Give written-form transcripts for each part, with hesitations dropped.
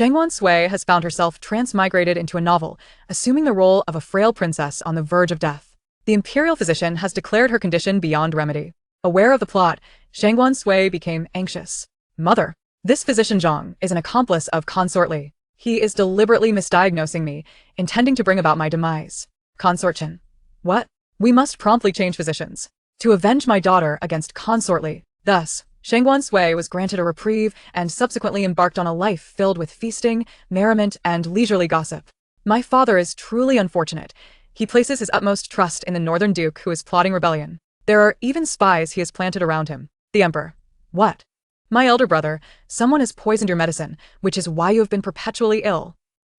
Shangguan Sui has found herself transmigrated into a novel, assuming the role of a frail princess on the verge of death. The imperial physician has declared her condition beyond remedy. Aware of the plot, Shangguan Sui became anxious. Mother. This physician Zhang is an accomplice of Consort Li. He is deliberately misdiagnosing me, intending to bring about my demise. Consort Chen. What? We must promptly change physicians. To avenge my daughter against Consort Li. Thus, Shangguan Sui was granted a reprieve and subsequently embarked on a life filled with feasting, merriment, and leisurely gossip. My father is truly unfortunate. He places his utmost trust in the Northern Duke who is plotting rebellion. There are even spies he has planted around him. The Emperor. What? My elder brother, someone has poisoned your medicine, which is why you have been perpetually ill.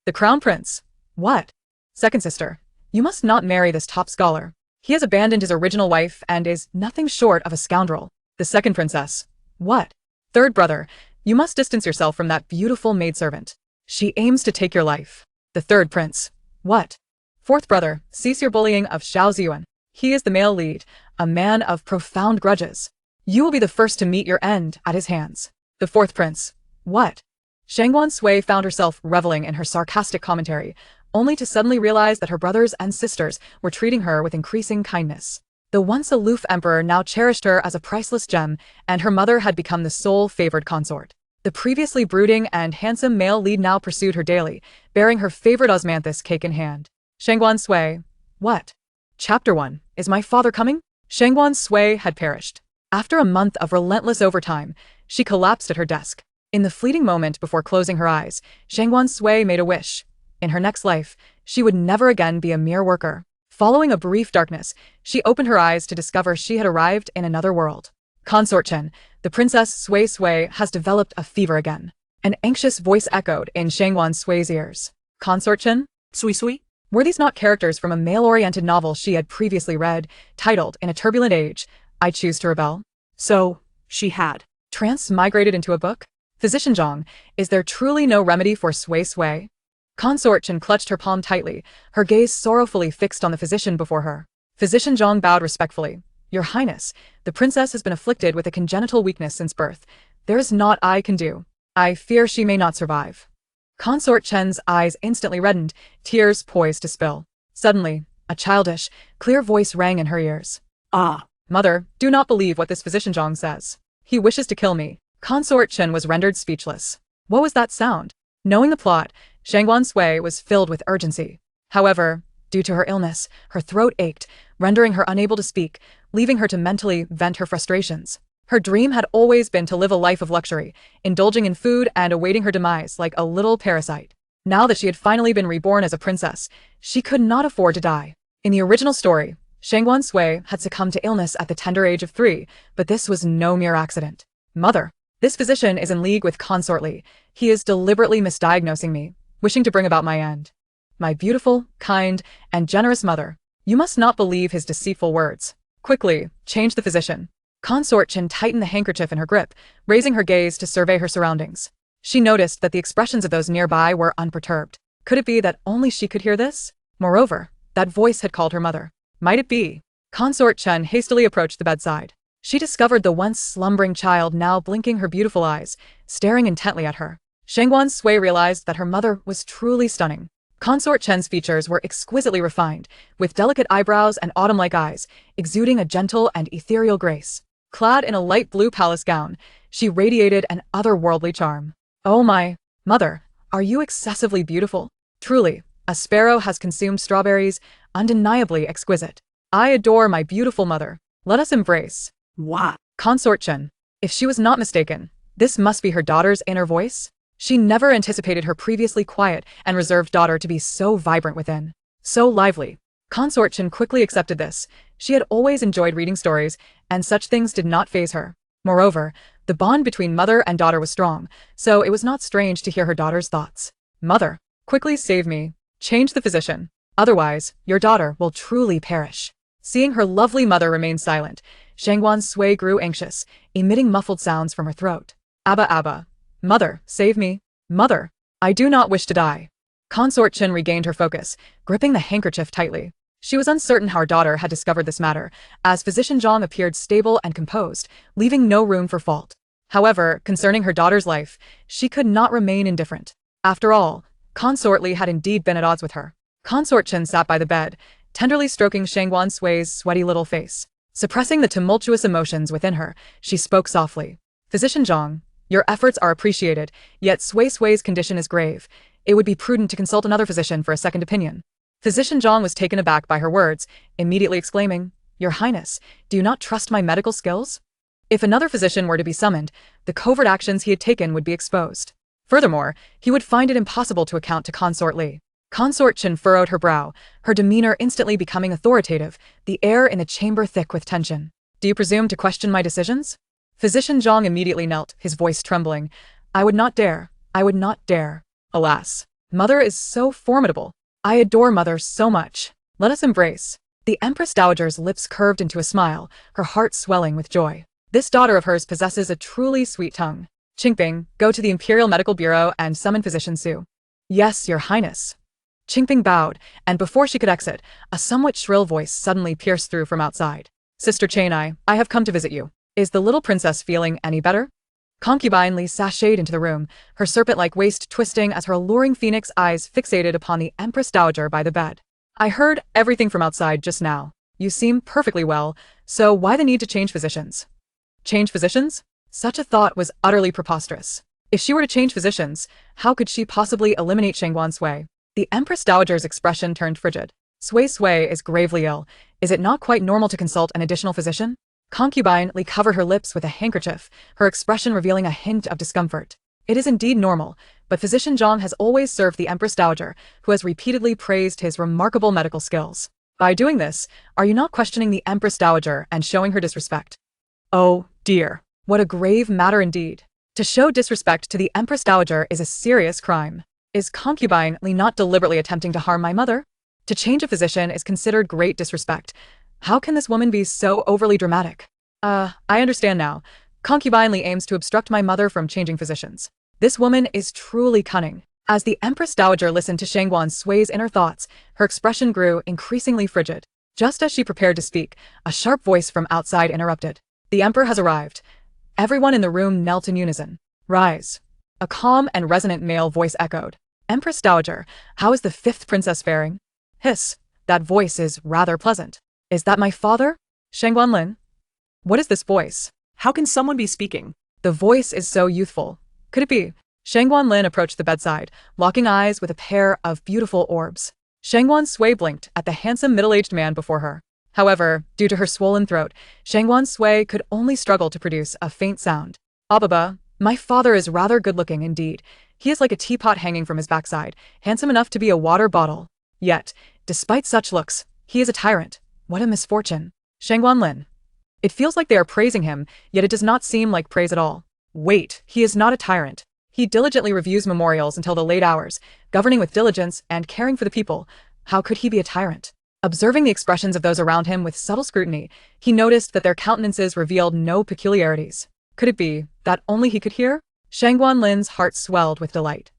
The Crown Prince. What? Second sister. You must not marry this top scholar. He has abandoned his original wife and is nothing short of a scoundrel. The second princess. What? Third brother. You must distance yourself from that beautiful maidservant. She aims to take your life. The third prince. What? Fourth brother. Cease your bullying of Xiao Ziyuan. He is the male lead, a man of profound grudges. You will be the first to meet your end at his hands. The fourth prince. What? Shangguan Sui found herself reveling in her sarcastic commentary, only to suddenly realize that her brothers and sisters were treating her with increasing kindness. The once aloof emperor now cherished her as a priceless gem, and her mother had become the sole favored consort. The previously brooding and handsome male lead now pursued her daily, bearing her favorite osmanthus cake in hand. Shangguan Sui. What? Chapter 1. Is my father coming? Shangguan Sui had perished. After a month of relentless overtime, she collapsed at her desk. In the fleeting moment before closing her eyes, Shangguan Sui made a wish. In her next life, she would never again be a mere worker. Following a brief darkness, she opened her eyes to discover she had arrived in another world. Consort Chen, the Princess Sui Sui has developed a fever again. An anxious voice echoed in Shangguan Sui's ears. Consort Chen? Sui Sui? Were these not characters from a male-oriented novel she had previously read, titled In a Turbulent Age, I Choose to Rebel? So, she had transmigrated into a book? Physician Zhang, is there truly no remedy for Sui Sui? Consort Chen clutched her palm tightly, her gaze sorrowfully fixed on the physician before her. Physician Zhang bowed respectfully. Your Highness, the princess has been afflicted with a congenital weakness since birth. There is naught I can do. I fear she may not survive. Consort Chen's eyes instantly reddened, tears poised to spill. Suddenly, a childish, clear voice rang in her ears. Ah. Mother, do not believe what this physician Zhang says. He wishes to kill me. Consort Chen was rendered speechless. What was that sound? Knowing the plot, Shangguan Sui was filled with urgency. However, due to her illness, her throat ached, rendering her unable to speak, leaving her to mentally vent her frustrations. Her dream had always been to live a life of luxury, indulging in food and awaiting her demise like a little parasite. Now that she had finally been reborn as a princess, she could not afford to die. In the original story, Shangguan Sui had succumbed to illness at the tender age of 3, but this was no mere accident. Mother, this physician is in league with Consort Li. He is deliberately misdiagnosing me, wishing to bring about my end. My beautiful, kind, and generous mother, you must not believe his deceitful words. Quickly, change the physician. Consort Chen tightened the handkerchief in her grip, raising her gaze to survey her surroundings. She noticed that the expressions of those nearby were unperturbed. Could it be that only she could hear this? Moreover, that voice had called her mother. Might it be? Consort Chen hastily approached the bedside. She discovered the once slumbering child now blinking her beautiful eyes, staring intently at her. Shangguan Sui realized that her mother was truly stunning. Consort Chen's features were exquisitely refined, with delicate eyebrows and autumn-like eyes, exuding a gentle and ethereal grace. Clad in a light blue palace gown, she radiated an otherworldly charm. Oh my, mother, are you excessively beautiful? Truly, a sparrow has consumed strawberries, undeniably exquisite. I adore my beautiful mother. Let us embrace. What? Consort Chen. If she was not mistaken, this must be her daughter's inner voice. She never anticipated her previously quiet and reserved daughter to be so vibrant within, so lively. Consort Chen quickly accepted this. She had always enjoyed reading stories, and such things did not faze her. Moreover, the bond between mother and daughter was strong, so it was not strange to hear her daughter's thoughts. Mother, quickly save me. Change the physician. Otherwise, your daughter will truly perish. Seeing her lovely mother remain silent, Shangguan Sui grew anxious, emitting muffled sounds from her throat. Abba Abba. Mother, save me. Mother, I do not wish to die. Consort Chen regained her focus, gripping the handkerchief tightly. She was uncertain how her daughter had discovered this matter, as Physician Zhang appeared stable and composed, leaving no room for fault. However, concerning her daughter's life, she could not remain indifferent. After all, Consort Li had indeed been at odds with her. Consort Chen sat by the bed, tenderly stroking Shangguan Sui's sweaty little face. Suppressing the tumultuous emotions within her, she spoke softly. Physician Zhang, your efforts are appreciated, yet Sui's condition is grave. It would be prudent to consult another physician for a second opinion. Physician Zhang was taken aback by her words, immediately exclaiming, Your Highness, do you not trust my medical skills? If another physician were to be summoned, the covert actions he had taken would be exposed. Furthermore, he would find it impossible to account to Consort Li. Consort Chen furrowed her brow, her demeanor instantly becoming authoritative, the air in the chamber thick with tension. Do you presume to question my decisions? Physician Zhang immediately knelt, his voice trembling. I would not dare. I would not dare. Alas, Mother is so formidable. I adore Mother so much. Let us embrace. The Empress Dowager's lips curved into a smile, her heart swelling with joy. This daughter of hers possesses a truly sweet tongue. Qingping, go to the Imperial Medical Bureau and summon Physician Su. Yes, Your Highness. Qingping bowed, and before she could exit, a somewhat shrill voice suddenly pierced through from outside. Sister Chainai, I have come to visit you. Is the little princess feeling any better? Concubine Li sashayed into the room, her serpent-like waist twisting as her alluring phoenix eyes fixated upon the Empress Dowager by the bed. I heard everything from outside just now. You seem perfectly well, so why the need to change physicians? Change physicians? Such a thought was utterly preposterous. If she were to change physicians, how could she possibly eliminate Shangguan Sui? The Empress Dowager's expression turned frigid. Sui is gravely ill. Is it not quite normal to consult an additional physician? Concubine Li covered her lips with a handkerchief, her expression revealing a hint of discomfort. It is indeed normal, but Physician Zhang has always served the Empress Dowager, who has repeatedly praised his remarkable medical skills. By doing this, are you not questioning the Empress Dowager and showing her disrespect? Oh, dear. What a grave matter indeed. To show disrespect to the Empress Dowager is a serious crime. Is Concubine Li not deliberately attempting to harm my mother? To change a physician is considered great disrespect. How can this woman be so overly dramatic? I understand now. Concubine Li aims to obstruct my mother from changing physicians. This woman is truly cunning. As the Empress Dowager listened to Shangguan Sui's inner thoughts, her expression grew increasingly frigid. Just as she prepared to speak, a sharp voice from outside interrupted. The Emperor has arrived. Everyone in the room knelt in unison. Rise. A calm and resonant male voice echoed. Empress Dowager, how is the fifth princess faring? Hiss, that voice is rather pleasant. Is that my father? Shangguan Lin? What is this voice? How can someone be speaking? The voice is so youthful. Could it be? Shangguan Lin approached the bedside, locking eyes with a pair of beautiful orbs. Shangguan Sui blinked at the handsome middle-aged man before her. However, due to her swollen throat, Shangguan Sui could only struggle to produce a faint sound. Ababa, my father is rather good-looking indeed. He is like a teapot hanging from his backside, handsome enough to be a water bottle. Yet, despite such looks, he is a tyrant. What a misfortune. Shangguan Lin. It feels like they are praising him, yet it does not seem like praise at all. Wait, he is not a tyrant. He diligently reviews memorials until the late hours, governing with diligence and caring for the people. How could he be a tyrant? Observing the expressions of those around him with subtle scrutiny, he noticed that their countenances revealed no peculiarities. Could it be that only he could hear? Shangguan Lin's heart swelled with delight.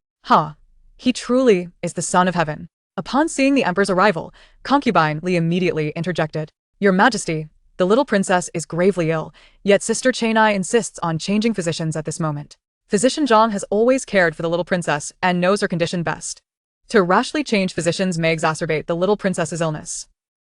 He truly is the son of heaven. Upon seeing the Emperor's arrival, Concubine Li immediately interjected. Your Majesty, the little princess is gravely ill, yet Sister Chainai insists on changing physicians at this moment. Physician Zhang has always cared for the little princess and knows her condition best. To rashly change physicians may exacerbate the little princess's illness.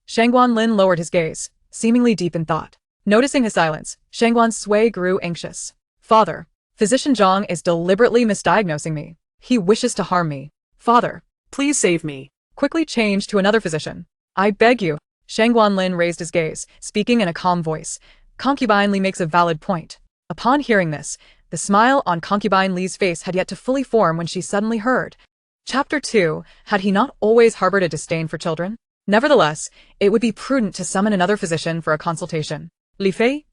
Shangguan Lin lowered his gaze, seemingly deep in thought. Noticing his silence, Shangguan Sui grew anxious. Father, Physician Zhang is deliberately misdiagnosing me. He wishes to harm me. Father, please save me. Quickly change to another physician. I beg you. Shangguan Lin raised his gaze, speaking in a calm voice. Concubine Li makes a valid point. Upon hearing this, the smile on Concubine Li's face had yet to fully form when she suddenly heard. Chapter 2, had he not always harbored a disdain for children? Nevertheless, it would be prudent to summon another physician for a consultation. Li Fei?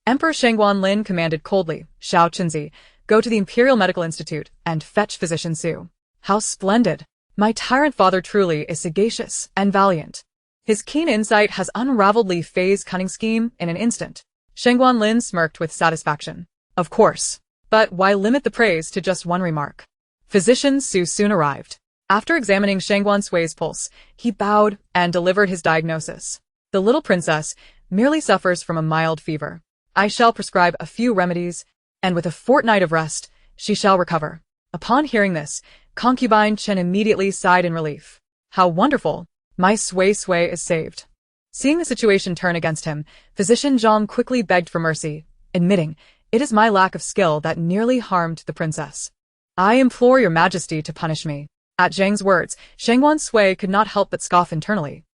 Emperor Shangguan Lin commanded coldly, Xiao Qinzi, go to the Imperial Medical Institute and fetch Physician Su. How splendid! My tyrant father truly is sagacious and valiant. His keen insight has unraveled Li Fei's cunning scheme in an instant. Shangguan Lin smirked with satisfaction. Of course. But why limit the praise to just one remark? Physician Su soon arrived. After examining Shangguan Sui's pulse, he bowed and delivered his diagnosis. The little princess merely suffers from a mild fever. I shall prescribe a few remedies, and with a fortnight of rest, she shall recover. Upon hearing this, Concubine Chen immediately sighed in relief. How wonderful! My Sui is saved. Seeing the situation turn against him, Physician Zhang quickly begged for mercy, admitting, "It is my lack of skill that nearly harmed the princess. I implore your majesty to punish me." At Zhang's words, Shangguan Sui could not help but scoff internally.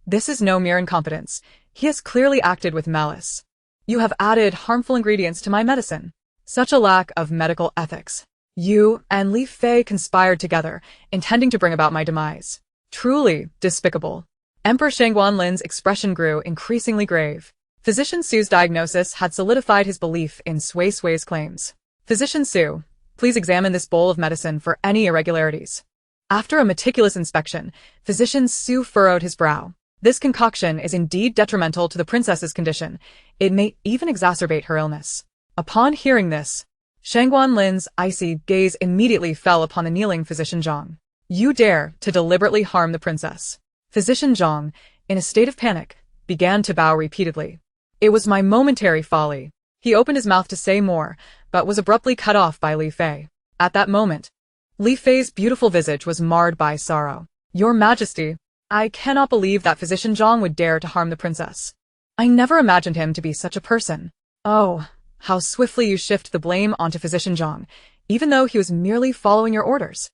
This is no mere incompetence. He has clearly acted with malice. You have added harmful ingredients to my medicine. Such a lack of medical ethics. You and Li Fei conspired together, intending to bring about my demise. Truly despicable. Emperor Shangguan Lin's expression grew increasingly grave. Physician Su's diagnosis had solidified his belief in Sui's claims. Physician Su, please examine this bowl of medicine for any irregularities. After a meticulous inspection, Physician Su furrowed his brow. This concoction is indeed detrimental to the princess's condition. It may even exacerbate her illness. Upon hearing this, Shangguan Lin's icy gaze immediately fell upon the kneeling Physician Zhang. You dare to deliberately harm the princess. Physician Zhang, in a state of panic, began to bow repeatedly. It was my momentary folly. He opened his mouth to say more, but was abruptly cut off by Li Fei. At that moment, Li Fei's beautiful visage was marred by sorrow. Your Majesty, I cannot believe that Physician Zhang would dare to harm the princess. I never imagined him to be such a person. Oh, how swiftly you shift the blame onto Physician Zhang, even though he was merely following your orders.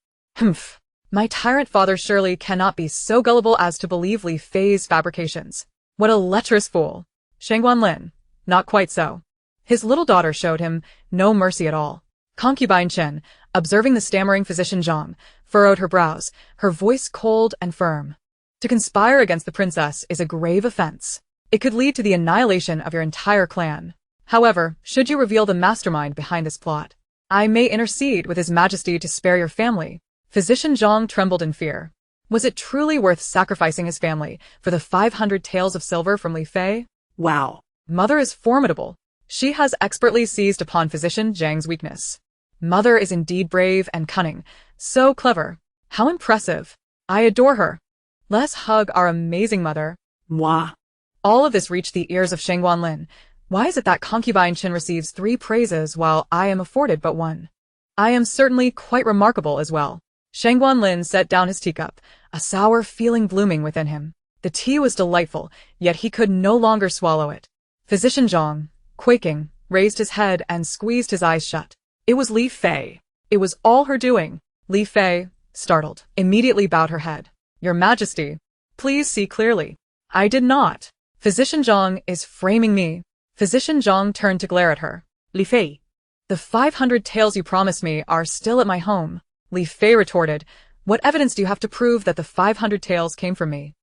My tyrant father surely cannot be so gullible as to believe Li Fei's fabrications. What a lecherous fool. Shangguan Lin, not quite so. His little daughter showed him no mercy at all. Concubine Chen, observing the stammering Physician Zhang, furrowed her brows, her voice cold and firm. To conspire against the princess is a grave offense. It could lead to the annihilation of your entire clan. However, should you reveal the mastermind behind this plot, I may intercede with His Majesty to spare your family. Physician Zhang trembled in fear. Was it truly worth sacrificing his family for the 500 taels of silver from Li Fei? Wow. Mother is formidable. She has expertly seized upon Physician Zhang's weakness. Mother is indeed brave and cunning. So clever. How impressive. I adore her. Let's hug our amazing mother. Moi. All of this reached the ears of Shangguan Lin. Why is it that Concubine Chen receives 3 praises while I am afforded but 1? I am certainly quite remarkable as well. Shangguan Lin set down his teacup, a sour feeling blooming within him. The tea was delightful, yet he could no longer swallow it. Physician Zhang, quaking, raised his head and squeezed his eyes shut. It was Li Fei. It was all her doing. Li Fei, startled, immediately bowed her head. Your Majesty, please see clearly. I did not. Physician Zhang is framing me. Physician Zhang turned to glare at her. Li Fei. The 500 taels you promised me are still at my home. Li Fei retorted. What evidence do you have to prove that the 500 taels came from me?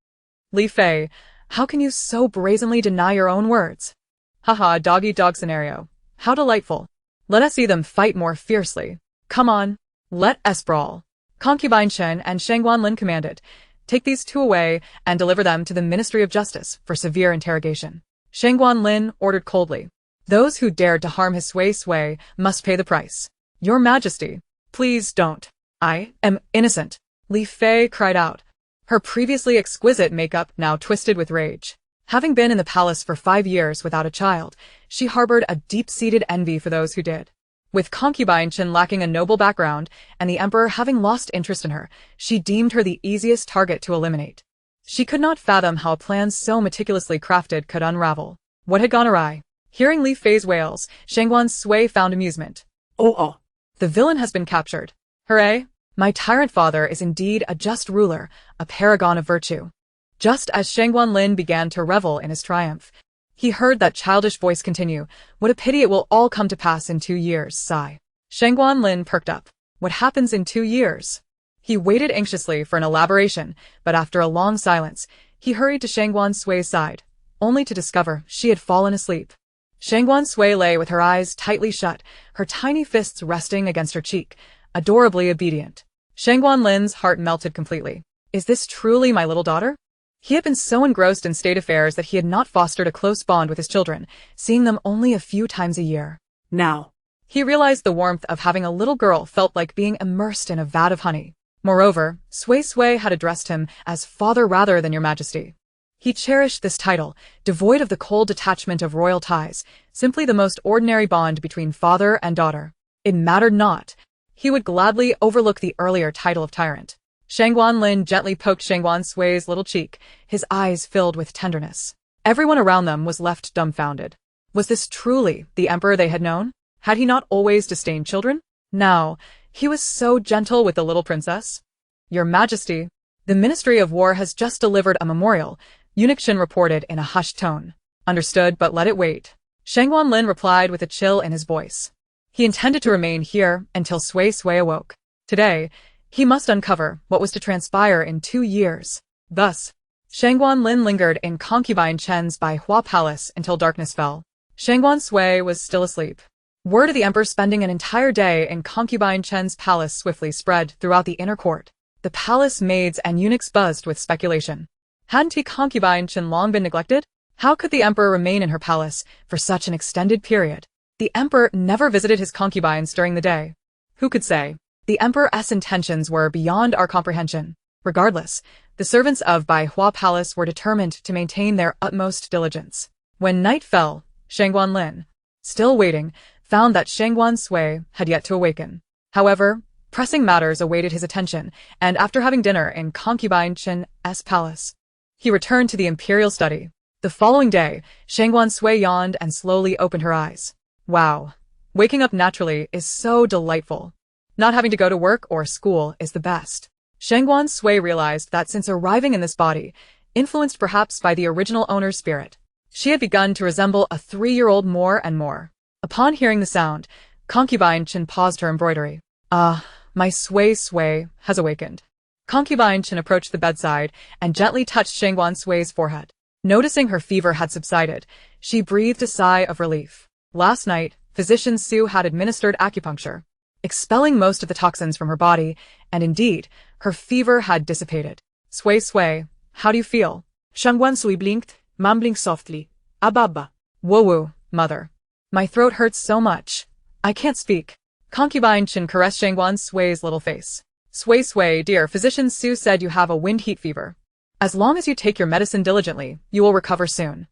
Li Fei, how can you so brazenly deny your own words? Haha, dog-eat-dog scenario. How delightful. Let us see them fight more fiercely. Come on, let us brawl. Concubine Chen and Shangguan Lin commanded. Take these 2 away and deliver them to the Ministry of Justice for severe interrogation. Shangguan Lin ordered coldly. Those who dared to harm his Sui must pay the price. Your Majesty, please don't. I am innocent. Li Fei cried out. Her previously exquisite makeup now twisted with rage. Having been in the palace for 5 years without a child, she harbored a deep-seated envy for those who did. With Concubine Chen lacking a noble background and the emperor having lost interest in her, she deemed her the easiest target to eliminate. She could not fathom how a plan so meticulously crafted could unravel. What had gone awry? Hearing Li Fei's wails, Shangguan Sui found amusement. Oh. The villain has been captured. Hooray! My tyrant father is indeed a just ruler, a paragon of virtue. Just as Shangguan Lin began to revel in his triumph, he heard that childish voice continue. What a pity it will all come to pass in 2 years, sigh. Shangguan Lin perked up. What happens in 2 years? He waited anxiously for an elaboration, but after a long silence, he hurried to Shangguan Sui's side, only to discover she had fallen asleep. Shangguan Sui lay with her eyes tightly shut, her tiny fists resting against her cheek, adorably obedient. Shangguan Lin's heart melted completely. Is this truly my little daughter? He had been so engrossed in state affairs that he had not fostered a close bond with his children, seeing them only a few times a year. Now, he realized the warmth of having a little girl felt like being immersed in a vat of honey. Moreover, Sui had addressed him as father rather than your Majesty. He cherished this title, devoid of the cold detachment of royal ties, simply the most ordinary bond between father and daughter. It mattered not. He would gladly overlook the earlier title of tyrant. Shangguan Lin gently poked Shangguan Sui's little cheek, his eyes filled with tenderness. Everyone around them was left dumbfounded. Was this truly the emperor they had known? Had he not always disdained children? Now, he was so gentle with the little princess. Your Majesty, the Ministry of War has just delivered a memorial, Eunuch Shin reported in a hushed tone. Understood, but let it wait. Shangguan Lin replied with a chill in his voice. He intended to remain here until Sui awoke. Today, he must uncover what was to transpire in 2 years. Thus, Shangguan Lin lingered in Concubine Chen's Baihua Palace until darkness fell. Shangguan Sui was still asleep. Word of the emperor spending an entire day in Concubine Chen's palace swiftly spread throughout the inner court. The palace maids and eunuchs buzzed with speculation. Hadn't the Concubine Chen long been neglected? How could the emperor remain in her palace for such an extended period? The emperor never visited his concubines during the day. Who could say? The emperor's intentions were beyond our comprehension. Regardless, the servants of Baihua Palace were determined to maintain their utmost diligence. When night fell, Shangguan Lin, still waiting, found that Shangguan Sui had yet to awaken. However, pressing matters awaited his attention, and after having dinner in Concubine Chen's palace, he returned to the imperial study. The following day, Shangguan Sui yawned and slowly opened her eyes. Wow, waking up naturally is so delightful. Not having to go to work or school is the best. Shangguan Sui realized that since arriving in this body, influenced perhaps by the original owner's spirit, she had begun to resemble a 3-year-old more and more. Upon hearing the sound, Concubine Chen paused her embroidery. Ah, my Sui has awakened. Concubine Chen approached the bedside and gently touched Shangguan Sui's forehead. Noticing her fever had subsided, she breathed a sigh of relief. Last night, Physician Su had administered acupuncture, expelling most of the toxins from her body, and indeed, her fever had dissipated. Sui, how do you feel? Shangguan Sui blinked, mumbling softly. Ababa. Woo-woo, mother. My throat hurts so much. I can't speak. Concubine Chen caressed Shangguan Sui's little face. Sui, dear, Physician Su said you have a wind heat fever. As long as you take your medicine diligently, you will recover soon.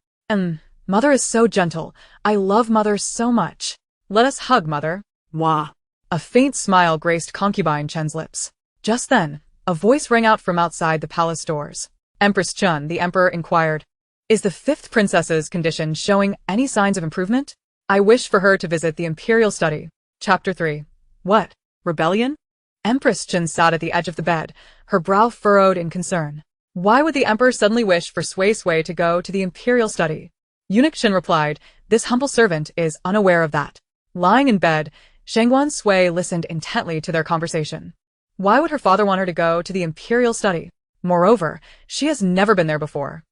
Mother is so gentle. I love mother so much. Let us hug, mother. Mwah. A faint smile graced Concubine Chen's lips. Just then, a voice rang out from outside the palace doors. Empress Chen, the emperor inquired. Is the 5th princess's condition showing any signs of improvement? I wish for her to visit the imperial study. Chapter 3. What? Rebellion? Empress Chen sat at the edge of the bed, her brow furrowed in concern. Why would the emperor suddenly wish for Sui to go to the imperial study? Eunuch Shin replied, this humble servant is unaware of that. Lying in bed, Shangguan Sui listened intently to their conversation. Why would her father want her to go to the imperial study? Moreover, she has never been there before.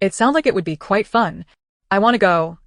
It sounds like it would be quite fun. I want to go.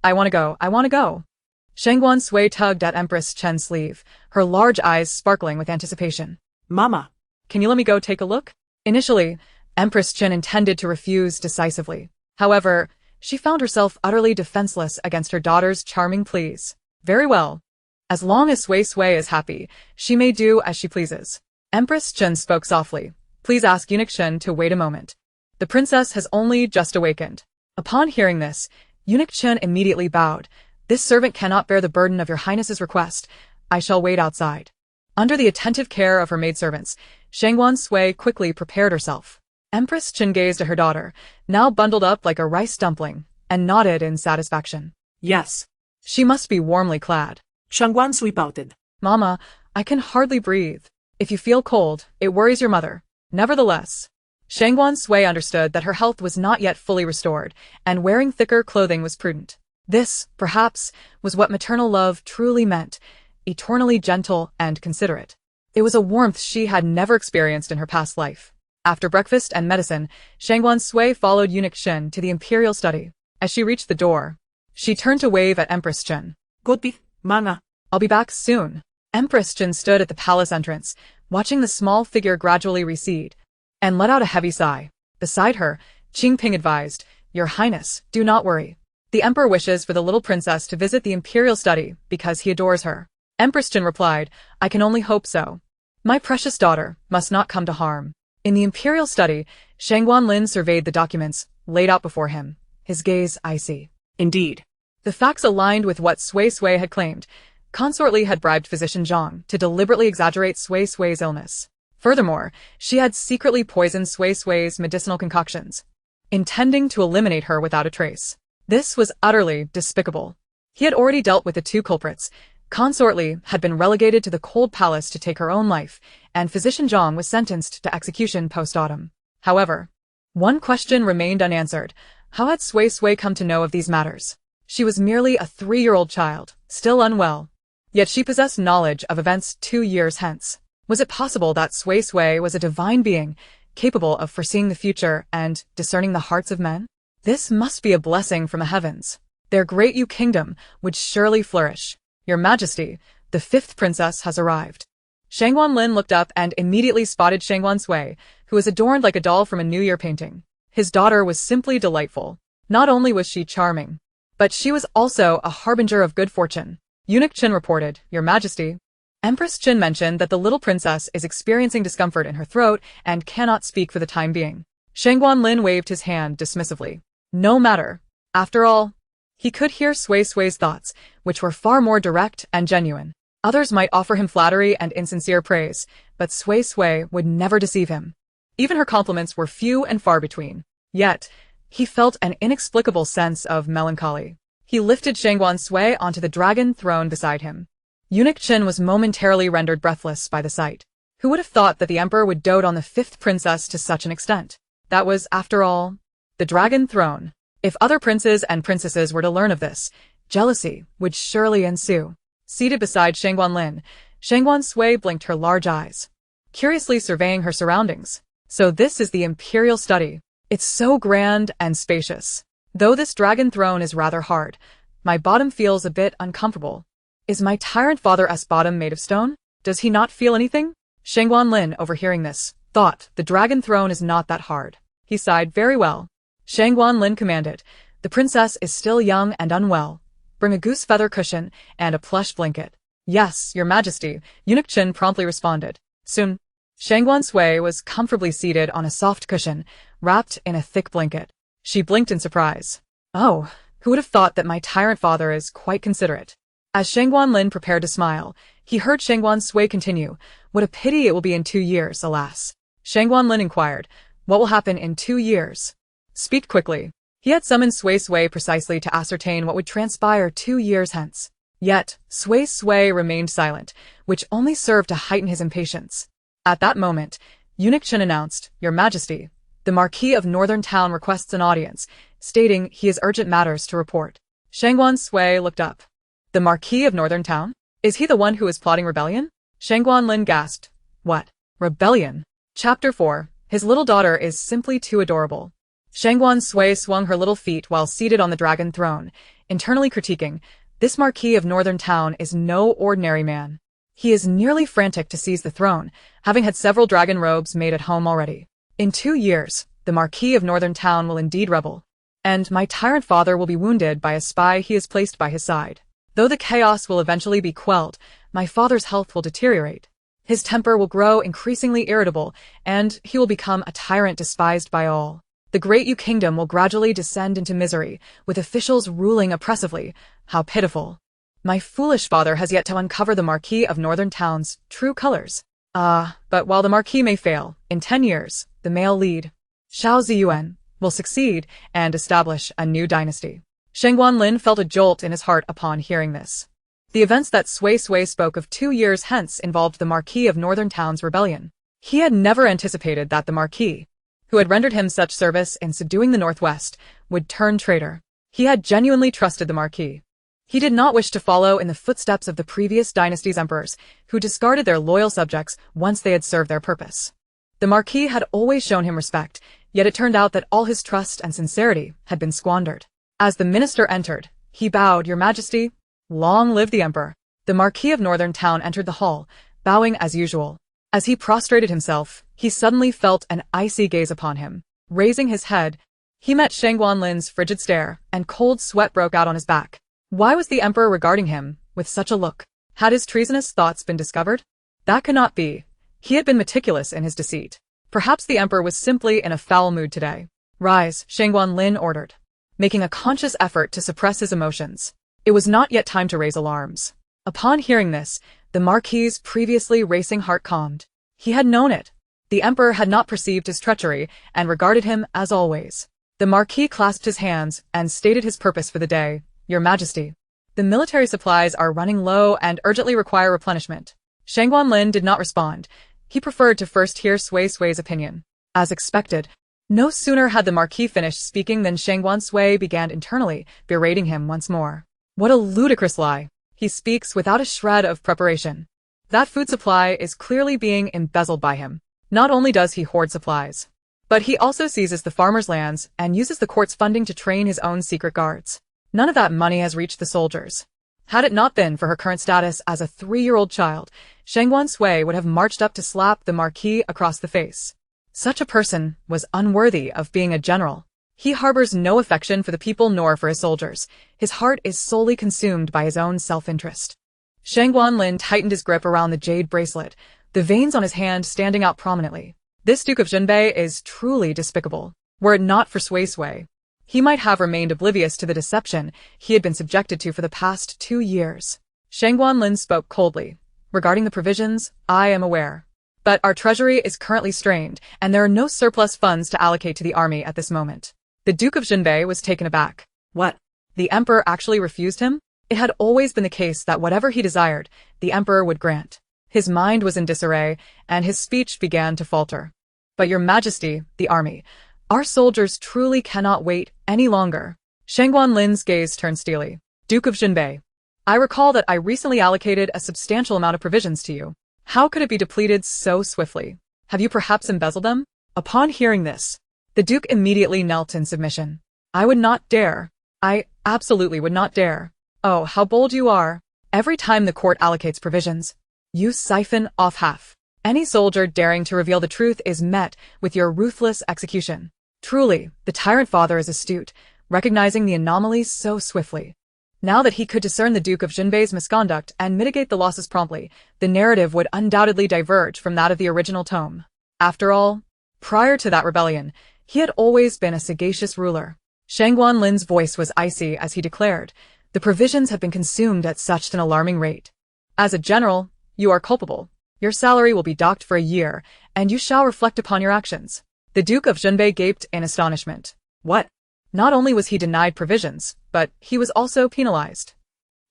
Shangguan Sui tugged at Empress Chen's sleeve, her large eyes sparkling with anticipation. Mama. Can you let me go take a look? Initially, Empress Chen intended to refuse decisively. However, she found herself utterly defenseless against her daughter's charming pleas. Very well. As long as Sui is happy, she may do as she pleases. Empress Chen spoke softly. Please ask Eunuch Shin to wait a moment. The princess has only just awakened. Upon hearing this, Eunuch Shin immediately bowed. This servant cannot bear the burden of your highness's request. I shall wait outside. Under the attentive care of her maidservants, Shangguan Sui quickly prepared herself. Empress Chen gazed at her daughter, now bundled up like a rice dumpling, and nodded in satisfaction. Yes. She must be warmly clad. Shangguan Sui pouted. Mama, I can hardly breathe. If you feel cold, it worries your mother. Nevertheless, Shangguan Sui understood that her health was not yet fully restored, and wearing thicker clothing was prudent. This, perhaps, was what maternal love truly meant, eternally gentle and considerate. It was a warmth she had never experienced in her past life. After breakfast and medicine, Shangguan Sui followed Eunuch Shin to the imperial study. As she reached the door, she turned to wave at Empress Chen. Goodbye, Manga. I'll be back soon. Empress Chen stood at the palace entrance, watching the small figure gradually recede, and let out a heavy sigh. Beside her, Qingping advised, Your Highness, do not worry. The emperor wishes for the little princess to visit the imperial study because he adores her. Empress Chen replied, I can only hope so. My precious daughter must not come to harm. In the imperial study, Shangguan Lin surveyed the documents laid out before him, his gaze icy. Indeed. The facts aligned with what Sui had claimed. Consort Li had bribed physician Zhang to deliberately exaggerate Sui Sui's illness. Furthermore, she had secretly poisoned Sui Sui's medicinal concoctions, intending to eliminate her without a trace. This was utterly despicable. He had already dealt with the two culprits. Consort Li had been relegated to the cold palace to take her own life, and physician Zhang was sentenced to execution post-autumn. However, one question remained unanswered. How had Sui Sui come to know of these matters? She was merely a 3-year-old child, still unwell. Yet she possessed knowledge of events 2 years hence. Was it possible that Sui Sui was a divine being, capable of foreseeing the future and discerning the hearts of men? This must be a blessing from the heavens. Their great Yu kingdom would surely flourish. Your Majesty, the 5th princess has arrived. Shangguan Lin looked up and immediately spotted Shangguan Sui, who was adorned like a doll from a New Year painting. His daughter was simply delightful. Not only was she charming, but she was also a harbinger of good fortune. Eunuch Qin reported, Your Majesty. Empress Qin mentioned that the little princess is experiencing discomfort in her throat and cannot speak for the time being. Shangguan Lin waved his hand dismissively. No matter. After all, he could hear Sui Sui's thoughts, which were far more direct and genuine. Others might offer him flattery and insincere praise, but Sui Sui would never deceive him. Even her compliments were few and far between. Yet, he felt an inexplicable sense of melancholy. He lifted Shangguan Sui onto the dragon throne beside him. Eunuch Qin was momentarily rendered breathless by the sight. Who would have thought that the emperor would dote on the 5th princess to such an extent? That was, after all, the dragon throne. If other princes and princesses were to learn of this, jealousy would surely ensue. Seated beside Shangguan Lin, Shangguan Sui blinked her large eyes, curiously surveying her surroundings. So this is the imperial study. It's so grand and spacious. Though this dragon throne is rather hard, my bottom feels a bit uncomfortable. Is my tyrant father's bottom made of stone? Does he not feel anything? Shangguan Lin, overhearing this, thought the dragon throne is not that hard. He sighed. Very well. Shangguan Lin commanded. The princess is still young and unwell. Bring a goose feather cushion and a plush blanket. Yes, Your Majesty, Eunuch Qin promptly responded. Soon, Shangguan Sui was comfortably seated on a soft cushion, wrapped in a thick blanket. She blinked in surprise. Oh, who would have thought that my tyrant father is quite considerate? As Shangguan Lin prepared to smile, he heard Shangguan Sui continue. What a pity it will be in 2 years, alas. Shangguan Lin inquired, what will happen in 2 years? Speak quickly. He had summoned Sui Sui precisely to ascertain what would transpire 2 years hence. Yet, Sui Sui remained silent, which only served to heighten his impatience. At that moment, Eunuch Qin announced, Your Majesty, the Marquis of Northern Town requests an audience, stating he has urgent matters to report. Shangguan Sui looked up. The Marquis of Northern Town? Is he the one who is plotting rebellion? Shangguan Lin gasped. What? Rebellion? Chapter 4. His little daughter is simply too adorable. Shangguan Sui swung her little feet while seated on the dragon throne, internally critiquing, this Marquis of Northern Town is no ordinary man. He is nearly frantic to seize the throne, having had several dragon robes made at home already. In 2 years, the Marquis of Northern Town will indeed rebel, and my tyrant father will be wounded by a spy he has placed by his side. Though the chaos will eventually be quelled, my father's health will deteriorate. His temper will grow increasingly irritable, and he will become a tyrant despised by all. The great Yu kingdom will gradually descend into misery, with officials ruling oppressively. How pitiful. My foolish father has yet to uncover the Marquis of Northern Town's true colors. But while the Marquis may fail, in 10 years, the male lead, Xiao Ziyuan, will succeed and establish a new dynasty. Shangguan Lin felt a jolt in his heart upon hearing this. The events that Sui Sui spoke of 2 years hence involved the Marquis of Northern Town's rebellion. He had never anticipated that the Marquis, who had rendered him such service in subduing the Northwest, would turn traitor. He had genuinely trusted the Marquis. He did not wish to follow in the footsteps of the previous dynasty's emperors, who discarded their loyal subjects once they had served their purpose. The Marquis had always shown him respect, yet it turned out that all his trust and sincerity had been squandered. As the minister entered, he bowed, Your Majesty. Long live the Emperor. The Marquis of Northern Town entered the hall, bowing as usual. As he prostrated himself, he suddenly felt an icy gaze upon him. Raising his head, he met Shangguan Lin's frigid stare, and cold sweat broke out on his back. Why was the Emperor regarding him with such a look? Had his treasonous thoughts been discovered? That could not be. He had been meticulous in his deceit. Perhaps the Emperor was simply in a foul mood today. Rise, Shangguan Lin ordered, making a conscious effort to suppress his emotions. It was not yet time to raise alarms. Upon hearing this, the Marquis's previously racing heart calmed. He had known it. The Emperor had not perceived his treachery and regarded him as always. The Marquis clasped his hands and stated his purpose for the day. Your Majesty, the military supplies are running low and urgently require replenishment. Shangguan Lin did not respond. He preferred to first hear Sui's opinion. As expected, no sooner had the Marquis finished speaking than Shangguan Sui began internally, berating him once more. What a ludicrous lie. He speaks without a shred of preparation. That food supply is clearly being embezzled by him. Not only does he hoard supplies, but he also seizes the farmers' lands and uses the court's funding to train his own secret guards. None of that money has reached the soldiers. Had it not been for her current status as a 3-year-old child, Shangguan Sui would have marched up to slap the Marquis across the face. Such a person was unworthy of being a general. He harbors no affection for the people nor for his soldiers. His heart is solely consumed by his own self-interest. Shangguan Lin tightened his grip around the jade bracelet, the veins on his hand standing out prominently. This Duke of Junbei is truly despicable. Were it not for Sui, he might have remained oblivious to the deception he had been subjected to for the past 2 years. Shangguan Lin spoke coldly. Regarding the provisions, I am aware. But our treasury is currently strained, and there are no surplus funds to allocate to the army at this moment. The Duke of Junbei was taken aback. What? The Emperor actually refused him? It had always been the case that whatever he desired, the Emperor would grant. His mind was in disarray, and his speech began to falter. But Your Majesty, the army, our soldiers truly cannot wait any longer. Shangguan Lin's gaze turned steely. Duke of Junbei, I recall that I recently allocated a substantial amount of provisions to you. How could it be depleted so swiftly? Have you perhaps embezzled them? Upon hearing this, the Duke immediately knelt in submission. I would not dare. I absolutely would not dare. Oh, how bold you are. Every time the court allocates provisions, you siphon off half. Any soldier daring to reveal the truth is met with your ruthless execution. Truly, the tyrant father is astute, recognizing the anomalies so swiftly. Now that he could discern the Duke of Junbei's misconduct and mitigate the losses promptly, the narrative would undoubtedly diverge from that of the original tome. After all, prior to that rebellion, he had always been a sagacious ruler. Shangguan Lin's voice was icy as he declared, the provisions have been consumed at such an alarming rate. As a general, you are culpable. Your salary will be docked for a year, and you shall reflect upon your actions. The Duke of Junbei gaped in astonishment. What? Not only was he denied provisions, but he was also penalized.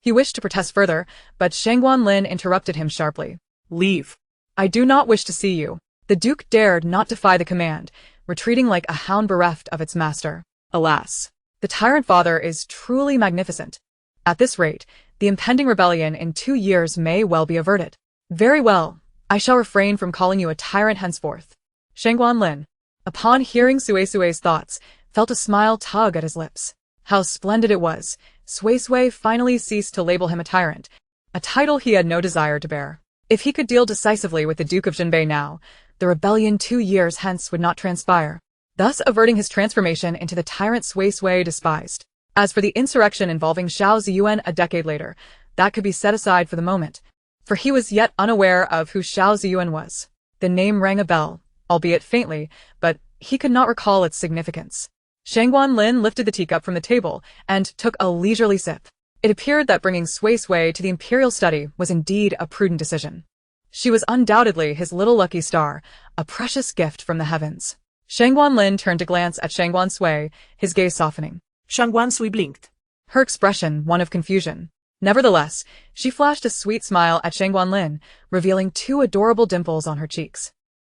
He wished to protest further, but Shangguan Lin interrupted him sharply. Leave. I do not wish to see you. The Duke dared not defy the command, retreating like a hound bereft of its master. Alas, the tyrant father is truly magnificent. At this rate, the impending rebellion in 2 years may well be averted. Very well, I shall refrain from calling you a tyrant henceforth. Shangguan Lin, upon hearing Sui's thoughts, felt a smile tug at his lips. How splendid it was. Sui finally ceased to label him a tyrant, a title he had no desire to bear. If he could deal decisively with the Duke of Junbei now, the rebellion 2 years hence would not transpire, thus averting his transformation into the tyrant Sui despised. As for the insurrection involving Xiao Ziyuan a decade later, that could be set aside for the moment, for he was yet unaware of who Xiao Ziyuan was. The name rang a bell, albeit faintly, but he could not recall its significance. Shangguan Lin lifted the teacup from the table and took a leisurely sip. It appeared that bringing Sui to the imperial study was indeed a prudent decision. She was undoubtedly his little lucky star, a precious gift from the heavens. Shangguan Lin turned to glance at Shangguan Sui, his gaze softening. Shangguan Sui blinked. Her expression one of confusion. Nevertheless, she flashed a sweet smile at Shangguan Lin, revealing 2 adorable dimples on her cheeks.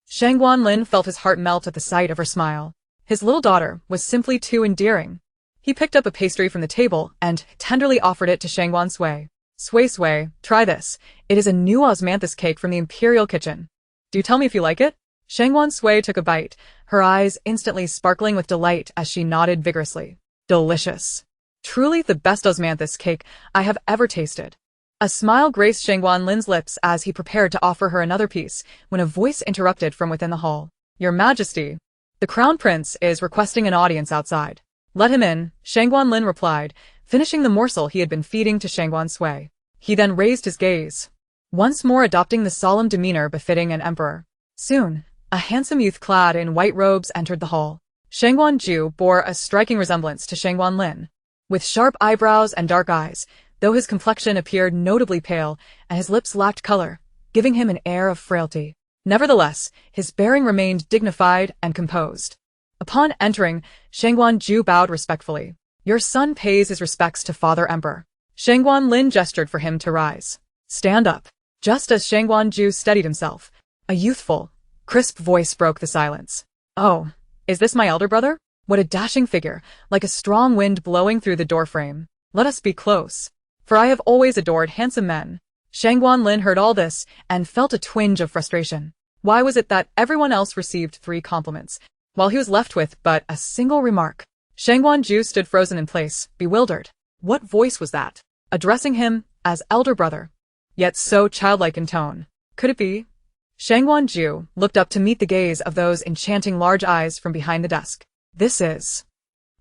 Shangguan Lin felt his heart melt at the sight of her smile. His little daughter was simply too endearing. He picked up a pastry from the table and tenderly offered it to Shangguan Sui. Sui, try this. It is a new osmanthus cake from the imperial kitchen. Do tell me if you like it? Shangguan Sui took a bite, her eyes instantly sparkling with delight as she nodded vigorously. Delicious. Truly the best osmanthus cake I have ever tasted. A smile graced Shangguan Lin's lips as he prepared to offer her another piece, when a voice interrupted from within the hall. Your Majesty, the Crown Prince is requesting an audience outside. Let him in, Shangguan Lin replied, finishing the morsel he had been feeding to Shangguan Sui. He then raised his gaze, once more adopting the solemn demeanor befitting an emperor. Soon, a handsome youth clad in white robes entered the hall. Shangguan Ju bore a striking resemblance to Shangguan Lin. With sharp eyebrows and dark eyes, though his complexion appeared notably pale and his lips lacked color, giving him an air of frailty. Nevertheless, his bearing remained dignified and composed. Upon entering, Shangguan Ju bowed respectfully. "Your son pays his respects to Father Emperor." Shangguan Lin gestured for him to rise. "Stand up." Just as Shangguan Ju steadied himself, a youthful, crisp voice broke the silence. "Oh, is this my elder brother? What a dashing figure, like a strong wind blowing through the doorframe. Let us be close, for I have always adored handsome men." Shangguan Lin heard all this and felt a twinge of frustration. Why was it that everyone else received 3 compliments, while he was left with but a single remark? Shangguan Ju stood frozen in place, bewildered. What voice was that, addressing him as elder brother, yet so childlike in tone? Could it be? Shangguan Ju looked up to meet the gaze of those enchanting large eyes from behind the desk. This is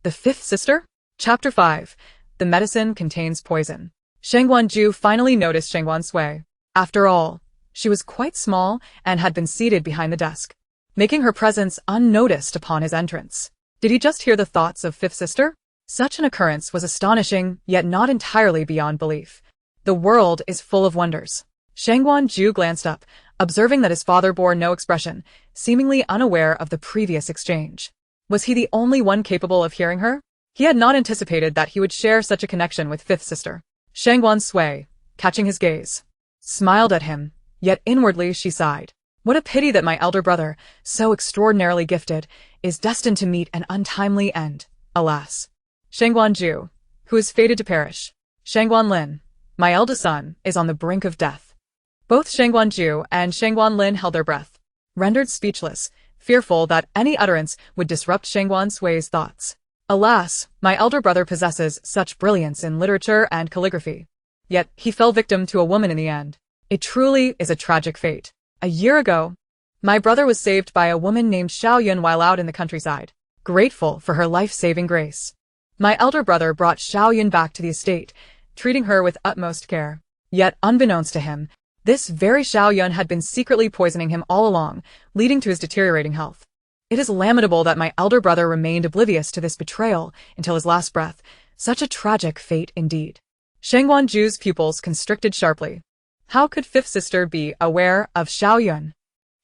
the 5th sister? Chapter 5. The medicine contains poison. Shangguan Ju finally noticed Shangguan Sui. After all, she was quite small and had been seated behind the desk, making her presence unnoticed upon his entrance. Did he just hear the thoughts of 5th sister? Such an occurrence was astonishing, yet not entirely beyond belief. The world is full of wonders. Shangguan Ju glanced up, observing that his father bore no expression, seemingly unaware of the previous exchange. Was he the only one capable of hearing her? He had not anticipated that he would share such a connection with 5th sister. Shangguan Sui, catching his gaze, smiled at him, yet inwardly she sighed. What a pity that my elder brother, so extraordinarily gifted, is destined to meet an untimely end, alas. Shangguan Ju, who is fated to perish. Shangguan Lin, my eldest son, is on the brink of death. Both Shangguan Ju and Shangguan Lin held their breath, rendered speechless, fearful that any utterance would disrupt Shangguan Sui's thoughts. Alas, my elder brother possesses such brilliance in literature and calligraphy. Yet he fell victim to a woman in the end. It truly is a tragic fate. A year ago, my brother was saved by a woman named Xiao Yun while out in the countryside, grateful for her life-saving grace. My elder brother brought Xiao Yun back to the estate, treating her with utmost care. Yet, unbeknownst to him, this very Xiao Yun had been secretly poisoning him all along, leading to his deteriorating health. It is lamentable that my elder brother remained oblivious to this betrayal until his last breath. Such a tragic fate indeed. Shangguan Ju's pupils constricted sharply. How could 5th sister be aware of Xiao Yun?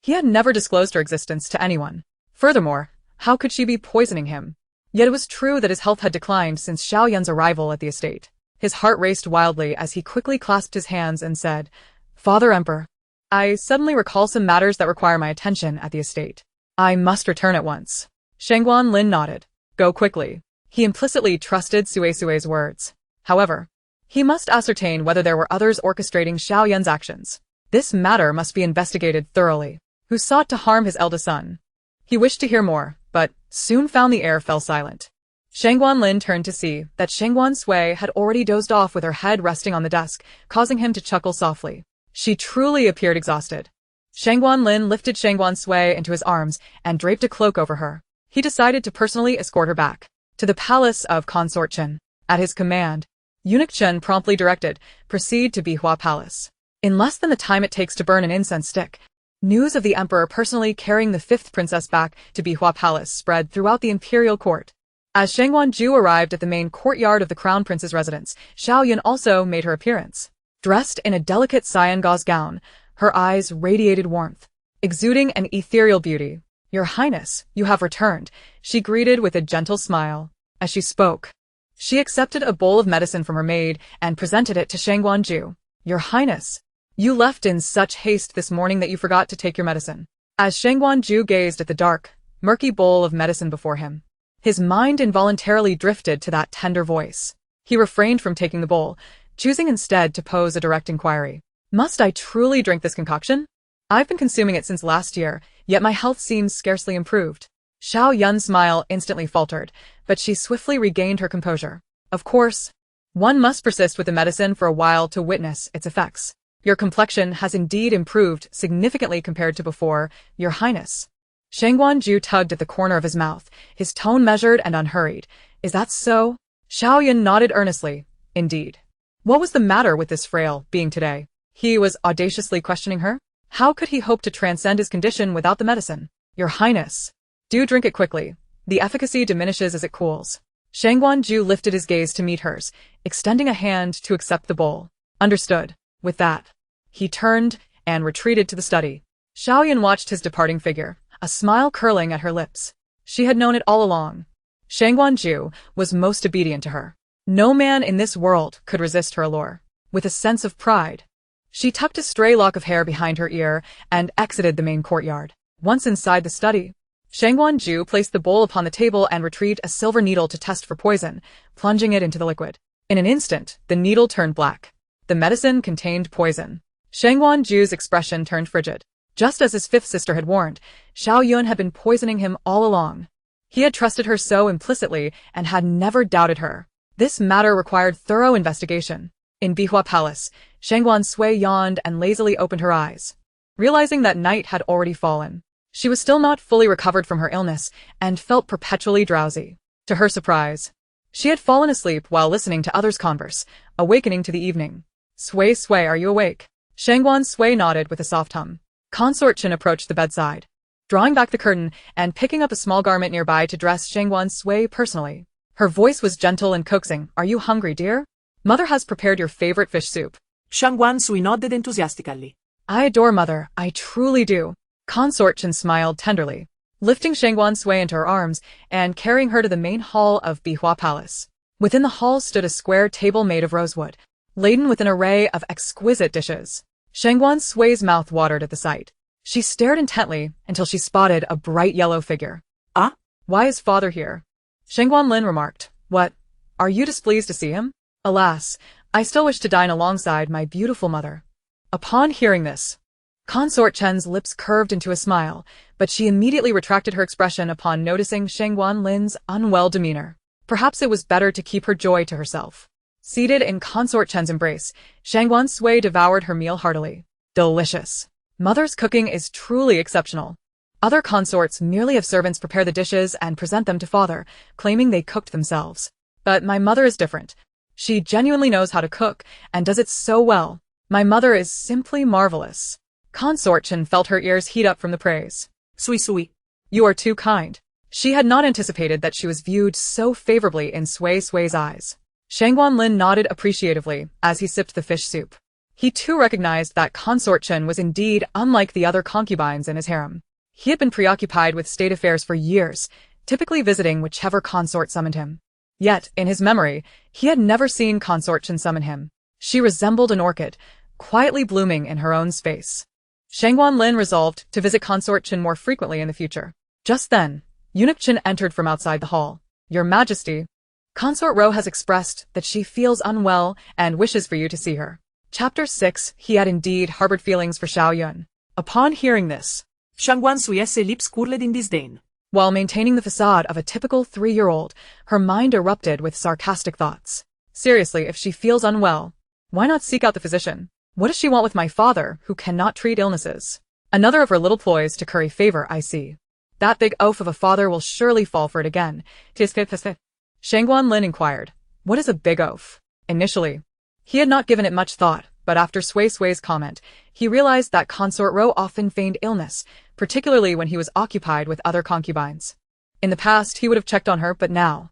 He had never disclosed her existence to anyone. Furthermore, how could she be poisoning him? Yet it was true that his health had declined since Xiao Yun's arrival at the estate. His heart raced wildly as he quickly clasped his hands and said, "Father Emperor, I suddenly recall some matters that require my attention at the estate. I must return at once." Shangguan Lin nodded. Go quickly. He implicitly trusted Sui's words. However, he must ascertain whether there were others orchestrating Xiao Yun's actions. This matter must be investigated thoroughly. Who sought to harm his eldest son? He wished to hear more, but soon found the air fell silent. Shangguan Lin turned to see that Shangguan Sui had already dozed off with her head resting on the desk, causing him to chuckle softly. She truly appeared exhausted. Shangguan Lin lifted Shangguan Sui into his arms and draped a cloak over her. He decided to personally escort her back to the palace of Consort Chen. At his command, Eunuch Chen promptly directed, "Proceed to Bihua Palace." In less than the time it takes to burn an incense stick, news of the emperor personally carrying the 5th princess back to Bihua Palace spread throughout the imperial court. As Shangguan Ju arrived at the main courtyard of the crown prince's residence, Xiao Yun also made her appearance. Dressed in a delicate cyan gauze gown, her eyes radiated warmth, exuding an ethereal beauty. "Your Highness, you have returned," she greeted with a gentle smile. As she spoke, she accepted a bowl of medicine from her maid and presented it to Shangguan Ju. "Your Highness, you left in such haste this morning that you forgot to take your medicine." As Shangguan Ju gazed at the dark, murky bowl of medicine before him, his mind involuntarily drifted to that tender voice. He refrained from taking the bowl, choosing instead to pose a direct inquiry. "Must I truly drink this concoction? I've been consuming it since last year, yet my health seems scarcely improved." Xiao Yun's smile instantly faltered, but she swiftly regained her composure. "Of course, one must persist with the medicine for a while to witness its effects. Your complexion has indeed improved significantly compared to before, Your Highness." Shangguan Ju tugged at the corner of his mouth, his tone measured and unhurried. "Is that so?" Xiao Yun nodded earnestly. "Indeed." What was the matter with this frail being today? He was audaciously questioning her. How could he hope to transcend his condition without the medicine? "Your Highness, do drink it quickly. The efficacy diminishes as it cools." Shangguan Ju lifted his gaze to meet hers, extending a hand to accept the bowl. Understood. With that, he turned and retreated to the study. Xiaoyan watched his departing figure, a smile curling at her lips. She had known it all along. Shangguan Ju was most obedient to her. No man in this world could resist her allure. With a sense of pride, she tucked a stray lock of hair behind her ear and exited the main courtyard. Once inside the study, Shangguan Ju placed the bowl upon the table and retrieved a silver needle to test for poison, plunging it into the liquid. In an instant, the needle turned black. The medicine contained poison. Shangguan Ju's expression turned frigid. Just as his fifth sister had warned, Xiao Yun had been poisoning him all along. He had trusted her so implicitly and had never doubted her. This matter required thorough investigation. In Bihua Palace, Shangguan Sui yawned and lazily opened her eyes, realizing that night had already fallen. She was still not fully recovered from her illness and felt perpetually drowsy. To her surprise, she had fallen asleep while listening to others converse, awakening to the evening. Sui, are you awake? Shangguan Sui nodded with a soft hum. Consort Chen approached the bedside, drawing back the curtain and picking up a small garment nearby to dress Shangguan Sui personally. Her voice was gentle and coaxing. Are you hungry, dear? Mother has prepared your favorite fish soup. Shangguan Sui nodded enthusiastically. I adore Mother, I truly do. Consort Chen smiled tenderly, lifting Shangguan Sui into her arms and carrying her to the main hall of Bihua Palace. Within the hall stood a square table made of rosewood, laden with an array of exquisite dishes. Shangguan Sui's mouth watered at the sight. She stared intently until she spotted a bright yellow figure. Ah? Why is father here? Shangguan Lin remarked. What? Are you displeased to see him? Alas, I still wish to dine alongside my beautiful mother. Upon hearing this, Consort Chen's lips curved into a smile, but she immediately retracted her expression upon noticing Shangguan Lin's unwell demeanor. Perhaps it was better to keep her joy to herself. Seated in Consort Chen's embrace, Shangguan Sui devoured her meal heartily. Delicious. Mother's cooking is truly exceptional. Other consorts merely have servants prepare the dishes and present them to father, claiming they cooked themselves. But my mother is different. She genuinely knows how to cook and does it so well. My mother is simply marvelous. Consort Chen felt her ears heat up from the praise. Sui. You are too kind. She had not anticipated that she was viewed so favorably in Sui's eyes. Shangguan Lin nodded appreciatively as he sipped the fish soup. He too recognized that Consort Chen was indeed unlike the other concubines in his harem. He had been preoccupied with state affairs for years, typically visiting whichever consort summoned him. Yet, in his memory, he had never seen Consort Chen summon him. She resembled an orchid, quietly blooming in her own space. Shangguan Lin resolved to visit Consort Chen more frequently in the future. Just then, Eunuch Chen entered from outside the hall. Your Majesty, Consort Ro has expressed that she feels unwell and wishes for you to see her. Chapter 6. He had indeed harbored feelings for Xiao Yun. Upon hearing this, Shangguan Sui's lips curled in disdain. While maintaining the facade of a typical 3-year-old, her mind erupted with sarcastic thoughts. Seriously, if she feels unwell, why not seek out the physician? What does she want with my father, who cannot treat illnesses? Another of her little ploys to curry favor, I see. That big oaf of a father will surely fall for it again. Shangguan Lin inquired. What is a big oaf? Initially, he had not given it much thought, but after Sui's comment, he realized that Consort Ro often feigned illness, particularly when he was occupied with other concubines. In the past, he would have checked on her, but now.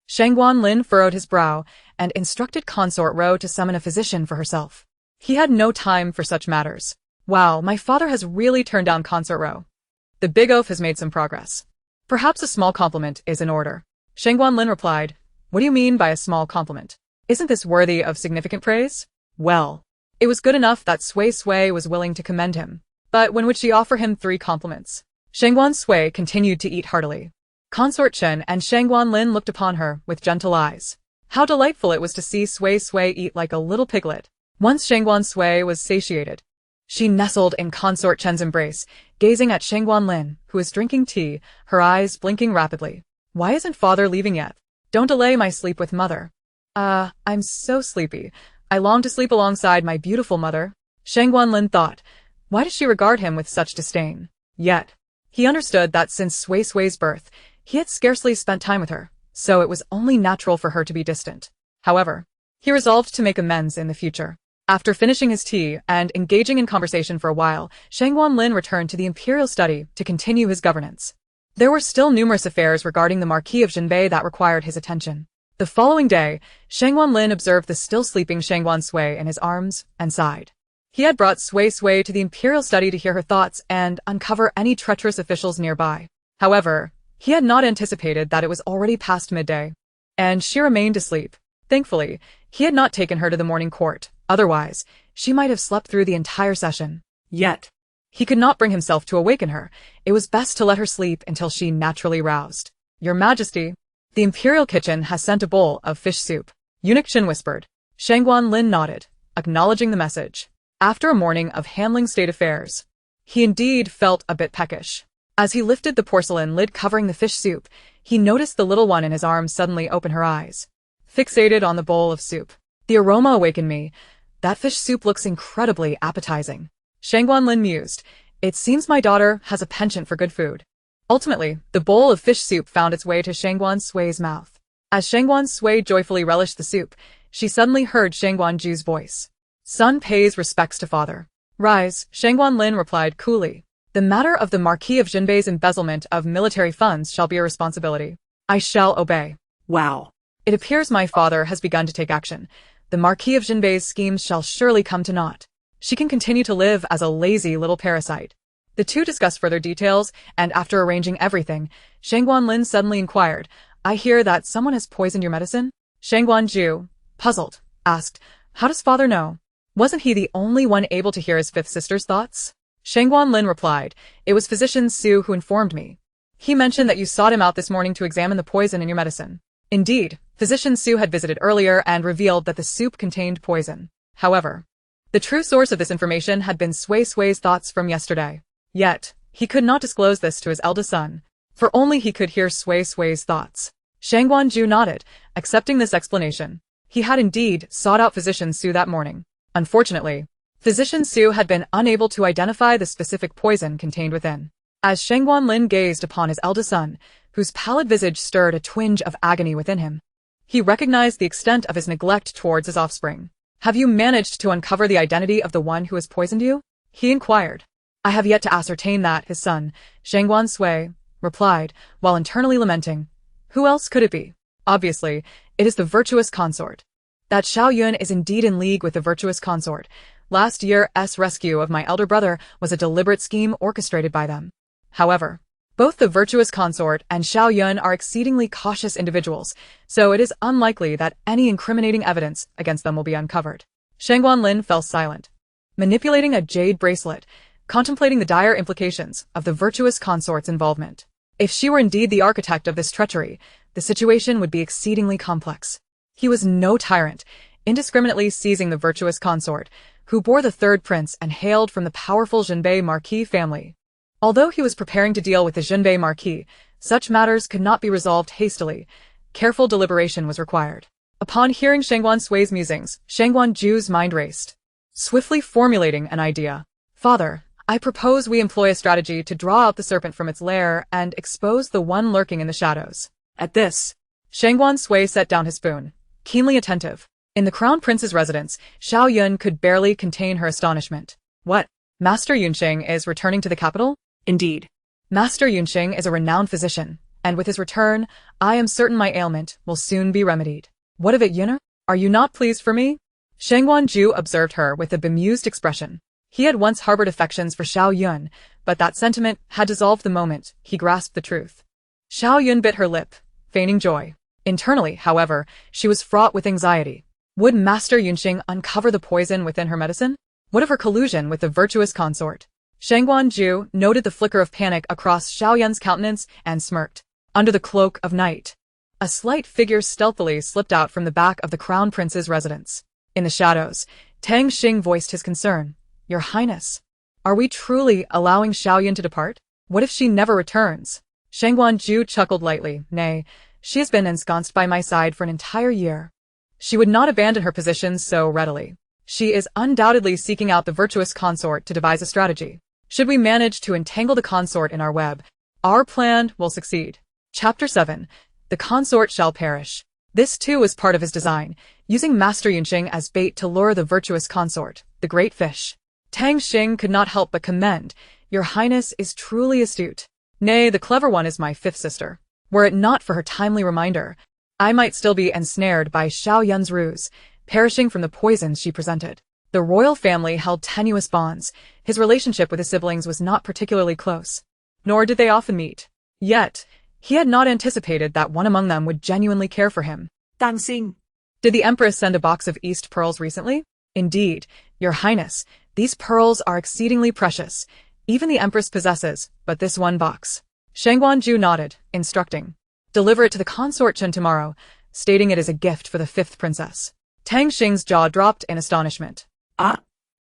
Shangguan Lin furrowed his brow and instructed Consort Ro to summon a physician for herself. He had no time for such matters. Wow, my father has really turned down Consort Ro. The big oaf has made some progress. Perhaps a small compliment is in order. Shangguan Lin replied, What do you mean by a small compliment? Isn't this worthy of significant praise? Well, it was good enough that Sui was willing to commend him. But when would she offer him 3 compliments? Shangguan Sui continued to eat heartily. Consort Chen and Shangguan Lin looked upon her with gentle eyes. How delightful it was to see Sui eat like a little piglet. Once Shangguan Sui was satiated, she nestled in Consort Chen's embrace, gazing at Shangguan Lin, who was drinking tea, her eyes blinking rapidly. Why isn't father leaving yet? Don't delay my sleep with mother. I'm so sleepy. I long to sleep alongside my beautiful mother. Shangguan Lin thought. Why does she regard him with such disdain? Yet, he understood that since Sui's birth, he had scarcely spent time with her, so it was only natural for her to be distant. However, he resolved to make amends in the future. After finishing his tea and engaging in conversation for a while, Shangguan Lin returned to the imperial study to continue his governance. There were still numerous affairs regarding the Marquis of Jinbei that required his attention. The following day, Shangguan Lin observed the still sleeping Shangguan Sui in his arms and sighed. He had brought Sui to the imperial study to hear her thoughts and uncover any treacherous officials nearby. However, he had not anticipated that it was already past midday, and she remained asleep. Thankfully, he had not taken her to the morning court, otherwise, she might have slept through the entire session. Yet, he could not bring himself to awaken her. It was best to let her sleep until she naturally roused. Your Majesty, the imperial kitchen has sent a bowl of fish soup. Eunuch Qin whispered. Shangguan Lin nodded, acknowledging the message. After a morning of handling state affairs, he indeed felt a bit peckish. As he lifted the porcelain lid covering the fish soup, he noticed the little one in his arms suddenly open her eyes, fixated on the bowl of soup. The aroma awakened me. That fish soup looks incredibly appetizing. Shangguan Lin mused. It seems my daughter has a penchant for good food. Ultimately, the bowl of fish soup found its way to Shangguan Sui's mouth. As Shangguan Sui joyfully relished the soup, she suddenly heard Shangguan Ju's voice. Son pays respects to father. Rise, Shangguan Lin replied coolly. The matter of the Marquis of Jinbei's embezzlement of military funds shall be a responsibility. I shall obey. Wow. It appears my father has begun to take action. The Marquis of Jinbei's schemes shall surely come to naught. She can continue to live as a lazy little parasite. The two discussed further details, and after arranging everything, Shangguan Lin suddenly inquired, I hear that someone has poisoned your medicine? Shangguan Ju, puzzled, asked, How does father know? Wasn't he the only one able to hear his fifth sister's thoughts? Shangguan Lin replied, It was physician Su who informed me. He mentioned that you sought him out this morning to examine the poison in your medicine. Indeed, physician Su had visited earlier and revealed that the soup contained poison. However, the true source of this information had been Sui's thoughts from yesterday. Yet, he could not disclose this to his eldest son, for only he could hear Sui's thoughts. Shangguan Ju nodded, accepting this explanation. He had indeed sought out physician Su that morning. Unfortunately, physician Su had been unable to identify the specific poison contained within. As Shangguan Lin gazed upon his eldest son, whose pallid visage stirred a twinge of agony within him, he recognized the extent of his neglect towards his offspring. Have you managed to uncover the identity of the one who has poisoned you? He inquired. I have yet to ascertain that, his son, Shangguan Sui, replied, while internally lamenting. Who else could it be? Obviously, it is the virtuous consort. That Xiao Yun is indeed in league with the virtuous consort. Last year's rescue of my elder brother was a deliberate scheme orchestrated by them. However, both the virtuous consort and Xiao Yun are exceedingly cautious individuals, so it is unlikely that any incriminating evidence against them will be uncovered. Shangguan Lin fell silent, manipulating a jade bracelet, contemplating the dire implications of the virtuous consort's involvement. If she were indeed the architect of this treachery, the situation would be exceedingly complex. He was no tyrant, indiscriminately seizing the virtuous consort, who bore the third prince and hailed from the powerful Jinbei Marquis family. Although he was preparing to deal with the Jinbei Marquis, such matters could not be resolved hastily. Careful deliberation was required. Upon hearing Shangguan Sui's musings, Shangguan Ju's mind raced, swiftly formulating an idea. Father, I propose we employ a strategy to draw out the serpent from its lair and expose the one lurking in the shadows. At this, Shangguan Sui set down his spoon, keenly attentive. In the crown prince's residence, Xiao Yun could barely contain her astonishment. What? Master Yunxing is returning to the capital? Indeed. Master Yunxing is a renowned physician, and with his return, I am certain my ailment will soon be remedied. What of it, Yuner? Are you not pleased for me? Shangguan Ju observed her with a bemused expression. He had once harbored affections for Xiao Yun, but that sentiment had dissolved the moment he grasped the truth. Xiao Yun bit her lip, feigning joy. Internally, however, she was fraught with anxiety. Would Master Yunxing uncover the poison within her medicine? What of her collusion with the virtuous consort? Shangguan Ju noted the flicker of panic across Xiao Yun's countenance and smirked. Under the cloak of night, a slight figure stealthily slipped out from the back of the crown prince's residence. In the shadows, Tang Xing voiced his concern. Your Highness, are we truly allowing Xiao Yun to depart? What if she never returns? Shangguan Ju chuckled lightly. Nay, she has been ensconced by my side for an entire year. She would not abandon her position so readily. She is undoubtedly seeking out the virtuous consort to devise a strategy. Should we manage to entangle the consort in our web, our plan will succeed. Chapter 7. The consort shall perish. This too was part of his design, using Master Yunxing as bait to lure the virtuous consort, the great fish. Tang Xing could not help but commend. Your Highness is truly astute. Nay, the clever one is my fifth sister. Were it not for her timely reminder, I might still be ensnared by Xiao Yun's ruse, perishing from the poisons she presented. The royal family held tenuous bonds. His relationship with his siblings was not particularly close, nor did they often meet. Yet, he had not anticipated that one among them would genuinely care for him. Dancing. Did the Empress send a box of East pearls recently? Indeed, Your Highness, these pearls are exceedingly precious. Even the Empress possesses but this one box. Shangguan Sui nodded, instructing. Deliver it to the consort Chen tomorrow, stating it is a gift for the fifth princess. Tang Xing's jaw dropped in astonishment. Ah.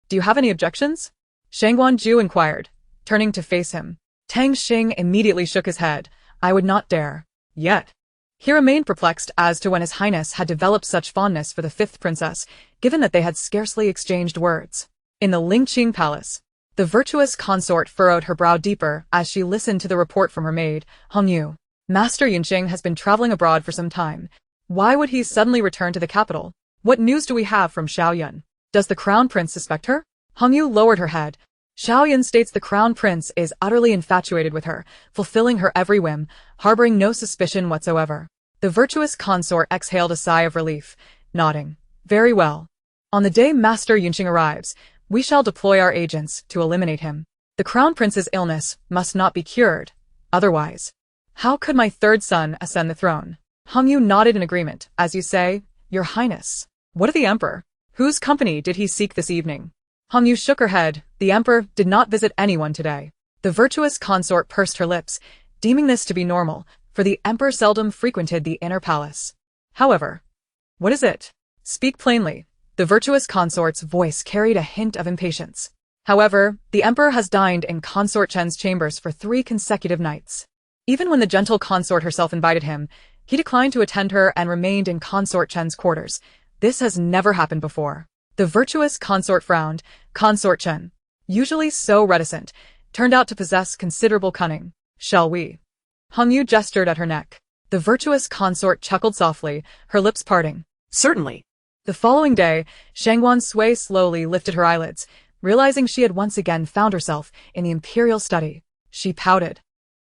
Do you have any objections? Shangguan Sui inquired, turning to face him. Tang Xing immediately shook his head. I would not dare. Yet. He remained perplexed as to when His Highness had developed such fondness for the fifth princess, given that they had scarcely exchanged words. In the Lingqing Palace, the virtuous consort furrowed her brow deeper as she listened to the report from her maid, Hong Yu. Master Yunqing has been traveling abroad for some time. Why would he suddenly return to the capital? What news do we have from Xiao Yun? Does the crown prince suspect her? Hong Yu lowered her head. Xiao Yun states the crown prince is utterly infatuated with her, fulfilling her every whim, harboring no suspicion whatsoever. The virtuous consort exhaled a sigh of relief, nodding. Very well. On the day Master Yunqing arrives, we shall deploy our agents to eliminate him. The crown prince's illness must not be cured. Otherwise, how could my third son ascend the throne? Hong Yu nodded in agreement. As you say, Your Highness. What of the emperor? Whose company did he seek this evening? Hong Yu shook her head. The emperor did not visit anyone today. The virtuous consort pursed her lips, deeming this to be normal, for the emperor seldom frequented the inner palace. However, what is it? Speak plainly. The virtuous consort's voice carried a hint of impatience. However, the emperor has dined in consort Chen's chambers for 3 consecutive nights. Even when the gentle consort herself invited him, he declined to attend her and remained in consort Chen's quarters. This has never happened before. The virtuous consort frowned. Consort Chen, usually so reticent, turned out to possess considerable cunning. Shall we? Hong Yu gestured at her neck. The virtuous consort chuckled softly, her lips parting. Certainly. The following day, Shangguan Sui slowly lifted her eyelids, realizing she had once again found herself in the imperial study. She pouted.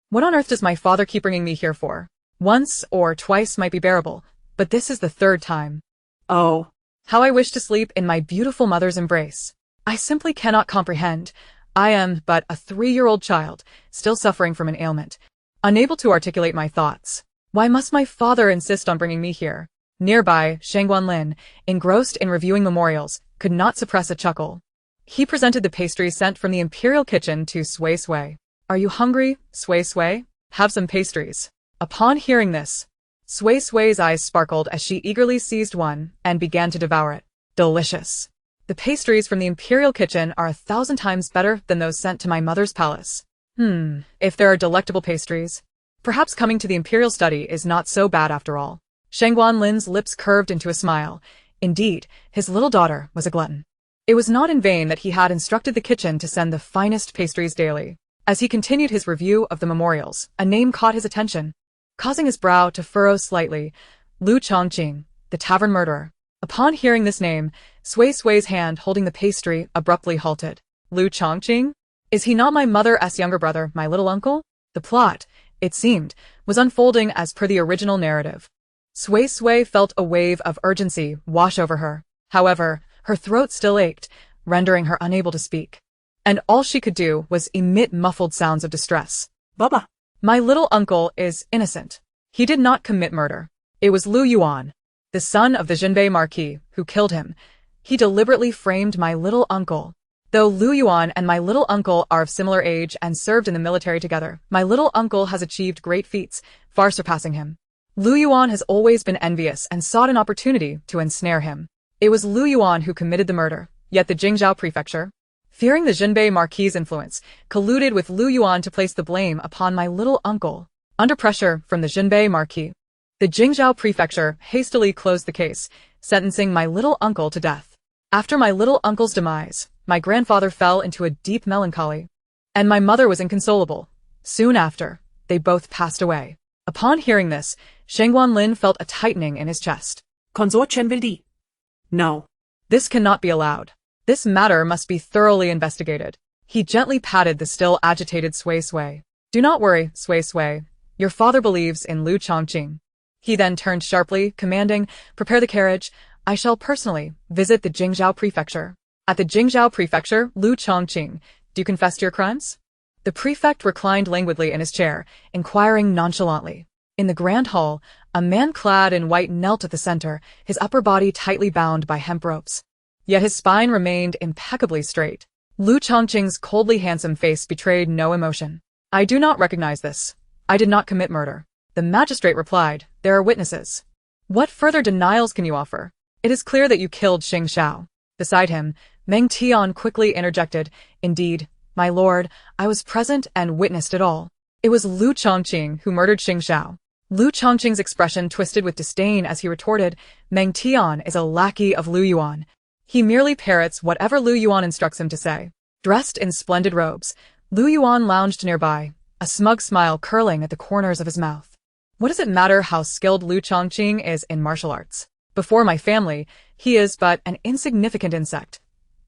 What on earth does my father keep bringing me here for? Once or twice might be bearable, but this is the 3rd time. Oh. How I wish to sleep in my beautiful mother's embrace. I simply cannot comprehend. I am but a 3-year-old child, still suffering from an ailment, unable to articulate my thoughts. Why must my father insist on bringing me here? Nearby, Shangguan Lin, engrossed in reviewing memorials, could not suppress a chuckle. He presented the pastries sent from the imperial kitchen to Sui Sui. Are you hungry, Sui Sui? Have some pastries. Upon hearing this, Sui Sui's eyes sparkled as she eagerly seized one and began to devour it. Delicious. The pastries from the imperial kitchen are 1,000 times better than those sent to my mother's palace. If there are delectable pastries, perhaps coming to the imperial study is not so bad after all. Shangguan Lin's lips curved into a smile. Indeed, his little daughter was a glutton. It was not in vain that he had instructed the kitchen to send the finest pastries daily. As he continued his review of the memorials, a name caught his attention, causing his brow to furrow slightly. Lu Chongqing, the tavern murderer. Upon hearing this name, Sui Sui's hand holding the pastry abruptly halted. Lu Chongqing? Is he not my mother's younger brother, my little uncle? The plot, it seemed, was unfolding as per the original narrative. Sui Sui felt a wave of urgency wash over her. However, her throat still ached, rendering her unable to speak. And all she could do was emit muffled sounds of distress. Baba. My little uncle is innocent. He did not commit murder. It was Lu Yuan, the son of the Jinbei Marquis, who killed him. He deliberately framed my little uncle. Though Lu Yuan and my little uncle are of similar age and served in the military together, my little uncle has achieved great feats, far surpassing him. Lu Yuan has always been envious and sought an opportunity to ensnare him. It was Lu Yuan who committed the murder, yet the Jingzhou prefecture, fearing the Jinbei Marquis' influence, colluded with Lu Yuan to place the blame upon my little uncle. Under pressure from the Jinbei Marquis, the Jingzhou prefecture hastily closed the case, sentencing my little uncle to death. After my little uncle's demise, my grandfather fell into a deep melancholy, and my mother was inconsolable. Soon after, they both passed away. Upon hearing this, Shangguan Lin felt a tightening in his chest. Consort Chen will die. No. This cannot be allowed. This matter must be thoroughly investigated. He gently patted the still agitated Sui Sui. Do not worry, Sui Sui. Your father believes in Lu Chongqing. He then turned sharply, commanding, prepare the carriage. I shall personally visit the Jingzhou prefecture. At the Jingzhou prefecture, Lu Chongqing, do you confess to your crimes? The prefect reclined languidly in his chair, inquiring nonchalantly. In the grand hall, a man clad in white knelt at the center, his upper body tightly bound by hemp ropes. Yet his spine remained impeccably straight. Lu Chongqing's coldly handsome face betrayed no emotion. I do not recognize this. I did not commit murder. The magistrate replied, there are witnesses. What further denials can you offer? It is clear that you killed Xing Xiao. Beside him, Meng Tian quickly interjected, indeed, my lord, I was present and witnessed it all. It was Lu Chongqing who murdered Xing Xiao. Lu Chongqing's expression twisted with disdain as he retorted, Meng Tian is a lackey of Lu Yuan. He merely parrots whatever Lu Yuan instructs him to say. Dressed in splendid robes, Lu Yuan lounged nearby, a smug smile curling at the corners of his mouth. What does it matter how skilled Lu Chongqing is in martial arts? Before my family, he is but an insignificant insect.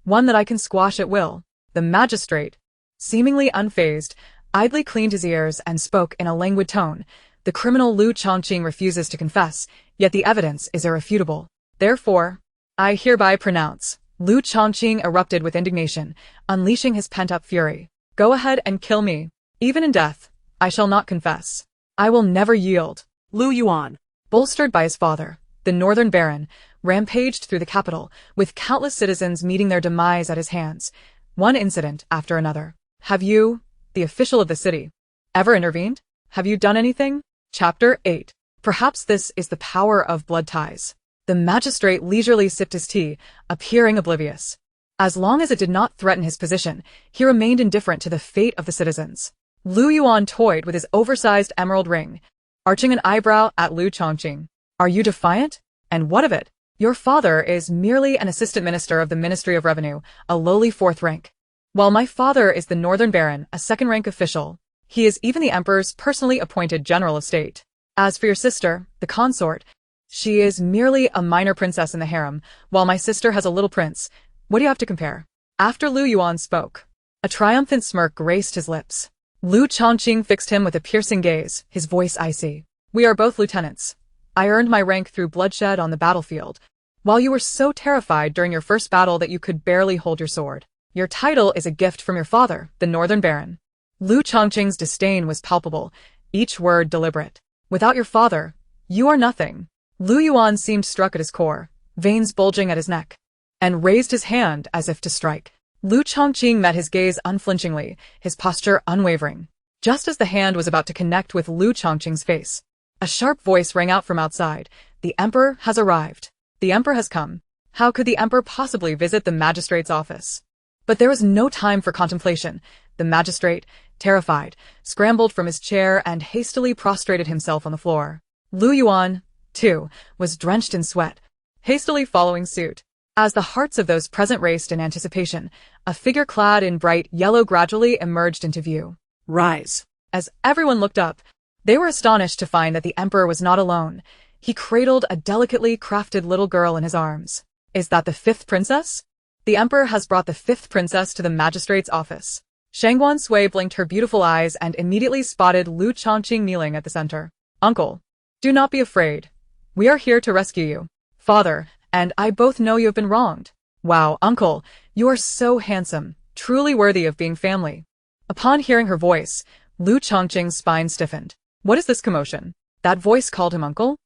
One that I can squash at will. The magistrate, seemingly unfazed, idly cleaned his ears and spoke in a languid tone. The criminal Lu Chongqing refuses to confess, yet the evidence is irrefutable. Therefore, I hereby pronounce. Lu Chongqing erupted with indignation, unleashing his pent-up fury. Go ahead and kill me. Even in death, I shall not confess. I will never yield. Lu Yuan, Bolstered by his father, the northern baron, rampaged through the capital, with countless citizens meeting their demise at his hands, one incident after another. Have you, the official of the city, ever intervened? Have you done anything? Chapter 8. Perhaps this is the power of blood ties. The magistrate leisurely sipped his tea, appearing oblivious. As long as it did not threaten his position, he remained indifferent to the fate of the citizens. Lu Yuan toyed with his oversized emerald ring, arching an eyebrow at Lu Chongqing. Are you defiant? And what of it? Your father is merely an assistant minister of the Ministry of Revenue, a lowly fourth rank. While my father is the northern baron, a second-rank official, he is even the emperor's personally appointed general of state. As for your sister, the consort, she is merely a minor princess in the harem, while my sister has a little prince. What do you have to compare? After Lu Yuan spoke, a triumphant smirk graced his lips. Lu Chongqing fixed him with a piercing gaze, his voice icy. We are both lieutenants. I earned my rank through bloodshed on the battlefield, while you were so terrified during your first battle that you could barely hold your sword. Your title is a gift from your father, the northern baron. Lu Chongqing's disdain was palpable, each word deliberate. Without your father, you are nothing. Lu Yuan seemed struck at his core, veins bulging at his neck, and raised his hand as if to strike. Lu Chongqing met his gaze unflinchingly, his posture unwavering. Just as the hand was about to connect with Lu Chongqing's face, a sharp voice rang out from outside. The emperor has arrived. The emperor has come. How could the emperor possibly visit the magistrate's office? But there was no time for contemplation. The magistrate, terrified, scrambled from his chair and hastily prostrated himself on the floor. Lu Yuan, too, was drenched in sweat, hastily following suit. As the hearts of those present raced in anticipation, a figure clad in bright yellow gradually emerged into view. rise. As everyone looked up, they were astonished to find that the emperor was not alone. He cradled a delicately crafted little girl in his arms. Is that the fifth princess? The emperor has brought the fifth princess to the magistrate's office. Shangguan Sui blinked her beautiful eyes and immediately spotted Lu Chongqing kneeling at the center. Uncle, do not be afraid. We are here to rescue you. Father and I both know you have been wronged. Wow, uncle, you are so handsome, truly worthy of being family. Upon hearing her voice, Lu Chongqing's spine stiffened. What is this commotion? That voice called him uncle?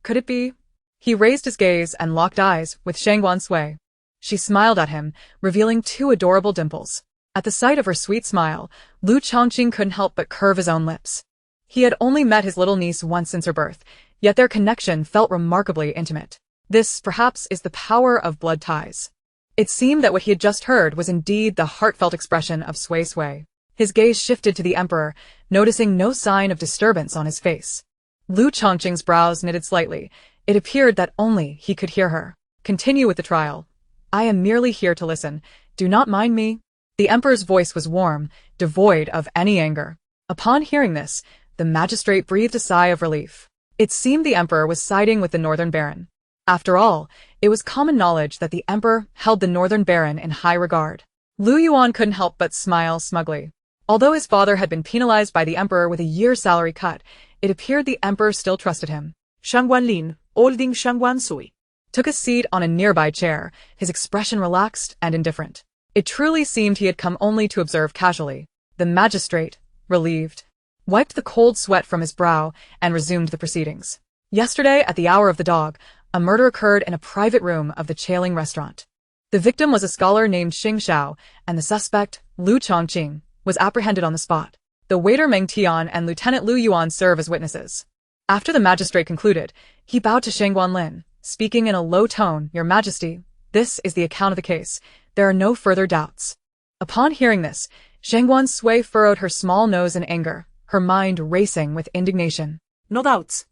Could it be? He raised his gaze and locked eyes with Shangguan Sui. She smiled at him, revealing two adorable dimples. At the sight of her sweet smile, Lu Chongqing couldn't help but curve his own lips. He had only met his little niece once since her birth, yet their connection felt remarkably intimate. This, perhaps, is the power of blood ties. It seemed that what he had just heard was indeed the heartfelt expression of Sui Sui. His gaze shifted to the emperor, noticing no sign of disturbance on his face. Lu Chongqing's brows knitted slightly. It appeared that only he could hear her. Continue with the trial. I am merely here to listen. Do not mind me. The emperor's voice was warm, devoid of any anger. Upon hearing this, the magistrate breathed a sigh of relief. It seemed the emperor was siding with the northern baron. After all, it was common knowledge that the emperor held the northern baron in high regard. Lu Yuan couldn't help but smile smugly. Although his father had been penalized by the emperor with a year's salary cut, it appeared the emperor still trusted him. Shangguan Lin, holding Shangguan Sui, Took a seat on a nearby chair, his expression relaxed and indifferent. It truly seemed he had come only to observe casually. The magistrate, relieved, wiped the cold sweat from his brow and resumed the proceedings. Yesterday, at the hour of the dog, a murder occurred in a private room of the Chailing restaurant. The victim was a scholar named Xing Xiao, and the suspect, Lu Chongqing, was apprehended on the spot. The waiter Meng Tian and Lieutenant Lu Yuan serve as witnesses. After the magistrate concluded, he bowed to Shangguan Lin, speaking in a low tone, "Your Majesty, this is the account of the case. There are no further doubts." Upon hearing this, Shangguan Sui furrowed her small nose in anger, her mind racing with indignation. "No doubts."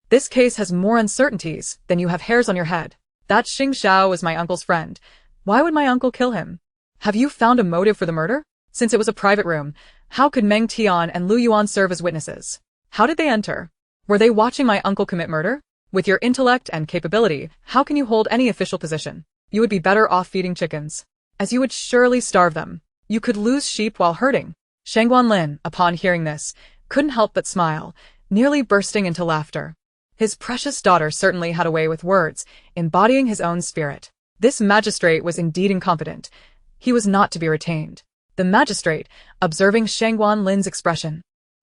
"This case has more uncertainties than you have hairs on your head. That Xing Xiao was my uncle's friend. Why would my uncle kill him? Have you found a motive for the murder? Since it was a private room, how could Meng Tian and Lu Yuan serve as witnesses? How did they enter? Were they watching my uncle commit murder? With your intellect and capability, how can you hold any official position? You would be better off feeding chickens, as you would surely starve them. You could lose sheep while herding." Shangguan Lin, upon hearing this, couldn't help but smile, nearly bursting into laughter. His precious daughter certainly had a way with words, embodying his own spirit. This magistrate was indeed incompetent. He was not to be retained. The magistrate, observing Shangguan Lin's expression,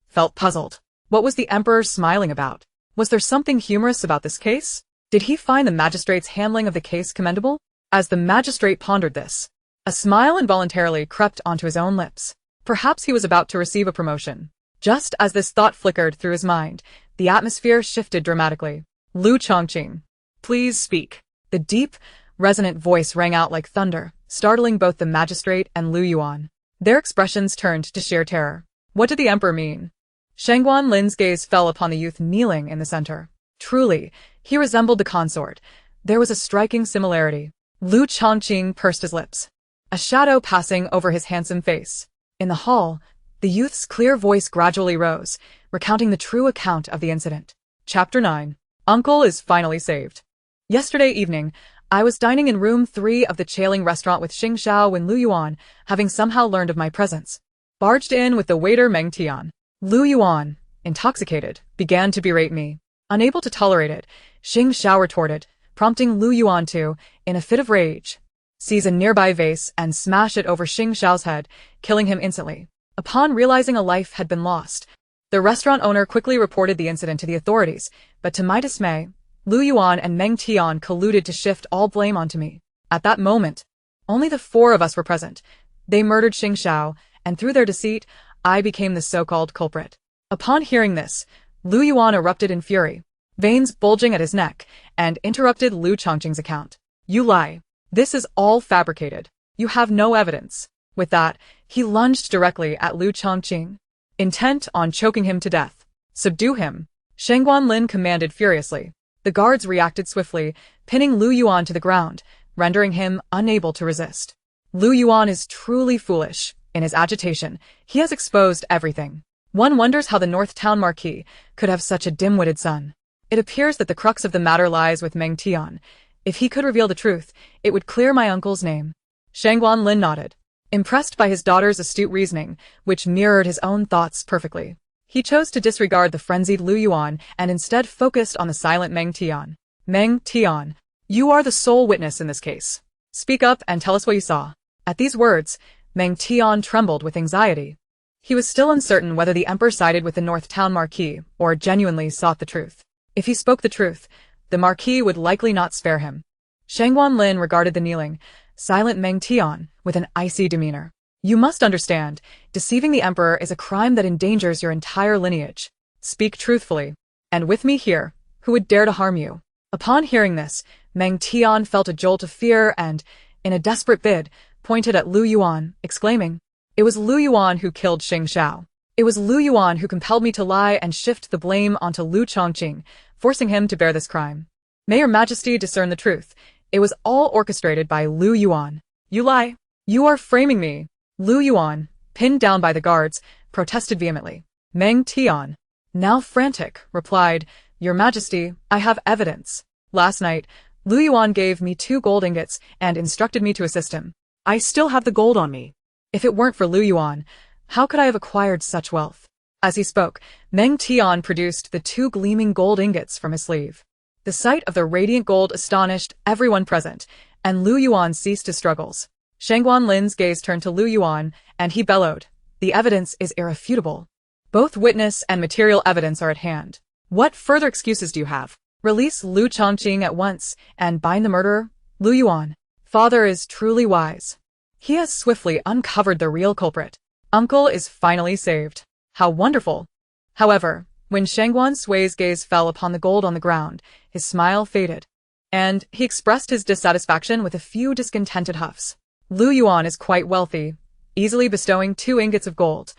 felt puzzled. What was the emperor smiling about? Was there something humorous about this case? Did he find the magistrate's handling of the case commendable? As the magistrate pondered this, a smile involuntarily crept onto his own lips. Perhaps he was about to receive a promotion. Just as this thought flickered through his mind, the atmosphere shifted dramatically. "Lu Chongqing, please speak." The deep, resonant voice rang out like thunder, startling both the magistrate and Lu Yuan. Their expressions turned to sheer terror. What did the emperor mean? Shangguan Lin's gaze fell upon the youth kneeling in the center. Truly, he resembled the consort. There was a striking similarity. Lu Chongqing pursed his lips, a shadow passing over his handsome face. In the hall, the youth's clear voice gradually rose, recounting the true account of the incident. Chapter 9. Uncle is finally saved. Yesterday evening, I was dining in room 3 of the Chailing restaurant with Xing Xiao when Lu Yuan, having somehow learned of my presence, barged in with the waiter Meng Tian. Lu Yuan, intoxicated, began to berate me. Unable to tolerate it, Xing Xiao retorted, prompting Lu Yuan to, in a fit of rage, seize a nearby vase and smash it over Xing Xiao's head, killing him instantly. Upon realizing a life had been lost, the restaurant owner quickly reported the incident to the authorities, but to my dismay, Lu Yuan and Meng Tian colluded to shift all blame onto me. At that moment, only the 4 of us were present. They murdered Xing Xiao, and through their deceit, I became the so-called culprit. Upon hearing this, Lu Yuan erupted in fury, veins bulging at his neck, and interrupted Lu Chongqing's account. "You lie. This is all fabricated. You have no evidence." With that, he lunged directly at Lu Chongqing, intent on choking him to death. "Subdue him," Shangguan Lin commanded furiously. The guards reacted swiftly, pinning Lu Yuan to the ground, rendering him unable to resist. Lu Yuan is truly foolish. In his agitation, he has exposed everything. One wonders how the North Town Marquis could have such a dim-witted son. It appears that the crux of the matter lies with Meng Tian. If he could reveal the truth, it would clear my uncle's name. Shangguan Lin nodded, impressed by his daughter's astute reasoning, which mirrored his own thoughts perfectly. He chose to disregard the frenzied Lu Yuan and instead focused on the silent Meng Tian. "Meng Tian, you are the sole witness in this case. Speak up and tell us what you saw." At these words, Meng Tian trembled with anxiety. He was still uncertain whether the emperor sided with the North Town Marquis or genuinely sought the truth. If he spoke the truth, the Marquis would likely not spare him. Shangguan Lin regarded the kneeling, silent Meng Tian with an icy demeanor. "You must understand, deceiving the emperor is a crime that endangers your entire lineage. Speak truthfully. And with me here, who would dare to harm you?" Upon hearing this, Meng Tian felt a jolt of fear and, in a desperate bid, pointed at Lu Yuan, exclaiming, "It was Lu Yuan who killed Xing Xiao. It was Lu Yuan who compelled me to lie and shift the blame onto Lu Chongqing, forcing him to bear this crime. May your Majesty discern the truth. It was all orchestrated by Lu Yuan." "You lie. You are framing me." Lu Yuan, pinned down by the guards, protested vehemently. Meng Tian, now frantic, replied, "Your Majesty, I have evidence. Last night, Lu Yuan gave me 2 gold ingots and instructed me to assist him. I still have the gold on me." If it weren't for Lu Yuan, How could I have acquired such wealth? As he spoke, Meng Tian produced the 2 gleaming gold ingots from his sleeve. The sight of the radiant gold astonished everyone present, and Lu Yuan ceased his struggles. Shangguan Lin's gaze turned to Lu Yuan, and he bellowed, "The evidence is irrefutable. Both witness and material evidence are at hand. What further excuses do you have? Release Lu Chongqing at once, and bind the murderer." Lu Yuan. Father is truly wise. He has swiftly uncovered the real culprit. Uncle is finally saved. How wonderful! However, when Shangguan Sui's gaze fell upon the gold on the ground, his smile faded, and he expressed his dissatisfaction with a few discontented huffs. Lu Yuan is quite wealthy, easily bestowing 2 ingots of gold.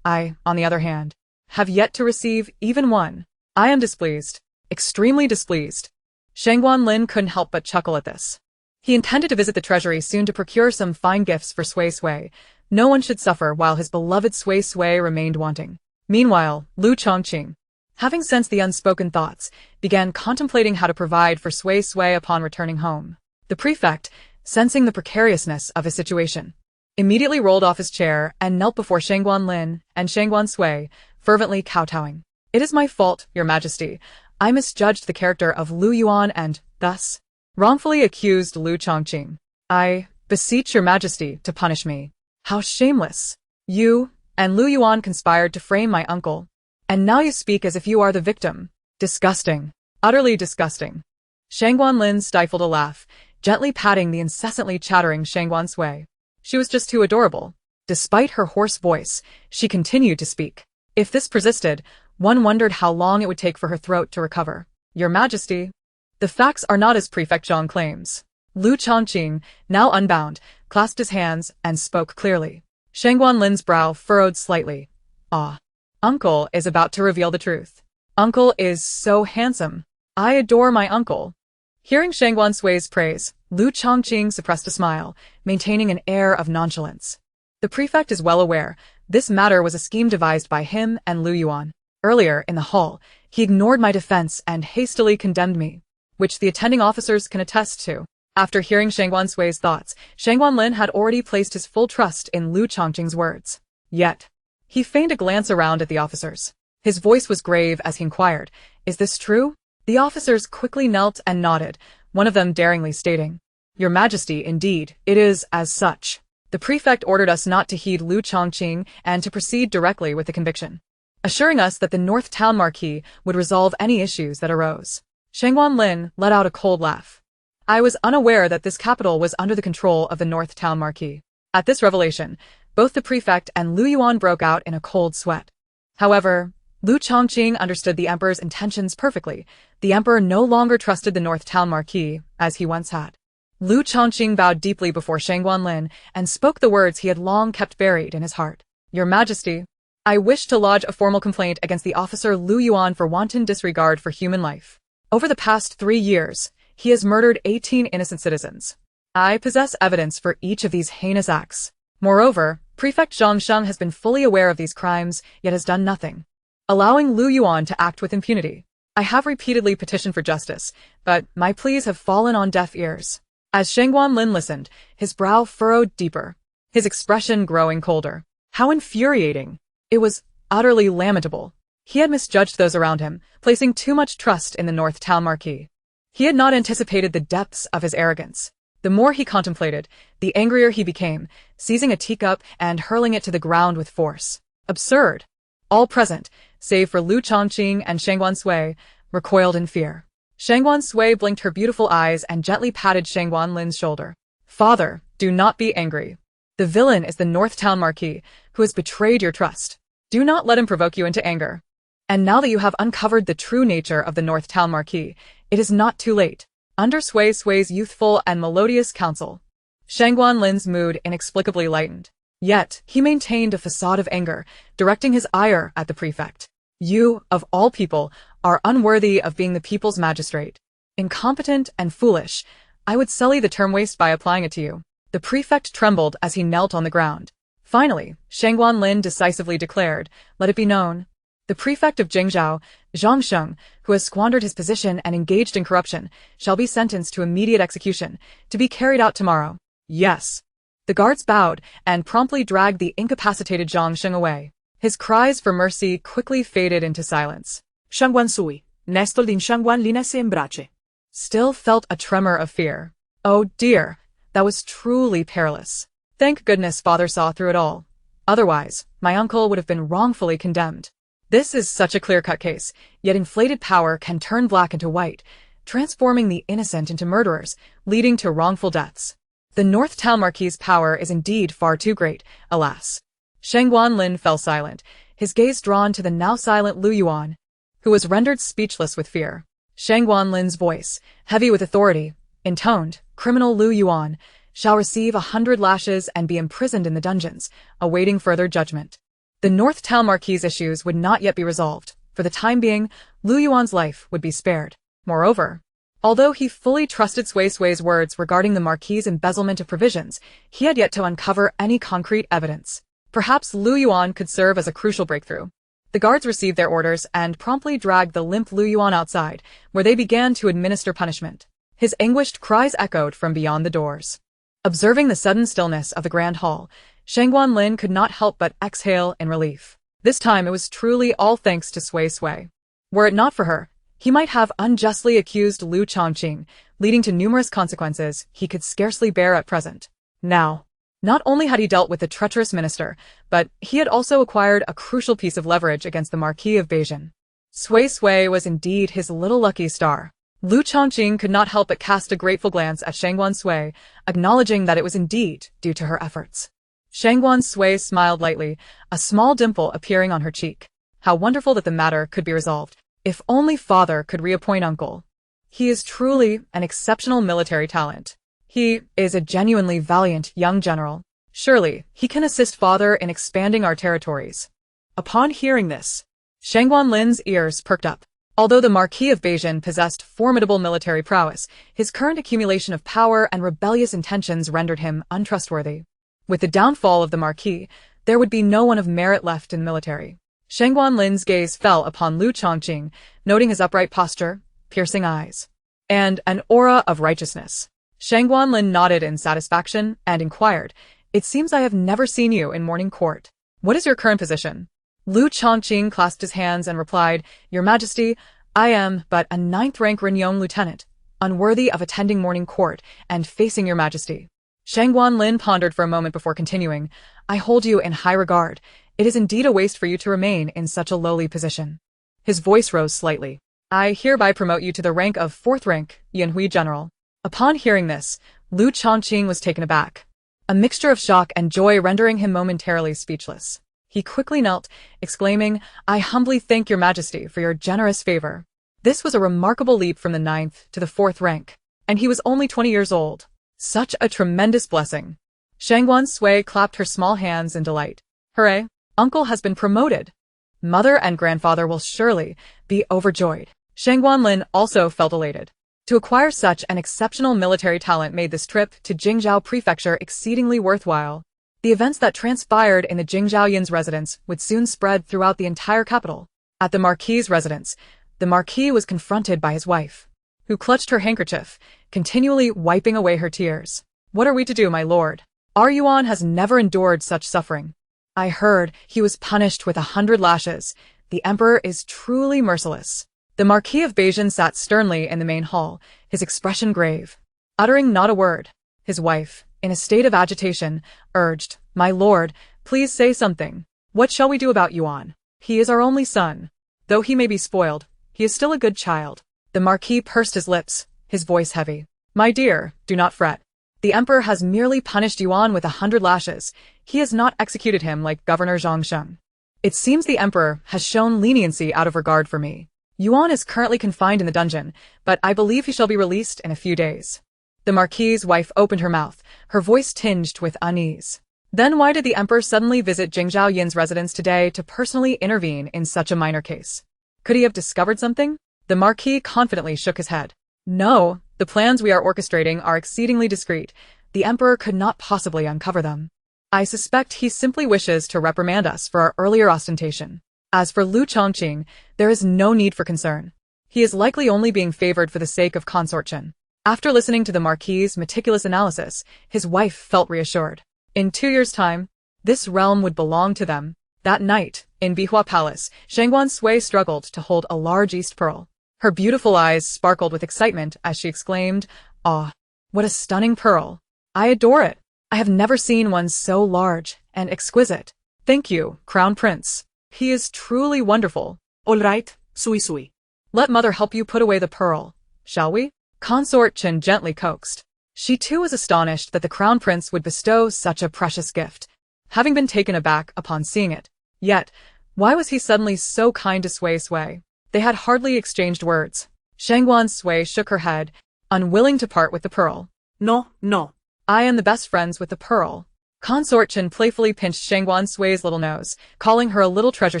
I, on the other hand, have yet to receive even one. I am displeased, extremely displeased. Shangguan Lin couldn't help but chuckle at this. He intended to visit the treasury soon to procure some fine gifts for Sui Sui. No one should suffer while his beloved Sui Sui remained wanting. Meanwhile, Lu Chongqing, having sensed the unspoken thoughts, began contemplating how to provide for Sui Sui upon returning home. The prefect, sensing the precariousness of his situation, immediately rolled off his chair and knelt before Shangguan Lin and Shangguan Sui, fervently kowtowing. "It is my fault, Your Majesty. I misjudged the character of Lu Yuan and, thus, wrongfully accused Lu Chongqing. I beseech Your Majesty to punish me. How shameless! You and Lu Yuan conspired to frame my uncle, and now you speak as if you are the victim. Disgusting. Utterly disgusting." Shangguan Lin stifled a laugh, gently patting the incessantly chattering Shangguan Sui. She was just too adorable. Despite her hoarse voice, she continued to speak. If this persisted, one wondered how long it would take for her throat to recover. "Your Majesty, the facts are not as Prefect Zhang claims." Lu Chongqing, now unbound, clasped his hands and spoke clearly. Shangguan Lin's brow furrowed slightly. "Ah, Uncle is about to reveal the truth. Uncle is so handsome. I adore my uncle." Hearing Shangguan Sui's praise, Lu Chongqing suppressed a smile, maintaining an air of nonchalance. The prefect is well aware this matter was a scheme devised by him and Lu Yuan. Earlier, in the hall, he ignored my defense and hastily condemned me, which the attending officers can attest to. After hearing Shangguan Sui's thoughts, Shangguan Lin had already placed his full trust in Lu Chongqing's words. Yet, he feigned a glance around at the officers. His voice was grave as he inquired, "Is this true?" The officers quickly knelt and nodded, one of them daringly stating, "Your Majesty, indeed, it is as such." The prefect ordered us not to heed Lu Chongqing and to proceed directly with the conviction, assuring us that the North Town Marquis would resolve any issues that arose. Shangguan Lin let out a cold laugh. I was unaware that this capital was under the control of the North Town Marquis. At this revelation, both the prefect and Lu Yuan broke out in a cold sweat. However, Lu Chongqing understood the emperor's intentions perfectly. The emperor no longer trusted the North Town Marquis, as he once had. Lu Chongqing bowed deeply before Shangguan Lin and spoke the words he had long kept buried in his heart. "Your Majesty, I wish to lodge a formal complaint against the officer Lu Yuan for wanton disregard for human life. Over the past 3 years, he has murdered 18 innocent citizens. I possess evidence for each of these heinous acts. Moreover, Prefect Zhang Sheng has been fully aware of these crimes, yet has done nothing, allowing Lu Yuan to act with impunity. I have repeatedly petitioned for justice, but my pleas have fallen on deaf ears." As Shangguan Lin listened, his brow furrowed deeper, his expression growing colder. How infuriating! It was utterly lamentable. He had misjudged those around him, placing too much trust in the North Town Marquis. He had not anticipated the depths of his arrogance. The more he contemplated, the angrier he became, seizing a teacup and hurling it to the ground with force. Absurd! All present, save for Lu Chongqing and Shangguan Sui, recoiled in fear. Shangguan Sui blinked her beautiful eyes and gently patted Shangguan Lin's shoulder. "Father, do not be angry. The villain is the North Town Marquis, who has betrayed your trust. Do not let him provoke you into anger. And now that you have uncovered the true nature of the North Town Marquis, it is not too late." Under Sui Sui's youthful and melodious counsel, Shangguan Lin's mood inexplicably lightened. Yet, he maintained a facade of anger, directing his ire at the prefect. "You, of all people, are unworthy of being the people's magistrate. Incompetent and foolish. I would sully the term waste by applying it to you." The prefect trembled as he knelt on the ground. Finally, Shangguan Lin decisively declared, "Let it be known. The prefect of Jingzhou, Zhang Sheng, who has squandered his position and engaged in corruption, shall be sentenced to immediate execution, to be carried out tomorrow." "Yes," The guards bowed and promptly dragged the incapacitated Zhang Sheng away. His cries for mercy quickly faded into silence. Shangguan Sui, nestled in Shangguan Li se embrace. Still felt a tremor of fear. Oh dear, that was truly perilous. Thank goodness father saw through it all. Otherwise, my uncle would have been wrongfully condemned. This is such a clear-cut case, yet inflated power can turn black into white, transforming the innocent into murderers, leading to wrongful deaths. The North Town Marquis's power is indeed far too great, alas. Shangguan Lin fell silent, his gaze drawn to the now silent Lu Yuan, who was rendered speechless with fear. Shangguan Lin's voice, heavy with authority, intoned, "Criminal Lu Yuan shall receive 100 lashes and be imprisoned in the dungeons, awaiting further judgment." The North Town Marquis's issues would not yet be resolved. For the time being, Lu Yuan's life would be spared. Moreover, although he fully trusted Sui's words regarding the Marquis's embezzlement of provisions, he had yet to uncover any concrete evidence. Perhaps Lu Yuan could serve as a crucial breakthrough. The guards received their orders and promptly dragged the limp Lu Yuan outside, where they began to administer punishment. His anguished cries echoed from beyond the doors. Observing the sudden stillness of the grand hall, Shangguan Lin could not help but exhale in relief. This time it was truly all thanks to Sui. Were it not for her, he might have unjustly accused Lu Chongqing, leading to numerous consequences he could scarcely bear at present. Now, not only had he dealt with the treacherous minister, but he had also acquired a crucial piece of leverage against the Marquis of Beijing. Sui was indeed his little lucky star. Lu Chongqing could not help but cast a grateful glance at Shangguan Sui, acknowledging that it was indeed due to her efforts. Shangguan Sui smiled lightly, a small dimple appearing on her cheek. How wonderful that the matter could be resolved. If only father could reappoint uncle. He is truly an exceptional military talent. He is a genuinely valiant young general. Surely, he can assist father in expanding our territories. Upon hearing this, Shangguan Lin's ears perked up. Although the Marquis of Beijing possessed formidable military prowess, his current accumulation of power and rebellious intentions rendered him untrustworthy. With the downfall of the Marquis, there would be no one of merit left in the military. Shangguan Lin's gaze fell upon Lu Chongqing, noting his upright posture, piercing eyes, and an aura of righteousness. Shangguan Lin nodded in satisfaction and inquired, "It seems I have never seen you in morning court. What is your current position?" Lu Chongqing clasped his hands and replied, "Your Majesty, I am but a 9th-rank Renyong lieutenant, unworthy of attending morning court and facing your Majesty." Shangguan Lin pondered for a moment before continuing, "I hold you in high regard. It is indeed a waste for you to remain in such a lowly position." His voice rose slightly. "I hereby promote you to the rank of 4th rank, Yanhui General." Upon hearing this, Lu Chongqing was taken aback, a mixture of shock and joy rendering him momentarily speechless. He quickly knelt, exclaiming, "I humbly thank your Majesty for your generous favor." This was a remarkable leap from the 9th to the 4th rank, and he was only 20 years old. Such a tremendous blessing. Shangguan Sui clapped her small hands in delight. "Hooray! Uncle has been promoted. Mother and grandfather will surely be overjoyed." Shangguan Lin also felt elated. To acquire such an exceptional military talent made this trip to Jingzhou Prefecture exceedingly worthwhile. The events that transpired in the Jingzhou Yin's residence would soon spread throughout the entire capital. At the Marquis's residence, the Marquis was confronted by his wife, who clutched her handkerchief, continually wiping away her tears. "What are we to do, my lord? Our Yuan has never endured such suffering. I heard he was punished with 100 lashes. The emperor is truly merciless." The Marquis of Beijing sat sternly in the main hall, his expression grave, uttering not a word. His wife, in a state of agitation, urged, "My lord, please say something. What shall we do about Yuan? He is our only son. Though he may be spoiled, he is still a good child." The Marquis pursed his lips, his voice heavy. "My dear, do not fret. The emperor has merely punished Yuan with 100 lashes. He has not executed him like Governor Zhang Sheng. It seems the emperor has shown leniency out of regard for me. Yuan is currently confined in the dungeon, but I believe he shall be released in a few days." The Marquis's wife opened her mouth, her voice tinged with unease. Then why did the emperor suddenly visit Jingzhou Yin's residence today to personally intervene in such a minor case? Could he have discovered something? The Marquis confidently shook his head. "No, the plans we are orchestrating are exceedingly discreet. The emperor could not possibly uncover them. I suspect he simply wishes to reprimand us for our earlier ostentation. As for Lu Chongqing, there is no need for concern. He is likely only being favored for the sake of consortion." After listening to the Marquis's meticulous analysis, his wife felt reassured. In 2 years' time, this realm would belong to them. That night, in Bihua Palace, Shangguan Sui struggled to hold a large East pearl. Her beautiful eyes sparkled with excitement as she exclaimed, "Ah, what a stunning pearl! I adore it! I have never seen one so large and exquisite. Thank you, Crown Prince. He is truly wonderful." All right, Sui Sui. "Let mother help you put away the pearl, shall we?" Consort Chen gently coaxed. She too was astonished that the Crown Prince would bestow such a precious gift, having been taken aback upon seeing it. Yet, why was he suddenly so kind to Sui Sui? They had hardly exchanged words. Shangguan Sui shook her head, unwilling to part with the pearl. No, no. "I am the best friends with the pearl." Consort Chen playfully pinched Shangguan Sui's little nose, calling her a little treasure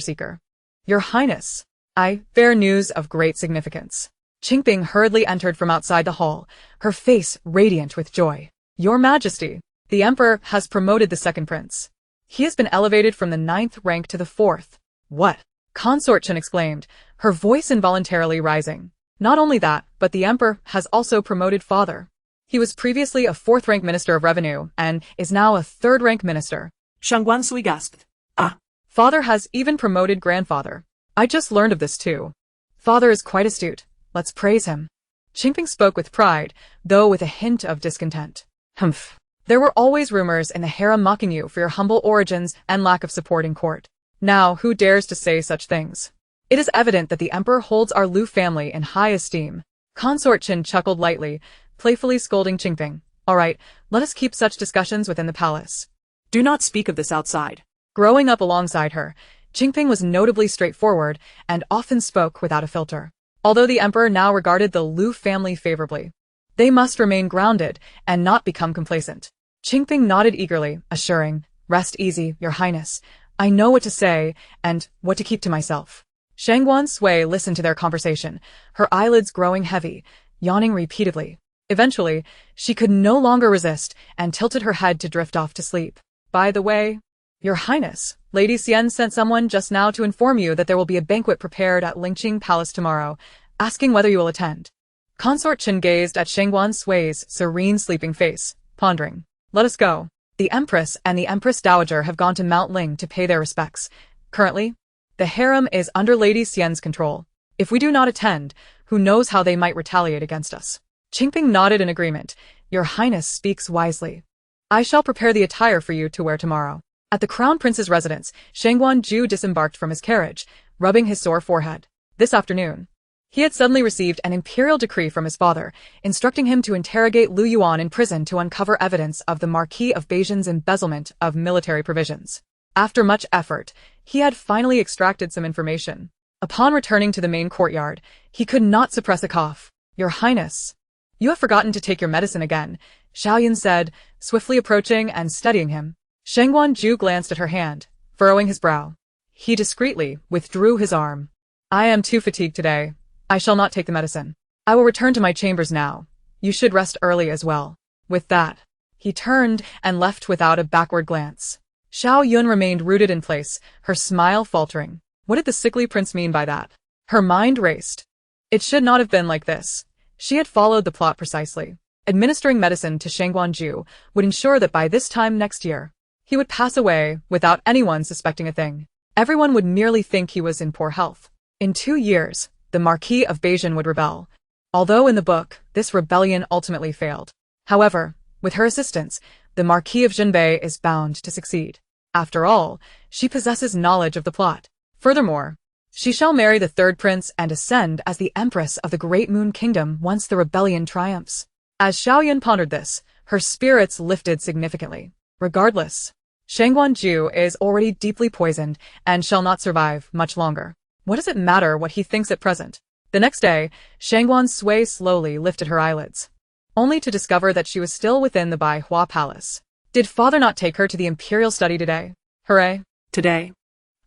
seeker. "Your Highness, I bear news of great significance." Qingping hurriedly entered from outside the hall, her face radiant with joy. "Your Majesty, the Emperor has promoted the second prince. He has been elevated from the 9th rank to the 4th. "What?" Consort Chen exclaimed, her voice involuntarily rising. "Not only that, but the Emperor has also promoted father. He was previously a 4th-rank Minister of Revenue and is now a 3rd-rank minister." Shangguan Sui gasped. "Ah, "Father has even promoted grandfather. I just learned of this too. Father is quite astute. Let's praise him." Qingping spoke with pride, though with a hint of discontent. "Humph. There were always rumors in the harem mocking you for your humble origins and lack of support in court. Now, who dares to say such things? It is evident that the Emperor holds our Lu family in high esteem." Consort Chen chuckled lightly, playfully scolding Qingping. "All right, let us keep such discussions within the palace. Do not speak of this outside." Growing up alongside her, Qingping was notably straightforward and often spoke without a filter. Although the Emperor now regarded the Lu family favorably, they must remain grounded and not become complacent. Qingping nodded eagerly, assuring, "Rest easy, Your Highness. I know what to say and what to keep to myself." Shangguan Sui listened to their conversation, her eyelids growing heavy, yawning repeatedly. Eventually, she could no longer resist and tilted her head to drift off to sleep. "By the way, Your Highness, Lady Xian sent someone just now to inform you that there will be a banquet prepared at Lingqing Palace tomorrow, asking whether you will attend." Consort Chen gazed at Shangguan Sui's serene sleeping face, pondering. "Let us go. The Empress and the Empress Dowager have gone to Mount Ling to pay their respects. Currently, the harem is under Lady Xian's control. If we do not attend, who knows how they might retaliate against us." Qingping nodded in agreement. "Your Highness speaks wisely. I shall prepare the attire for you to wear tomorrow." At the Crown Prince's residence, Shangguan Ju disembarked from his carriage, rubbing his sore forehead. This afternoon, he had suddenly received an imperial decree from his father, instructing him to interrogate Lu Yuan in prison to uncover evidence of the Marquis of Beijian's embezzlement of military provisions. After much effort, he had finally extracted some information. Upon returning to the main courtyard, he could not suppress a cough. "Your Highness, you have forgotten to take your medicine again," Xiaoyan said, swiftly approaching and studying him. Shangguan Ju glanced at her hand, furrowing his brow. He discreetly withdrew his arm. "I am too fatigued today. I shall not take the medicine. I will return to my chambers now. You should rest early as well." With that, he turned and left without a backward glance. Xiao Yun remained rooted in place, her smile faltering. What did the sickly prince mean by that? Her mind raced. It should not have been like this. She had followed the plot precisely. Administering medicine to Shangguan Ju would ensure that by this time next year, he would pass away without anyone suspecting a thing. Everyone would merely think he was in poor health. In 2 years, the Marquis of Beijian would rebel. Although in the book, this rebellion ultimately failed. However, with her assistance, the Marquis of Jinbei is bound to succeed. After all, she possesses knowledge of the plot. Furthermore, she shall marry the 3rd prince and ascend as the Empress of the Great Moon Kingdom once the rebellion triumphs. As Xiaoyan pondered this, her spirits lifted significantly. Regardless, Shangguan Ju is already deeply poisoned and shall not survive much longer. What does it matter what he thinks at present? The next day, Shangguan Sui slowly lifted her eyelids, only to discover that she was still within the Baihua Palace. Did father not take her to the imperial study today? Hooray. Today,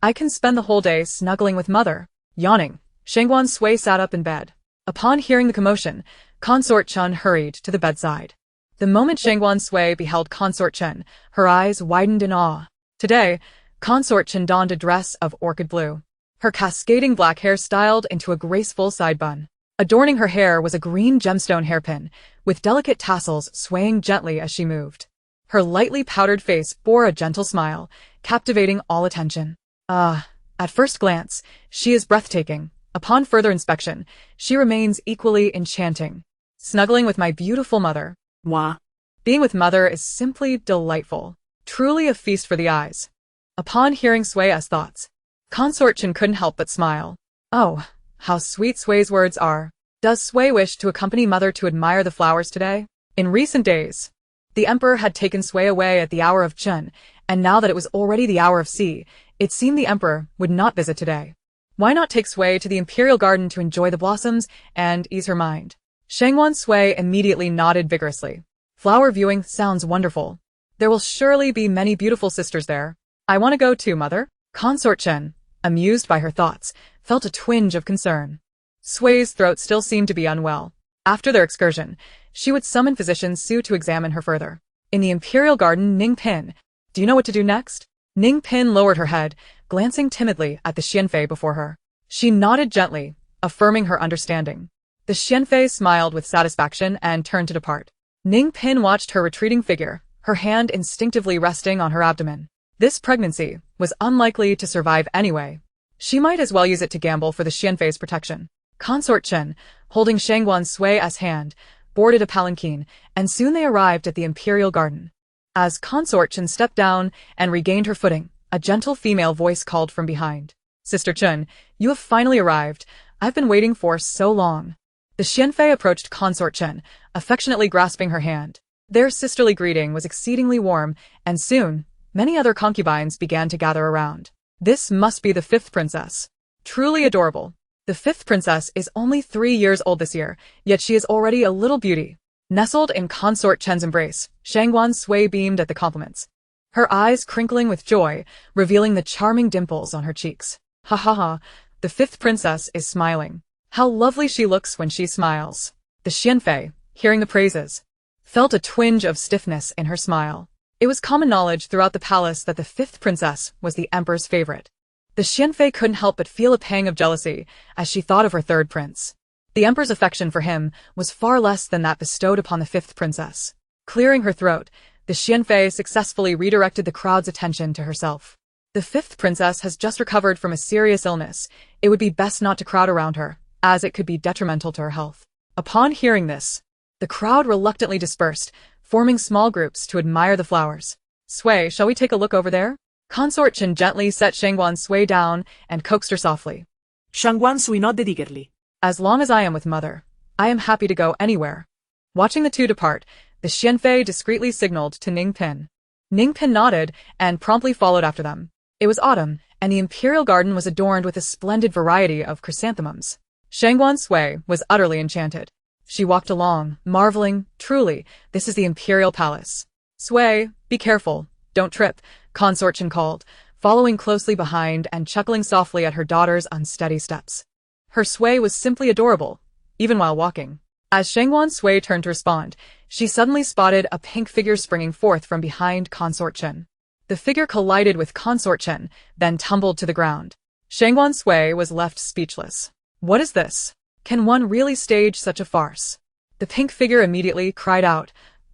I can spend the whole day snuggling with mother. Yawning, Shangguan Sui sat up in bed. Upon hearing the commotion, Consort Chen hurried to the bedside. The moment Shangguan Sui beheld Consort Chen, her eyes widened in awe. Today, Consort Chen donned a dress of orchid blue, her cascading black hair styled into a graceful side bun. Adorning her hair was a green gemstone hairpin, with delicate tassels swaying gently as she moved. Her lightly powdered face bore a gentle smile, captivating all attention. At first glance, she is breathtaking. Upon further inspection, she remains equally enchanting. Snuggling with my beautiful mother. Moi. Being with mother is simply delightful. Truly a feast for the eyes. Upon hearing Sui's thoughts, Consort Chen couldn't help but smile. Oh, how sweet Sui's words are. Does Sui wish to accompany mother to admire the flowers today? In recent days, the emperor had taken Sui away at the hour of Chun, and now that it was already the hour of Si, it seemed the emperor would not visit today. Why not take Sui to the imperial garden to enjoy the blossoms and ease her mind? Shangguan Sui immediately nodded vigorously. Flower viewing sounds wonderful. There will surely be many beautiful sisters there. I want to go too, mother. Consort Chen, amused by her thoughts, felt a twinge of concern. Sui's throat still seemed to be unwell. After their excursion, she would summon physician Su to examine her further. In the imperial garden, Ning Pin. Do you know what to do next? Ning Pin lowered her head, glancing timidly at the Xianfei before her. She nodded gently, affirming her understanding. The Xianfei smiled with satisfaction and turned to depart. Ning Pin watched her retreating figure, her hand instinctively resting on her abdomen. This pregnancy was unlikely to survive anyway. She might as well use it to gamble for the Xianfei's protection. Consort Chen, holding Shangguan Sui's hand, boarded a palanquin, and soon they arrived at the imperial garden. As Consort Chen stepped down and regained her footing, a gentle female voice called from behind. Sister Chen, you have finally arrived. I've been waiting for so long. The Xianfei approached Consort Chen, affectionately grasping her hand. Their sisterly greeting was exceedingly warm, and soon, many other concubines began to gather around. This must be the fifth princess. Truly adorable. The fifth princess is only 3 years old this year, yet she is already a little beauty. Nestled in Consort Chen's embrace, Shangguan Sui beamed at the compliments, her eyes crinkling with joy, revealing the charming dimples on her cheeks. Ha ha ha, the fifth princess is smiling. How lovely she looks when she smiles. The Xianfei, hearing the praises, felt a twinge of stiffness in her smile. It was common knowledge throughout the palace that the fifth princess was the emperor's favorite. The Xianfei couldn't help but feel a pang of jealousy as she thought of her third prince. The emperor's affection for him was far less than that bestowed upon the fifth princess. Clearing her throat, the Xianfei successfully redirected the crowd's attention to herself. The fifth princess has just recovered from a serious illness. It would be best not to crowd around her, as it could be detrimental to her health. Upon hearing this, the crowd reluctantly dispersed, forming small groups to admire the flowers. Sui, shall we take a look over there? Consort Chen gently set Shangguan Sui down and coaxed her softly. Shangguan Sui nodded eagerly. As long as I am with mother, I am happy to go anywhere. Watching the two depart, the Xianfei discreetly signaled to Ning Pin. Ning Pin nodded and promptly followed after them. It was autumn, and the imperial garden was adorned with a splendid variety of chrysanthemums. Shangguan Sui was utterly enchanted. She walked along, marveling, truly, this is the imperial palace. Sui, be careful, don't trip, Consort Chen called, following closely behind and chuckling softly at her daughter's unsteady steps. Her Sui was simply adorable, even while walking. As Shangguan Sui turned to respond, she suddenly spotted a pink figure springing forth from behind Consort Chen. The figure collided with Consort Chen, then tumbled to the ground. Shangguan Sui was left speechless. What is this? Can one really stage such a farce? The pink figure immediately cried out,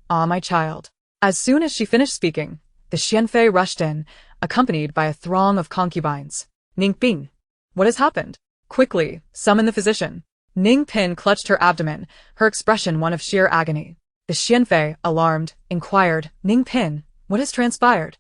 "Ah, my child." As soon as she finished speaking, the Xianfei rushed in, accompanied by a throng of concubines. Ning Pin, what has happened? Quickly, summon the physician. Ning Pin clutched her abdomen, her expression one of sheer agony. The Xianfei, alarmed, inquired, Ning Pin, what has transpired?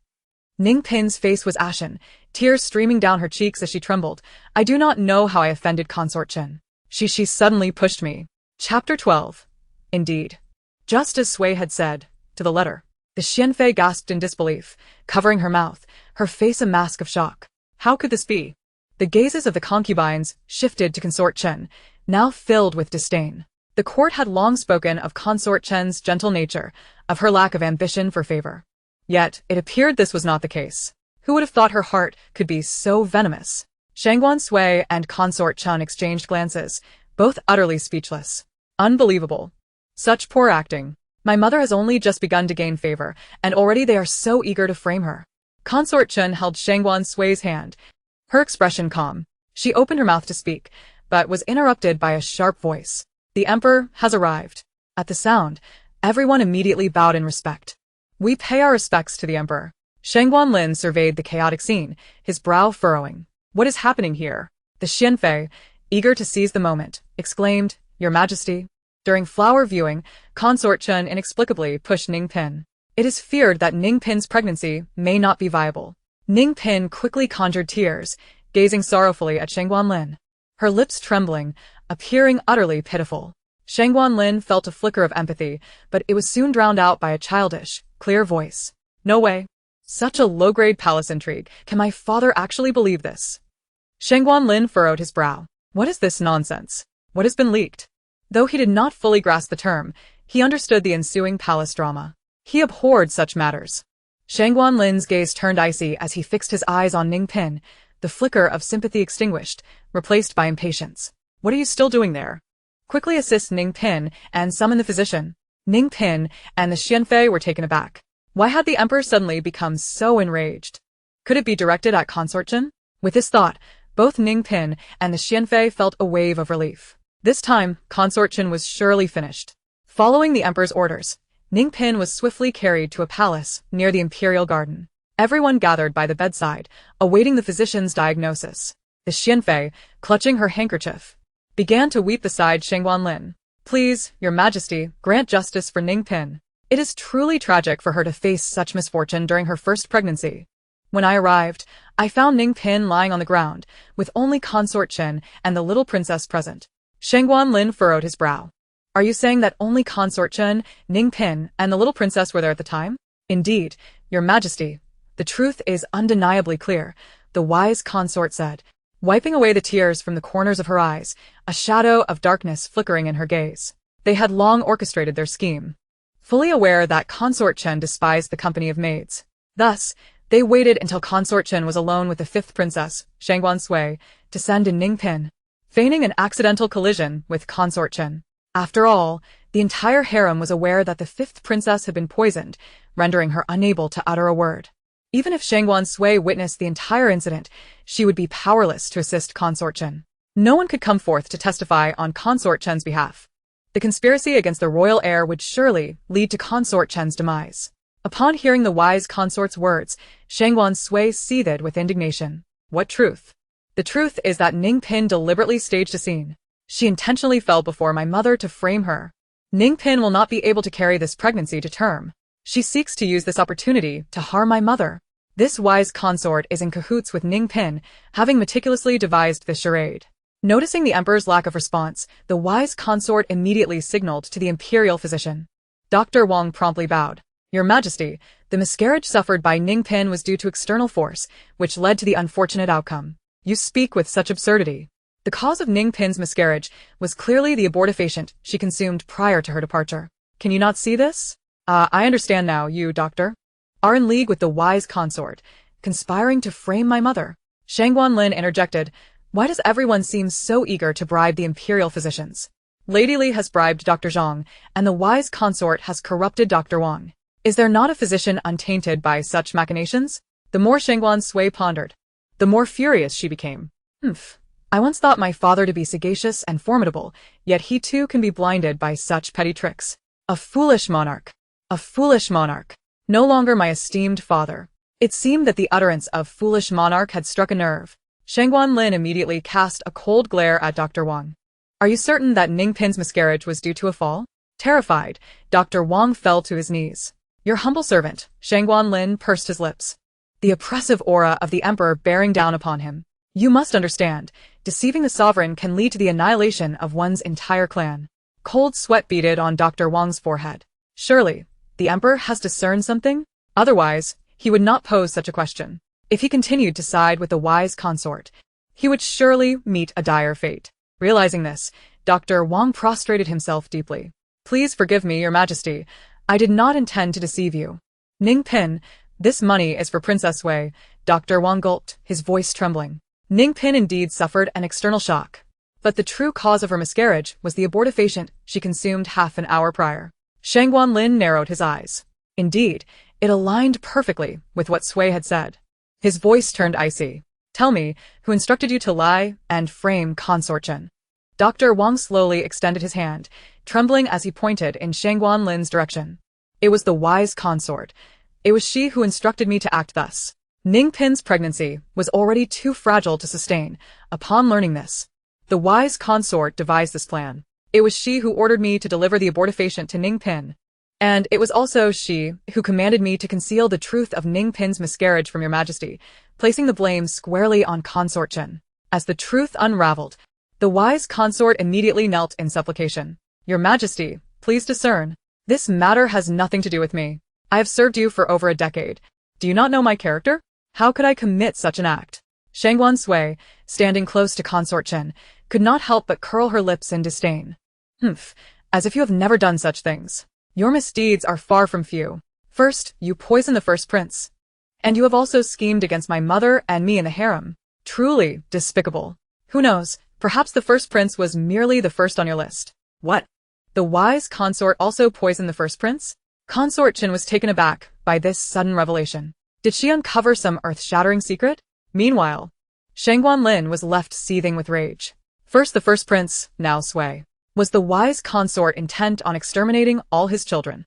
Ning Pin's face was ashen, tears streaming down her cheeks as she trembled. I do not know how I offended Consort Chen. She suddenly pushed me. Chapter 12. Indeed. Just as Sui had said, to the letter. The Xianfei gasped in disbelief, covering her mouth, her face a mask of shock. How could this be? The gazes of the concubines shifted to Consort Chen, now filled with disdain. The court had long spoken of Consort Chen's gentle nature, of her lack of ambition for favor. Yet, it appeared this was not the case. Who would have thought her heart could be so venomous? Shangguan Sui and Consort Chen exchanged glances, both utterly speechless. Unbelievable. Such poor acting. My mother has only just begun to gain favor, and already they are so eager to frame her. Consort Chen held Shangguan Sui's hand, her expression calm. She opened her mouth to speak, but was interrupted by a sharp voice. The emperor has arrived. At the sound, everyone immediately bowed in respect. We pay our respects to the emperor. Shangguan Lin surveyed the chaotic scene, his brow furrowing. What is happening here? The Xianfei, eager to seize the moment, exclaimed, Your Majesty. During flower viewing, Consort Chen inexplicably pushed Ning Pin. It is feared that Ning Pin's pregnancy may not be viable. Ning Pin quickly conjured tears, gazing sorrowfully at Shangguan Lin. Her lips trembling, appearing utterly pitiful. Shangguan Lin felt a flicker of empathy, but it was soon drowned out by a childish, clear voice. No way. Such a low-grade palace intrigue. Can my father actually believe this? Shangguan Lin furrowed his brow. What is this nonsense? What has been leaked? Though he did not fully grasp the term, he understood the ensuing palace drama. He abhorred such matters. Shangguan Lin's gaze turned icy as he fixed his eyes on Ning Pin, the flicker of sympathy extinguished, replaced by impatience. What are you still doing there? Quickly assist Ning Pin and summon the physician. Ning Pin and the Xianfei were taken aback. Why had the emperor suddenly become so enraged? Could it be directed at Consort Chen? With this thought, both Ning Pin and the Xianfei felt a wave of relief. This time, Consort Chen was surely finished. Following the emperor's orders, Ning Pin was swiftly carried to a palace near the imperial garden. Everyone gathered by the bedside, awaiting the physician's diagnosis. The Xianfei, clutching her handkerchief, began to weep beside Shangguan Lin. Please, Your Majesty, grant justice for Ning Pin. It is truly tragic for her to face such misfortune during her first pregnancy. When I arrived, I found Ning Pin lying on the ground, with only Consort Chen and the little princess present. Shangguan Lin furrowed his brow. Are you saying that only Consort Chen, Ning Pin, and the little princess were there at the time? Indeed, Your Majesty. The truth is undeniably clear, the wise consort said, wiping away the tears from the corners of her eyes, a shadow of darkness flickering in her gaze. They had long orchestrated their scheme, fully aware that Consort Chen despised the company of maids. Thus, they waited until Consort Chen was alone with the fifth princess, Shangguan Sui, to send in Ning Pin, feigning an accidental collision with Consort Chen. After all, the entire harem was aware that the fifth princess had been poisoned, rendering her unable to utter a word. Even if Shangguan Sui witnessed the entire incident, she would be powerless to assist Consort Chen. No one could come forth to testify on Consort Chen's behalf. The conspiracy against the royal heir would surely lead to Consort Chen's demise. Upon hearing the wise consort's words, Shangguan Sui seethed with indignation. What truth? The truth is that Ning Pin deliberately staged a scene. She intentionally fell before my mother to frame her. Ning Pin will not be able to carry this pregnancy to term. She seeks to use this opportunity to harm my mother. This wise consort is in cahoots with Ning Pin, having meticulously devised this charade. Noticing the emperor's lack of response, the wise consort immediately signaled to the imperial physician. Dr. Wang promptly bowed. Your Majesty, the miscarriage suffered by Ning Pin was due to external force, which led to the unfortunate outcome. You speak with such absurdity. The cause of Ning Pin's miscarriage was clearly the abortifacient she consumed prior to her departure. Can you not see this? I understand now, you, doctor, are in league with the wise consort, conspiring to frame my mother. Shangguan Lin interjected. Why does everyone seem so eager to bribe the imperial physicians? Lady Li has bribed Dr. Zhang, and the wise consort has corrupted Dr. Wang. Is there not a physician untainted by such machinations? The more Shangguan Sui pondered, the more furious she became. I once thought my father to be sagacious and formidable, yet he too can be blinded by such petty tricks. A foolish monarch. A foolish monarch. No longer my esteemed father. It seemed that the utterance of foolish monarch had struck a nerve. Shangguan Lin immediately cast a cold glare at Dr. Wang. Are you certain that Ning Pin's miscarriage was due to a fall? Terrified, Dr. Wang fell to his knees. Your humble servant, Shangguan Lin pursed his lips. The oppressive aura of the emperor bearing down upon him. You must understand, deceiving the sovereign can lead to the annihilation of one's entire clan. Cold sweat beaded on Dr. Wang's forehead. Surely, the emperor has discerned something? Otherwise, he would not pose such a question. If he continued to side with the wise consort, he would surely meet a dire fate. Realizing this, Dr. Wang prostrated himself deeply. Please forgive me, Your Majesty. I did not intend to deceive you. Ning Pin, this money is for Princess Wei. Dr. Wang gulped, his voice trembling. Ning Pin indeed suffered an external shock. But the true cause of her miscarriage was the abortifacient she consumed half an hour prior. Shangguan Lin narrowed his eyes. Indeed, it aligned perfectly with what Sui had said. His voice turned icy. Tell me, who instructed you to lie and frame Consort Chen? Dr. Wang slowly extended his hand, trembling as he pointed in Shangguan Lin's direction. It was the wise consort. It was she who instructed me to act thus. Ningpin's pregnancy was already too fragile to sustain. Upon learning this, the wise consort devised this plan. It was she who ordered me to deliver the abortifacient to Ningpin. And it was also she who commanded me to conceal the truth of Ningpin's miscarriage from your majesty, placing the blame squarely on Consort Chen. As the truth unraveled, the wise consort immediately knelt in supplication. Your majesty, please discern. This matter has nothing to do with me. I have served you for over a decade. Do you not know my character? How could I commit such an act? Shangguan Sui, standing close to Consort Chen, could not help but curl her lips in disdain. Humph, as if you have never done such things. Your misdeeds are far from few. First, you poisoned the first prince. And you have also schemed against my mother and me in the harem. Truly despicable. Who knows, perhaps the first prince was merely the first on your list. What? The wise consort also poisoned the first prince? Consort Chen was taken aback by this sudden revelation. Did she uncover some earth-shattering secret? Meanwhile, Shangguan Lin was left seething with rage. First the first prince, now Sui. Was the wise consort intent on exterminating all his children?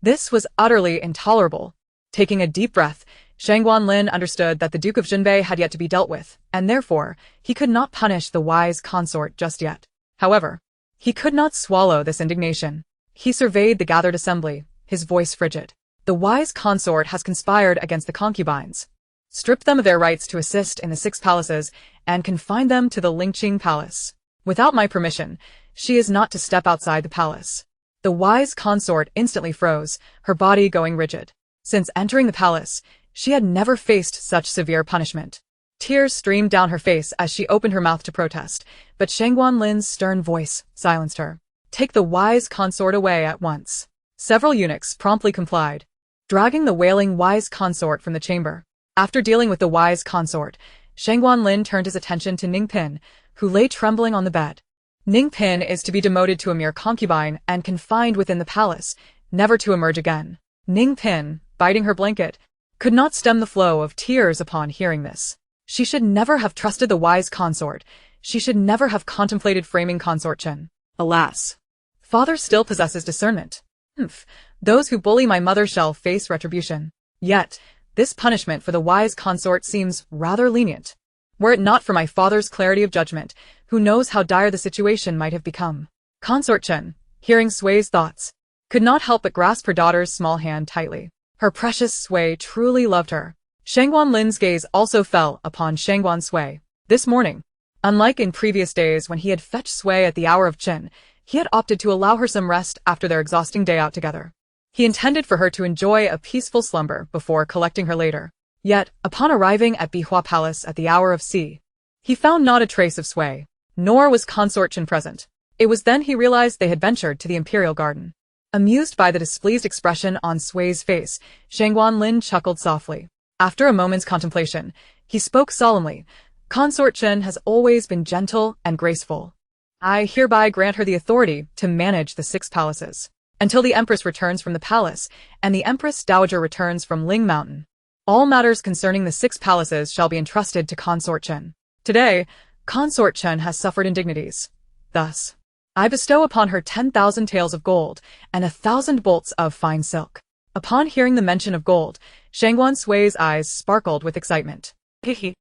This was utterly intolerable. Taking a deep breath, Shangguan Lin understood that the Duke of Jinbei had yet to be dealt with, and therefore, he could not punish the wise consort just yet. However, he could not swallow this indignation. He surveyed the gathered assembly, his voice frigid. The wise consort has conspired against the concubines, stripped them of their rights to assist in the 6 palaces, and confined them to the Lingqing Palace. Without my permission, she is not to step outside the palace. The wise consort instantly froze, her body going rigid. Since entering the palace, she had never faced such severe punishment. Tears streamed down her face as she opened her mouth to protest, but Shangguan Lin's stern voice silenced her. Take the wise consort away at once. Several eunuchs promptly complied, dragging the wailing wise consort from the chamber. After dealing with the wise consort, Shangguan Lin turned his attention to Ningpin, who lay trembling on the bed. Ningpin is to be demoted to a mere concubine and confined within the palace, never to emerge again. Ningpin, biting her blanket, could not stem the flow of tears upon hearing this. She should never have trusted the wise consort. She should never have contemplated framing Consort Chen. Alas, father still possesses discernment. Humph, those who bully my mother shall face retribution. Yet, this punishment for the wise consort seems rather lenient. Were it not for my father's clarity of judgment, who knows how dire the situation might have become. Consort Chen, hearing Sui's thoughts, could not help but grasp her daughter's small hand tightly. Her precious Sui truly loved her. Shangguan Lin's gaze also fell upon Shangguan Sui. This morning, unlike in previous days when he had fetched Sui at the hour of Qin, he had opted to allow her some rest after their exhausting day out together. He intended for her to enjoy a peaceful slumber before collecting her later. Yet, upon arriving at Bihua Palace at the hour of C, he found not a trace of Sui, nor was Consort Chen present. It was then he realized they had ventured to the imperial garden. Amused by the displeased expression on Sui's face, Shangguan Lin chuckled softly. After a moment's contemplation, he spoke solemnly. Consort Chen has always been gentle and graceful. I hereby grant her the authority to manage the 6 palaces, until the Empress returns from the palace and the Empress Dowager returns from Ling Mountain. All matters concerning the 6 palaces shall be entrusted to Consort Chen. Today, Consort Chen has suffered indignities. Thus, I bestow upon her 10,000 taels of gold and 1,000 bolts of fine silk. Upon hearing the mention of gold, Shangguan Sui's eyes sparkled with excitement. Hehe.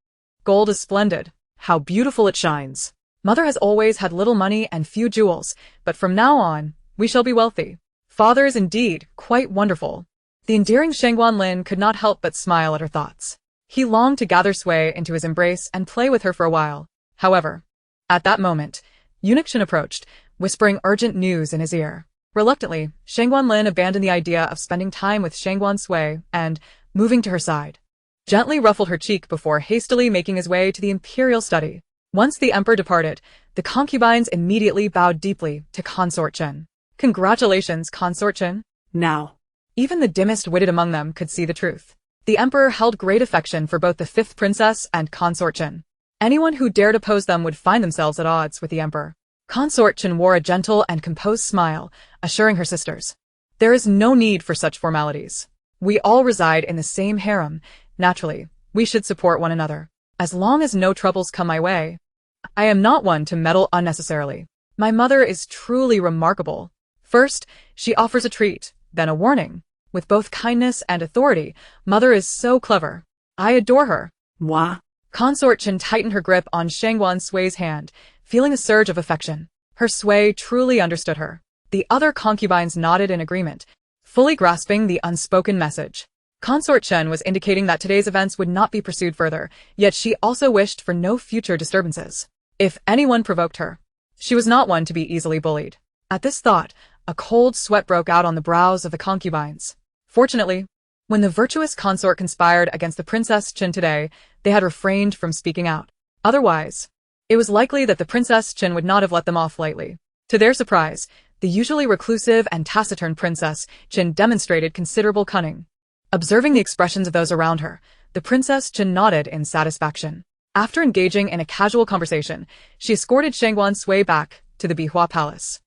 Gold is splendid. How beautiful it shines. Mother has always had little money and few jewels, but from now on, we shall be wealthy. Father is indeed quite wonderful. The endearing Shangguan Lin could not help but smile at her thoughts. He longed to gather Sui into his embrace and play with her for a while. However, at that moment, Eunuch Chen approached, whispering urgent news in his ear. Reluctantly, Shangguan Lin abandoned the idea of spending time with Shangguan Sui and, moving to her side, gently ruffled her cheek before hastily making his way to the imperial study. Once the emperor departed, the concubines immediately bowed deeply to Consort Chen. Congratulations, Consort Chen. Now, even the dimmest-witted among them could see the truth. The emperor held great affection for both the 5th princess and Consort Chen. Anyone who dared oppose them would find themselves at odds with the emperor. Consort Chen wore a gentle and composed smile, assuring her sisters, there is no need for such formalities. We all reside in the same harem. Naturally, we should support one another. As long as no troubles come my way, I am not one to meddle unnecessarily. My mother is truly remarkable. First, she offers a treat, then a warning. with both kindness and authority. Mother is so clever. I adore her. Moi. Consort Chen tightened her grip on Shangguan Sui's hand, feeling a surge of affection. Her Sui truly understood her. The other concubines nodded in agreement, fully grasping the unspoken message. Consort Chen was indicating that today's events would not be pursued further, yet she also wished for no future disturbances. If anyone provoked her, she was not one to be easily bullied. At this thought, a cold sweat broke out on the brows of the concubines. Fortunately, when the virtuous consort conspired against the Princess Chen today, they had refrained from speaking out. Otherwise, it was likely that the Princess Chen would not have let them off lightly. To their surprise, the usually reclusive and taciturn Princess Chen demonstrated considerable cunning. Observing the expressions of those around her, the Princess Chen nodded in satisfaction. After engaging in a casual conversation, she escorted Shangguan Sui back to the Bihua Palace.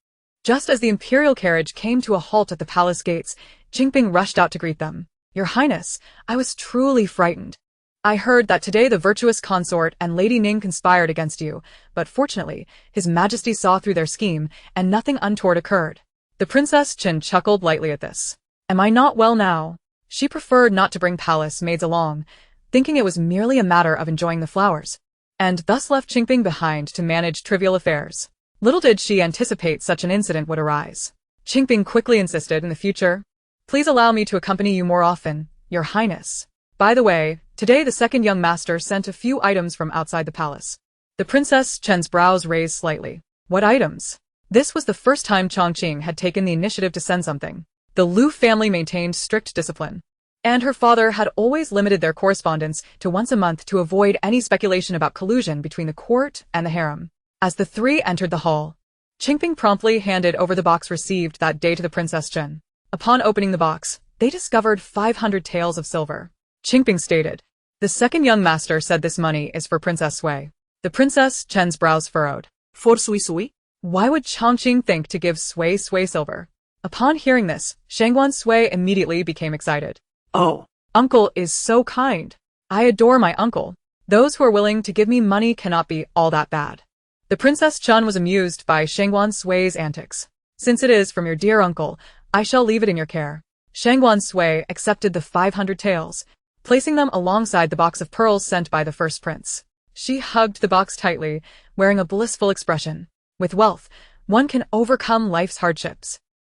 Just as the imperial carriage came to a halt at the palace gates, Qingping rushed out to greet them. Your Highness, I was truly frightened. I heard that today the virtuous consort and Lady Ning conspired against you, but fortunately, His Majesty saw through their scheme, and nothing untoward occurred. The Princess Chen chuckled lightly at this. Am I not well now? She preferred not to bring palace maids along, thinking it was merely a matter of enjoying the flowers, and thus left Qingping behind to manage trivial affairs. Little did she anticipate such an incident would arise. Qingping quickly insisted in the future, please allow me to accompany you more often, Your Highness. By the way, today the second young master sent a few items from outside the palace. The Princess Chen's brows raised slightly. What items? This was the first time Chongqing had taken the initiative to send something. The Lu family maintained strict discipline, and her father had always limited their correspondence to once a month to avoid any speculation about collusion between the court and the harem. As the three entered the hall, Qingping promptly handed over the box received that day to the Princess Chen. Upon opening the box, they discovered 500 taels of silver. Qingping stated, the second young master said this money is for Princess Sui. The Princess Chen's brows furrowed. For Sui Sui? Why would Chongqing think to give Sui silver? Upon hearing this, Shangguan Sui immediately became excited. Oh. Uncle is so kind. I adore my uncle. Those who are willing to give me money cannot be all that bad. The Princess Chen was amused by Shangguan Sui's antics. Since it is from your dear uncle, I shall leave it in your care. Shangguan Sui accepted the 500 taels, placing them alongside the box of pearls sent by the first prince. She hugged the box tightly, wearing a blissful expression. With wealth, one can overcome life's hardships.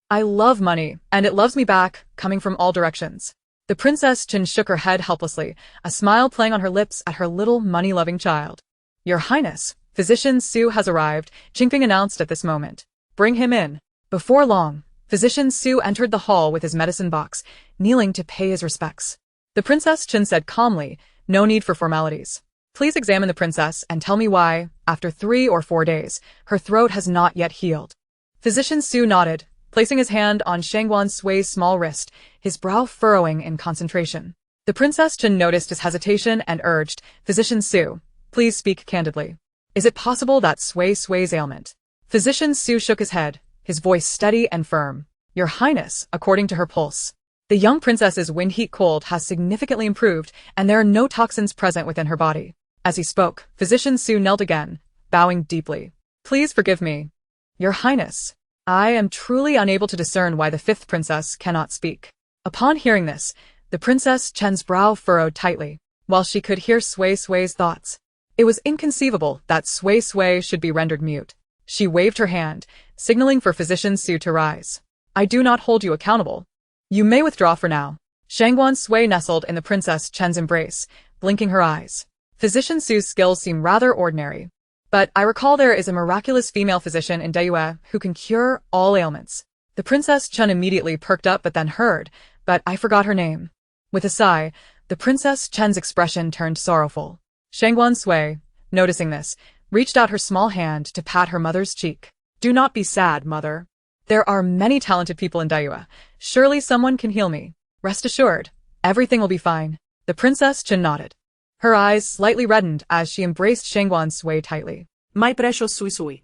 I love money, and it loves me back, coming from all directions. The Princess Chen shook her head helplessly, a smile playing on her lips at her little money-loving child. Your Highness, Physician Su has arrived, Qingping announced at this moment. Bring him in. Before long, Physician Su entered the hall with his medicine box, kneeling to pay his respects. The Princess Chen said calmly, no need for formalities. Please examine the princess and tell me why, after 3 or 4 days, her throat has not yet healed. Physician Su nodded, placing his hand on Shangguan Sui's small wrist, his brow furrowing in concentration. The Princess Chen noticed his hesitation and urged, Physician Su, please speak candidly. Is it possible that Sui's ailment? Physician Su shook his head, his voice steady and firm. Your Highness, according to her pulse, the young princess's wind heat cold has significantly improved, and there are no toxins present within her body. As he spoke, Physician Su knelt again, bowing deeply. Please forgive me. Your Highness, I am truly unable to discern why the fifth princess cannot speak. Upon hearing this, the Princess Chen's brow furrowed tightly, while she could hear Sui's thoughts. It was inconceivable that Sui should be rendered mute. She waved her hand, signaling for Physician Su to rise. I do not hold you accountable. You may withdraw for now. Shangguan Sui nestled in the Princess Chen's embrace, blinking her eyes. Physician Su's skills seem rather ordinary, but I recall there is a miraculous female physician in Deyue who can cure all ailments. The Princess Chen immediately perked up but then heard, but I forgot her name. With a sigh, the Princess Chen's expression turned sorrowful. Shangguan Sui, noticing this, reached out her small hand to pat her mother's cheek. Do not be sad, mother. There are many talented people in Deyue. Surely someone can heal me. Rest assured, everything will be fine. The Princess Chen nodded. Her eyes slightly reddened as she embraced Shangguan Sui tightly. My precious Sui.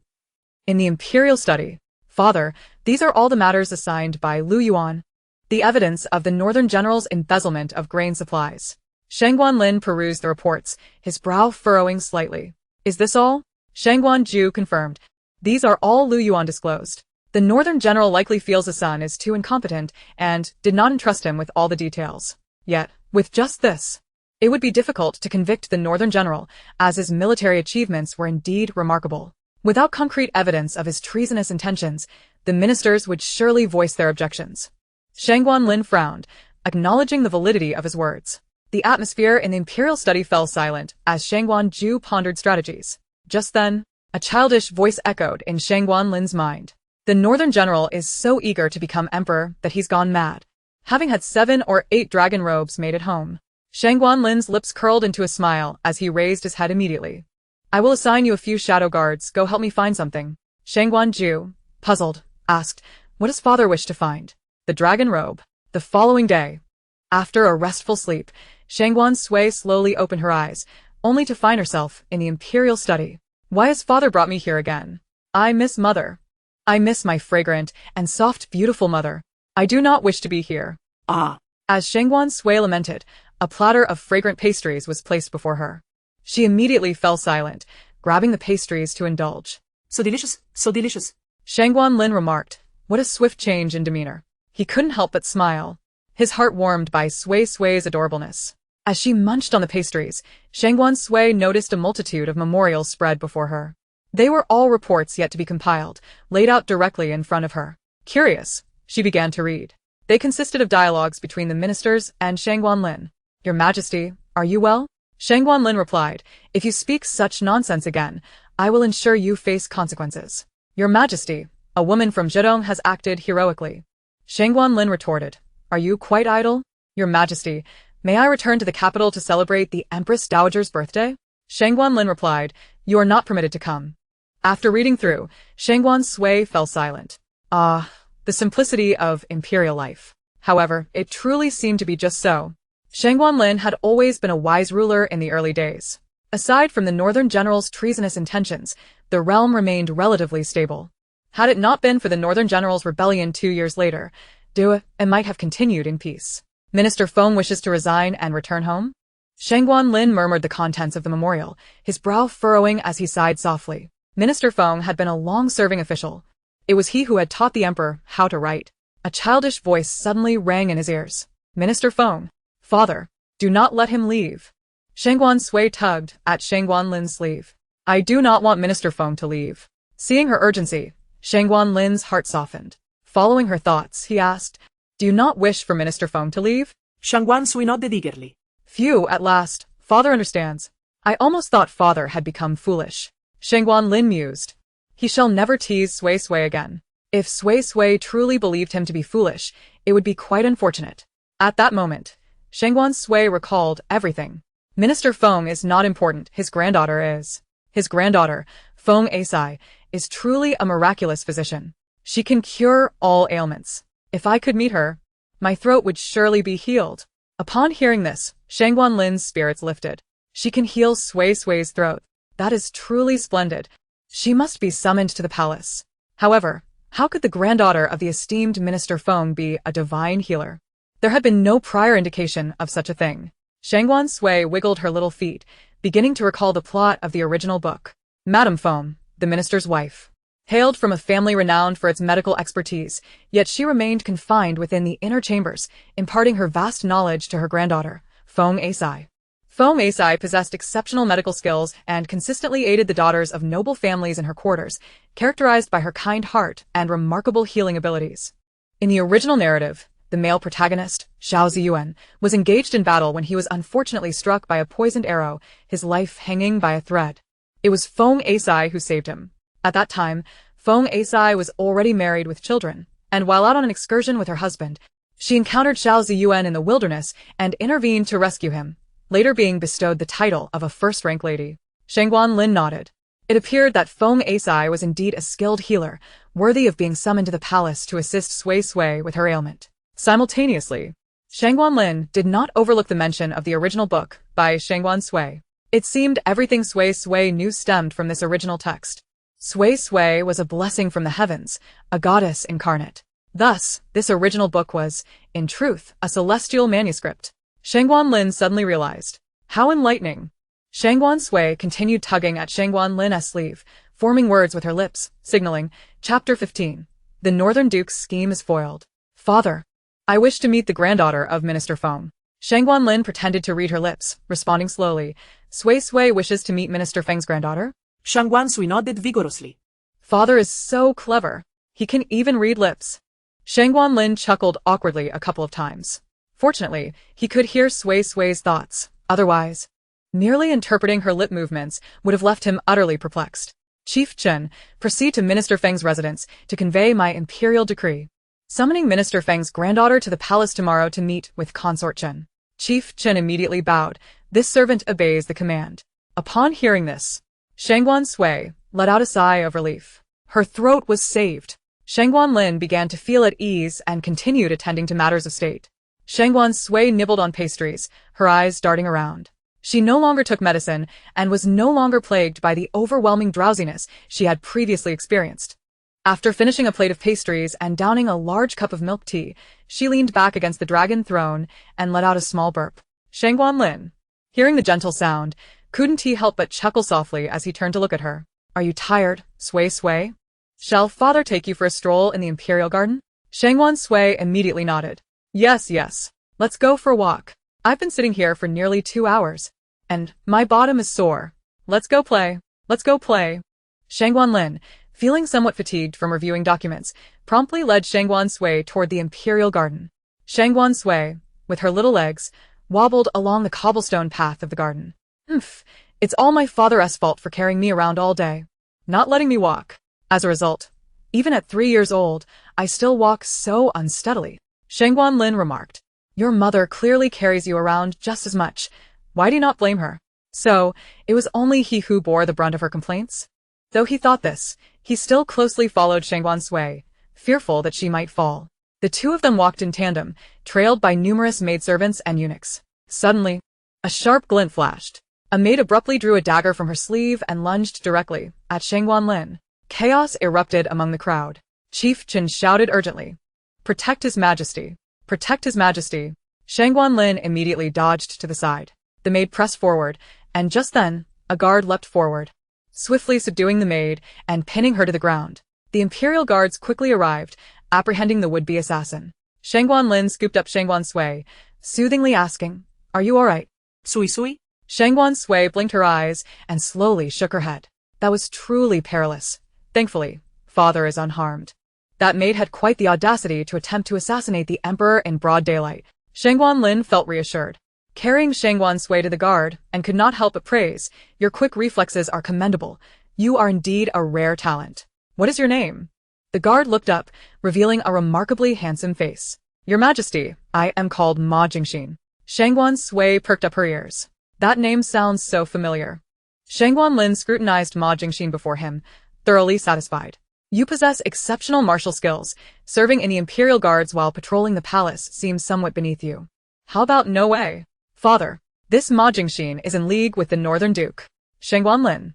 In the imperial study, Father, these are all the matters assigned by Lu Yuan, the evidence of the northern general's embezzlement of grain supplies. Shangguan Lin perused the reports, his brow furrowing slightly. Is this all? Shangguan Ju confirmed. These are all Lu Yuan disclosed. The northern general likely feels his son is too incompetent and did not entrust him with all the details. Yet, with just this, it would be difficult to convict the northern general, as his military achievements were indeed remarkable. Without concrete evidence of his treasonous intentions, the ministers would surely voice their objections. Shangguan Lin frowned, acknowledging the validity of his words. The atmosphere in the imperial study fell silent as Shangguan Ju pondered strategies. Just then, a childish voice echoed in Shangguan Lin's mind. The northern general is so eager to become emperor that he's gone mad, having had 7 or 8 dragon robes made at home. Shangguan Lin's lips curled into a smile as he raised his head immediately. I will assign you a few shadow guards, go help me find something. Shangguan Ju, puzzled, asked, what does father wish to find? The dragon robe. The following day, after a restful sleep, Shangguan Sui slowly opened her eyes, only to find herself in the imperial study. Why has father brought me here again? I miss mother. I miss my fragrant and soft beautiful mother. I do not wish to be here. Ah. As Shangguan Sui lamented, a platter of fragrant pastries was placed before her. She immediately fell silent, grabbing the pastries to indulge. So delicious, so delicious. Shangguan Lin remarked, what a swift change in demeanor. He couldn't help but smile, his heart warmed by Sui's adorableness. As she munched on the pastries, Shangguan Sui noticed a multitude of memorials spread before her. They were all reports yet to be compiled, laid out directly in front of her. Curious, she began to read. They consisted of dialogues between the ministers and Shangguan Lin. Your Majesty, are you well? Shangguan Lin replied, if you speak such nonsense again, I will ensure you face consequences. Your Majesty, a woman from Zhejiang has acted heroically. Shangguan Lin retorted, are you quite idle? Your Majesty, may I return to the capital to celebrate the Empress Dowager's birthday? Shangguan Lin replied, you are not permitted to come. After reading through, Shangguan Sui fell silent. Ah, the simplicity of imperial life. However, it truly seemed to be just so. Shangguan Lin had always been a wise ruler in the early days. Aside from the northern general's treasonous intentions, the realm remained relatively stable. Had it not been for the northern general's rebellion 2 years later, it might have continued in peace. Minister Feng wishes to resign and return home? Shangguan Lin murmured the contents of the memorial, his brow furrowing as he sighed softly. Minister Feng had been a long-serving official. It was he who had taught the emperor how to write. A childish voice suddenly rang in his ears. Minister Feng, father, do not let him leave. Shangguan Sui tugged at Shangguan Lin's sleeve. I do not want Minister Feng to leave. Seeing her urgency, Shangguan Lin's heart softened. Following her thoughts, he asked, do you not wish for Minister Feng to leave? Shangguan Sui nodded eagerly. Phew, at last, father understands. I almost thought father had become foolish. Shangguan Lin mused. He shall never tease Sui again. If Sui truly believed him to be foolish, it would be quite unfortunate. At that moment, Shangguan Sui recalled everything. Minister Feng is not important, his granddaughter is. His granddaughter, Feng Asai, is truly a miraculous physician. She can cure all ailments. If I could meet her, my throat would surely be healed. Upon hearing this, Shangguan Lin's spirits lifted. She can heal Sui's throat. That is truly splendid. She must be summoned to the palace. However, how could the granddaughter of the esteemed Minister Feng be a divine healer? There had been no prior indication of such a thing. Shangguan Sui wiggled her little feet, beginning to recall the plot of the original book. Madame Feng, the minister's wife, hailed from a family renowned for its medical expertise, yet she remained confined within the inner chambers, imparting her vast knowledge to her granddaughter, Feng Asai. Feng Asai possessed exceptional medical skills and consistently aided the daughters of noble families in her quarters, characterized by her kind heart and remarkable healing abilities. In the original narrative, the male protagonist, Xiao Ziyuan, was engaged in battle when he was unfortunately struck by a poisoned arrow, his life hanging by a thread. It was Feng Asai who saved him. At that time, Feng Asai was already married with children, and while out on an excursion with her husband, she encountered Xiao Ziyuan in the wilderness and intervened to rescue him, later being bestowed the title of a first-rank lady. Shangguan Lin nodded. It appeared that Feng Asai was indeed a skilled healer, worthy of being summoned to the palace to assist Sui with her ailment. Simultaneously, Shangguan Lin did not overlook the mention of the original book by Shangguan Sui. It seemed everything Sui knew stemmed from this original text. Sui was a blessing from the heavens, a goddess incarnate. Thus, this original book was, in truth, a celestial manuscript. Shangguan Lin suddenly realized. How enlightening. Shangguan Sui continued tugging at Shangguan Lin's sleeve, forming words with her lips, signaling, Chapter 15. The Northern Duke's scheme is foiled. Father, I wish to meet the granddaughter of Minister Feng. Shangguan Lin pretended to read her lips, responding slowly. Sui Sui wishes to meet Minister Feng's granddaughter? Shangguan Sui nodded vigorously. Father is so clever. He can even read lips. Shangguan Lin chuckled awkwardly a couple of times. Fortunately, he could hear Sui Sui's thoughts. Otherwise, merely interpreting her lip movements would have left him utterly perplexed. Chief Chen, proceed to Minister Feng's residence to convey my imperial decree. Summoning Minister Feng's granddaughter to the palace tomorrow to meet with consort Chen. Chief Chen immediately bowed. This servant obeys the command. Upon hearing this, Shangguan Sui let out a sigh of relief. Her throat was saved. Shangguan Lin began to feel at ease and continued attending to matters of state. Shangguan Sui nibbled on pastries, her eyes darting around. She no longer took medicine and was no longer plagued by the overwhelming drowsiness she had previously experienced. After finishing a plate of pastries and downing a large cup of milk tea, she leaned back against the dragon throne and let out a small burp. Shangguan Lin, hearing the gentle sound, couldn't he help but chuckle softly as he turned to look at her. Are you tired, Sui Sui? Shall father take you for a stroll in the imperial garden? Shangguan Sui immediately nodded. Yes, yes. Let's go for a walk. I've been sitting here for nearly 2 hours. And my bottom is sore. Let's go play. Let's go play. Shangguan Lin, feeling somewhat fatigued from reviewing documents, promptly led Shangguan Sui toward the imperial garden. Shangguan Sui, with her little legs, wobbled along the cobblestone path of the garden. It's all my father's fault for carrying me around all day, not letting me walk. As a result, even at 3 years old, I still walk so unsteadily. Shangguan Lin remarked. Your mother clearly carries you around just as much. Why do you not blame her? So, it was only he who bore the brunt of her complaints? Though he thought this, he still closely followed Shangguan Sui, fearful that she might fall. The two of them walked in tandem, trailed by numerous maidservants and eunuchs. Suddenly, a sharp glint flashed. A maid abruptly drew a dagger from her sleeve and lunged directly at Shangguan Lin. Chaos erupted among the crowd. Chief Chen shouted urgently. Protect His Majesty! Protect His Majesty! Shangguan Lin immediately dodged to the side. The maid pressed forward, and just then, a guard leapt forward, swiftly subduing the maid and pinning her to the ground. The imperial guards quickly arrived, apprehending the would-be assassin. Shangguan Lin scooped up Shangguan Sui, soothingly asking, Are you all right? Sui Sui? Shangguan Sui blinked her eyes and slowly shook her head. That was truly perilous. Thankfully, father is unharmed. That maid had quite the audacity to attempt to assassinate the emperor in broad daylight. Shangguan Lin felt reassured. Carrying Shangguan Sui to the guard, and could not help but praise, your quick reflexes are commendable. You are indeed a rare talent. What is your name? The guard looked up, revealing a remarkably handsome face. Your Majesty, I am called Ma Jingxin. Shangguan Sui perked up her ears. That name sounds so familiar. Shangguan Lin scrutinized Ma Jingxin before him, thoroughly satisfied. You possess exceptional martial skills. Serving in the imperial guards while patrolling the palace seems somewhat beneath you. How about no way? Father, this Ma Jingxin is in league with the Northern Duke. Shangguan Lin.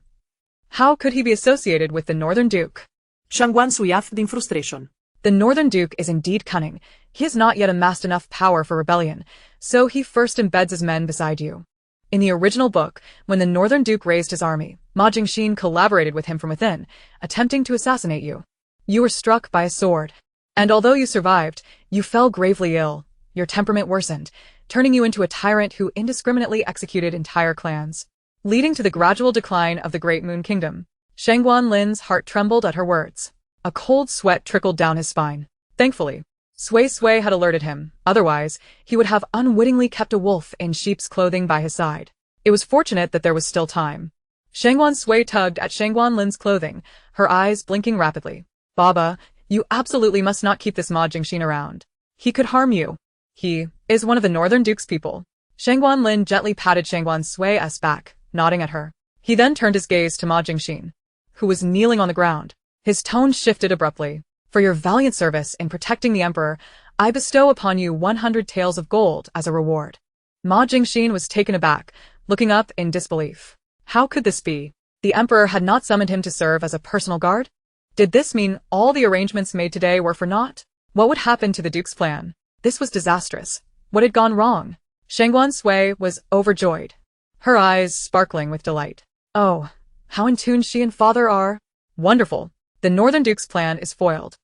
How could he be associated with the Northern Duke? Shangguan Sui asked in frustration. The Northern Duke is indeed cunning. He has not yet amassed enough power for rebellion, so he first embeds his men beside you. In the original book, when the Northern Duke raised his army, Ma Jingxin collaborated with him from within, attempting to assassinate you. You were struck by a sword. And although you survived, you fell gravely ill. Your temperament worsened, turning you into a tyrant who indiscriminately executed entire clans, leading to the gradual decline of the Great Moon Kingdom. Shangguan Lin's heart trembled at her words. A cold sweat trickled down his spine. Thankfully, Sui Sui had alerted him, otherwise, he would have unwittingly kept a wolf in sheep's clothing by his side. It was fortunate that there was still time. Shangguan Sui tugged at Shangguan Lin's clothing, her eyes blinking rapidly. Baba, you absolutely must not keep this Ma Jingxin around. He could harm you. He is one of the Northern Duke's people. Shangguan Lin gently patted Shangguan Sui's back, nodding at her. He then turned his gaze to Ma Jingxin, who was kneeling on the ground. His tone shifted abruptly. For your valiant service in protecting the emperor, I bestow upon you 100 taels of gold as a reward. Ma Jingxin was taken aback, looking up in disbelief. How could this be? The emperor had not summoned him to serve as a personal guard? Did this mean all the arrangements made today were for naught? What would happen to the duke's plan? This was disastrous. What had gone wrong? Shangguan Sui was overjoyed, her eyes sparkling with delight. Oh, how in tune she and father are. Wonderful. The Northern Duke's plan is foiled.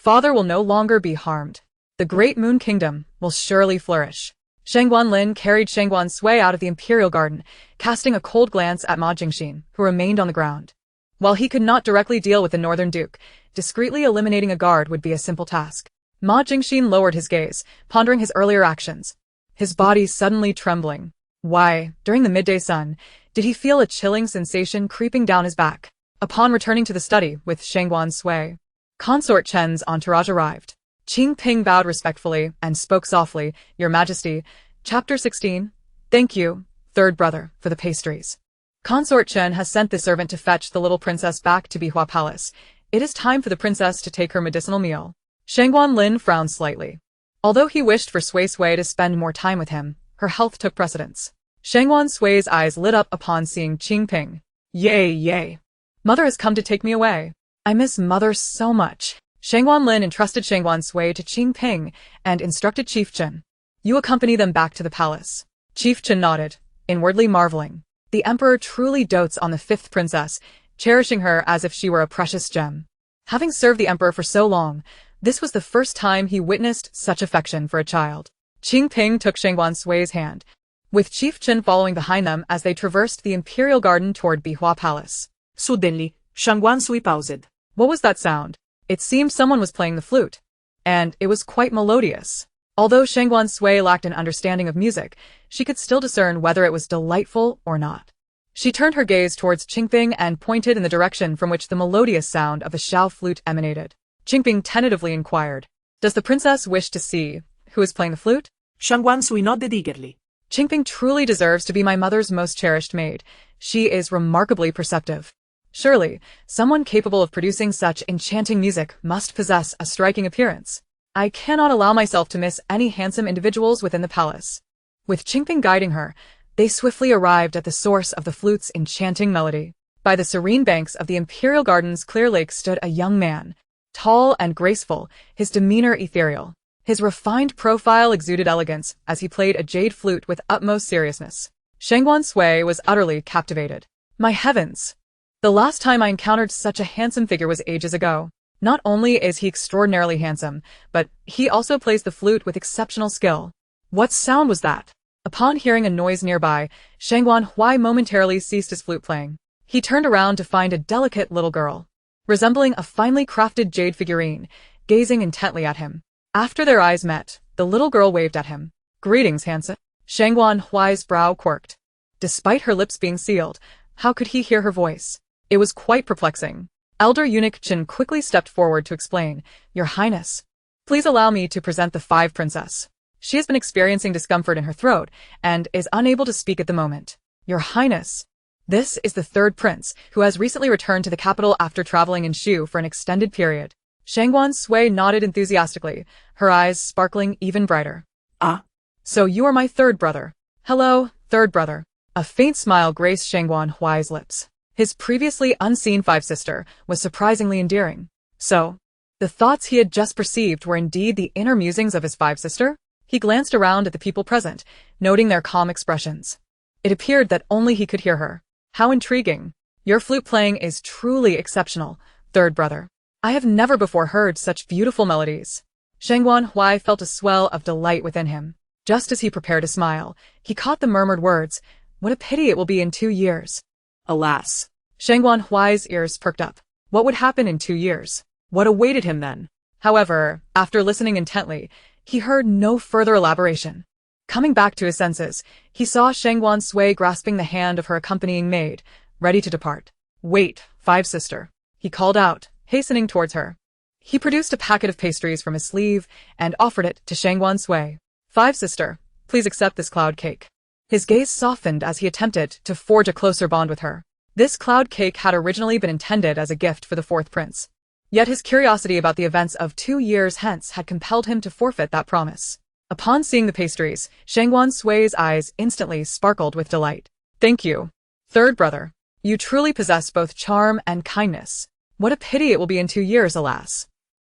Father will no longer be harmed. The great Moon Kingdom will surely flourish. Shangguan Lin carried Shangguan Sui out of the imperial garden, casting a cold glance at Ma Jingxin, who remained on the ground. While he could not directly deal with the northern duke, discreetly eliminating a guard would be a simple task. Ma Jingxin lowered his gaze, pondering his earlier actions, his body suddenly trembling. Why, during the midday sun, did he feel a chilling sensation creeping down his back? Upon returning to the study with Shangguan Sui, Consort Chen's entourage arrived. Qing Ping bowed respectfully and spoke softly, Your Majesty. Chapter 16. Thank you, third brother, for the pastries. Consort Chen has sent the servant to fetch the little princess back to Bihua Palace. It is time for the princess to take her medicinal meal. Shangguan Lin frowned slightly. Although he wished for Sui to spend more time with him, her health took precedence. Shangguan Sui's eyes lit up upon seeing Qing Ping. Yay, yay. Mother has come to take me away. I miss Mother so much. Shangguan Lin entrusted Shangguan Sui to Qing Ping and instructed Chief Chen. You accompany them back to the palace. Chief Chen nodded, inwardly marveling. The emperor truly dotes on the fifth princess, cherishing her as if she were a precious gem. Having served the emperor for so long, this was the first time he witnessed such affection for a child. Qing Ping took Shangguan Sui's hand, with Chief Chen following behind them as they traversed the imperial garden toward Bihua Palace. Suddenly, Shangguan Sui paused. What was that sound? It seemed someone was playing the flute, and it was quite melodious. Although Shangguan Sui lacked an understanding of music, she could still discern whether it was delightful or not. She turned her gaze towards Qingping and pointed in the direction from which the melodious sound of the Xiao flute emanated. Qingping tentatively inquired, Does the princess wish to see who is playing the flute? Shangguan Sui nodded eagerly. Qingping truly deserves to be my mother's most cherished maid. She is remarkably perceptive. Surely, someone capable of producing such enchanting music must possess a striking appearance. I cannot allow myself to miss any handsome individuals within the palace. With Qingping guiding her, they swiftly arrived at the source of the flute's enchanting melody. By the serene banks of the imperial garden's clear lake stood a young man, tall and graceful, his demeanor ethereal. His refined profile exuded elegance as he played a jade flute with utmost seriousness. Shangguan Sui was utterly captivated. My heavens! The last time I encountered such a handsome figure was ages ago. Not only is he extraordinarily handsome, but he also plays the flute with exceptional skill. What sound was that? Upon hearing a noise nearby, Shangguan Hui momentarily ceased his flute playing. He turned around to find a delicate little girl, resembling a finely crafted jade figurine, gazing intently at him. After their eyes met, the little girl waved at him. Greetings, handsome. Shangguan Hui's brow quirked. Despite her lips being sealed, how could he hear her voice? It was quite perplexing. Elder eunuch Chen quickly stepped forward to explain, Your Highness, please allow me to present the five princess. She has been experiencing discomfort in her throat and is unable to speak at the moment. Your Highness, this is the third prince, who has recently returned to the capital after traveling in Shu for an extended period. Shangguan Sui nodded enthusiastically, her eyes sparkling even brighter. Ah. So you are my third brother. Hello, third brother. A faint smile graced Shangguan Hui's lips. His previously unseen five-sister was surprisingly endearing. So, the thoughts he had just perceived were indeed the inner musings of his five-sister? He glanced around at the people present, noting their calm expressions. It appeared that only he could hear her. How intriguing. Your flute playing is truly exceptional, third brother. I have never before heard such beautiful melodies. Shangguan Hui felt a swell of delight within him. Just as he prepared to smile, he caught the murmured words, What a pity it will be in 2 years. Alas. Shangguan Hui's ears perked up. What would happen in 2 years? What awaited him then? However, after listening intently, he heard no further elaboration. Coming back to his senses, he saw Shangguan Sui grasping the hand of her accompanying maid, ready to depart. Wait, five-sister, he called out, hastening towards her. He produced a packet of pastries from his sleeve and offered it to Shangguan Sui. Five-sister, please accept this cloud cake. His gaze softened as he attempted to forge a closer bond with her. This cloud cake had originally been intended as a gift for the fourth prince. Yet his curiosity about the events of 2 years hence had compelled him to forfeit that promise. Upon seeing the pastries, Shangguan Sui's eyes instantly sparkled with delight. Thank you, third brother. You truly possess both charm and kindness. What a pity it will be in 2 years, alas.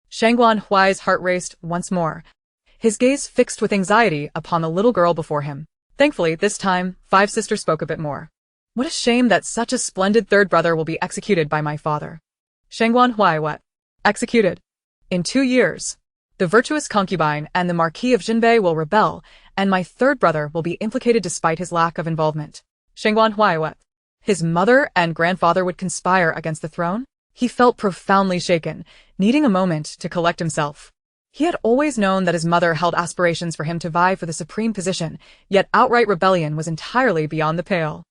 Shangguan Hui's heart raced once more, his gaze fixed with anxiety upon the little girl before him. Thankfully, this time, five-sister spoke a bit more. What a shame that such a splendid third brother will be executed by my father. Shangguan Hui, what? Executed? In 2 years, the virtuous concubine and the Marquis of Jinbei will rebel, and my third brother will be implicated despite his lack of involvement. Shangguan Sui wept. His mother and grandfather would conspire against the throne? He felt profoundly shaken, needing a moment to collect himself. He had always known that his mother held aspirations for him to vie for the supreme position, yet outright rebellion was entirely beyond the pale.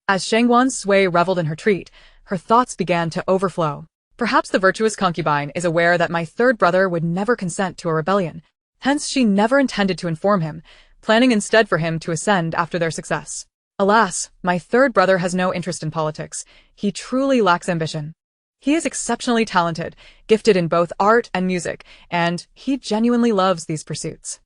As Shangguan Sui reveled in her treat, her thoughts began to overflow. Perhaps the virtuous concubine is aware that my third brother would never consent to a rebellion, hence she never intended to inform him, planning instead for him to ascend after their success. Alas, my third brother has no interest in politics. He truly lacks ambition. He is exceptionally talented, gifted in both art and music, and he genuinely loves these pursuits.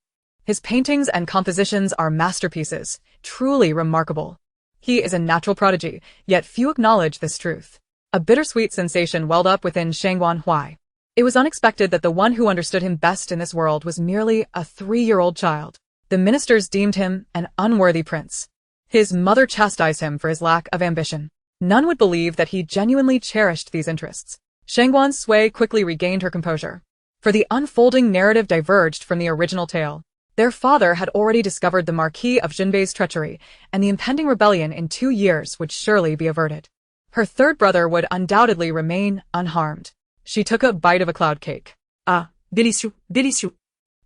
His paintings and compositions are masterpieces, truly remarkable. He is a natural prodigy, yet few acknowledge this truth. A bittersweet sensation welled up within Shangguan Sui. It was unexpected that the one who understood him best in this world was merely a 3-year-old child. The ministers deemed him an unworthy prince. His mother chastised him for his lack of ambition. None would believe that he genuinely cherished these interests. Shangguan Sui quickly regained her composure. For the unfolding narrative diverged from the original tale. Their father had already discovered the Marquis of Jinbei's treachery, and the impending rebellion in 2 years would surely be averted. Her third brother would undoubtedly remain unharmed. She took a bite of a cloud cake. Ah, délicieux, délicieux.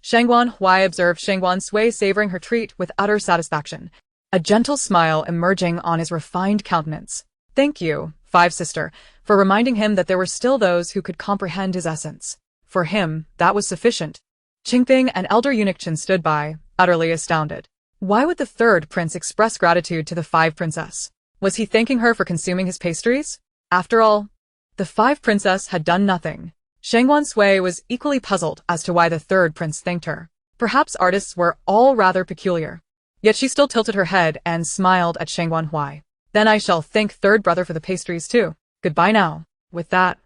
Shangguan Sui observed Shangguan Sui savoring her treat with utter satisfaction, a gentle smile emerging on his refined countenance. Thank you, Five Sister, for reminding him that there were still those who could comprehend his essence. For him, that was sufficient. Qingping and elder eunuch Chen stood by, utterly astounded. Why would the third prince express gratitude to the Five Princess? Was he thanking her for consuming his pastries? After all, the Five Princess had done nothing. Shangguan Sui was equally puzzled as to why the third prince thanked her. Perhaps artists were all rather peculiar. Yet she still tilted her head and smiled at Shangguan Sui. Then I shall thank third brother for the pastries too. Goodbye now. With that,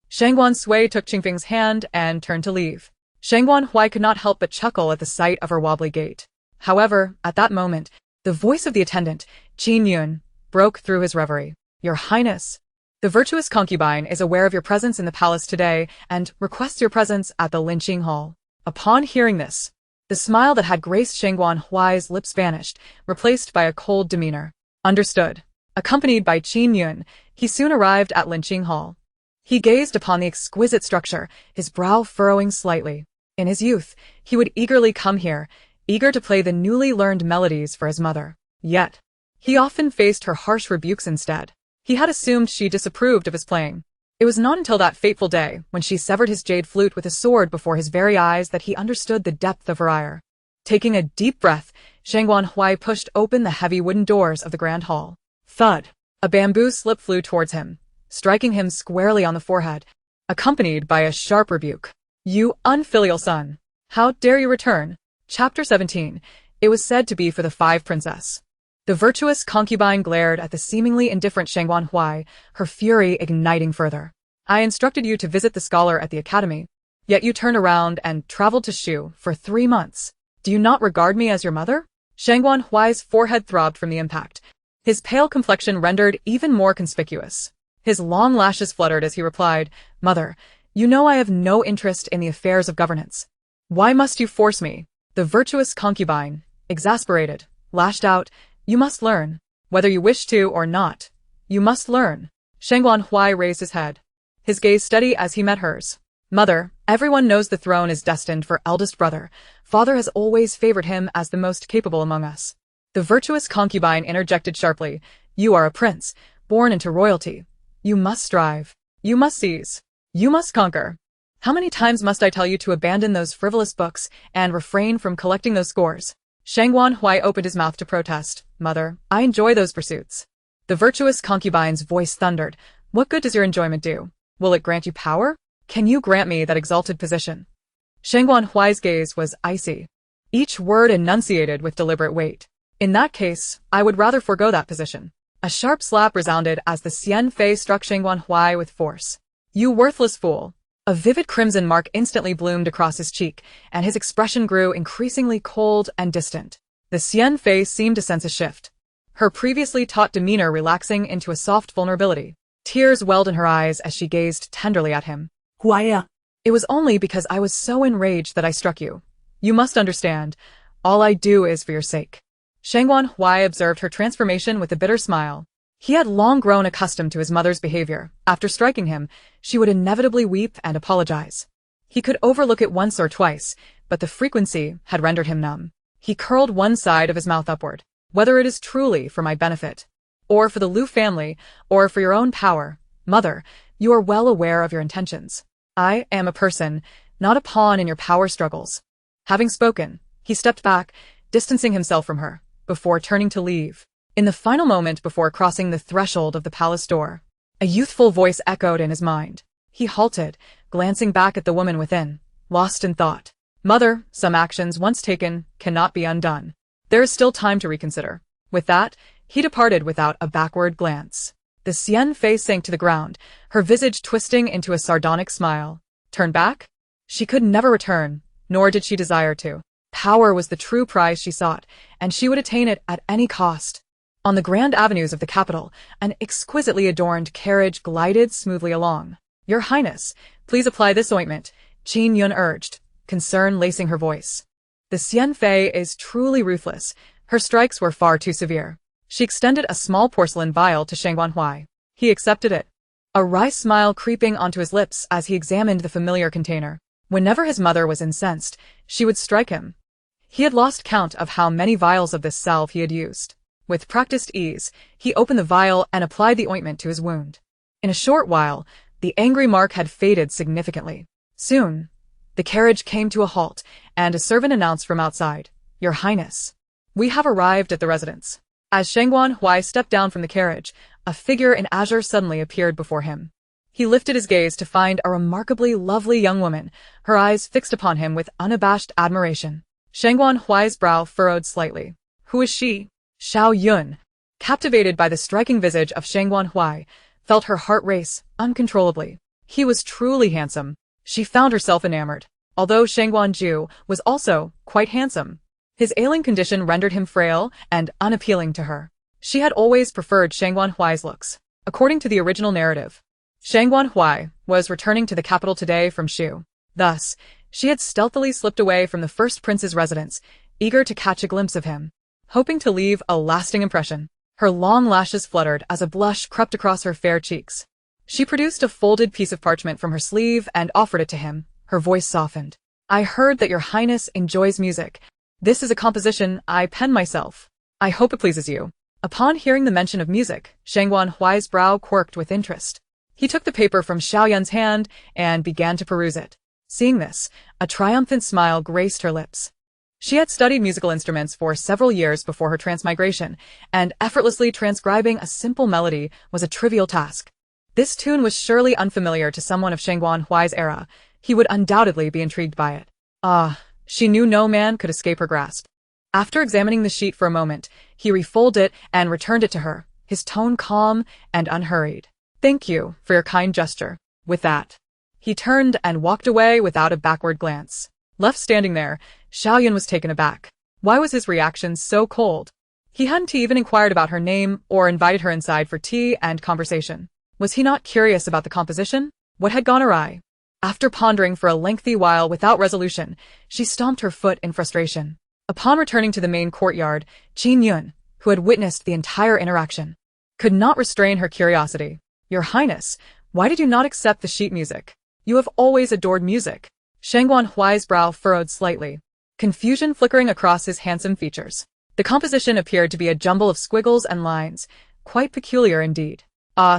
Shangguan Sui took Qingping's hand and turned to leave. Shangguan Sui could not help but chuckle at the sight of her wobbly gait. However, at that moment, the voice of the attendant, Qin Yun, broke through his reverie. Your Highness, the virtuous concubine is aware of your presence in the palace today and requests your presence at the lynching hall. Upon hearing this, the smile that had graced Shangguan Sui's lips vanished, replaced by a cold demeanor. Understood. Accompanied by Qin Yun, he soon arrived at lynching hall. He gazed upon the exquisite structure, his brow furrowing slightly. In his youth, he would eagerly come here, eager to play the newly learned melodies for his mother. Yet, he often faced her harsh rebukes instead. He had assumed she disapproved of his playing. It was not until that fateful day, when she severed his jade flute with a sword before his very eyes, that he understood the depth of her ire. Taking a deep breath, Shangguan Sui pushed open the heavy wooden doors of the grand hall. Thud! A bamboo slip flew towards him, striking him squarely on the forehead, accompanied by a sharp rebuke. You unfilial son! How dare you return? Chapter 17. It was said to be for the Five Princess. The virtuous concubine glared at the seemingly indifferent Shangguan Sui, her fury igniting further. I instructed you to visit the scholar at the academy, yet you turned around and traveled to Shu for 3 months. Do you not regard me as your mother? Shangguan Sui's forehead throbbed from the impact, his pale complexion rendered even more conspicuous. His long lashes fluttered as he replied, Mother, you know I have no interest in the affairs of governance. Why must you force me? The virtuous concubine, exasperated, lashed out, You must learn. Whether you wish to or not, you must learn. Shangguan Sui raised his head, his gaze steady as he met hers. Mother, everyone knows the throne is destined for eldest brother. Father has always favored him as the most capable among us. The virtuous concubine interjected sharply, You are a prince, born into royalty. You must strive. You must seize. You must conquer. How many times must I tell you to abandon those frivolous books and refrain from collecting those scores? Shangguan Sui opened his mouth to protest. Mother, I enjoy those pursuits. The virtuous concubine's voice thundered. What good does your enjoyment do? Will it grant you power? Can you grant me that exalted position? Shangguan Sui's gaze was icy, each word enunciated with deliberate weight. In that case, I would rather forego that position. A sharp slap resounded as the Xian Fei struck Shangguan Sui with force. You worthless fool! A vivid crimson mark instantly bloomed across his cheek, and his expression grew increasingly cold and distant. The Xian Fei seemed to sense a shift, her previously taut demeanor relaxing into a soft vulnerability. Tears welled in her eyes as she gazed tenderly at him. Huaya! It was only because I was so enraged that I struck you. You must understand. All I do is for your sake. Shangguan Hui observed her transformation with a bitter smile. He had long grown accustomed to his mother's behavior. After striking him, she would inevitably weep and apologize. He could overlook it once or twice, but the frequency had rendered him numb. He curled one side of his mouth upward. Whether it is truly for my benefit, or for the Liu family, or for your own power, mother, you are well aware of your intentions. I am a person, not a pawn in your power struggles. Having spoken, he stepped back, distancing himself from her, before turning to leave. In the final moment before crossing the threshold of the palace door, a youthful voice echoed in his mind. He halted, glancing back at the woman within, lost in thought. Mother, some actions once taken cannot be undone. There is still time to reconsider. With that, he departed without a backward glance. The Xian Fei sank to the ground, her visage twisting into a sardonic smile. Turn back? She could never return, nor did she desire to. Power was the true prize she sought, and she would attain it at any cost. On the grand avenues of the capital, an exquisitely adorned carriage glided smoothly along. Your Highness, please apply this ointment, Qin Yun urged, concern lacing her voice. The Xian Fei is truly ruthless. Her strikes were far too severe. She extended a small porcelain vial to Shangguan Hui. He accepted it, a wry smile creeping onto his lips as he examined the familiar container. Whenever his mother was incensed, she would strike him. He had lost count of how many vials of this salve he had used. With practiced ease, he opened the vial and applied the ointment to his wound. In a short while, the angry mark had faded significantly. Soon, the carriage came to a halt, and a servant announced from outside, Your Highness, we have arrived at the residence. As Shangguan Hui stepped down from the carriage, a figure in azure suddenly appeared before him. He lifted his gaze to find a remarkably lovely young woman, her eyes fixed upon him with unabashed admiration. Shangguan Hui's brow furrowed slightly. Who is she? Xiao Yun, captivated by the striking visage of Shangguan Hui, felt her heart race uncontrollably. He was truly handsome. She found herself enamored. Although Shangguan Ju was also quite handsome, his ailing condition rendered him frail and unappealing to her. She had always preferred Shangguan Hui's looks. According to the original narrative, Shangguan Hui was returning to the capital today from Shu. Thus, she had stealthily slipped away from the first prince's residence, eager to catch a glimpse of him, hoping to leave a lasting impression. Her long lashes fluttered as a blush crept across her fair cheeks. She produced a folded piece of parchment from her sleeve and offered it to him. Her voice softened. I heard that your highness enjoys music. This is a composition I pen myself. I hope it pleases you. Upon hearing the mention of music, Shangguan Hui's brow quirked with interest. He took the paper from Xiao Yun's hand and began to peruse it. Seeing this, a triumphant smile graced her lips. She had studied musical instruments for several years before her transmigration, and effortlessly transcribing a simple melody was a trivial task. This tune was surely unfamiliar to someone of Shangguan Hui's era. He would undoubtedly be intrigued by it. She knew no man could escape her grasp. After examining the sheet for a moment, he refolded it and returned it to her, his tone calm and unhurried. Thank you for your kind gesture. With that, he turned and walked away without a backward glance. Left standing there, Xiao Yun was taken aback. Why was his reaction so cold? He hadn't even inquired about her name or invited her inside for tea and conversation. Was he not curious about the composition? What had gone awry? After pondering for a lengthy while without resolution, she stomped her foot in frustration. Upon returning to the main courtyard, Qin Yun, who had witnessed the entire interaction, could not restrain her curiosity. Your Highness, why did you not accept the sheet music? You have always adored music. Shangguan Hui's brow furrowed slightly, confusion flickering across his handsome features. The composition appeared to be a jumble of squiggles and lines, quite peculiar indeed.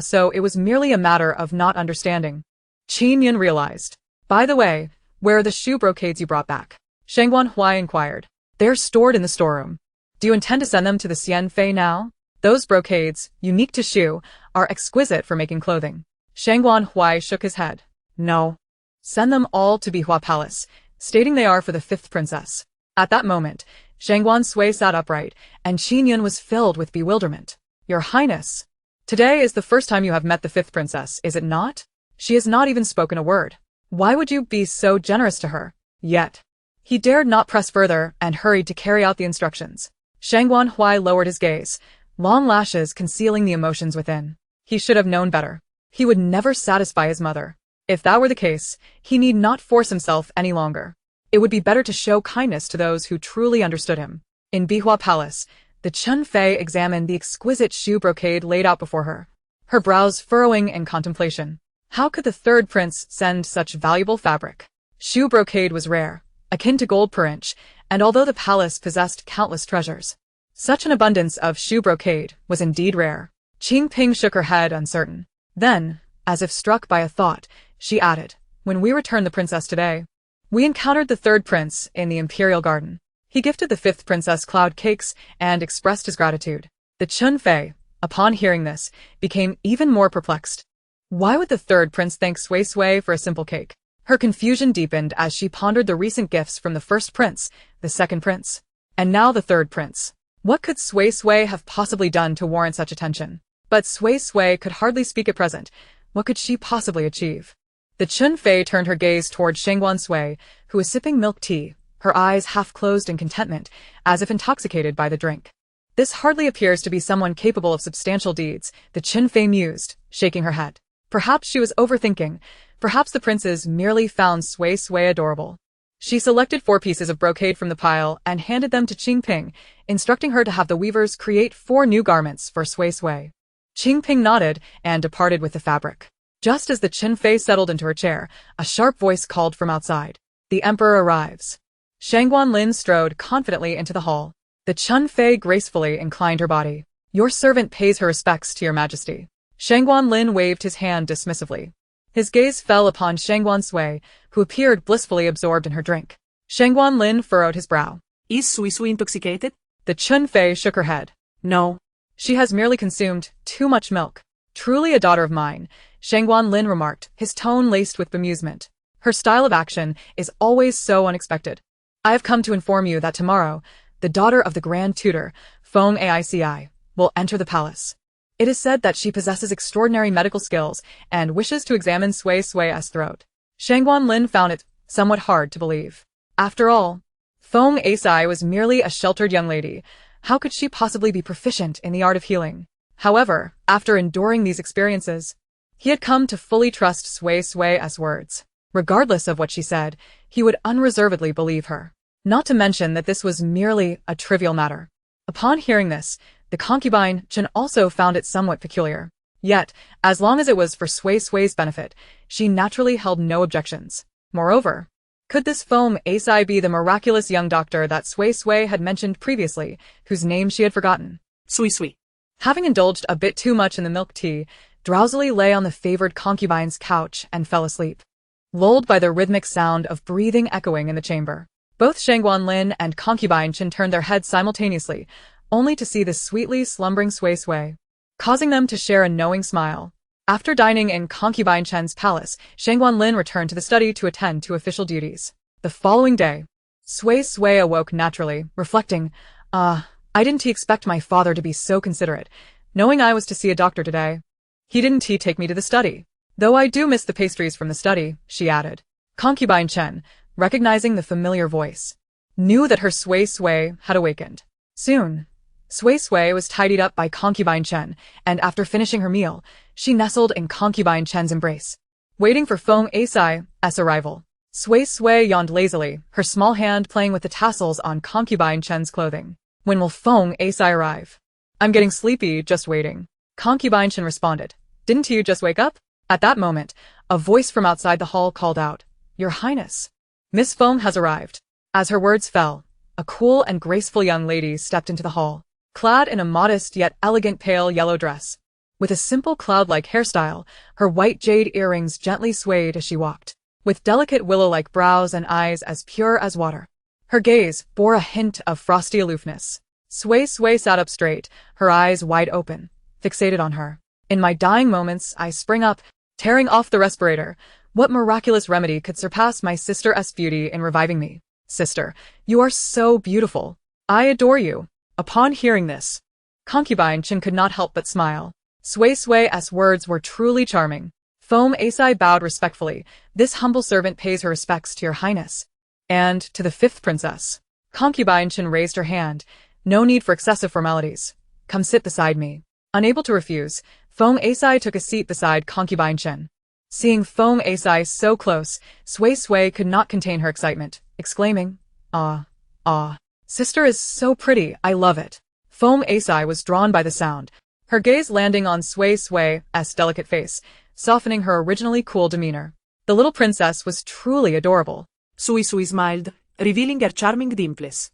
So it was merely a matter of not understanding. Qin Yun realized. By the way, where are the shoe brocades you brought back? Shangguan Hui inquired. They're stored in the storeroom. Do you intend to send them to the Xian Fei now? Those brocades, unique to Shu, are exquisite for making clothing. Shangguan Hui shook his head. No. Send them all to Bihua Palace, stating they are for the fifth princess. At that moment, Shangguan Sui sat upright, and Qin Yun was filled with bewilderment. Your Highness, today is the first time you have met the fifth princess, is it not? She has not even spoken a word. Why would you be so generous to her? Yet, he dared not press further and hurried to carry out the instructions. Shangguan Hui lowered his gaze, long lashes concealing the emotions within. He should have known better. He would never satisfy his mother. If that were the case, he need not force himself any longer. It would be better to show kindness to those who truly understood him. In Bihua Palace, the Chun Fei examined the exquisite shoe brocade laid out before her, her brows furrowing in contemplation. How could the third prince send such valuable fabric? Shoe brocade was rare, akin to gold per inch, and although the palace possessed countless treasures, such an abundance of shoe brocade was indeed rare. Qing Ping shook her head uncertain. Then, as if struck by a thought, she added, "When we returned the princess today, we encountered the third prince in the imperial garden. He gifted the fifth princess cloud cakes and expressed his gratitude." The Chun Fei, upon hearing this, became even more perplexed. Why would the third prince thank Sui Sui for a simple cake? Her confusion deepened as she pondered the recent gifts from the first prince, the second prince, and now the third prince. What could Sui Sui have possibly done to warrant such attention? But Sui Sui could hardly speak at present. What could she possibly achieve? The Chun Fei turned her gaze toward Shangguan Sui, who was sipping milk tea, her eyes half closed in contentment, as if intoxicated by the drink. This hardly appears to be someone capable of substantial deeds, the Chun Fei mused, shaking her head. Perhaps she was overthinking. Perhaps the princes merely found Sui Sui adorable. She selected 4 pieces of brocade from the pile and handed them to Qing Ping, instructing her to have the weavers create 4 new garments for Sui Sui. Qing Ping nodded and departed with the fabric. Just as the Chun Fei settled into her chair, a sharp voice called from outside. "The emperor arrives." Shangguan Lin strode confidently into the hall. The Chun Fei gracefully inclined her body. "Your servant pays her respects to your majesty." Shangguan Lin waved his hand dismissively. His gaze fell upon Shangguan Sui, who appeared blissfully absorbed in her drink. Shangguan Lin furrowed his brow. Is Sui Sui intoxicated? The Chun Fei shook her head. No. She has merely consumed too much milk. Truly a daughter of mine, Shangguan Lin remarked, his tone laced with bemusement. Her style of action is always so unexpected. I have come to inform you that tomorrow, the daughter of the Grand Tutor, Feng Aici, will enter the palace. It is said that she possesses extraordinary medical skills and wishes to examine Sui Sui's throat. Shangguan Lin found it somewhat hard to believe. After all, Feng Aici was merely a sheltered young lady. How could she possibly be proficient in the art of healing? However, after enduring these experiences, he had come to fully trust Sui Sui's words. Regardless of what she said, he would unreservedly believe her. Not to mention that this was merely a trivial matter. Upon hearing this, the concubine Chen also found it somewhat peculiar. Yet, as long as it was for Sui Sui's benefit, she naturally held no objections. Moreover, could this Feng Aici be the miraculous young doctor that Sui Sui had mentioned previously, whose name she had forgotten? Sui Sui, having indulged a bit too much in the milk tea, drowsily lay on the favored concubine's couch and fell asleep, lulled by the rhythmic sound of breathing echoing in the chamber. Both Shangguan Lin and Concubine Chen turned their heads simultaneously, only to see the sweetly slumbering Sui Sui, causing them to share a knowing smile. After dining in Concubine Chen's palace, Shangguan Lin returned to the study to attend to official duties. The following day, Sui Sui awoke naturally, reflecting, I didn't expect my father to be so considerate, knowing I was to see a doctor today. He didn't take me to the study. Though I do miss the pastries from the study, she added. Concubine Chen, recognizing the familiar voice, knew that her Sui Sui had awakened. Soon, Sui Sui was tidied up by Concubine Chen, and after finishing her meal, she nestled in Concubine Chen's embrace, waiting for Feng Aici's arrival. Sui Sui yawned lazily, her small hand playing with the tassels on Concubine Chen's clothing. When will Feng Aici arrive? I'm getting sleepy just waiting. Concubine Chen responded. Didn't you just wake up? At that moment, a voice from outside the hall called out, Your Highness, Miss Feng has arrived. As her words fell, a cool and graceful young lady stepped into the hall, clad in a modest yet elegant pale yellow dress. With a simple cloud-like hairstyle, her white jade earrings gently swayed as she walked, with delicate willow-like brows and eyes as pure as water. Her gaze bore a hint of frosty aloofness. Sui Sui sat up straight, her eyes wide open, fixated on her. In my dying moments, I spring up, tearing off the respirator. What miraculous remedy could surpass my sister's beauty in reviving me? Sister, you are so beautiful. I adore you. Upon hearing this, Concubine Chen could not help but smile. Sui Sui's words were truly charming. Feng Aici bowed respectfully. This humble servant pays her respects to your highness. And to the fifth princess. Concubine Chen raised her hand. No need for excessive formalities. Come sit beside me. Unable to refuse, Feng Aici took a seat beside Concubine Chen. Seeing Feng Asai so close, Sui Sui could not contain her excitement, exclaiming, "Ah, ah, sister is so pretty, I love it." Feng Asai was drawn by the sound, her gaze landing on Sui Sui's delicate face, softening her originally cool demeanor. The little princess was truly adorable. Sui Sui smiled, revealing her charming dimples.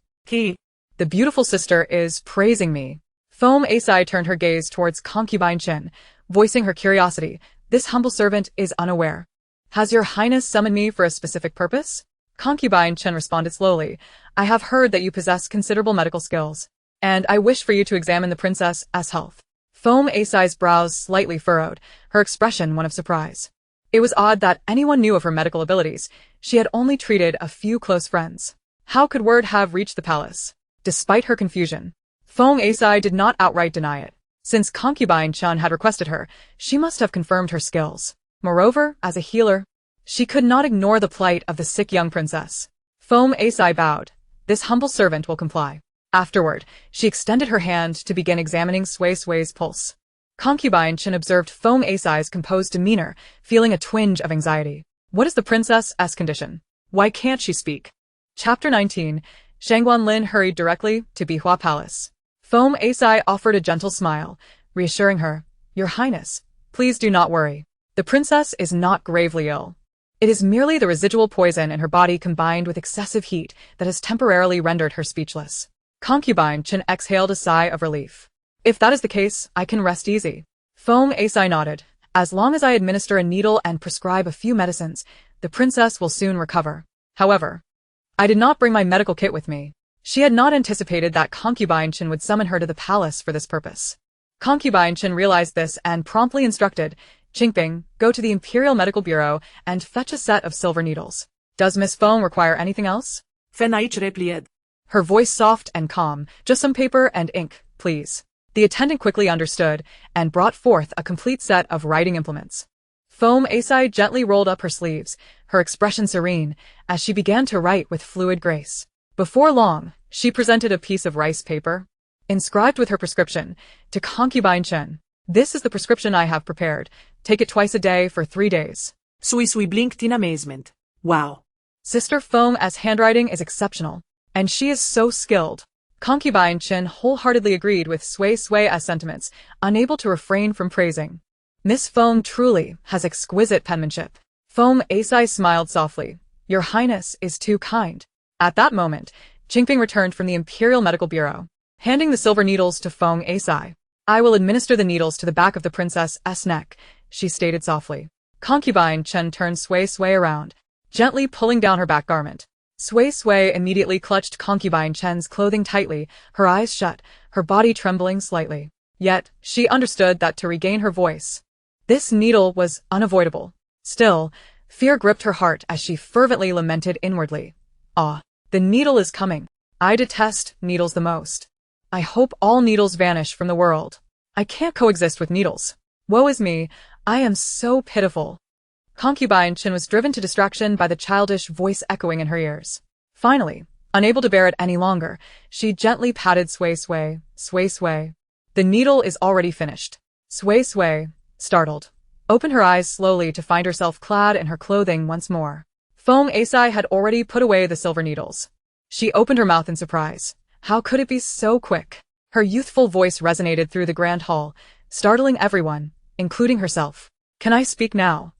The beautiful sister is praising me. Feng Asai turned her gaze towards Concubine Chen, voicing her curiosity. This humble servant is unaware. Has your highness summoned me for a specific purpose? Concubine Chen responded slowly. I have heard that you possess considerable medical skills, and I wish for you to examine the princess's health. Feng Asai's brows slightly furrowed, her expression one of surprise. It was odd that anyone knew of her medical abilities. She had only treated a few close friends. How could word have reached the palace? Despite her confusion, Feng Asai did not outright deny it. Since Concubine Chen had requested her, she must have confirmed her skills. Moreover, as a healer, she could not ignore the plight of the sick young princess. Feng Asai bowed. This humble servant will comply. Afterward, she extended her hand to begin examining Sui Sui's pulse. Concubine Chen observed Feng Asai's composed demeanor, feeling a twinge of anxiety. What is the princess's condition? Why can't she speak? Chapter 19. Shangguan Lin hurried directly to Bihua Palace. Feng Asai offered a gentle smile, reassuring her, Your Highness, please do not worry. The princess is not gravely ill. It is merely the residual poison in her body combined with excessive heat that has temporarily rendered her speechless. Concubine Chen exhaled a sigh of relief. If that is the case, I can rest easy. Feng Asai nodded. As long as I administer a needle and prescribe a few medicines, the princess will soon recover. However, I did not bring my medical kit with me. She had not anticipated that Concubine Chen would summon her to the palace for this purpose. Concubine Chen realized this and promptly instructed, Qingping, go to the Imperial Medical Bureau and fetch a set of silver needles. Does Miss Feng require anything else? Fenaich replied. Her voice soft and calm. Just some paper and ink, please. The attendant quickly understood and brought forth a complete set of writing implements. Feng Asai gently rolled up her sleeves, her expression serene, as she began to write with fluid grace. Before long, she presented a piece of rice paper, inscribed with her prescription, to Concubine Chen. This is the prescription I have prepared. Take it twice a day for 3 days. Sui Sui blinked in amazement. Wow. Sister Feng's handwriting is exceptional, and she is so skilled. Concubine Chen wholeheartedly agreed with Sui Sui's sentiments, unable to refrain from praising. Miss Feng truly has exquisite penmanship. Feng Asai smiled softly. Your Highness is too kind. At that moment, Qingping returned from the Imperial Medical Bureau, handing the silver needles to Feng Asai. I will administer the needles to the back of the princess's neck, she stated softly. Concubine Chen turned Sui Sui around, gently pulling down her back garment. Sui Sui immediately clutched Concubine Chen's clothing tightly, her eyes shut, her body trembling slightly. Yet, she understood that to regain her voice, this needle was unavoidable. Still, fear gripped her heart as she fervently lamented inwardly. Ah, the needle is coming. I detest needles the most. I hope all needles vanish from the world. I can't coexist with needles. Woe is me, I am so pitiful. Concubine Chen was driven to distraction by the childish voice echoing in her ears. Finally, unable to bear it any longer, she gently patted Sui Sui. Sui Sui. The needle is already finished. Sui Sui, startled, opened her eyes slowly to find herself clad in her clothing once more. Feng Asai had already put away the silver needles. She opened her mouth in surprise. How could it be so quick? Her youthful voice resonated through the grand hall, startling everyone, including herself. Can I speak now?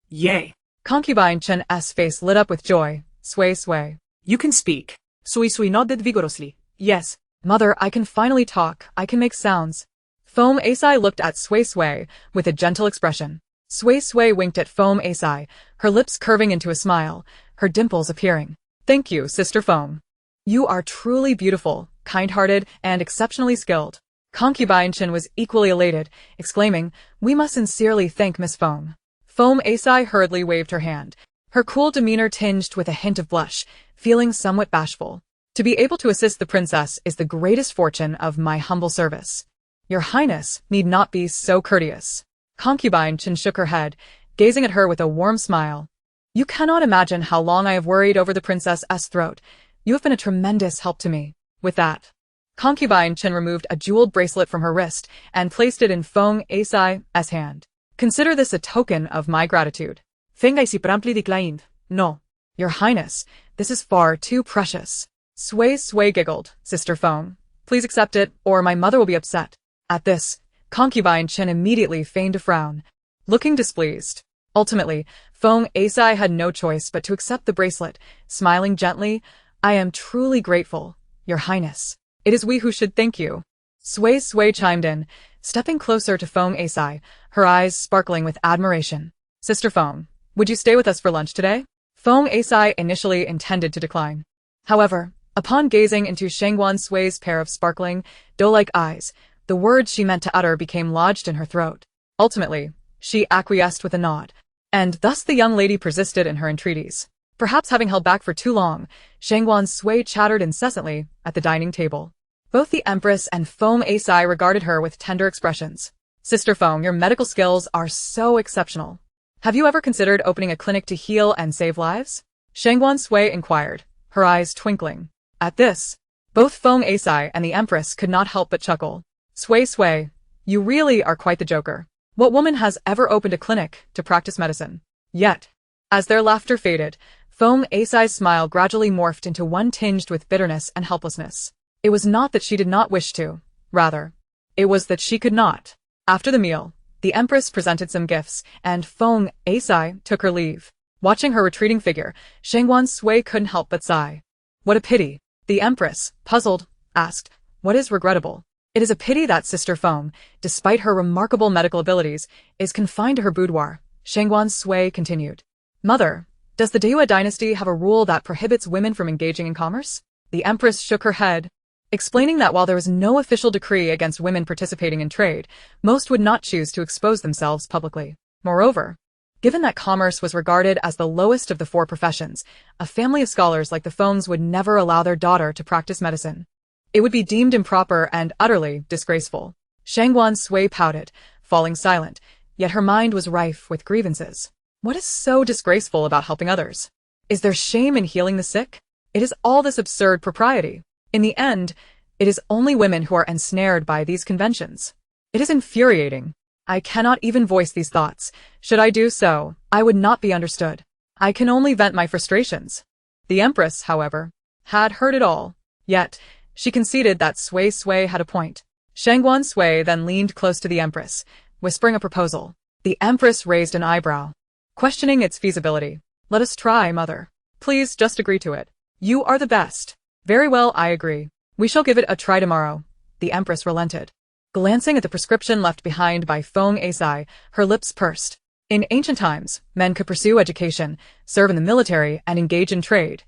Yay. Concubine Chen's face lit up with joy. Sui Sui. You can speak. Sui Sui nodded vigorously. Yes, mother, I can finally talk. I can make sounds. Feng Asai looked at Sui Sui with a gentle expression. Sui Sui winked at Feng Asai, her lips curving into a smile, her dimples appearing. Thank you, Sister Feng. You are truly beautiful, kind-hearted, and exceptionally skilled. Concubine Chen was equally elated, exclaiming, We must sincerely thank Miss Feng. Feng Asai hurriedly waved her hand, her cool demeanor tinged with a hint of blush, feeling somewhat bashful. To be able to assist the princess is the greatest fortune of my humble service. Your Highness need not be so courteous. Concubine Chen shook her head, gazing at her with a warm smile. You cannot imagine how long I have worried over the princess's throat. You have been a tremendous help to me. With that, Concubine Chen removed a jeweled bracelet from her wrist and placed it in Feng Asai's hand. Consider this a token of my gratitude. Feng Gaisi promptly declined. No. Your Highness, this is far too precious. Sui giggled, Sister Feng. Please accept it, or my mother will be upset. At this, Concubine Chen immediately feigned a frown, looking displeased. Ultimately, Feng Asai had no choice but to accept the bracelet, smiling gently. I am truly grateful, Your Highness. It is we who should thank you. Sui chimed in, stepping closer to Feng Asai, her eyes sparkling with admiration. Sister Feng, would you stay with us for lunch today? Feng Asai initially intended to decline. However, upon gazing into Shangguan Sui's pair of sparkling, doe-like eyes, the words she meant to utter became lodged in her throat. Ultimately, she acquiesced with a nod, and thus the young lady persisted in her entreaties. Perhaps having held back for too long, Shangguan Sui chattered incessantly at the dining table. Both the Empress and Feng Asai regarded her with tender expressions. Sister Feng, your medical skills are so exceptional. Have you ever considered opening a clinic to heal and save lives? Shangguan Sui inquired, her eyes twinkling. At this, both Feng Asai and the Empress could not help but chuckle. Sui, you really are quite the joker. What woman has ever opened a clinic to practice medicine? Yet, as their laughter faded, Feng Asai's smile gradually morphed into one tinged with bitterness and helplessness. It was not that she did not wish to, rather, it was that she could not. After the meal, the Empress presented some gifts, and Feng Asai took her leave. Watching her retreating figure, Shangguan Sui couldn't help but sigh. What a pity. The Empress, puzzled, asked, what is regrettable? It is a pity that Sister Feng, despite her remarkable medical abilities, is confined to her boudoir, Shangguan Sui continued. Mother, does the Dewa dynasty have a rule that prohibits women from engaging in commerce? The Empress shook her head, explaining that while there was no official decree against women participating in trade, most would not choose to expose themselves publicly. Moreover, given that commerce was regarded as the lowest of the four professions, a family of scholars like the Fengs would never allow their daughter to practice medicine. It would be deemed improper and utterly disgraceful. Shangguan Sui pouted, falling silent, yet her mind was rife with grievances. What is so disgraceful about helping others? Is there shame in healing the sick? It is all this absurd propriety. In the end, it is only women who are ensnared by these conventions. It is infuriating. I cannot even voice these thoughts. Should I do so, I would not be understood. I can only vent my frustrations. The Empress, however, had heard it all. Yet, she conceded that Sui had a point. Shangguan Sui then leaned close to the Empress, whispering a proposal. The Empress raised an eyebrow, questioning its feasibility. Let us try, Mother. Please just agree to it. You are the best. Very well, I agree. We shall give it a try tomorrow. The Empress relented. Glancing at the prescription left behind by Feng Asai, her lips pursed. In ancient times, men could pursue education, serve in the military, and engage in trade,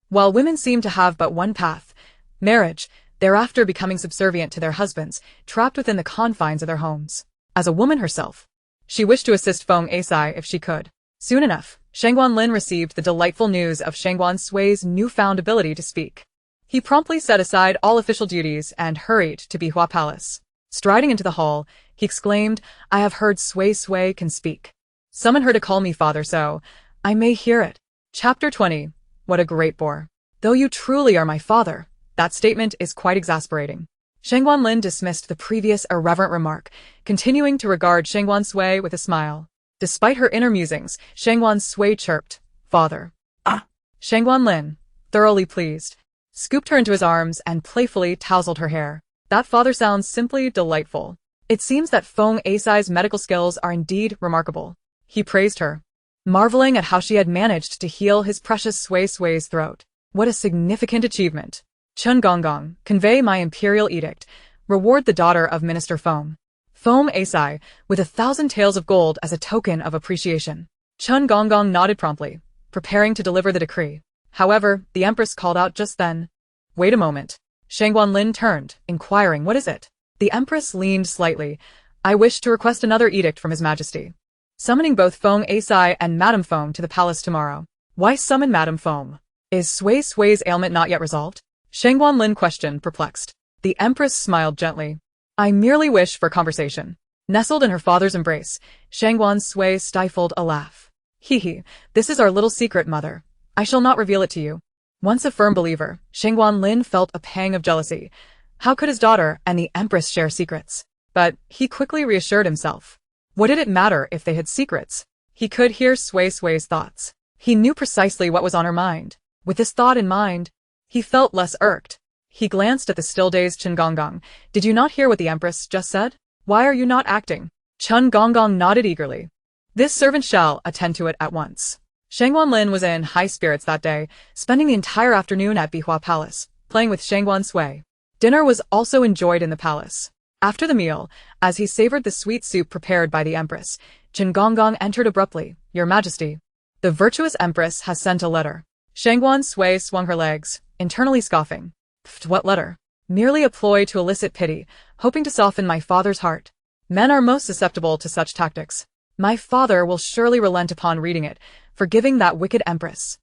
while women seemed to have but one path, marriage, thereafter becoming subservient to their husbands, trapped within the confines of their homes. As a woman herself, she wished to assist Feng Asai if she could. Soon enough, Shangguan Lin received the delightful news of Shangguan Sui's newfound ability to speak. He promptly set aside all official duties and hurried to Bihua Palace. Striding into the hall, he exclaimed, I have heard Sui can speak. Summon her to call me father so I may hear it. Chapter 20. What a great bore. Though you truly are my father, that statement is quite exasperating. Shangguan Lin dismissed the previous irreverent remark, continuing to regard Shangguan Sui with a smile. Despite her inner musings, Shangguan Sui chirped, Father. Ah! Shangguan Lin, thoroughly pleased, scooped her into his arms and playfully tousled her hair. That father sounds simply delightful. It seems that Feng Asai's medical skills are indeed remarkable. He praised her, marveling at how she had managed to heal his precious Sui's throat. What a significant achievement. Chun Gonggong, convey my imperial edict. Reward the daughter of Minister Feng. Feng Asai, with 1,000 taels of gold as a token of appreciation. Chun Gonggong nodded promptly, preparing to deliver the decree. However, the Empress called out just then. Wait a moment. Shangguan Lin turned, inquiring, what is it? The Empress leaned slightly. I wish to request another edict from His Majesty. Summoning both Feng Asai and Madame Feng to the palace tomorrow. Why summon Madame Feng? Is Sui's ailment not yet resolved? Shangguan Lin questioned, perplexed. The Empress smiled gently. I merely wish for conversation. Nestled in her father's embrace, Shangguan Sui stifled a laugh. Hee, this is our little secret, Mother. I shall not reveal it to you. Once a firm believer, Shangguan Lin felt a pang of jealousy. How could his daughter and the Empress share secrets? But he quickly reassured himself. What did it matter if they had secrets? He could hear Sui's thoughts. He knew precisely what was on her mind. With this thought in mind, he felt less irked. He glanced at the still-dazed Chen Gonggong. Did you not hear what the Empress just said? Why are you not acting? Chen Gonggong nodded eagerly. This servant shall attend to it at once. Shangguan Lin was in high spirits that day, spending the entire afternoon at Bihua Palace, playing with Shangguan Sui. Dinner was also enjoyed in the palace. After the meal, as he savored the sweet soup prepared by the Empress, Chen Gonggong entered abruptly. Your Majesty, the virtuous Empress has sent a letter. Shangguan Sui swung her legs, internally scoffing. Pfft, what letter? Merely a ploy to elicit pity, hoping to soften my father's heart. Men are most susceptible to such tactics. My father will surely relent upon reading it, forgiving that wicked Empress.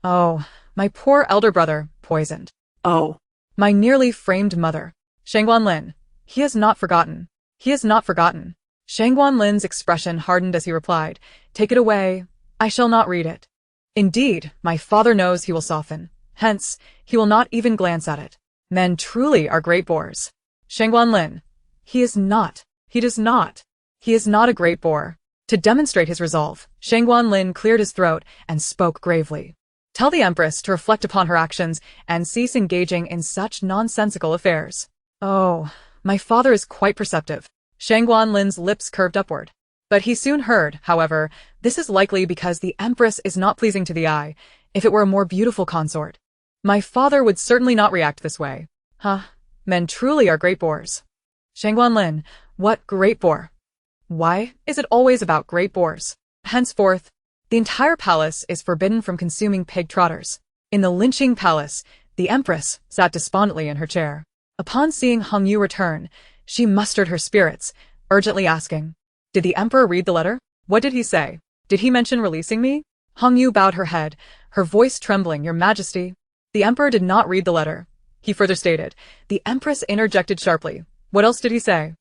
Oh, my poor elder brother, poisoned. Oh, my nearly framed mother. Shangguan Lin. He has not forgotten. He has not forgotten. Shangguan Lin's expression hardened as he replied, Take it away. I shall not read it. Indeed, my father knows he will soften. Hence, he will not even glance at it. Men truly are great bores. Shangguan Lin. He is not. He does not. He is not a great bore. To demonstrate his resolve, Shangguan Lin cleared his throat and spoke gravely. Tell the Empress to reflect upon her actions and cease engaging in such nonsensical affairs. Oh, my father is quite perceptive. Shangguan Lin's lips curved upward. But he soon heard, however, this is likely because the Empress is not pleasing to the eye. If it were a more beautiful consort, my father would certainly not react this way. Huh, men truly are great bores. Shangguan Lin, what great bore? Why is it always about great bores? Henceforth, the entire palace is forbidden from consuming pig trotters. In the lynching palace, the Empress sat despondently in her chair. Upon seeing Hong Yu return, she mustered her spirits, urgently asking, Did the Emperor read the letter? What did he say? Did he mention releasing me? Hong Yu bowed her head, her voice trembling. Your Majesty. The Emperor did not read the letter. He further stated. The Empress interjected sharply. What else did he say?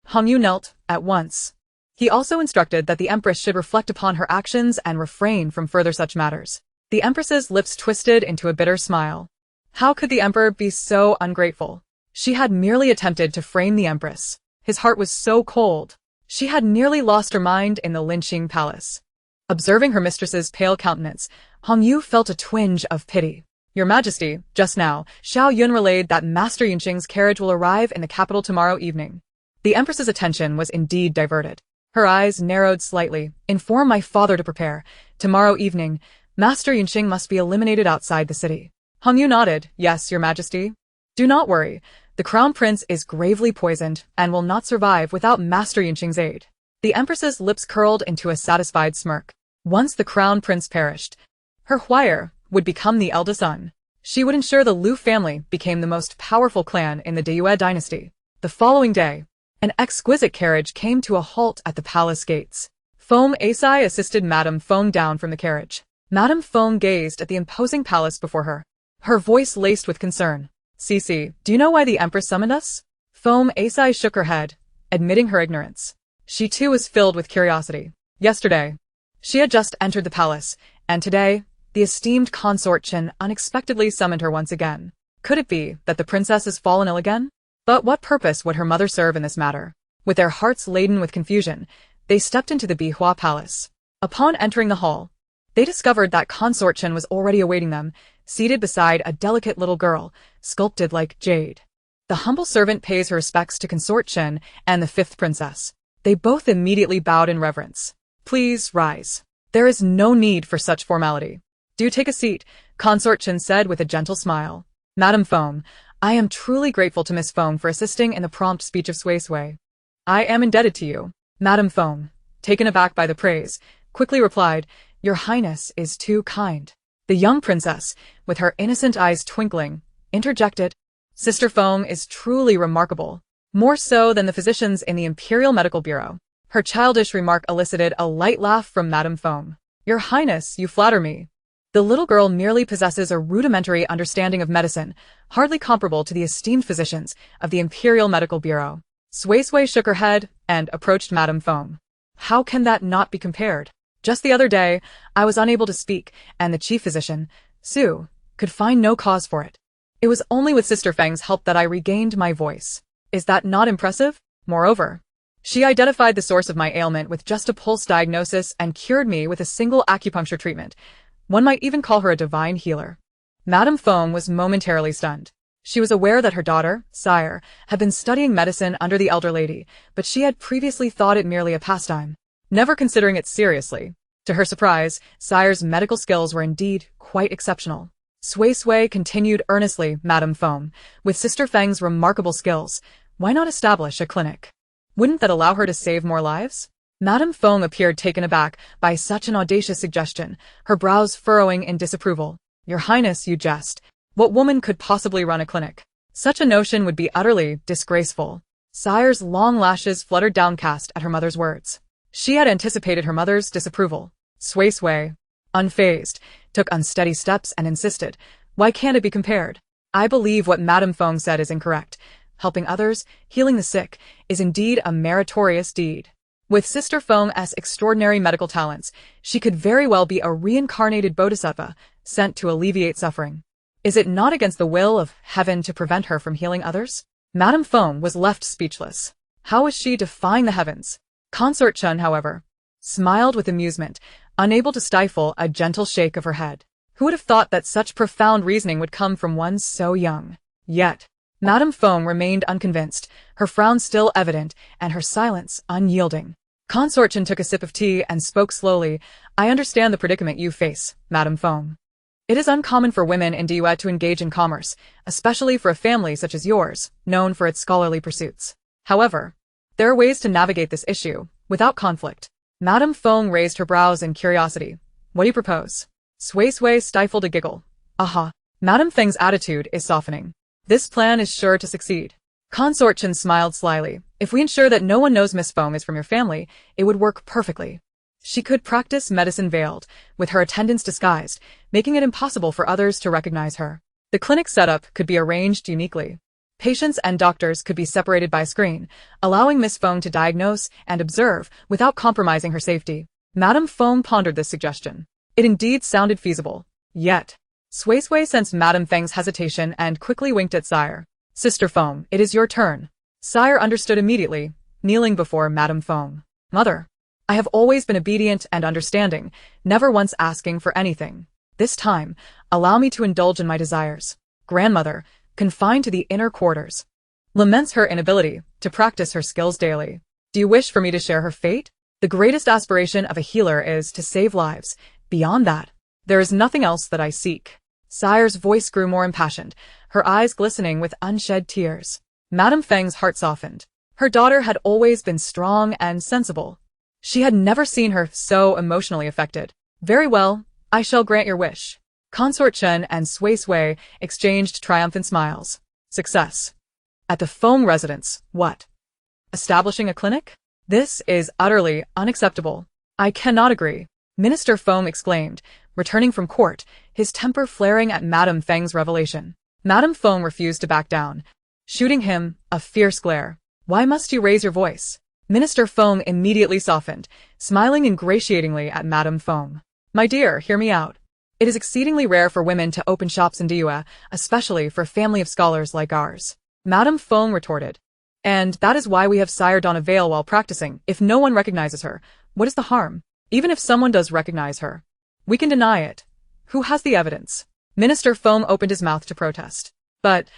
Hong Yu knelt, at once. He also instructed that the Empress should reflect upon her actions and refrain from further such matters. The Empress's lips twisted into a bitter smile. How could the Emperor be so ungrateful? She had merely attempted to frame the Empress. His heart was so cold. She had nearly lost her mind in the lynching palace. Observing her mistress's pale countenance, Hong Yu felt a twinge of pity. Your Majesty, just now, Xiao Yun relayed that Master Yunqing's carriage will arrive in the capital tomorrow evening. The Empress's attention was indeed diverted. Her eyes narrowed slightly. Inform my father to prepare. Tomorrow evening, Master Yunqing must be eliminated outside the city. Hong Yu nodded. Yes, Your Majesty. Do not worry. The Crown Prince is gravely poisoned and will not survive without Master Yunqing's aid. The Empress's lips curled into a satisfied smirk. Once the Crown Prince perished, her Huayr would become the eldest son. She would ensure the Lu family became the most powerful clan in the Deyue dynasty. The following day, an exquisite carriage came to a halt at the palace gates. Foam Asai assisted Madame Foam down from the carriage. Madame Foam gazed at the imposing palace before her, her voice laced with concern. Cici, do you know why the Empress summoned us? Foam Asai shook her head, admitting her ignorance. She too was filled with curiosity. Yesterday, she had just entered the palace, and today, the esteemed consort Chen unexpectedly summoned her once again. Could it be that the princess has fallen ill again? But what purpose would her mother serve in this matter? With their hearts laden with confusion, they stepped into the Bihua Palace. Upon entering the hall, they discovered that consort Chen was already awaiting them, seated beside a delicate little girl, sculpted like jade. The humble servant pays her respects to consort Chen and the fifth princess. They both immediately bowed in reverence. Please rise. There is no need for such formality. Do take a seat, consort Chen said with a gentle smile. Madame Foam, I am truly grateful to Miss Foam for assisting in the prompt speech of Sui. I am indebted to you. Madame Foam, taken aback by the praise, quickly replied, Your Highness is too kind. The young princess, with her innocent eyes twinkling, interjected, Sister Foam is truly remarkable, more so than the physicians in the Imperial Medical Bureau. Her childish remark elicited a light laugh from Madame Foam. Your Highness, you flatter me. The little girl merely possesses a rudimentary understanding of medicine, hardly comparable to the esteemed physicians of the Imperial Medical Bureau. Sui shook her head and approached Madame Foam. How can that not be compared? Just the other day, I was unable to speak, and the chief physician, Su, could find no cause for it. It was only with Sister Feng's help that I regained my voice. Is that not impressive? Moreover, She identified the source of my ailment with just a pulse diagnosis and cured me with a single acupuncture treatment. One might even call her a divine healer. Madame Fong was momentarily stunned. She was aware that her daughter, Sire, had been studying medicine under the elder lady, but she had previously thought it merely a pastime, never considering it seriously. To her surprise, Sire's medical skills were indeed quite exceptional. Sui continued earnestly, Madame Fong, with Sister Feng's remarkable skills, why not establish a clinic? Wouldn't that allow her to save more lives? Madame Fong appeared taken aback by such an audacious suggestion, her brows furrowing in disapproval. Your Highness, you jest. What woman could possibly run a clinic? Such a notion would be utterly disgraceful. Sire's long lashes fluttered downcast at her mother's words. She had anticipated her mother's disapproval. Sui, unfazed, took unsteady steps and insisted, why can't it be compared? I believe what Madame Fong said is incorrect. Helping others, healing the sick, is indeed a meritorious deed. With Sister Feng's extraordinary medical talents, she could very well be a reincarnated bodhisattva, sent to alleviate suffering. Is it not against the will of heaven to prevent her from healing others? Madame Fong was left speechless. How was she defying the heavens? Consort Chun, however, smiled with amusement, unable to stifle a gentle shake of her head. Who would have thought that such profound reasoning would come from one so young? Yet, Madame Fong remained unconvinced, her frown still evident and her silence unyielding. Consort Chun took a sip of tea and spoke slowly. I understand the predicament you face, Madame Fong. It is uncommon for women in Diuet to engage in commerce, especially for a family such as yours, known for its scholarly pursuits. However, there are ways to navigate this issue, without conflict. Madame Fong raised her brows in curiosity. What do you propose? Sui stifled a giggle. Aha. Madame Feng's attitude is softening. This plan is sure to succeed. Consort Chun smiled slyly. If we ensure that no one knows Miss Fong is from your family, it would work perfectly. She could practice medicine veiled, with her attendants disguised, making it impossible for others to recognize her. The clinic setup could be arranged uniquely. Patients and doctors could be separated by a screen, allowing Miss Fong to diagnose and observe without compromising her safety. Madame Fong pondered this suggestion. It indeed sounded feasible. Yet, Sui sensed Madame Feng's hesitation and quickly winked at Sire. Sister Fong, it is your turn. Sire understood immediately, kneeling before Madame Fong. Mother, I have always been obedient and understanding, never once asking for anything. This time, allow me to indulge in my desires. Grandmother, confined to the inner quarters, laments her inability to practice her skills daily. Do you wish for me to share her fate? The greatest aspiration of a healer is to save lives. Beyond that, there is nothing else that I seek. Sire's voice grew more impassioned, her eyes glistening with unshed tears. Madame Feng's heart softened. Her daughter had always been strong and sensible. She had never seen her so emotionally affected. Very well, I shall grant your wish. Consort Chun and Sui exchanged triumphant smiles. Success. At the Fong residence, what? Establishing a clinic? This is utterly unacceptable. I cannot agree. Minister Fong exclaimed, returning from court, his temper flaring at Madame Feng's revelation. Madame Fong refused to back down, shooting him a fierce glare. Why must you raise your voice? Minister Fong immediately softened, smiling ingratiatingly at Madame Fong. My dear, hear me out. It is exceedingly rare for women to open shops in Diuet, especially for a family of scholars like ours. Madame Fong retorted. And that is why we have Sire don a veil while practicing. If no one recognizes her, what is the harm? Even if someone does recognize her, we can deny it. Who has the evidence? Minister Fong opened his mouth to protest. But,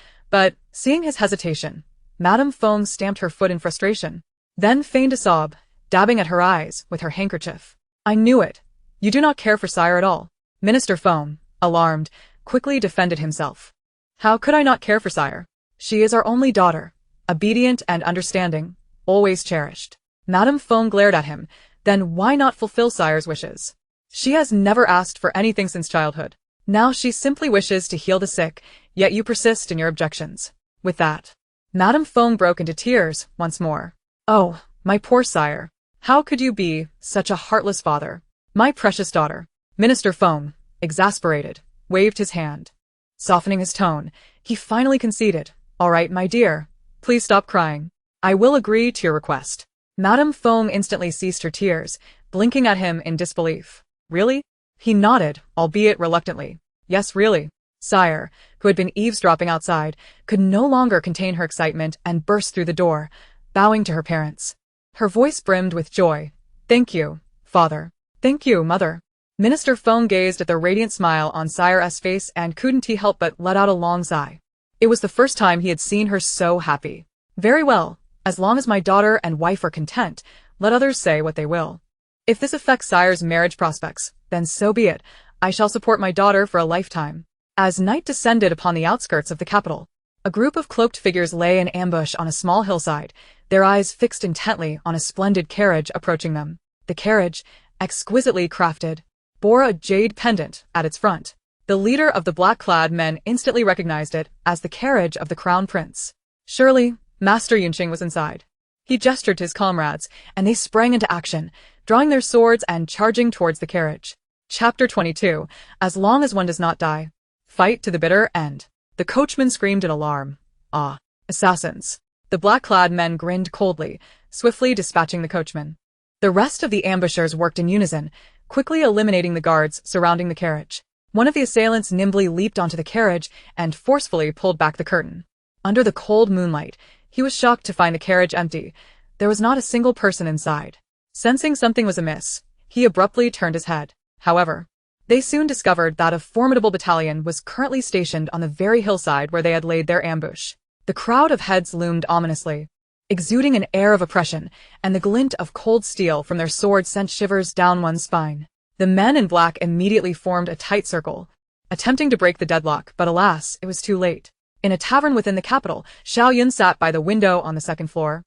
seeing his hesitation, Madame Fong stamped her foot in frustration, then feigned a sob, dabbing at her eyes with her handkerchief. I knew it. You do not care for Sire at all. Minister Fong, alarmed, quickly defended himself. How could I not care for Sire? She is our only daughter, obedient and understanding, always cherished. Madame Fong glared at him. Then why not fulfill Sire's wishes? She has never asked for anything since childhood. Now she simply wishes to heal the sick, yet you persist in your objections. With that, Madame Fong broke into tears once more. Oh, my poor Sire. How could you be such a heartless father? My precious daughter. Minister Fong, exasperated, waved his hand. Softening his tone, he finally conceded. All right, my dear. Please stop crying. I will agree to your request. Madame Fong instantly ceased her tears, blinking at him in disbelief. Really? He nodded, albeit reluctantly. Yes, really. Sire, who had been eavesdropping outside, could no longer contain her excitement and burst through the door, bowing to her parents. Her voice brimmed with joy. "Thank you, father. Thank you, mother." Minister Feng gazed at the radiant smile on Sire's face and couldn't he help but let out a long sigh. It was the first time he had seen her so happy. "Very well, as long as my daughter and wife are content, let others say what they will. If this affects Sire's marriage prospects, then so be it. I shall support my daughter for a lifetime." As night descended upon the outskirts of the capital, a group of cloaked figures lay in ambush on a small hillside, their eyes fixed intently on a splendid carriage approaching them. The carriage, exquisitely crafted, bore a jade pendant at its front. The leader of the black-clad men instantly recognized it as the carriage of the crown prince. Surely, Master Yunqing was inside. He gestured to his comrades, and they sprang into action, drawing their swords and charging towards the carriage. Chapter 22. As long as one does not die. Fight to the bitter end. The coachman screamed in alarm. "Ah, assassins." The black-clad men grinned coldly, swiftly dispatching the coachman. The rest of the ambushers worked in unison, quickly eliminating the guards surrounding the carriage. One of the assailants nimbly leaped onto the carriage and forcefully pulled back the curtain. Under the cold moonlight, he was shocked to find the carriage empty. There was not a single person inside. Sensing something was amiss, he abruptly turned his head. However, they soon discovered that a formidable battalion was currently stationed on the very hillside where they had laid their ambush. The crowd of heads loomed ominously, exuding an air of oppression, and the glint of cold steel from their swords sent shivers down one's spine. The men in black immediately formed a tight circle, attempting to break the deadlock, but alas, it was too late. In a tavern within the capital, Xiao Yun sat by the window on the second floor,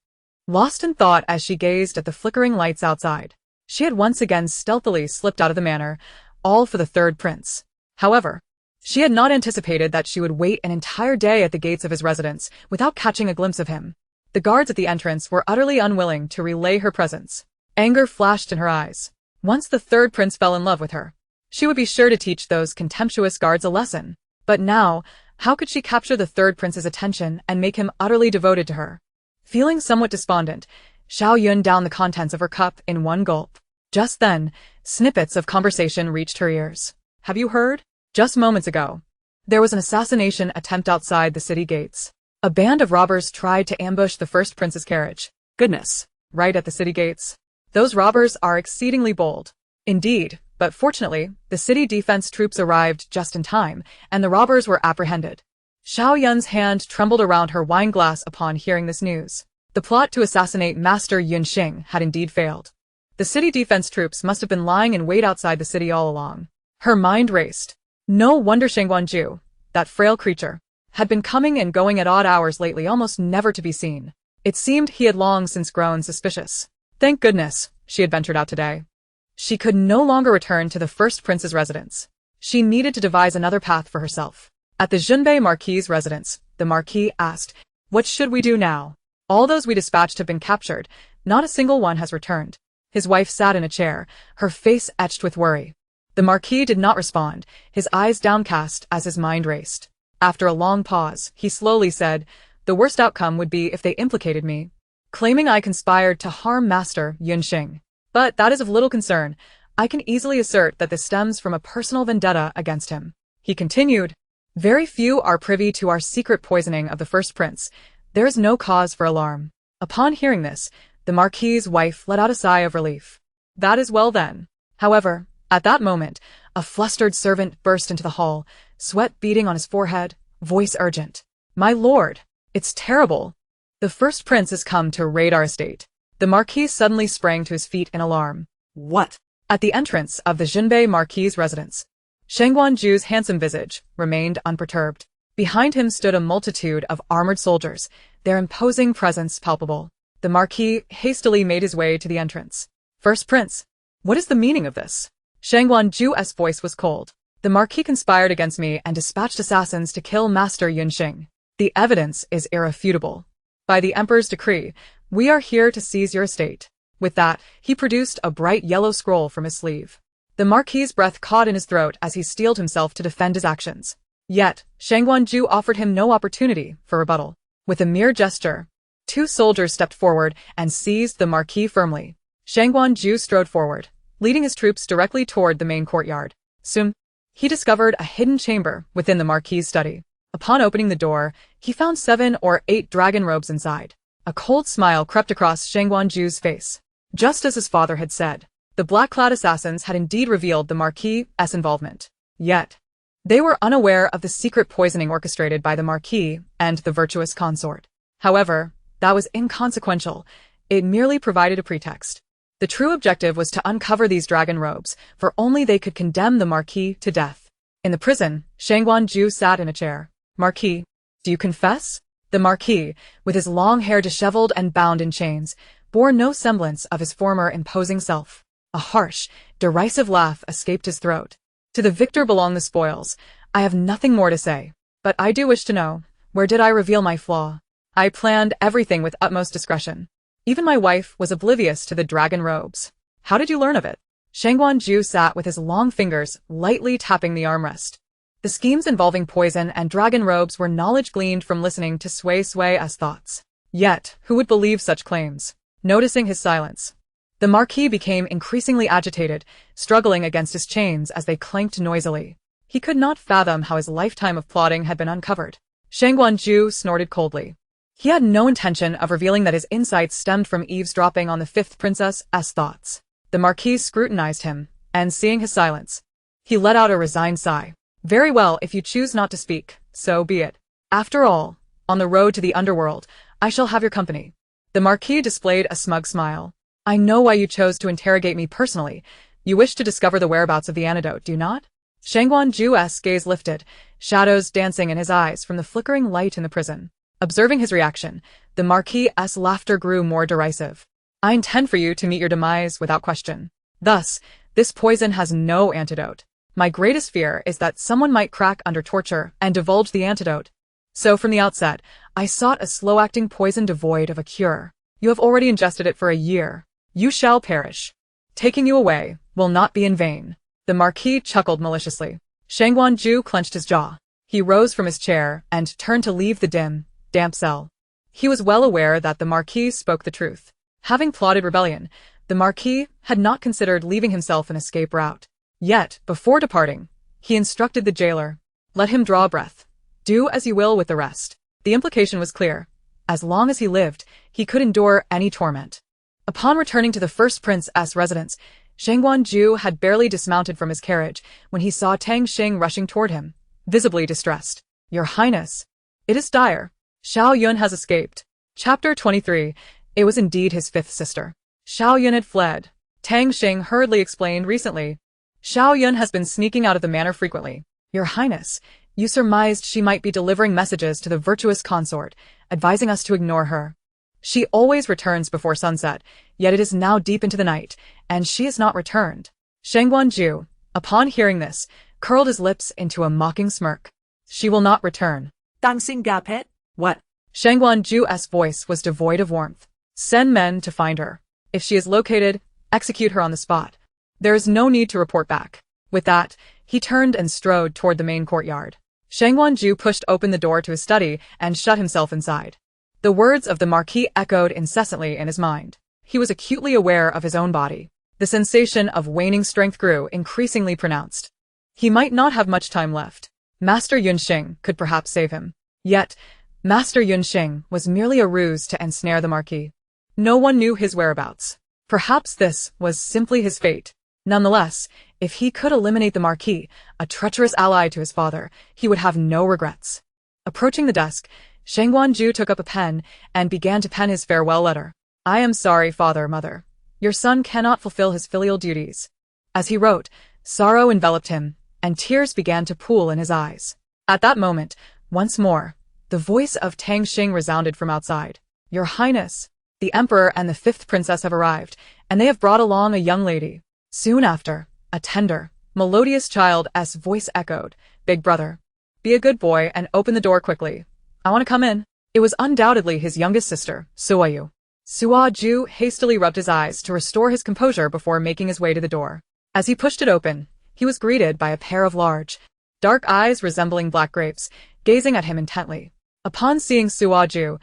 lost in thought as she gazed at the flickering lights outside. She had once again stealthily slipped out of the manor, all for the third prince. However, she had not anticipated that she would wait an entire day at the gates of his residence without catching a glimpse of him. The guards at the entrance were utterly unwilling to relay her presence. Anger flashed in her eyes. Once the third prince fell in love with her, she would be sure to teach those contemptuous guards a lesson. But now, how could she capture the third prince's attention and make him utterly devoted to her? Feeling somewhat despondent, Xiao Yun downed the contents of her cup in one gulp. Just then, snippets of conversation reached her ears. "Have you heard? Just moments ago, there was an assassination attempt outside the city gates. A band of robbers tried to ambush the first prince's carriage." "Goodness, right at the city gates. Those robbers are exceedingly bold." "Indeed, but fortunately, the city defense troops arrived just in time, and the robbers were apprehended." Xiao Yun's hand trembled around her wine glass upon hearing this news. The plot to assassinate Master Yunqing had indeed failed. The city defense troops must have been lying in wait outside the city all along. Her mind raced. No wonder Shangguan Sui, that frail creature, had been coming and going at odd hours lately, almost never to be seen. It seemed he had long since grown suspicious. Thank goodness, she had ventured out today. She could no longer return to the first prince's residence. She needed to devise another path for herself. At the Junbei Marquis's residence, the Marquis asked, "What should we do now? All those we dispatched have been captured. Not a single one has returned." His wife sat in a chair, her face etched with worry. The Marquis did not respond, his eyes downcast as his mind raced. After a long pause, he slowly said, "The worst outcome would be if they implicated me, claiming I conspired to harm Master Yunqing. But that is of little concern. I can easily assert that this stems from a personal vendetta against him." He continued, "Very few are privy to our secret poisoning of the first prince. There is no cause for alarm." Upon hearing this, the Marquis's wife let out a sigh of relief. "That is well then." However, at that moment, a flustered servant burst into the hall, sweat beading on his forehead, voice urgent. "My lord, it's terrible. The first prince has come to raid our estate." The Marquis suddenly sprang to his feet in alarm. "What?" At the entrance of the Junbei Marquis's residence, Shangguan Sui's handsome visage remained unperturbed. Behind him stood a multitude of armored soldiers, their imposing presence palpable. The Marquis hastily made his way to the entrance. "First Prince, what is the meaning of this?" Shangguan Sui's voice was cold. "The Marquis conspired against me and dispatched assassins to kill Master Yunqing. The evidence is irrefutable. By the Emperor's decree, we are here to seize your estate." With that, he produced a bright yellow scroll from his sleeve. The Marquis's breath caught in his throat as he steeled himself to defend his actions. Yet, Shangguan Sui offered him no opportunity for rebuttal. With a mere gesture, two soldiers stepped forward and seized the Marquis firmly. Shangguan Sui strode forward, leading his troops directly toward the main courtyard. Soon, he discovered a hidden chamber within the Marquis's study. Upon opening the door, he found 7 or 8 dragon robes inside. A cold smile crept across Shangguan Ju's face. Just as his father had said, the black-clad assassins had indeed revealed the Marquis's involvement. Yet, they were unaware of the secret poisoning orchestrated by the Marquis and the virtuous consort. However, that was inconsequential. It merely provided a pretext. The true objective was to uncover these dragon robes, for only they could condemn the Marquis to death. In the prison, Shangguan Ju sat in a chair. Marquis, do you confess? The Marquis, with his long hair disheveled and bound in chains, bore no semblance of his former imposing self. A harsh, derisive laugh escaped his throat. To the victor belong the spoils. I have nothing more to say. But I do wish to know, where did I reveal my flaw? I planned everything with utmost discretion. Even my wife was oblivious to the dragon robes. How did you learn of it? Shangguan Ju sat with his long fingers lightly tapping the armrest. The schemes involving poison and dragon robes were knowledge gleaned from listening to Sui's thoughts. Yet, who would believe such claims? Noticing his silence, the Marquis became increasingly agitated, struggling against his chains as they clanked noisily. He could not fathom how his lifetime of plotting had been uncovered. Shangguan Ju snorted coldly. He had no intention of revealing that his insights stemmed from eavesdropping on the fifth princess's thoughts. The Marquis scrutinized him, and seeing his silence, he let out a resigned sigh. Very well, if you choose not to speak, so be it. After all, on the road to the underworld, I shall have your company. The Marquis displayed a smug smile. I know why you chose to interrogate me personally. You wish to discover the whereabouts of the antidote, do you not? Shangguan Ju's gaze lifted, shadows dancing in his eyes from the flickering light in the prison. Observing his reaction, the Marquis's laughter grew more derisive. I intend for you to meet your demise without question. Thus, this poison has no antidote. My greatest fear is that someone might crack under torture and divulge the antidote. So from the outset, I sought a slow-acting poison devoid of a cure. You have already ingested it for a year. You shall perish. Taking you away will not be in vain. The Marquis chuckled maliciously. Shangguan Ju clenched his jaw. He rose from his chair and turned to leave the dim, damp cell. He was well aware that the Marquis spoke the truth. Having plotted rebellion, the Marquis had not considered leaving himself an escape route. Yet, before departing, he instructed the jailer, let him draw a breath. Do as you will with the rest. The implication was clear. As long as he lived, he could endure any torment. Upon returning to the first prince's residence, Shangguan Ju had barely dismounted from his carriage when he saw Tang Xing rushing toward him, visibly distressed. Your Highness, it is dire. Xiao Yun has escaped. Chapter 23. It was indeed his fifth sister. Xiao Yun had fled. Tang Xing hurriedly explained recently. Xiao Yun has been sneaking out of the manor frequently. Your Highness, you surmised she might be delivering messages to the virtuous consort, advising us to ignore her. She always returns before sunset, yet it is now deep into the night, and she has not returned. Shangguan Ju, upon hearing this, curled his lips into a mocking smirk. She will not return. Tang Xing Gapet? What? Shangguan Ju's voice was devoid of warmth. Send men to find her. If she is located, execute her on the spot. There is no need to report back. With that, he turned and strode toward the main courtyard. Shangguan Ju pushed open the door to his study and shut himself inside. The words of the Marquis echoed incessantly in his mind. He was acutely aware of his own body. The sensation of waning strength grew increasingly pronounced. He might not have much time left. Master Yunxing could perhaps save him. Yet, Master Yunxing was merely a ruse to ensnare the Marquis. No one knew his whereabouts. Perhaps this was simply his fate. Nonetheless, if he could eliminate the Marquis, a treacherous ally to his father, he would have no regrets. Approaching the desk, Shangguan Ju took up a pen and began to pen his farewell letter. I am sorry, father, mother. Your son cannot fulfill his filial duties. As he wrote, sorrow enveloped him, and tears began to pool in his eyes. At that moment, once more, the voice of Tang Xing resounded from outside. Your Highness, the Emperor and the fifth princess have arrived, and they have brought along a young lady. Soon after, a tender, melodious child's voice echoed, Big brother, be a good boy and open the door quickly. I want to come in. It was undoubtedly his youngest sister, Suayu. Sua Ju hastily rubbed his eyes to restore his composure before making his way to the door. As he pushed it open, he was greeted by a pair of large, dark eyes resembling black grapes, gazing at him intently. Upon seeing Sua Ju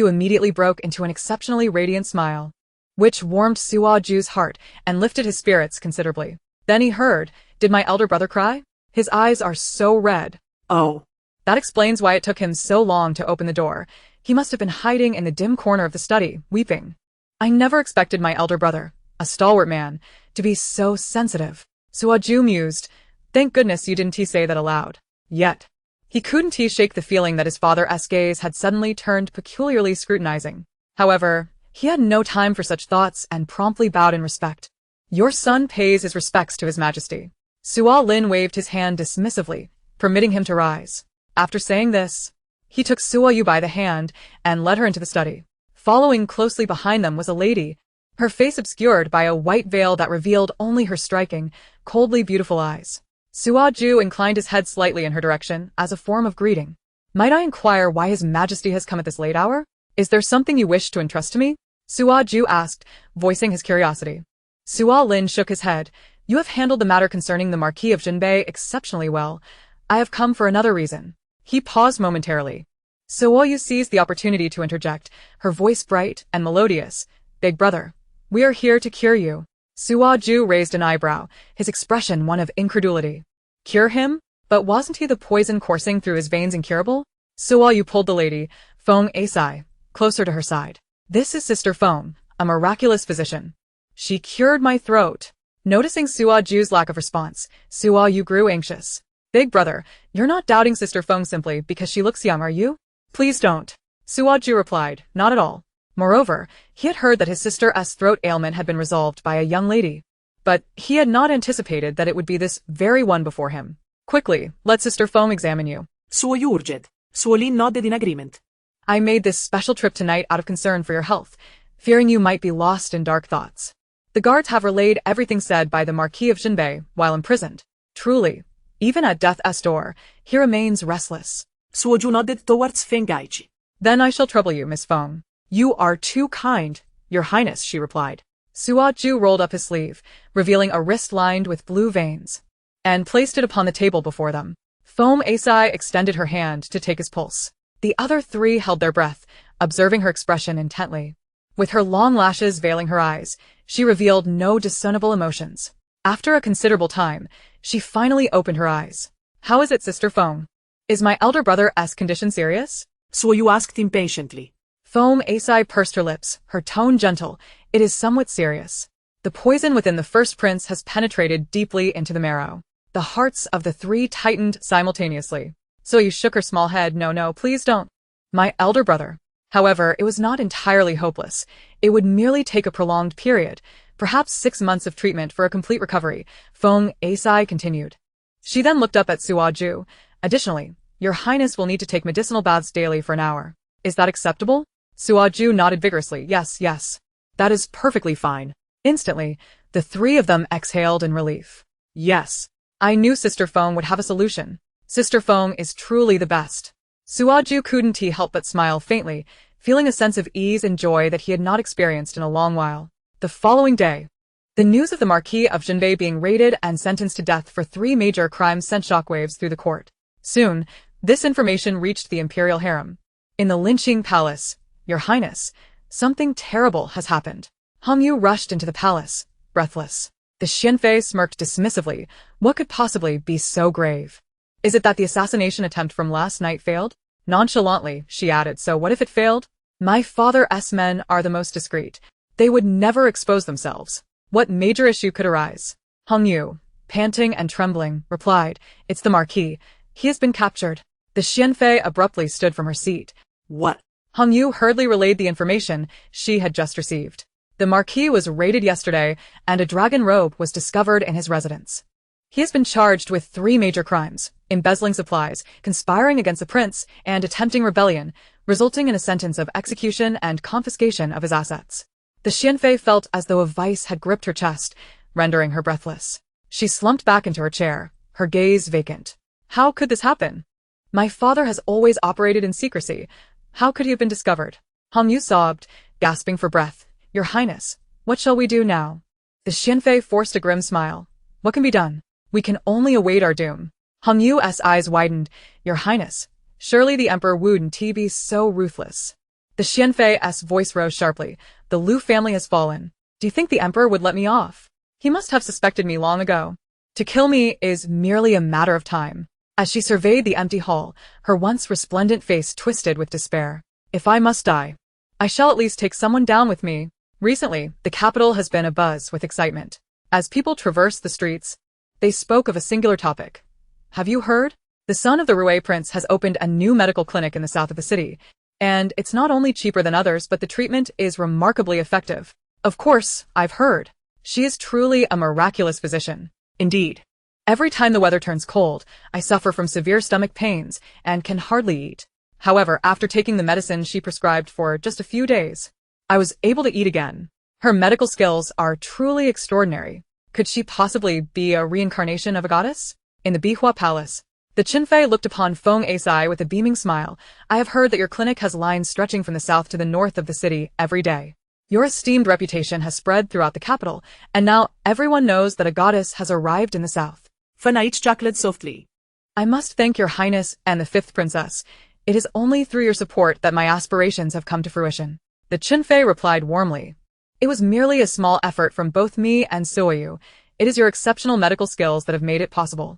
immediately broke into an exceptionally radiant smile, which warmed Sua Ju's heart and lifted his spirits considerably. Then he heard, did my elder brother cry? His eyes are so red. Oh. That explains why it took him so long to open the door. He must have been hiding in the dim corner of the study, weeping. I never expected my elder brother, a stalwart man, to be so sensitive. Suaju mused. Thank goodness you didn't say that aloud. Yet. He couldn't shake the feeling that his father's gaze had suddenly turned peculiarly scrutinizing. However, he had no time for such thoughts and promptly bowed in respect. Your son pays his respects to his majesty. Sua Lin waved his hand dismissively, permitting him to rise. After saying this, he took Sua Yu by the hand and led her into the study. Following closely behind them was a lady, her face obscured by a white veil that revealed only her striking, coldly beautiful eyes. Sua Ju inclined his head slightly in her direction as a form of greeting. Might I inquire why his majesty has come at this late hour? Is there something you wish to entrust to me? Sua Ju asked, voicing his curiosity. Sua Lin shook his head. You have handled the matter concerning the Marquis of Jinbei exceptionally well. I have come for another reason. He paused momentarily. Sua Yu seized the opportunity to interject, her voice bright and melodious. Big brother, we are here to cure you. Sua Ju raised an eyebrow, his expression one of incredulity. Cure him? But wasn't he the poison coursing through his veins incurable? Sua Yu pulled the lady, Feng Asai, closer to her side. This is Sister Feng, a miraculous physician. She cured my throat. Noticing Sua Ju's lack of response, Sua Yu grew anxious. Big brother, you're not doubting Sister Feng simply because she looks young, are you? Please don't. Sua Ju replied, not at all. Moreover, he had heard that his sister's throat ailment had been resolved by a young lady. But he had not anticipated that it would be this very one before him. Quickly, let Sister Feng examine you. Sua Yu urged. Sua Lin nodded in agreement. I made this special trip tonight out of concern for your health, fearing you might be lost in dark thoughts. The guards have relayed everything said by the Marquis of Jinbei while imprisoned. Truly, even at death's door, he remains restless. Sua Ju nodded towards Feng Gaichi. Then I shall trouble you, Miss Feng. You are too kind, Your Highness, she replied. Sua Ju rolled up his sleeve, revealing a wrist lined with blue veins, and placed it upon the table before them. Feng Asai extended her hand to take his pulse. The other three held their breath, observing her expression intently. With her long lashes veiling her eyes, she revealed no discernible emotions. After a considerable time, she finally opened her eyes. How is it, Sister Feng? Is my elder brother's condition serious? Sua Yu asked impatiently. Feng Asai pursed her lips, her tone gentle. It is somewhat serious. The poison within the first prince has penetrated deeply into the marrow. The hearts of the three tightened simultaneously. So you shook her small head. No, please don't. My elder brother. However, it was not entirely hopeless. It would merely take a prolonged period, perhaps 6 months of treatment for a complete recovery, Feng Asai continued. She then looked up at Sua Ju. Additionally, Your Highness will need to take medicinal baths daily for an hour. Is that acceptable? Sua Ju nodded vigorously. Yes. That is perfectly fine. Instantly, the three of them exhaled in relief. Yes. I knew Sister Feng would have a solution. Sister Feng is truly the best. Sua Ju couldn't help but smile faintly, feeling a sense of ease and joy that he had not experienced in a long while. The following day, the news of the Marquis of Jinbei being raided and sentenced to death for 3 major crimes sent shockwaves through the court. Soon, this information reached the imperial harem. In the lynching palace, Your Highness, something terrible has happened. Hong Yu rushed into the palace, breathless. The Xianfei smirked dismissively. What could possibly be so grave? Is it that the assassination attempt from last night failed? Nonchalantly, she added, so what if it failed? My father's men are the most discreet. They would never expose themselves. What major issue could arise? Hong Yu, panting and trembling, replied, It's the Marquis. He has been captured. The Xianfei abruptly stood from her seat. What? Hong Yu hurriedly relayed the information she had just received. The Marquis was raided yesterday, and a dragon robe was discovered in his residence. He has been charged with 3 major crimes, embezzling supplies, conspiring against the prince, and attempting rebellion, resulting in a sentence of execution and confiscation of his assets. The Xianfei felt as though a vice had gripped her chest, rendering her breathless. She slumped back into her chair, her gaze vacant. How could this happen? My father has always operated in secrecy. How could he have been discovered? Hong Yu sobbed, gasping for breath. Your Highness, what shall we do now? The Xianfei forced a grim smile. What can be done? We can only await our doom. Hong Yu's eyes widened. Your Highness, surely the Emperor wouldn't be so ruthless. The Xianfei's voice rose sharply. The Lu family has fallen. Do you think the Emperor would let me off? He must have suspected me long ago. To kill me is merely a matter of time. As she surveyed the empty hall, her once resplendent face twisted with despair. If I must die, I shall at least take someone down with me. Recently, the capital has been abuzz with excitement. As people traversed the streets, they spoke of a singular topic. Have you heard? The son of the Rue prince has opened a new medical clinic in the south of the city, and it's not only cheaper than others, but the treatment is remarkably effective. Of course, I've heard. She is truly a miraculous physician. Indeed. Every time the weather turns cold, I suffer from severe stomach pains and can hardly eat. However, after taking the medicine she prescribed for just a few days, I was able to eat again. Her medical skills are truly extraordinary. Could she possibly be a reincarnation of a goddess? In the Bihua Palace, the Qinfei looked upon Feng Asai with a beaming smile. I have heard that your clinic has lines stretching from the south to the north of the city every day. Your esteemed reputation has spread throughout the capital, and now everyone knows that a goddess has arrived in the south. Fanait chuckled softly. I must thank your highness and the fifth princess. It is only through your support that my aspirations have come to fruition. The Qinfei replied warmly. It was merely a small effort from both me and Suoyu. It is your exceptional medical skills that have made it possible.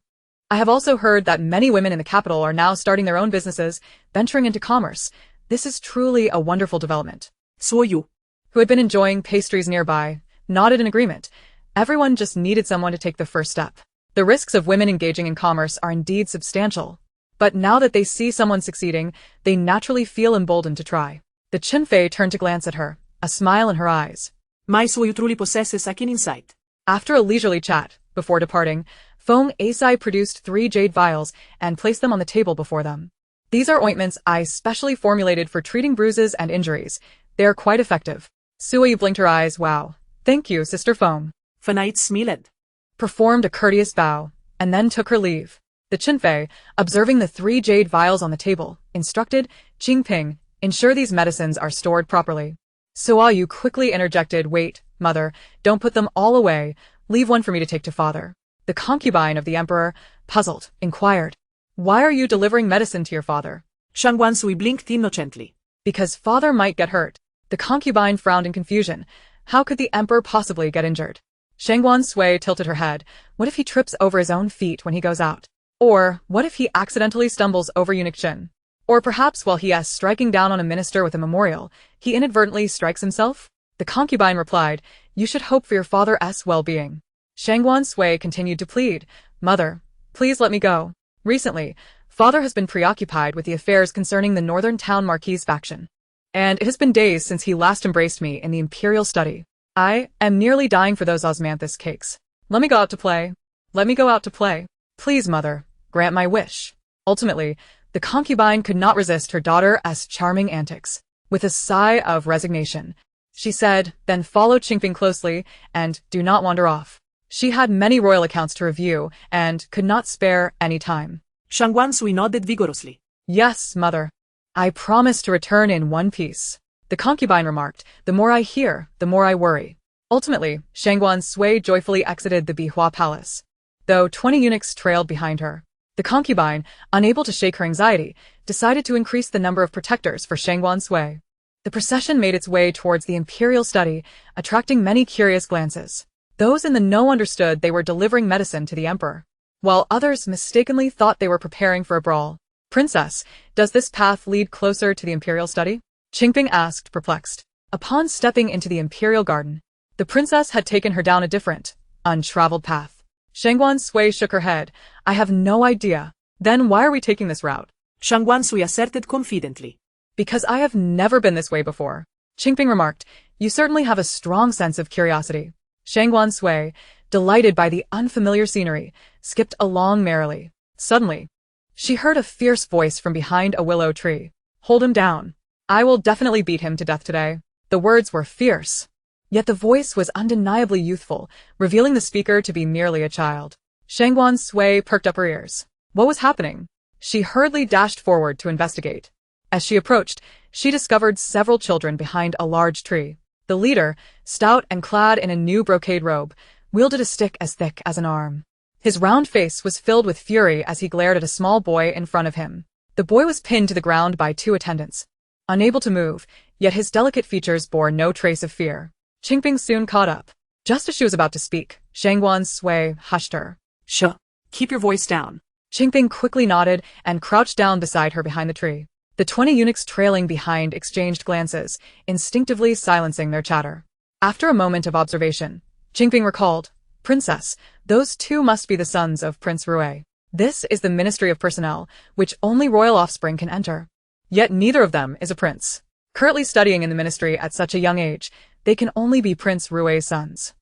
I have also heard that many women in the capital are now starting their own businesses, venturing into commerce. This is truly a wonderful development. Suoyu, who had been enjoying pastries nearby, nodded in agreement. Everyone just needed someone to take the first step. The risks of women engaging in commerce are indeed substantial. But now that they see someone succeeding, they naturally feel emboldened to try. The Qinfei turned to glance at her, a smile in her eyes. My Suoyu truly possesses a keen insight. After a leisurely chat, before departing, Feng Asai produced 3 jade vials and placed them on the table before them. These are ointments I specially formulated for treating bruises and injuries. They are quite effective. Sui blinked her eyes. Wow. Thank you, Sister Feng. Fanait smiled, Performed a courteous bow, and then took her leave. The Qinfei, observing the 3 jade vials on the table, instructed, Qingping, ensure these medicines are stored properly. Suoyu quickly interjected, wait, mother, don't put them all away, leave one for me to take to father. The concubine of the emperor, puzzled, inquired, why are you delivering medicine to your father? Shangguan Sui blinked innocently. Because father might get hurt. The concubine frowned in confusion. How could the emperor possibly get injured? Shangguan Sui tilted her head. What if he trips over his own feet when he goes out? Or what if he accidentally stumbles over eunuch Qin? Or perhaps while he is striking down on a minister with a memorial, he inadvertently strikes himself? The concubine replied, you should hope for your father's well-being. Shangguan Sui continued to plead, mother, please let me go. Recently, father has been preoccupied with the affairs concerning the northern town marquis faction. And it has been days since he last embraced me in the imperial study. I am nearly dying for those osmanthus cakes. Let me go out to play. Let me go out to play. Please, mother, grant my wish. Ultimately, the concubine could not resist her daughter's charming antics. With a sigh of resignation, she said, then follow Qingping closely and do not wander off. She had many royal accounts to review and could not spare any time. Shangguan Sui nodded vigorously. Yes, mother. I promise to return in one piece. The concubine remarked, the more I hear, the more I worry. Ultimately, Shangguan Sui joyfully exited the Bihua Palace, though 20 eunuchs trailed behind her. The concubine, unable to shake her anxiety, decided to increase the number of protectors for Shangguan Sui. The procession made its way towards the imperial study, attracting many curious glances. Those in the know understood they were delivering medicine to the emperor, while others mistakenly thought they were preparing for a brawl. Princess, does this path lead closer to the imperial study? Qingping asked, perplexed. Upon stepping into the imperial garden, the princess had taken her down a different, untraveled path. Shangguan Sui shook her head. I have no idea. Then why are we taking this route? Shangguan Sui asserted confidently. Because I have never been this way before. Qingping remarked, you certainly have a strong sense of curiosity. Shangguan Sui, delighted by the unfamiliar scenery, skipped along merrily. Suddenly, she heard a fierce voice from behind a willow tree. Hold him down. I will definitely beat him to death today. The words were fierce, yet the voice was undeniably youthful, revealing the speaker to be merely a child. Shangguan Sui perked up her ears. What was happening? She hurriedly dashed forward to investigate. As she approached, she discovered several children behind a large tree. The leader, stout and clad in a new brocade robe, wielded a stick as thick as an arm. His round face was filled with fury as he glared at a small boy in front of him. The boy was pinned to the ground by 2 attendants, unable to move, yet his delicate features bore no trace of fear. Qingping soon caught up. Just as she was about to speak, Shangguan Sui hushed her. Shh. Keep your voice down. Qingping quickly nodded and crouched down beside her behind the tree. The 20 eunuchs trailing behind exchanged glances, instinctively silencing their chatter. After a moment of observation, Qingping recalled, "Princess, those two must be the sons of Prince Rui. This is the Ministry of Personnel, which only royal offspring can enter. Yet neither of them is a prince. Currently studying in the ministry at such a young age, they can only be Prince Rui's sons.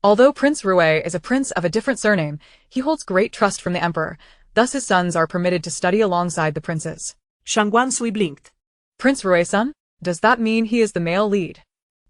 Although Prince Rui is a prince of a different surname, he holds great trust from the emperor, thus his sons are permitted to study alongside the princes." Shangguan Sui blinked. "Prince Rui's son? Does that mean he is the male lead?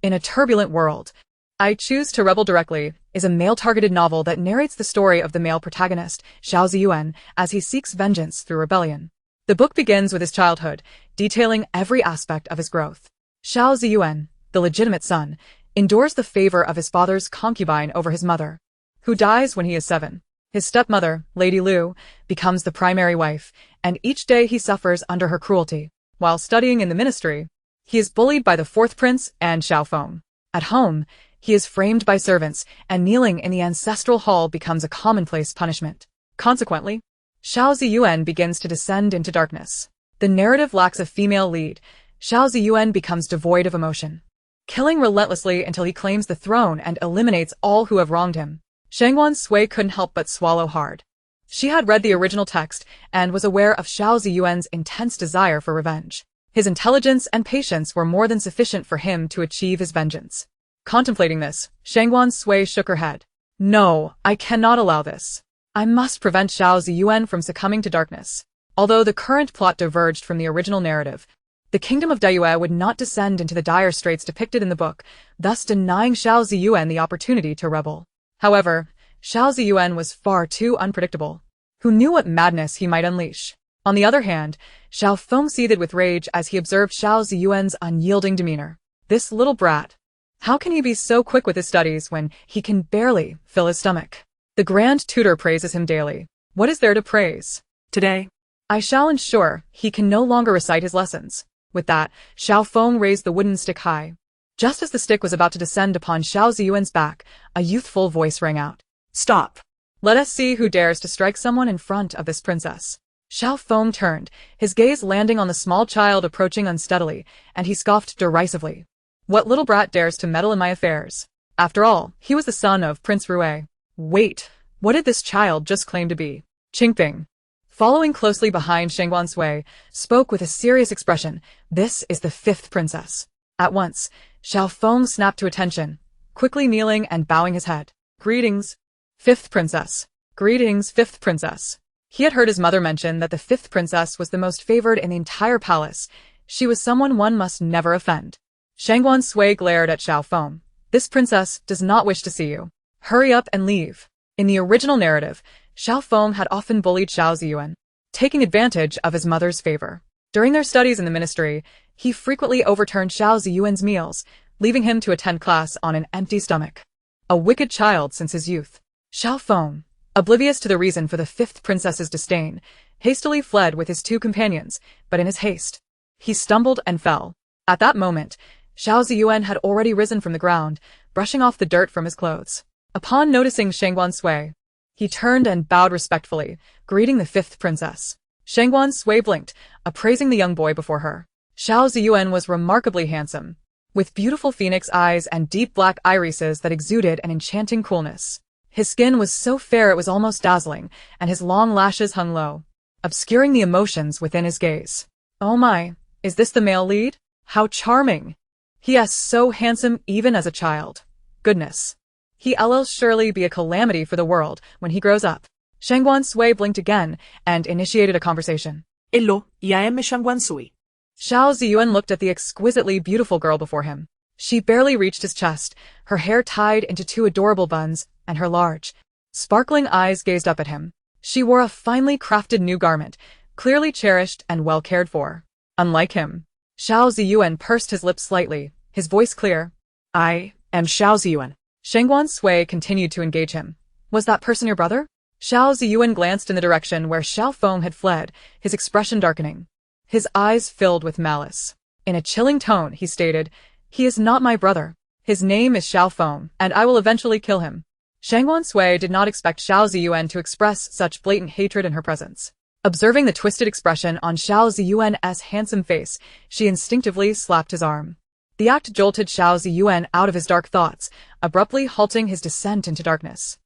In a turbulent world, I Choose to Rebel Directly is a male-targeted novel that narrates the story of the male protagonist, Xiao Ziyuan, as he seeks vengeance through rebellion. The book begins with his childhood, detailing every aspect of his growth. Xiao Ziyuan, the legitimate son, endures the favor of his father's concubine over his mother, who dies when he is 7. His stepmother, Lady Lu, becomes the primary wife, and each day he suffers under her cruelty. While studying in the ministry, he is bullied by the 4th prince and Xiao Feng. At home, he is framed by servants, and kneeling in the ancestral hall becomes a commonplace punishment. Consequently, Xiao Ziyuan begins to descend into darkness. The narrative lacks a female lead. Xiao Ziyuan becomes devoid of emotion, killing relentlessly until he claims the throne and eliminates all who have wronged him. Shangguan Sui couldn't help but swallow hard. She had read the original text and was aware of Xiao Ziyuan's intense desire for revenge. His intelligence and patience were more than sufficient for him to achieve his vengeance. Contemplating this, Shangguan Sui shook her head. "No, I cannot allow this. I must prevent Xiao Ziyuan from succumbing to darkness." Although the current plot diverged from the original narrative, the kingdom of Dayue would not descend into the dire straits depicted in the book, thus denying Xiao Ziyuan the opportunity to rebel. However, Xiao Ziyuan was far too unpredictable. Who knew what madness he might unleash? On the other hand, Xiao Feng seethed with rage as he observed Xiao Ziyuan's unyielding demeanor. This little brat. How can he be so quick with his studies when he can barely fill his stomach? The Grand Tutor praises him daily. What is there to praise? Today, I shall ensure he can no longer recite his lessons. With that, Xiao Feng raised the wooden stick high. Just as the stick was about to descend upon Xiao Ziyuan's back, a youthful voice rang out. "Stop. Let us see who dares to strike someone in front of this princess." Xiao Feng turned, his gaze landing on the small child approaching unsteadily, and he scoffed derisively. "What little brat dares to meddle in my affairs? After all, he was the son of Prince Rui. Wait, what did this child just claim to be?" Qingping, following closely behind Shangguan Sui, spoke with a serious expression. "This is the 5th princess." At once, Xiao Feng snapped to attention, quickly kneeling and bowing his head. "Greetings, 5th princess. Greetings, 5th princess." He had heard his mother mention that the 5th princess was the most favored in the entire palace. She was someone one must never offend. Shangguan Sui glared at Xiao Feng. "This princess does not wish to see you. Hurry up and leave." In the original narrative, Xiao Feng had often bullied Xiao Ziyuan, taking advantage of his mother's favor. During their studies in the ministry, he frequently overturned Xiao Ziyuan's meals, leaving him to attend class on an empty stomach. A wicked child since his youth. Xiao Feng, oblivious to the reason for the 5th princess's disdain, hastily fled with his 2 companions, but in his haste, he stumbled and fell. At that moment, Xiao Ziyuan had already risen from the ground, brushing off the dirt from his clothes. Upon noticing Shangguan Sui, he turned and bowed respectfully, greeting the 5th princess. Shangguan Sui blinked, appraising the young boy before her. Xiao Ziyuan was remarkably handsome, with beautiful phoenix eyes and deep black irises that exuded an enchanting coolness. His skin was so fair it was almost dazzling, and his long lashes hung low, obscuring the emotions within his gaze. "Oh my, is this the male lead? How charming! He is so handsome even as a child. Goodness. He'll surely be a calamity for the world when he grows up." Shangguan Sui blinked again and initiated a conversation. Hello, I am Shangguan Sui. Xiao Ziyuan looked at the exquisitely beautiful girl before him. She barely reached his chest, her hair tied into 2 adorable buns, and her large, sparkling eyes gazed up at him. She wore a finely crafted new garment, clearly cherished and well cared for. Unlike him, Xiao Ziyuan pursed his lips slightly, his voice clear. "I am Xiao Ziyuan." Shangguan Sui continued to engage him. "Was that person your brother?" Xiao Ziyuan glanced in the direction where Xiao Feng had fled, his expression darkening. His eyes filled with malice. In a chilling tone, he stated, "He is not my brother. His name is Xiao Feng, and I will eventually kill him." Shangguan Sui did not expect Xiao Ziyuan to express such blatant hatred in her presence. Observing the twisted expression on Xiao Ziyuan's handsome face, she instinctively slapped his arm. The act jolted Xiao Ziyuan out of his dark thoughts, abruptly halting his descent into darkness.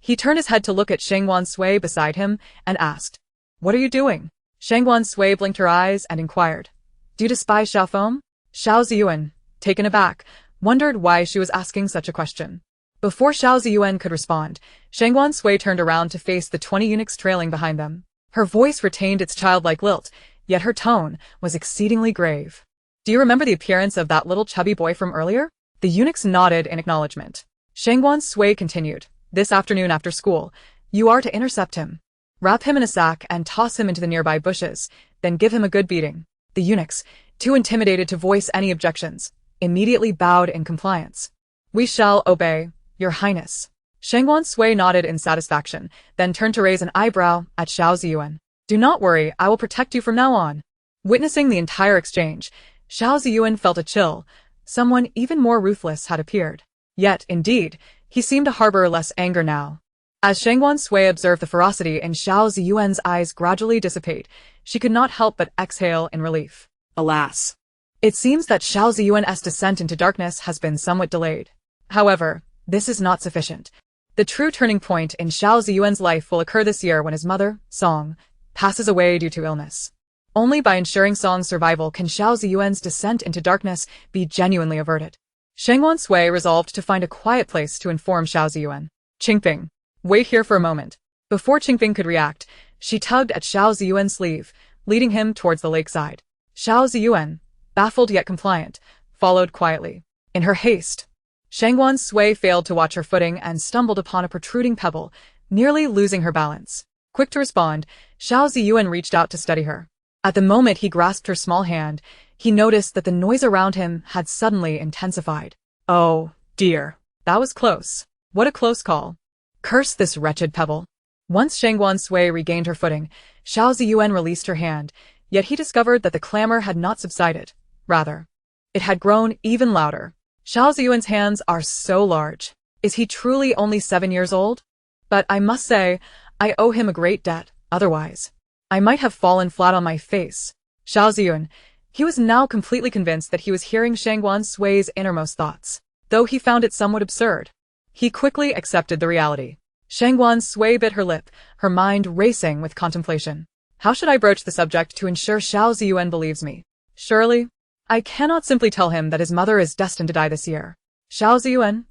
He turned his head to look at Shangguan Sui beside him and asked, "What are you doing?" Shangguan Sui blinked her eyes and inquired, "Do you despise Xiaofeng?" Xiao Ziyuan, taken aback, wondered why she was asking such a question. Before Xiao Ziyuan could respond, Shangguan Sui turned around to face the 20 eunuchs trailing behind them. Her voice retained its childlike lilt, yet her tone was exceedingly grave. "Do you remember the appearance of that little chubby boy from earlier?" The eunuchs nodded in acknowledgement. Shangguan Sui continued, "This afternoon after school, you are to intercept him. Wrap him in a sack and toss him into the nearby bushes, then give him a good beating." The eunuchs, too intimidated to voice any objections, immediately bowed in compliance. "We shall obey, Your Highness." Shangguan Sui nodded in satisfaction, then turned to raise an eyebrow at Xiao Ziyuan. "Do not worry, I will protect you from now on." Witnessing the entire exchange, Xiao Ziyuan felt a chill. Someone even more ruthless had appeared. Yet, indeed, he seemed to harbor less anger now. As Shangguan Sui observed the ferocity in Xiao Ziyuan's eyes gradually dissipate, she could not help but exhale in relief. Alas! It seems that Xiao Ziyuan's descent into darkness has been somewhat delayed. However, this is not sufficient. The true turning point in Xiao Ziyuan's life will occur this year when his mother, Song, passes away due to illness. Only by ensuring Song's survival can Xiao Ziyuan's descent into darkness be genuinely averted. Shangguan Sui resolved to find a quiet place to inform Xiao Ziyuan. "Qingping, wait here for a moment." Before Qingping could react, she tugged at Xiao Ziyuan's sleeve, leading him towards the lakeside. Xiao Ziyuan, baffled yet compliant, followed quietly. In her haste, Shangguan Sui failed to watch her footing and stumbled upon a protruding pebble, nearly losing her balance. Quick to respond, Xiao Ziyuan reached out to steady her. At the moment he grasped her small hand, he noticed that the noise around him had suddenly intensified. Oh, dear. That was close. What a close call. Curse this wretched pebble. Once Shangguan Sui regained her footing, Xiao Ziyuan released her hand, yet he discovered that the clamor had not subsided. Rather, it had grown even louder. Xiao Ziyuan's hands are so large. Is he truly only 7 years old? But I must say, I owe him a great debt, otherwise I might have fallen flat on my face. Xiao Ziyuan, he was now completely convinced that he was hearing Shangguan Sui's innermost thoughts, though he found it somewhat absurd. He quickly accepted the reality. Shangguan Sui bit her lip, her mind racing with contemplation. How should I broach the subject to ensure Xiao Ziyuan believes me? Surely, I cannot simply tell him that his mother is destined to die this year. Xiao Ziyuan?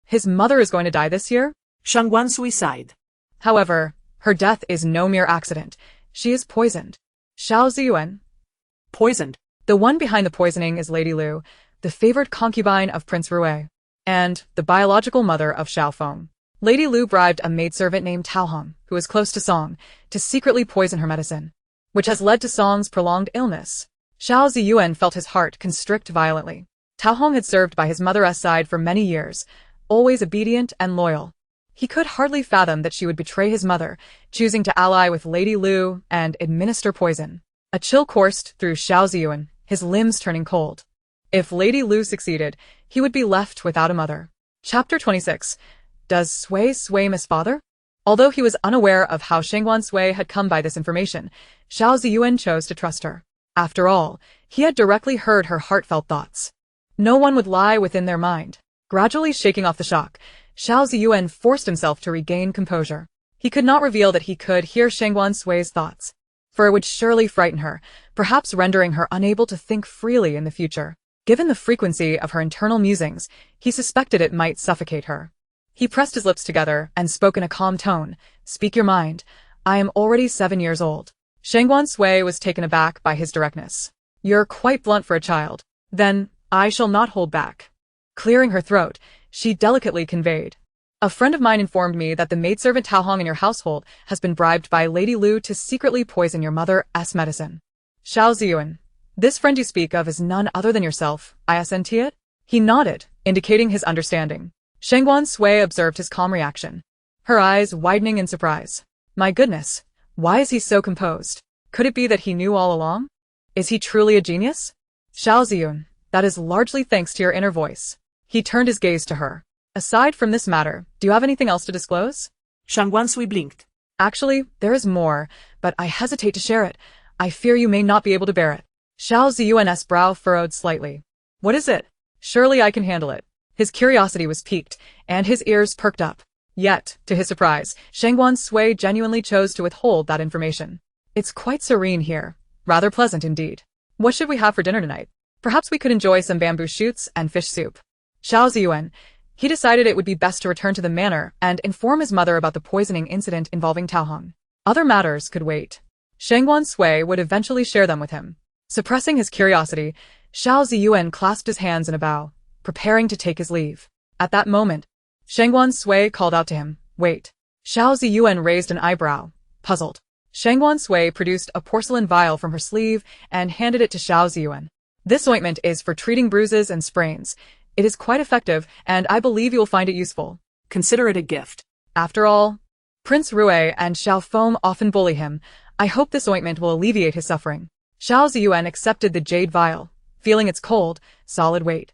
His mother is going to die this year? Shangguan Sui sighed. However, her death is no mere accident. She is poisoned. Xiao Ziyuan? Poisoned. The one behind the poisoning is Lady Lu, the favored concubine of Prince Rui, and the biological mother of Xiaofeng. Lady Lu bribed a maidservant named Taohong, who was close to Song, to secretly poison her medicine, which has led to Song's prolonged illness. Xiao Ziyuan felt his heart constrict violently. Taohong had served by his mother's side for many years, always obedient and loyal. He could hardly fathom that she would betray his mother, choosing to ally with Lady Lu and administer poison. A chill coursed through Xiao Ziyuan, his limbs turning cold. If Lady Lu succeeded, he would be left without a mother. Chapter 26. Does Sui miss father? Although he was unaware of how Shangguan Sui had come by this information, Xiao Ziyuan chose to trust her. After all, he had directly heard her heartfelt thoughts. No one would lie within their mind. Gradually shaking off the shock, Xiao Ziyuan forced himself to regain composure. He could not reveal that he could hear Shangguan Sui's thoughts, for it would surely frighten her, perhaps rendering her unable to think freely in the future. Given the frequency of her internal musings, he suspected it might suffocate her. He pressed his lips together and spoke in a calm tone. "Speak your mind. I am already 7 years old." Shangguan Sui was taken aback by his directness. "You're quite blunt for a child. Then, I shall not hold back." Clearing her throat, she delicately conveyed. "A friend of mine informed me that the maidservant Taohong in your household has been bribed by Lady Lu to secretly poison your mother's medicine." Xiao Ziyuan, this friend you speak of is none other than yourself, I assent it? He nodded, indicating his understanding. Shangguan Sui observed his calm reaction, her eyes widening in surprise. My goodness, why is he so composed? Could it be that he knew all along? Is he truly a genius? Xiao Ziyuan, that is largely thanks to your inner voice. He turned his gaze to her. Aside from this matter, do you have anything else to disclose? Shangguan Sui blinked. Actually, there is more, but I hesitate to share it. I fear you may not be able to bear it. Xiao Ziyuan's brow furrowed slightly. What is it? Surely I can handle it. His curiosity was piqued, and his ears perked up. Yet, to his surprise, Shangguan Sui genuinely chose to withhold that information. It's quite serene here. Rather pleasant indeed. What should we have for dinner tonight? Perhaps we could enjoy some bamboo shoots and fish soup. Xiao Ziyuan. He decided it would be best to return to the manor and inform his mother about the poisoning incident involving Taohong. Other matters could wait. Shangguan Sui would eventually share them with him. Suppressing his curiosity, Xiao Ziyuan clasped his hands in a bow, preparing to take his leave. At that moment, Shangguan Sui called out to him, "Wait." Xiao Ziyuan raised an eyebrow, puzzled. Shangguan Sui produced a porcelain vial from her sleeve and handed it to Xiao Ziyuan. "This ointment is for treating bruises and sprains. It is quite effective, and I believe you will find it useful. Consider it a gift. After all, Prince Rue and Xiao Feng often bully him. I hope this ointment will alleviate his suffering." Xiao Ziyuan accepted the jade vial, feeling its cold, solid weight.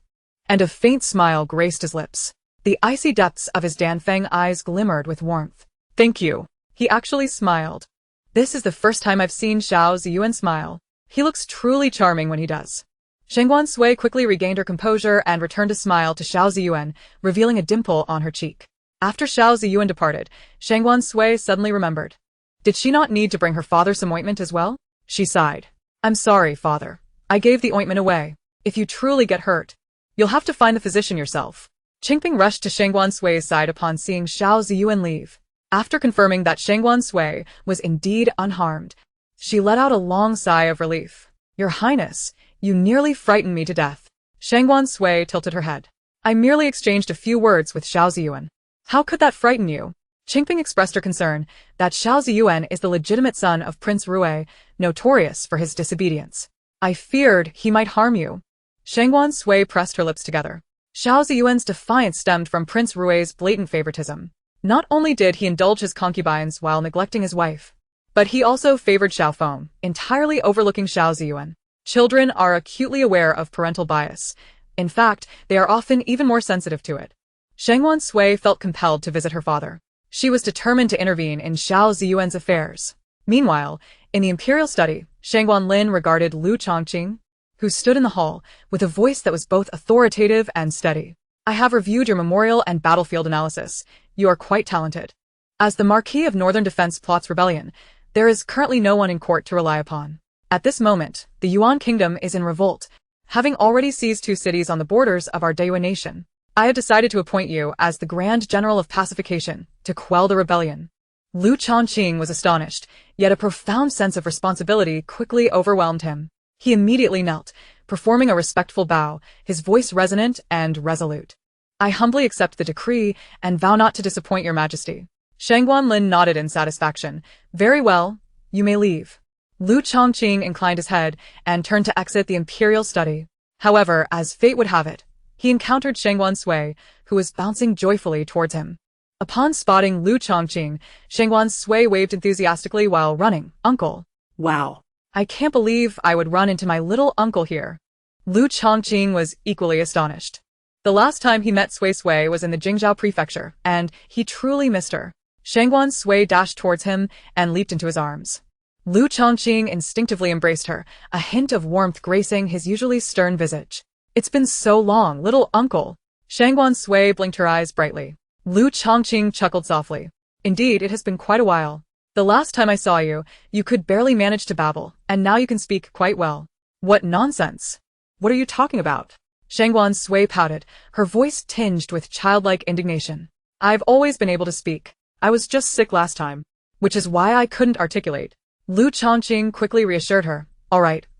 And a faint smile graced his lips. The icy depths of his Danfeng eyes glimmered with warmth. "Thank you." He actually smiled. This is the first time I've seen Xiao Ziyuan smile. He looks truly charming when he does. Shangguan Sui quickly regained her composure and returned a smile to Xiao Ziyuan, revealing a dimple on her cheek. After Xiao Ziyuan departed, Shangguan Sui suddenly remembered. Did she not need to bring her father some ointment as well? She sighed. "I'm sorry, father. I gave the ointment away. If you truly get hurt, you'll have to find the physician yourself." Qingping rushed to Shangguan Sui's side upon seeing Xiao Ziyuan leave. After confirming that Shangguan Sui was indeed unharmed, she let out a long sigh of relief. "Your Highness, you nearly frightened me to death." Shangguan Sui tilted her head. "I merely exchanged a few words with Xiao Ziyuan." "How could that frighten you?" Qingping expressed her concern that Xiao Ziyuan is the legitimate son of Prince Rue, notorious for his disobedience. "I feared he might harm you." Shangguan Sui pressed her lips together. Xiao Ziyuan's defiance stemmed from Prince Rue's blatant favoritism. Not only did he indulge his concubines while neglecting his wife, but he also favored Xiao Feng, entirely overlooking Xiao Ziyuan. Children are acutely aware of parental bias. In fact, they are often even more sensitive to it. Shangguan Sui felt compelled to visit her father. She was determined to intervene in Xiao Ziyuan's affairs. Meanwhile, in the imperial study, Shangguan Lin regarded Lu Chongqing, who stood in the hall, with a voice that was both authoritative and steady. "I have reviewed your memorial and battlefield analysis. You are quite talented. As the Marquis of Northern Defense plots rebellion, there is currently no one in court to rely upon. At this moment, the Yuan Kingdom is in revolt, having already seized 2 cities on the borders of our Daewoo nation. I have decided to appoint you as the Grand General of Pacification to quell the rebellion." Lu Chongqing was astonished, yet a profound sense of responsibility quickly overwhelmed him. He immediately knelt, performing a respectful bow, his voice resonant and resolute. "I humbly accept the decree and vow not to disappoint your majesty." Shangguan Lin nodded in satisfaction. "Very well, you may leave." Lu Chongqing inclined his head and turned to exit the imperial study. However, as fate would have it, he encountered Shangguan Sui, who was bouncing joyfully towards him. Upon spotting Lu Chongqing, Shangguan Sui waved enthusiastically while running. "Uncle." Wow. "I can't believe I would run into my little uncle here." Lu Chongqing was equally astonished. The last time he met Sui Sui was in the Jingzhou prefecture, and he truly missed her. Shangguan Sui dashed towards him and leaped into his arms. Lu Chongqing instinctively embraced her, a hint of warmth gracing his usually stern visage. "It's been so long, little uncle." Shangguan Sui blinked her eyes brightly. Lu Chongqing chuckled softly. "Indeed, it has been quite a while. The last time I saw you, you could barely manage to babble, and now you can speak quite well." "What nonsense! What are you talking about?" Shangguan Sui pouted, her voice tinged with childlike indignation. "I've always been able to speak. I was just sick last time, which is why I couldn't articulate." Lu Chongqing quickly reassured her. All right,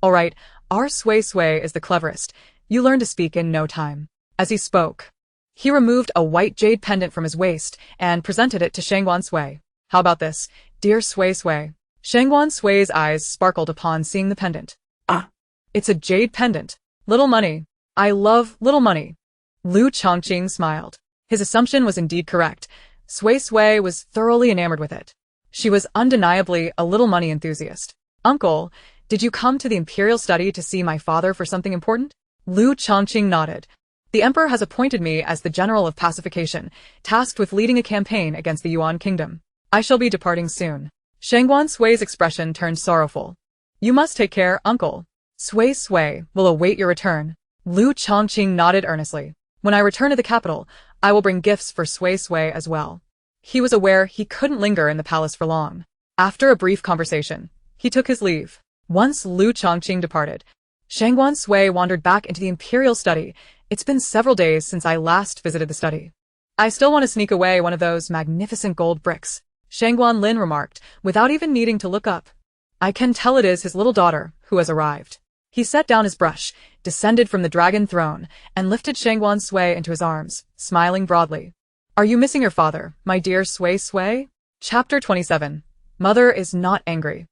our Sui Sui is the cleverest. You learn to speak in no time." As he spoke, he removed a white jade pendant from his waist and presented it to Shangguan Sui. "How about this, dear Sui Sui?" Shangguan Sui's eyes sparkled upon seeing the pendant. "Ah, it's a jade pendant. Little money. I love little money." Lu Chongqing smiled. His assumption was indeed correct. Sui Sui was thoroughly enamored with it. She was undeniably a little money enthusiast. "Uncle, did you come to the imperial study to see my father for something important?" Lu Chongqing nodded. The emperor has appointed me as the general of pacification, tasked with leading a campaign against the Yuan kingdom. I shall be departing soon. Shangguan Sui's expression turned sorrowful. You must take care, uncle. Sui will await your return. Lu Chongqing nodded earnestly. When I return to the capital, I will bring gifts for Sui as well. He was aware he couldn't linger in the palace for long. After a brief conversation, he took his leave. Once Lu Chongqing departed, Shangguan Sui wandered back into the imperial study. It's been several days since I last visited the study. I still want to sneak away one of those magnificent gold bricks, Shangguan Lin remarked, without even needing to look up. I can tell it is his little daughter who has arrived. He set down his brush, descended from the dragon throne, and lifted Shangguan Sui into his arms, smiling broadly. Are you missing your father, my dear Sui? Chapter 27. Mother is not angry.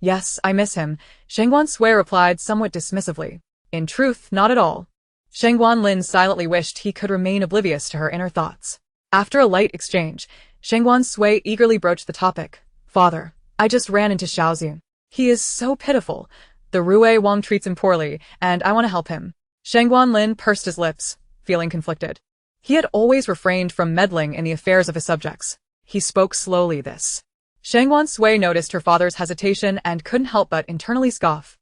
Yes, I miss him, Shangguan Sui replied somewhat dismissively. In truth, not at all. Shangguan Lin silently wished he could remain oblivious to her inner thoughts. After a light exchange, Shangguan Sui eagerly broached the topic. Father, I just ran into Xiaozi. He is so pitiful. The Rui Wang treats him poorly, and I want to help him. Shangguan Lin pursed his lips, feeling conflicted. He had always refrained from meddling in the affairs of his subjects. He spoke slowly this. Shangguan Sui noticed her father's hesitation and couldn't help but internally scoff.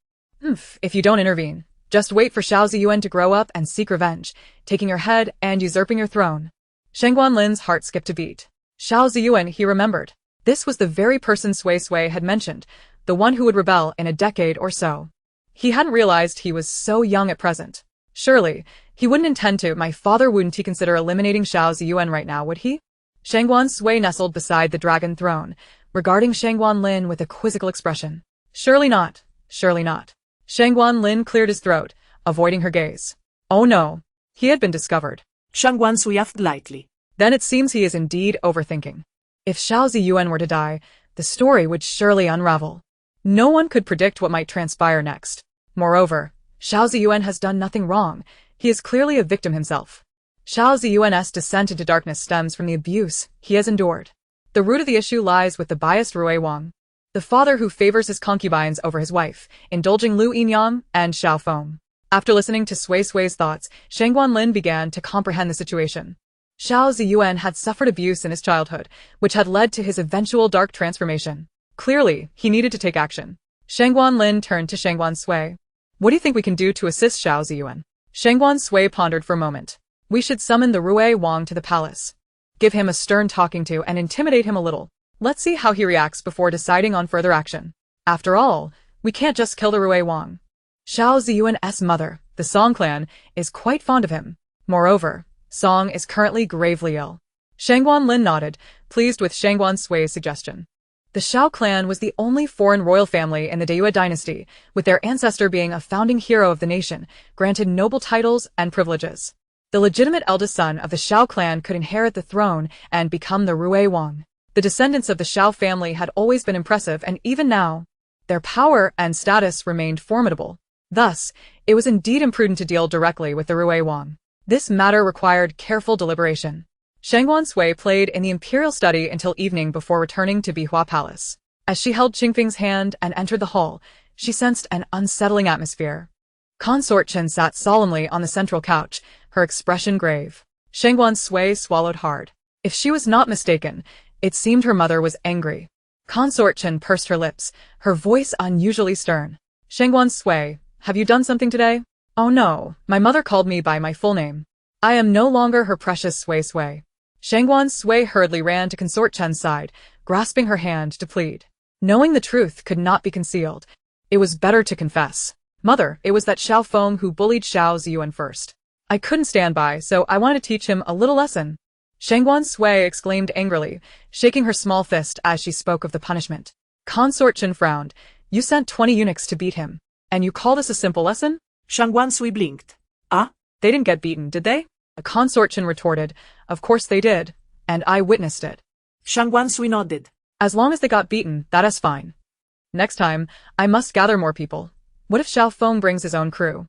If you don't intervene, just wait for Xiao Ziyuan to grow up and seek revenge, taking your head and usurping your throne. Shangguan Lin's heart skipped a beat. Xiao Ziyuan, he remembered. This was the very person Sui had mentioned, the one who would rebel in a decade or so. He hadn't realized he was so young at present. Surely, he wouldn't intend to. My father wouldn't he consider eliminating Xiao Ziyuan right now, would he? Shangguan Sui nestled beside the dragon throne, regarding Shangguan Lin with a quizzical expression. Surely not. Surely not. Shangguan Lin cleared his throat, avoiding her gaze. Oh no. He had been discovered. Shangguan Sui laughed lightly. Then it seems he is indeed overthinking. If Xiao Ziyuan were to die, the story would surely unravel. No one could predict what might transpire next. Moreover, Xiao Ziyuan has done nothing wrong. He is clearly a victim himself. Xiao Ziyuan's descent into darkness stems from the abuse he has endured. The root of the issue lies with the biased Rui Wang, the father who favors his concubines over his wife, indulging Lu Yinyang and Xiao Feng. After listening to Sui's thoughts, Shangguan Lin began to comprehend the situation. Xiao Ziyuan had suffered abuse in his childhood, which had led to his eventual dark transformation. Clearly, he needed to take action. Shangguan Lin turned to Shangguan Sui. What do you think we can do to assist Xiao Ziyuan? Shangguan Sui pondered for a moment. We should summon the Rui Wang to the palace. Give him a stern talking to and intimidate him a little. Let's see how he reacts before deciding on further action. After all, we can't just kill the Rui Wang. Xiao Ziyuan's mother, the Song clan, is quite fond of him. Moreover, Song is currently gravely ill. Shangguan Lin nodded, pleased with Shangguan Sui's suggestion. The Xiao clan was the only foreign royal family in the Deyue dynasty, with their ancestor being a founding hero of the nation, granted noble titles and privileges. The legitimate eldest son of the Xiao clan could inherit the throne and become the Rui Wang. The descendants of the Xiao family had always been impressive, and even now, their power and status remained formidable. Thus, it was indeed imprudent to deal directly with the Rui Wang. This matter required careful deliberation. Shangguan Sui played in the imperial study until evening before returning to Bihua Palace. As she held Qingfeng's hand and entered the hall, she sensed an unsettling atmosphere. Consort Chen sat solemnly on the central couch, her expression grave. Shangguan Sui swallowed hard. If she was not mistaken, it seemed her mother was angry. Consort Chen pursed her lips, her voice unusually stern. Shangguan Sui, have you done something today? Oh no, my mother called me by my full name. I am no longer her precious Sui. Shangguan Sui hurriedly ran to Consort Chen's side, grasping her hand to plead. Knowing the truth could not be concealed, it was better to confess. Mother, it was that Xiao Feng who bullied Xiao Ziyuan first. I couldn't stand by, so I wanted to teach him a little lesson. Shangguan Sui exclaimed angrily, shaking her small fist as she spoke of the punishment. Consort Chen frowned. You sent 20 eunuchs to beat him, and you call this a simple lesson? Shangguan Sui blinked. Ah? They didn't get beaten, did they? Consort Chen retorted. Of course they did, and I witnessed it. Shangguan Sui nodded. As long as they got beaten, that is fine. Next time, I must gather more people. What if Xiao Feng brings his own crew?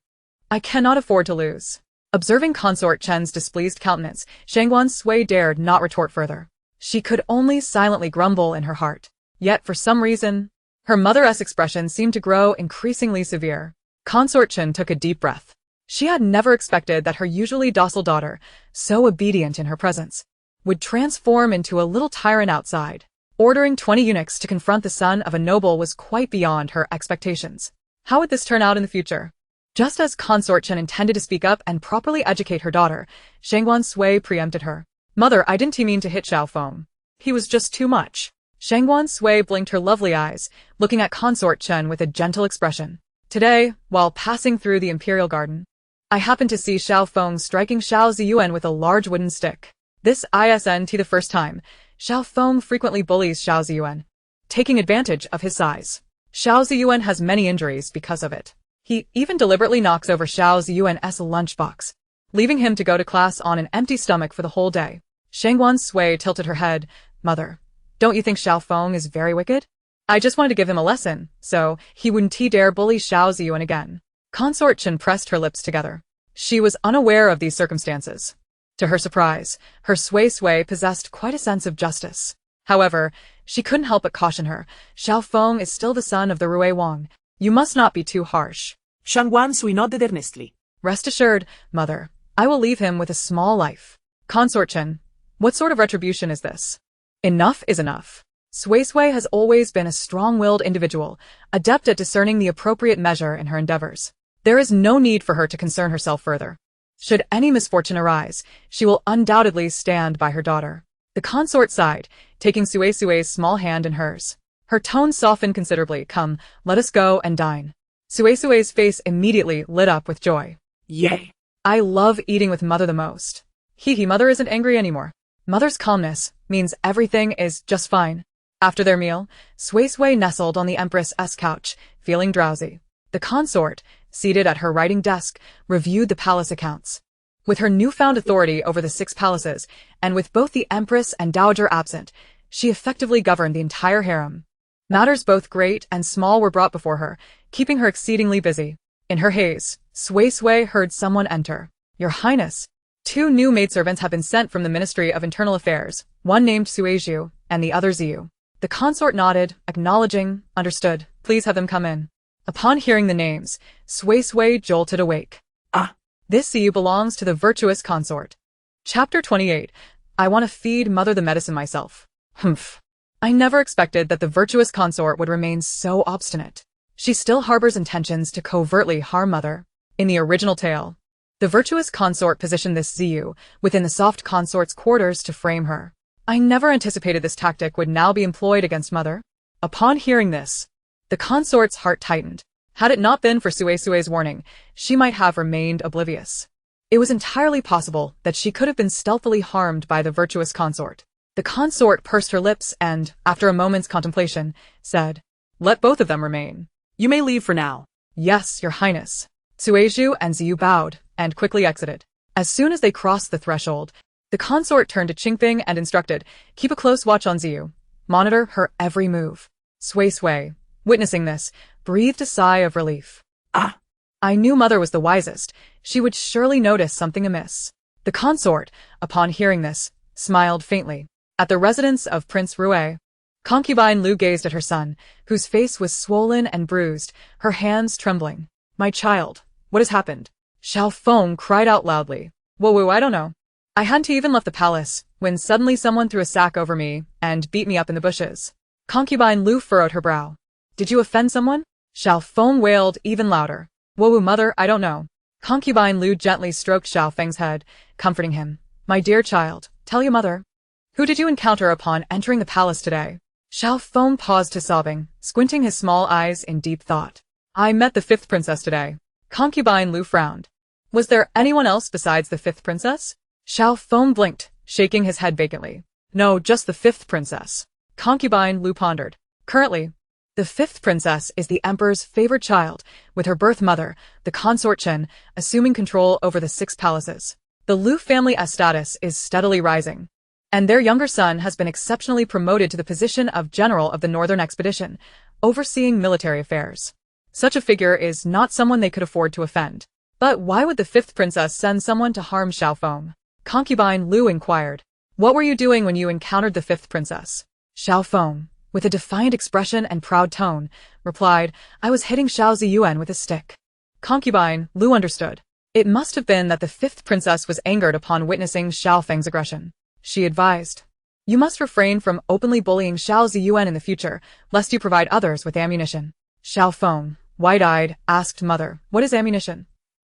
I cannot afford to lose. Observing Consort Chen's displeased countenance, Shangguan Sui dared not retort further. She could only silently grumble in her heart. Yet, for some reason, her mother's expression seemed to grow increasingly severe. Consort Chen took a deep breath. She had never expected that her usually docile daughter, so obedient in her presence, would transform into a little tyrant outside. Ordering 20 eunuchs to confront the son of a noble was quite beyond her expectations. How would this turn out in the future? Just as Consort Chen intended to speak up and properly educate her daughter, Shangguan Sui preempted her. Mother, I didn't mean to hit Xiao Feng. He was just too much. Shangguan Sui blinked her lovely eyes, looking at Consort Chen with a gentle expression. Today, while passing through the imperial garden, I happened to see Xiao Feng striking Xiao Ziyuan with a large wooden stick. This isn't the first time. Xiao Feng frequently bullies Xiao Ziyuan, taking advantage of his size. Xiao Ziyuan has many injuries because of it. He even deliberately knocks over Xiao Ziyuan's lunchbox, leaving him to go to class on an empty stomach for the whole day. Shangguan Sui tilted her head. Mother, don't you think Xiao Feng is very wicked? I just wanted to give him a lesson, so he wouldn't dare bully Xiao Ziyuan again. Consort Chen pressed her lips together. She was unaware of these circumstances. To her surprise, her Sui possessed quite a sense of justice. However, she couldn't help but caution her. Xiao Feng is still the son of the Rui Wang. You must not be too harsh. Shangguan Sui nodded earnestly. Rest assured, Mother, I will leave him with a small life. Consort Chen, what sort of retribution is this? Enough is enough. Sui has always been a strong-willed individual, adept at discerning the appropriate measure in her endeavors. There is no need for her to concern herself further. Should any misfortune arise, she will undoubtedly stand by her daughter. The consort sighed, taking Sui's small hand in hers. Her tone softened considerably. Come, let us go and dine. Sui's face immediately lit up with joy. Yay! I love eating with Mother the most. Mother isn't angry anymore. Mother's calmness means everything is just fine. After their meal, Sui nestled on the Empress's couch, feeling drowsy. The consort, seated at her writing desk, reviewed the palace accounts. With her newfound authority over the 6 palaces, and with both the Empress and Dowager absent, she effectively governed the entire harem. Matters both great and small were brought before her, keeping her exceedingly busy. In her haze, Sui heard someone enter. Your Highness. 2 new maidservants have been sent from the Ministry of Internal Affairs, one named Suizhu, and the other Ziyu. The consort nodded, acknowledging, understood, please have them come in. Upon hearing the names, Sui jolted awake. Ah! This Ziyu belongs to the virtuous consort. Chapter 28. I want to feed Mother the medicine myself. Humph. I never expected that the virtuous consort would remain so obstinate. She still harbors intentions to covertly harm Mother. In the original tale, the virtuous consort positioned this Ziyu within the soft consort's quarters to frame her. I never anticipated this tactic would now be employed against Mother. Upon hearing this, the consort's heart tightened. Had it not been for Sui's warning, she might have remained oblivious. It was entirely possible that she could have been stealthily harmed by the virtuous consort. The consort pursed her lips and, after a moment's contemplation, said, Let both of them remain. You may leave for now. Yes, Your Highness. Suizhu and Ziyu bowed and quickly exited. As soon as they crossed the threshold, the consort turned to Qingping and instructed, keep a close watch on Ziyu. Monitor her every move. Sui, witnessing this, breathed a sigh of relief. Ah! I knew Mother was the wisest. She would surely notice something amiss. The consort, upon hearing this, smiled faintly. At the residence of Prince Rui, Concubine Li gazed at her son, whose face was swollen and bruised, her hands trembling. My child, what has happened? Xiao Feng cried out loudly. Whoa, I don't know. I hadn't even left the palace, when suddenly someone threw a sack over me and beat me up in the bushes. Concubine Li furrowed her brow. Did you offend someone? Xiao Feng wailed even louder. Whoa, Mother, I don't know. Concubine Li gently stroked Xiao Feng's head, comforting him. My dear child, tell your mother. Who did you encounter upon entering the palace today? Xiao Feng paused to sobbing, squinting his small eyes in deep thought. I met the 5th princess today. Concubine Li frowned. Was there anyone else besides the 5th princess? Xiao Feng blinked, shaking his head vacantly. No, just the 5th princess. Concubine Li pondered. Currently, the 5th princess is the emperor's favorite child, with her birth mother, the consort Chen, assuming control over the 6 palaces. The Lu family's status is steadily rising, and their younger son has been exceptionally promoted to the position of general of the Northern Expedition, overseeing military affairs. Such a figure is not someone they could afford to offend. But why would the 5th princess send someone to harm Xiao Feng? Concubine Li inquired. What were you doing when you encountered the 5th princess? Xiao Feng, with a defiant expression and proud tone, replied, I was hitting Xiao Ziyuan with a stick. Concubine Li understood. It must have been that the fifth princess was angered upon witnessing Xiao Feng's aggression. She advised, "You must refrain from openly bullying Xiao Ziyuan in the future, lest you provide others with ammunition." Xiao Feng, wide-eyed, asked Mother, "What is ammunition?"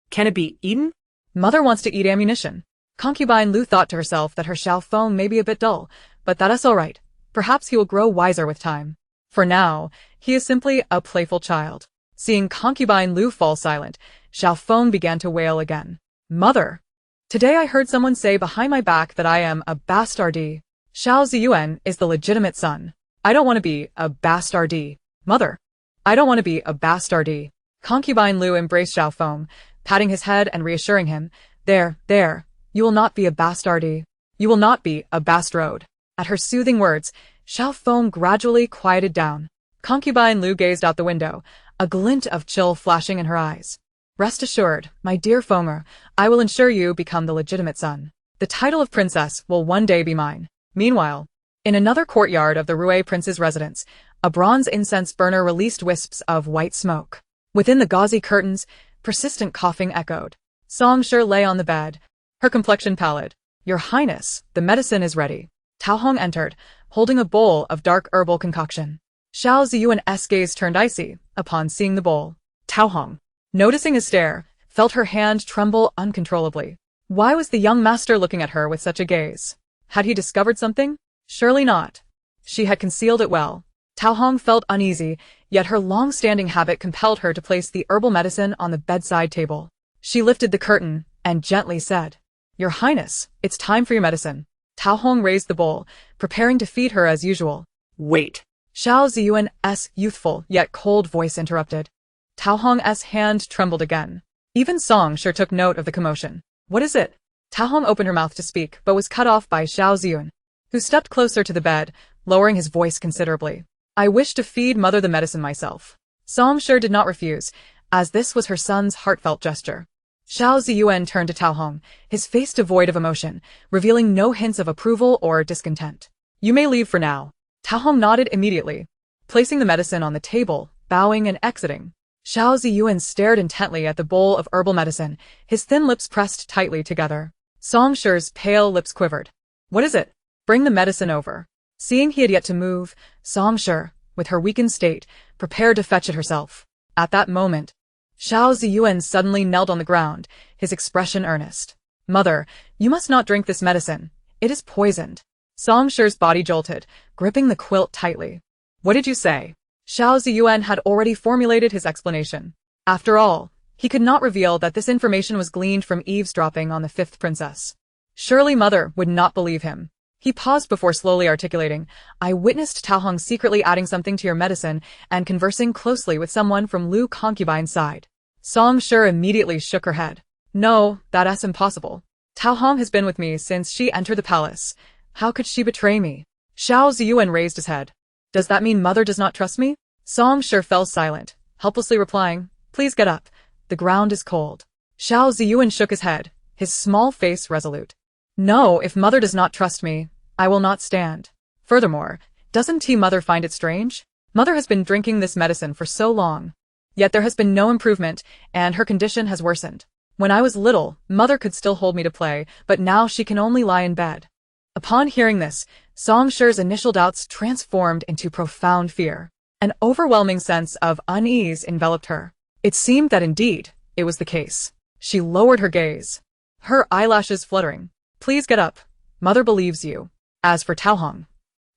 Can it be eaten? Mother wants to eat ammunition. Concubine Li thought to herself that her Xiao Feng may be a bit dull, but that is all right. Perhaps he will grow wiser with time. For now, he is simply a playful child. Seeing Concubine Lu fall silent, Xiao Feng began to wail again. "Mother! Today I heard someone say behind my back that I am a bastardee. Xiao Ziyuan is the legitimate son. I don't want to be a bastardee. Mother! I don't want to be a bastardee." Concubine Lu embraced Xiao Feng, patting his head and reassuring him, There, you will not be a bastardee. You will not be a bastrode." At her soothing words, Xiao Feng gradually quieted down. Concubine Lu gazed out the window, a glint of chill flashing in her eyes. "Rest assured, my dear Fenger, I will ensure you become the legitimate son. The title of princess will one day be mine." Meanwhile, in another courtyard of the Rue prince's residence, a bronze incense burner released wisps of white smoke. Within the gauzy curtains, persistent coughing echoed. Song Shi lay on the bed, her complexion pallid. "Your Highness, the medicine is ready." Tao Hong entered, holding a bowl of dark herbal concoction. Xiao Ziyuan's gaze turned icy upon seeing the bowl. Tao Hong, noticing his stare, felt her hand tremble uncontrollably. Why was the young master looking at her with such a gaze? Had he discovered something? Surely not. She had concealed it well. Tao Hong felt uneasy, yet her long-standing habit compelled her to place the herbal medicine on the bedside table. She lifted the curtain and gently said, "Your Highness, it's time for your medicine." Tao Hong raised the bowl, preparing to feed her as usual. Wait. Xiao Ziyuan's youthful yet cold voice interrupted. Tao Hong's hand trembled again. Even Song Shi took note of the commotion. "What is it?" Tao Hong opened her mouth to speak, but was cut off by Xiao Ziyuan, who stepped closer to the bed, lowering his voice considerably. "I wish to feed Mother the medicine myself." Song Shi did not refuse, as this was her son's heartfelt gesture. Xiao Ziyuan turned to Tao Hong, his face devoid of emotion, revealing no hints of approval or discontent. "You may leave for now." Tao Hong nodded immediately, placing the medicine on the table, bowing and exiting. Xiao Ziyuan stared intently at the bowl of herbal medicine, his thin lips pressed tightly together. Song Shi's pale lips quivered. "What is it? Bring the medicine over." Seeing he had yet to move, Song Shi, with her weakened state, prepared to fetch it herself. At that moment, Xiao Ziyuan suddenly knelt on the ground, his expression earnest. "Mother, you must not drink this medicine. It is poisoned." Song Shi's body jolted, gripping the quilt tightly. "What did you say?" Xiao Ziyuan had already formulated his explanation. After all, he could not reveal that this information was gleaned from eavesdropping on the fifth princess. Surely Mother would not believe him. He paused before slowly articulating, "I witnessed Tao Hong secretly adding something to your medicine and conversing closely with someone from Lu Concubine's side." Song Shi immediately shook her head. "No, that's impossible. Tao Hong has been with me since she entered the palace. How could she betray me?" Xiao Ziyuan raised his head. "Does that mean Mother does not trust me?" Song Shi fell silent, helplessly replying, "Please get up. The ground is cold." Xiao Ziyuan shook his head, his small face resolute. "No, if Mother does not trust me, I will not stand. Furthermore, doesn't Mother find it strange? Mother has been drinking this medicine for so long. Yet there has been no improvement, and her condition has worsened. When I was little, Mother could still hold me to play, but now she can only lie in bed." Upon hearing this, Song Shi's initial doubts transformed into profound fear. An overwhelming sense of unease enveloped her. It seemed that indeed, it was the case. She lowered her gaze, her eyelashes fluttering. "Please get up. Mother believes you." As for Tao Hong.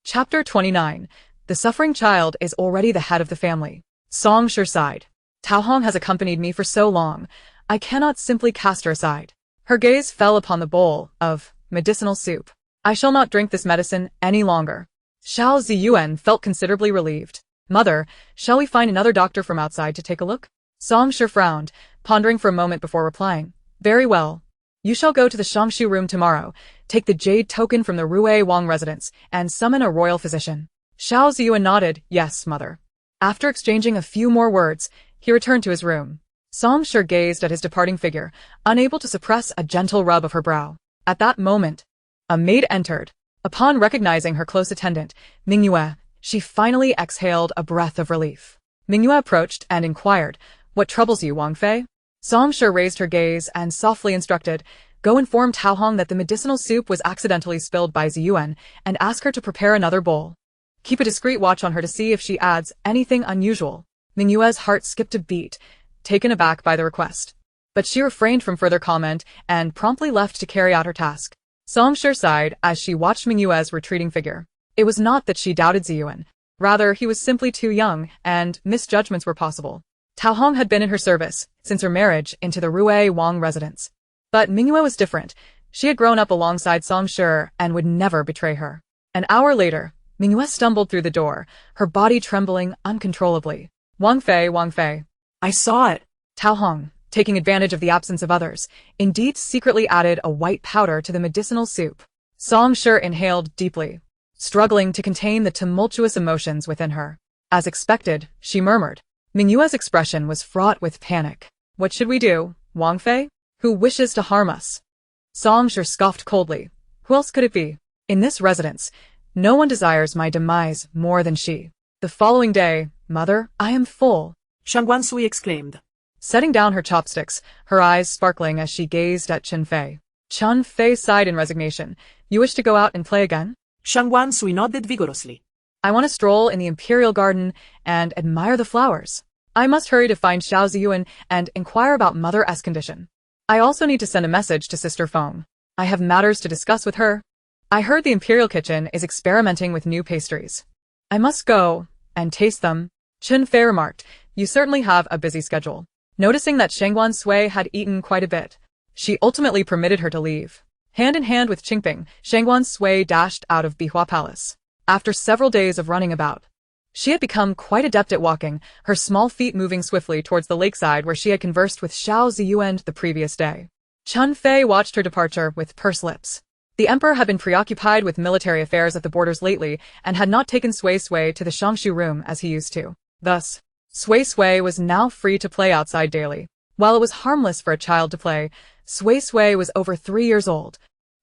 Chapter 29. The suffering child is already the head of the family. Song Shi sighed. "Tao Hong has accompanied me for so long, I cannot simply cast her aside." Her gaze fell upon the bowl of medicinal soup. "I shall not drink this medicine any longer." Xiao Ziyuan felt considerably relieved. "Mother, shall we find another doctor from outside to take a look?" Song Shi frowned, pondering for a moment before replying. "Very well. You shall go to the Shangshu room tomorrow, take the jade token from the Rue Wang residence, and summon a royal physician." Xiao Ziyuan nodded, "Yes, Mother." After exchanging a few more words, he returned to his room. Song Shi gazed at his departing figure, unable to suppress a gentle rub of her brow. At that moment, a maid entered. Upon recognizing her close attendant, Mingyue, she finally exhaled a breath of relief. Mingyue approached and inquired, "What troubles you, Wang Fei?" Songshi raised her gaze and softly instructed, "Go inform Tao Hong that the medicinal soup was accidentally spilled by Ziyuan and ask her to prepare another bowl. Keep a discreet watch on her to see if she adds anything unusual." Mingyue's heart skipped a beat, taken aback by the request. But she refrained from further comment and promptly left to carry out her task. Songshi sighed as she watched Mingyue's retreating figure. It was not that she doubted Ziyuan. Rather, he was simply too young, and misjudgments were possible. Tao Hong had been in her service since her marriage into the Rue Wang residence. But Mingyue was different. She had grown up alongside Songshi and would never betray her. An hour later, Mingyue stumbled through the door, her body trembling uncontrollably. Wang Fei. I saw it. Tao Hong, taking advantage of the absence of others, indeed secretly added a white powder to the medicinal soup. Songshi inhaled deeply, struggling to contain the tumultuous emotions within her. As expected, she murmured. Mingyue's expression was fraught with panic. "What should we do, Wang Fei? Who wishes to harm us?" Songshi scoffed coldly. "Who else could it be? In this residence, no one desires my demise more than she." The following day, "Mother, I am full," Shangguan Sui exclaimed, setting down her chopsticks, her eyes sparkling as she gazed at Chen Fei. Chen Fei sighed in resignation. "You wish to go out and play again?" Shangguan Sui nodded vigorously. "I want to stroll in the imperial garden and admire the flowers. I must hurry to find Xiao Ziyuan and inquire about Mother S' condition. I also need to send a message to Sister Feng. I have matters to discuss with her. I heard the imperial kitchen is experimenting with new pastries. I must go and taste them." Chen Fei remarked, "You certainly have a busy schedule." Noticing that Shangguan Sui had eaten quite a bit, she ultimately permitted her to leave. Hand in hand with Qingping, Shangguan Sui dashed out of Bihua Palace. After several days of running about, she had become quite adept at walking, her small feet moving swiftly towards the lakeside where she had conversed with Xiao Ziyuan the previous day. Chen Fei watched her departure with pursed lips. The emperor had been preoccupied with military affairs at the borders lately and had not taken Sui to the Shangshu room as he used to. Thus, Sui was now free to play outside daily. While it was harmless for a child to play, Sui was over 3 years old.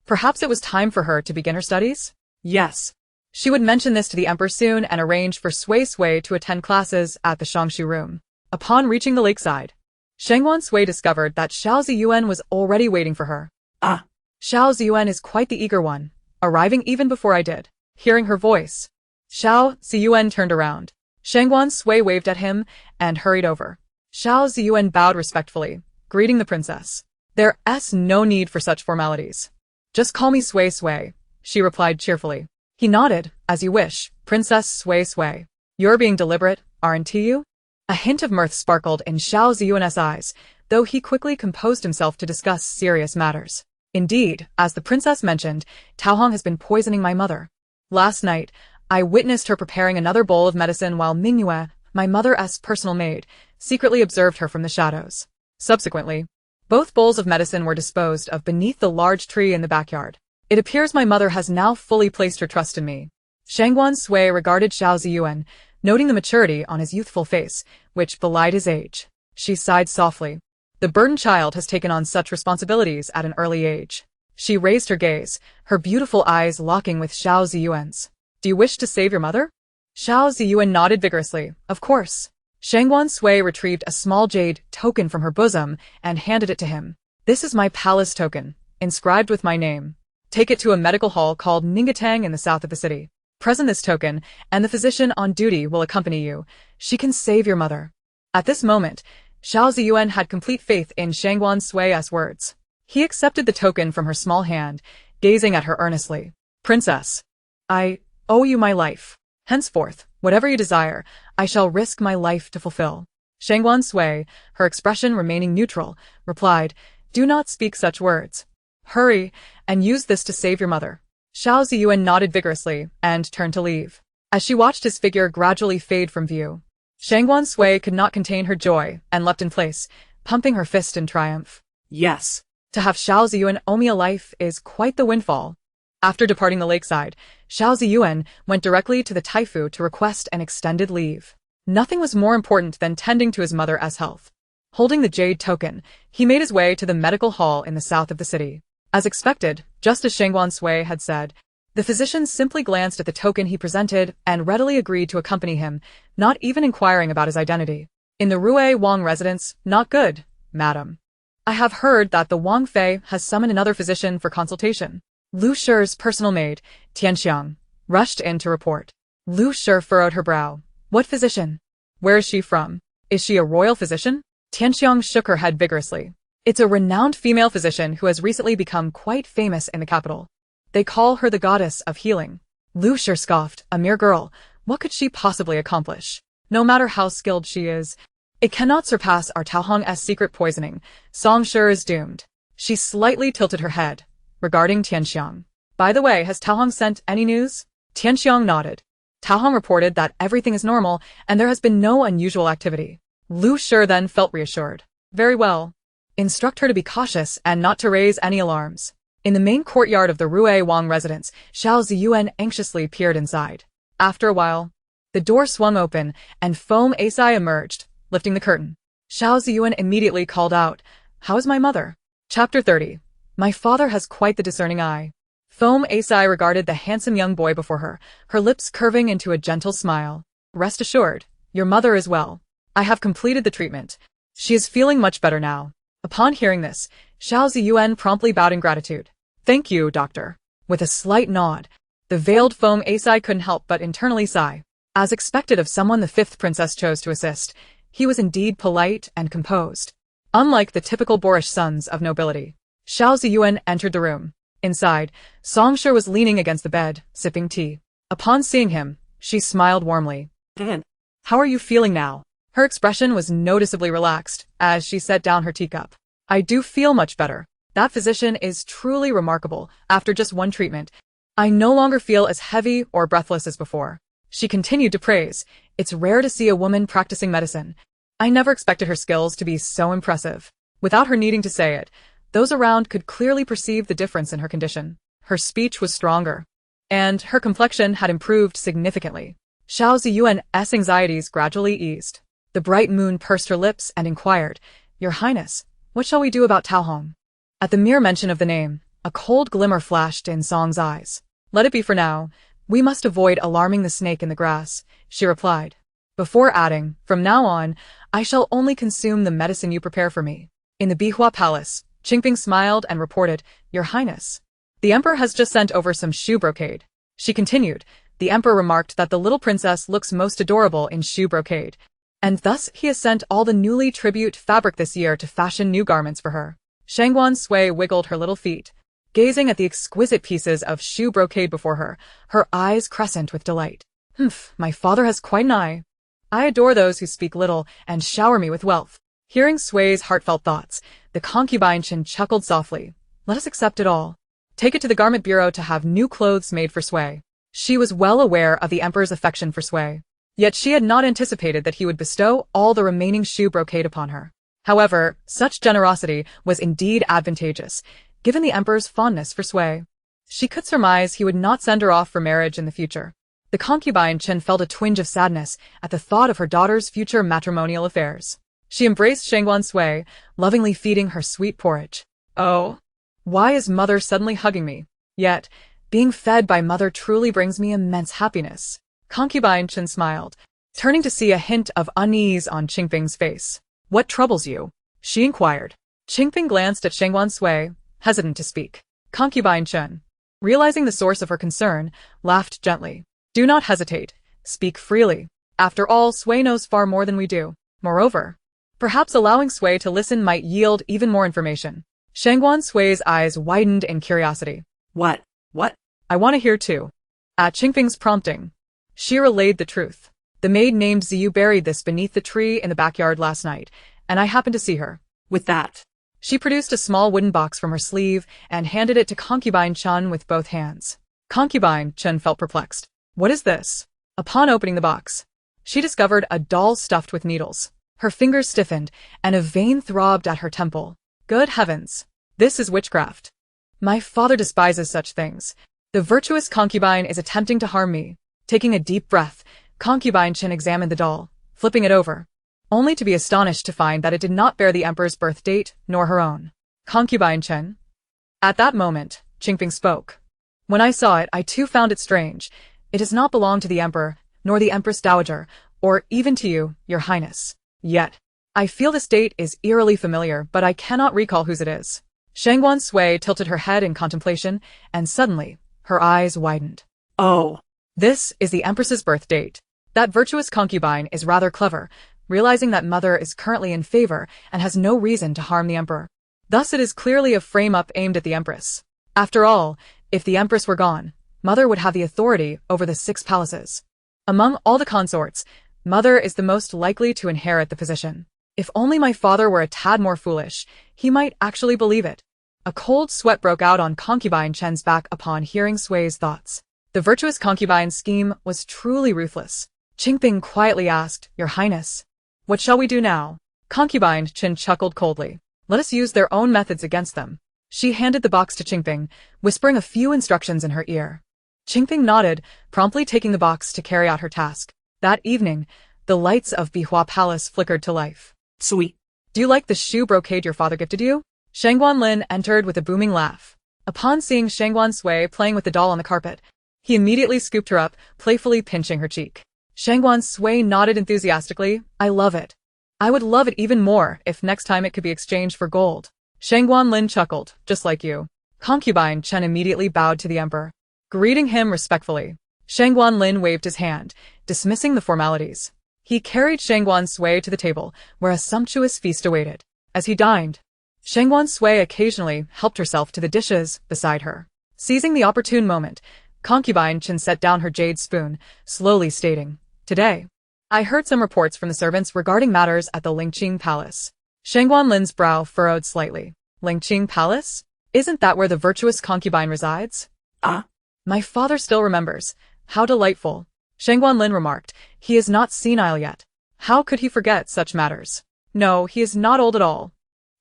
Perhaps it was time for her to begin her studies? Yes. She would mention this to the emperor soon and arrange for Sui to attend classes at the Shangshu room. Upon reaching the lakeside, Shangguan Sui discovered that Xiao Ziyuan was already waiting for her. "Ah." Xiao Ziyuan is quite the eager one, arriving even before I did. Hearing her voice, Xiao Ziyuan turned around. Shangguan Sui waved at him and hurried over. Xiao Ziyuan bowed respectfully, greeting the princess. "There's no need for such formalities. Just call me Sui," she replied cheerfully. He nodded. "As you wish, Princess Sui. You're being deliberate, aren't you?" A hint of mirth sparkled in Xiao Ziyuan's eyes, though he quickly composed himself to discuss serious matters. "Indeed, as the princess mentioned, Tao Hong has been poisoning my mother. Last night, I witnessed her preparing another bowl of medicine while Mingyue, my mother's personal maid, secretly observed her from the shadows. Subsequently, both bowls of medicine were disposed of beneath the large tree in the backyard. It appears my mother has now fully placed her trust in me." Shangguan Sui regarded Xiao Ziyuan, noting the maturity on his youthful face, which belied his age. She sighed softly. The burdened child has taken on such responsibilities at an early age. She raised her gaze, her beautiful eyes locking with Xiao Ziyuan's. "Do you wish to save your mother?" Xiao Ziyuan nodded vigorously. "Of course." Shangguan Sui retrieved a small jade token from her bosom and handed it to him. "This is my palace token, inscribed with my name. Take it to a medical hall called Ningatang in the south of the city. Present this token, and the physician on duty will accompany you. She can save your mother." At this moment, Xiao Ziyuan had complete faith in Shangguan Sui's words. He accepted the token from her small hand, gazing at her earnestly. "Princess, I owe you my life. Henceforth, whatever you desire, I shall risk my life to fulfill." Shangguan Sui, her expression remaining neutral, replied, "Do not speak such words. Hurry, and use this to save your mother." Xiao Ziyuan nodded vigorously and turned to leave. As she watched his figure gradually fade from view, Shangguan Sui could not contain her joy and leapt in place, pumping her fist in triumph. "Yes, to have Xiao Ziyuan owe me a life is quite the windfall." After departing the lakeside, Xiao Ziyuan went directly to the Taifu to request an extended leave. Nothing was more important than tending to his mother's health. Holding the jade token, he made his way to the medical hall in the south of the city. As expected, just as Shangguan Sui had said, the physician simply glanced at the token he presented and readily agreed to accompany him, not even inquiring about his identity. In the Rue Wang residence, not good. Madam. I have heard that the Wang Fei has summoned another physician for consultation. Lu Shi's personal maid, Tianxiang, rushed in to report. Lu Shi furrowed her brow. What physician? Where is she from? Is she a royal physician? Tianxiang shook her head vigorously. It's a renowned female physician who has recently become quite famous in the capital. They call her the goddess of healing. Lu Shi scoffed, a mere girl. What could she possibly accomplish? No matter how skilled she is, it cannot surpass our Tao Hong's secret poisoning. Song Shi is doomed. She slightly tilted her head. Regarding Tianxiang. By the way, has Tao Hong sent any news? Tianxiang nodded. Tao Hong reported that everything is normal and there has been no unusual activity. Lu Shi then felt reassured. Very well. Instruct her to be cautious and not to raise any alarms. In the main courtyard of the Rue Wang residence, Xiao Ziyuan anxiously peered inside. After a while, the door swung open and Foam Asai emerged, lifting the curtain. Xiao Ziyuan immediately called out, How is my mother? Chapter 30. My father has quite the discerning eye. Foam Asai regarded the handsome young boy before her lips curving into a gentle smile. Rest assured, your mother is well. I have completed the treatment. She is feeling much better now. Upon hearing this, Xiao Ziyuan promptly bowed in gratitude. Thank you, doctor. With a slight nod, the veiled Foam Asai couldn't help but internally sigh. As expected of someone the fifth princess chose to assist, he was indeed polite and composed. Unlike the typical boorish sons of nobility, Xiao Ziyuan entered the room. Inside, Song Shi was leaning against the bed, sipping tea. Upon seeing him, she smiled warmly. Dan. How are you feeling now? Her expression was noticeably relaxed as she set down her teacup. I do feel much better. That physician is truly remarkable. After just one treatment, I no longer feel as heavy or breathless as before. She continued to praise. It's rare to see a woman practicing medicine. I never expected her skills to be so impressive. Without her needing to say it, those around could clearly perceive the difference in her condition. Her speech was stronger, and her complexion had improved significantly. Xiao Ziyuan's anxieties gradually eased. The bright moon pursed her lips and inquired, Your Highness, what shall we do about Tao Hong? At the mere mention of the name, a cold glimmer flashed in Song's eyes. Let it be for now. We must avoid alarming the snake in the grass, she replied. Before adding, From now on, I shall only consume the medicine you prepare for me. In the Bihua Palace, Qingping smiled and reported, Your Highness. The Emperor has just sent over some shoe brocade. She continued, The Emperor remarked that the little princess looks most adorable in shoe brocade, and thus he has sent all the newly tribute fabric this year to fashion new garments for her. Shangguan Sui wiggled her little feet, gazing at the exquisite pieces of shoe brocade before her eyes crescent with delight. My father has quite an eye. I adore those who speak little and shower me with wealth. Hearing Sui's heartfelt thoughts, the concubine Chen chuckled softly. Let us accept it all. Take it to the garment bureau to have new clothes made for Sui. She was well aware of the Emperor's affection for Sui, yet she had not anticipated that he would bestow all the remaining shoe brocade upon her. However, such generosity was indeed advantageous, given the Emperor's fondness for Sui. She could surmise he would not send her off for marriage in the future. The concubine Chen felt a twinge of sadness at the thought of her daughter's future matrimonial affairs. She embraced Shangguan Sui, lovingly feeding her sweet porridge. Oh, why is mother suddenly hugging me? Yet, being fed by mother truly brings me immense happiness. Concubine Chen smiled, turning to see a hint of unease on Qingping's face. What troubles you? She inquired. Qingping glanced at Shangguan Sui, hesitant to speak. Concubine Chen, realizing the source of her concern, laughed gently. Do not hesitate. Speak freely. After all, Sui knows far more than we do. Moreover, perhaps allowing Sui to listen might yield even more information. Shangguan Sui's eyes widened in curiosity. What? I want to hear too. At Qingping's prompting, she relayed the truth. The maid named Ziyu buried this beneath the tree in the backyard last night, and I happened to see her. With that, she produced a small wooden box from her sleeve and handed it to Concubine Chen with both hands. Concubine Chen felt perplexed. What is this? Upon opening the box, she discovered a doll stuffed with needles. Her fingers stiffened, and a vein throbbed at her temple. Good heavens! This is witchcraft. My father despises such things. The virtuous concubine is attempting to harm me. Taking a deep breath, Concubine Chen examined the doll, flipping it over, only to be astonished to find that it did not bear the Emperor's birth date, nor her own. Concubine Chen. At that moment, Qingping spoke. When I saw it, I too found it strange. It does not belong to the Emperor, nor the Empress Dowager, or even to you, your Highness. Yet, I feel this date is eerily familiar, but I cannot recall whose it is. Shangguan Sui tilted her head in contemplation, and suddenly, her eyes widened. Oh. This is the Empress's birth date. That virtuous concubine is rather clever, realizing that Mother is currently in favor and has no reason to harm the Emperor. Thus it is clearly a frame-up aimed at the Empress. After all, if the Empress were gone, Mother would have the authority over the 6 palaces. Among all the consorts, Mother is the most likely to inherit the position. If only my father were a tad more foolish, he might actually believe it. A cold sweat broke out on Concubine Chen's back upon hearing Sui's thoughts. The virtuous concubine's scheme was truly ruthless. Qingping quietly asked, "Your Highness, what shall we do now?" Concubine Chen chuckled coldly. "Let us use their own methods against them." She handed the box to Qingping, whispering a few instructions in her ear. Qingping nodded, promptly taking the box to carry out her task. That evening, the lights of Bihua Palace flickered to life. Sweet. "Do you like the shoe brocade your father gifted you?" Shangguan Lin entered with a booming laugh. Upon seeing Shangguan Sui playing with the doll on the carpet, he immediately scooped her up, playfully pinching her cheek. Shangguan Sui nodded enthusiastically. "I love it. I would love it even more if next time it could be exchanged for gold." Shangguan Lin chuckled, "Just like you." Concubine Chen immediately bowed to the Emperor, greeting him respectfully. Shangguan Lin waved his hand, dismissing the formalities. He carried Shangguan Sui to the table, where a sumptuous feast awaited. As he dined, Shangguan Sui occasionally helped herself to the dishes beside her. Seizing the opportune moment, Concubine Chen set down her jade spoon, slowly stating, "Today, I heard some reports from the servants regarding matters at the Lingqing Palace." Shangguan Lin's brow furrowed slightly. "Lingqing Palace? Isn't that where the virtuous concubine resides?" Ah. "My father still remembers. How delightful." Shangguan Lin remarked, "He is not senile yet. How could he forget such matters?" "No, he is not old at all."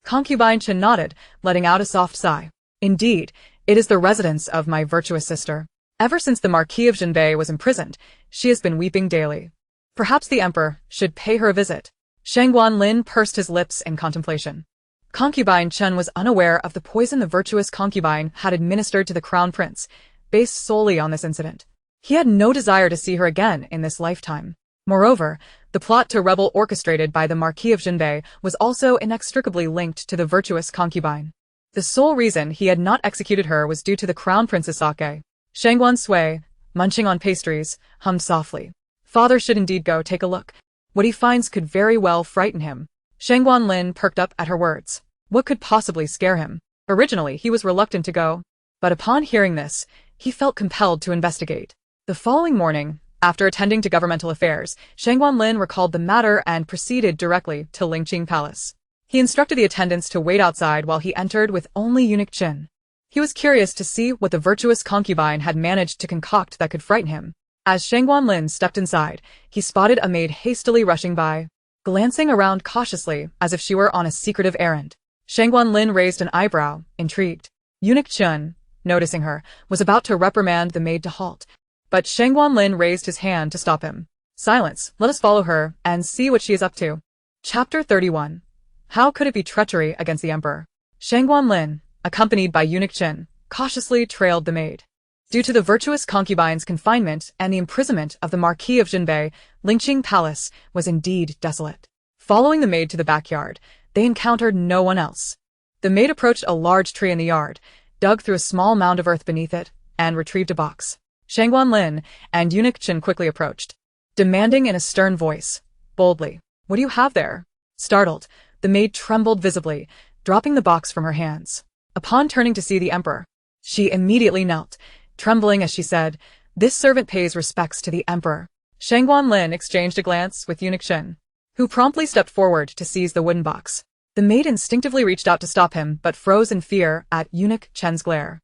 Concubine Chen nodded, letting out a soft sigh. "Indeed, it is the residence of my virtuous sister. Ever since the Marquis of Jinbei was imprisoned, she has been weeping daily. Perhaps the Emperor should pay her a visit." Shangguan Lin pursed his lips in contemplation. Concubine Chen was unaware of the poison the virtuous concubine had administered to the Crown Prince, based solely on this incident. He had no desire to see her again in this lifetime. Moreover, the plot to rebel orchestrated by the Marquis of Jinbei was also inextricably linked to the virtuous concubine. The sole reason he had not executed her was due to the Crown Prince's sake. Shangguan Sui, munching on pastries, hummed softly. "Father should indeed go take a look. What he finds could very well frighten him." Shangguan Lin perked up at her words. What could possibly scare him? Originally, he was reluctant to go, but upon hearing this, he felt compelled to investigate. The following morning, after attending to governmental affairs, Shangguan Lin recalled the matter and proceeded directly to Lingqing Palace. He instructed the attendants to wait outside while he entered with only eunuch Qin. He was curious to see what the virtuous concubine had managed to concoct that could frighten him. As Shangguan Lin stepped inside, he spotted a maid hastily rushing by, glancing around cautiously as if she were on a secretive errand. Shangguan Lin raised an eyebrow, intrigued. Eunuch Qin, noticing her, was about to reprimand the maid to halt, but Shangguan Lin raised his hand to stop him. "Silence, let us follow her and see what she is up to." Chapter 31. How could it be treachery against the Emperor? Shangguan Lin, accompanied by eunuch Qin, cautiously trailed the maid. Due to the virtuous concubine's confinement and the imprisonment of the Marquis of Jinbei, Lingqing Palace was indeed desolate. Following the maid to the backyard, they encountered no one else. The maid approached a large tree in the yard, dug through a small mound of earth beneath it, and retrieved a box. Shangguan Lin and eunuch Qin quickly approached, demanding in a stern voice, boldly, "What do you have there?" Startled, the maid trembled visibly, dropping the box from her hands. Upon turning to see the Emperor, she immediately knelt, trembling as she said, "This servant pays respects to the Emperor." Shangguan Lin exchanged a glance with eunuch Qin, who promptly stepped forward to seize the wooden box. The maid instinctively reached out to stop him but froze in fear at eunuch Qin's glare.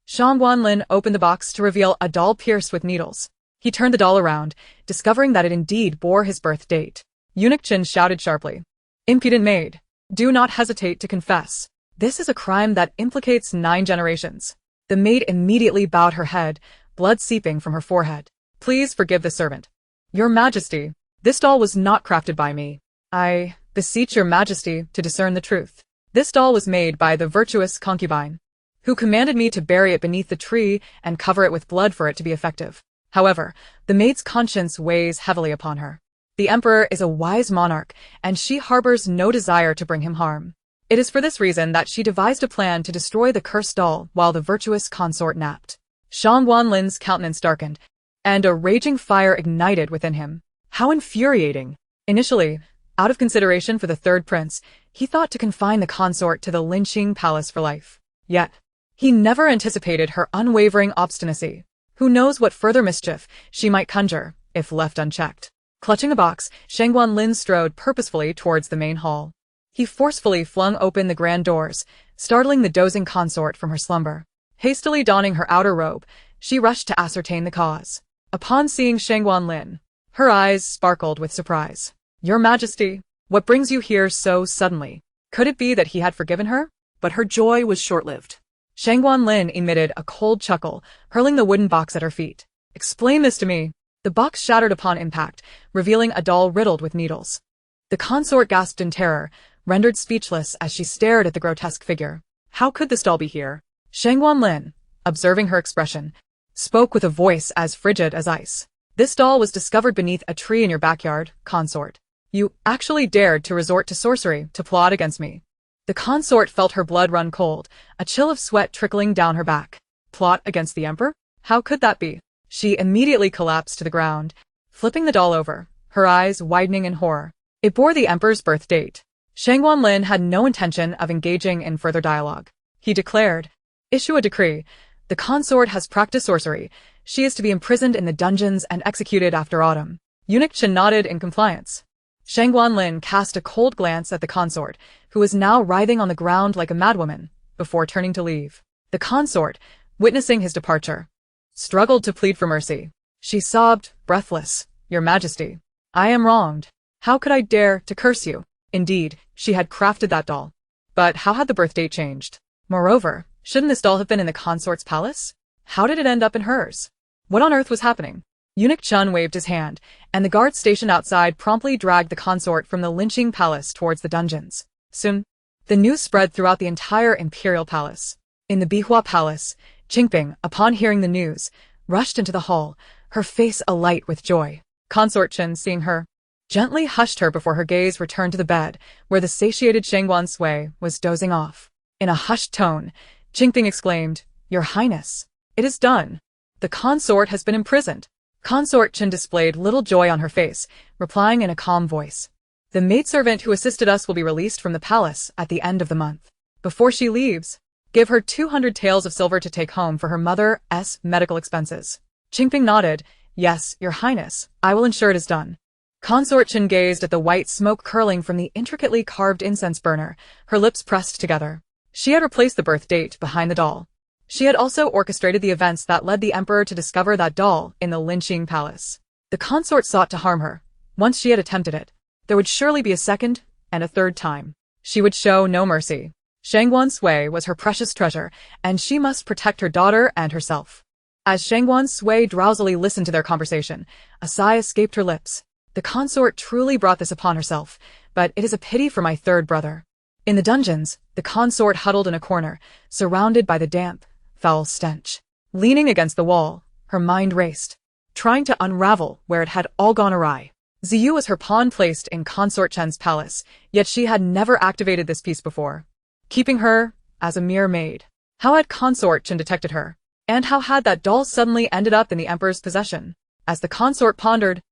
Shangguan Lin opened the box to reveal a doll pierced with needles. He turned the doll around, discovering that it indeed bore his birth date. Eunuch Qin shouted sharply, "Impudent maid! Do not hesitate to confess. This is a crime that implicates 9 generations." The maid immediately bowed her head, blood seeping from her forehead. "Please forgive the servant. Your Majesty, this doll was not crafted by me. I beseech your Majesty to discern the truth. This doll was made by the virtuous concubine, who commanded me to bury it beneath the tree and cover it with blood for it to be effective." However, the maid's conscience weighs heavily upon her. The emperor is a wise monarch, and she harbors no desire to bring him harm. It is for this reason that she devised a plan to destroy the cursed doll while the virtuous consort napped. Shangguan Lin's countenance darkened, and a raging fire ignited within him. How infuriating! Initially, out of consideration for the third prince, he thought to confine the consort to the Linqing palace for life. Yet, he never anticipated her unwavering obstinacy. Who knows what further mischief she might conjure, if left unchecked. Clutching a box, Shangguan Lin strode purposefully towards the main hall. He forcefully flung open the grand doors, startling the dozing consort from her slumber. Hastily donning her outer robe, she rushed to ascertain the cause. Upon seeing Shangguan Lin, her eyes sparkled with surprise. "Your Majesty, what brings you here so suddenly?" Could it be that he had forgiven her? But her joy was short-lived. Shangguan Lin emitted a cold chuckle, hurling the wooden box at her feet. "Explain this to me." The box shattered upon impact, revealing a doll riddled with needles. The consort gasped in terror, rendered speechless as she stared at the grotesque figure. How could this doll be here? Shangguan Lin, observing her expression, spoke with a voice as frigid as ice. "This doll was discovered beneath a tree in your backyard, consort. You actually dared to resort to sorcery to plot against me." The consort felt her blood run cold, a chill of sweat trickling down her back. Plot against the emperor? How could that be? She immediately collapsed to the ground, flipping the doll over, her eyes widening in horror. It bore the emperor's birth date. Shangguan Lin had no intention of engaging in further dialogue. He declared, "Issue a decree. The consort has practiced sorcery. She is to be imprisoned in the dungeons and executed after autumn." Eunuch Chen nodded in compliance. Shangguan Lin cast a cold glance at the consort, who was now writhing on the ground like a madwoman, before turning to leave. The consort, witnessing his departure, struggled to plead for mercy. She sobbed, breathless, "Your Majesty, I am wronged. How could I dare to curse you?" Indeed, she had crafted that doll. But how had the birth date changed? Moreover, shouldn't this doll have been in the consort's palace? How did it end up in hers? What on earth was happening? Eunuch Chen waved his hand, and the guards stationed outside promptly dragged the consort from the Linqing palace towards the dungeons. Soon, the news spread throughout the entire imperial palace. In the Bihua palace, Qingping, upon hearing the news, rushed into the hall, her face alight with joy. Consort Chen, seeing her, gently hushed her before her gaze returned to the bed, where the satiated Shangguan Sui was dozing off. In a hushed tone, Qingping exclaimed, "Your Highness, it is done. The consort has been imprisoned." Consort Chen displayed little joy on her face, replying in a calm voice, "The maidservant who assisted us will be released from the palace at the end of the month. Before she leaves, give her 200 taels of silver to take home for her mother's medical expenses." Qingping nodded, "Yes, Your Highness, I will ensure it is done." Consort Chen gazed at the white smoke curling from the intricately carved incense burner, her lips pressed together. She had replaced the birth date behind the doll. She had also orchestrated the events that led the emperor to discover that doll in the Linqing palace. The consort sought to harm her. Once she had attempted it, there would surely be a second and a third time. She would show no mercy. Shangguan Sui was her precious treasure, and she must protect her daughter and herself. As Shangguan Sui drowsily listened to their conversation, a sigh escaped her lips. The consort truly brought this upon herself, but it is a pity for my third brother. In the dungeons, the consort huddled in a corner, surrounded by the damp, foul stench. Leaning against the wall, her mind raced, trying to unravel where it had all gone awry. Ziyu was her pawn placed in Consort Chen's palace, yet she had never activated this piece before, keeping her as a mere maid. How had Consort Chen detected her? And how had that doll suddenly ended up in the emperor's possession? As the consort pondered,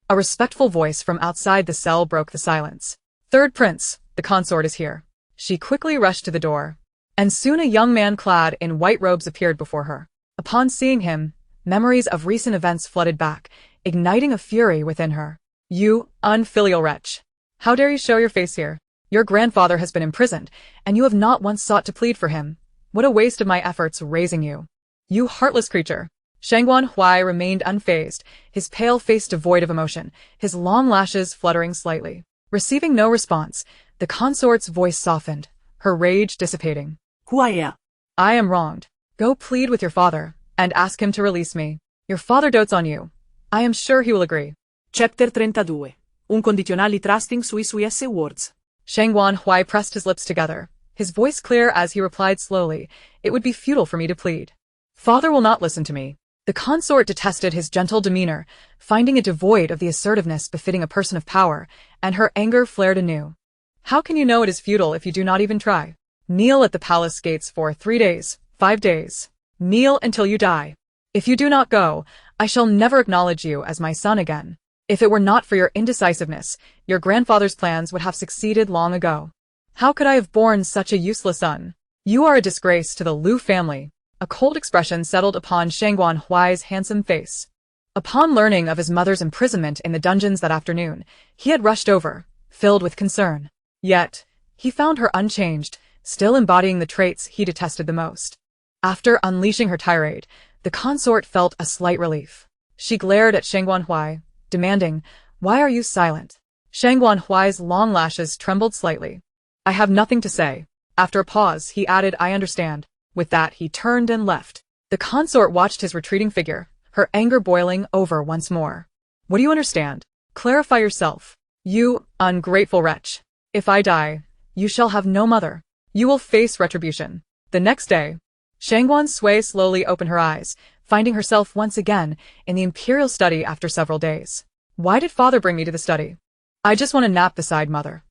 a respectful voice from outside the cell broke the silence. "Third prince, the consort is here." She quickly rushed to the door, and soon a young man clad in white robes appeared before her. Upon seeing him, memories of recent events flooded back, igniting a fury within her. "You unfilial wretch! How dare you show your face here? Your grandfather has been imprisoned, and you have not once sought to plead for him. What a waste of my efforts raising you. You heartless creature!" Shangguan Hui remained unfazed, his pale face devoid of emotion, his long lashes fluttering slightly. Receiving no response, the consort's voice softened, her rage dissipating. Huaya. "I am wronged. Go plead with your father, and ask him to release me. Your father dotes on you. I am sure he will agree." Chapter 32. Un condizionali trusting sui esse words. Shangguan Hui pressed his lips together, his voice clear as he replied slowly, "It would be futile for me to plead. Father will not listen to me." The The consort detested his gentle demeanor, finding it devoid of the assertiveness befitting a person of power, and her anger flared anew. How can you know it is futile if you do not even try? Kneel at the palace gates for 3 days, 5 days. Kneel until you die. If you do not go, I shall never acknowledge you as my son again. If it were not for your indecisiveness, your grandfather's plans would have succeeded long ago. How could I have borne such a useless son? You are a disgrace to the Liu family. A cold expression settled upon Shangguan Huai's handsome face. Upon learning of his mother's imprisonment in the dungeons that afternoon, he had rushed over, filled with concern. Yet, he found her unchanged, still embodying the traits he detested the most. After unleashing her tirade, the consort felt a slight relief. She glared at Shangguan Huai, demanding, "Why are you silent?" Shangguan Huai's long lashes trembled slightly. "I have nothing to say." After a pause, he added, "I understand." With that, he turned and left. The consort watched his retreating figure, her anger boiling over once more. "What do you understand? Clarify yourself. You ungrateful wretch. If I die, you shall have no mother. You will face retribution." The next day, Shangguan Sui slowly opened her eyes, finding herself once again in the imperial study after several days. "Why did father bring me to the study? I just want to nap beside mother."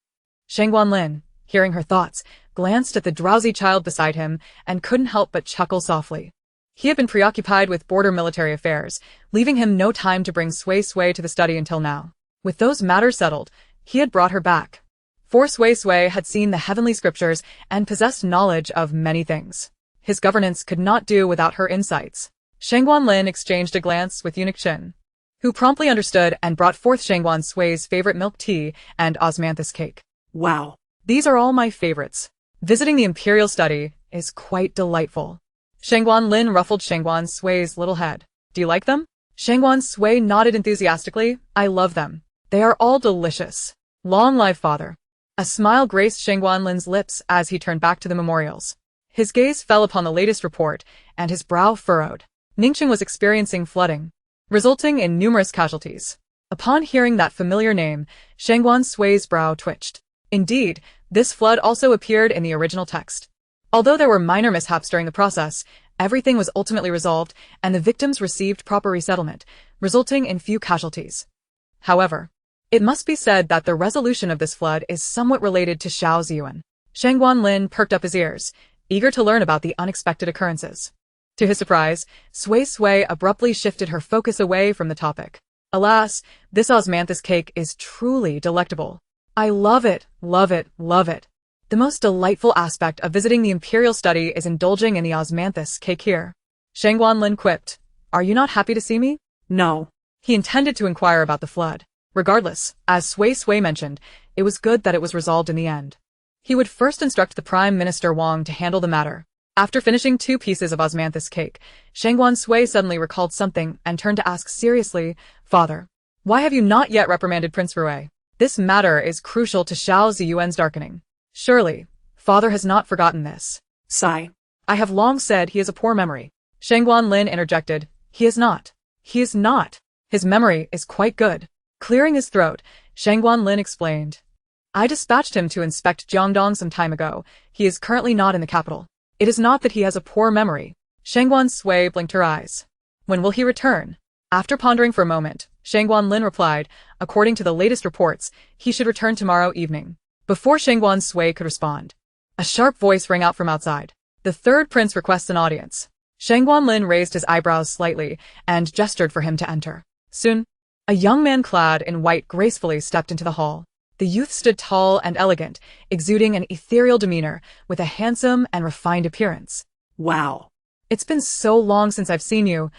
Shangguan Lin, hearing her thoughts, glanced at the drowsy child beside him and couldn't help but chuckle softly. He had been preoccupied with border military affairs, leaving him no time to bring Sui to the study until now. With those matters settled, he had brought her back. For Sui had seen the heavenly scriptures and possessed knowledge of many things. His governance could not do without her insights. Shangguan Lin exchanged a glance with Eunuch Qin, who promptly understood and brought forth Shangguan Sui's favorite milk tea and osmanthus cake. "Wow, these are all my favorites. Visiting the imperial study is quite delightful." Shangguan Lin ruffled Shangguan Sui's little head. "Do you like them?" Shangguan Sui nodded enthusiastically. "I love them. They are all delicious. Long live father." A smile graced Shangguan Lin's lips as he turned back to the memorials. His gaze fell upon the latest report, and his brow furrowed. Ningqing was experiencing flooding, resulting in numerous casualties. Upon hearing that familiar name, Shangguan Sui's brow twitched. Indeed, this flood also appeared in the original text. Although there were minor mishaps during the process, everything was ultimately resolved, and the victims received proper resettlement, resulting in few casualties. However, it must be said that the resolution of this flood is somewhat related to Xiao Ziyuan. Shangguan Lin perked up his ears, eager to learn about the unexpected occurrences. To his surprise, Sui abruptly shifted her focus away from the topic. "Alas, this osmanthus cake is truly delectable. I love it, love it, love it. The most delightful aspect of visiting the imperial study is indulging in the osmanthus cake here." Shangguan Lin quipped, "Are you not happy to see me?" "No." He intended to inquire about the flood. Regardless, as Sui mentioned, it was good that it was resolved in the end. He would first instruct the Prime Minister Wang to handle the matter. After finishing 2 pieces of osmanthus cake, Shangguan Sui suddenly recalled something and turned to ask seriously, "Father, why have you not yet reprimanded Prince Rui? This matter is crucial to Xiao Ziyuan's darkening. Surely, father has not forgotten this." "Sigh. I have long said he has a poor memory." Shangguan Lin interjected, "He is not. He is not. His memory is quite good." Clearing his throat, Shangguan Lin explained, "I dispatched him to inspect Jiangdong some time ago. He is currently not in the capital. It is not that he has a poor memory." Shangguan Sui blinked her eyes. "When will he return?" After pondering for a moment, Shangguan Lin replied, "According to the latest reports, he should return tomorrow evening." Before Shangguan Sui could respond, a sharp voice rang out from outside. "The third prince requests an audience." Shangguan Lin raised his eyebrows slightly and gestured for him to enter. Soon, a young man clad in white gracefully stepped into the hall. The youth stood tall and elegant, exuding an ethereal demeanor with a handsome and refined appearance. "Wow. It's been so long since I've seen you,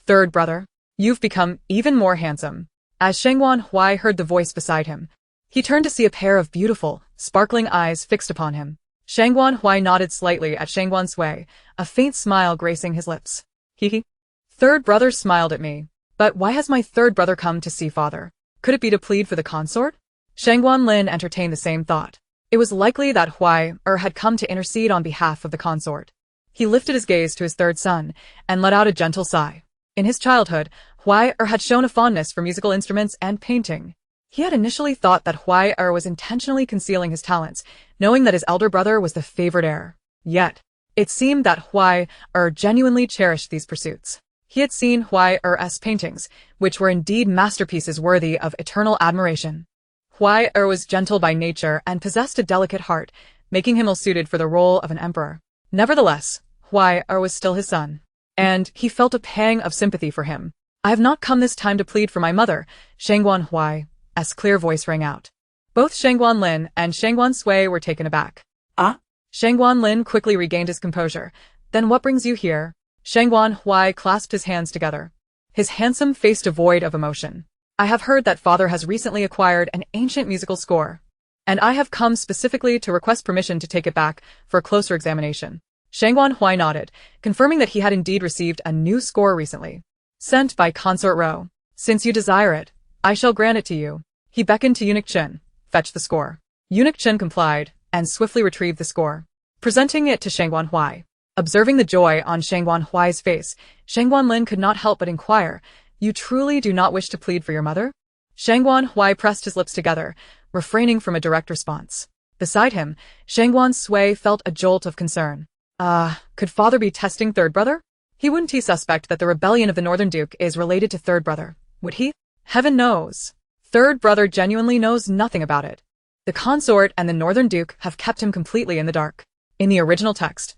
third brother. You've become even more handsome." As Shangguan Huai heard the voice beside him, he turned to see a pair of beautiful, sparkling eyes fixed upon him. Shangguan Huai nodded slightly at Shangguan Sui, a faint smile gracing his lips. "Hee. Third brother smiled at me. But why has my third brother come to see father? Could it be to plead for the consort?" Shangguan Lin entertained the same thought. It was likely that Huai had come to intercede on behalf of the consort. He lifted his gaze to his third son and let out a gentle sigh. In his childhood, Huai had shown a fondness for musical instruments and painting. He had initially thought that Huai was intentionally concealing his talents, knowing that his elder brother was the favored heir. Yet, it seemed that Huai genuinely cherished these pursuits. He had seen Huai-er's paintings, which were indeed masterpieces worthy of eternal admiration. Huai-er was gentle by nature and possessed a delicate heart, making him ill-suited for the role of an emperor. Nevertheless, Huai-er was still his son, and he felt a pang of sympathy for him. "I have not come this time to plead for my mother," Shangguan Huai's clear voice rang out. Both Shangguan Lin and Shangguan Sui were taken aback. Ah? Shangguan Lin quickly regained his composure. "Then what brings you here?" Shangguan Hui clasped his hands together, his handsome face devoid of emotion. "I have heard that father has recently acquired an ancient musical score, and I have come specifically to request permission to take it back for a closer examination." Shangguan Hui nodded, confirming that he had indeed received a new score recently, sent by Consort Ro. "Since you desire it, I shall grant it to you." He beckoned to Eunuch Chen. "Fetch the score." Eunuch Chen complied, and swiftly retrieved the score, presenting it to Shangguan Hui. Observing the joy on Shangguan Hui's face, Shangguan Lin could not help but inquire, "You truly do not wish to plead for your mother?" Shangguan Hui pressed his lips together, refraining from a direct response. Beside him, Shangguan Sui felt a jolt of concern. Could father be testing third brother? He wouldn't he suspect that the rebellion of the Northern Duke is related to third brother, would he? Heaven knows. Third brother genuinely knows nothing about it. The consort and the Northern Duke have kept him completely in the dark. In the original text,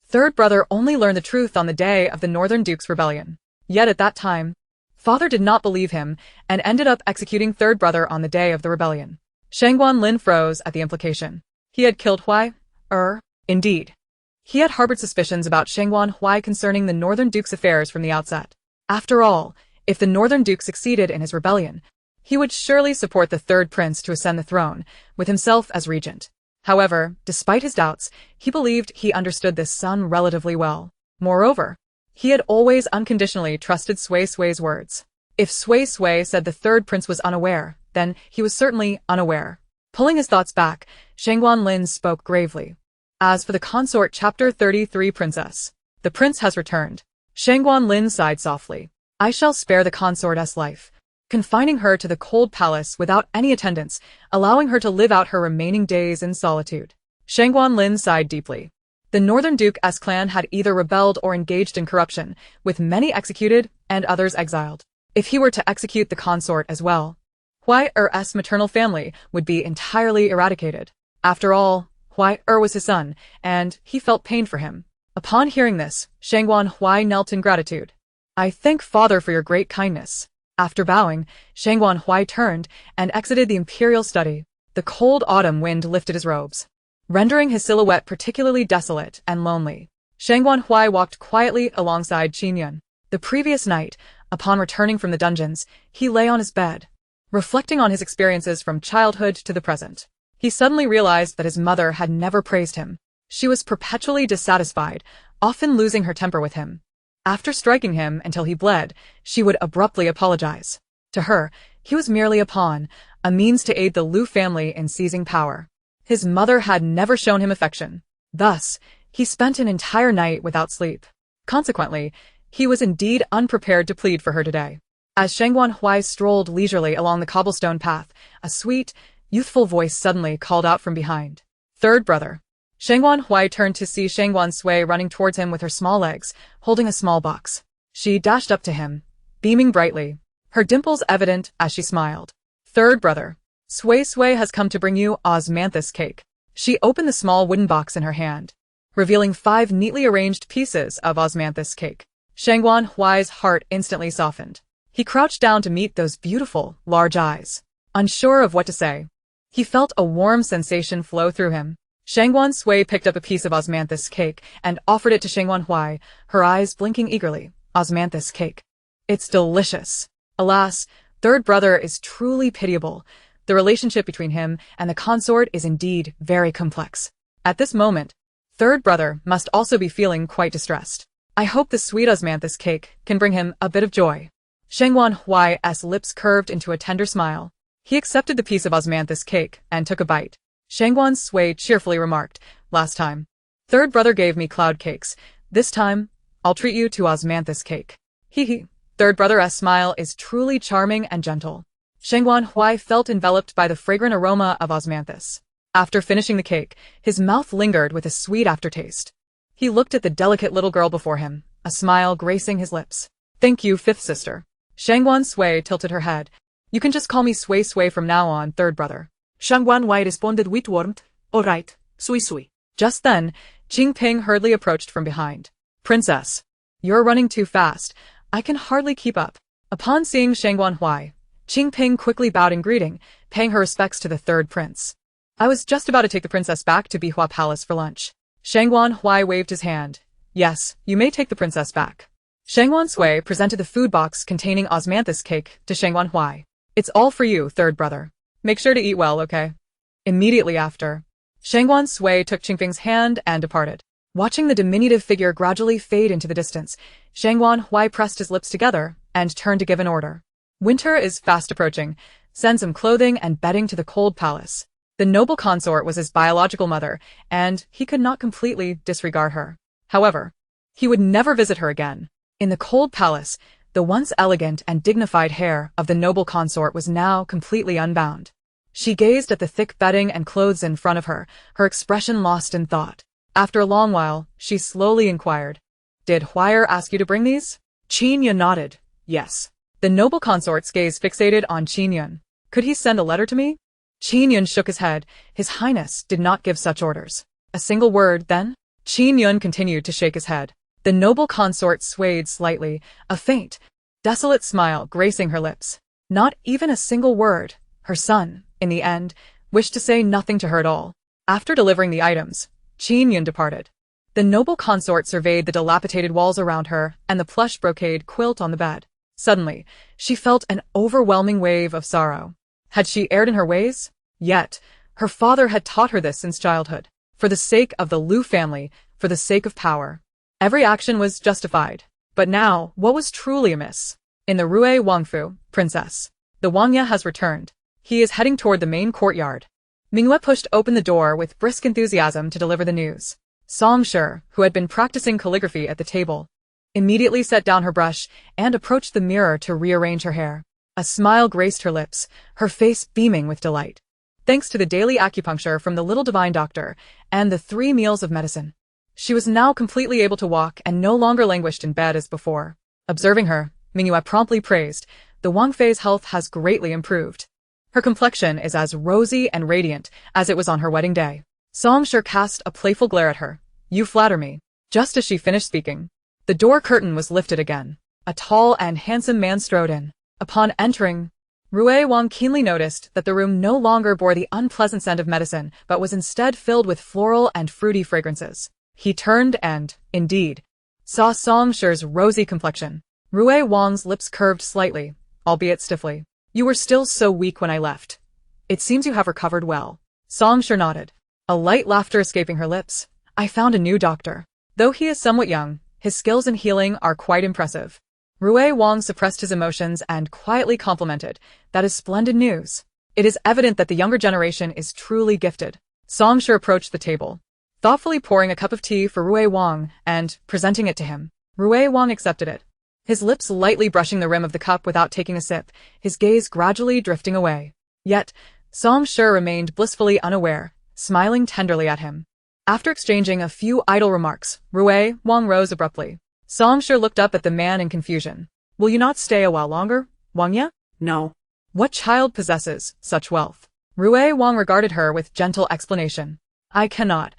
third brother only learned the truth on the day of the Northern Duke's rebellion. Yet at that time, father did not believe him and ended up executing third brother on the day of the rebellion. Shangguan Lin froze at the implication. He had killed Huai-er? Indeed. He had harbored suspicions about Shangguan Hui concerning the Northern Duke's affairs from the outset. After all, if the Northern Duke succeeded in his rebellion, he would surely support the third prince to ascend the throne, with himself as regent. However, despite his doubts, he believed he understood this son relatively well. Moreover, he had always unconditionally trusted Sui's words. If Sui said the third prince was unaware, then he was certainly unaware. Pulling his thoughts back, Shangguan Lin spoke gravely. "As for the consort chapter 33 princess, the prince has returned." Shangguan Lin sighed softly. "I shall spare the consort's life, confining her to the cold palace without any attendants, allowing her to live out her remaining days in solitude." Shangguan Lin sighed deeply. The Northern Duke's clan had either rebelled or engaged in corruption, with many executed and others exiled. If he were to execute the consort as well, Huai-er's maternal family would be entirely eradicated. After all, Huai-er was his son, and he felt pain for him. Upon hearing this, Shangguan Hui knelt in gratitude. "I thank father for your great kindness." After bowing, Shangguan Hui turned and exited the imperial study. The cold autumn wind lifted his robes, rendering his silhouette particularly desolate and lonely. Shangguan Hui walked quietly alongside Qingyun. The previous night, upon returning from the dungeons, he lay on his bed, reflecting on his experiences from childhood to the present. He suddenly realized that his mother had never praised him. She was perpetually dissatisfied, often losing her temper with him. After striking him until he bled, she would abruptly apologize. To her, he was merely a pawn, a means to aid the Liu family in seizing power. His mother had never shown him affection. Thus, he spent an entire night without sleep. Consequently, he was indeed unprepared to plead for her today. As Shangguan Hui strolled leisurely along the cobblestone path, a sweet, youthful voice suddenly called out from behind. "Third brother." Shangguan Hui turned to see Shangguan Sui running towards him with her small legs, holding a small box. She dashed up to him, beaming brightly, her dimples evident as she smiled. "Third brother, Sui has come to bring you osmanthus cake." She opened the small wooden box in her hand, revealing 5 neatly arranged pieces of osmanthus cake. Shangguan Hui's heart instantly softened. He crouched down to meet those beautiful, large eyes. Unsure of what to say, he felt a warm sensation flow through him. Shangguan Sui picked up a piece of osmanthus cake and offered it to Shangguan Hui, her eyes blinking eagerly. "Osmanthus cake. It's delicious." Alas, third brother is truly pitiable. The relationship between him and the consort is indeed very complex. At this moment, third brother must also be feeling quite distressed. "I hope the sweet osmanthus cake can bring him a bit of joy." Shangguan Hui's lips curved into a tender smile. He accepted the piece of osmanthus cake and took a bite. Shangguan Sui cheerfully remarked, "Last time, third brother gave me cloud cakes. This time, I'll treat you to osmanthus cake." Hee. Third brother's smile is truly charming and gentle. Shangguan Hui felt enveloped by the fragrant aroma of osmanthus. After finishing the cake, his mouth lingered with a sweet aftertaste. He looked at the delicate little girl before him, a smile gracing his lips. Thank you, fifth sister. Shangguan Sui tilted her head. You can just call me Sui Sui from now on, third brother. Shangguan Sui responded with warmth. All right, Sui Sui. Just then, Qingping hurriedly approached from behind. Princess, you're running too fast. I can hardly keep up. Upon seeing Shangguan Sui, Qingping quickly bowed in greeting, paying her respects to the third prince. I was just about to take the princess back to Bihua Palace for lunch. Shangguan Sui waved his hand. Yes, you may take the princess back. Shangguan Sui presented the food box containing osmanthus cake to Shangguan Sui. It's all for you, third brother. Make sure to eat well, okay? Immediately after, Shangguan Sui took Qingping's hand and departed. Watching the diminutive figure gradually fade into the distance, Shangguan Sui pressed his lips together and turned to give an order. Winter is fast approaching. Send some clothing and bedding to the cold palace. The noble consort was his biological mother, and he could not completely disregard her. However, he would never visit her again. In the cold palace, the once elegant and dignified hair of the noble consort was now completely unbound. She gazed at the thick bedding and clothes in front of her, her expression lost in thought. After a long while, she slowly inquired, Did Huire ask you to bring these? Qin Yun nodded. Yes. The noble consort's gaze fixated on Qin Yun. Could he send a letter to me? Qin Yun shook his head. His Highness did not give such orders. A single word, then? Qin Yun continued to shake his head. The noble consort swayed slightly, a faint, desolate smile gracing her lips. Not even a single word. Her son, in the end, wished to say nothing to her at all. After delivering the items, Qin Yun departed. The noble consort surveyed the dilapidated walls around her and the plush brocade quilt on the bed. Suddenly, she felt an overwhelming wave of sorrow. Had she erred in her ways? Yet, her father had taught her this since childhood. For the sake of the Lu family, for the sake of power. Every action was justified. But now, what was truly amiss? In the Rue Wangfu, princess. The Wangya has returned. He is heading toward the main courtyard. Mingyue pushed open the door with brisk enthusiasm to deliver the news. Song Shi, who had been practicing calligraphy at the table, immediately set down her brush and approached the mirror to rearrange her hair. A smile graced her lips, her face beaming with delight. Thanks to the daily acupuncture from the little divine doctor and the 3 meals of medicine, she was now completely able to walk and no longer languished in bed as before. Observing her, Mingyue promptly praised, the Wang Fei's health has greatly improved. Her complexion is as rosy and radiant as it was on her wedding day. Song Shi cast a playful glare at her. You flatter me. Just as she finished speaking, the door curtain was lifted again. A tall and handsome man strode in. Upon entering, Rue Wang keenly noticed that the room no longer bore the unpleasant scent of medicine, but was instead filled with floral and fruity fragrances. He turned and, indeed, saw Song Shi's rosy complexion. Rue Wang's lips curved slightly, albeit stiffly. You were still so weak when I left. It seems you have recovered well. Song Shi nodded, a light laughter escaping her lips. I found a new doctor. Though he is somewhat young, his skills in healing are quite impressive. Rue Wang suppressed his emotions and quietly complimented. That is splendid news. It is evident that the younger generation is truly gifted. Song Shi approached the table, thoughtfully pouring a cup of tea for Rue Wang and presenting it to him. Rue Wang accepted it, his lips lightly brushing the rim of the cup without taking a sip, his gaze gradually drifting away. Yet, Song Shi remained blissfully unaware, smiling tenderly at him. After exchanging a few idle remarks, Rue Wang rose abruptly. Song Shi looked up at the man in confusion. Will you not stay a while longer, Wangya? No. What child possesses such wealth? Rue Wang regarded her with gentle explanation. I cannot.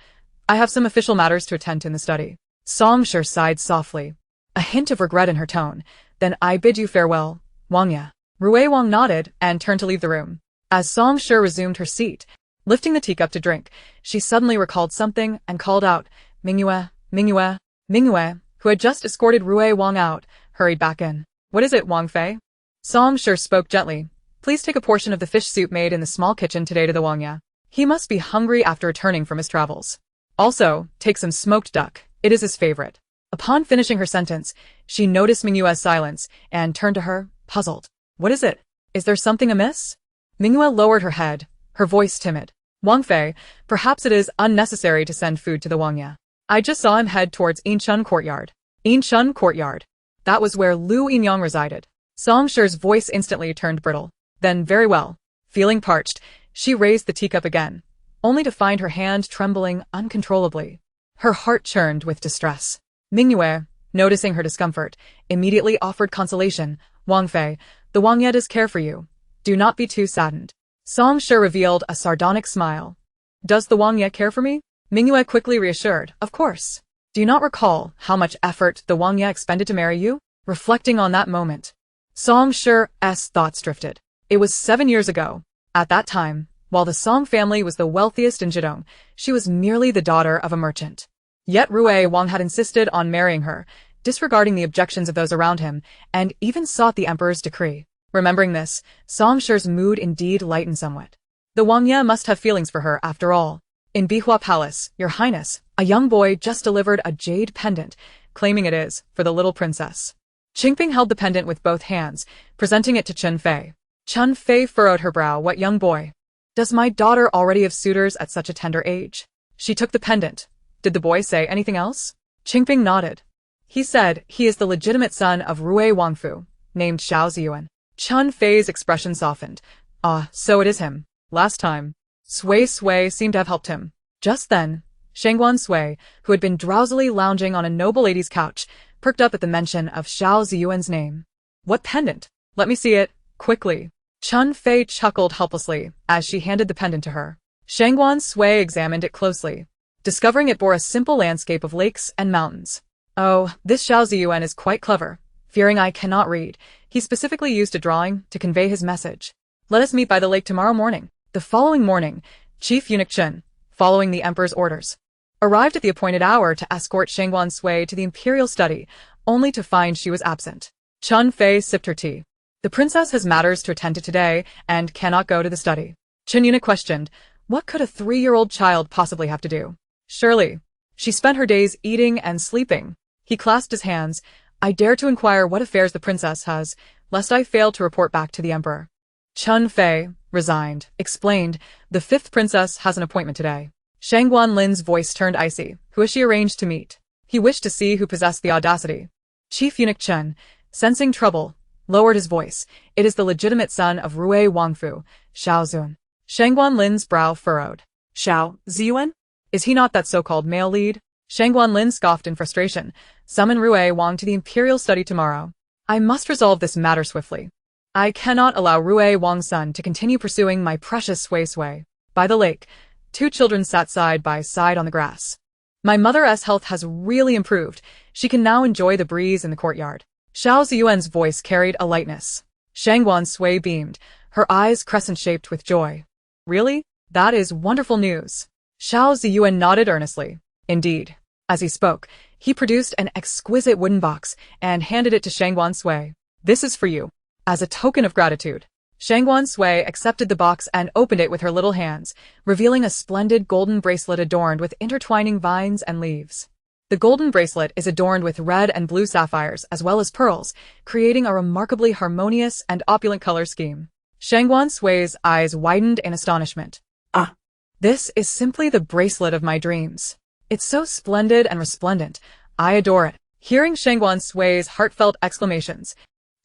I have some official matters to attend to in the study. Song Shi sighed softly, a hint of regret in her tone. Then I bid you farewell, Wangya. Rue Wang nodded and turned to leave the room. As Song Shi resumed her seat, lifting the teacup to drink, she suddenly recalled something and called out, Mingyue, Mingyue. Mingyue, who had just escorted Rue Wang out, hurried back in. What is it, Wang Fei? Song Shi spoke gently. Please take a portion of the fish soup made in the small kitchen today to the Wangya. He must be hungry after returning from his travels. Also, take some smoked duck. It is his favorite. Upon finishing her sentence, she noticed Mingyue's silence and turned to her, puzzled. What is it? Is there something amiss? Mingyue lowered her head, her voice timid. Wang Fei, perhaps it is unnecessary to send food to the Wangya. I just saw him head towards Yinchun Courtyard. Yinchun Courtyard. That was where Lu Yinyang resided. Song Shi's voice instantly turned brittle. Then very well. Feeling parched, she raised the teacup again, only to find her hand trembling uncontrollably. Her heart churned with distress. Mingyue, noticing her discomfort, immediately offered consolation. Wang Fei, the Wang Ye does care for you. Do not be too saddened. Song Shi revealed a sardonic smile. Does the Wang Ye care for me? Mingyue quickly reassured, of course. Do you not recall how much effort the Wang Ye expended to marry you? Reflecting on that moment, Song Shi's thoughts drifted. It was 7 years ago. At that time, while the Song family was the wealthiest in Zhidong, she was merely the daughter of a merchant. Yet Rui Wang had insisted on marrying her, disregarding the objections of those around him, and even sought the emperor's decree. Remembering this, Song Shi's mood indeed lightened somewhat. The Wang Ye must have feelings for her after all. In Bihua Palace, Your Highness, a young boy just delivered a jade pendant, claiming it is for the little princess. Qingping held the pendant with both hands, presenting it to Chen Fei. Chen Fei furrowed her brow. What young boy? Does my daughter already have suitors at such a tender age? She took the pendant. Did the boy say anything else? Qingping nodded. He said he is the legitimate son of Rui Wangfu, named Xiao Ziyuan. Chen Fei's expression softened. Ah, so it is him. Last time, Sui seemed to have helped him. Just then, Shangguan Sui, who had been drowsily lounging on a noble lady's couch, perked up at the mention of Xiao Ziyuan's name. What pendant? Let me see it, quickly. Chen Fei chuckled helplessly as she handed the pendant to her. Shangguan Sui examined it closely, discovering it bore a simple landscape of lakes and mountains. Oh, this Xiao Ziyuan is quite clever. Fearing I cannot read, he specifically used a drawing to convey his message. Let us meet by the lake tomorrow morning. The following morning, Chief Eunuch Chen, following the emperor's orders, arrived at the appointed hour to escort Shangguan Sui to the imperial study, only to find she was absent. Chen Fei sipped her tea. The princess has matters to attend to today and cannot go to the study. Chen Eunuch questioned, what could a 3-year-old child possibly have to do? Surely, she spent her days eating and sleeping. He clasped his hands. I dare to inquire what affairs the princess has, lest I fail to report back to the emperor. Chen Fei, resigned, explained, the 5th princess has an appointment today. Shangguan Lin's voice turned icy. Who has she arranged to meet? He wished to see who possessed the audacity. Chief Eunuch Chen, sensing trouble, lowered his voice. It is the legitimate son of Rui Wangfu, Xiao Zun. Shangguan Lin's brow furrowed. Xiao Ziyuan? Is he not that so-called male lead? Shangguan Lin scoffed in frustration. Summon Rui Wang to the imperial study tomorrow. I must resolve this matter swiftly. I cannot allow Rui Wang's son to continue pursuing my precious Sui. By the lake, 2 children sat side by side on the grass. My mother's health has really improved. She can now enjoy the breeze in the courtyard. Xiao Ziyuan's voice carried a lightness. Shangguan Sui beamed, her eyes crescent-shaped with joy. Really? That is wonderful news. Xiao Ziyuan nodded earnestly. Indeed. As he spoke, he produced an exquisite wooden box and handed it to Shangguan Sui. This is for you. As a token of gratitude. Shangguan Sui accepted the box and opened it with her little hands, revealing a splendid golden bracelet adorned with intertwining vines and leaves. The golden bracelet is adorned with red and blue sapphires as well as pearls, creating a remarkably harmonious and opulent color scheme. Shangguan Sui's eyes widened in astonishment. Ah! This is simply the bracelet of my dreams. It's so splendid and resplendent. I adore it. Hearing Shangguan Sui's heartfelt exclamations,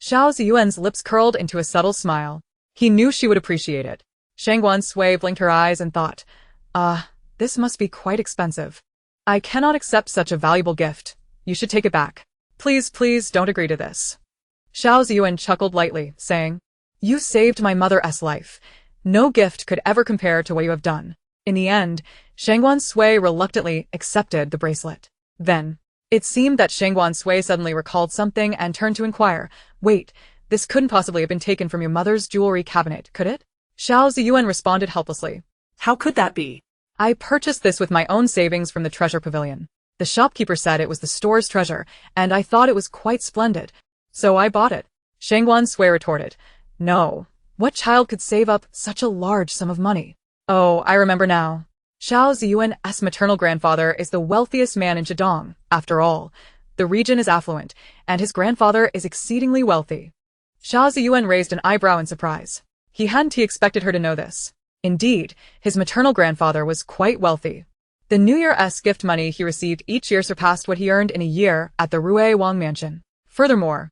Xiao Ziyuan's lips curled into a subtle smile. He knew she would appreciate it. Shangguan Sui blinked her eyes and thought, this must be quite expensive. I cannot accept such a valuable gift. You should take it back. Please don't agree to this. Xiao Ziyuan chuckled lightly, saying, You saved my mother's life. No gift could ever compare to what you have done. In the end, Shangguan Sui reluctantly accepted the bracelet. Then, it seemed that Shangguan Sui suddenly recalled something and turned to inquire, Wait, this couldn't possibly have been taken from your mother's jewelry cabinet, could it? Xiao Ziyuan responded helplessly. How could that be? I purchased this with my own savings from the treasure pavilion. The shopkeeper said it was the store's treasure, and I thought it was quite splendid. So I bought it. Shangguan Sui retorted. No. What child could save up such a large sum of money? Oh, I remember now. Xiao Ziyuan's maternal grandfather is the wealthiest man in Zhidong. After all, the region is affluent, and his grandfather is exceedingly wealthy. Xiao Ziyuan raised an eyebrow in surprise. He hadn't expected her to know this. Indeed, his maternal grandfather was quite wealthy. The New Year's gift money he received each year surpassed what he earned in a year at the Rui Wang mansion. Furthermore,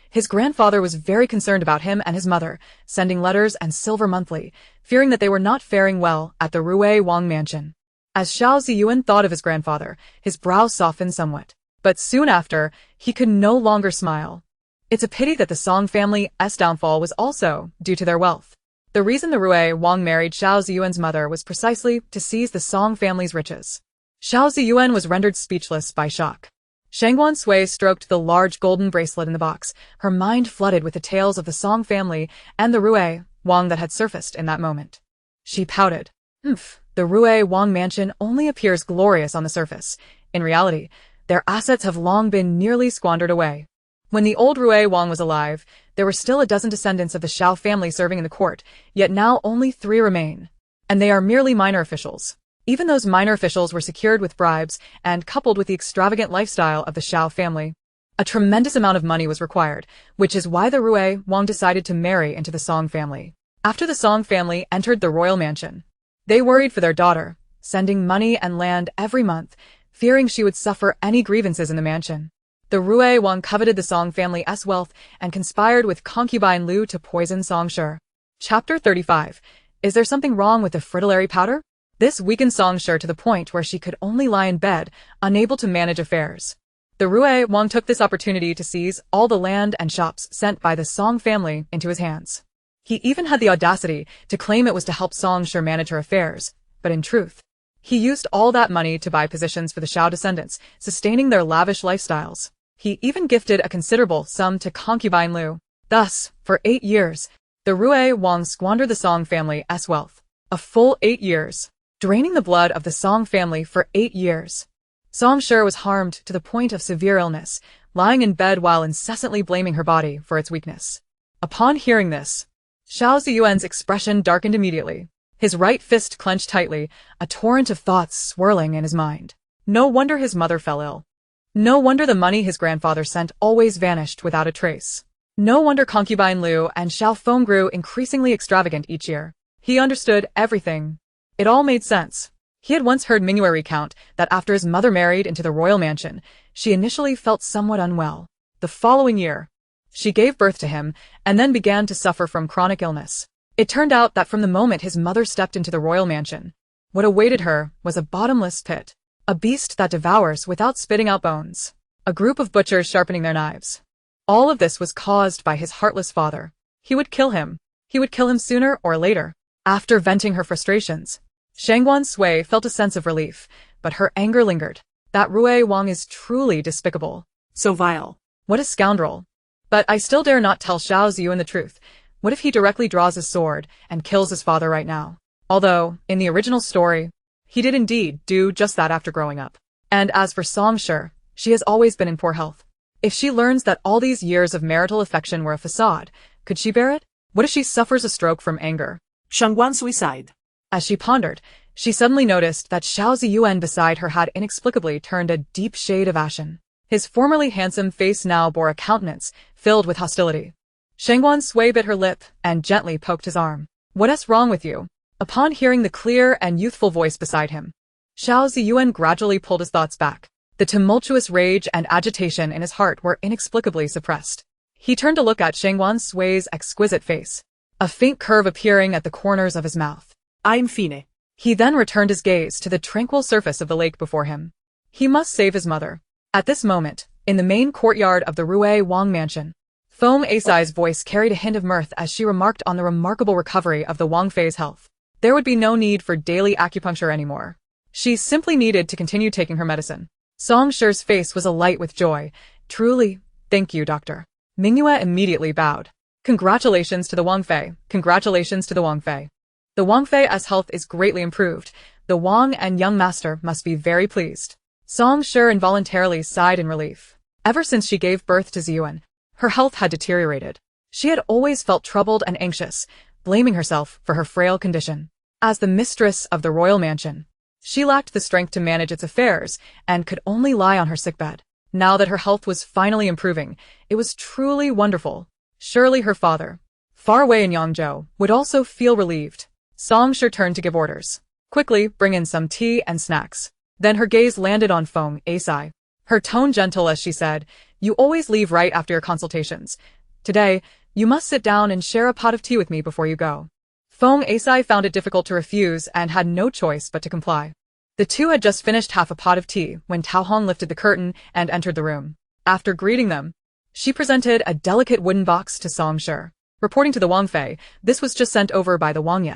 his grandfather was very concerned about him and his mother, sending letters and silver monthly, fearing that they were not faring well at the Rui Wang mansion. As Xiao Ziyuan thought of his grandfather, his brow softened somewhat. But soon after, he could no longer smile. It's a pity that the Song family's downfall was also due to their wealth. The reason the Rui Wang married Xiao Ziyuan's mother was precisely to seize the Song family's riches. Xiao Ziyuan was rendered speechless by shock. Shangguan Sui stroked the large golden bracelet in the box, her mind flooded with the tales of the Song family and the Rui Wang that had surfaced in that moment. She pouted. The Rui Wang mansion only appears glorious on the surface. In reality, their assets have long been nearly squandered away. When the old Rui Wang was alive, there were still a dozen descendants of the Xiao family serving in the court, yet now only 3 remain. And they are merely minor officials. Even those minor officials were secured with bribes and coupled with the extravagant lifestyle of the Xiao family. A tremendous amount of money was required, which is why the Rui Wang decided to marry into the Song family. After the Song family entered the royal mansion, they worried for their daughter, sending money and land every month, fearing she would suffer any grievances in the mansion. The Rui Wang coveted the Song family's wealth and conspired with Concubine Li to poison Song Shi. Chapter 35. Is there something wrong with the fritillary powder? This weakened Song Shi to the point where she could only lie in bed, unable to manage affairs. The Rui Wang took this opportunity to seize all the land and shops sent by the Song family into his hands. He even had the audacity to claim it was to help Song Shi manage her affairs, but in truth, he used all that money to buy positions for the Xiao descendants, sustaining their lavish lifestyles. He even gifted a considerable sum to Concubine Li. Thus, for 8 years, the Rui Wang squandered the Song family's wealth. A full 8 years. Draining the blood of the Song family for 8 years. Song Shi was harmed to the point of severe illness, lying in bed while incessantly blaming her body for its weakness. Upon hearing this, Xiao Ziyuan's expression darkened immediately. His right fist clenched tightly, a torrent of thoughts swirling in his mind. No wonder his mother fell ill. No wonder the money his grandfather sent always vanished without a trace. No wonder Concubine Li and Xiao Feng grew increasingly extravagant each year. He understood everything. It all made sense. He had once heard Mingyue recount that after his mother married into the royal mansion, she initially felt somewhat unwell. The following year, she gave birth to him and then began to suffer from chronic illness. It turned out that from the moment his mother stepped into the royal mansion, what awaited her was a bottomless pit. A beast that devours without spitting out bones. A group of butchers sharpening their knives. All of this was caused by his heartless father. He would kill him. He would kill him sooner or later. After venting her frustrations, Shangguan Sui felt a sense of relief, but her anger lingered. That Rui Wang is truly despicable. So vile. What a scoundrel. But I still dare not tell Xiao Ziyuan the truth. What if he directly draws his sword and kills his father right now? Although, in the original story, he did indeed do just that after growing up. And as for Song Shi, she has always been in poor health. If she learns that all these years of marital affection were a facade, could she bear it? What if she suffers a stroke from anger? Shangguan Sui sighed. As she pondered, she suddenly noticed that Xiao Ziyuan beside her had inexplicably turned a deep shade of ashen. His formerly handsome face now bore a countenance filled with hostility. Shangguan Sui bit her lip and gently poked his arm. What's wrong with you? Upon hearing the clear and youthful voice beside him, Xiao Ziyuan gradually pulled his thoughts back. The tumultuous rage and agitation in his heart were inexplicably suppressed. He turned to look at Shangguan Sui's exquisite face, a faint curve appearing at the corners of his mouth. I'm fine. He then returned his gaze to the tranquil surface of the lake before him. He must save his mother. At this moment, in the main courtyard of the Rui Wang mansion, Feng Asai's voice carried a hint of mirth as she remarked on the remarkable recovery of the Wang Fei's health. There would be no need for daily acupuncture anymore. She simply needed to continue taking her medicine. Song Shi's face was alight with joy. Truly, thank you, doctor. Mingyue immediately bowed. Congratulations to the Wang Fei. Congratulations to the Wang Fei. The Wang Fei's health is greatly improved. The Wang and young master must be very pleased. Song Shi involuntarily sighed in relief. Ever since she gave birth to Ziyuan, her health had deteriorated. She had always felt troubled and anxious, blaming herself for her frail condition. As the mistress of the royal mansion, she lacked the strength to manage its affairs and could only lie on her sickbed. Now that her health was finally improving, it was truly wonderful. Surely her father, far away in Yangzhou, would also feel relieved. Song Shi turned to give orders. Quickly, bring in some tea and snacks. Then her gaze landed on Feng Asai. Her tone gentle as she said, you always leave right after your consultations. Today, you must sit down and share a pot of tea with me before you go. Feng Asai found it difficult to refuse and had no choice but to comply. The two had just finished half a pot of tea when Tao Hong lifted the curtain and entered the room. After greeting them, she presented a delicate wooden box to Song Shi. Reporting to the Wang Fei, this was just sent over by the Wang Ye.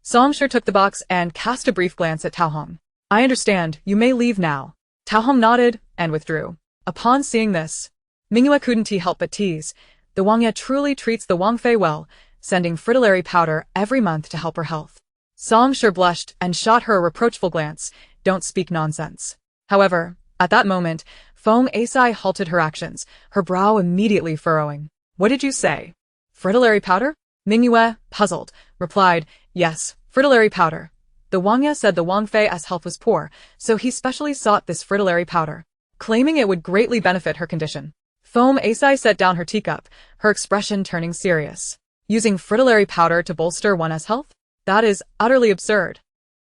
Song Shi took the box and cast a brief glance at Tao Hong. I understand, you may leave now. Tao Hong nodded and withdrew. Upon seeing this, Mingyue couldn't help but tease. The Wang Ye truly treats the Wang Fei well, sending fritillary powder every month to help her health. Song Shi blushed and shot her a reproachful glance. Don't speak nonsense. However, at that moment, Feng Asai halted her actions, her brow immediately furrowing. What did you say? Fritillary powder? Mingyue, puzzled, replied, yes, fritillary powder. The Wang Ye said the Wang Fei's health was poor, so he specially sought this fritillary powder, claiming it would greatly benefit her condition. Feng Asai set down her teacup, her expression turning serious. Using fritillary powder to bolster one's health? That is utterly absurd.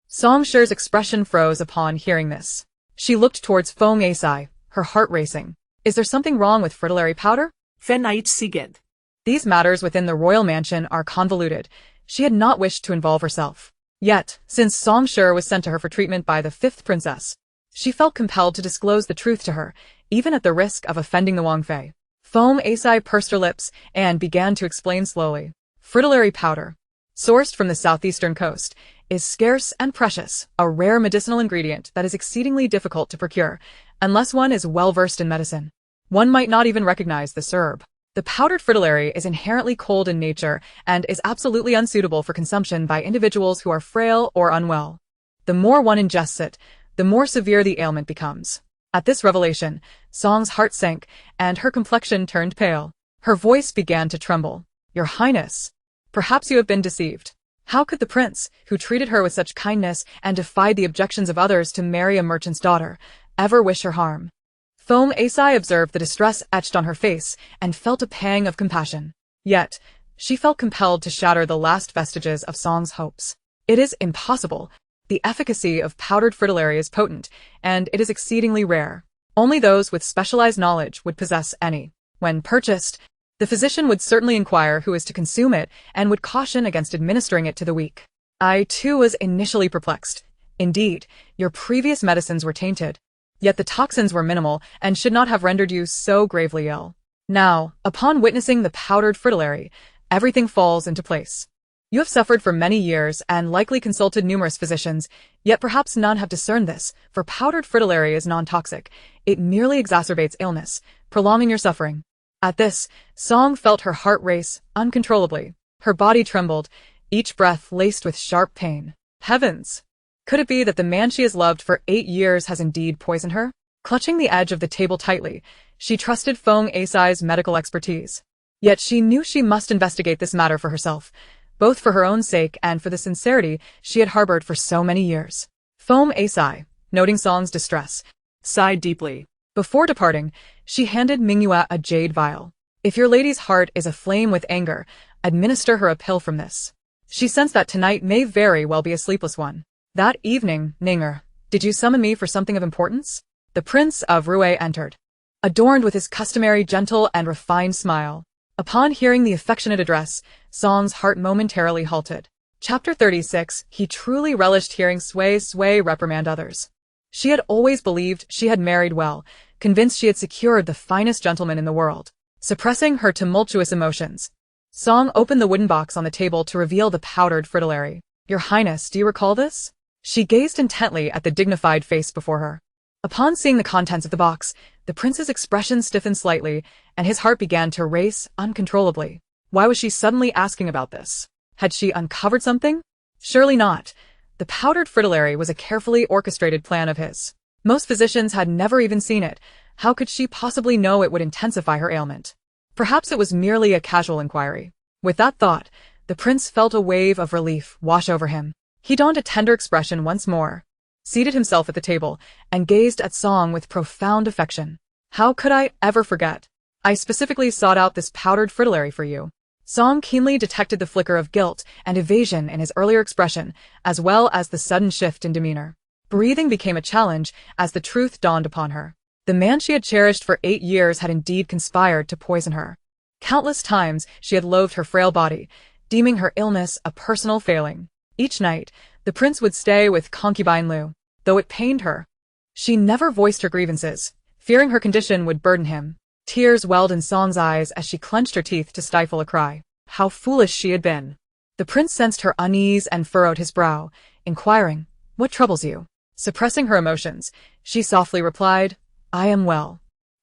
Song Shi's expression froze upon hearing this. She looked towards Feng Asai, her heart racing. Is there something wrong with fritillary powder? Fenait Siged. These matters within the royal mansion are convoluted. She had not wished to involve herself. Yet, since Song Shi was sent to her for treatment by the fifth princess, she felt compelled to disclose the truth to her, even at the risk of offending the Wang Fei. Feng Asai pursed her lips and began to explain slowly. Fritillary powder, sourced from the southeastern coast, is scarce and precious, a rare medicinal ingredient that is exceedingly difficult to procure, unless one is well-versed in medicine. One might not even recognize this herb. The powdered fritillary is inherently cold in nature and is absolutely unsuitable for consumption by individuals who are frail or unwell. The more one ingests it, the more severe the ailment becomes. At this revelation, Song's heart sank, and her complexion turned pale. Her voice began to tremble. Your Highness, perhaps you have been deceived. How could the prince, who treated her with such kindness and defied the objections of others to marry a merchant's daughter, ever wish her harm? Feng Asai observed the distress etched on her face and felt a pang of compassion. Yet, she felt compelled to shatter the last vestiges of Song's hopes. It is impossible. The efficacy of powdered fritillary is potent, and it is exceedingly rare. Only those with specialized knowledge would possess any. When purchased, the physician would certainly inquire who is to consume it and would caution against administering it to the weak. I, too, was initially perplexed. Indeed, your previous medicines were tainted. Yet the toxins were minimal and should not have rendered you so gravely ill. Now, upon witnessing the powdered fritillary, everything falls into place. You have suffered for many years and likely consulted numerous physicians, yet perhaps none have discerned this, for powdered fritillary is non-toxic. It merely exacerbates illness, prolonging your suffering. At this, Song felt her heart race uncontrollably. Her body trembled, each breath laced with sharp pain. Heavens! Could it be that the man she has loved for 8 years has indeed poisoned her? Clutching the edge of the table tightly, she trusted Feng Asai's medical expertise. Yet she knew she must investigate this matter for herself, both for her own sake and for the sincerity she had harbored for so many years. Feng Asai, noting Song's distress, sighed deeply. Before departing, she handed Mingyue a jade vial. If your lady's heart is aflame with anger, administer her a pill from this. She sensed that tonight may very well be a sleepless one. That evening, Ninger, did you summon me for something of importance? The Prince of Rue entered, adorned with his customary gentle and refined smile. Upon hearing the affectionate address, Song's heart momentarily halted. Chapter 36. He truly relished hearing Sui reprimand others. She had always believed she had married well, convinced she had secured the finest gentleman in the world. Suppressing her tumultuous emotions, Song opened the wooden box on the table to reveal the powdered fritillary. Your Highness, do you recall this? She gazed intently at the dignified face before her. Upon seeing the contents of the box, the prince's expression stiffened slightly, and his heart began to race uncontrollably. Why was she suddenly asking about this? Had she uncovered something? Surely not. The powdered fritillary was a carefully orchestrated plan of his. Most physicians had never even seen it. How could she possibly know it would intensify her ailment? Perhaps it was merely a casual inquiry. With that thought, the prince felt a wave of relief wash over him. He donned a tender expression once more, seated himself at the table, and gazed at Song with profound affection. How could I ever forget? I specifically sought out this powdered fritillary for you. Song keenly detected the flicker of guilt and evasion in his earlier expression, as well as the sudden shift in demeanor. Breathing became a challenge as the truth dawned upon her. The man she had cherished for 8 years had indeed conspired to poison her. Countless times she had loathed her frail body, deeming her illness a personal failing. Each night, the prince would stay with Concubine Li. though it pained her. She never voiced her grievances, fearing her condition would burden him. Tears welled in Song's eyes as she clenched her teeth to stifle a cry. How foolish she had been. The prince sensed her unease and furrowed his brow, inquiring, "What troubles you?" Suppressing her emotions, she softly replied, "I am well.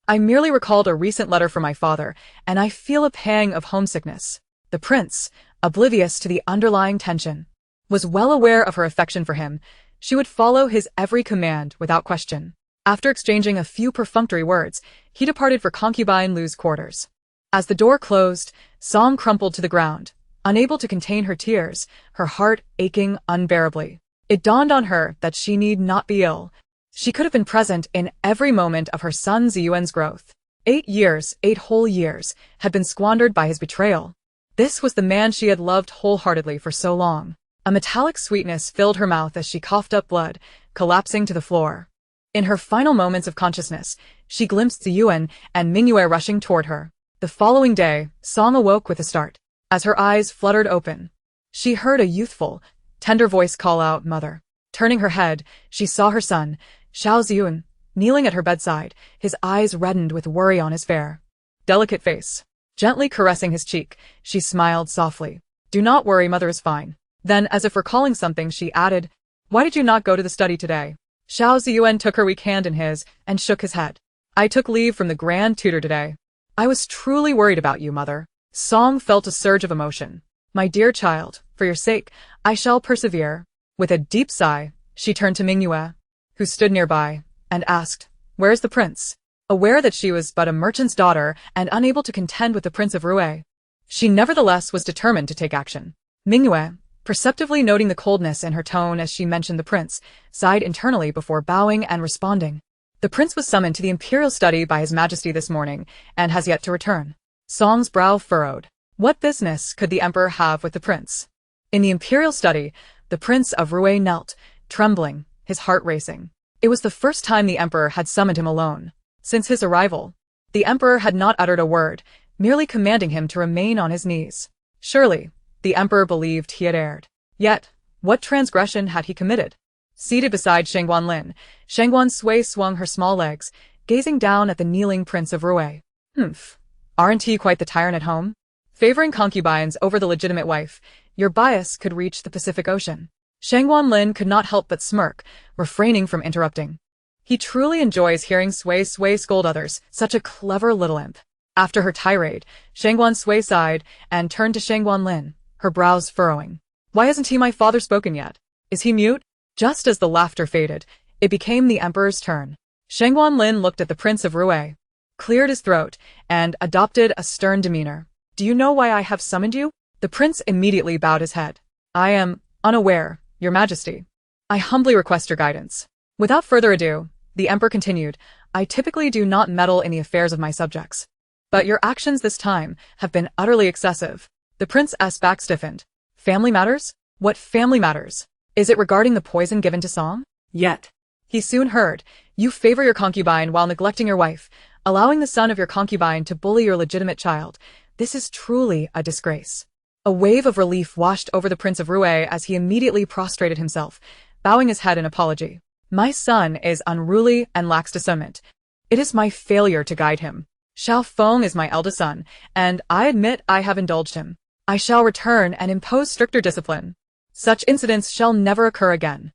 I merely recalled a recent letter from my father, and I feel a pang of homesickness." The prince, oblivious to the underlying tension, was well aware of her affection for him. She would follow his every command without question. After exchanging a few perfunctory words, he departed for Concubine Li's quarters. As the door closed, Song crumpled to the ground, unable to contain her tears, her heart aching unbearably. It dawned on her that she need not be ill. She could have been present in every moment of her son Ziyuan's growth. 8 years, 8 whole years, had been squandered by his betrayal. This was the man she had loved wholeheartedly for so long. A metallic sweetness filled her mouth as she coughed up blood, collapsing to the floor. In her final moments of consciousness, she glimpsed Ziyuan and Mingyue rushing toward her. The following day, Song awoke with a start. As her eyes fluttered open, she heard a youthful, tender voice call out, "Mother." Turning her head, she saw her son, Xiao Ziyuan, kneeling at her bedside, his eyes reddened with worry on his fair, delicate face. Gently caressing his cheek, she smiled softly. "Do not worry, mother is fine." Then, as if recalling something, she added, "Why did you not go to the study today?" Xiao Ziyuan took her weak hand in his and shook his head. "I took leave from the grand tutor today. I was truly worried about you, mother." Song felt a surge of emotion. "My dear child, for your sake, I shall persevere." With a deep sigh, she turned to Mingyue, who stood nearby, and asked, "Where is the prince?" Aware that she was but a merchant's daughter and unable to contend with the Prince of Rue, she nevertheless was determined to take action. Mingyue, perceptively noting the coldness in her tone as she mentioned the prince, sighed internally before bowing and responding. "The prince was summoned to the imperial study by his majesty this morning, and has yet to return." Song's brow furrowed. What business could the emperor have with the prince? In the imperial study, the Prince of Rue knelt, trembling, his heart racing. It was the first time the emperor had summoned him alone. Since his arrival, the emperor had not uttered a word, merely commanding him to remain on his knees. Surely, the emperor believed he had erred. Yet, what transgression had he committed? Seated beside Shangguan Lin, Shangguan Sui swung her small legs, gazing down at the kneeling Prince of Rue. Aren't he quite the tyrant at home? Favoring concubines over the legitimate wife, your bias could reach the Pacific Ocean. Shangguan Lin could not help but smirk, refraining from interrupting. He truly enjoys hearing Sui scold others, such a clever little imp. After her tirade, Shangguan Sui sighed and turned to Shangguan Lin, her brows furrowing. "Why hasn't he my father spoken yet? Is he mute?" Just as the laughter faded, it became the emperor's turn. Shangguan Lin looked at the Prince of Rue, cleared his throat, and adopted a stern demeanor. "Do you know why I have summoned you?" The prince immediately bowed his head. "I am unaware, your majesty. I humbly request your guidance." Without further ado, the emperor continued, "I typically do not meddle in the affairs of my subjects. But your actions this time have been utterly excessive." The prince's back stiffened. "Family matters? What family matters? Is it regarding the poison given to Song?" Yet. He soon heard, "You favor your concubine while neglecting your wife, allowing the son of your concubine to bully your legitimate child. This is truly a disgrace." A wave of relief washed over the Prince of Rue as he immediately prostrated himself, bowing his head in apology. "My son is unruly and lacks discernment. It is my failure to guide him. Xiao Feng is my eldest son, and I admit I have indulged him. I shall return and impose stricter discipline. Such incidents shall never occur again."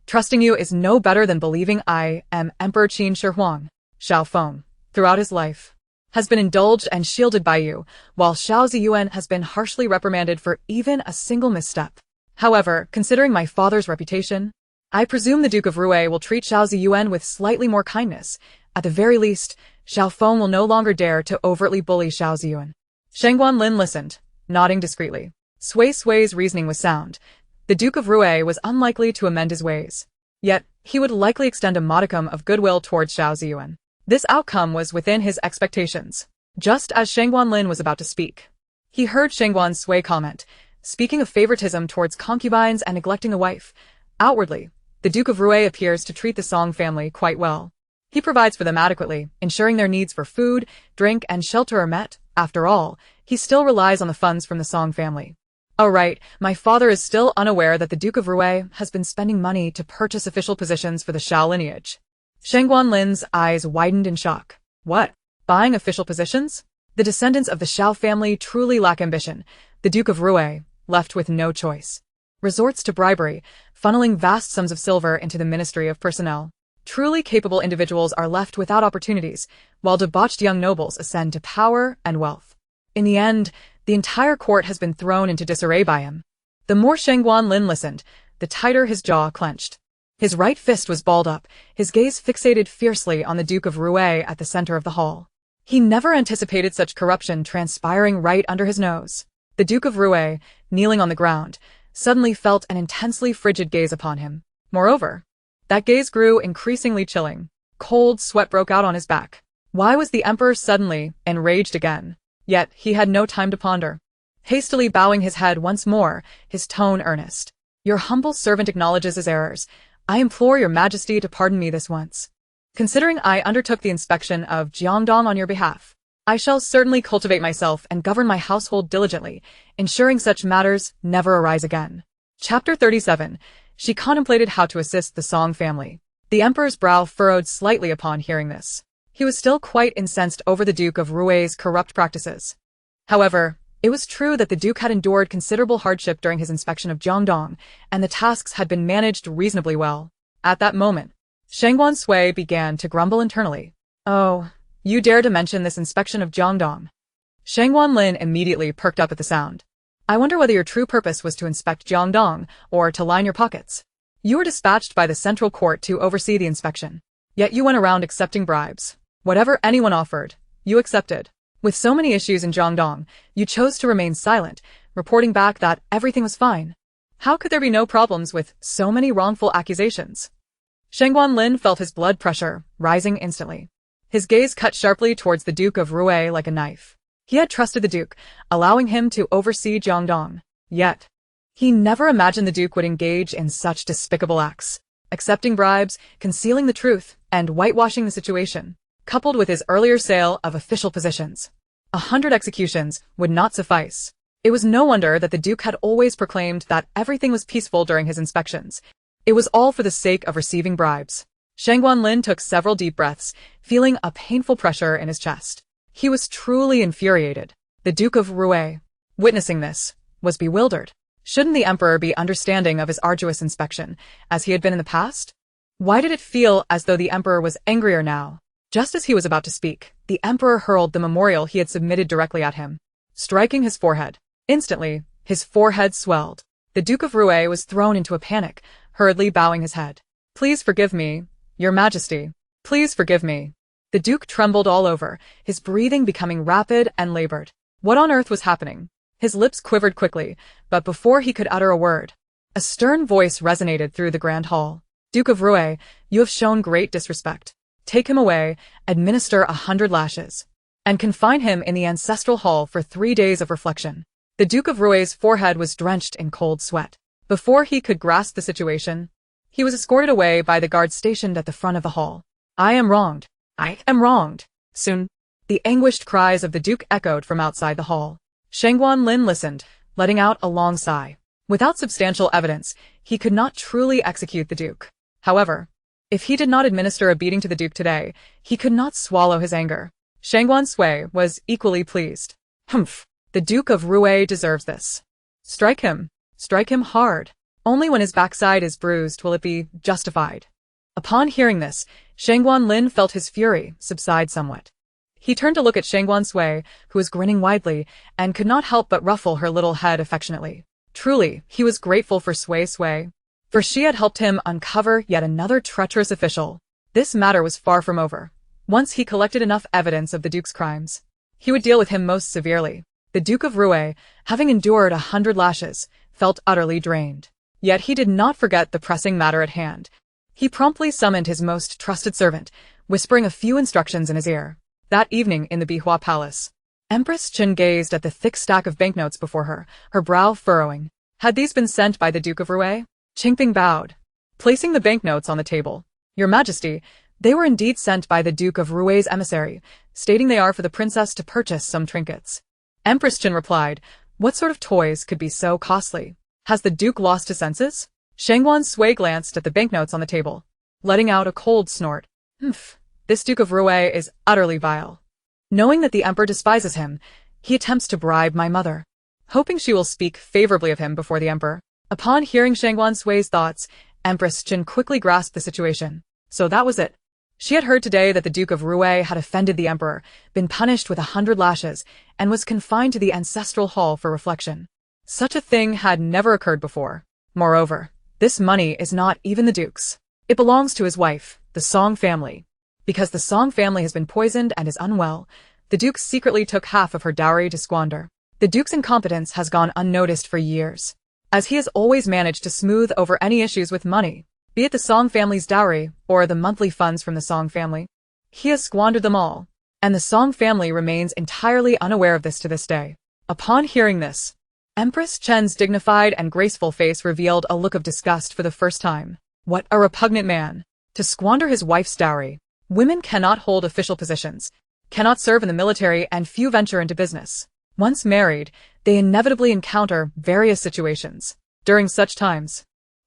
Trusting you is no better than believing I am Emperor Qin Shi Huang. Xiao Feng, throughout his life, has been indulged and shielded by you, while Xiao Ziyuan has been harshly reprimanded for even a single misstep. However, considering my father's reputation, I presume the Duke of Rue will treat Xiao Ziyuan with slightly more kindness. At the very least, Xiao Feng will no longer dare to overtly bully Xiao Ziyuan. Shangguan Lin listened, nodding discreetly. Sui's reasoning was sound. The Duke of Rue was unlikely to amend his ways. Yet, he would likely extend a modicum of goodwill towards Xiao Ziyuan. This outcome was within his expectations. Just as Shangguan Lin was about to speak, he heard Shangguan Sui comment, speaking of favoritism towards concubines and neglecting a wife. Outwardly, the Duke of Rue appears to treat the Song family quite well. He provides for them adequately, ensuring their needs for food, drink, and shelter are met. After all, he still relies on the funds from the Song family. Oh right, my father is still unaware that the Duke of Rue has been spending money to purchase official positions for the Shao lineage. Shangguan Lin's eyes widened in shock. What? Buying official positions? The descendants of the Shao family truly lack ambition. The Duke of Rue, left with no choice, resorts to bribery, funneling vast sums of silver into the Ministry of Personnel. Truly capable individuals are left without opportunities, while debauched young nobles ascend to power and wealth. In the end, the entire court has been thrown into disarray by him. The more Shangguan Lin listened, the tighter his jaw clenched. His right fist was balled up, his gaze fixated fiercely on the Duke of Rue at the center of the hall. He never anticipated such corruption transpiring right under his nose. The Duke of Rue, kneeling on the ground, suddenly felt an intensely frigid gaze upon him. Moreover, that gaze grew increasingly chilling. Cold sweat broke out on his back. Why was the Emperor suddenly enraged again? Yet he had no time to ponder. Hastily bowing his head once more, his tone earnest. Your humble servant acknowledges his errors. I implore your majesty to pardon me this once. Considering I undertook the inspection of Jiangdong on your behalf, I shall certainly cultivate myself and govern my household diligently, ensuring such matters never arise again. Chapter 37. She contemplated how to assist the Song family. The Emperor's brow furrowed slightly upon hearing this. He was still quite incensed over the Duke of Rue's corrupt practices. However, it was true that the Duke had endured considerable hardship during his inspection of Jiangdong, and the tasks had been managed reasonably well. At that moment, Shangguan Sui began to grumble internally. Oh, you dare to mention this inspection of Jiangdong? Shangguan Lin immediately perked up at the sound. I wonder whether your true purpose was to inspect Jiangdong, or to line your pockets. You were dispatched by the Central Court to oversee the inspection. Yet you went around accepting bribes. Whatever anyone offered, you accepted. With so many issues in Jiangdong, you chose to remain silent, reporting back that everything was fine. How could there be no problems with so many wrongful accusations? Shangguan Lin felt his blood pressure rising instantly. His gaze cut sharply towards the Duke of Rue like a knife. He had trusted the Duke, allowing him to oversee Jiangdong. Yet, he never imagined the Duke would engage in such despicable acts. Accepting bribes, concealing the truth, and whitewashing the situation, coupled with his earlier sale of official positions. 100 executions would not suffice. It was no wonder that the Duke had always proclaimed that everything was peaceful during his inspections. It was all for the sake of receiving bribes. Shangguan Lin took several deep breaths, feeling a painful pressure in his chest. He was truly infuriated. The Duke of Rue, witnessing this, was bewildered. Shouldn't the Emperor be understanding of his arduous inspection, as he had been in the past? Why did it feel as though the Emperor was angrier now? Just as he was about to speak, the Emperor hurled the memorial he had submitted directly at him, striking his forehead. Instantly, his forehead swelled. The Duke of Rue was thrown into a panic, hurriedly bowing his head. Please forgive me, Your Majesty. Please forgive me. The Duke trembled all over, his breathing becoming rapid and labored. What on earth was happening? His lips quivered quickly, but before he could utter a word, a stern voice resonated through the grand hall. Duke of Rue, you have shown great disrespect. Take him away, administer 100 lashes, and confine him in the ancestral hall for 3 days of reflection. The Duke of Rue's forehead was drenched in cold sweat. Before he could grasp the situation, he was escorted away by the guards stationed at the front of the hall. I am wronged. I am wronged. Soon, the anguished cries of the Duke echoed from outside the hall. Shangguan Lin listened, letting out a long sigh. Without substantial evidence, he could not truly execute the Duke. However, if he did not administer a beating to the Duke today, he could not swallow his anger. Shangguan Sui was equally pleased. Humph, the Duke of Rue deserves this. Strike him hard. Only when his backside is bruised will it be justified. Upon hearing this, Shangguan Lin felt his fury subside somewhat. He turned to look at Shangguan Sui, who was grinning widely, and could not help but ruffle her little head affectionately. Truly, he was grateful for Sui, for she had helped him uncover yet another treacherous official. This matter was far from over. Once he collected enough evidence of the Duke's crimes, he would deal with him most severely. The Duke of Rue, having endured 100 lashes, felt utterly drained. Yet he did not forget the pressing matter at hand. He promptly summoned his most trusted servant, whispering a few instructions in his ear. That evening in the Bihua Palace, Empress Chen gazed at the thick stack of banknotes before her, her brow furrowing. Had these been sent by the Duke of Rue? Qingping bowed, placing the banknotes on the table. Your Majesty, they were indeed sent by the Duke of Rue's emissary, stating they are for the princess to purchase some trinkets. Empress Chen replied, What sort of toys could be so costly? Has the Duke lost his senses? Shangguan Sui glanced at the banknotes on the table, letting out a cold snort. Humph, this Duke of Rue is utterly vile. Knowing that the Emperor despises him, he attempts to bribe my mother, hoping she will speak favorably of him before the Emperor. Upon hearing Shangguan Sui's thoughts, Empress Jin quickly grasped the situation. So that was it. She had heard today that the Duke of Rue had offended the Emperor, been punished with 100 lashes, and was confined to the ancestral hall for reflection. Such a thing had never occurred before. Moreover, this money is not even the Duke's. It belongs to his wife, the Song family. Because the Song family has been poisoned and is unwell, the Duke secretly took half of her dowry to squander. The Duke's incompetence has gone unnoticed for years, as he has always managed to smooth over any issues with money, be it the Song family's dowry or the monthly funds from the Song family. He has squandered them all, and the Song family remains entirely unaware of this to this day. Upon hearing this, Empress Chen's dignified and graceful face revealed a look of disgust for the first time. What a repugnant man! To squander his wife's dowry. Women cannot hold official positions, cannot serve in the military, and few venture into business. Once married, they inevitably encounter various situations. During such times,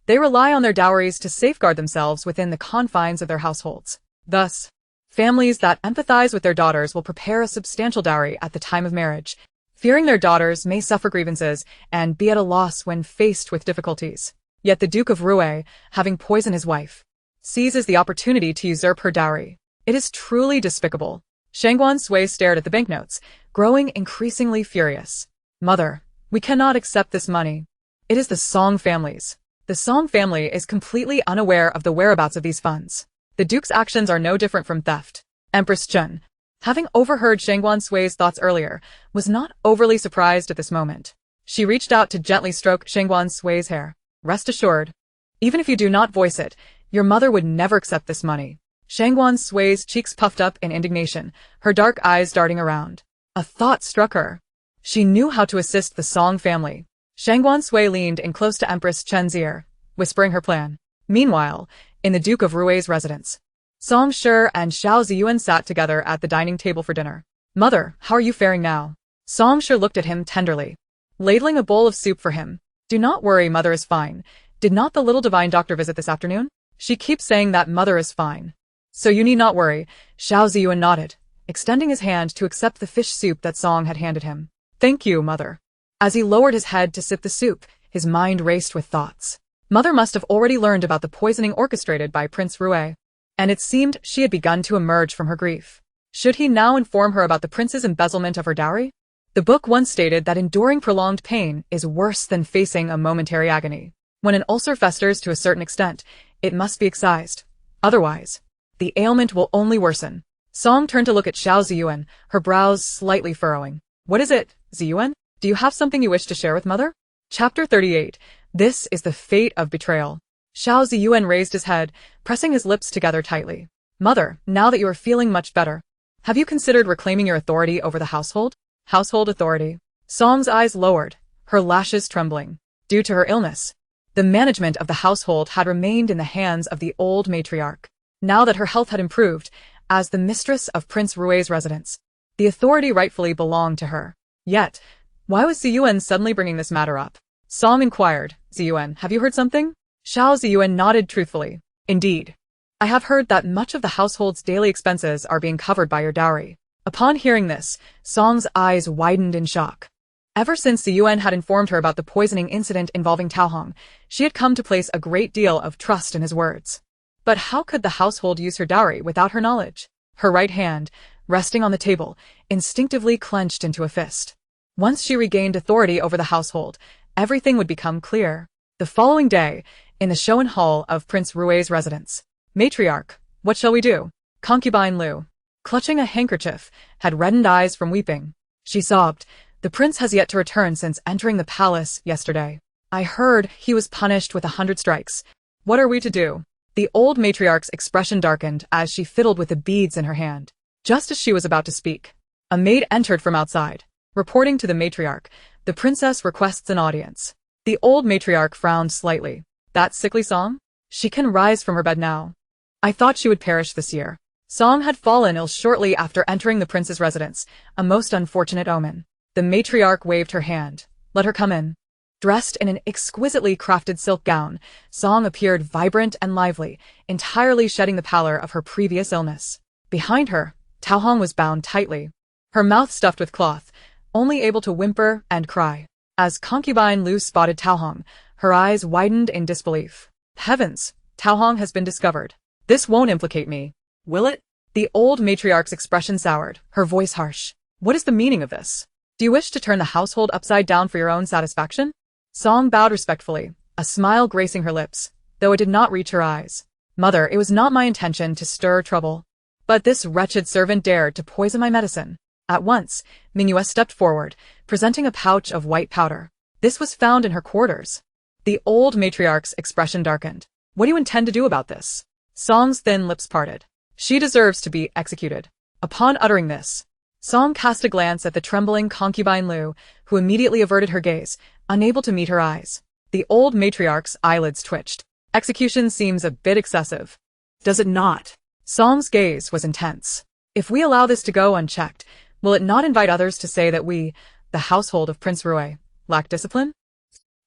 they rely on their dowries to safeguard themselves within the confines of their households. Thus, families that empathize with their daughters will prepare a substantial dowry at the time of marriage, fearing their daughters may suffer grievances and be at a loss when faced with difficulties. Yet the Duke of Rue, having poisoned his wife, seizes the opportunity to usurp her dowry. It is truly despicable. Shangguan Sui stared at the banknotes, growing increasingly furious. Mother, we cannot accept this money. It is the Song family's. The Song family is completely unaware of the whereabouts of these funds. The Duke's actions are no different from theft. Empress Chen, having overheard Shangguan Sui's thoughts earlier, was not overly surprised at this moment. She reached out to gently stroke Shangguan Sui's hair. Rest assured, even if you do not voice it, your mother would never accept this money. Shangguan Sui's cheeks puffed up in indignation, her dark eyes darting around. A thought struck her. She knew how to assist the Song family. Shangguan Sui leaned in close to Empress Chen's ear, whispering her plan. Meanwhile, in the Duke of Rue's residence, Song Shi and Xiao Ziyuan sat together at the dining table for dinner. Mother, how are you faring now? Song Shi looked at him tenderly, ladling a bowl of soup for him. Do not worry, mother is fine. Did not the little divine doctor visit this afternoon? She keeps saying that mother is fine. So you need not worry. Xiao Ziyuan nodded, extending his hand to accept the fish soup that Song had handed him. Thank you, mother. As he lowered his head to sip the soup, his mind raced with thoughts. Mother must have already learned about the poisoning orchestrated by Prince Rue, and it seemed she had begun to emerge from her grief. Should he now inform her about the prince's embezzlement of her dowry? The book once stated that enduring prolonged pain is worse than facing a momentary agony. When an ulcer festers to a certain extent, it must be excised. Otherwise, the ailment will only worsen. Song turned to look at Xiao Ziyuan, her brows slightly furrowing. What is it, Ziyuan? Do you have something you wish to share with mother? Chapter 38. This is the fate of betrayal. Xiao Ziyuan raised his head, pressing his lips together tightly. Mother, now that you are feeling much better, have you considered reclaiming your authority over the household? Household authority. Song's eyes lowered, her lashes trembling. Due to her illness, the management of the household had remained in the hands of the old matriarch. Now that her health had improved, as the mistress of Prince Rue's residence, the authority rightfully belonged to her. Yet, why was Ziyuan suddenly bringing this matter up? Song inquired. Ziyuan, have you heard something? Xiao Ziyuan nodded truthfully. Indeed. I have heard that much of the household's daily expenses are being covered by your dowry. Upon hearing this, Song's eyes widened in shock. Ever since Ziyuan had informed her about the poisoning incident involving Taohong, she had come to place a great deal of trust in his words. But how could the household use her dowry without her knowledge? Her right hand, resting on the table, instinctively clenched into a fist. Once she regained authority over the household, everything would become clear. The following day, in the Showan Hall of Prince Rue's residence, Matriarch, what shall we do? Concubine Li, clutching a handkerchief, had reddened eyes from weeping. She sobbed, the prince has yet to return since entering the palace yesterday. I heard he was punished with 100 strikes. What are we to do? The old matriarch's expression darkened as she fiddled with the beads in her hand. Just as she was about to speak, a maid entered from outside. Reporting to the matriarch, the princess requests an audience. The old matriarch frowned slightly. That sickly Song? She can rise from her bed now. I thought she would perish this year. Song had fallen ill shortly after entering the prince's residence, a most unfortunate omen. The matriarch waved her hand. Let her come in. Dressed in an exquisitely crafted silk gown, Song appeared vibrant and lively, entirely shedding the pallor of her previous illness. Behind her, Tao Hong was bound tightly, her mouth stuffed with cloth, only able to whimper and cry. As Concubine Li spotted Tao Hong, her eyes widened in disbelief. Heavens, Tao Hong has been discovered. This won't implicate me. Will it? The old matriarch's expression soured, her voice harsh. What is the meaning of this? Do you wish to turn the household upside down for your own satisfaction? Song bowed respectfully, a smile gracing her lips, though it did not reach her eyes. Mother, it was not my intention to stir trouble. But this wretched servant dared to poison my medicine. At once, Mingyue stepped forward, presenting a pouch of white powder. This was found in her quarters. The old matriarch's expression darkened. What do you intend to do about this? Song's thin lips parted. She deserves to be executed. Upon uttering this, Song cast a glance at the trembling Concubine Li, who immediately averted her gaze, unable to meet her eyes. The old matriarch's eyelids twitched. Execution seems a bit excessive. Does it not? Song's gaze was intense. If we allow this to go unchecked, will it not invite others to say that we, the household of Prince Rui, lack discipline?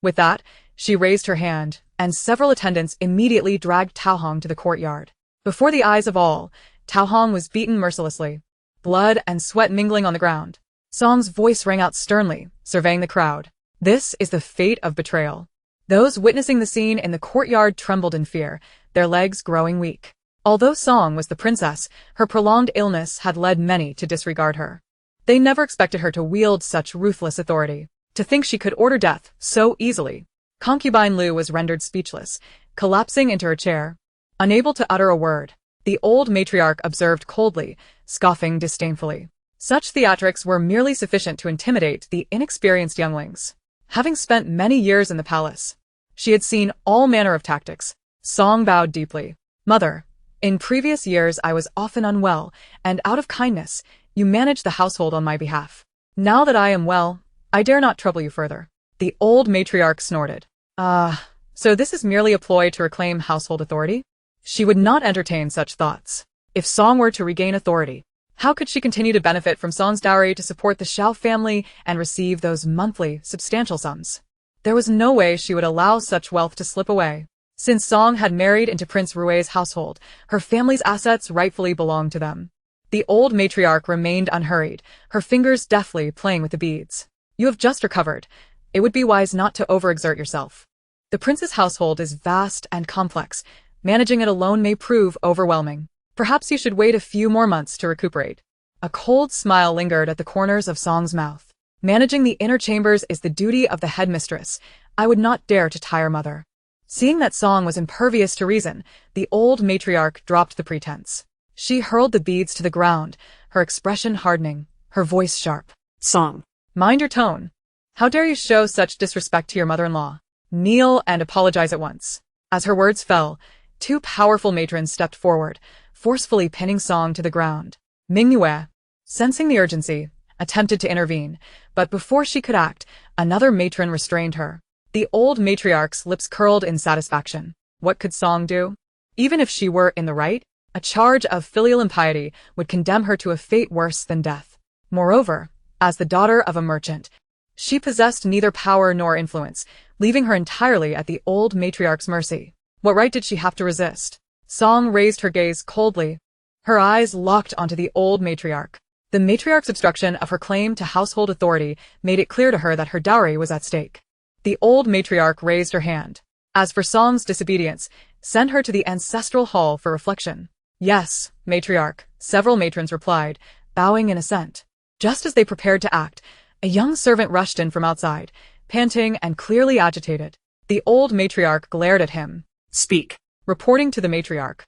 With that, she raised her hand, and several attendants immediately dragged Tao Hong to the courtyard. Before the eyes of all, Tao Hong was beaten mercilessly, blood and sweat mingling on the ground. Song's voice rang out sternly, surveying the crowd. This is the fate of betrayal. Those witnessing the scene in the courtyard trembled in fear, their legs growing weak. Although Song was the princess, her prolonged illness had led many to disregard her. They never expected her to wield such ruthless authority. To think she could order death so easily. Concubine Li was rendered speechless, collapsing into her chair. Unable to utter a word, the old matriarch observed coldly, scoffing disdainfully. Such theatrics were merely sufficient to intimidate the inexperienced younglings. Having spent many years in the palace, she had seen all manner of tactics. Song bowed deeply. Mother, in previous years I was often unwell, and out of kindness, you managed the household on my behalf. Now that I am well, I dare not trouble you further. The old matriarch snorted. So this is merely a ploy to reclaim household authority? She would not entertain such thoughts. If Song were to regain authority, how could she continue to benefit from Song's dowry to support the Xiao family and receive those monthly, substantial sums? There was no way she would allow such wealth to slip away. Since Song had married into Prince Rui's household, her family's assets rightfully belonged to them. The old matriarch remained unhurried, her fingers deftly playing with the beads. You have just recovered. It would be wise not to overexert yourself. The prince's household is vast and complex. Managing it alone may prove overwhelming. Perhaps you should wait a few more months to recuperate. A cold smile lingered at the corners of Song's mouth. Managing the inner chambers is the duty of the headmistress. I would not dare to tire mother. Seeing that Song was impervious to reason, the old matriarch dropped the pretense. She hurled the beads to the ground, her expression hardening, her voice sharp. Song. Mind your tone. How dare you show such disrespect to your mother-in-law? Kneel and apologize at once. As her words fell, two powerful matrons stepped forward, forcefully pinning Song to the ground. Mingyue, sensing the urgency, attempted to intervene, but before she could act, another matron restrained her. The old matriarch's lips curled in satisfaction. What could Song do? Even if she were in the right, a charge of filial impiety would condemn her to a fate worse than death. Moreover, as the daughter of a merchant, she possessed neither power nor influence, leaving her entirely at the old matriarch's mercy. What right did she have to resist? Song raised her gaze coldly. Her eyes locked onto the old matriarch. The matriarch's obstruction of her claim to household authority made it clear to her that her dowry was at stake. The old matriarch raised her hand. As for Song's disobedience, send her to the ancestral hall for reflection. Yes, matriarch, several matrons replied, bowing in assent. Just as they prepared to act, a young servant rushed in from outside, panting and clearly agitated. The old matriarch glared at him. Speak. Reporting to the matriarch.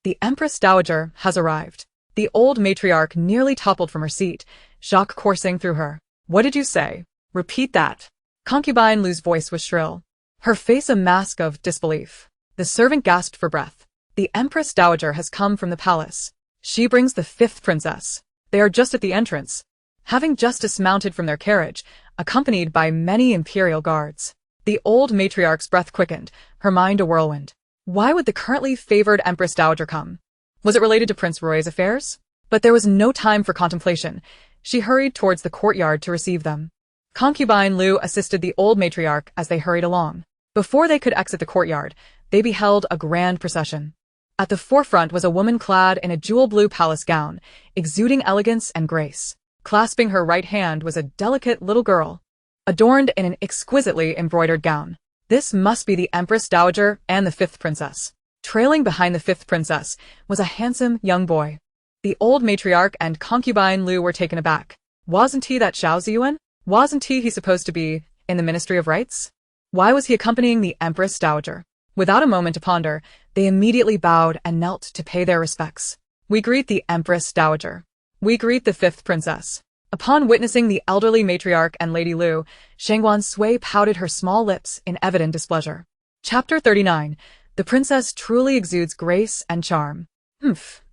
The Empress Dowager has arrived. The old matriarch nearly toppled from her seat, shock coursing through her. What did you say? Repeat that. Concubine Li's voice was shrill, her face a mask of disbelief. The servant gasped for breath. The Empress Dowager has come from the palace. She brings the fifth princess. They are just at the entrance, having just dismounted from their carriage, accompanied by many imperial guards. The old matriarch's breath quickened, her mind a whirlwind. Why would the currently favored Empress Dowager come? Was it related to Prince Rui's affairs? But there was no time for contemplation. She hurried towards the courtyard to receive them. Concubine Li assisted the old matriarch as they hurried along. Before they could exit the courtyard, they beheld a grand procession. At the forefront was a woman clad in a jewel-blue palace gown, exuding elegance and grace. Clasping her right hand was a delicate little girl, adorned in an exquisitely embroidered gown. This must be the Empress Dowager and the fifth princess. Trailing behind the fifth princess was a handsome young boy. The old matriarch and Concubine Li were taken aback. Wasn't he that Xiao Ziyuan? Wasn't he supposed to be in the Ministry of Rites? Why was he accompanying the Empress Dowager? Without a moment to ponder, they immediately bowed and knelt to pay their respects. We greet the Empress Dowager. We greet the fifth princess. Upon witnessing the elderly matriarch and Lady Lu, Shangguan Sui pouted her small lips in evident displeasure. Chapter 39. The princess truly exudes grace and charm.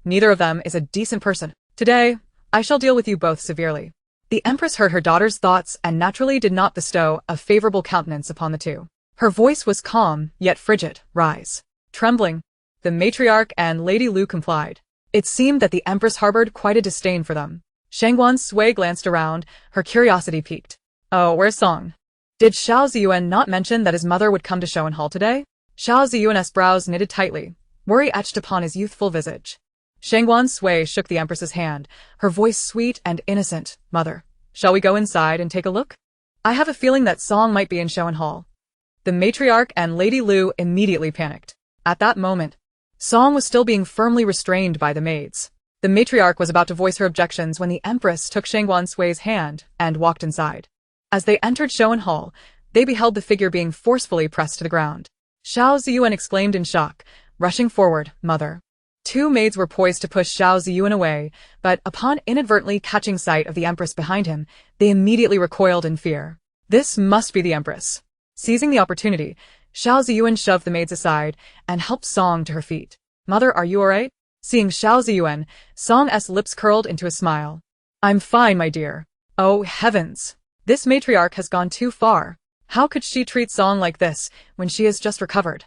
Neither of them is a decent person. Today, I shall deal with you both severely. The Empress heard her daughter's thoughts and naturally did not bestow a favorable countenance upon the two. Her voice was calm, yet frigid. Rise. Trembling, the matriarch and Lady Lu complied. It seemed that the Empress harbored quite a disdain for them. Shangguan Sui glanced around, her curiosity piqued. Oh, where's Song? Did Xiao Ziyuan not mention that his mother would come to show and hall today? Xiao Ziyuan's brows knitted tightly, worry etched upon his youthful visage. Shangguan Sui shook the Empress's hand, her voice sweet and innocent. Mother, shall we go inside and take a look? I have a feeling that Song might be in show and hall. The matriarch and Lady Lu immediately panicked. At that moment, Song was still being firmly restrained by the maids. The matriarch was about to voice her objections when the Empress took Shangguan Sui's hand and walked inside. As they entered show and hall, they beheld the figure being forcefully pressed to the ground. Xiao Ziyuan exclaimed in shock, rushing forward. Mother. Two maids were poised to push Xiao Ziyuan away, but upon inadvertently catching sight of the Empress behind him, they immediately recoiled in fear. This must be the Empress. Seizing the opportunity, Xiao Ziyuan shoved the maids aside and helped Song to her feet. Mother, are you alright? Seeing Xiao Ziyuan, Song's lips curled into a smile. I'm fine, my dear. Oh, heavens. This matriarch has gone too far. How could she treat Song like this when she has just recovered?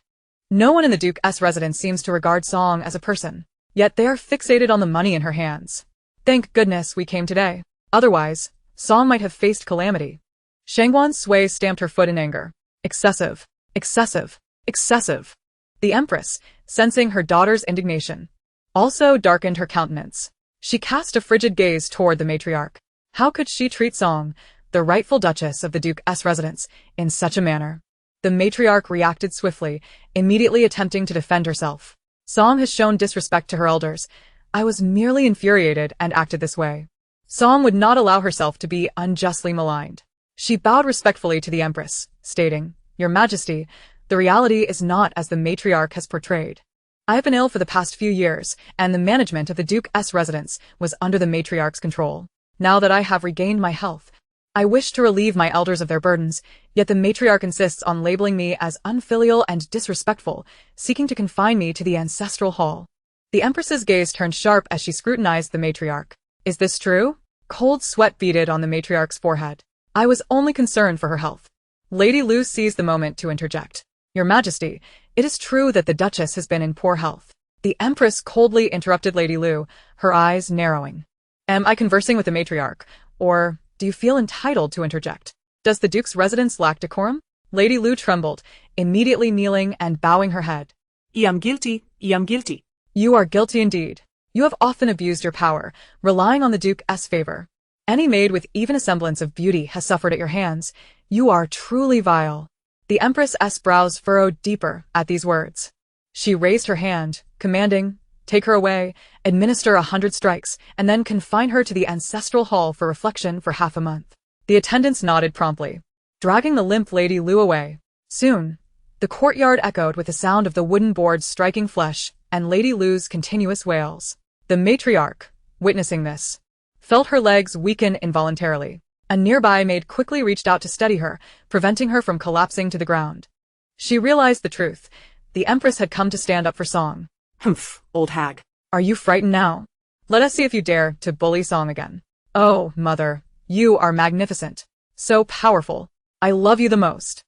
No one in the Duke's residence seems to regard Song as a person, yet they are fixated on the money in her hands. Thank goodness we came today. Otherwise, Song might have faced calamity. Shangguan Sui stamped her foot in anger. Excessive, excessive, excessive. The Empress, sensing her daughter's indignation, also darkened her countenance. She cast a frigid gaze toward the matriarch. How could she treat Song, the rightful Duchess of the Duke's residence, in such a manner? The matriarch reacted swiftly, immediately attempting to defend herself. Song has shown disrespect to her elders. I was merely infuriated and acted this way. Song would not allow herself to be unjustly maligned. She bowed respectfully to the Empress, stating, Your Majesty, the reality is not as the matriarch has portrayed. I have been ill for the past few years, and the management of the Duke's residence was under the matriarch's control. Now that I have regained my health, I wish to relieve my elders of their burdens, yet the matriarch insists on labeling me as unfilial and disrespectful, seeking to confine me to the ancestral hall. The Empress's gaze turned sharp as she scrutinized the matriarch. Is this true? Cold sweat beaded on the matriarch's forehead. I was only concerned for her health. Lady Lu seized the moment to interject. Your Majesty, it is true that the Duchess has been in poor health. The Empress coldly interrupted Lady Lu, her eyes narrowing. Am I conversing with the matriarch, or do you feel entitled to interject? Does the Duke's residence lack decorum? Lady Lu trembled, immediately kneeling and bowing her head. I am guilty. You are guilty indeed. You have often abused your power, relying on the Duke's favor. Any maid with even a semblance of beauty has suffered at your hands. You are truly vile. The Empress's brows furrowed deeper at these words. She raised her hand, commanding, Take her away, administer 100 strikes, and then confine her to the ancestral hall for reflection for half a month. The attendants nodded promptly, dragging the limp Lady Lu away. Soon, the courtyard echoed with the sound of the wooden boards striking flesh and Lady Lu's continuous wails. The matriarch, witnessing this, felt her legs weaken involuntarily. A nearby maid quickly reached out to steady her, preventing her from collapsing to the ground. She realized the truth. The Empress had come to stand up for Song. Humph, old hag. Are you frightened now? Let us see if you dare to bully Song again. Oh, mother, you are magnificent. So powerful. I love you the most.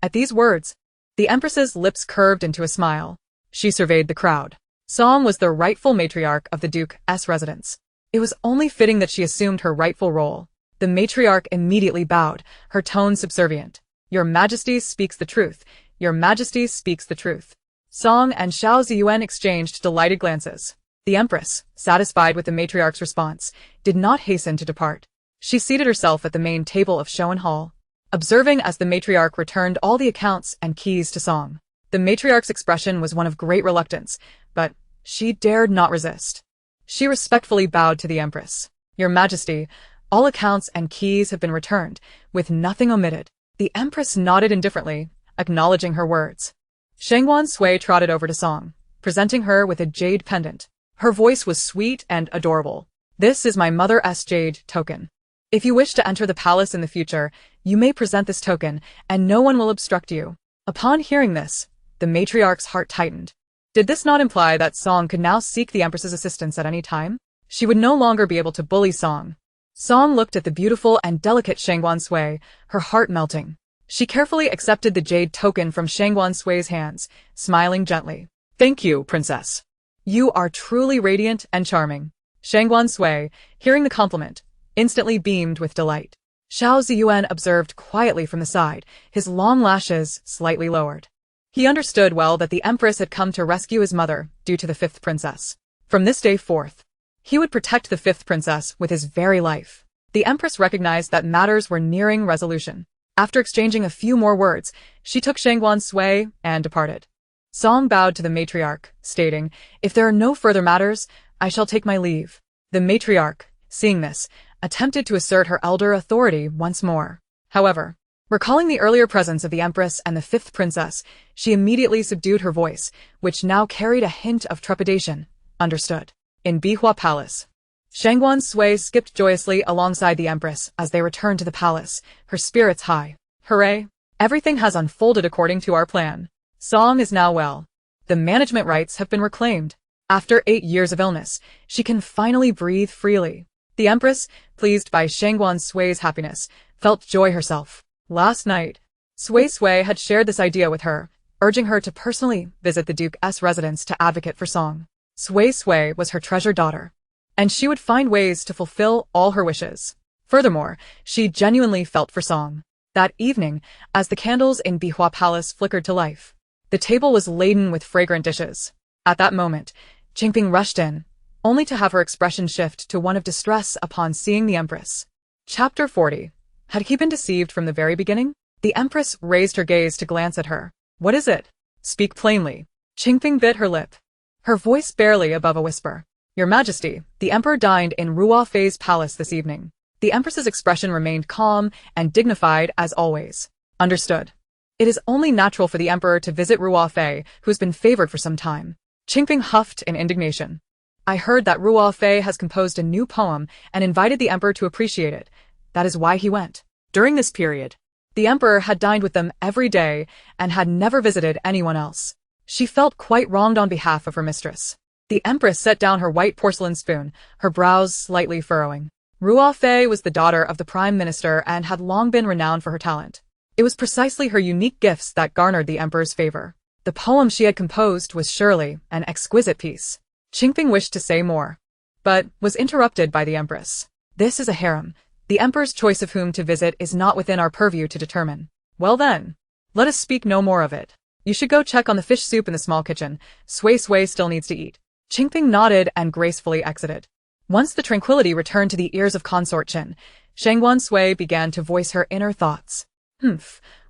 At these words, the Empress's lips curved into a smile. She surveyed the crowd. Song was the rightful matriarch of the Duke's residence. It was only fitting that she assumed her rightful role. The matriarch immediately bowed, her tone subservient. Your Majesty speaks the truth. Your Majesty speaks the truth. Song and Xiao Ziyuan exchanged delighted glances. The Empress, satisfied with the matriarch's response, did not hasten to depart. She seated herself at the main table of show and hall, observing as the matriarch returned all the accounts and keys to Song. The matriarch's expression was one of great reluctance, but she dared not resist. She respectfully bowed to the Empress. Your Majesty, all accounts and keys have been returned, with nothing omitted. The Empress nodded indifferently, acknowledging her words. Shangguan Sui trotted over to Song, presenting her with a jade pendant. Her voice was sweet and adorable. This is my mother's jade token. If you wish to enter the palace in the future, you may present this token, and no one will obstruct you. Upon hearing this, the matriarch's heart tightened. Did this not imply that Song could now seek the Empress's assistance at any time? She would no longer be able to bully Song. Song looked at the beautiful and delicate Shangguan Sui, her heart melting. She carefully accepted the jade token from Shangguan Sui's hands, smiling gently. Thank you, Princess. You are truly radiant and charming. Shangguan Sui, hearing the compliment, instantly beamed with delight. Xiao Ziyuan observed quietly from the side, his long lashes slightly lowered. He understood well that the Empress had come to rescue his mother due to the fifth princess. From this day forth, he would protect the fifth princess with his very life. The Empress recognized that matters were nearing resolution. After exchanging a few more words, she took Shangguan Sui and departed. Song bowed to the matriarch, stating, If there are no further matters, I shall take my leave. The matriarch, seeing this, attempted to assert her elder authority once more. However, recalling the earlier presence of the Empress and the fifth princess, she immediately subdued her voice, which now carried a hint of trepidation. Understood. In Bihua Palace, Shangguan Sui skipped joyously alongside the Empress as they returned to the palace, her spirits high. Hooray! Everything has unfolded according to our plan. Song is now well. The management rights have been reclaimed. After 8 years of illness, she can finally breathe freely. The Empress, pleased by Shangguan Sui's happiness, felt joy herself. Last night, Sui had shared this idea with her, urging her to personally visit the Duke's residence to advocate for Song. Sui was her treasured daughter, and she would find ways to fulfill all her wishes. Furthermore, she genuinely felt for Song. That evening, as the candles in Bihua Palace flickered to life, the table was laden with fragrant dishes. At that moment, Qingping rushed in, only to have her expression shift to one of distress upon seeing the Empress. Chapter 40. Had he been deceived from the very beginning? The Empress raised her gaze to glance at her. What is it? Speak plainly. Qingping bit her lip, her voice barely above a whisper. Your Majesty, the Emperor dined in Ruo Fei's palace this evening. The Empress's expression remained calm and dignified as always. Understood. It is only natural for the Emperor to visit Ruo Fei, who has been favored for some time. Qingping huffed in indignation. I heard that Ruo Fei has composed a new poem and invited the Emperor to appreciate it. That is why he went. During this period, the Emperor had dined with them every day and had never visited anyone else. She felt quite wronged on behalf of her mistress. The Empress set down her white porcelain spoon, her brows slightly furrowing. Ruo Fei was the daughter of the Prime Minister and had long been renowned for her talent. It was precisely her unique gifts that garnered the Emperor's favor. The poem she had composed was surely an exquisite piece. Qingping wished to say more, but was interrupted by the Empress. This is a harem. The Emperor's choice of whom to visit is not within our purview to determine. Well then, let us speak no more of it. You should go check on the fish soup in the small kitchen. Sui still needs to eat. Qingping nodded and gracefully exited. Once the tranquility returned to the ears of Consort Chen, Shangguan Sui began to voice her inner thoughts.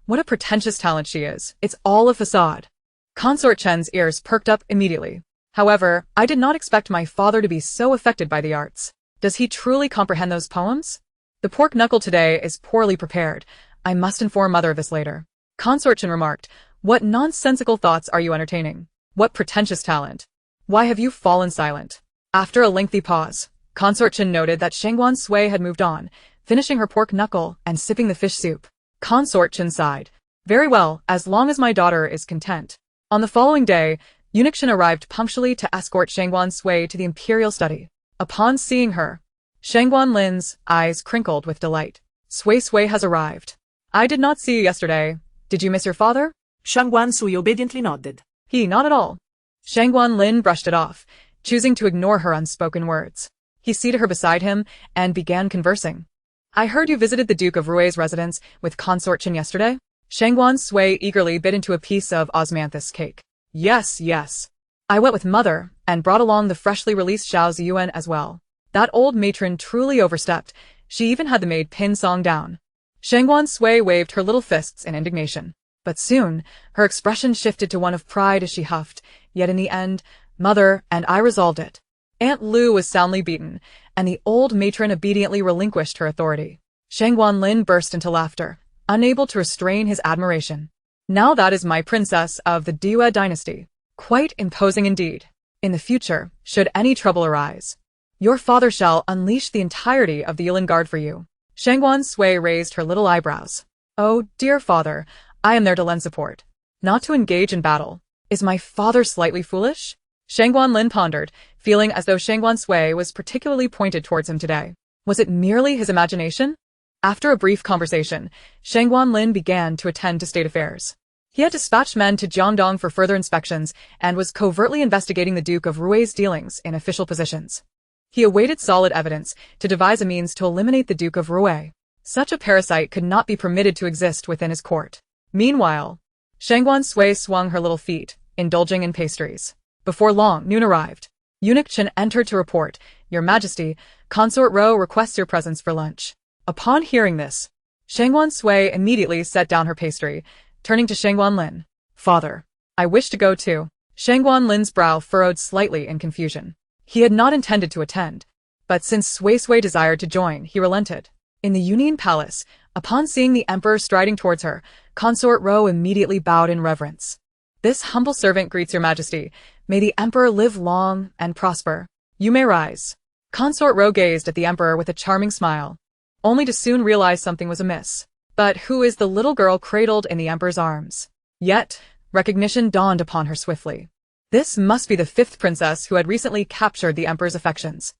What a pretentious talent she is. It's all a facade. Consort Chen's ears perked up immediately. However, I did not expect my father to be so affected by the arts. Does he truly comprehend those poems? The pork knuckle today is poorly prepared. I must inform mother of this later. Consort Chen remarked, What nonsensical thoughts are you entertaining? What pretentious talent? Why have you fallen silent? After a lengthy pause, Consort Chen noted that Shangguan Sui had moved on, finishing her pork knuckle and sipping the fish soup. Consort Chen sighed. Very well, as long as my daughter is content. On the following day, Eunuch Chen arrived punctually to escort Shangguan Sui to the imperial study. Upon seeing her, Shangguan Lin's eyes crinkled with delight. Sui has arrived. I did not see you yesterday. Did you miss your father? Shangguan Sui obediently nodded. Not at all. Shangguan Lin brushed it off, choosing to ignore her unspoken words. He seated her beside him and began conversing. I heard you visited the Duke of Rui's residence with consort Chin yesterday? Shangguan Sui eagerly bit into a piece of osmanthus cake. Yes, yes. I went with mother, and brought along the freshly released Xiao Ziyuan as well. That old matron truly overstepped. She even had the maid pin Song down. Shangguan Sui waved her little fists in indignation. But soon, her expression shifted to one of pride as she huffed, yet in the end, mother and I resolved it. Aunt Lu was soundly beaten, and the old matron obediently relinquished her authority. Shangguan Lin burst into laughter, unable to restrain his admiration. Now that is my princess of the Due dynasty. Quite imposing indeed. In the future, should any trouble arise, your father shall unleash the entirety of the Yulin Guard for you. Shangguan Sui raised her little eyebrows. Oh, dear father, I am there to lend support, not to engage in battle. Is my father slightly foolish? Shangguan Lin pondered, feeling as though Shangguan Sui was particularly pointed towards him today. Was it merely his imagination? After a brief conversation, Shangguan Lin began to attend to state affairs. He had dispatched men to Jiangdong for further inspections and was covertly investigating the Duke of Rui's dealings in official positions. He awaited solid evidence to devise a means to eliminate the Duke of Rui. Such a parasite could not be permitted to exist within his court. Meanwhile, Shangguan Sui swung her little feet, indulging in pastries. Before long, noon arrived. Eunuch Chen entered to report, Your Majesty, Consort Ro requests your presence for lunch. Upon hearing this, Shangguan Sui immediately set down her pastry, turning to Shangguan Lin. Father, I wish to go too. Shangguan Lin's brow furrowed slightly in confusion. He had not intended to attend, but since Sui desired to join, he relented. In the Union Palace, upon seeing the emperor striding towards her, Consort Ro immediately bowed in reverence. This humble servant greets your majesty. May the emperor live long and prosper. You may rise. Consort Ro gazed at the emperor with a charming smile, only to soon realize something was amiss. But who is the little girl cradled in the emperor's arms? Yet, recognition dawned upon her swiftly. This must be the fifth princess who had recently captured the emperor's affections.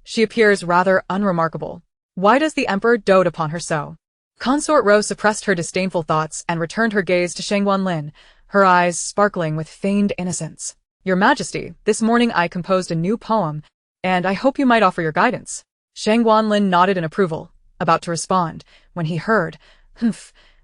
She appears rather unremarkable. Why does the emperor dote upon her so? Consort Ro suppressed her disdainful thoughts and returned her gaze to Shangguan Lin, her eyes sparkling with feigned innocence. Your Majesty, this morning I composed a new poem, and I hope you might offer your guidance. Shangguan Lin nodded in approval, about to respond, when he heard,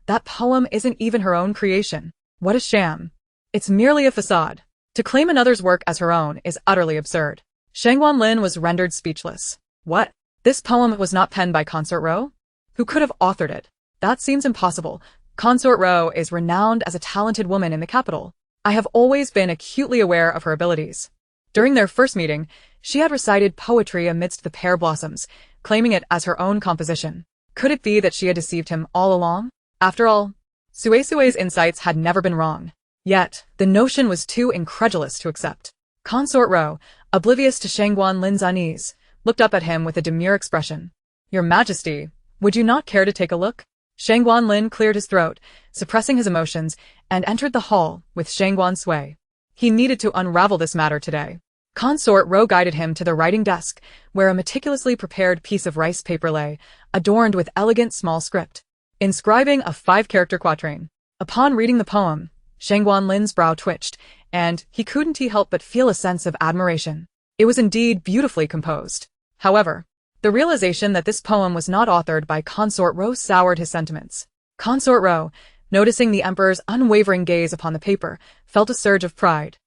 that poem isn't even her own creation. What a sham. It's merely a facade. To claim another's work as her own is utterly absurd. Shangguan Lin was rendered speechless. What? This poem was not penned by Consort Ro? Who could have authored it? That seems impossible. Consort Ro is renowned as a talented woman in the capital. I have always been acutely aware of her abilities. During their first meeting, she had recited poetry amidst the pear blossoms, claiming it as her own composition. Could it be that she had deceived him all along? After all, Sui's insights had never been wrong. Yet, the notion was too incredulous to accept. Consort Ro, oblivious to Shangguan Lin's unease, looked up at him with a demure expression. Your Majesty, would you not care to take a look? Shangguan Lin cleared his throat, suppressing his emotions, and entered the hall with Shangguan Sui. He needed to unravel this matter today. Consort Ro guided him to the writing desk, where a meticulously prepared piece of rice paper lay, adorned with elegant small script, inscribing a 5-character quatrain. Upon reading the poem, Shangguan Lin's brow twitched, and he couldn't help but feel a sense of admiration. It was indeed beautifully composed. However, the realization that this poem was not authored by Consort Ro soured his sentiments. Consort Ro, noticing the emperor's unwavering gaze upon the paper, felt a surge of pride.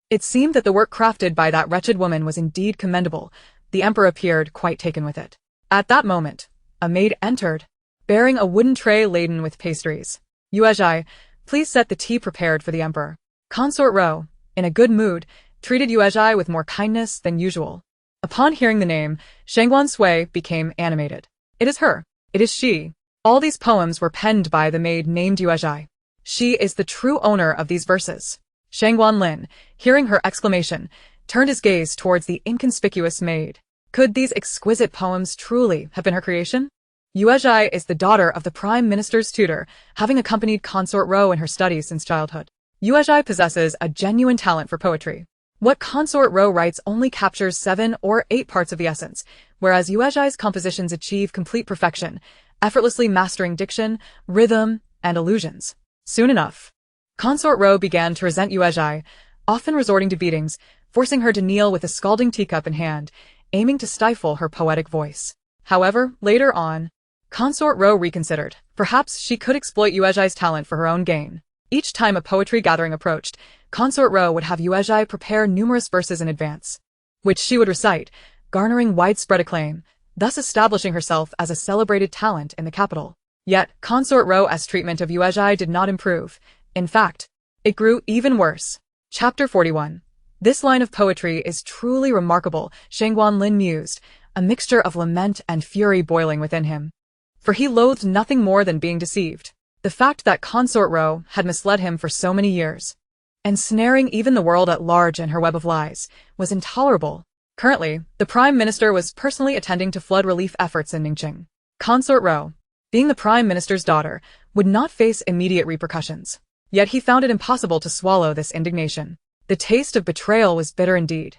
It seemed that the work crafted by that wretched woman was indeed commendable. The emperor appeared quite taken with it. At that moment, a maid entered, bearing a wooden tray laden with pastries. Yuezhai, please set the tea prepared for the emperor. Consort Ro, in a good mood, treated Yuezhai with more kindness than usual. Upon hearing the name, Shangguan Sui became animated. It is her. It is she. All these poems were penned by the maid named Yuezhai. She is the true owner of these verses. Shangguan Lin, hearing her exclamation, turned his gaze towards the inconspicuous maid. Could these exquisite poems truly have been her creation? Yuezhai is the daughter of the Prime Minister's tutor, having accompanied Consort Ro in her studies since childhood. Yuezhai possesses a genuine talent for poetry. What Consort Ro writes only captures 7 or 8 parts of the essence, whereas Yuezhai's compositions achieve complete perfection, effortlessly mastering diction, rhythm, and allusions. Soon enough, Consort Ro began to resent Yuezhai, often resorting to beatings, forcing her to kneel with a scalding teacup in hand, aiming to stifle her poetic voice. However, later on, Consort Ro reconsidered. Perhaps she could exploit Yuezhai's talent for her own gain. Each time a poetry gathering approached, Consort Ro would have Yuezhai prepare numerous verses in advance, which she would recite, garnering widespread acclaim, thus establishing herself as a celebrated talent in the capital. Yet, Consort Ro's treatment of Yuezhai did not improve. In fact, it grew even worse. Chapter 41. This line of poetry is truly remarkable, Shangguan Lin mused, a mixture of lament and fury boiling within him. For he loathed nothing more than being deceived. The fact that Consort Ro had misled him for so many years, ensnaring even the world at large in her web of lies, was intolerable. Currently, the Prime Minister was personally attending to flood relief efforts in Ningqing. Consort Ro, being the Prime Minister's daughter, would not face immediate repercussions. Yet he found it impossible to swallow this indignation. The taste of betrayal was bitter indeed.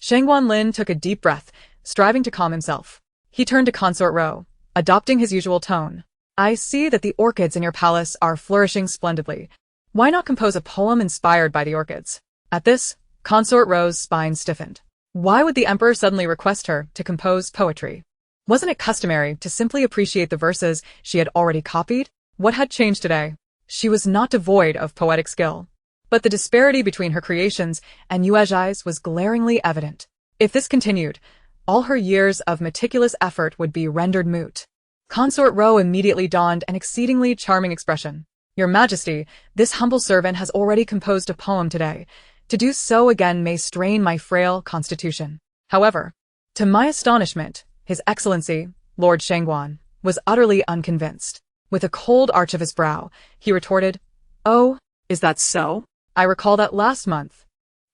Shangguan Lin took a deep breath, striving to calm himself. He turned to Consort Ro, adopting his usual tone. I see that the orchids in your palace are flourishing splendidly. Why not compose a poem inspired by the orchids? At this, Consort Ro's spine stiffened. Why would the emperor suddenly request her to compose poetry? Wasn't it customary to simply appreciate the verses she had already copied? What had changed today? She was not devoid of poetic skill, but the disparity between her creations and Yuezhai's was glaringly evident. If this continued, all her years of meticulous effort would be rendered moot. Consort Ro immediately donned an exceedingly charming expression. Your Majesty, this humble servant has already composed a poem today. To do so again may strain my frail constitution. However, to my astonishment, His Excellency, Lord Shangguan, was utterly unconvinced. With a cold arch of his brow, he retorted, Oh, Is that so? I recall that last month,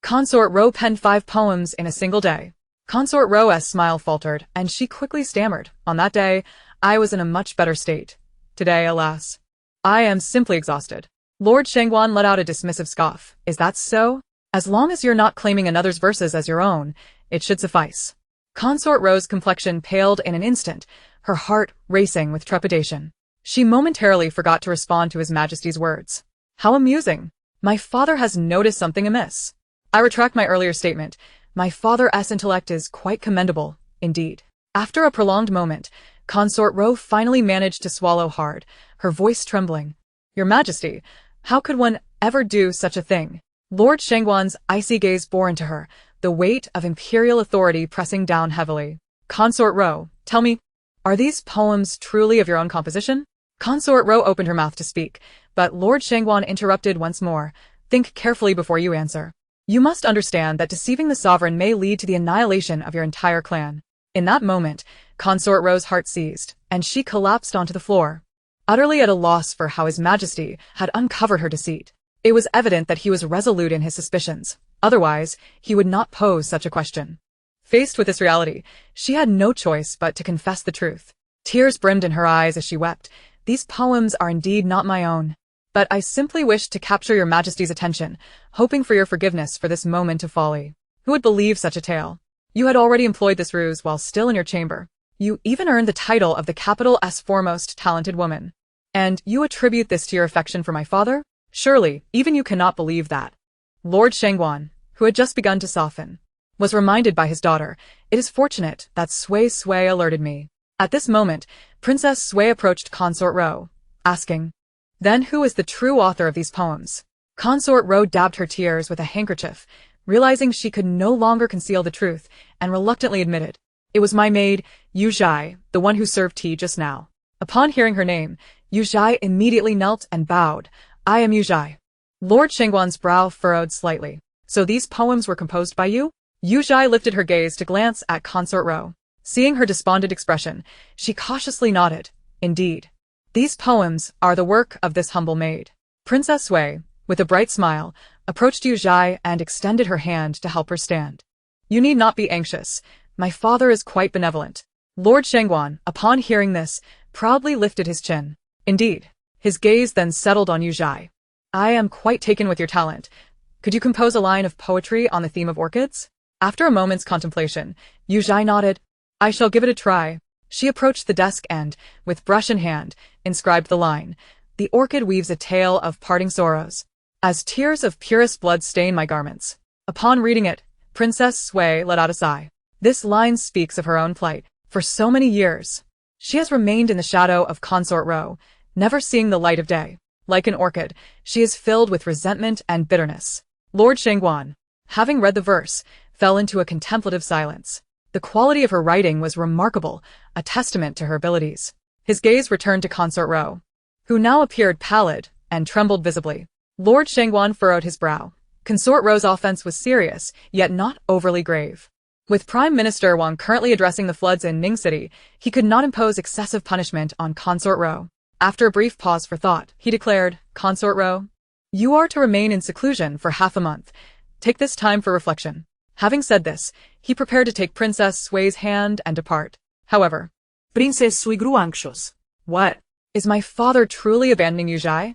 Consort Ro penned 5 poems in a single day. Consort Ro's smile faltered, and she quickly stammered. On that day, I was in a much better state. Today, alas, I am simply exhausted. Lord Shangguan let out a dismissive scoff. Is that so? As long as you're not claiming another's verses as your own, it should suffice. Consort Ro's complexion paled in an instant, her heart racing with trepidation. She momentarily forgot to respond to His Majesty's words. How amusing. My father has noticed something amiss. I retract my earlier statement. My father's intellect is quite commendable, indeed. After a prolonged moment, Consort Ro finally managed to swallow hard, her voice trembling. Your Majesty, how could one ever do such a thing? Lord Shangguan's icy gaze bore into her, the weight of imperial authority pressing down heavily. Consort Ro, tell me, are these poems truly of your own composition? Consort Ro opened her mouth to speak, but Lord Shangguan interrupted once more. Think carefully before you answer. You must understand that deceiving the sovereign may lead to the annihilation of your entire clan. In that moment, Consort Ro's heart seized, and she collapsed onto the floor, utterly at a loss for how His Majesty had uncovered her deceit. It was evident that he was resolute in his suspicions. Otherwise, he would not pose such a question. Faced with this reality, she had no choice but to confess the truth. Tears brimmed in her eyes as she wept. These poems are indeed not my own. But I simply wished to capture your Majesty's attention, hoping for your forgiveness for this moment of folly. Who would believe such a tale? You had already employed this ruse while still in your chamber. You even earned the title of the capital's foremost talented woman. And you attribute this to your affection for my father? Surely, even you cannot believe that. Lord Shangguan, who had just begun to soften, was reminded by his daughter, It is fortunate that Sui alerted me. At this moment, Princess Sui approached Consort Ro, asking, Then who is the true author of these poems? Consort Ro dabbed her tears with a handkerchief, realizing she could no longer conceal the truth, and reluctantly admitted, It was my maid, Yuezhai, the one who served tea just now. Upon hearing her name, Yuezhai immediately knelt and bowed. I am Yuezhai. Lord Shangguan's brow furrowed slightly. So these poems were composed by you? Yuezhai lifted her gaze to glance at Consort Ro. Seeing her despondent expression, she cautiously nodded. Indeed. These poems are the work of this humble maid. Princess Sui, with a bright smile, approached Yuezhai and extended her hand to help her stand. You need not be anxious. My father is quite benevolent. Lord Shangguan, upon hearing this, proudly lifted his chin. Indeed. His gaze then settled on Yuezhai. I am quite taken with your talent. Could you compose a line of poetry on the theme of orchids? After a moment's contemplation, Yuezhai nodded. I shall give it a try. She approached the desk and, with brush in hand, inscribed the line, The orchid weaves a tale of parting sorrows, as tears of purest blood stain my garments. Upon reading it, Princess Sui let out a sigh. This line speaks of her own plight. For so many years, She has remained in the shadow of Consort Row, never seeing the light of day. Like an orchid, she is filled with resentment and bitterness. Lord Shangguan, having read the verse, fell into a contemplative silence. The quality of her writing was remarkable, a testament to her abilities. His gaze returned to Consort Row, who now appeared pallid and trembled visibly. Lord Shangguan furrowed his brow. Consort Row's offense was serious, yet not overly grave. With Prime Minister Wang currently addressing the floods in Ning City, he could not impose excessive punishment on Consort Row. After a brief pause for thought, he declared, Consort Row, you are to remain in seclusion for half a month. Take this time for reflection. Having said this, he prepared to take Princess Sui's hand and depart. However, Princess Sui grew anxious. What? Is my father truly abandoning Yuzhai?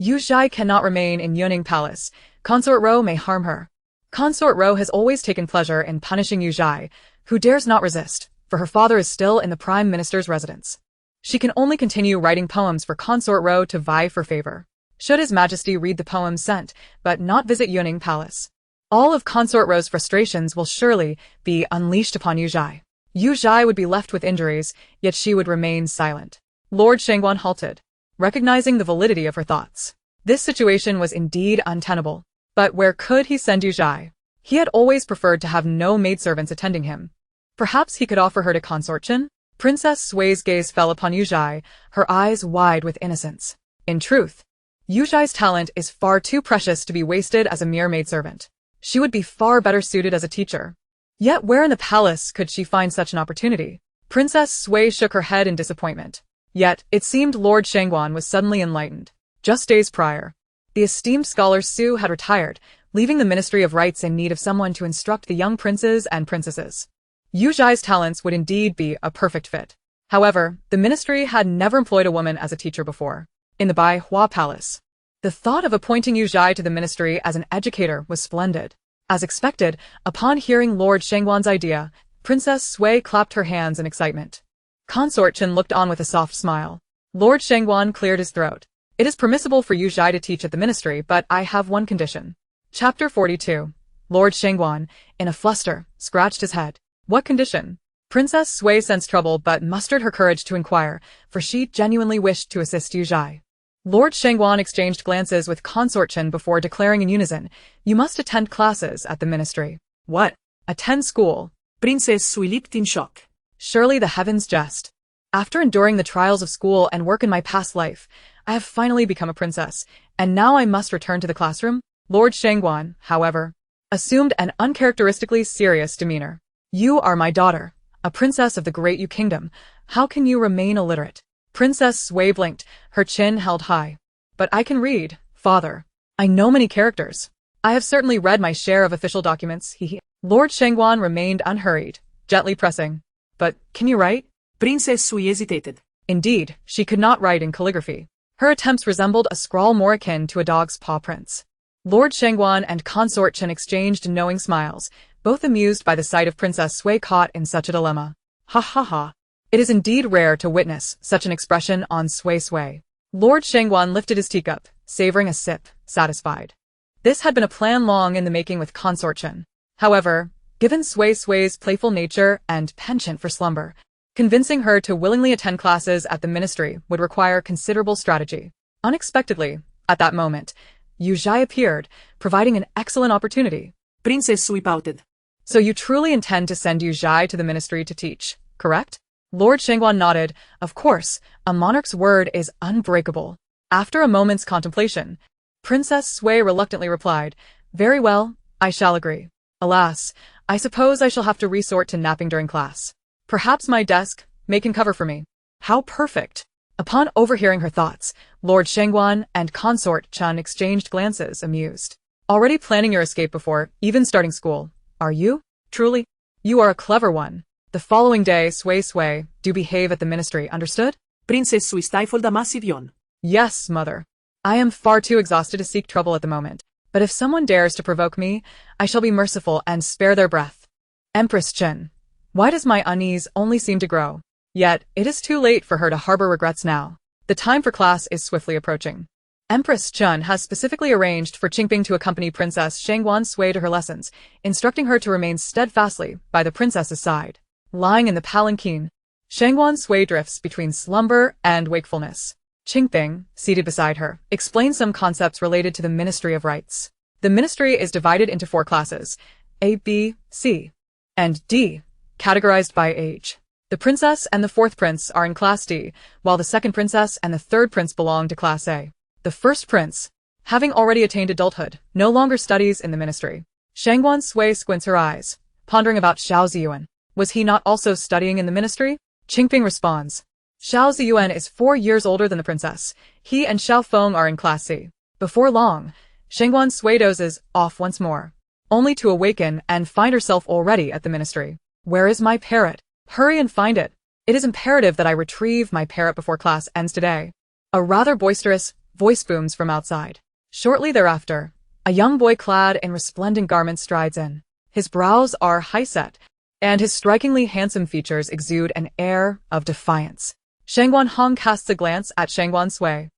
Yuzhai cannot remain in Yuning Palace. Consort Row may harm her. Consort Row has always taken pleasure in punishing Yuzhai, who dares not resist, for her father is still in the Prime Minister's residence. She can only continue writing poems for Consort Row to vie for favor. Should His Majesty read the poems sent, but not visit Yuning Palace, all of Consort Row's frustrations will surely be unleashed upon Yuzhai. Yuzhai would be left with injuries, yet she would remain silent. Lord Shangguan halted, recognizing the validity of her thoughts. This situation was indeed untenable. But where could he send Yuzhai? He had always preferred to have no maidservants attending him. Perhaps he could offer her to consortion? Princess Sui's gaze fell upon Yuzhai, her eyes wide with innocence. In truth, Yuzhai's talent is far too precious to be wasted as a mere maidservant. She would be far better suited as a teacher. Yet where in the palace could she find such an opportunity? Princess Sui shook her head in disappointment. Yet, it seemed Lord Shangguan was suddenly enlightened. Just days prior, the esteemed scholar Su had retired, leaving the Ministry of Rites in need of someone to instruct the young princes and princesses. Yuzhai's talents would indeed be a perfect fit. However, the ministry had never employed a woman as a teacher before. In the Bai Hua Palace, the thought of appointing Yuzhai to the ministry as an educator was splendid. As expected, upon hearing Lord Shangguan's idea, Princess Sui clapped her hands in excitement. Consort Chen looked on with a soft smile. Lord Shangguan cleared his throat. It is permissible for Yuzhai to teach at the ministry, but I have one condition. Chapter 42. Lord Shangguan, in a fluster, scratched his head. What condition? Princess Sui sensed trouble but mustered her courage to inquire, for she genuinely wished to assist Yuzhai. Lord Shangguan exchanged glances with Consort Chen before declaring in unison, you must attend classes at the ministry. What? Attend school? Princess Sui leaped in shock. Surely the heavens jest. After enduring the trials of school and work in my past life, I have finally become a princess, and now I must return to the classroom? Lord Shangguan, however, assumed an uncharacteristically serious demeanor. You are my daughter, a princess of the great Yu kingdom. How can you remain illiterate? Princess Sui blinked, her chin held high. But I can read, father. I know many characters. I have certainly read my share of official documents, Lord Shangguan remained unhurried, gently pressing. But, can you write? Princess Sui hesitated. Indeed, she could not write in calligraphy. Her attempts resembled a scrawl more akin to a dog's paw prints. Lord Shangguan and Consort Chen exchanged knowing smiles, both amused by the sight of Princess Sui caught in such a dilemma. Ha ha ha. It is indeed rare to witness such an expression on Sui. Lord Shangguan lifted his teacup, savoring a sip, satisfied. This had been a plan long in the making with Consort Chen. However, given Sui's playful nature and penchant for slumber, convincing her to willingly attend classes at the ministry would require considerable strategy. Unexpectedly, at that moment, Yuzhai appeared, providing an excellent opportunity. Princess Sui pouted. So you truly intend to send Yuzhai to the ministry to teach, correct? Lord Shangguan nodded. Of course, a monarch's word is unbreakable. After a moment's contemplation, Princess Sui reluctantly replied, very well, I shall agree. Alas, I suppose I shall have to resort to napping during class. Perhaps my desk may can cover for me. How perfect! Upon overhearing her thoughts, Lord Shangguan and Consort Chen exchanged glances, amused. Already planning your escape before even starting school, are you? Truly? You are a clever one. The following day, Sui, do behave at the ministry, understood? Princess Sui stifled a massive yawn. Yes, mother. I am far too exhausted to seek trouble at the moment, but if someone dares to provoke me, I shall be merciful and spare their breath. Empress Chen. Why does my unease only seem to grow? Yet, it is too late for her to harbor regrets now. The time for class is swiftly approaching. Empress Chen has specifically arranged for Qingping to accompany Princess Shangguan Sui to her lessons, instructing her to remain steadfastly by the princess's side. Lying in the palanquin, Shangguan Sui drifts between slumber and wakefulness. Qingping, seated beside her, explains some concepts related to the Ministry of Rights. The ministry is divided into 4 classes, A, B, C, and D, categorized by age. The princess and the 4th prince are in Class D, while the 2nd princess and the 3rd prince belong to Class A. The 1st prince, having already attained adulthood, no longer studies in the ministry. Shangguan Sui squints her eyes, pondering about Xiao Ziyuan. Was he not also studying in the ministry? Qingping responds. Xiao Ziyuan is 4 years older than the princess. He and Xiao Feng are in Class C. Before long, Shangguan Sui dozes off once more, only to awaken and find herself already at the ministry. Where is my parrot? Hurry and find it. It is imperative that I retrieve my parrot before class ends today. A rather boisterous voice booms from outside. Shortly thereafter, a young boy clad in resplendent garments strides in. His brows are high-set, and his strikingly handsome features exude an air of defiance. Shangguan Hong casts a glance at Shangguan Sui.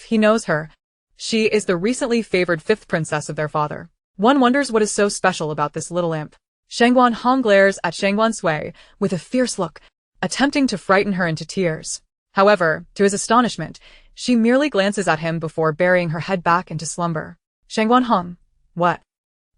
He knows her. She is the recently favored 5th princess of their father. One wonders what is so special about this little imp. Shangguan Hong glares at Shangguan Sui with a fierce look, attempting to frighten her into tears. However, to his astonishment, she merely glances at him before burying her head back into slumber. Shangguan Hong, what?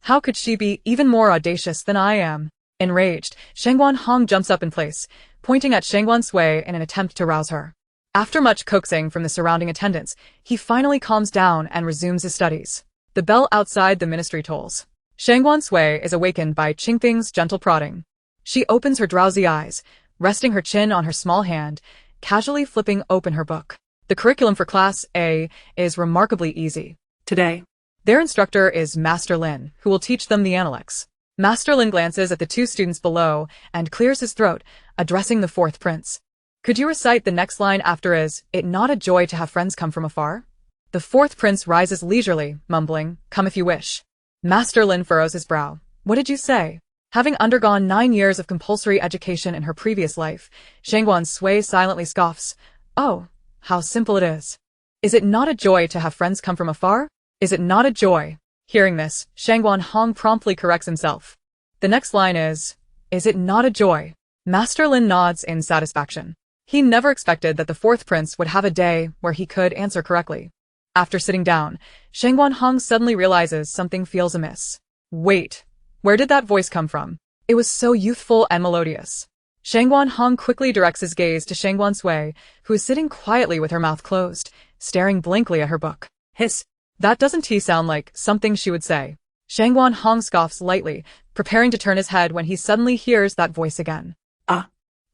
How could she be even more audacious than I am? Enraged, Shangguan Hong jumps up in place, pointing at Shangguan Sui in an attempt to rouse her. After much coaxing from the surrounding attendants, he finally calms down and resumes his studies. The bell outside the ministry tolls. Shangguan Sui is awakened by Qingping's gentle prodding. She opens her drowsy eyes, resting her chin on her small hand, casually flipping open her book. The curriculum for Class A is remarkably easy. Today, their instructor is Master Lin, who will teach them the analects. Master Lin glances at the 2 students below and clears his throat, addressing the 4th prince. Could you recite the next line after is it not a joy to have friends come from afar? The 4th prince rises leisurely, mumbling, come if you wish. Master Lin furrows his brow. What did you say? Having undergone 9 years of compulsory education in her previous life, Shangguan Sui silently scoffs. Oh, how simple it is. Is it not a joy to have friends come from afar? Is it not a joy? Hearing this, Shangguan Hong promptly corrects himself. The next line is it not a joy? Master Lin nods in satisfaction. He never expected that the 4th prince would have a day where he could answer correctly. After sitting down, Shangguan Hong suddenly realizes something feels amiss. Wait, where did that voice come from? It was so youthful and melodious. Shangguan Hong quickly directs his gaze to Shangguan Sui, who is sitting quietly with her mouth closed, staring blankly at her book. Hiss. That doesn't sound like something she would say. Shangguan Hong scoffs lightly, preparing to turn his head when he suddenly hears that voice again.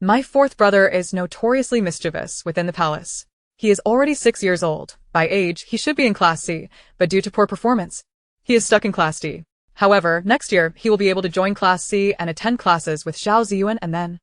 My 4th brother is notoriously mischievous within the palace. He is already 6 years old. By age, he should be in Class C, but due to poor performance, he is stuck in Class D. However, next year, he will be able to join Class C and attend classes with Xiao Ziyuan and then…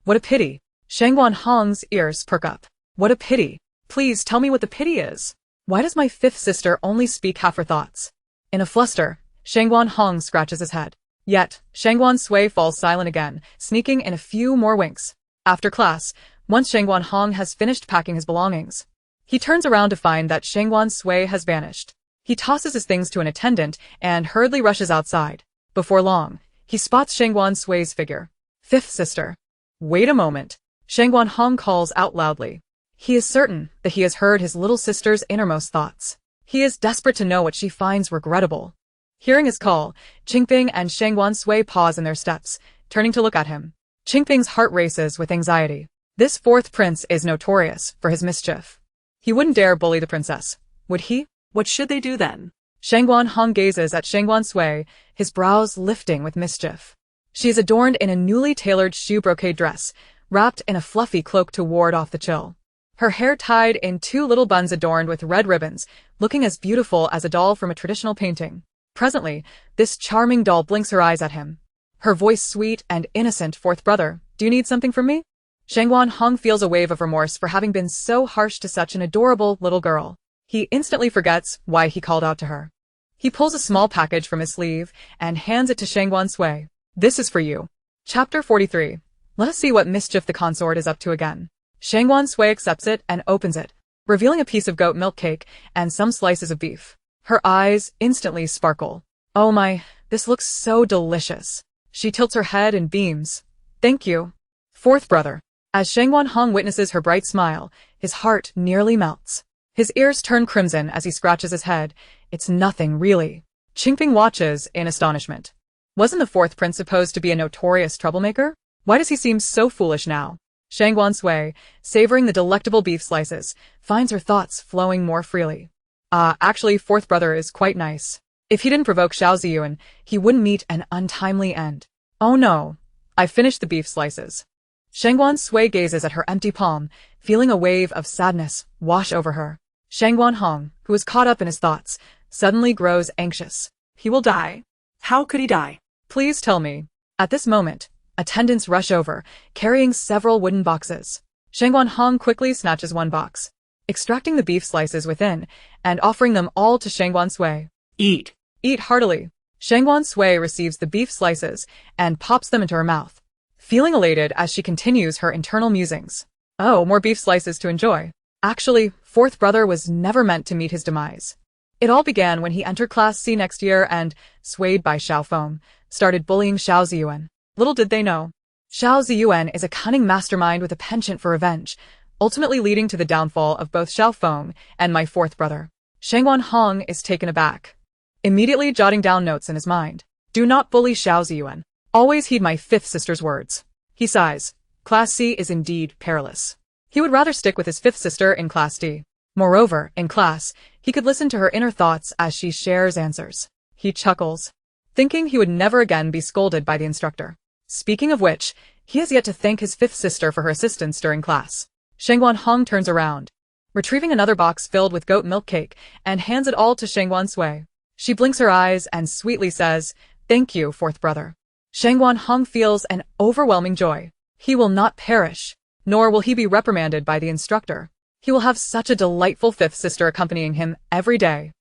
What a pity. Shangguan Hong's ears perk up. What a pity. Please tell me what the pity is. Why does my 5th sister only speak half her thoughts? In a fluster, Shangguan Hong scratches his head. Yet, Shangguan Sui falls silent again, sneaking in a few more winks. After class, once Shangguan Hong has finished packing his belongings, he turns around to find that Shangguan Sui has vanished. He tosses his things to an attendant and hurriedly rushes outside. Before long, he spots Shangguan Sui's figure. 5th sister. Wait a moment. Shangguan Hong calls out loudly. He is certain that he has heard his little sister's innermost thoughts. He is desperate to know what she finds regrettable. Hearing his call, Qingping and Shangguan Sui pause in their steps, turning to look at him. Qingping's heart races with anxiety. This 4th prince is notorious for his mischief. He wouldn't dare bully the princess, would he? What should they do then? Shangguan Hong gazes at Shangguan Sui, his brows lifting with mischief. She is adorned in a newly tailored shoe brocade dress, wrapped in a fluffy cloak to ward off the chill. Her hair tied in 2 little buns adorned with red ribbons, looking as beautiful as a doll from a traditional painting. Presently, this charming doll blinks her eyes at him. Her voice sweet and innocent. 4th brother, do you need something from me? Shangguan Hong feels a wave of remorse for having been so harsh to such an adorable little girl. He instantly forgets why he called out to her. He pulls a small package from his sleeve and hands it to Shangguan Sui. This is for you. Chapter 43. Let us see what mischief the consort is up to again. Shangguan Sui accepts it and opens it, revealing a piece of goat milk cake and some slices of beef. Her eyes instantly sparkle. Oh my, this looks so delicious. She tilts her head and beams. Thank you. 4th brother. As Shangguan Hong witnesses her bright smile, his heart nearly melts. His ears turn crimson as he scratches his head. It's nothing, really. Qingping watches in astonishment. Wasn't the fourth prince supposed to be a notorious troublemaker? Why does he seem so foolish now? Shangguan Sui, savoring the delectable beef slices, finds her thoughts flowing more freely. Actually, fourth brother is quite nice. If he didn't provoke Xiao Ziyuan, he wouldn't meet an untimely end. Oh no. I finished the beef slices. Shangguan Sui gazes at her empty palm, feeling a wave of sadness wash over her. Shangguan Hong, who is caught up in his thoughts, suddenly grows anxious. He will die. How could he die? Please tell me. At this moment, attendants rush over, carrying several wooden boxes. Shangguan Hong quickly snatches one box, extracting the beef slices within, and offering them all to Shangguan Sui. Eat. Eat heartily. Shangguan Sui receives the beef slices and pops them into her mouth, feeling elated as she continues her internal musings. Oh, more beef slices to enjoy. Actually, fourth brother was never meant to meet his demise. It all began when he entered Class C next year and, swayed by Xiao Feng, started bullying Xiao Ziyuan. Little did they know. Xiao Ziyuan is a cunning mastermind with a penchant for revenge, ultimately leading to the downfall of both Xiao Feng and my fourth brother. Shangguan Hong is taken aback, immediately jotting down notes in his mind. Do not bully Xiao Ziyuan. Always heed my fifth sister's words. He sighs. Class C is indeed perilous. He would rather stick with his fifth sister in Class D. Moreover, in class, he could listen to her inner thoughts as she shares answers. He chuckles, thinking he would never again be scolded by the instructor. Speaking of which, he has yet to thank his fifth sister for her assistance during class. Shangguan Hong turns around, retrieving another box filled with goat milk cake, and hands it all to Shangguan Sui. She blinks her eyes and sweetly says, "Thank you, fourth brother." Shangguan Hong feels an overwhelming joy. He will not perish, nor will he be reprimanded by the instructor. He will have such a delightful fifth sister accompanying him every day.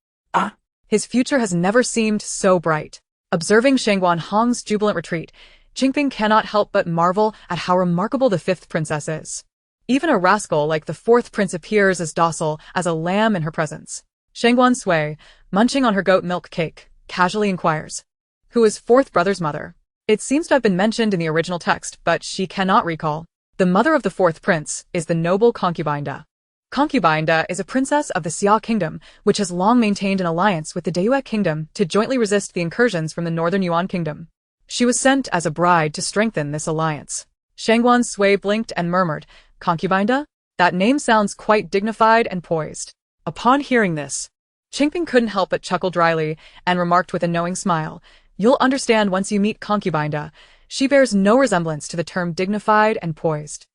His future has never seemed so bright. Observing Shangguan Hong's jubilant retreat, Qingping cannot help but marvel at how remarkable the fifth princess is. Even a rascal like the fourth prince appears as docile as a lamb in her presence. Shangguan Sui, munching on her goat milk cake, casually inquires, "Who is fourth brother's mother?" It seems to have been mentioned in the original text, but she cannot recall. The mother of the fourth prince is the noble Concubine Li. Concubine Li is a princess of the Xia kingdom, which has long maintained an alliance with the Dayue kingdom to jointly resist the incursions from the northern Yuan kingdom. She was sent as a bride to strengthen this alliance. Shangguan Sui blinked and murmured, "Concubine Li? That name sounds quite dignified and poised." Upon hearing this, Qingping couldn't help but chuckle dryly and remarked with a knowing smile, "You'll understand once you meet Concubine Li. She bears no resemblance to the term dignified and poised."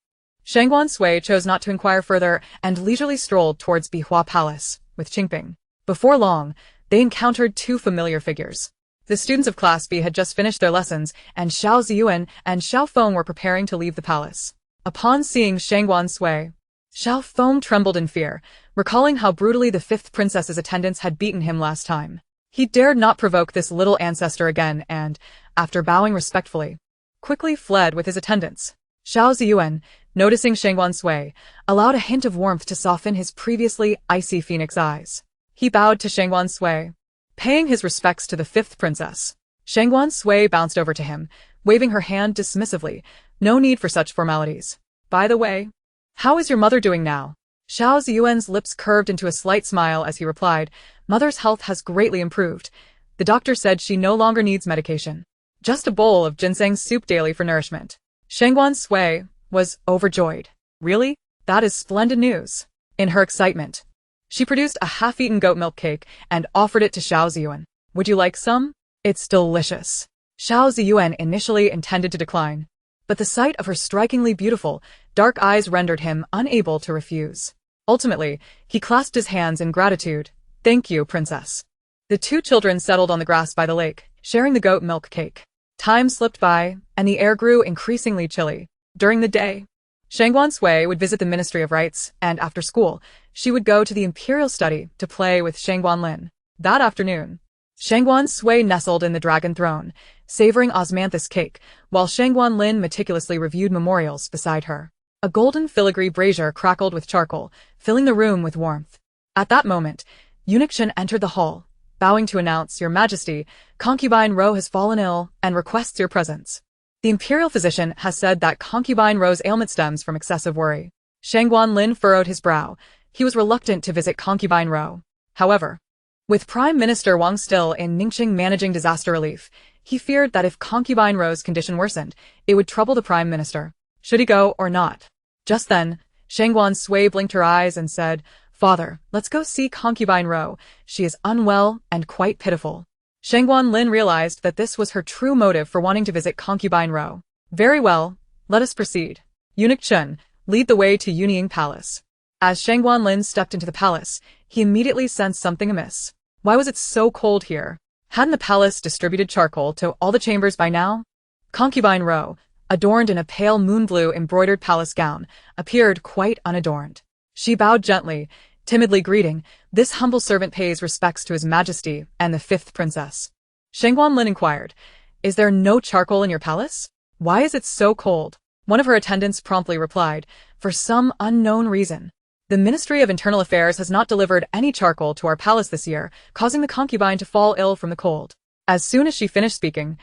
Shangguan Sui chose not to inquire further and leisurely strolled towards Bihua Palace with Qingping. Before long, they encountered two familiar figures. The students of Class B had just finished their lessons, and Xiao Ziyuan and Xiao Feng were preparing to leave the palace. Upon seeing Shangguan Sui, Xiao Feng trembled in fear, recalling how brutally the fifth princess's attendants had beaten him last time. He dared not provoke this little ancestor again and, after bowing respectfully, quickly fled with his attendants. Xiao Ziyuan, noticing Shangguan Sui, allowed a hint of warmth to soften his previously icy phoenix eyes. He bowed to Shangguan Sui, paying his respects to the fifth princess. Shangguan Sui bounced over to him, waving her hand dismissively. No need for such formalities. By the way, how is your mother doing now? Xiao Ziyuan's lips curved into a slight smile as he replied, "Mother's health has greatly improved. The doctor said she no longer needs medication. Just a bowl of ginseng soup daily for nourishment." Shangguan Sui was overjoyed. Really? That is splendid news. In her excitement, she produced a half-eaten goat milk cake and offered it to Xiao Ziyuan. "Would you like some? It's delicious." Xiao Ziyuan initially intended to decline, but the sight of her strikingly beautiful, dark eyes rendered him unable to refuse. Ultimately, he clasped his hands in gratitude. "Thank you, princess." The two children settled on the grass by the lake, sharing the goat milk cake. Time slipped by, and the air grew increasingly chilly. During the day, Shangguan Sui would visit the Ministry of Rites, and after school, she would go to the imperial study to play with Shangguan Lin. That afternoon, Shangguan Sui nestled in the dragon throne, savoring osmanthus cake, while Shangguan Lin meticulously reviewed memorials beside her. A golden filigree brazier crackled with charcoal, filling the room with warmth. At that moment, Eunuch Chen entered the hall, bowing to announce, "Your Majesty, Concubine Ro has fallen ill and requests your presence." The imperial physician has said that Concubine Ro's ailment stems from excessive worry. Shangguan Lin furrowed his brow. He was reluctant to visit Concubine Ro. However, with Prime Minister Wang still in Ningqing managing disaster relief, he feared that if Concubine Ro's condition worsened, it would trouble the Prime Minister. Should he go or not? Just then, Shangguan Sui blinked her eyes and said, "Father, let's go see Concubine Ro. She is unwell and quite pitiful." Shangguan Lin realized that this was her true motive for wanting to visit Concubine Ro. "Very well, let us proceed. Eunuch Chen, lead the way to Yunying Palace." As Shangguan Lin stepped into the palace, he immediately sensed something amiss. Why was it so cold here? Hadn't the palace distributed charcoal to all the chambers by now? Concubine Ro, adorned in a pale moon-blue embroidered palace gown, appeared quite unadorned. She bowed gently, timidly greeting, "This humble servant pays respects to His Majesty and the fifth princess." Shangguan Lin inquired, "Is there no charcoal in your palace? Why is it so cold?" One of her attendants promptly replied, "For some unknown reason. The Ministry of Internal Affairs has not delivered any charcoal to our palace this year, causing the concubine to fall ill from the cold." As soon as she finished speaking,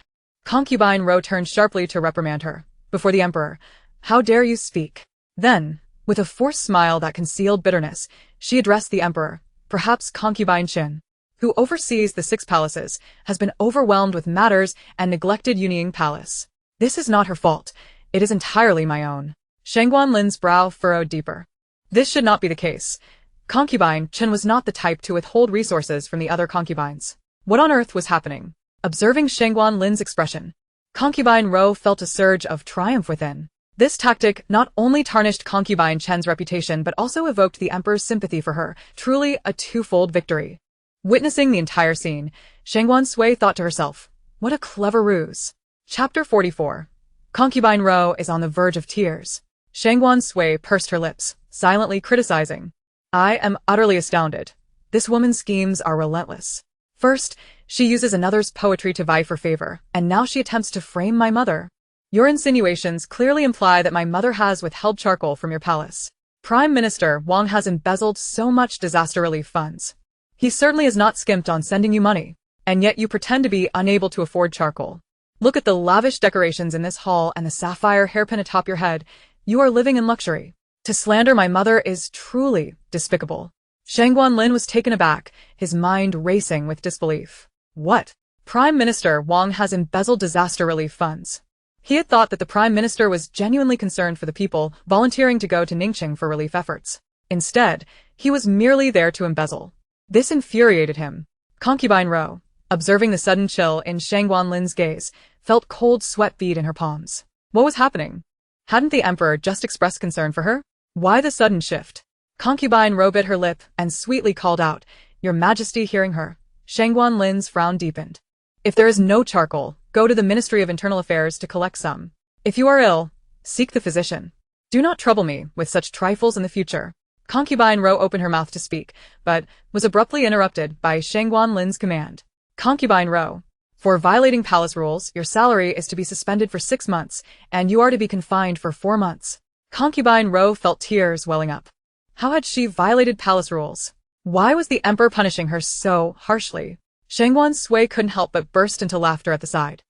Concubine Ro turned sharply to reprimand her. Before the emperor, "How dare you speak?" Then, with a forced smile that concealed bitterness, she addressed the emperor. "Perhaps Concubine Qin, who oversees the 6 palaces, has been overwhelmed with matters and neglected Yunying Palace. This is not her fault. It is entirely my own." Shangguan Lin's brow furrowed deeper. This should not be the case. Concubine Chen was not the type to withhold resources from the other concubines. What on earth was happening? Observing Shangguan Lin's expression, Concubine Ro felt a surge of triumph within. This tactic not only tarnished Concubine Chen's reputation but also evoked the emperor's sympathy for her, truly a twofold victory. Witnessing the entire scene, Shangguan Sui thought to herself, "What a clever ruse." Chapter 44. Concubine Ro is on the verge of tears. Shangguan Sui pursed her lips, silently criticizing. "I am utterly astounded. This woman's schemes are relentless. First, she uses another's poetry to vie for favor, and now she attempts to frame my mother. Your insinuations clearly imply that my mother has withheld charcoal from your palace. Prime Minister Wang has embezzled so much disaster relief funds. He certainly has not skimped on sending you money, and yet you pretend to be unable to afford charcoal. Look at the lavish decorations in this hall and the sapphire hairpin atop your head. You are living in luxury. To slander my mother is truly despicable." Shangguan Lin was taken aback, his mind racing with disbelief. What? Prime Minister Wang has embezzled disaster relief funds? He had thought that the Prime Minister was genuinely concerned for the people volunteering to go to Ningqing for relief efforts. Instead, he was merely there to embezzle. This infuriated him. Concubine Ro, observing the sudden chill in Shangguan Lin's gaze, felt cold sweat bead in her palms. What was happening? Hadn't the emperor just expressed concern for her? Why the sudden shift? Concubine Ro bit her lip and sweetly called out, "Your Majesty." Hearing her, Shangguan Lin's frown deepened. "If there is no charcoal, go to the Ministry of Internal Affairs to collect some. If you are ill, seek the physician. Do not trouble me with such trifles in the future." Concubine Ro opened her mouth to speak, but was abruptly interrupted by Shangguan Lin's command. "Concubine Ro, for violating palace rules, your salary is to be suspended for 6 months, and you are to be confined for 4 months. Concubine Ro felt tears welling up. How had she violated palace rules? Why was the emperor punishing her so harshly? Shangguan Sui couldn't help but burst into laughter at the side.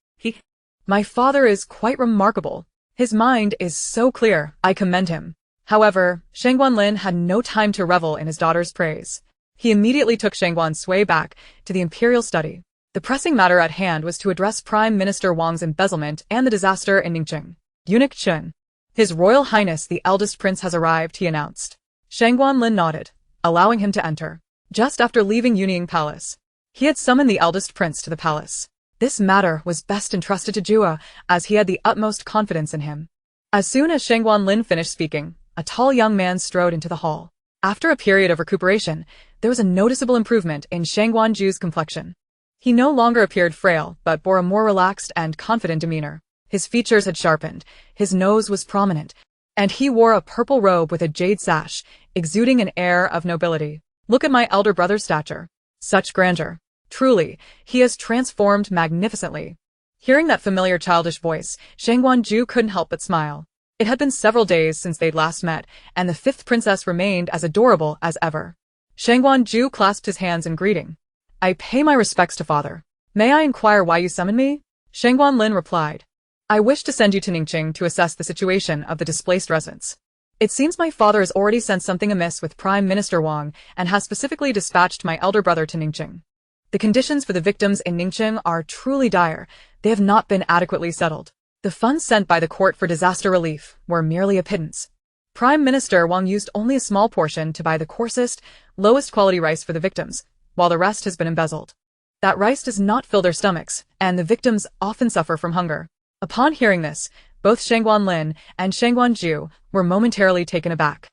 My father is quite remarkable. His mind is so clear, I commend him." However, Shangguan Lin had no time to revel in his daughter's praise. He immediately took Shangguan Sui back to the imperial study. The pressing matter at hand was to address Prime Minister Wang's embezzlement and the disaster in Ningqing. "Eunuch Chen, His Royal Highness the eldest prince has arrived," he announced. Shangguan Lin nodded, allowing him to enter. Just after leaving Yunying Palace, he had summoned the eldest prince to the palace. This matter was best entrusted to Jua, as he had the utmost confidence in him. As soon as Shangguan Lin finished speaking, a tall young man strode into the hall. After a period of recuperation, there was a noticeable improvement in Shangguan Ju's complexion. He no longer appeared frail, but bore a more relaxed and confident demeanor. His features had sharpened, his nose was prominent, and he wore a purple robe with a jade sash, exuding an air of nobility. "Look at my elder brother's stature. Such grandeur. Truly, he has transformed magnificently." Hearing that familiar childish voice, Shangguan Ju couldn't help but smile. It had been several days since they'd last met, and the fifth princess remained as adorable as ever. Shangguan Ju clasped his hands in greeting. "I pay my respects to father. May I inquire why you summoned me?" Shangguan Lin replied. I wish to send you to Ningqing to assess the situation of the displaced residents. It seems my father has already sensed something amiss with Prime Minister Wang and has specifically dispatched my elder brother to Ningqing. The conditions for the victims in Ningqing are truly dire. They have not been adequately settled. The funds sent by the court for disaster relief were merely a pittance. Prime Minister Wang used only a small portion to buy the coarsest, lowest quality rice for the victims, while the rest has been embezzled. That rice does not fill their stomachs, and the victims often suffer from hunger. Upon hearing this, both Shangguan Lin and Shangguan Zhu were momentarily taken aback.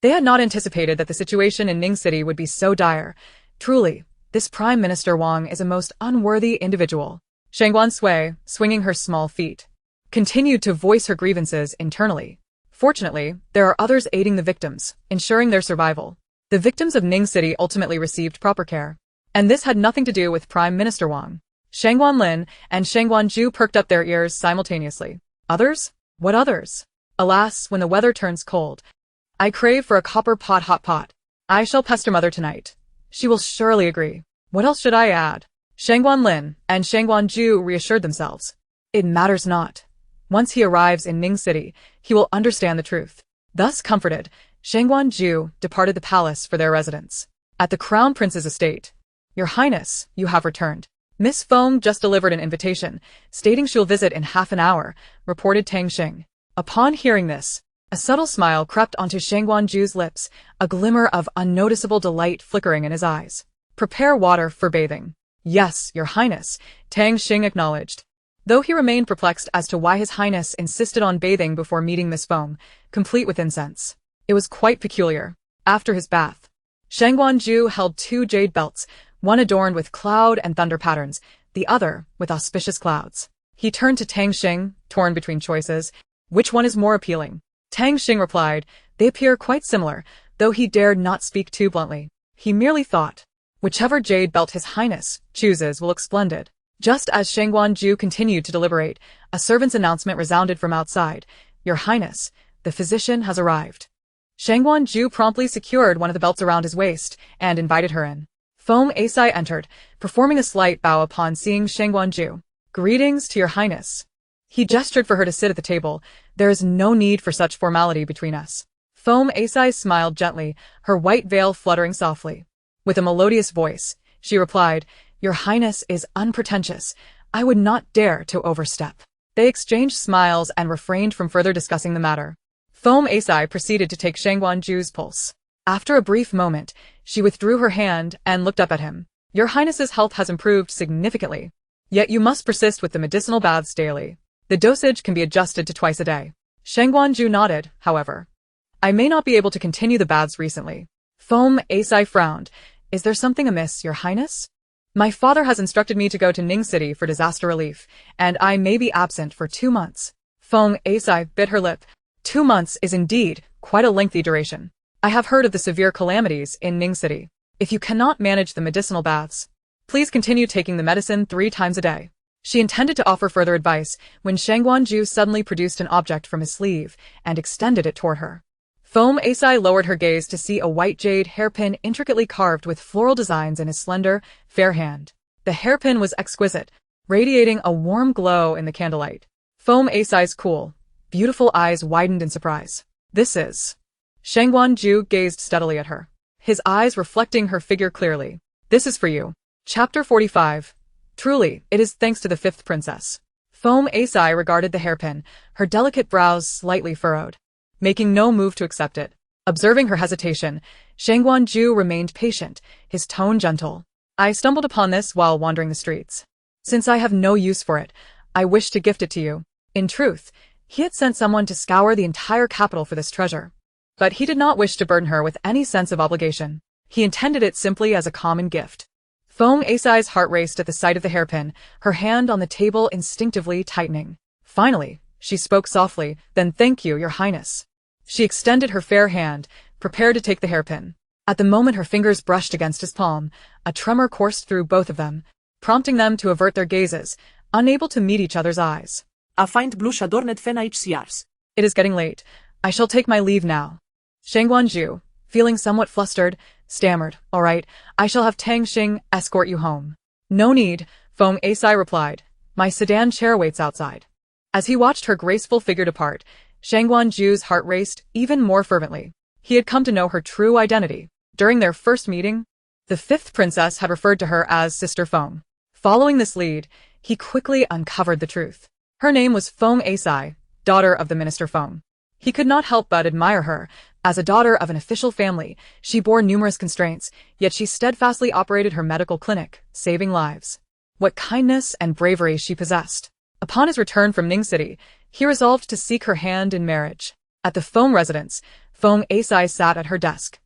They had not anticipated that the situation in Ning City would be so dire. Truly, this Prime Minister Wang is a most unworthy individual. Shangguan Sui, swinging her small feet, continued to voice her grievances internally. Fortunately, there are others aiding the victims, ensuring their survival. The victims of Ning City ultimately received proper care. And this had nothing to do with Prime Minister Wang. Shangguan Lin and Shangguan Zhu perked up their ears simultaneously. Others? What others? Alas, when the weather turns cold, I crave for a copper pot hot pot. I shall pester mother tonight. She will surely agree. What else should I add? Shangguan Lin and Shangguan Zhu reassured themselves. It matters not. Once he arrives in Ning City, he will understand the truth. Thus comforted, Shangguan Zhu departed the palace for their residence. At the Crown Prince's estate, Your Highness, you have returned. Miss Feng just delivered an invitation, stating she'll visit in half an hour, reported Tang Xing. Upon hearing this, a subtle smile crept onto Shangguan Zhu's lips, a glimmer of unnoticeable delight flickering in his eyes. Prepare water for bathing. Yes, Your Highness, Tang Xing acknowledged. Though he remained perplexed as to why His Highness insisted on bathing before meeting Miss Feng, complete with incense. It was quite peculiar. After his bath, Shangguan Zhu held 2 jade belts, one adorned with cloud and thunder patterns, the other with auspicious clouds. He turned to Tang Xing, torn between choices. Which one is more appealing? Tang Xing replied, they appear quite similar, though he dared not speak too bluntly. He merely thought, whichever jade belt His Highness chooses will look splendid. Just as Shangguan Zhu continued to deliberate, a servant's announcement resounded from outside. Your Highness, the physician has arrived. Shangguan Zhu promptly secured one of the belts around his waist and invited her in. Foam Asai entered, performing a slight bow upon seeing Shangguan Zhu. Greetings to Your Highness. He gestured for her to sit at the table. There is no need for such formality between us. Foam Asai smiled gently, her white veil fluttering softly. With a melodious voice, she replied, Your Highness is unpretentious. I would not dare to overstep. They exchanged smiles and refrained from further discussing the matter. Foam Asai proceeded to take Shangguan Zhu's pulse. After a brief moment, she withdrew her hand and looked up at him. Your Highness's health has improved significantly. Yet you must persist with the medicinal baths daily. The dosage can be adjusted to twice a day. Shangguan Zhu nodded, however. I may not be able to continue the baths recently. Foam Asai frowned. Is there something amiss, Your Highness? My father has instructed me to go to Ning City for disaster relief, and I may be absent for 2 months. Foam Asai bit her lip. 2 months is indeed quite a lengthy duration. I have heard of the severe calamities in Ning City. If you cannot manage the medicinal baths, please continue taking the medicine 3 times a day. She intended to offer further advice when Shangguan Zhu suddenly produced an object from his sleeve and extended it toward her. Foam Asai lowered her gaze to see a white jade hairpin intricately carved with floral designs in his slender, fair hand. The hairpin was exquisite, radiating a warm glow in the candlelight. Foam Asai's cool, beautiful eyes widened in surprise. This is... Shangguan Zhu gazed steadily at her, his eyes reflecting her figure clearly. This is for you. Chapter 45. Truly, it is thanks to the 5th princess. Foam Asai regarded the hairpin, her delicate brows slightly furrowed, making no move to accept it. Observing her hesitation, Shangguan Zhu remained patient, his tone gentle. I stumbled upon this while wandering the streets. Since I have no use for it, I wish to gift it to you. In truth, he had sent someone to scour the entire capital for this treasure. But he did not wish to burden her with any sense of obligation. He intended it simply as a common gift. Foam Asai's heart raced at the sight of the hairpin, her hand on the table instinctively tightening. Finally, she spoke softly, then thank you, Your Highness. She extended her fair hand, prepared to take the hairpin. At the moment her fingers brushed against his palm, a tremor coursed through both of them, prompting them to avert their gazes, unable to meet each other's eyes. A faint blush adorned Fena HCRs. It is getting late. I shall take my leave now. Shangguan Zhu, feeling somewhat flustered, stammered, All right, I shall have Tang Xing escort you home. No need, Foam Asai replied. My sedan chair waits outside. As he watched her graceful figure depart, Shangguan Sui's heart raced even more fervently. He had come to know her true identity. During their first meeting, the fifth princess had referred to her as Sister Feng. Following this lead, he quickly uncovered the truth. Her name was Feng Asai, daughter of the Minister Feng. He could not help but admire her. As a daughter of an official family, she bore numerous constraints, yet she steadfastly operated her medical clinic, saving lives. What kindness and bravery she possessed. Upon his return from Ning City, he resolved to seek her hand in marriage. At the Feng residence, Feng Asai sat at her desk,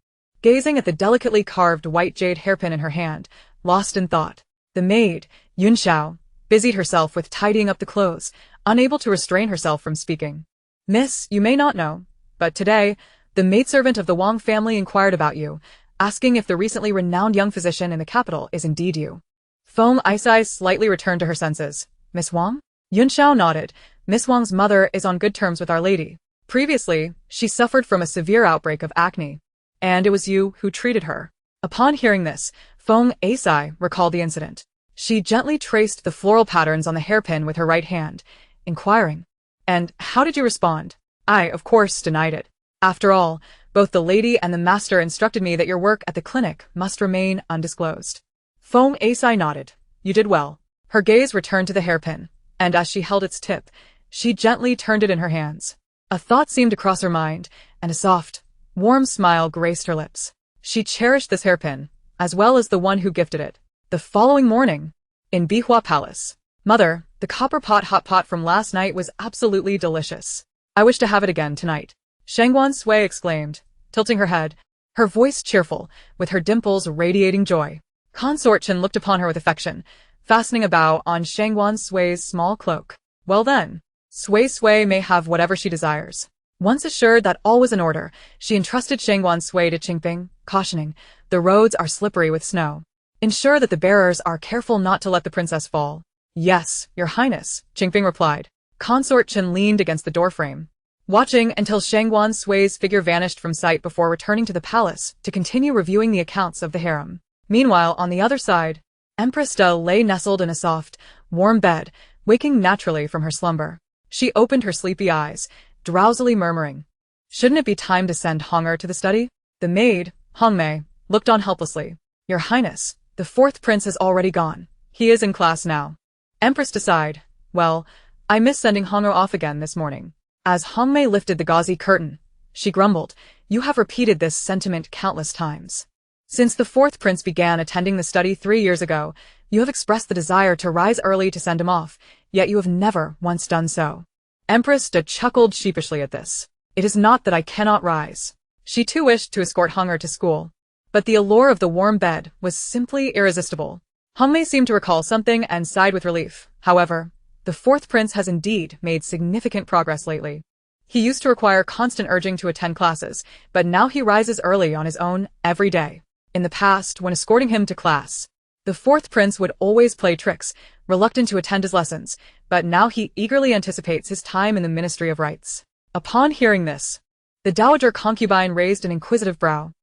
gazing at the delicately carved white jade hairpin in her hand, lost in thought. The maid, Yun Xiao, busied herself with tidying up the clothes, unable to restrain herself from speaking. Miss, you may not know, but today, the maidservant of the Wang family inquired about you, asking if the recently renowned young physician in the capital is indeed you. Feng Asai slightly returned to her senses. Miss Wang? Yun Xiao nodded. Miss Wang's mother is on good terms with Our Lady. Previously, she suffered from a severe outbreak of acne, and it was you who treated her. Upon hearing this, Feng Asai recalled the incident. She gently traced the floral patterns on the hairpin with her right hand, inquiring, "And how did you respond?" I, of course, denied it. After all, both the lady and the master instructed me that your work at the clinic must remain undisclosed. Feng Asai nodded. You did well. Her gaze returned to the hairpin, and as she held its tip, she gently turned it in her hands. A thought seemed to cross her mind, and a soft, warm smile graced her lips. She cherished this hairpin, as well as the one who gifted it. The following morning, in Bihua Palace. Mother, the copper pot hot pot from last night was absolutely delicious. I wish to have it again tonight. Shangguan Sui exclaimed, tilting her head, her voice cheerful, with her dimples radiating joy. Consort Chen looked upon her with affection, fastening a bow on Shangguan Sui's small cloak. Well then, Sui may have whatever she desires. Once assured that all was in order, she entrusted Shangguan Sui to Qingping, cautioning, the roads are slippery with snow. Ensure that the bearers are careful not to let the princess fall. Yes, your highness, Qingping replied. Consort Chen leaned against the doorframe, watching until Shangguan Sui's figure vanished from sight before returning to the palace to continue reviewing the accounts of the harem. Meanwhile, on the other side, Empress lay nestled in a soft, warm bed, waking naturally from her slumber. She opened her sleepy eyes, drowsily murmuring, "Shouldn't it be time to send Hong'er to the study?" The maid, Hongmei, looked on helplessly. Your highness, the fourth prince has already gone. He is in class now. Empress sighed. Well, I miss sending Hong'er off again this morning. As Hongmei lifted the gauzy curtain, she grumbled, you have repeated this sentiment countless times. Since the fourth prince began attending the study 3 years ago, you have expressed the desire to rise early to send him off, yet you have never once done so. Empress chuckled sheepishly at this. It is not that I cannot rise. She too wished to escort Hong'er to school, but the allure of the warm bed was simply irresistible. Hongmei seemed to recall something and sighed with relief. However, the fourth prince has indeed made significant progress lately. He used to require constant urging to attend classes, but now he rises early on his own every day. In the past, when escorting him to class, the fourth prince would always play tricks, reluctant to attend his lessons, but now he eagerly anticipates his time in the Ministry of Rites. Upon hearing this, the dowager concubine raised an inquisitive brow.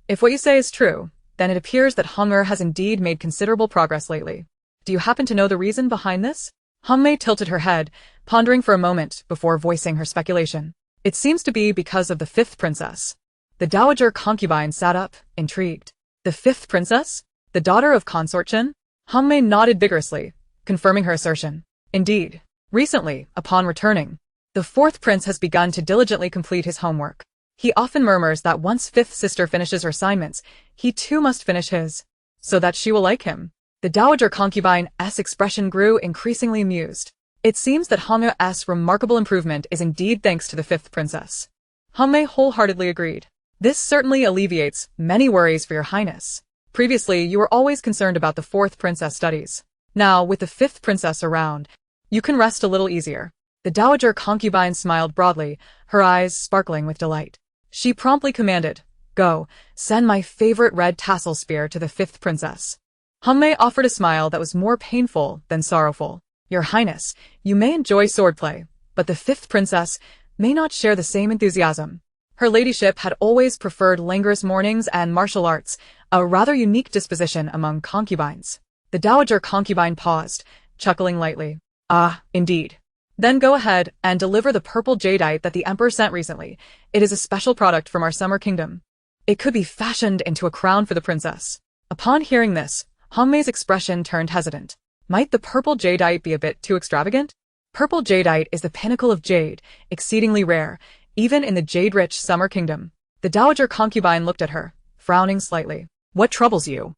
If what you say is true, then it appears that Hong'er has indeed made considerable progress lately. Do you happen to know the reason behind this? Hongmei tilted her head, pondering for a moment before voicing her speculation. It seems to be because of the fifth princess. The dowager concubine sat up, intrigued. The fifth princess? The daughter of Consort Chen? Hongmei nodded vigorously, confirming her assertion. Indeed, recently, upon returning, the fourth prince has begun to diligently complete his homework. He often murmurs that once fifth sister finishes her assignments, he too must finish his, so that she will like him. The dowager concubine's expression grew increasingly amused. It seems that Hong'er's remarkable improvement is indeed thanks to the fifth princess. Hongmei wholeheartedly agreed. This certainly alleviates many worries for your highness. Previously, you were always concerned about the fourth princess studies. Now, with the fifth princess around, you can rest a little easier. The dowager concubine smiled broadly, her eyes sparkling with delight. She promptly commanded, Go, send my favorite red tassel spear to the fifth princess. Hongmei offered a smile that was more painful than sorrowful. Your highness, you may enjoy swordplay, but the fifth princess may not share the same enthusiasm. Her ladyship had always preferred languorous mornings and martial arts, a rather unique disposition among concubines. The dowager concubine paused, chuckling lightly. Indeed. Then go ahead and deliver the purple jadeite that the Emperor sent recently. It is a special product from our summer kingdom. It could be fashioned into a crown for the princess. Upon hearing this, Hong Mei's expression turned hesitant. Might the purple jadeite be a bit too extravagant? Purple jadeite is the pinnacle of jade, exceedingly rare, even in the jade-rich summer kingdom. The dowager concubine looked at her, frowning slightly. What troubles you?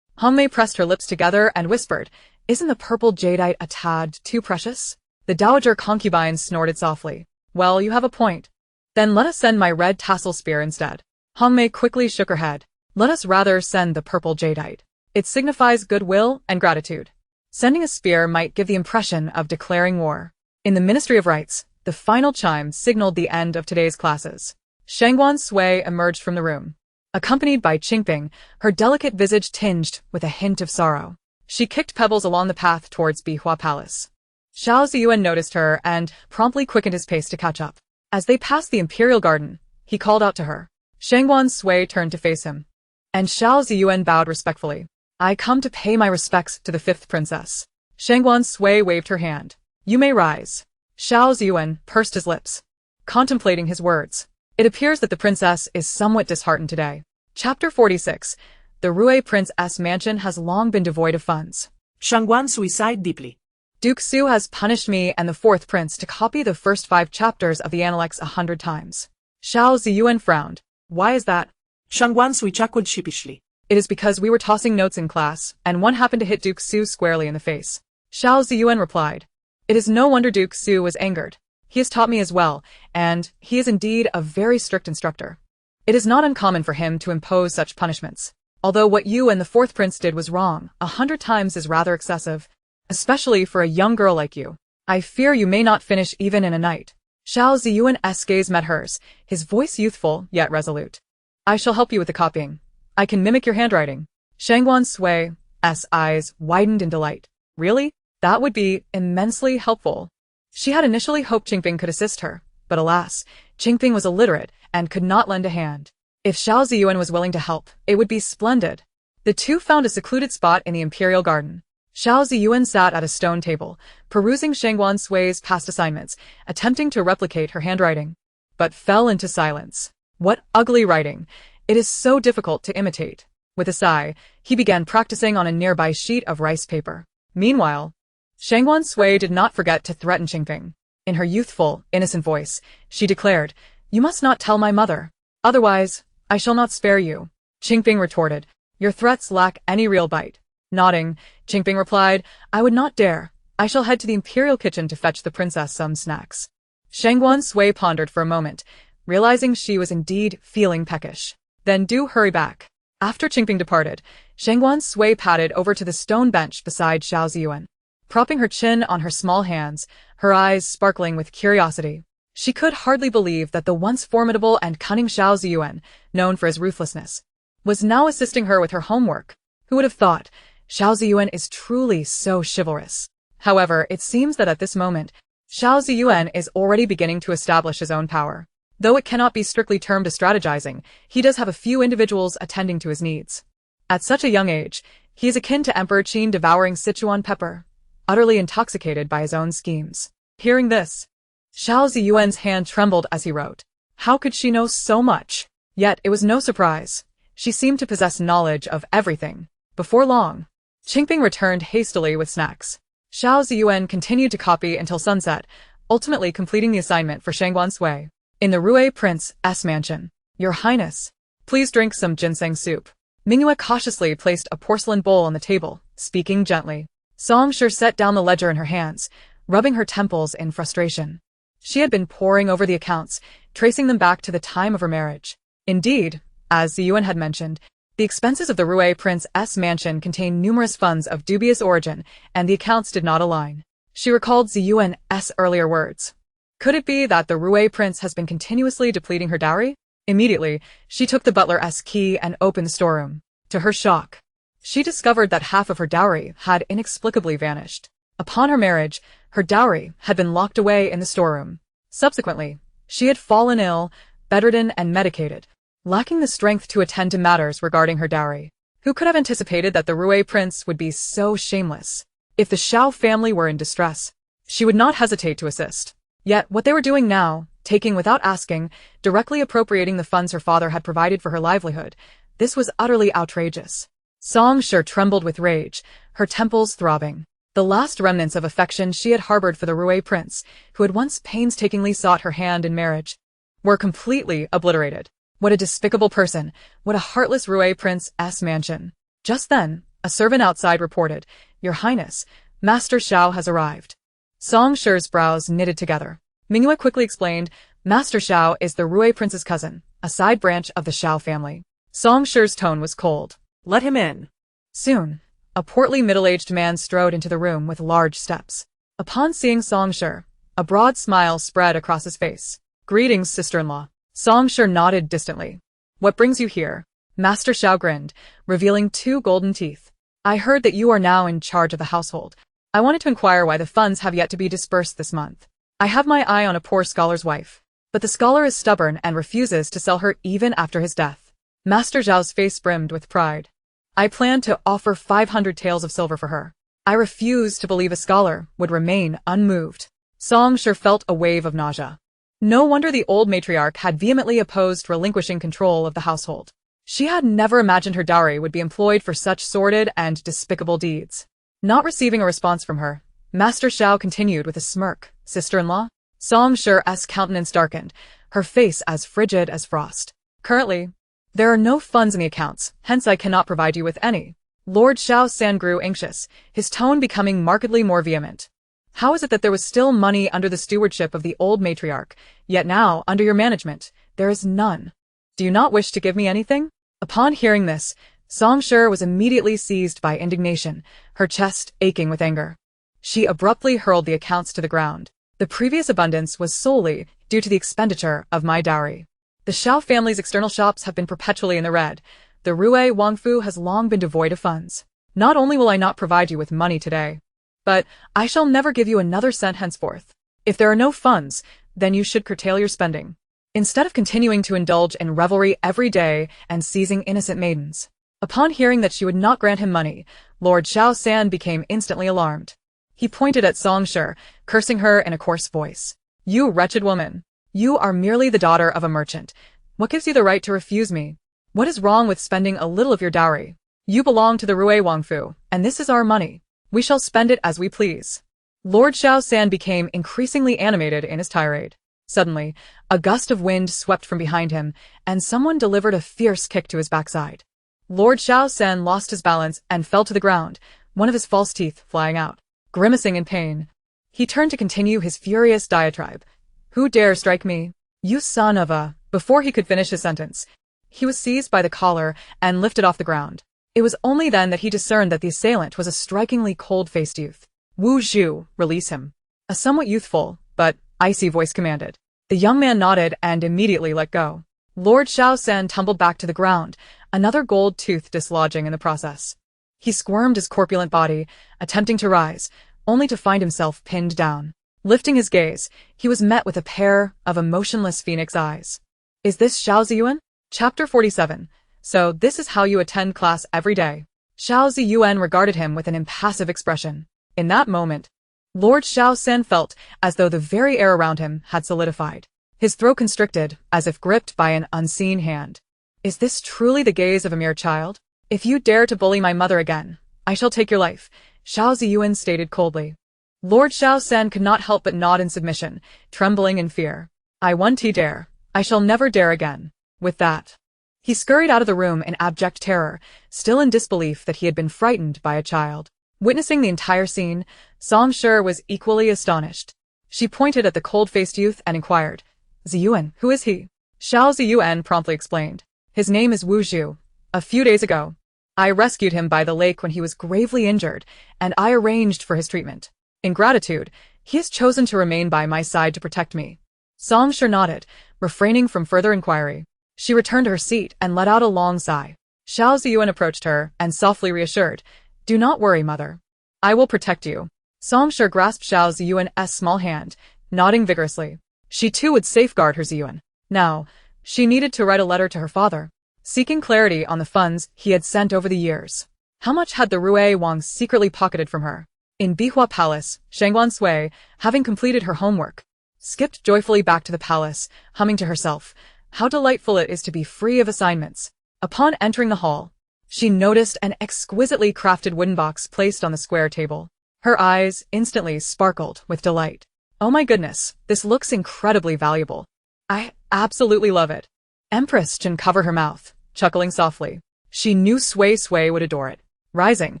Hong Mei pressed her lips together and whispered, Isn't the purple jadeite a tad too precious? The dowager concubine snorted softly. Well, you have a point. Then let us send my red tassel spear instead. Hong Mei quickly shook her head. Let us rather send the purple jadeite. It signifies goodwill and gratitude. Sending a spear might give the impression of declaring war. In the Ministry of Rites, the final chime signaled the end of today's classes. Shangguan Sui emerged from the room, accompanied by Qingping, her delicate visage tinged with a hint of sorrow. She kicked pebbles along the path towards Bihua Palace. Xiao Ziyuan noticed her and promptly quickened his pace to catch up. As they passed the imperial garden, he called out to her. Shangguan Sui turned to face him, and Xiao Ziyuan bowed respectfully. I come to pay my respects to the fifth princess. Shangguan Sui waved her hand. You may rise. Xiao Ziyuan pursed his lips, contemplating his words. It appears that the princess is somewhat disheartened today. Chapter 46. The Rue Prince's mansion has long been devoid of funds. Shangguan Sui sighed deeply. Duke Su has punished me and the fourth prince to copy the first 5 chapters of the Analects 100 times. Xiao Ziyuan frowned. Why is that? Shangguan Sui chuckled sheepishly. It is because we were tossing notes in class, and one happened to hit Duke Su squarely in the face. Xiao Ziyuan replied. It is no wonder Duke Su was angered. He has taught me as well, and he is indeed a very strict instructor. It is not uncommon for him to impose such punishments. Although what you and the fourth prince did was wrong, 100 times is rather excessive, especially for a young girl like you. I fear you may not finish even in a night. Xiao Ziyuan's gaze met hers, his voice youthful yet resolute. I shall help you with the copying. I can mimic your handwriting. Shangguan Sui's eyes widened in delight. Really? That would be immensely helpful. She had initially hoped Qingping could assist her, but alas, Qingping was illiterate and could not lend a hand. If Xiao Ziyuan was willing to help, it would be splendid. The two found a secluded spot in the imperial garden. Xiao Ziyuan sat at a stone table, perusing Shangguan Sui's past assignments, attempting to replicate her handwriting, but fell into silence. What ugly writing! It is so difficult to imitate. With a sigh, he began practicing on a nearby sheet of rice paper. Meanwhile, Shangguan Sui did not forget to threaten Qingping. In her youthful, innocent voice, she declared, You must not tell my mother. Otherwise, I shall not spare you. Qingping retorted, Your threats lack any real bite. Nodding, Qingping replied, I would not dare. I shall head to the imperial kitchen to fetch the princess some snacks. Shangguan Sui pondered for a moment, realizing she was indeed feeling peckish. Then do hurry back. After Qingping departed, Shangguan Sui padded over to the stone bench beside Xiao Ziyuan, propping her chin on her small hands, her eyes sparkling with curiosity. She could hardly believe that the once formidable and cunning Xiao Ziyuan, known for his ruthlessness, was now assisting her with her homework. Who would have thought? Xiao Ziyuan is truly so chivalrous. However, it seems that at this moment, Xiao Ziyuan is already beginning to establish his own power. Though it cannot be strictly termed a strategizing, he does have a few individuals attending to his needs. At such a young age, he is akin to Emperor Qin devouring Sichuan pepper, utterly intoxicated by his own schemes. Hearing this, Xiao Ziyuan's hand trembled as he wrote. How could she know so much? Yet it was no surprise. She seemed to possess knowledge of everything. Before long, Qingping returned hastily with snacks. Xiao Ziyuan continued to copy until sunset, ultimately completing the assignment for Shangguan Sui. In the Rue Prince's mansion. Your Highness, please drink some ginseng soup. Mingyue cautiously placed a porcelain bowl on the table, speaking gently. Song Shi set down the ledger in her hands, rubbing her temples in frustration. She had been poring over the accounts, tracing them back to the time of her marriage. Indeed, as Ziyuan had mentioned, the expenses of the Rue Prince's mansion contained numerous funds of dubious origin, and the accounts did not align. She recalled Ziyuan's earlier words. Could it be that the Rue Prince has been continuously depleting her dowry? Immediately, she took the butler's key and opened the storeroom. To her shock, she discovered that half of her dowry had inexplicably vanished. Upon her marriage, her dowry had been locked away in the storeroom. Subsequently, she had fallen ill, bedridden and medicated, lacking the strength to attend to matters regarding her dowry. Who could have anticipated that the Rue Prince would be so shameless? If the Xiao family were in distress, she would not hesitate to assist. Yet what they were doing now, taking without asking, directly appropriating the funds her father had provided for her livelihood, this was utterly outrageous. Song Shi trembled with rage, her temples throbbing. The last remnants of affection she had harbored for the Rue prince, who had once painstakingly sought her hand in marriage, were completely obliterated. What a despicable person, what a heartless Rue prince's mansion. Just then, a servant outside reported, "Your Highness, Master Xiao has arrived." Song Shi's brows knitted together. Mingyue quickly explained, "Master Xiao is the Rue prince's cousin, a side branch of the Xiao family." Song Shi's tone was cold. Let him in. Soon, a portly middle-aged man strode into the room with large steps. Upon seeing Song Shi, a broad smile spread across his face. "Greetings, sister-in-law." Song Shi nodded distantly. "What brings you here?" Master Xiao grinned, revealing 2 golden teeth. "I heard that you are now in charge of the household. I wanted to inquire why the funds have yet to be dispersed this month. I have my eye on a poor scholar's wife, but the scholar is stubborn and refuses to sell her even after his death." Master Zhao's face brimmed with pride. "I plan to offer 500 taels of silver for her. I refuse to believe a scholar would remain unmoved." Song Shi felt a wave of nausea. No wonder the old matriarch had vehemently opposed relinquishing control of the household. She had never imagined her dowry would be employed for such sordid and despicable deeds. Not receiving a response from her, Master Xiao continued with a smirk, "Sister-in-law?" Song Shi's countenance darkened, her face as frigid as frost. "Currently, there are no funds in the accounts, hence I cannot provide you with any." Lord Xiao San grew anxious, his tone becoming markedly more vehement. "How is it that there was still money under the stewardship of the old matriarch, yet now, under your management, there is none? Do you not wish to give me anything?" Upon hearing this, Song Shi was immediately seized by indignation, her chest aching with anger. She abruptly hurled the accounts to the ground. "The previous abundance was solely due to the expenditure of my dowry. The Xiao family's external shops have been perpetually in the red. The Rue Wangfu has long been devoid of funds. Not only will I not provide you with money today, but I shall never give you another cent henceforth. If there are no funds, then you should curtail your spending, instead of continuing to indulge in revelry every day and seizing innocent maidens." Upon hearing that she would not grant him money, Lord Xiao San became instantly alarmed. He pointed at Song Shi, cursing her in a coarse voice. "You wretched woman! You are merely the daughter of a merchant. What gives you the right to refuse me? What is wrong with spending a little of your dowry? You belong to the Rue Wangfu, and this is our money. We shall spend it as we please." Lord Xiao San became increasingly animated in his tirade. Suddenly, a gust of wind swept from behind him, and someone delivered a fierce kick to his backside. Lord Xiao San lost his balance and fell to the ground, one of his false teeth flying out. Grimacing in pain, he turned to continue his furious diatribe. "Who dare strike me? You son of a—" Before he could finish his sentence, he was seized by the collar and lifted off the ground. It was only then that he discerned that the assailant was a strikingly cold-faced youth. "Wu Zhu, release him," a somewhat youthful, but icy voice commanded. The young man nodded and immediately let go. Lord Xiao San tumbled back to the ground, another gold tooth dislodging in the process. He squirmed his corpulent body, attempting to rise, only to find himself pinned down. Lifting his gaze, he was met with a pair of emotionless phoenix eyes. "Is this Xiao Ziyuan?" Chapter 47. "So this is how you attend class every day." Xiao Ziyuan regarded him with an impassive expression. In that moment, Lord Xiao San felt as though the very air around him had solidified. His throat constricted, as if gripped by an unseen hand. "Is this truly the gaze of a mere child? If you dare to bully my mother again, I shall take your life," Xiao Ziyuan stated coldly. Lord Xiao San could not help but nod in submission, trembling in fear. "I once dare. I shall never dare again." With that, he scurried out of the room in abject terror, still in disbelief that he had been frightened by a child. Witnessing the entire scene, Song Shi was equally astonished. She pointed at the cold-faced youth and inquired, "Ziyuan, who is he?" Xiao Ziyuan promptly explained. "His name is Wu Zhu. A few days ago, I rescued him by the lake when he was gravely injured, and I arranged for his treatment. In gratitude, he has chosen to remain by my side to protect me." Song Shi nodded, refraining from further inquiry. She returned to her seat and let out a long sigh. Xiao Ziyuan approached her and softly reassured, "Do not worry, mother. I will protect you." Song Shi grasped Xiao Ziyuan's small hand, nodding vigorously. She too would safeguard her Ziyuan. Now, she needed to write a letter to her father, seeking clarity on the funds he had sent over the years. How much had the Rue Wang secretly pocketed from her? In Bihua Palace, Shangguan Sui, having completed her homework, skipped joyfully back to the palace, humming to herself, "How delightful it is to be free of assignments." Upon entering the hall, she noticed an exquisitely crafted wooden box placed on the square table. Her eyes instantly sparkled with delight. "Oh my goodness, this looks incredibly valuable. I absolutely love it." Empress Chen covered her mouth, chuckling softly. She knew Sui would adore it. Rising,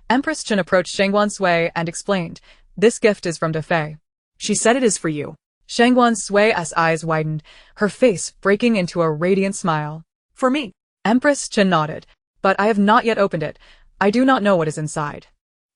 Empress Chen approached Shangguan Sui and explained, "This gift is from Defei." She said it is for you. Shangguan Sui's eyes widened, her face breaking into a radiant smile. For me. Empress Chen nodded, "But I have not yet opened it. I do not know what is inside."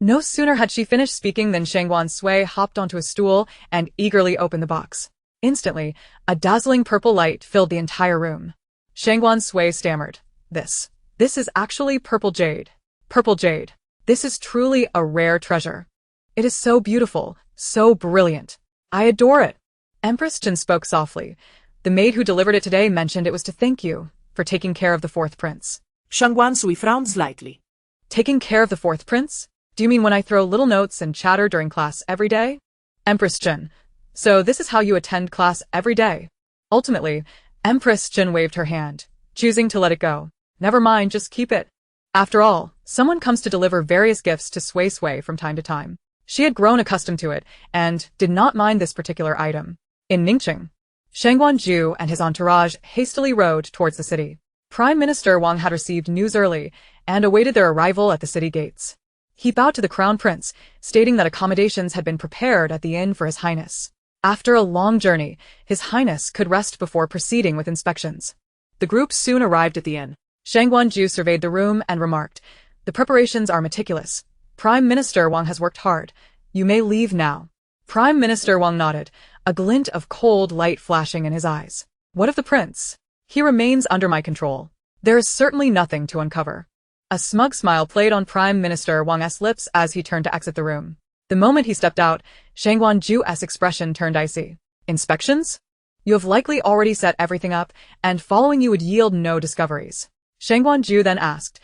No sooner had she finished speaking than Shangguan Sui hopped onto a stool and eagerly opened the box. Instantly, a dazzling purple light filled the entire room. Shangguan Sui stammered, This is actually purple jade. Purple jade. This is truly a rare treasure. It is so beautiful, so brilliant. I adore it." Empress Chen spoke softly. "The maid who delivered it today mentioned it was to thank you for taking care of the fourth prince." Shangguan Sui frowned slightly. "Taking care of the fourth prince? Do you mean when I throw little notes and chatter during class every day?" Empress Chen. "So this is how you attend class every day?" Ultimately, Empress Chen waved her hand, choosing to let it go. "Never mind, just keep it." After all, someone comes to deliver various gifts to Sui from time to time. She had grown accustomed to it, and did not mind this particular item. In Ningqing, Shangguan Ju and his entourage hastily rode towards the city. Prime Minister Wang had received news early, and awaited their arrival at the city gates. He bowed to the Crown Prince, stating that accommodations had been prepared at the inn for His Highness. After a long journey, His Highness could rest before proceeding with inspections. The group soon arrived at the inn. Shangguan Ju surveyed the room and remarked, "The preparations are meticulous. Prime Minister Wang has worked hard. You may leave now." Prime Minister Wang nodded, a glint of cold light flashing in his eyes. "What of the prince? He remains under my control. There is certainly nothing to uncover." A smug smile played on Prime Minister Wang's lips as he turned to exit the room. The moment he stepped out, Shangguan Ju's expression turned icy. "Inspections? You have likely already set everything up, and following you would yield no discoveries." Shangguan Ju then asked,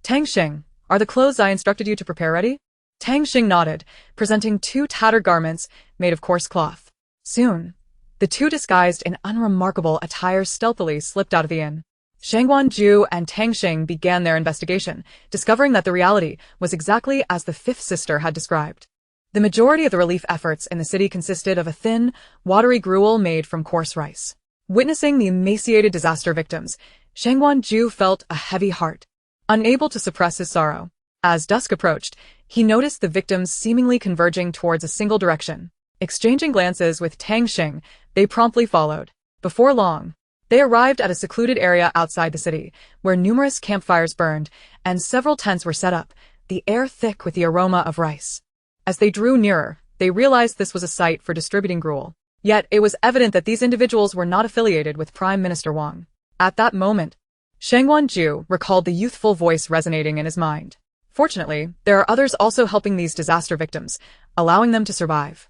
"Tang Xing, are the clothes I instructed you to prepare ready?" Tang Xing nodded, presenting 2 tattered garments made of coarse cloth. Soon, the 2 disguised in unremarkable attire stealthily slipped out of the inn. Shangguan Ju and Tang Xing began their investigation, discovering that the reality was exactly as the 5th sister had described. The majority of the relief efforts in the city consisted of a thin, watery gruel made from coarse rice. Witnessing the emaciated disaster victims, Shangguan Ju felt a heavy heart, unable to suppress his sorrow. As dusk approached, he noticed the victims seemingly converging towards a single direction. Exchanging glances with Tang Xing, they promptly followed. Before long, they arrived at a secluded area outside the city, where numerous campfires burned and several tents were set up, the air thick with the aroma of rice. As they drew nearer, they realized this was a site for distributing gruel. Yet it was evident that these individuals were not affiliated with Prime Minister Wang. At that moment, Shangguan Ju recalled the youthful voice resonating in his mind. Fortunately, there are others also helping these disaster victims, allowing them to survive.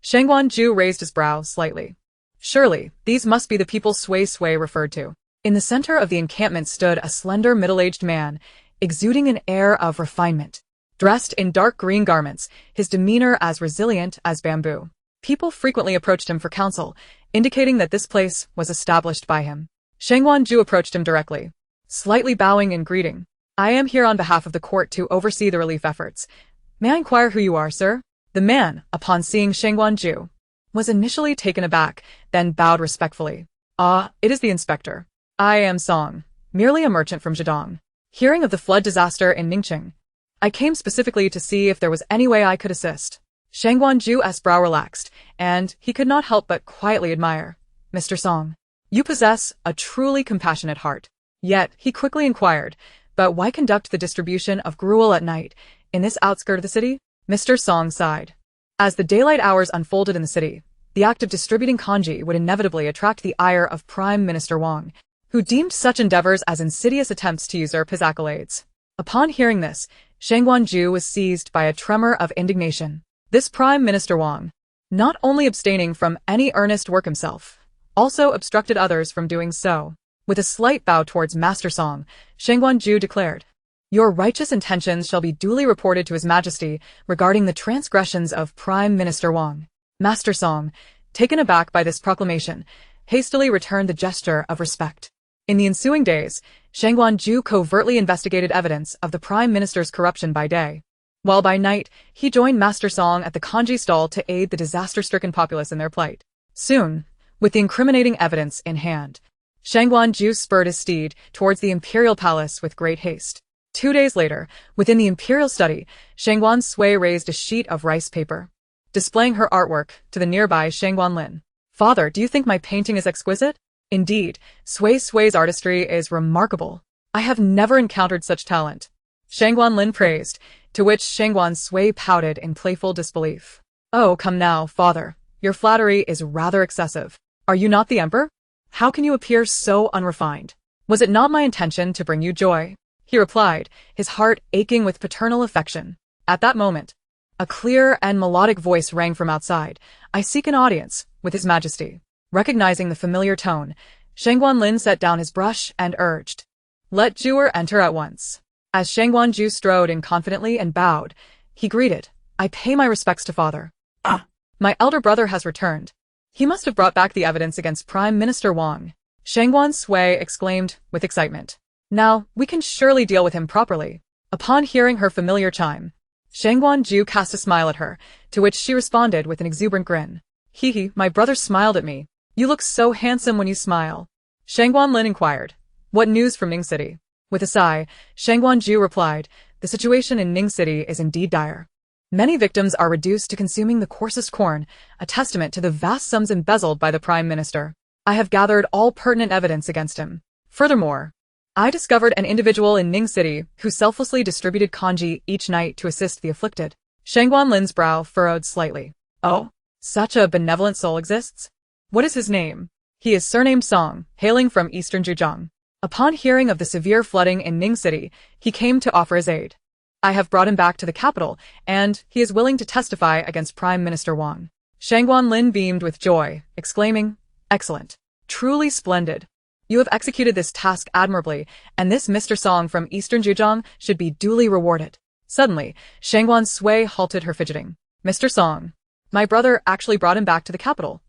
Shangguan Ju raised his brow slightly. Surely, these must be the people Sui referred to. In the center of the encampment stood a slender middle-aged man, exuding an air of refinement. Dressed in dark green garments, his demeanor as resilient as bamboo. People frequently approached him for counsel, indicating that this place was established by him. Shangguan Ju approached him directly, slightly bowing in greeting. "I am here on behalf of the court to oversee the relief efforts. May I inquire who you are, sir?" The man, upon seeing Shangguan Ju, was initially taken aback, then bowed respectfully. "Ah, it is the inspector. I am Song, merely a merchant from Zhejiang. Hearing of the flood disaster in Ningqing, I came specifically to see if there was any way I could assist." Shangguan Ju's brow relaxed, and he could not help but quietly admire. "Mr. Song, you possess a truly compassionate heart." Yet, he quickly inquired, "But why conduct the distribution of gruel at night, in this outskirt of the city?" Mr. Song sighed. As the daylight hours unfolded in the city, the act of distributing kanji would inevitably attract the ire of Prime Minister Wang, who deemed such endeavors as insidious attempts to usurp his accolades. Upon hearing this, Shangguan Ju was seized by a tremor of indignation. This Prime Minister Wang, not only abstaining from any earnest work himself, also obstructed others from doing so. With a slight bow towards Master Song, Shangguan Ju declared, Your righteous intentions shall be duly reported to His Majesty regarding the transgressions of Prime Minister Wang. Master Song, taken aback by this proclamation, hastily returned the gesture of respect. In the ensuing days, Shangguan Sui covertly investigated evidence of the Prime Minister's corruption by day, while by night he joined Master Song at the kanji stall to aid the disaster-stricken populace in their plight. Soon, with the incriminating evidence in hand, Shangguan Sui spurred his steed towards the imperial palace with great haste. 2 days later, within the imperial study, Shangguan Sui raised a sheet of rice paper, displaying her artwork to the nearby Shangguan Lin. "Father, do you think my painting is exquisite?" "Indeed, Sui's artistry is remarkable. I have never encountered such talent," Shangguan Lin praised, to which Shangguan Sui pouted in playful disbelief. "Oh, come now, father. Your flattery is rather excessive. Are you not the emperor? How can you appear so unrefined? Was it not my intention to bring you joy?" he replied, his heart aching with paternal affection. At that moment, a clear and melodic voice rang from outside. "I seek an audience with His Majesty." Recognizing the familiar tone, Shangguan Lin set down his brush and urged, "Let Jewer enter at once." As Shangguan Sui strode in confidently and bowed, he greeted, "I pay my respects to father. My elder brother has returned. He must have brought back the evidence against Prime Minister Wang." Shangguan Sui exclaimed with excitement. "Now, we can surely deal with him properly." Upon hearing her familiar chime, Shangguan Sui cast a smile at her, to which she responded with an exuberant grin. "Hee, my brother smiled at me. You look so handsome when you smile." Shangguan Lin inquired, "What news from Ning City?" With a sigh, Shangguan Sui replied, "The situation in Ning City is indeed dire. Many victims are reduced to consuming the coarsest corn, a testament to the vast sums embezzled by the Prime Minister. I have gathered all pertinent evidence against him. Furthermore, I discovered an individual in Ning City who selflessly distributed kanji each night to assist the afflicted." Shangguan Lin's brow furrowed slightly. "Oh, such a benevolent soul exists? What is his name?" "He is surnamed Song, hailing from eastern Zhejiang. Upon hearing of the severe flooding in Ning City, he came to offer his aid. I have brought him back to the capital, and he is willing to testify against Prime Minister Wang." Shangguan Lin beamed with joy, exclaiming, "Excellent. Truly splendid. You have executed this task admirably, and this Mr. Song from eastern Zhejiang should be duly rewarded." Suddenly, Shangguan Sui halted her fidgeting. "Mr. Song, my brother actually brought him back to the capital.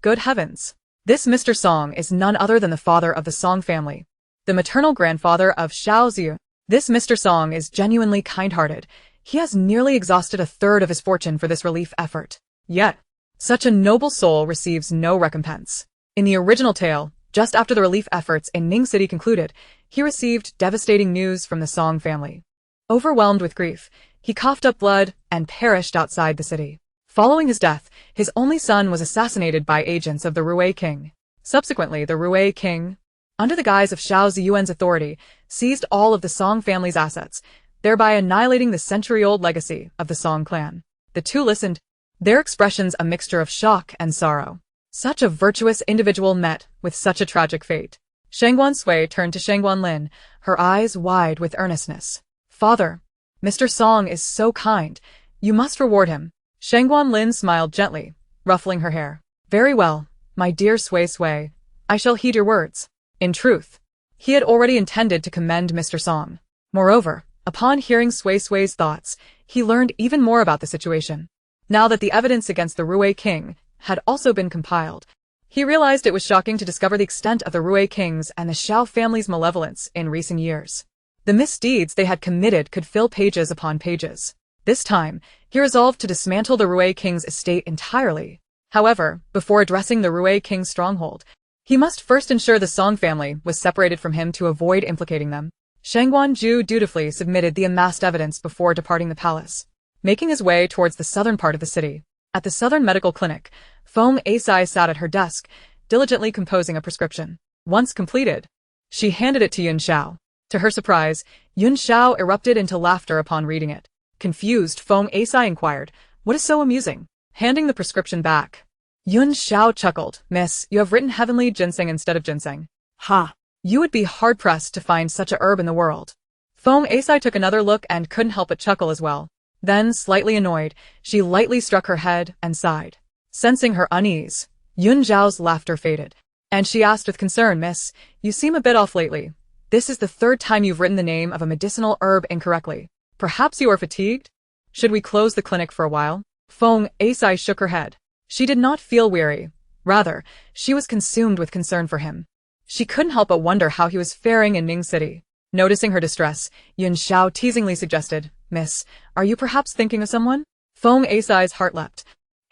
Good heavens. This Mr. Song is none other than the father of the Song family, the maternal grandfather of Xiao Ziyu. This Mr. Song is genuinely kind-hearted. He has nearly exhausted a third of his fortune for this relief effort. Yet, such a noble soul receives no recompense. In the original tale, just after the relief efforts in Ning City concluded, he received devastating news from the Song family. Overwhelmed with grief, he coughed up blood and perished outside the city. Following his death, his only son was assassinated by agents of the Ruwei king. Subsequently, the Ruwei king, under the guise of Xiao Ziyuan's authority, seized all of the Song family's assets, thereby annihilating the century-old legacy of the Song clan. The two listened, their expressions a mixture of shock and sorrow. Such a virtuous individual met with such a tragic fate. Shangguan Sui turned to Shangguan Lin, her eyes wide with earnestness. "Father, Mr. Song is so kind. You must reward him." Shangguan Lin smiled gently, ruffling her hair. "Very well, my dear Sui, I shall heed your words." In truth, he had already intended to commend Mr. Song. Moreover, upon hearing Sui's thoughts, he learned even more about the situation. Now that the evidence against the Ruwei king had also been compiled, he realized it was shocking to discover the extent of the Ruwei kings and the Xiao family's malevolence in recent years. The misdeeds they had committed could fill pages upon pages. This time, he resolved to dismantle the Ruwei king's estate entirely. However, before addressing the Ruwei king's stronghold, he must first ensure the Song family was separated from him to avoid implicating them. Shangguan Sui dutifully submitted the amassed evidence before departing the palace. Making his way towards the southern part of the city, at the Southern Medical Clinic, Feng Asai sat at her desk, diligently composing a prescription. Once completed, she handed it to Yun Xiao. To her surprise, Yun Xiao erupted into laughter upon reading it. Confused, Feng Asai inquired, "What is so amusing?" Handing the prescription back, Yun Xiao chuckled. "Miss, you have written heavenly ginseng instead of ginseng. Ha! You would be hard-pressed to find such a herb in the world." Feng Asai took another look and couldn't help but chuckle as well. Then, slightly annoyed, she lightly struck her head and sighed. Sensing her unease, Yun Xiao's laughter faded, and she asked with concern, "Miss, you seem a bit off lately. This is the third time you've written the name of a medicinal herb incorrectly. Perhaps you are fatigued? Should we close the clinic for a while? Feng Asai shook her head. She did not feel weary. Rather, she was consumed with concern for him. She couldn't help but wonder how he was faring in Ning City. Noticing her distress, Yun Xiao teasingly suggested, "Miss, are you perhaps thinking of someone?" Feng Asai's heart leapt,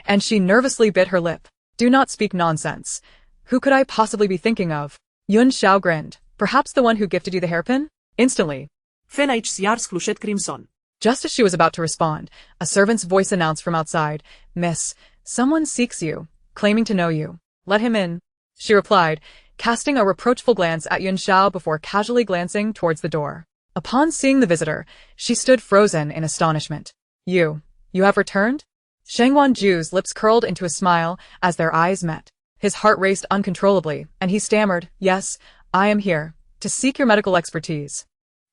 and she nervously bit her lip. "Do not speak nonsense. Who could I possibly be thinking of?" Yun Xiao grinned. "Perhaps the one who gifted you the hairpin?" Instantly, Fena HCR sklushet crimson. just as she was about to respond, a servant's voice announced from outside, "Miss, someone seeks you, claiming to know you. Let him in," she replied, casting a reproachful glance at Yun Xiao before casually glancing towards the door. Upon seeing the visitor, she stood frozen in astonishment. You have returned?" Shangguan Sui's lips curled into a smile as their eyes met. His heart raced uncontrollably, and he stammered, "Yes, I am here, to seek your medical expertise."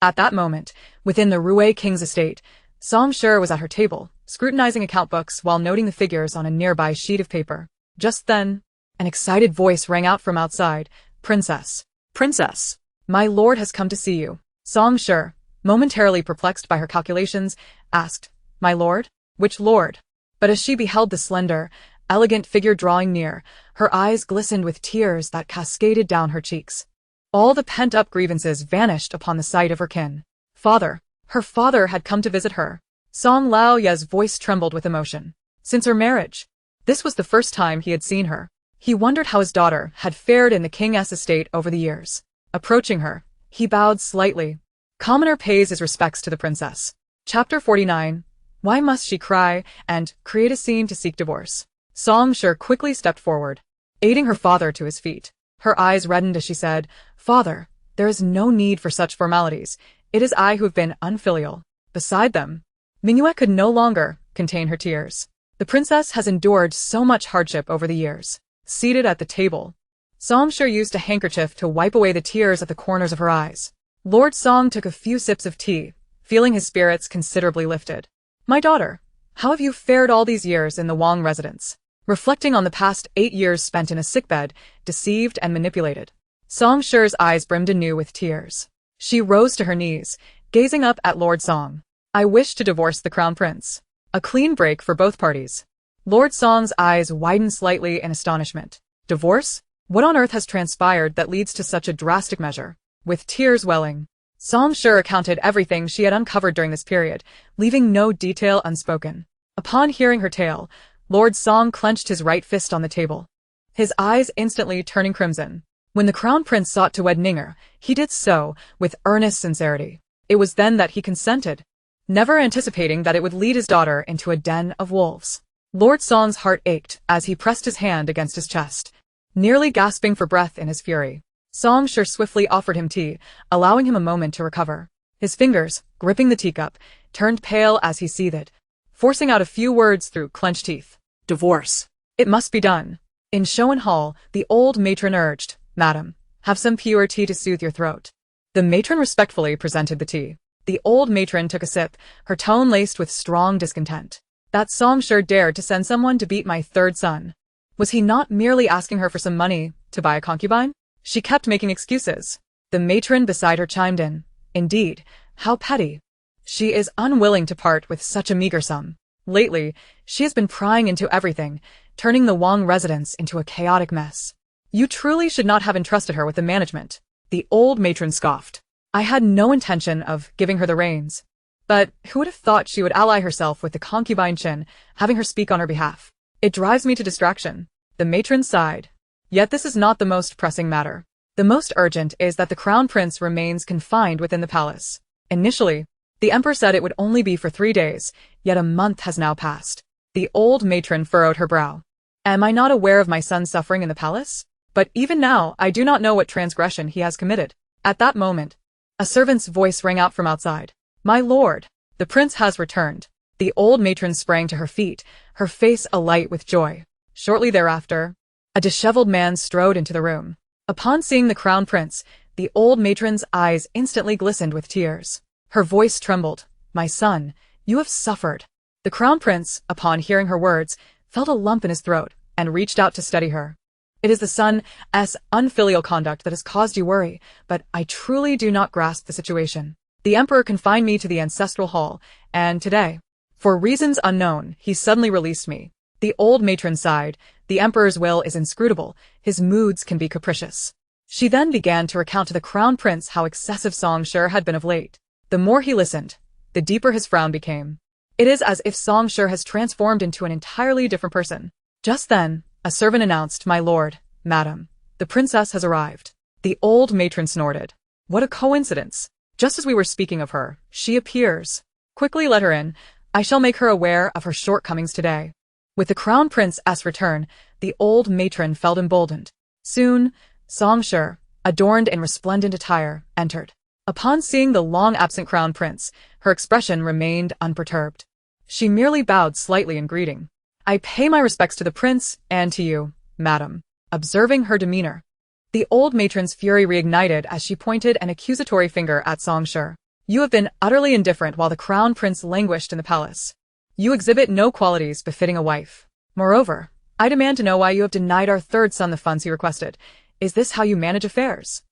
At that moment, within the Rui King's estate, Song Shi was at her table, scrutinizing account books while noting the figures on a nearby sheet of paper. Just then, an excited voice rang out from outside, "Princess! Princess! My lord has come to see you." Song Shi, momentarily perplexed by her calculations, asked, "My lord? Which lord?" But as she beheld the slender, elegant figure drawing near, her eyes glistened with tears that cascaded down her cheeks. All the pent-up grievances vanished upon the sight of her kin. Father. Her father had come to visit her. Song Lao Ye's voice trembled with emotion. Since her marriage, this was the first time he had seen her. He wondered how his daughter had fared in the king's estate over the years. Approaching her, he bowed slightly. Commoner pays his respects to the princess. Chapter 49. Why must she cry and create a scene to seek divorce? Song Shi quickly stepped forward, aiding her father to his feet. Her eyes reddened as she said, "Father, there is no need for such formalities. It is I who have been unfilial." Beside them, Mingyue could no longer contain her tears. The princess has endured so much hardship over the years. Seated at the table, Song Shi used a handkerchief to wipe away the tears at the corners of her eyes. Lord Song took a few sips of tea, feeling his spirits considerably lifted. "My daughter, how have you fared all these years in the Wang residence?" Reflecting on the past 8 years spent in a sickbed, deceived and manipulated, Song Shi's eyes brimmed anew with tears. She rose to her knees, gazing up at Lord Song. "I wish to divorce the crown prince." A clean break for both parties. Lord Song's eyes widened slightly in astonishment. Divorce? What on earth has transpired that leads to such a drastic measure? With tears welling, Song Shi recounted everything she had uncovered during this period, leaving no detail unspoken. Upon hearing her tale, Lord Song clenched his right fist on the table, his eyes instantly turning crimson. When the crown prince sought to wed Ninger, he did so with earnest sincerity. It was then that he consented, never anticipating that it would lead his daughter into a den of wolves. Lord Song's heart ached as he pressed his hand against his chest, nearly gasping for breath in his fury. Song Shi swiftly offered him tea, allowing him a moment to recover. His fingers, gripping the teacup, turned pale as he seethed, forcing out a few words through clenched teeth. "Divorce. It must be done." In Showan Hall, the old matron urged, "Madam, have some pure tea to soothe your throat." The matron respectfully presented the tea. The old matron took a sip, her tone laced with strong discontent. That Song Shi dared to send someone to beat my third son. Was he not merely asking her for some money to buy a concubine? She kept making excuses. The matron beside her chimed in, "Indeed, how petty. She is unwilling to part with such a meager sum. Lately, she has been prying into everything, turning the Wang residence into a chaotic mess. You truly should not have entrusted her with the management." The old matron scoffed. "I had no intention of giving her the reins. But who would have thought she would ally herself with the concubine Qin, having her speak on her behalf? It drives me to distraction." The matron sighed. "Yet this is not the most pressing matter. The most urgent is that the crown prince remains confined within the palace. Initially, the emperor said it would only be for 3 days, yet a month has now passed." The old matron furrowed her brow. "Am I not aware of my son's suffering in the palace? But even now, I do not know what transgression he has committed." At that moment, a servant's voice rang out from outside. "My lord, the prince has returned." The old matron sprang to her feet, her face alight with joy. Shortly thereafter, a disheveled man strode into the room. Upon seeing the crown prince, the old matron's eyes instantly glistened with tears. Her voice trembled. "My son, you have suffered." The crown prince, upon hearing her words, felt a lump in his throat and reached out to steady her. It is the son's unfilial conduct that has caused you worry, but I truly do not grasp the situation. The emperor confined me to the ancestral hall, and today, for reasons unknown, he suddenly released me. The old matron sighed. The emperor's will is inscrutable. His moods can be capricious. She then began to recount to the crown prince how excessive Song Shi had been of late. The more he listened, the deeper his frown became. It is as if Song Shi has transformed into an entirely different person. Just then, a servant announced, "My lord, madam, the princess has arrived." The old matron snorted. What a coincidence. Just as we were speaking of her, she appears. Quickly let her in. I shall make her aware of her shortcomings today. With the crown prince's return, the old matron felt emboldened. Soon, Song Shi, adorned in resplendent attire, entered. Upon seeing the long-absent crown prince, her expression remained unperturbed. She merely bowed slightly in greeting. "I pay my respects to the prince and to you, madam." Observing her demeanor, the old matron's fury reignited as she pointed an accusatory finger at Song Shi. "You have been utterly indifferent while the crown prince languished in the palace. You exhibit no qualities befitting a wife. Moreover, I demand to know why you have denied our third son the funds he requested. Is this how you manage affairs?"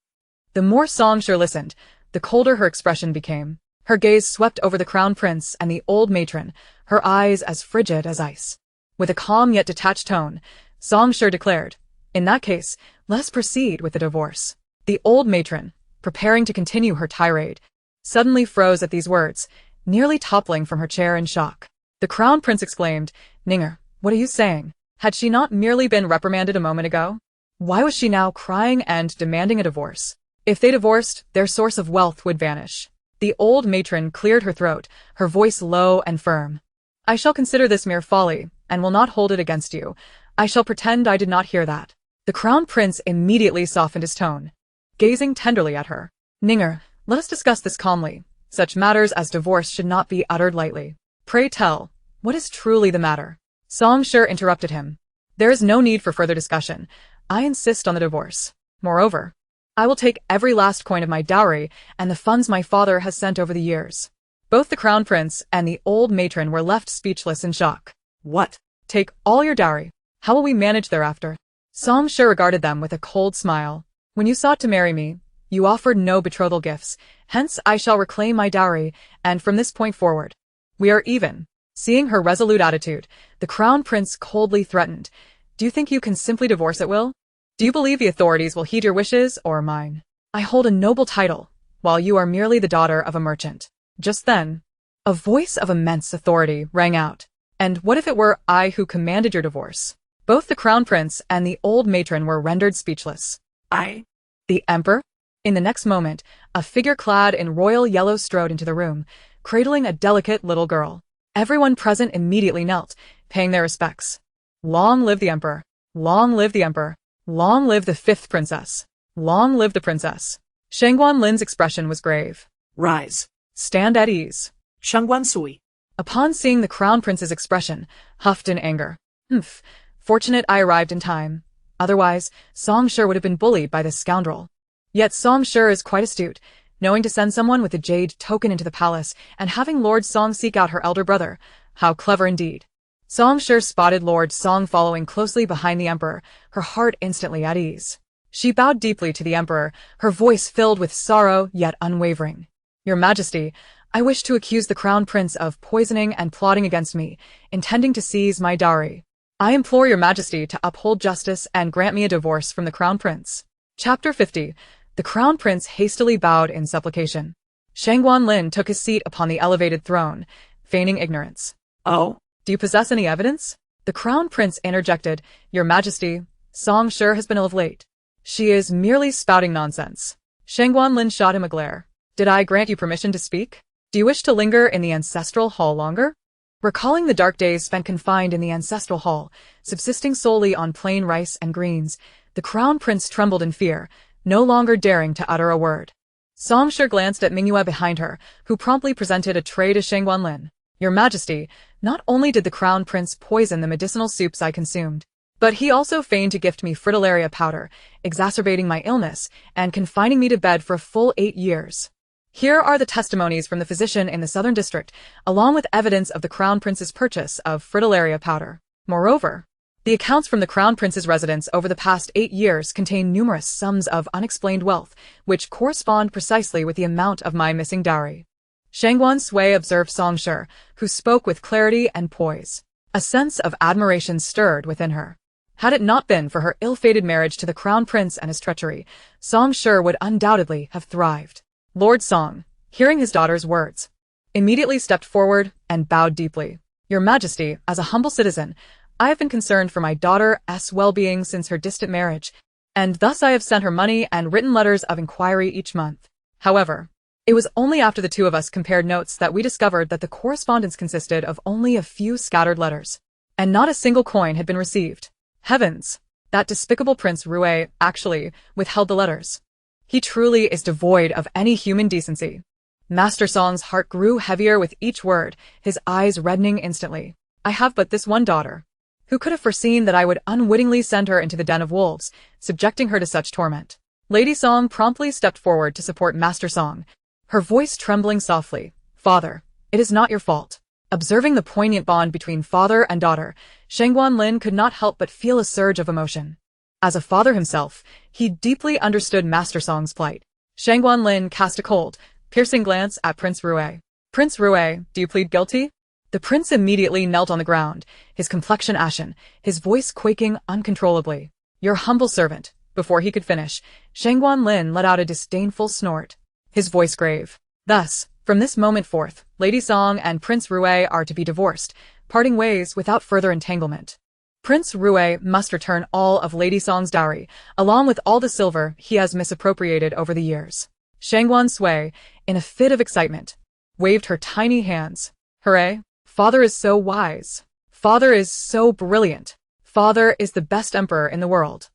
The more Song Shi listened, the colder her expression became. Her gaze swept over the crown prince and the old matron, her eyes as frigid as ice. With a calm yet detached tone, Song Shi declared, "In that case, let us proceed with the divorce." The old matron, preparing to continue her tirade, suddenly froze at these words, nearly toppling from her chair in shock. The crown prince exclaimed, "Ninger, what are you saying? Had she not merely been reprimanded a moment ago? Why was she now crying and demanding a divorce? If they divorced, their source of wealth would vanish." The old matron cleared her throat, her voice low and firm. "I shall consider this mere folly, and will not hold it against you. I shall pretend I did not hear that." The crown prince immediately softened his tone, gazing tenderly at her. "Ninger, let us discuss this calmly. Such matters as divorce should not be uttered lightly. Pray tell, what is truly the matter?" Song Shi interrupted him. "There is no need for further discussion. I insist on the divorce. Moreover, I will take every last coin of my dowry and the funds my father has sent over the years." Both the crown prince and the old matron were left speechless in shock. "What? Take all your dowry? How will we manage thereafter?" Song Shi regarded them with a cold smile. "When you sought to marry me, you offered no betrothal gifts, hence I shall reclaim my dowry, and from this point forward, we are even." Seeing her resolute attitude, the crown prince coldly threatened, "Do you think you can simply divorce at will? Do you believe the authorities will heed your wishes or mine? I hold a noble title, while you are merely the daughter of a merchant." Just then, a voice of immense authority rang out. "And what if it were I who commanded your divorce?" Both the crown prince and the old matron were rendered speechless. "I? The emperor?" In the next moment, a figure clad in royal yellow strode into the room, cradling a delicate little girl. Everyone present immediately knelt, paying their respects. "Long live the emperor! Long live the emperor! Long live the fifth princess! Long live the princess!" Shangguan Lin's expression was grave. "Rise. Stand at ease." Shangguan Sui, upon seeing the crown prince's expression, huffed in anger. "Humph. Fortunate I arrived in time. Otherwise, Song Shi would have been bullied by this scoundrel." Yet Song Shi is quite astute, knowing to send someone with the jade token into the palace and having Lord Song seek out her elder brother. How clever indeed. Song Shi spotted Lord Song following closely behind the emperor, her heart instantly at ease. She bowed deeply to the emperor, her voice filled with sorrow yet unwavering. "Your Majesty, I wish to accuse the crown prince of poisoning and plotting against me, intending to seize my dowry. I implore your Majesty to uphold justice and grant me a divorce from the crown prince." Chapter 50. The crown prince hastily bowed in supplication. Shangguan Lin took his seat upon the elevated throne, feigning ignorance. "Oh? Do you possess any evidence?" The crown prince interjected. "Your Majesty, Song Shi has been ill of late. She is merely spouting nonsense." Shangguan Lin shot him a glare. "Did I grant you permission to speak? Do you wish to linger in the ancestral hall longer?" Recalling the dark days spent confined in the ancestral hall, subsisting solely on plain rice and greens, the crown prince trembled in fear, no longer daring to utter a word. Song Shi glanced at Mingyue behind her, who promptly presented a tray to Shangguan Lin. "Your Majesty, not only did the crown prince poison the medicinal soups I consumed, but he also feigned to gift me fritillaria powder, exacerbating my illness and confining me to bed for a full 8 years. Here are the testimonies from the physician in the southern district, along with evidence of the crown prince's purchase of fritillaria powder. Moreover, The accounts from the Crown Prince's residence over the past 8 years contain numerous sums of unexplained wealth, which correspond precisely with the amount of my missing dowry. Shangguan Sui observed Song Shi, who spoke with clarity and poise. A sense of admiration stirred within her. Had it not been for her ill-fated marriage to the Crown Prince and his treachery, Song Shi would undoubtedly have thrived. Lord Song, hearing his daughter's words, immediately stepped forward and bowed deeply. Your Majesty, as a humble citizen, I have been concerned for my daughter's well-being since her distant marriage, and thus I have sent her money and written letters of inquiry each month. However, it was only after the two of us compared notes that we discovered that the correspondence consisted of only a few scattered letters, and not a single coin had been received. Heavens! That despicable Prince Rui actually withheld the letters. He truly is devoid of any human decency. Master Song's heart grew heavier with each word, his eyes reddening instantly. I have but this one daughter. Who could have foreseen that I would unwittingly send her into the den of wolves, subjecting her to such torment? Lady Song promptly stepped forward to support Master Song, her voice trembling softly. Father, it is not your fault. Observing the poignant bond between father and daughter, Shangguan Lin could not help but feel a surge of emotion. As a father himself, he deeply understood Master Song's plight. Shangguan Lin cast a cold, piercing glance at Prince Rui. Prince Rui, do you plead guilty? The prince immediately knelt on the ground, his complexion ashen, his voice quaking uncontrollably. Your humble servant. Before he could finish, Shangguan Lin let out a disdainful snort, his voice grave. Thus, from this moment forth, Lady Song and Prince Rui are to be divorced, parting ways without further entanglement. Prince Rui must return all of Lady Song's dowry, along with all the silver he has misappropriated over the years. Shangguan Sui, in a fit of excitement, waved her tiny hands. Hooray! Father is so wise. Father is so brilliant. Father is the best emperor in the world.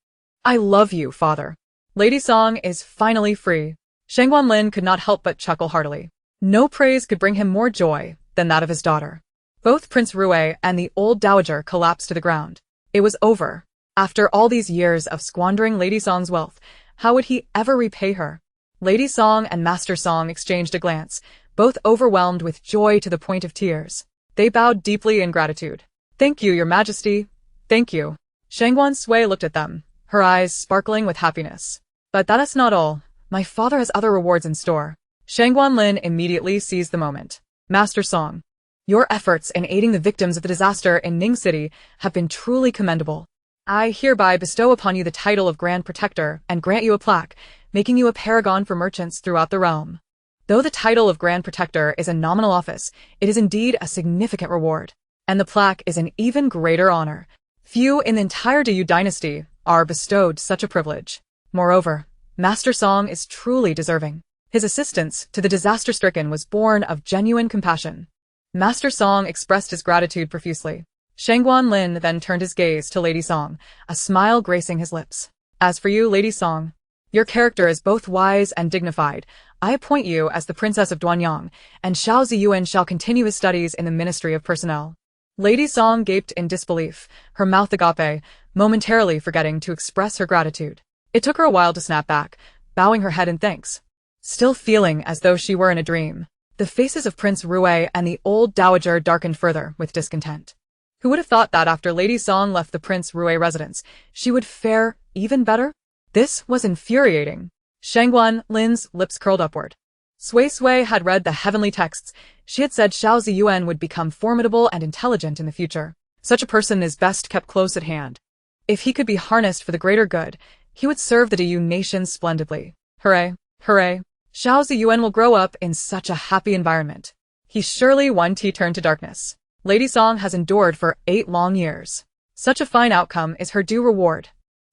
I love you, Father. Lady Song is finally free. Shangguan Lin could not help but chuckle heartily. No praise could bring him more joy than that of his daughter. Both Prince Rui and the old dowager collapsed to the ground. It was over. After all these years of squandering Lady Song's wealth, how would he ever repay her? Lady Song and Master Song exchanged a glance, both overwhelmed with joy to the point of tears. They bowed deeply in gratitude. Thank you, Your Majesty. Thank you. Shangguan Sui looked at them, her eyes sparkling with happiness. But that is not all. My father has other rewards in store. Shangguan Lin immediately seized the moment. Master Song, your efforts in aiding the victims of the disaster in Ning City have been truly commendable. I hereby bestow upon you the title of Grand Protector and grant you a plaque, making you a paragon for merchants throughout the realm. Though the title of Grand Protector is a nominal office, it is indeed a significant reward, and the plaque is an even greater honor. Few in the entire Du dynasty are bestowed such a privilege. Moreover, Master Song is truly deserving. His assistance to the disaster-stricken was born of genuine compassion. Master Song expressed his gratitude profusely. Shangguan Lin then turned his gaze to Lady Song, a smile gracing his lips. As for you, Lady Song, your character is both wise and dignified. I appoint you as the Princess of Duanyang, and Xiao Ziyuan shall continue his studies in the Ministry of Personnel. Lady Song gaped in disbelief, her mouth agape, momentarily forgetting to express her gratitude. It took her a while to snap back, bowing her head in thanks. Still feeling as though she were in a dream, the faces of Prince Rui and the old dowager darkened further with discontent. Who would have thought that after Lady Song left the Prince Rui residence, she would fare even better? This was infuriating. Shangguan Lin's lips curled upward. Sui Sui had read the heavenly texts. She had said Xiao Ziyuan would become formidable and intelligent in the future. Such a person is best kept close at hand. If he could be harnessed for the greater good, he would serve the Du nation splendidly. Hooray! Hooray! Xiao Ziyuan will grow up in such a happy environment. He surely once turned to darkness. Lady Song has endured for 8 long years. Such a fine outcome is her due reward.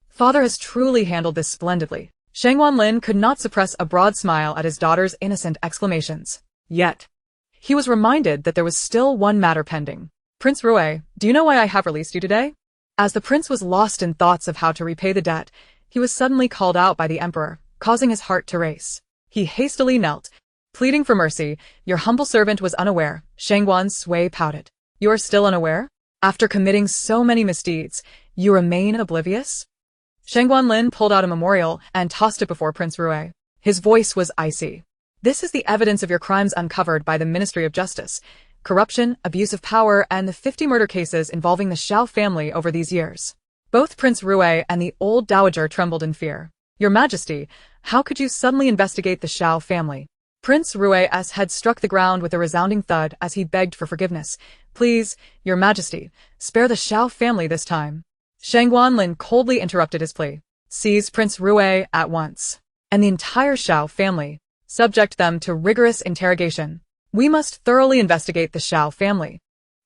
Father has truly handled this splendidly. Shangguan Lin could not suppress a broad smile at his daughter's innocent exclamations. Yet, he was reminded that there was still one matter pending. Prince Rui, do you know why I have released you today? As the prince was lost in thoughts of how to repay the debt, he was suddenly called out by the emperor, causing his heart to race. He hastily knelt, pleading for mercy. Your humble servant was unaware. Shangguan Sui pouted. You are still unaware? After committing so many misdeeds, you remain oblivious? Shangguan Lin pulled out a memorial and tossed it before Prince Rui. His voice was icy. This is the evidence of your crimes uncovered by the Ministry of Justice. corruption, abuse of power, and the 50 murder cases involving the Shao family over these years. Both Prince Rui and the old dowager trembled in fear. Your Majesty, how could you suddenly investigate the Shao family? Prince Rui's head struck the ground with a resounding thud as he begged for forgiveness. Please, Your Majesty, spare the Shao family this time. Shangguan Lin coldly interrupted his plea. Seize Prince Rui at once, and the entire Shao family. Subject them to rigorous interrogation. We must thoroughly investigate the Shao family.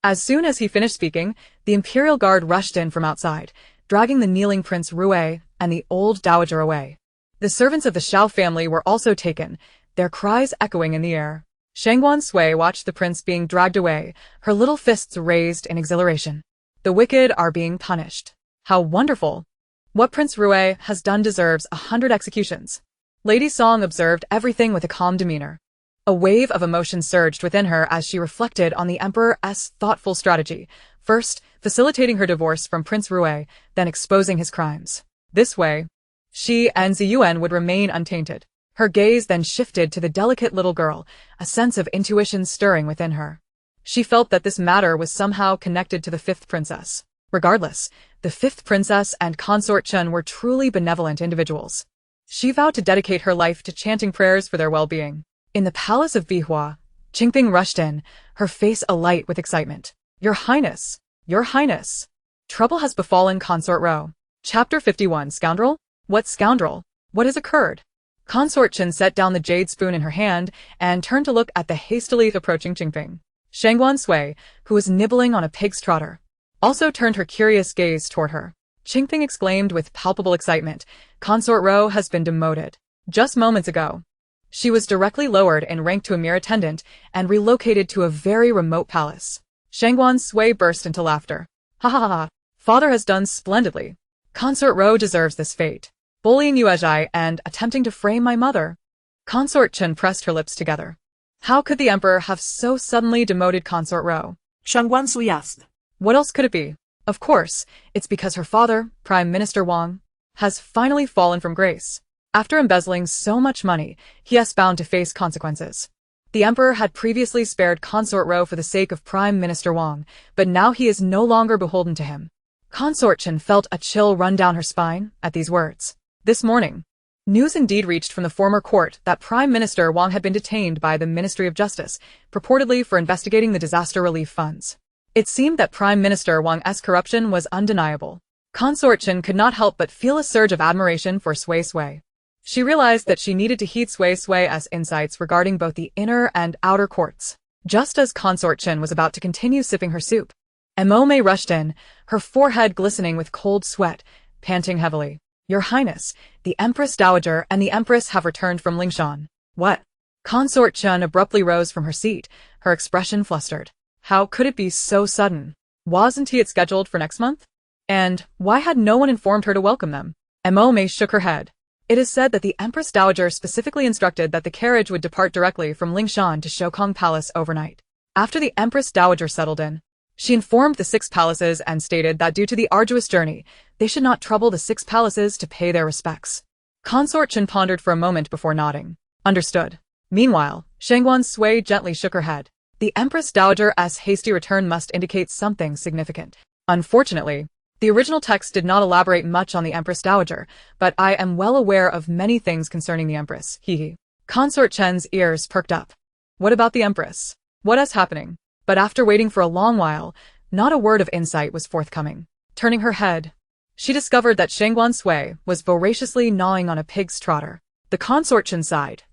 As soon as he finished speaking, the Imperial Guard rushed in from outside, dragging the kneeling Prince Rui and the old dowager away. The servants of the Shao family were also taken, their cries echoing in the air. Shangguan Sui watched the prince being dragged away, her little fists raised in exhilaration. The wicked are being punished. How wonderful! What Prince Rui has done deserves 100 executions. Lady Song observed everything with a calm demeanor. A wave of emotion surged within her as she reflected on the Emperor's thoughtful strategy, first facilitating her divorce from Prince Rui, then exposing his crimes. This way, she and Ziyuan would remain untainted. Her gaze then shifted to the delicate little girl, a sense of intuition stirring within her. She felt that this matter was somehow connected to the fifth princess. Regardless, the fifth princess and consort Chen were truly benevolent individuals. She vowed to dedicate her life to chanting prayers for their well-being. In the palace of Bihua, Qingping rushed in, her face alight with excitement. Your Highness! Your Highness! Trouble has befallen Consort Ro. Chapter 51 Scoundrel? What scoundrel? What has occurred? Consort Chen set down the jade spoon in her hand and turned to look at the hastily approaching Qingping. Shangguan Sui, who was nibbling on a pig's trotter, also turned her curious gaze toward her. Qingping exclaimed with palpable excitement, Consort Ro has been demoted. Just moments ago, she was directly lowered in rank to a mere attendant and relocated to a very remote palace. Shangguan Sui burst into laughter. Ha ha ha ha, father has done splendidly. Consort Ro deserves this fate. Bullying Yuezhai and attempting to frame my mother. Consort Chen pressed her lips together. How could the emperor have so suddenly demoted Consort Ro? Shangguan Sui asked. What else could it be? Of course, it's because her father, Prime Minister Wang, has finally fallen from grace. After embezzling so much money, he is bound to face consequences. The emperor had previously spared Consort Ro for the sake of Prime Minister Wang, but now he is no longer beholden to him. Consort Chen felt a chill run down her spine at these words. This morning, news indeed reached from the former court that Prime Minister Wang had been detained by the Ministry of Justice, purportedly for investigating the disaster relief funds. It seemed that Prime Minister Wang's corruption was undeniable. Consort Chen could not help but feel a surge of admiration for Sui Sui. She realized that she needed to heed Sui Sui's insights regarding both the inner and outer courts. Just as Consort Chen was about to continue sipping her soup, Emome rushed in, her forehead glistening with cold sweat, panting heavily. Your Highness, the Empress Dowager and the Empress have returned from Lingshan. What? Consort Chen abruptly rose from her seat, her expression flustered. How could it be so sudden? Wasn't it scheduled for next month? And why had no one informed her to welcome them? Emome shook her head. It is said that the Empress Dowager specifically instructed that the carriage would depart directly from Lingshan to Shokong Palace overnight. After the Empress Dowager settled in, she informed the 6 palaces and stated that due to the arduous journey, they should not trouble the 6 palaces to pay their respects. Consort Chen pondered for a moment before nodding. Understood. Meanwhile, Shangguan Sui gently shook her head. The Empress Dowager's hasty return must indicate something significant. Unfortunately, the original text did not elaborate much on the Empress Dowager, but I am well aware of many things concerning the Empress, hee. Consort Chen's ears perked up. What about the Empress? What is happening? But after waiting for a long while, not a word of insight was forthcoming. Turning her head, she discovered that Shangguan Sui was voraciously gnawing on a pig's trotter. The Consort Chen sighed.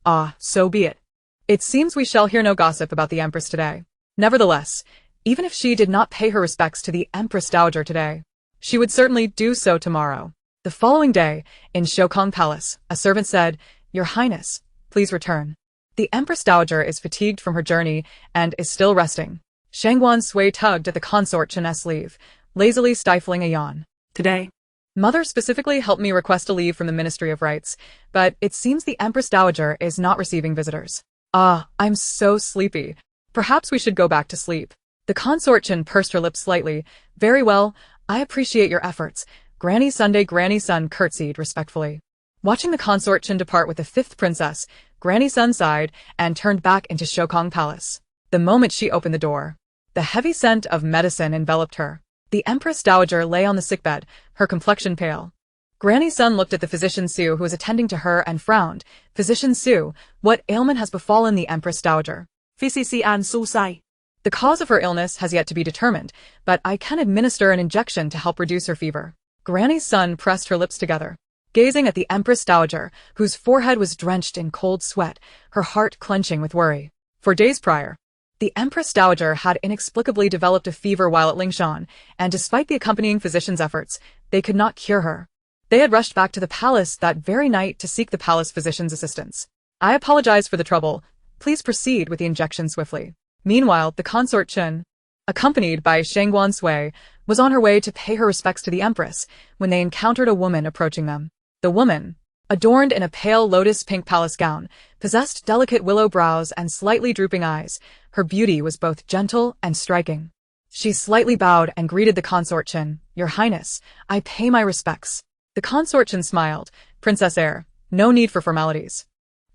Ah, so be it. It seems we shall hear no gossip about the Empress today. Nevertheless, even if she did not pay her respects to the Empress Dowager today, she would certainly do so tomorrow. The following day, in Shokong Palace, a servant said, Your Highness, please return. The Empress Dowager is fatigued from her journey and is still resting. Shangguan Sui tugged at the Consort Chen's sleeve, lazily stifling a yawn. Today, Mother specifically helped me request a leave from the Ministry of Rights, but it seems the Empress Dowager is not receiving visitors. Ah, I'm so sleepy. Perhaps we should go back to sleep. The Consort Chen pursed her lips slightly. Very well, I appreciate your efforts. Granny Sunday Granny Sun curtsied respectfully. Watching the Consort Chen depart with the 5th princess, Granny Sun sighed and turned back into Shokong Palace. The moment she opened the door, the heavy scent of medicine enveloped her. The Empress Dowager lay on the sickbed, her complexion pale. Granny Sun looked at the physician Su who was attending to her and frowned. Physician Su, what ailment has befallen the Empress Dowager? Physician Su Sai. The cause of her illness has yet to be determined, but I can administer an injection to help reduce her fever. Granny Sun pressed her lips together, gazing at the Empress Dowager, whose forehead was drenched in cold sweat, her heart clenching with worry. For days prior, the Empress Dowager had inexplicably developed a fever while at Lingshan, and despite the accompanying physician's efforts, they could not cure her. They had rushed back to the palace that very night to seek the palace physician's assistance. I apologize for the trouble. Please proceed with the injection swiftly. Meanwhile, the consort Chen, accompanied by Shangguan Sui, was on her way to pay her respects to the Empress when they encountered a woman approaching them. The woman, adorned in a pale lotus-pink palace gown, possessed delicate willow brows and slightly drooping eyes. Her beauty was both gentle and striking. She slightly bowed and greeted the consort Chen. Your Highness, I pay my respects. The consort Chen smiled. Princess Air, no need for formalities.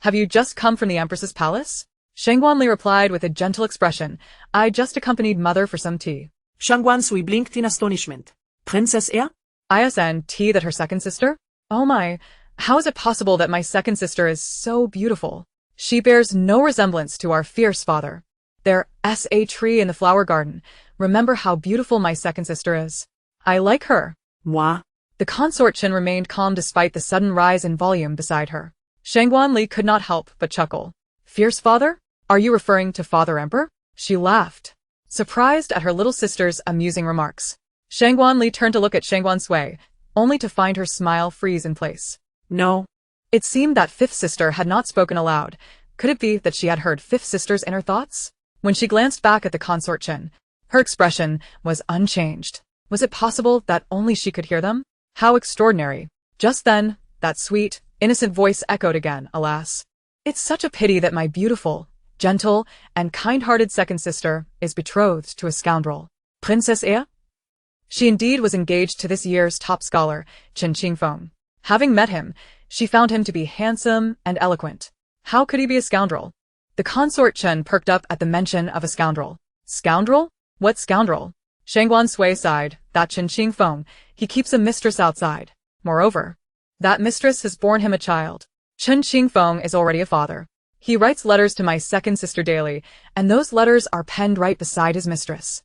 Have you just come from the Empress's palace? Shangguan Li replied with a gentle expression. I just accompanied Mother for some tea. Shangguan Sui blinked in astonishment. Princess Air? ISN, tea that her second sister? Oh my, how is it possible that my second sister is so beautiful? She bears no resemblance to our fierce father. There's a tree in the flower garden. Remember how beautiful my second sister is. I like her. Moi. The consort Chen remained calm despite the sudden rise in volume beside her. Shangguan Li could not help but chuckle. Fierce father? Are you referring to Father Emperor? She laughed, surprised at her little sister's amusing remarks. Shangguan Li turned to look at Shangguan Sui, only to find her smile freeze in place. No. It seemed that fifth sister had not spoken aloud. Could it be that she had heard fifth sister's inner thoughts? When she glanced back at the consort Chen, her expression was unchanged. Was it possible that only she could hear them? How extraordinary. Just then, that sweet, innocent voice echoed again, alas. It's such a pity that my beautiful, gentle, and kind-hearted second sister is betrothed to a scoundrel. Princess Air? She indeed was engaged to this year's top scholar, Chen Qingfeng. Having met him, she found him to be handsome and eloquent. How could he be a scoundrel? The consort Chen perked up at the mention of a scoundrel. Scoundrel? What scoundrel? Shangguan Sui sighed. That Chen Qingfeng, he keeps a mistress outside. Moreover, that mistress has borne him a child. Chen Qingfeng is already a father. He writes letters to my second sister daily, and those letters are penned right beside his mistress.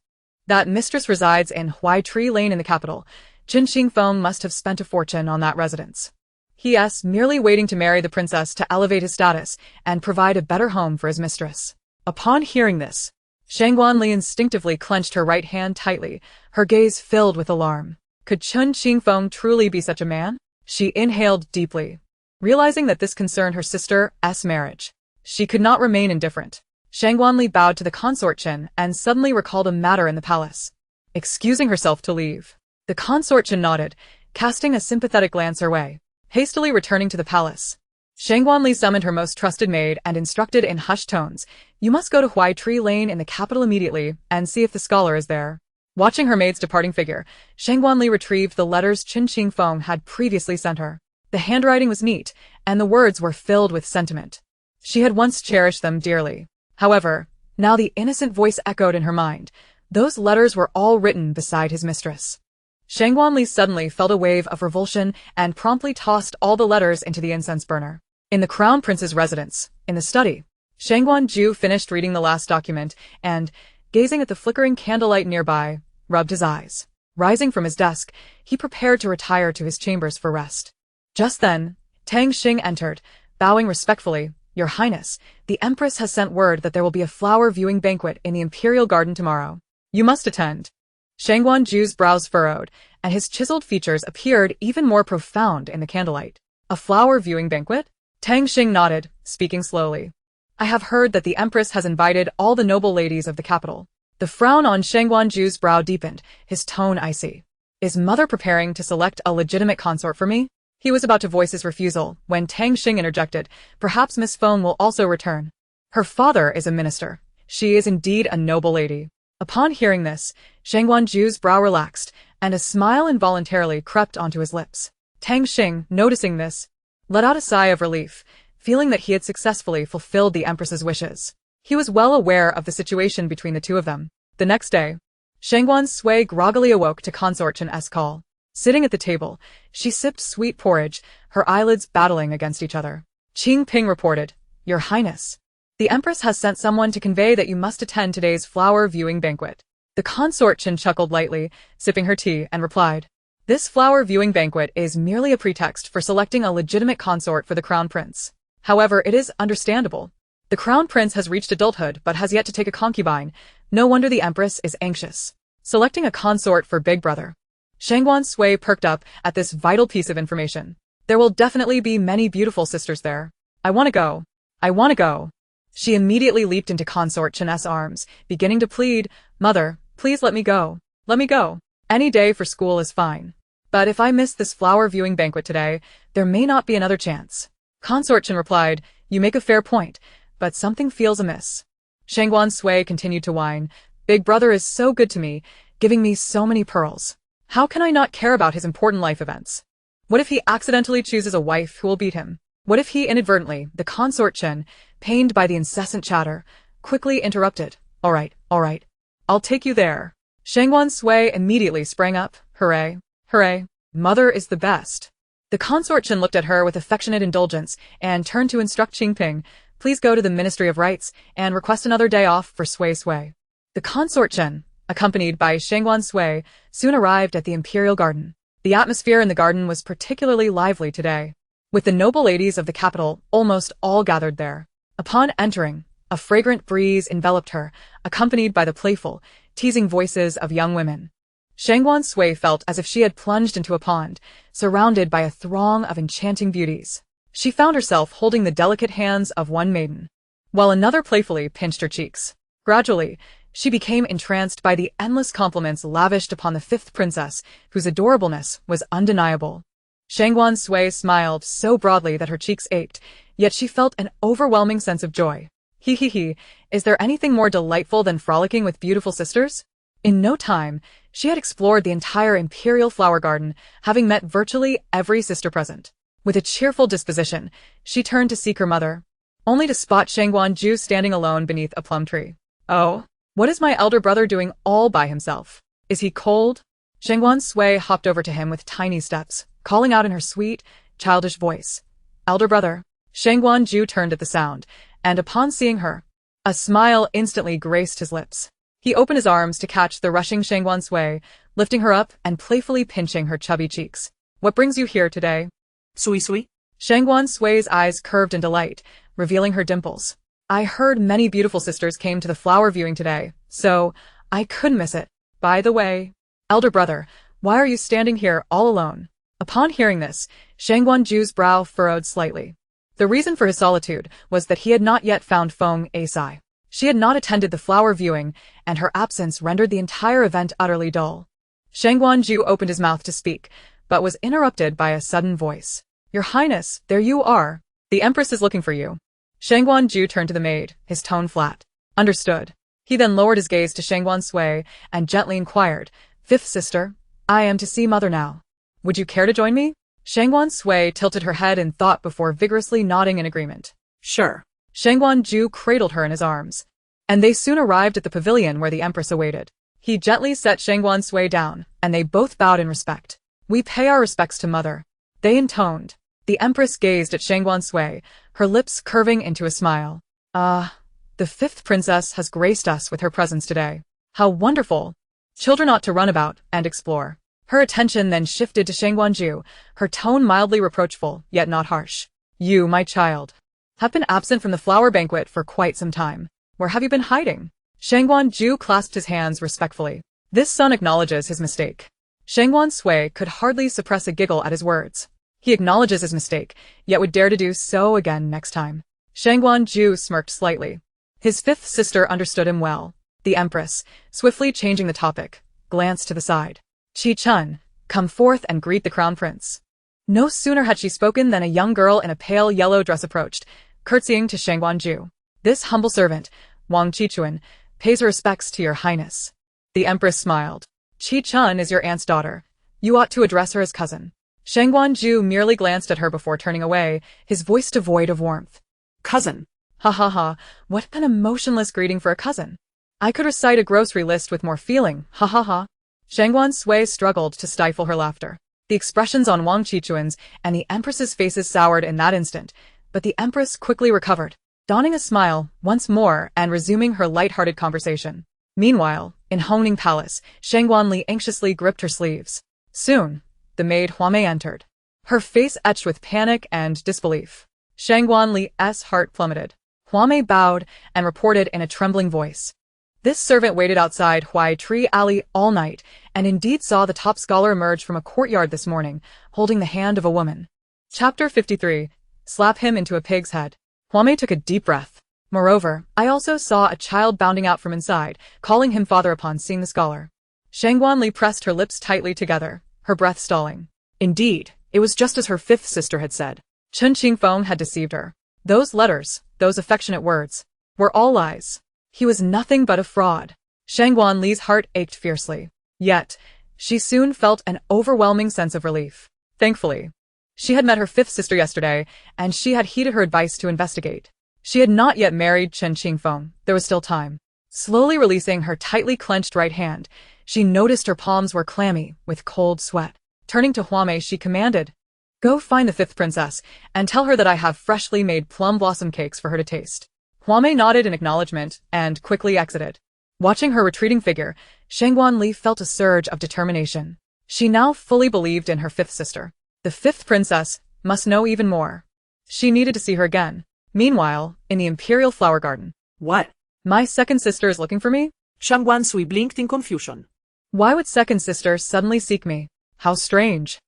That mistress resides in Huaitree Lane in the capital. Chen Qingfeng must have spent a fortune on that residence. He is merely waiting to marry the princess to elevate his status and provide a better home for his mistress. Upon hearing this, Shangguan Li instinctively clenched her right hand tightly, her gaze filled with alarm. Could Chen Qingfeng truly be such a man? She inhaled deeply, realizing that this concerned her sister's marriage. She could not remain indifferent. Shangguan Li bowed to the consort Chen and suddenly recalled a matter in the palace. Excusing herself to leave, the consort Chen nodded, casting a sympathetic glance her way. Hastily returning to the palace, Shangguan Li summoned her most trusted maid and instructed in hushed tones, you must go to Huaitree Lane in the capital immediately and see if the scholar is there. Watching her maid's departing figure, Shangguan Li retrieved the letters Chen Qingfeng had previously sent her. The handwriting was neat, and the words were filled with sentiment. She had once cherished them dearly. However, now the innocent voice echoed in her mind. Those letters were all written beside his mistress. Shangguan Li suddenly felt a wave of revulsion and promptly tossed all the letters into the incense burner. In the crown prince's residence, in the study, Shangguan Ju finished reading the last document and, gazing at the flickering candlelight nearby, rubbed his eyes. Rising from his desk, he prepared to retire to his chambers for rest. Just then, Tang Xing entered, bowing respectfully. Your Highness, the Empress has sent word that there will be a flower viewing banquet in the imperial garden tomorrow. You must attend. Shangguan Ju's brows furrowed, and his chiseled features appeared even more profound in the candlelight. A flower viewing banquet? Tang Xing nodded, speaking slowly. I have heard that the Empress has invited all the noble ladies of the capital. The frown on Shangguan Ju's brow deepened, his tone icy. Is Mother preparing to select a legitimate consort for me? He was about to voice his refusal when Tang Xing interjected, perhaps Miss Feng will also return. Her father is a minister. She is indeed a noble lady. Upon hearing this, Shangguan Ju's brow relaxed, and a smile involuntarily crept onto his lips. Tang Xing, noticing this, let out a sigh of relief, feeling that he had successfully fulfilled the Empress's wishes. He was well aware of the situation between the two of them. The next day, Shangguan Sui groggily awoke to consort Chen's call. Sitting at the table, she sipped sweet porridge, her eyelids battling against each other. Qing Ping reported, "Your Highness, the Empress has sent someone to convey that you must attend today's flower viewing banquet." The consort Chen chuckled lightly, sipping her tea, and replied, "This flower viewing banquet is merely a pretext for selecting a legitimate consort for the Crown Prince. However, it is understandable. The Crown Prince has reached adulthood but has yet to take a concubine. No wonder the Empress is anxious. Selecting a consort for Big Brother." Shangguan Sui perked up at this vital piece of information. "There will definitely be many beautiful sisters there. I want to go. I want to go." She immediately leaped into consort Chen's arms, beginning to plead, "Mother, please let me go. Let me go. Any day for school is fine. But if I miss this flower viewing banquet today, there may not be another chance." Consort Chen replied, "You make a fair point, but something feels amiss." Shangguan Sui continued to whine, "Big Brother is so good to me, giving me so many pearls. How can I not care about his important life events? What if he accidentally chooses a wife who will beat him? What if he inadvertently?" The consort Chen, pained by the incessant chatter, quickly interrupted, All right, I'll take you there." Shangguan Sui immediately sprang up, "Hooray, hooray, mother is the best." The consort Chen looked at her with affectionate indulgence and turned to instruct Qing Ping, "Please go to the Ministry of Rights and request another day off for Sui Sui." The consort Chen, accompanied by Shangguan Sui, soon arrived at the imperial garden. The atmosphere in the garden was particularly lively today, with the noble ladies of the capital almost all gathered there. Upon entering, a fragrant breeze enveloped her, accompanied by the playful, teasing voices of young women. Shangguan Sui felt as if she had plunged into a pond, surrounded by a throng of enchanting beauties. She found herself holding the delicate hands of one maiden, while another playfully pinched her cheeks. Gradually, she became entranced by the endless compliments lavished upon the fifth princess, whose adorableness was undeniable. Shangguan Sui smiled so broadly that her cheeks ached, yet she felt an overwhelming sense of joy. He, is there anything more delightful than frolicking with beautiful sisters? In no time, she had explored the entire imperial flower garden, having met virtually every sister present. With a cheerful disposition, she turned to seek her mother, only to spot Shangguan Ju standing alone beneath a plum tree. "Oh, what is my elder brother doing all by himself? Is he cold?" Shangguan Sui hopped over to him with tiny steps, calling out in her sweet, childish voice, "Elder brother." Shangguan Ju turned at the sound, and upon seeing her, a smile instantly graced his lips. He opened his arms to catch the rushing Shangguan Sui, lifting her up and playfully pinching her chubby cheeks. "What brings you here today?" Sui Sui? Shangguan Sui's eyes curved in delight, revealing her dimples. "I heard many beautiful sisters came to the flower viewing today, so I couldn't miss it. By the way, elder brother, why are you standing here all alone?" Upon hearing this, Shangguan Ju's brow furrowed slightly. The reason for his solitude was that he had not yet found Feng Asai. She had not attended the flower viewing, and her absence rendered the entire event utterly dull. Shangguan Ju opened his mouth to speak, but was interrupted by a sudden voice. "Your Highness, there you are. The Empress is looking for you." Shangguan Ju turned to the maid, his tone flat. "Understood." He then lowered his gaze to Shangguan Sui and gently inquired, "Fifth sister, I am to see mother now. Would you care to join me?" Shangguan Sui tilted her head in thought before vigorously nodding in agreement. "Sure." Shangguan Ju cradled her in his arms, and they soon arrived at the pavilion where the Empress awaited. He gently set Shangguan Sui down, and they both bowed in respect. "We pay our respects to mother," they intoned. The Empress gazed at Shangguan Sui, her lips curving into a smile. "Ah, the fifth princess has graced us with her presence today. How wonderful! Children ought to run about and explore." Her attention then shifted to Shangguan Ju, her tone mildly reproachful, yet not harsh. "You, my child, have been absent from the flower banquet for quite some time. Where have you been hiding?" Shangguan Ju clasped his hands respectfully. This son acknowledges his mistake. Shangguan Sui could hardly suppress a giggle at his words. He acknowledges his mistake, yet would dare to do so again next time. Shangguan Ju smirked slightly. His fifth sister understood him well. The Empress, swiftly changing the topic, glanced to the side. "Qi Chun, come forth and greet the Crown Prince." No sooner had she spoken than a young girl in a pale yellow dress approached, curtsying to Shangguan Ju. "This humble servant, Wang Qichuan, pays her respects to your Highness." The Empress smiled. "Qi Chun is your aunt's daughter. You ought to address her as cousin." Shangguan Ju merely glanced at her before turning away, his voice devoid of warmth. "Cousin." Ha ha ha, what an emotionless greeting for a cousin. I could recite a grocery list with more feeling, ha ha ha. Shangguan Sui struggled to stifle her laughter. The expressions on Wang Qiquan's and the Empress's faces soured in that instant, but the Empress quickly recovered, donning a smile once more and resuming her light-hearted conversation. Meanwhile, in Hongning Palace, Shangguan Li anxiously gripped her sleeves. Soon, the maid Huamei entered, her face etched with panic and disbelief. Shangguan Li's heart plummeted. Huamei bowed and reported in a trembling voice. This servant waited outside Huai Tree Alley all night, and indeed saw the top scholar emerge from a courtyard this morning, holding the hand of a woman. Chapter 53. Slap him into a pig's head. Huamei took a deep breath. Moreover, I also saw a child bounding out from inside, calling him father upon seeing the scholar. Shangguan Li pressed her lips tightly together, her breath stalling. Indeed, it was just as her fifth sister had said. Chen Qingfeng had deceived her. Those letters, those affectionate words, were all lies. He was nothing but a fraud. Shangguan Li's heart ached fiercely. Yet, she soon felt an overwhelming sense of relief. Thankfully, she had met her fifth sister yesterday, and she had heeded her advice to investigate. She had not yet married Chen Qingfeng. There was still time. Slowly releasing her tightly clenched right hand, she noticed her palms were clammy with cold sweat. Turning to Huamei, she commanded, "Go find the fifth princess, and tell her that I have freshly made plum blossom cakes for her to taste." Huamei nodded in acknowledgement and quickly exited. Watching her retreating figure, Shangguan Li felt a surge of determination. She now fully believed in her fifth sister. The fifth princess must know even more. She needed to see her again. Meanwhile, in the imperial flower garden. What? My second sister is looking for me? Shangguan Sui blinked in confusion. Why would second sister suddenly seek me? How strange.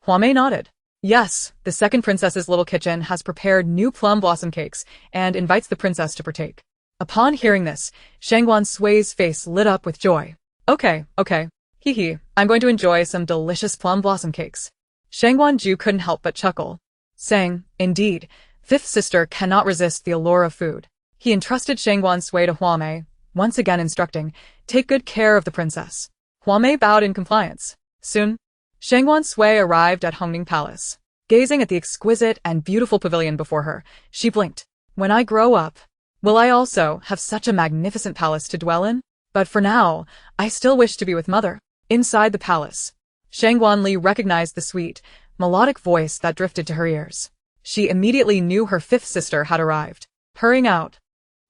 Huamei nodded. Yes, the second princess's little kitchen has prepared new plum blossom cakes and invites the princess to partake. Upon hearing this, Shangguan Sui's face lit up with joy. Okay. Hee hee, I'm going to enjoy some delicious plum blossom cakes. Shangguan Ju couldn't help but chuckle, saying, indeed, fifth sister cannot resist the allure of food. He entrusted Shangguan Sui to Huamei, once again instructing, take good care of the princess. Huamei bowed in compliance. Soon, Shangguan Sui arrived at Hongning Palace. Gazing at the exquisite and beautiful pavilion before her, she blinked. When I grow up, will I also have such a magnificent palace to dwell in? But for now, I still wish to be with mother. Inside the palace, Shangguan Li recognized the sweet, melodic voice that drifted to her ears. She immediately knew her fifth sister had arrived. Hurrying out,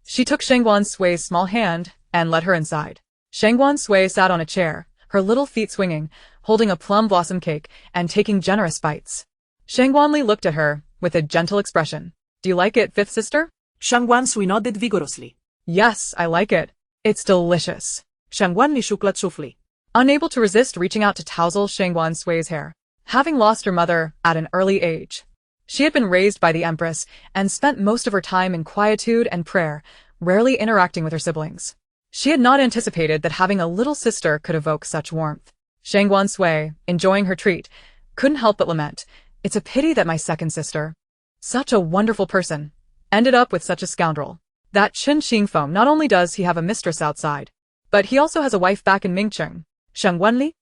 she took Shangguan Sui's small hand and led her inside. Shangguan Sui sat on a chair, her little feet swinging, holding a plum blossom cake and taking generous bites. Shangguan Li looked at her with a gentle expression. Do you like it, fifth sister? Shangguan Sui nodded vigorously. Yes, I like it. It's delicious. Shangguan Li shook softly. Unable to resist reaching out to tousle Shangguan Sui's hair. Having lost her mother at an early age, she had been raised by the Empress and spent most of her time in quietude and prayer, rarely interacting with her siblings. She had not anticipated that having a little sister could evoke such warmth. Shangguan Sui, enjoying her treat, couldn't help but lament, it's a pity that my second sister, such a wonderful person, ended up with such a scoundrel. That Chen Qingfeng, not only does he have a mistress outside, but he also has a wife back in Mingcheng. Shangguan Li?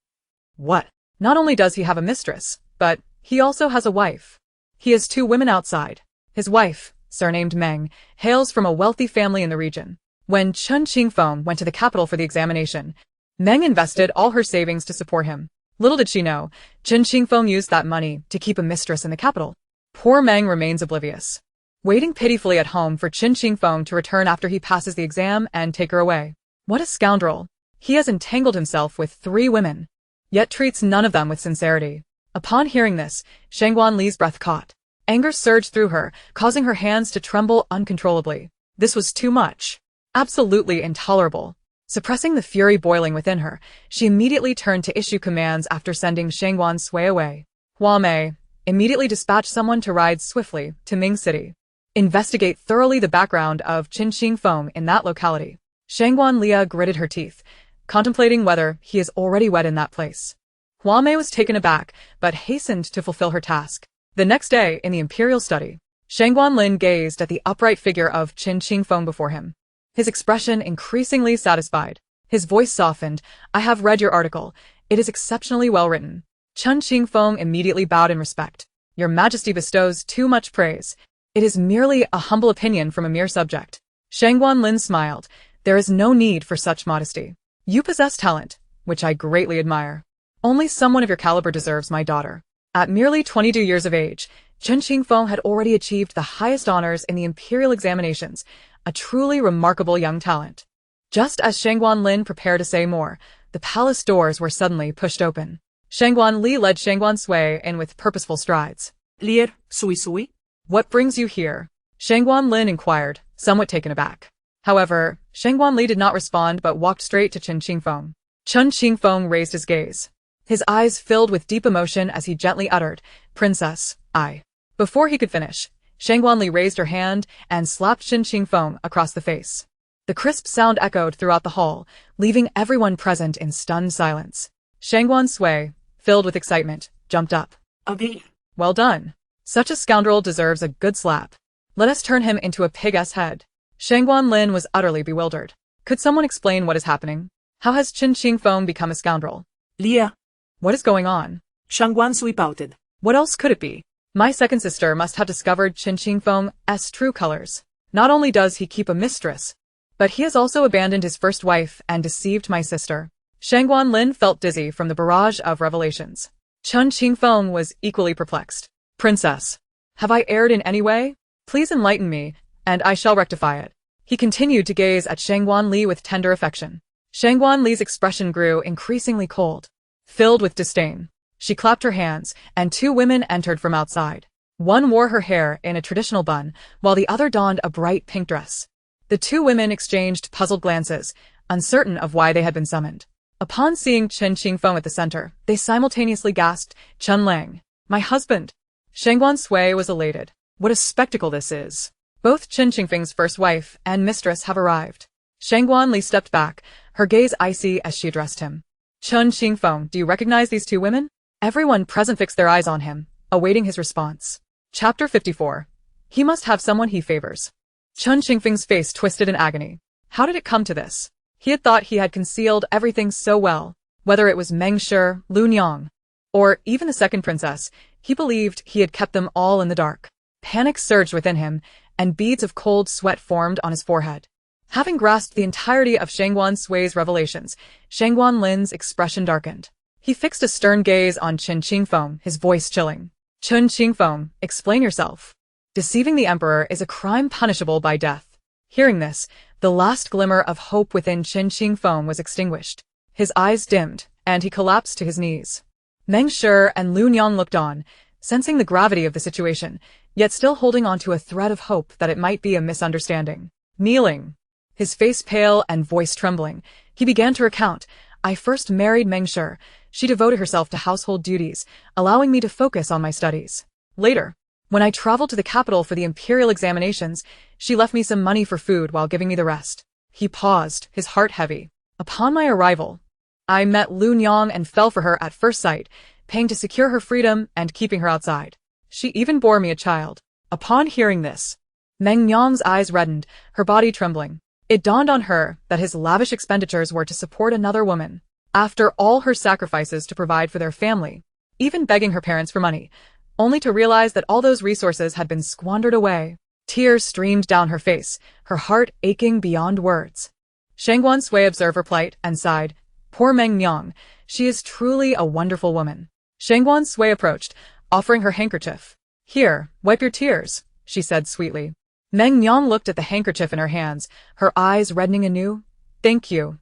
What? Not only does he have a mistress, but he also has a wife. He has two women outside. His wife, surnamed Meng, hails from a wealthy family in the region. When Chen Qingfeng went to the capital for the examination, Meng invested all her savings to support him. Little did she know, Chen Qingfeng used that money to keep a mistress in the capital. Poor Meng remains oblivious, waiting pitifully at home for Chen Qingfeng to return after he passes the exam and take her away. What a scoundrel. He has entangled himself with 3 women, yet treats none of them with sincerity. Upon hearing this, Shangguan Li's breath caught. Anger surged through her, causing her hands to tremble uncontrollably. This was too much. Absolutely intolerable. Suppressing the fury boiling within her, she immediately turned to issue commands after sending Shangguan Sui away. Huamei, immediately dispatch someone to ride swiftly to Ming City. Investigate thoroughly the background of Chen Qingfeng in that locality. Shangguan Li gritted her teeth, contemplating whether he is already wed in that place. Huamei was taken aback, but hastened to fulfill her task. The next day, in the imperial study, Shangguan Lin gazed at the upright figure of Chen Qingfeng before him. His expression increasingly satisfied. His voice softened. I have read your article. It is exceptionally well written. Chen Qingfeng immediately bowed in respect. Your Majesty bestows too much praise. It is merely a humble opinion from a mere subject. Shangguan Lin smiled. There is no need for such modesty. You possess talent, which I greatly admire. Only someone of your caliber deserves my daughter. At merely 22 years of age, Chen Qingfeng had already achieved the highest honors in the imperial examinations, a truly remarkable young talent. Just as Shangguan Lin prepared to say more, the palace doors were suddenly pushed open. Shangguan Li led Shangguan Sui in with purposeful strides. Lier, Sui. What brings you here? Shangguan Lin inquired, somewhat taken aback. However, Shangguan Li did not respond but walked straight to Chen Qingfeng. Chen Qingfeng raised his gaze. His eyes filled with deep emotion as he gently uttered, Princess, I. Before he could finish, Shangguan Li raised her hand and slapped Chen Qingfeng across the face. The crisp sound echoed throughout the hall, leaving everyone present in stunned silence. Shangguan Sui, filled with excitement, jumped up. Okay. Well done. Such a scoundrel deserves a good slap. Let us turn him into a pig's head. Shangguan Lin was utterly bewildered. Could someone explain what is happening? How has Chen Qingfeng become a scoundrel? Lia. What is going on? Shangguan Sui pouted. What else could it be? My second sister must have discovered Chen Qingfeng's true colors. Not only does he keep a mistress, but he has also abandoned his first wife and deceived my sister. Shangguan Lin felt dizzy from the barrage of revelations. Chen Qingfeng was equally perplexed. Princess, have I erred in any way? Please enlighten me, and I shall rectify it. He continued to gaze at Shangguan Li with tender affection. Shangguan Li's expression grew increasingly cold. Filled with disdain, she clapped her hands, and two women entered from outside. One wore her hair in a traditional bun, while the other donned a bright pink dress. The two women exchanged puzzled glances, uncertain of why they had been summoned. Upon seeing Chen Qingfeng at the center, they simultaneously gasped, Chen Lang, my husband. Shangguan Sui was elated. What a spectacle this is. Both Chen Qingfeng's first wife and mistress have arrived. Shangguan Li stepped back, her gaze icy as she addressed him. Chen Qingfeng, do you recognize these two women? Everyone present fixed their eyes on him, awaiting his response. Chapter 54. He must have someone he favors. Chen Qingfeng's face twisted in agony. How did it come to this? He had thought he had concealed everything so well, whether it was Meng Shi, Lu Niang, or even the second princess. He believed he had kept them all in the dark. Panic surged within him, and beads of cold sweat formed on his forehead. Having grasped the entirety of Shangguan Sui's revelations, Shangguan Lin's expression darkened. He fixed a stern gaze on Chen Qingfeng, his voice chilling. Chen Qingfeng, explain yourself. Deceiving the emperor is a crime punishable by death. Hearing this, the last glimmer of hope within Chen Qingfeng was extinguished. His eyes dimmed, and he collapsed to his knees. Meng Shi and Lu Niang looked on, sensing the gravity of the situation, yet still holding on to a thread of hope that it might be a misunderstanding. Kneeling, his face pale and voice trembling, he began to recount, I first married Meng Shi. She devoted herself to household duties, allowing me to focus on my studies. Later, when I traveled to the capital for the imperial examinations, she left me some money for food while giving me the rest. He paused, his heart heavy. Upon my arrival, I met Lu Niang and fell for her at first sight, paying to secure her freedom and keeping her outside. She even bore me a child. Upon hearing this, Meng Niang's eyes reddened, her body trembling. It dawned on her that his lavish expenditures were to support another woman. After all her sacrifices to provide for their family, even begging her parents for money, only to realize that all those resources had been squandered away. Tears streamed down her face, her heart aching beyond words. Shangguan Sui observed her plight and sighed, Poor Meng Niang, she is truly a wonderful woman. Shangguan Sui approached, offering her handkerchief. Here, wipe your tears, she said sweetly. Meng Niang looked at the handkerchief in her hands, her eyes reddening anew. Thank you,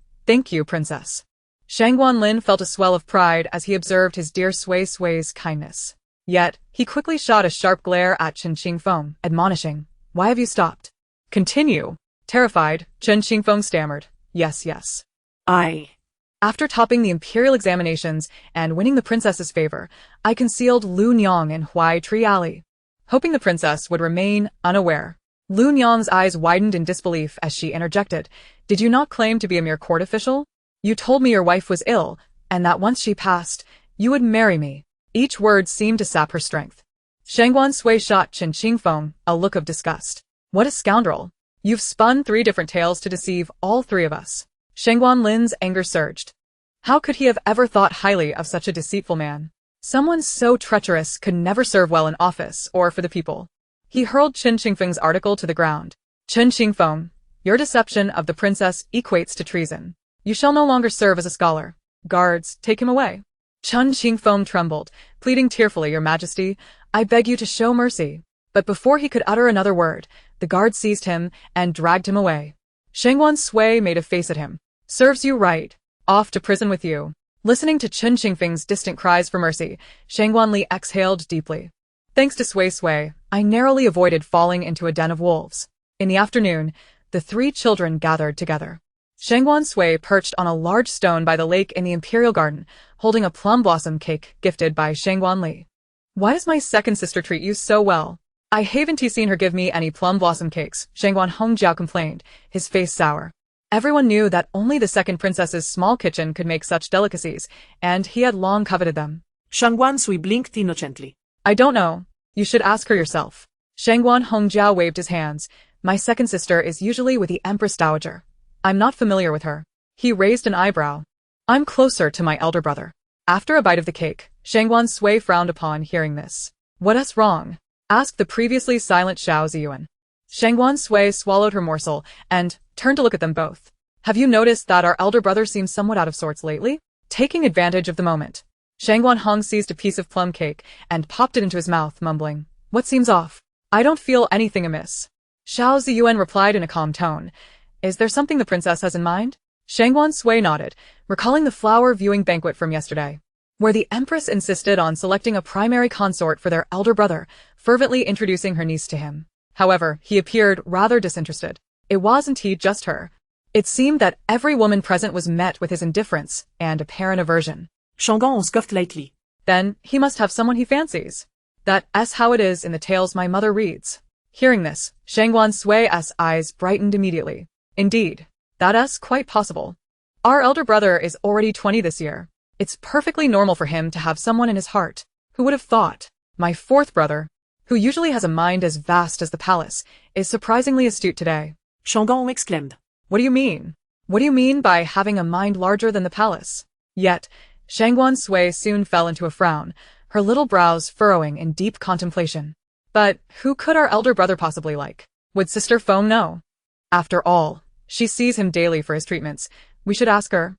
princess. Shangguan Lin felt a swell of pride as he observed his dear Sui's kindness. Yet, he quickly shot a sharp glare at Chen Qingfeng, admonishing, Why have you stopped? Continue. Terrified, Chen Qingfeng stammered, Yes. After topping the imperial examinations and winning the princess's favor, I concealed Lu Niang in Huai Tree Alley, hoping the princess would remain unaware. Lu Niang's eyes widened in disbelief as she interjected, Did you not claim to be a mere court official? You told me your wife was ill, and that once she passed, you would marry me. Each word seemed to sap her strength. Shangguan Sui shot Chen Qingfeng a look of disgust. What a scoundrel. You've spun 3 different tales to deceive all 3 of us. Shangguan Lin's anger surged. How could he have ever thought highly of such a deceitful man? Someone so treacherous could never serve well in office or for the people. He hurled Chen Qingfeng's article to the ground. Chen Qingfeng, your deception of the princess equates to treason. You shall no longer serve as a scholar. Guards, take him away. Chen Qingfeng trembled, pleading tearfully, Your Majesty, I beg you to show mercy. But before he could utter another word, the guard seized him and dragged him away. Shangguan Sui made a face at him. Serves you right. Off to prison with you. Listening to Chen Qingfeng's distant cries for mercy, Shangguan Li exhaled deeply. Thanks to Sui, I narrowly avoided falling into a den of wolves. In the afternoon, the three children gathered together. Shangguan Sui perched on a large stone by the lake in the imperial garden, holding a plum blossom cake gifted by Shangguan Li. Why does my second sister treat you so well? I haven't seen her give me any plum blossom cakes, Shangguan Hongjiao complained, his face sour. Everyone knew that only the second princess's small kitchen could make such delicacies, and he had long coveted them. Shangguan Sui blinked innocently. I don't know. You should ask her yourself. Shangguan Hongjiao waved his hands. My second sister is usually with the Empress Dowager. I'm not familiar with her. He raised an eyebrow. I'm closer to my elder brother. After a bite of the cake, Shangguan Sui frowned upon hearing this. What's wrong? Asked the previously silent Xiao Ziyuan. Shangguan Sui swallowed her morsel and turned to look at them both. Have you noticed that our elder brother seems somewhat out of sorts lately? Taking advantage of the moment, Shangguan Hong seized a piece of plum cake and popped it into his mouth, mumbling, What seems off? I don't feel anything amiss. Xiao Ziyuan replied in a calm tone. Is there something the princess has in mind? Shangguan Sui nodded, recalling the flower viewing banquet from yesterday, where the Empress insisted on selecting a primary consort for their elder brother, fervently introducing her niece to him. However, he appeared rather disinterested. It wasn't he just her. It seemed that every woman present was met with his indifference and apparent aversion. Shangguan scoffed lightly. Then, he must have someone he fancies. That's how it is in the tales my mother reads. Hearing this, Shangguan Sui's eyes brightened immediately. Indeed, that's quite possible. Our elder brother is already 20 this year. It's perfectly normal for him to have someone in his heart. Who would have thought? My fourth brother, who usually has a mind as vast as the palace, is surprisingly astute today. Shangguan exclaimed. What do you mean? What do you mean by having a mind larger than the palace? Yet, Shangguan Sui soon fell into a frown, her little brows furrowing in deep contemplation. But who could our elder brother possibly like? Would Sister Feng know? After all, she sees him daily for his treatments. We should ask her.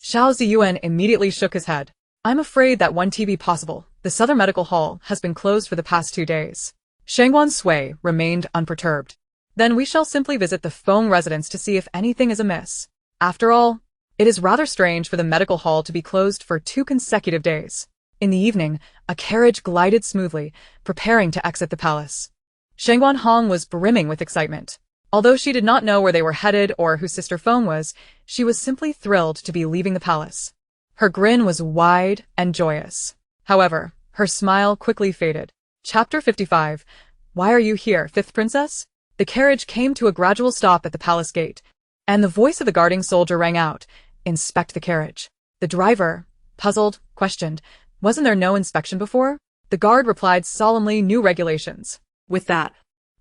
Xiao Ziyuan immediately shook his head. I'm afraid that won't be possible. The Southern Medical Hall has been closed for the past 2 days. Shangguan Sui remained unperturbed. Then we shall simply visit the Feng residence to see if anything is amiss. After all, it is rather strange for the medical hall to be closed for 2 consecutive days. In the evening, a carriage glided smoothly, preparing to exit the palace. Shangguan Hong was brimming with excitement. Although she did not know where they were headed or who Sister Feng was, she was simply thrilled to be leaving the palace. Her grin was wide and joyous. However, her smile quickly faded. Chapter 55. Why are you here, fifth princess? The carriage came to a gradual stop at the palace gate, and the voice of the guarding soldier rang out, Inspect the carriage. The driver, puzzled, questioned, Wasn't there no inspection before? The guard replied solemnly, New regulations. With that,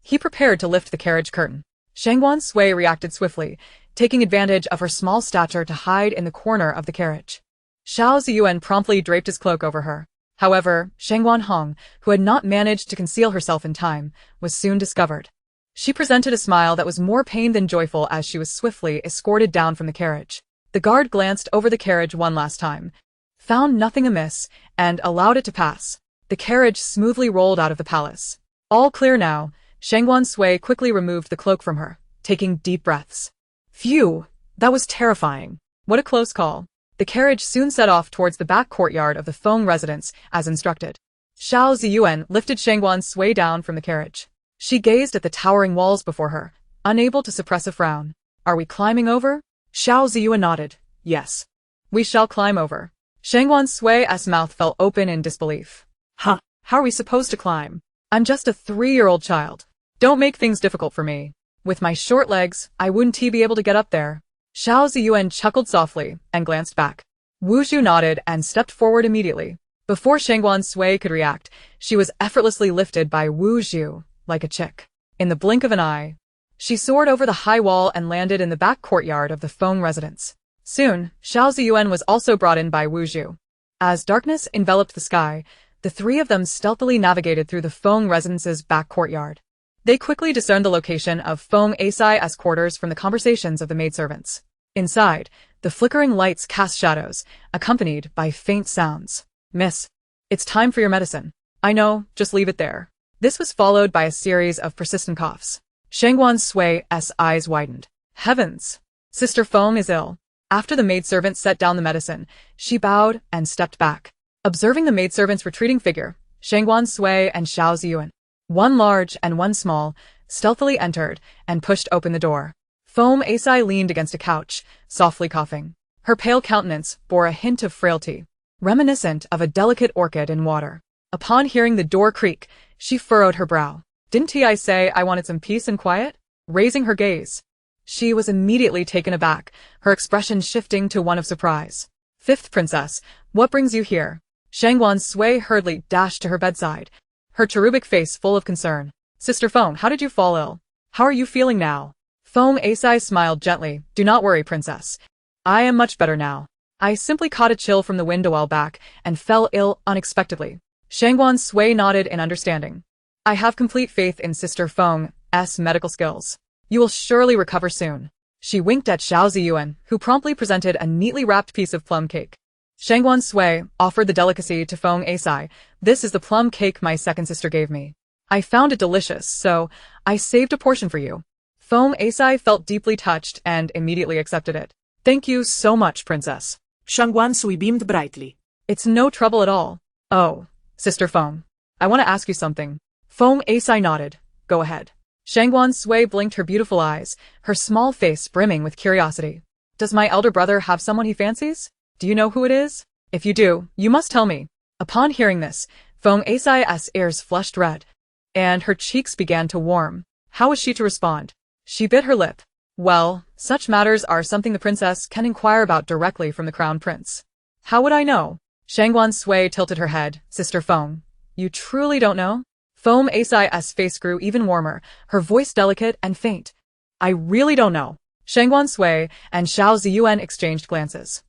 he prepared to lift the carriage curtain. Shangguan Sui reacted swiftly, taking advantage of her small stature to hide in the corner of the carriage. Xiao Ziyuan promptly draped his cloak over her. However, Shangguan Hong, who had not managed to conceal herself in time, was soon discovered. She presented a smile that was more pained than joyful as she was swiftly escorted down from the carriage. The guard glanced over the carriage one last time, found nothing amiss, and allowed it to pass. The carriage smoothly rolled out of the palace. All clear now, Shangguan Sui quickly removed the cloak from her, taking deep breaths. Phew, that was terrifying. What a close call. The carriage soon set off towards the back courtyard of the Feng residence, as instructed. Xiao Ziyuan lifted Shangguan Sui down from the carriage. She gazed at the towering walls before her, unable to suppress a frown. Are we climbing over? Xiao Ziyuan nodded. Yes. We shall climb over. Shangguan Sui's mouth fell open in disbelief. Huh, how are we supposed to climb? I'm just a 3-year-old child. Don't make things difficult for me. With my short legs, I wouldn't be able to get up there. Xiao Ziyuan chuckled softly and glanced back. Wu Zhu nodded and stepped forward immediately. Before Shangguan Sui could react, she was effortlessly lifted by Wu Zhu, like a chick. In the blink of an eye, she soared over the high wall and landed in the back courtyard of the Feng residence. Soon, Xiao Ziyuan was also brought in by Wu Zhu. As darkness enveloped the sky, the three of them stealthily navigated through the Feng residence's back courtyard. They quickly discerned the location of Feng Asai's quarters from the conversations of the maidservants. Inside, the flickering lights cast shadows, accompanied by faint sounds. "Miss, it's time for your medicine." "I know, just leave it there." This was followed by a series of persistent coughs. Shangguan Sui's eyes widened. Heavens! Sister Feng is ill. After the maidservant set down the medicine, she bowed and stepped back. Observing the maidservant's retreating figure, Shangguan Sui and Xiao Ziyuan, one large and one small, stealthily entered and pushed open the door. Feng Asai leaned against a couch, softly coughing. Her pale countenance bore a hint of frailty, reminiscent of a delicate orchid in water. Upon hearing the door creak, she furrowed her brow. "Didn't I say I wanted some peace and quiet?" Raising her gaze, she was immediately taken aback, her expression shifting to one of surprise. "Fifth princess, what brings you here?" Shangguan Sui hurriedly dashed to her bedside, her cherubic face full of concern. "Sister Feng, how did you fall ill? How are you feeling now?" Feng Asai smiled gently. "Do not worry, princess. I am much better now. I simply caught a chill from the wind a while back and fell ill unexpectedly." Shangguan Sui nodded in understanding. "I have complete faith in Sister Feng's medical skills. You will surely recover soon." She winked at Xiao Ziyuan, who promptly presented a neatly wrapped piece of plum cake. Shangguan Sui offered the delicacy to Feng Asai. "This is the plum cake my second sister gave me. I found it delicious, so I saved a portion for you." Feng Asai felt deeply touched and immediately accepted it. "Thank you so much, princess." Shangguan Sui beamed brightly. "It's no trouble at all." "Oh, Sister Feng, I want to ask you something." Feng Asai nodded. "Go ahead." Shangguan Sui blinked her beautiful eyes, her small face brimming with curiosity. "Does my elder brother have someone he fancies? Do you know who it is? If you do, you must tell me." Upon hearing this, Feng Asai's ears flushed red, and her cheeks began to warm. How was she to respond? She bit her lip. "Well, such matters are something the princess can inquire about directly from the crown prince." "How would I know?" Shangguan Sui tilted her head. "Sister Feng, you truly don't know?" Feng Asai's face grew even warmer, her voice delicate and faint. "I really don't know." Shangguan Sui and Xiao Ziyuan exchanged glances.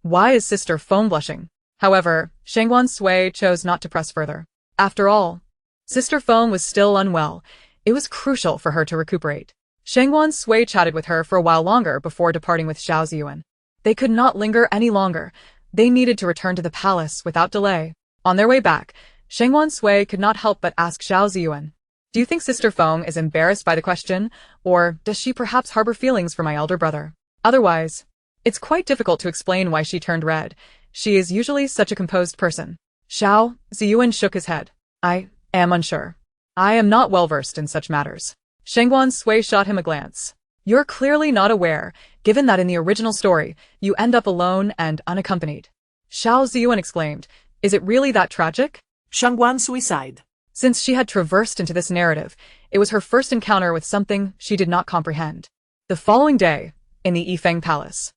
Why is Sister Feng blushing? However, Shangguan Sui chose not to press further. After all, Sister Feng was still unwell. It was crucial for her to recuperate. Shangguan Sui chatted with her for a while longer before departing with Xiao Ziyuan. They could not linger any longer. They needed to return to the palace without delay. On their way back, Shangguan Sui could not help but ask Xiao Ziyuan, "Do you think Sister Feng is embarrassed by the question, or does she perhaps harbor feelings for my elder brother? Otherwise, it's quite difficult to explain why she turned red. She is usually such a composed person." Xiao Ziyuan shook his head. "I am unsure. I am not well versed in such matters." Shangguan Sui shot him a glance. "You're clearly not aware, given that in the original story, you end up alone and unaccompanied." Xiao Ziyuan exclaimed, "Is it really that tragic?" Shangguan Sui sighed. Since she had traversed into this narrative, it was her first encounter with something she did not comprehend. The following day, in the Yifeng Palace.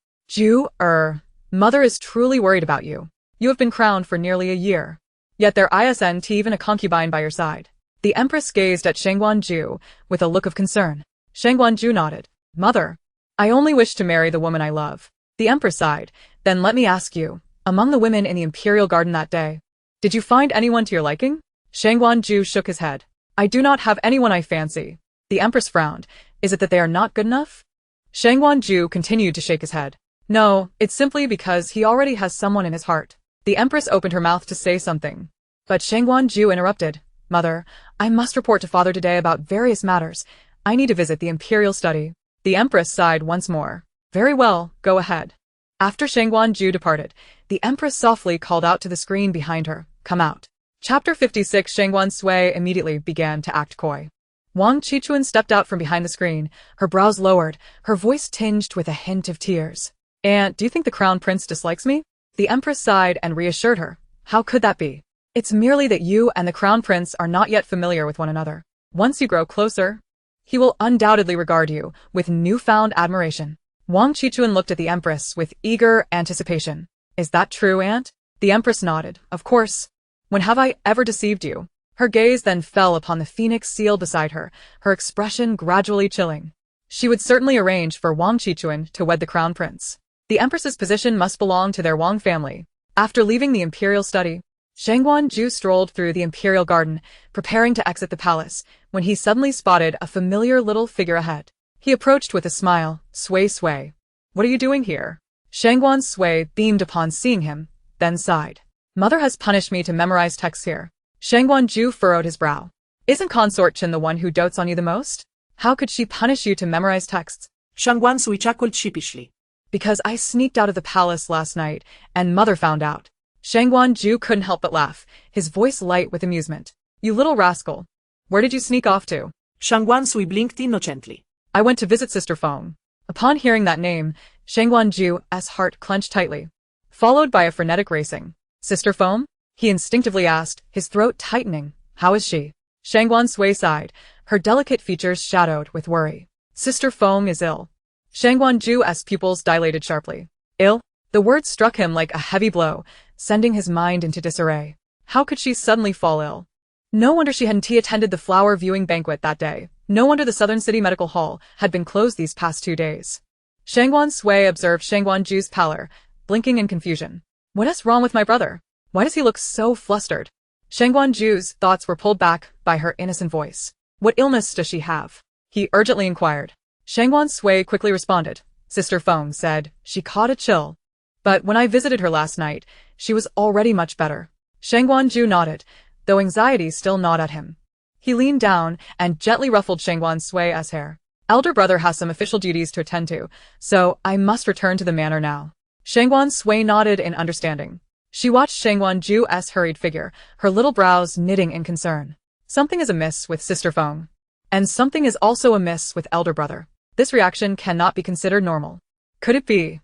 Mother is truly worried about you. You have been crowned for nearly a year. Yet there isn't even a concubine by your side." The Empress gazed at Shangguan Ju with a look of concern. Shangguan Ju nodded. "Mother, I only wish to marry the woman I love." The Empress sighed. "Then let me ask you, among the women in the imperial garden that day, did you find anyone to your liking?" Shangguan Ju shook his head. "I do not have anyone I fancy." The Empress frowned. "Is it that they are not good enough?" Shangguan Ju continued to shake his head. "No, it's simply because he already has someone in his heart." The Empress opened her mouth to say something, but Shangguan Ju interrupted. "Mother, I must report to father today about various matters. I need to visit the imperial study." The Empress sighed once more. "Very well, go ahead." After Shangguan Ju departed, the Empress softly called out to the screen behind her, "Come out." Chapter 56. Shangguan Sui immediately began to act coy. Wang Qichuan stepped out from behind the screen, her brows lowered, her voice tinged with a hint of tears. "Aunt, do you think the crown prince dislikes me?" The Empress sighed and reassured her. "How could that be? It's merely that you and the crown prince are not yet familiar with one another. Once you grow closer, he will undoubtedly regard you with newfound admiration." Wang Qichuan looked at the Empress with eager anticipation. "Is that true, Aunt?" The Empress nodded. "Of course. When have I ever deceived you?" Her gaze then fell upon the phoenix seal beside her, her expression gradually chilling. She would certainly arrange for Wang Qichuan to wed the crown prince. The Empress's position must belong to their Wang family. After leaving the imperial study, Shangguan Ju strolled through the imperial garden, preparing to exit the palace, when he suddenly spotted a familiar little figure ahead. He approached with a smile. Sui Sui. What are you doing here? Shangguan Sui beamed upon seeing him, then sighed. Mother has punished me to memorize texts here. Shangguan Ju furrowed his brow. Isn't Consort Chin the one who dotes on you the most? How could she punish you to memorize texts? Shangguan Sui chuckled sheepishly. Because I sneaked out of the palace last night, and Mother found out. Shangguan Ju couldn't help but laugh, his voice light with amusement. You little rascal. Where did you sneak off to? Shangguan Sui blinked innocently. I went to visit Sister Feng. Upon hearing that name, Shangguan Ju's heart clenched tightly, followed by a frenetic racing. Sister Feng? He instinctively asked, his throat tightening. How is she? Shangguan Sui sighed, her delicate features shadowed with worry. Sister Feng is ill. Shangguan Ju's pupils dilated sharply. Ill? The word struck him like a heavy blow, sending his mind into disarray. How could she suddenly fall ill? No wonder she hadn't attended the flower viewing banquet that day. No wonder the Southern City Medical Hall had been closed these past 2 days. Shangguan Sui observed Shangguan Ju's pallor, blinking in confusion. What is wrong with my brother? Why does he look so flustered? Shangguan Ju's thoughts were pulled back by her innocent voice. What illness does she have? He urgently inquired. Shangguan Sui quickly responded. Sister Feng said she caught a chill. But when I visited her last night, she was already much better. Shangguan Ju nodded, though anxiety still gnawed at him. He leaned down and gently ruffled Shangguan Sui's hair. Elder brother has some official duties to attend to, so I must return to the manor now. Shangguan Sui nodded in understanding. She watched Shangguan Ju's hurried figure, her little brows knitting in concern. Something is amiss with Sister Feng. And something is also amiss with elder brother. This reaction cannot be considered normal. Could it be?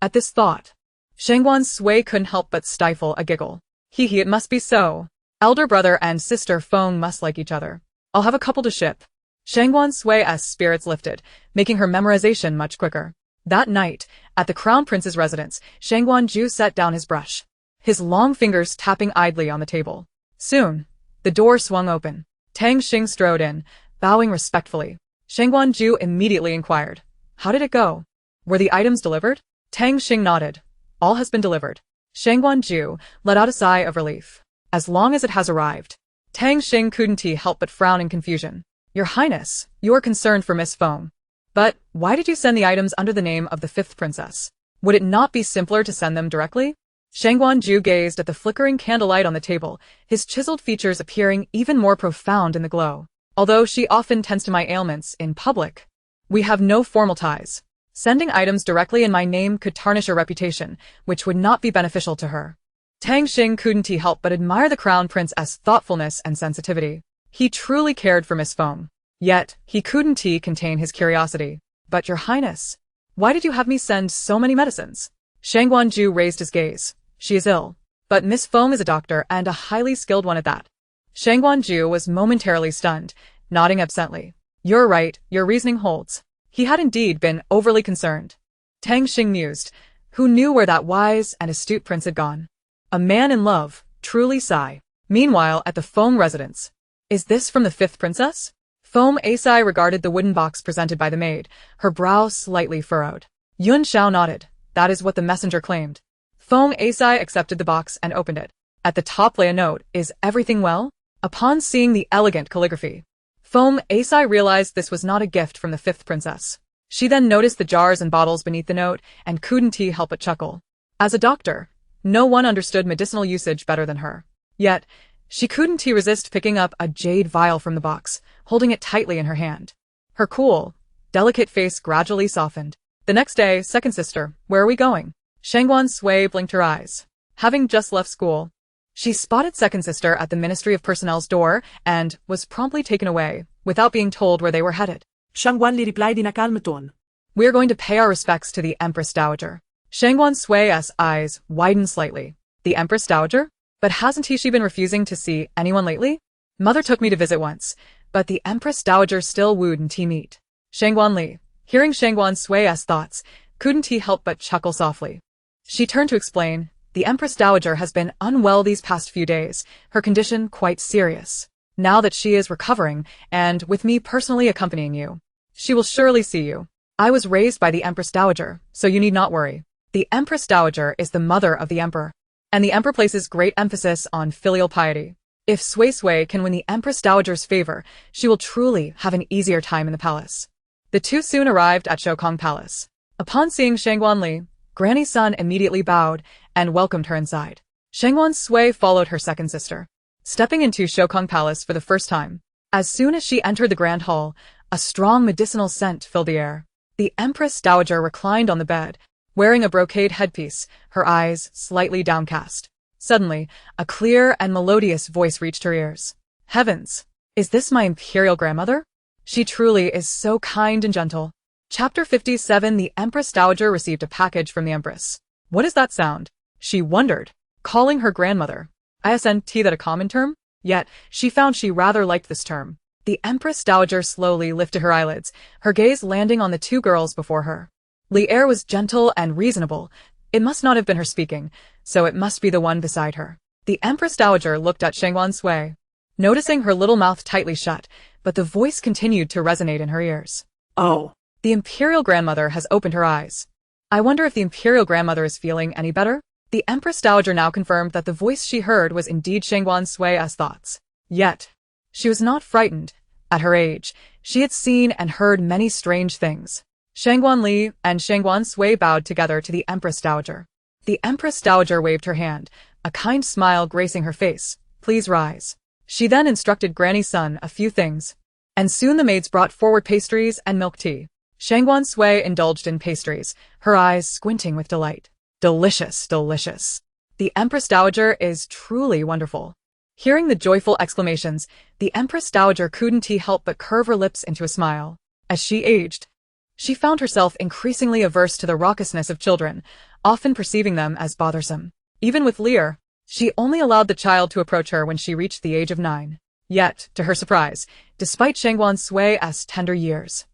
At this thought, Shangguan Sui couldn't help but stifle a giggle. It must be so. Elder brother and Sister Feng must like each other. I'll have a couple to ship. Shangguan Sui's spirits lifted, making her memorization much quicker. That night, at the Crown Prince's residence, Shangguan Ju set down his brush, his long fingers tapping idly on the table. Soon, the door swung open. Tang Xing strode in, bowing respectfully. Shangguan Ju immediately inquired, how did it go? Were the items delivered? Tang Xing nodded. All has been delivered. Shangguan Ju let out a sigh of relief. As long as it has arrived. Tang Xing couldn't help but frown in confusion. Your Highness, you are concerned for Miss Feng. But why did you send the items under the name of the 5th princess? Would it not be simpler to send them directly? Shangguan Ju gazed at the flickering candlelight on the table, his chiseled features appearing even more profound in the glow. Although she often tends to my ailments in public, we have no formal ties. Sending items directly in my name could tarnish her reputation, which would not be beneficial to her. Tang Xing couldn't help but admire the Crown Prince's thoughtfulness and sensitivity. He truly cared for Miss Feng. Yet, he couldn't contain his curiosity. But Your Highness, why did you have me send so many medicines? Shangguan Ju raised his gaze. She is ill. But Miss Feng is a doctor and a highly skilled one at that. Shangguan Ju was momentarily stunned, nodding absently. You're right, your reasoning holds. He had indeed been overly concerned. Tang Xing mused. Who knew where that wise and astute prince had gone? A man in love, truly sigh. Meanwhile, at the Feng residence. Is this from the 5th princess? Feng Asai regarded the wooden box presented by the maid, her brow slightly furrowed. Yun Xiao nodded. That is what the messenger claimed. Feng Asai accepted the box and opened it. At the top lay a note, is everything well? Upon seeing the elegant calligraphy, Feng Asai realized this was not a gift from the 5th princess. She then noticed the jars and bottles beneath the note and couldn't help but chuckle. As a doctor, no one understood medicinal usage better than her. Yet, she couldn't resist picking up a jade vial from the box, holding it tightly in her hand. Her cool, delicate face gradually softened. The next day, second sister, where are we going? Shangguan Sui blinked her eyes. Having just left school, she spotted second sister at the Ministry of Personnel's door and was promptly taken away, without being told where they were headed. Shangguan Li replied in a calm tone. We are going to pay our respects to the Empress Dowager. Shangguan Sui's eyes widened slightly. The Empress Dowager? But hasn't she been refusing to see anyone lately? Mother took me to visit once, but the Empress Dowager still wouldn't meet. Shangguan Li, hearing Shangguan Sui's thoughts, couldn't help but chuckle softly. She turned to explain, the Empress Dowager has been unwell these past few days, her condition quite serious. Now that she is recovering, and with me personally accompanying you, she will surely see you. I was raised by the Empress Dowager, so you need not worry. The Empress Dowager is the mother of the Emperor. and the emperor places great emphasis on filial piety. If Sui can win the Empress Dowager's favor, she will truly have an easier time in the palace. The two soon arrived at Shokong Palace. Upon seeing Shangguan Li, Granny Sun immediately bowed and welcomed her inside. Shangguan Sui followed her second sister, stepping into Shokong Palace for the first time. As soon as she entered the grand hall, a strong medicinal scent filled the air. The Empress Dowager reclined on the bed, wearing a brocade headpiece, her eyes slightly downcast. Suddenly, a clear and melodious voice reached her ears. Heavens! Is this my imperial grandmother? She truly is so kind and gentle. Chapter 57. The Empress Dowager received a package from the Empress. What is that sound? She wondered, calling her grandmother. Isn't that a common term? Yet, she found she rather liked this term. The Empress Dowager slowly lifted her eyelids, her gaze landing on the two girls before her. Li's air was gentle and reasonable. It must not have been her speaking, so it must be the one beside her. The Empress Dowager looked at Shangguan Sui, noticing her little mouth tightly shut, but the voice continued to resonate in her ears. Oh. The imperial grandmother has opened her eyes. I wonder if the imperial grandmother is feeling any better? The Empress Dowager now confirmed that the voice she heard was indeed Shangguan Sui's thoughts. Yet, she was not frightened. At her age, she had seen and heard many strange things. Shangguan Li and Shangguan Sui bowed together to the Empress Dowager. The Empress Dowager waved her hand, a kind smile gracing her face. Please rise. She then instructed Granny Sun a few things, and soon the maids brought forward pastries and milk tea. Shangguan Sui indulged in pastries, her eyes squinting with delight. Delicious, delicious. The Empress Dowager is truly wonderful. Hearing the joyful exclamations, the Empress Dowager couldn't help but curve her lips into a smile. As she aged, she found herself increasingly averse to the raucousness of children, often perceiving them as bothersome. Even with Lear, she only allowed the child to approach her when she reached the age of 9. Yet, to her surprise, despite Shangguan Sui's tender years,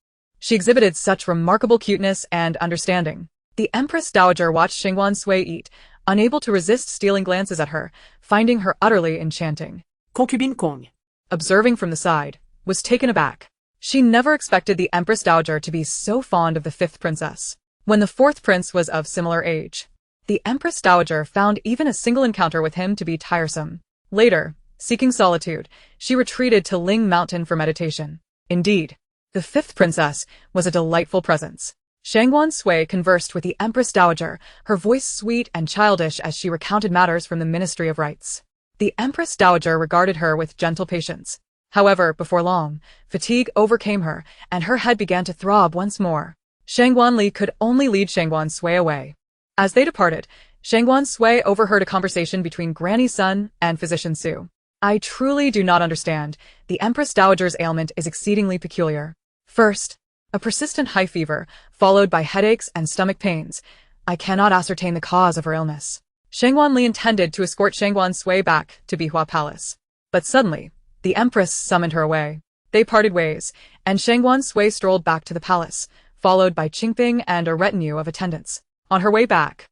she exhibited such remarkable cuteness and understanding. The Empress Dowager watched Shangguan Sui eat, unable to resist stealing glances at her, finding her utterly enchanting. Concubine Kong, observing from the side, was taken aback. She never expected the Empress Dowager to be so fond of the 5th princess. When the 4th prince was of similar age, the Empress Dowager found even a single encounter with him to be tiresome. Later, seeking solitude, she retreated to Ling Mountain for meditation. Indeed, the 5th princess was a delightful presence. Shangguan Sui conversed with the Empress Dowager, her voice sweet and childish as she recounted matters from the Ministry of Rites. The Empress Dowager regarded her with gentle patience. However, before long, fatigue overcame her, and her head began to throb once more. Shangguan Li could only lead Shangguan Sui away. As they departed, Shangguan Sui overheard a conversation between Granny Sun and Physician Su. I truly do not understand. The Empress Dowager's ailment is exceedingly peculiar. First, a persistent high fever, followed by headaches and stomach pains. I cannot ascertain the cause of her illness. Shangguan Li intended to escort Shangguan Sui back to Bihua Palace. But suddenly, the Empress summoned her away. They parted ways, and Shangguan Sui strolled back to the palace, followed by Qingping and a retinue of attendants. On her way back,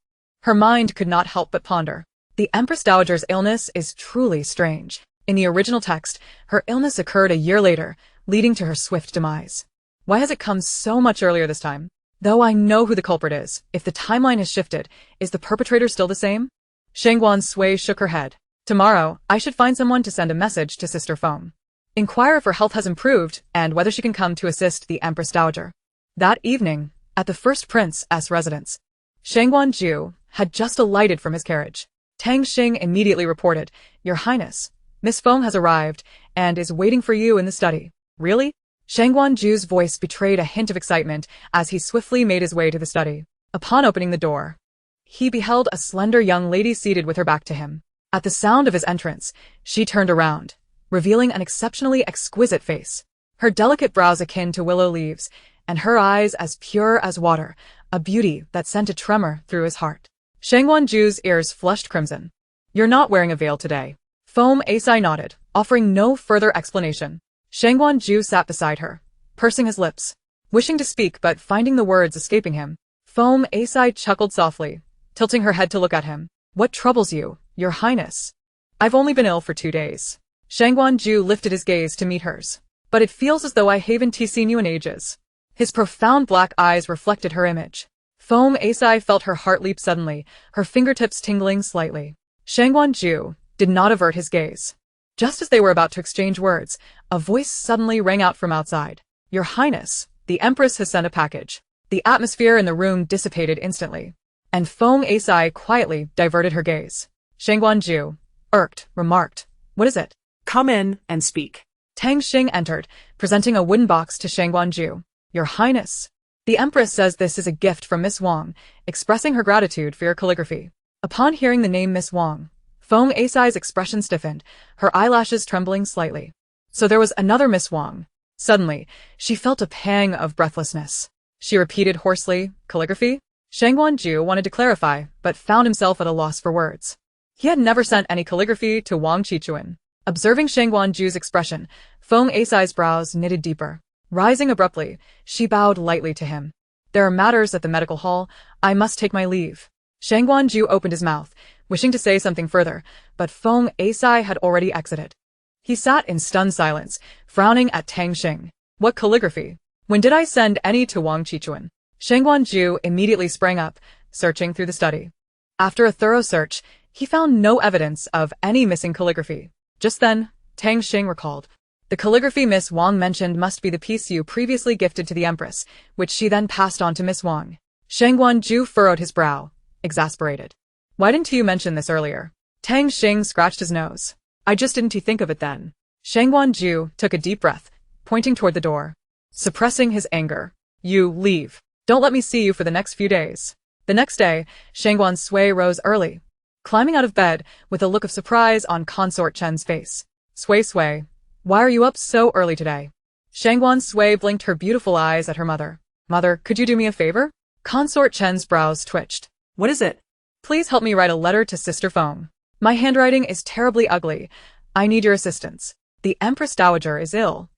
her mind could not help but ponder. The Empress Dowager's illness is truly strange. In the original text, her illness occurred a year later, leading to her swift demise. Why has it come so much earlier this time? Though I know who the culprit is, if the timeline has shifted, is the perpetrator still the same? Shangguan Sui shook her head. Tomorrow, I should find someone to send a message to Sister Foam. Inquire if her health has improved and whether she can come to assist the Empress Dowager. That evening, at the first prince's residence, Shangguan Ju had just alighted from his carriage. Tang Xing immediately reported, Your Highness, Miss Foam has arrived and is waiting for you in the study. Really? Shangguan Ju's voice betrayed a hint of excitement as he swiftly made his way to the study. Upon opening the door, he beheld a slender young lady seated with her back to him. At the sound of his entrance, she turned around, revealing an exceptionally exquisite face. Her delicate brows akin to willow leaves, and her eyes as pure as water, a beauty that sent a tremor through his heart. Shangguan Ju's ears flushed crimson. You're not wearing a veil today. Foam Asai nodded, offering no further explanation. Shangguan Ju sat beside her, pursing his lips, wishing to speak but finding the words escaping him. Foam Asai chuckled softly, tilting her head to look at him. What troubles you, Your Highness? I've only been ill for 2 days. Shangguan Ju lifted his gaze to meet hers. But it feels as though I haven't seen you in ages. His profound black eyes reflected her image. Foam Asai felt her heart leap suddenly, her fingertips tingling slightly. Shangguan Sui did not avert his gaze. Just as they were about to exchange words, a voice suddenly rang out from outside. "Your Highness, the Empress has sent a package." The atmosphere in the room dissipated instantly, and Feng Asai quietly diverted her gaze. Shangguan Sui, irked, remarked, "What is it?" Come in and speak. Tang Xing entered, presenting a wooden box to Shangguan Sui. "Your Highness, the Empress says this is a gift from Miss Wang, expressing her gratitude for your calligraphy." Upon hearing the name Miss Wang, Feng Asai's expression stiffened, her eyelashes trembling slightly. So there was another Miss Wang. Suddenly, she felt a pang of breathlessness. She repeated hoarsely, "Calligraphy?" Shangguan Sui wanted to clarify, but found himself at a loss for words. He had never sent any calligraphy to Wang Qichuan. Observing Shangguan Sui's expression, Feng Asai's brows knitted deeper. Rising abruptly, she bowed lightly to him. "There are matters at the medical hall. I must take my leave." Shangguan Sui opened his mouth, wishing to say something further, but Feng Asai had already exited. He sat in stunned silence, frowning at Tang Xing. "What calligraphy? When did I send any to Wang Qichuan?" Shangguan Sui immediately sprang up, searching through the study. After a thorough search, he found no evidence of any missing calligraphy. Just then, Tang Xing recalled. "The calligraphy Miss Wang mentioned must be the piece you previously gifted to the Empress, which she then passed on to Miss Wang." Shangguan Sui furrowed his brow, exasperated. "Why didn't you mention this earlier?" Tang Xing scratched his nose. "I just didn't think of it then." Shangguan Sui took a deep breath, pointing toward the door. Suppressing his anger, "You leave. Don't let me see you for the next few days." The next day, Shangguan Sui rose early, climbing out of bed with a look of surprise on consort Chen's face. Sui, why are you up so early today?" Shangguan Sui blinked her beautiful eyes at her mother. "Mother, could you do me a favor?" Consort Chen's brows twitched. What is it? "Please help me write a letter to Sister Feng. My handwriting is terribly ugly. I need your assistance. The Empress Dowager is ill,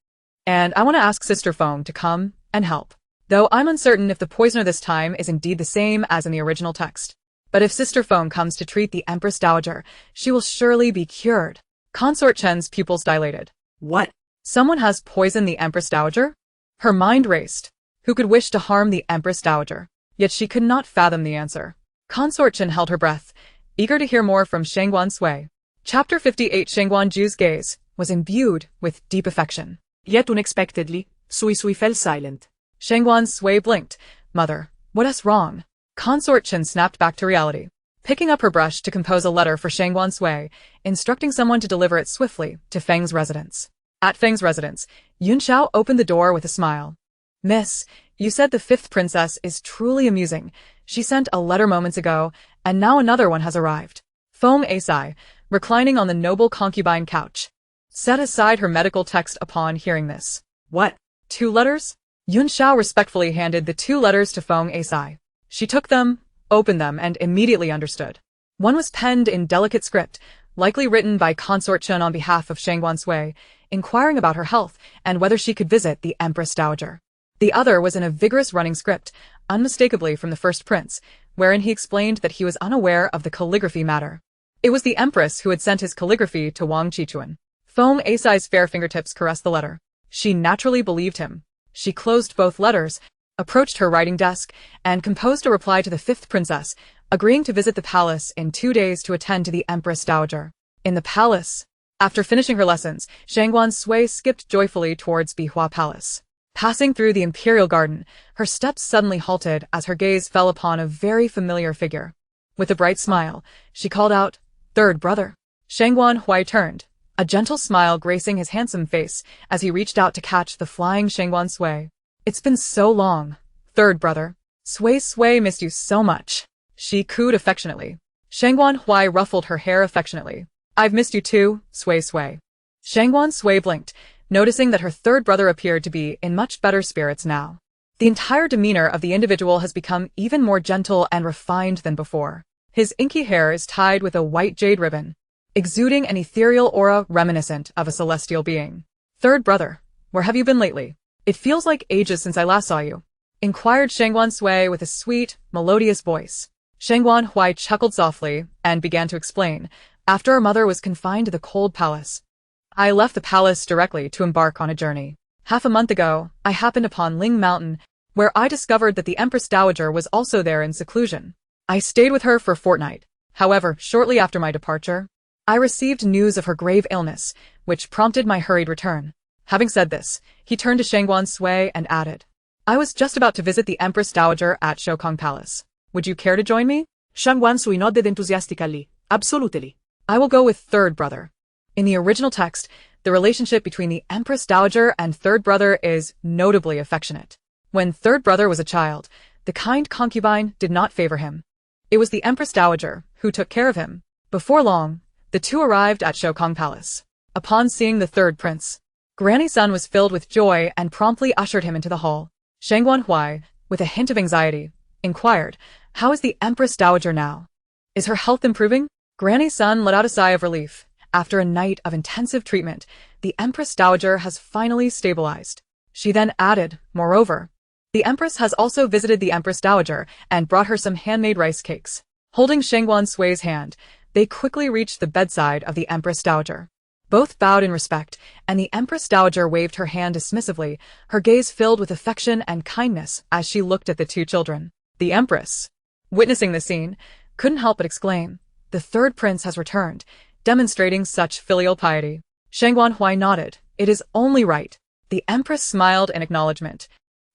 and I want to ask Sister Feng to come and help. Though I'm uncertain if the poisoner this time is indeed the same as in the original text. But if Sister Feng comes to treat the Empress Dowager, she will surely be cured." Consort Chen's pupils dilated. What? Someone has poisoned the Empress Dowager? Her mind raced. Who could wish to harm the Empress Dowager? Yet she could not fathom the answer. Consort Chen held her breath, eager to hear more from Shangguan Sui. Chapter 58. Shangguan Sui's gaze was imbued with deep affection. Yet unexpectedly, Sui fell silent. Shangguan Sui blinked. "Mother, what is wrong?" Consort Chen snapped back to reality, picking up her brush to compose a letter for Shangguan Sui, instructing someone to deliver it swiftly to Feng's residence. At Feng's residence, Yunxiao opened the door with a smile. "Miss, you said the fifth princess is truly amusing. She sent a letter moments ago, and now another one has arrived." Feng Asai, reclining on the noble concubine couch, set aside her medical text upon hearing this. "What? 2 letters?" Yunxiao respectfully handed the 2 letters to Feng Asai. She took them, opened them, and immediately understood. One was penned in delicate script, likely written by Consort Chen on behalf of Shangguan Sui, inquiring about her health and whether she could visit the Empress Dowager. The other was in a vigorous running script, unmistakably from the first prince, wherein he explained that he was unaware of the calligraphy matter. It was the Empress who had sent his calligraphy to Wang Qichuan. Feng Asai's fair fingertips caressed the letter. She naturally believed him. She closed both letters, approached her writing desk, and composed a reply to the fifth princess, agreeing to visit the palace in 2 days to attend to the Empress Dowager. In the palace, after finishing her lessons, Shangguan Sui skipped joyfully towards Bihua Palace. Passing through the imperial garden, her steps suddenly halted as her gaze fell upon a very familiar figure. With a bright smile, she called out, "Third brother." Shangguan Hui turned, a gentle smile gracing his handsome face as he reached out to catch the flying Shangguan Sui. "It's been so long, third brother. Sui missed you so much." She cooed affectionately. Shangguan Hui ruffled her hair affectionately. "I've missed you too, Sui." Shangguan Sui blinked, noticing that her third brother appeared to be in much better spirits now. The entire demeanor of the individual has become even more gentle and refined than before. His inky hair is tied with a white jade ribbon, exuding an ethereal aura reminiscent of a celestial being. "Third brother, where have you been lately? It feels like ages since I last saw you," inquired Shangguan Sui with a sweet, melodious voice. Shangguan Hui chuckled softly and began to explain. "After our mother was confined to the cold palace, I left the palace directly to embark on a journey. Half a month ago, I happened upon Ling Mountain, where I discovered that the Empress Dowager was also there in seclusion. I stayed with her for a fortnight. However, shortly after my departure, I received news of her grave illness, which prompted my hurried return. Having said this, he turned to Shangguan Sui and added, I was just about to visit the Empress Dowager at Shokong Palace. Would you care to join me? Shangguan Sui nodded enthusiastically. Absolutely. I will go with third brother. In the original text, the relationship between the Empress Dowager and third brother is notably affectionate. When third brother was a child, the kind concubine did not favor him. It was the Empress Dowager who took care of him. Before long, the two arrived at Shokong Palace. Upon seeing the third prince, Granny Sun was filled with joy and promptly ushered him into the hall. Shangguan Hui, with a hint of anxiety, inquired, How is the Empress Dowager now? Is her health improving? Granny Sun let out a sigh of relief. After a night of intensive treatment, the Empress Dowager has finally stabilized. She then added, moreover, the Empress has also visited the Empress Dowager and brought her some handmade rice cakes. Holding Shangguan Sui's hand, they quickly reached the bedside of the Empress Dowager. Both bowed in respect, and the Empress Dowager waved her hand dismissively, her gaze filled with affection and kindness as she looked at the two children. The Empress, witnessing the scene, couldn't help but exclaim, The third prince has returned, demonstrating such filial piety. Shangguan Hui nodded. It is only right. The Empress smiled in acknowledgement.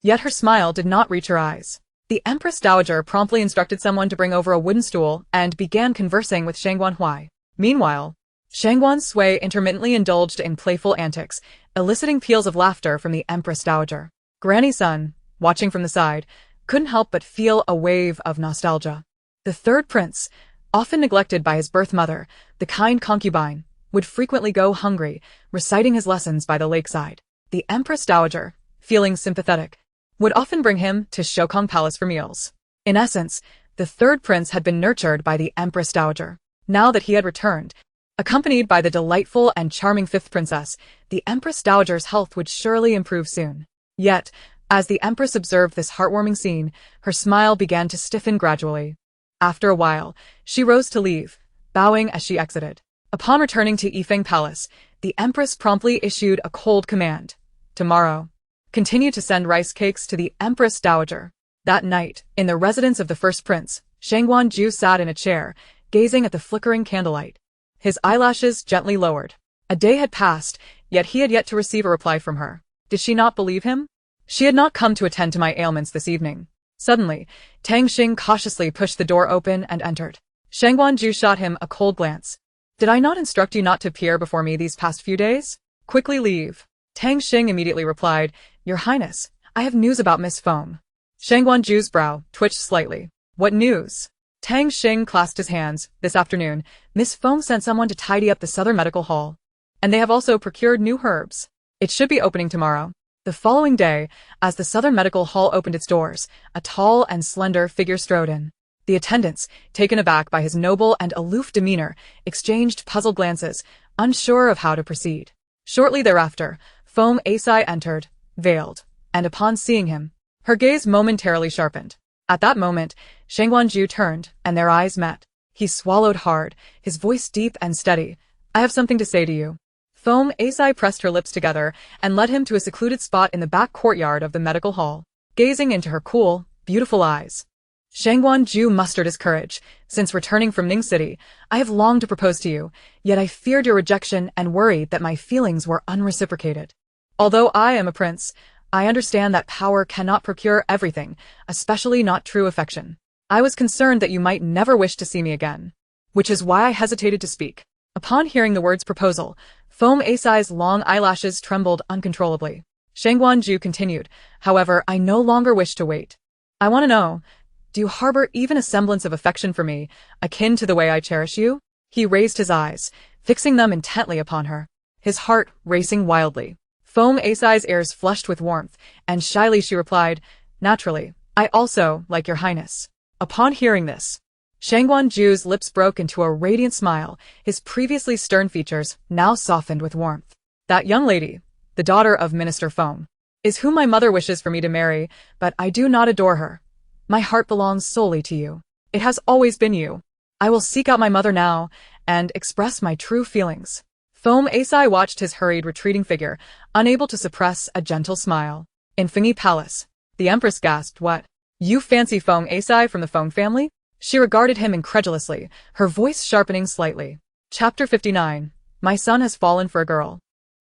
Yet her smile did not reach her eyes. The Empress Dowager promptly instructed someone to bring over a wooden stool and began conversing with Shangguan Hui. Meanwhile, Shangguan Sui intermittently indulged in playful antics, eliciting peals of laughter from the Empress Dowager. Granny Sun, watching from the side, couldn't help but feel a wave of nostalgia. The third prince, often neglected by his birth mother, the kind concubine, would frequently go hungry, reciting his lessons by the lakeside. The Empress Dowager, feeling sympathetic, would often bring him to Shokong Palace for meals. In essence, the third prince had been nurtured by the Empress Dowager. Now that he had returned, accompanied by the delightful and charming fifth princess, the Empress Dowager's health would surely improve soon. Yet, as the Empress observed this heartwarming scene, her smile began to stiffen gradually. After a while, she rose to leave, bowing as she exited. Upon returning to Yifeng Palace, the Empress promptly issued a cold command. Tomorrow, continue to send rice cakes to the Empress Dowager. That night, in the residence of the first prince, Shangguan Ju sat in a chair, gazing at the flickering candlelight. His eyelashes gently lowered. A day had passed, yet he had yet to receive a reply from her. Did she not believe him? She had not come to attend to my ailments this evening. Suddenly, Tang Xing cautiously pushed the door open and entered. Shangguan Ju shot him a cold glance. Did I not instruct you not to appear before me these past few days? Quickly leave. Tang Xing immediately replied, Your Highness, I have news about Miss Feng. Shangguan Ju's brow twitched slightly. What news? Tang Xing clasped his hands. This afternoon, Miss Feng sent someone to tidy up the Southern Medical Hall. And they have also procured new herbs. It should be opening tomorrow. The following day, as the Southern Medical Hall opened its doors, a tall and slender figure strode in. The attendants, taken aback by his noble and aloof demeanor, exchanged puzzled glances, unsure of how to proceed. Shortly thereafter, Feng Asai entered, veiled, and upon seeing him, her gaze momentarily sharpened. At that moment, Shangguan Ju turned, and their eyes met. He swallowed hard, his voice deep and steady. I have something to say to you. Feng Asai pressed her lips together and led him to a secluded spot in the back courtyard of the medical hall, gazing into her cool, beautiful eyes. Shangguan Ju mustered his courage. Since returning from Ning City, I have longed to propose to you, yet I feared your rejection and worried that my feelings were unreciprocated. Although I am a prince, I understand that power cannot procure everything, especially not true affection. I was concerned that you might never wish to see me again, which is why I hesitated to speak. Upon hearing the words proposal, Feng Asai's long eyelashes trembled uncontrollably. Shangguan Ju continued, However, I no longer wish to wait. I want to know, do you harbor even a semblance of affection for me, akin to the way I cherish you? He raised his eyes, fixing them intently upon her, his heart racing wildly. Feng Asai's ears flushed with warmth, and shyly she replied, Naturally, I also like your highness. Upon hearing this, Shangguan Ju's lips broke into a radiant smile, his previously stern features now softened with warmth. That young lady, the daughter of Minister Feng, is whom my mother wishes for me to marry, but I do not adore her. My heart belongs solely to you. It has always been you. I will seek out my mother now, and express my true feelings. Feng Asai watched his hurried retreating figure, unable to suppress a gentle smile. In Fengyi Palace, the Empress gasped, What? You fancy Feng Asai from the Feng family? She regarded him incredulously, her voice sharpening slightly. Chapter 59. My son has fallen for a girl.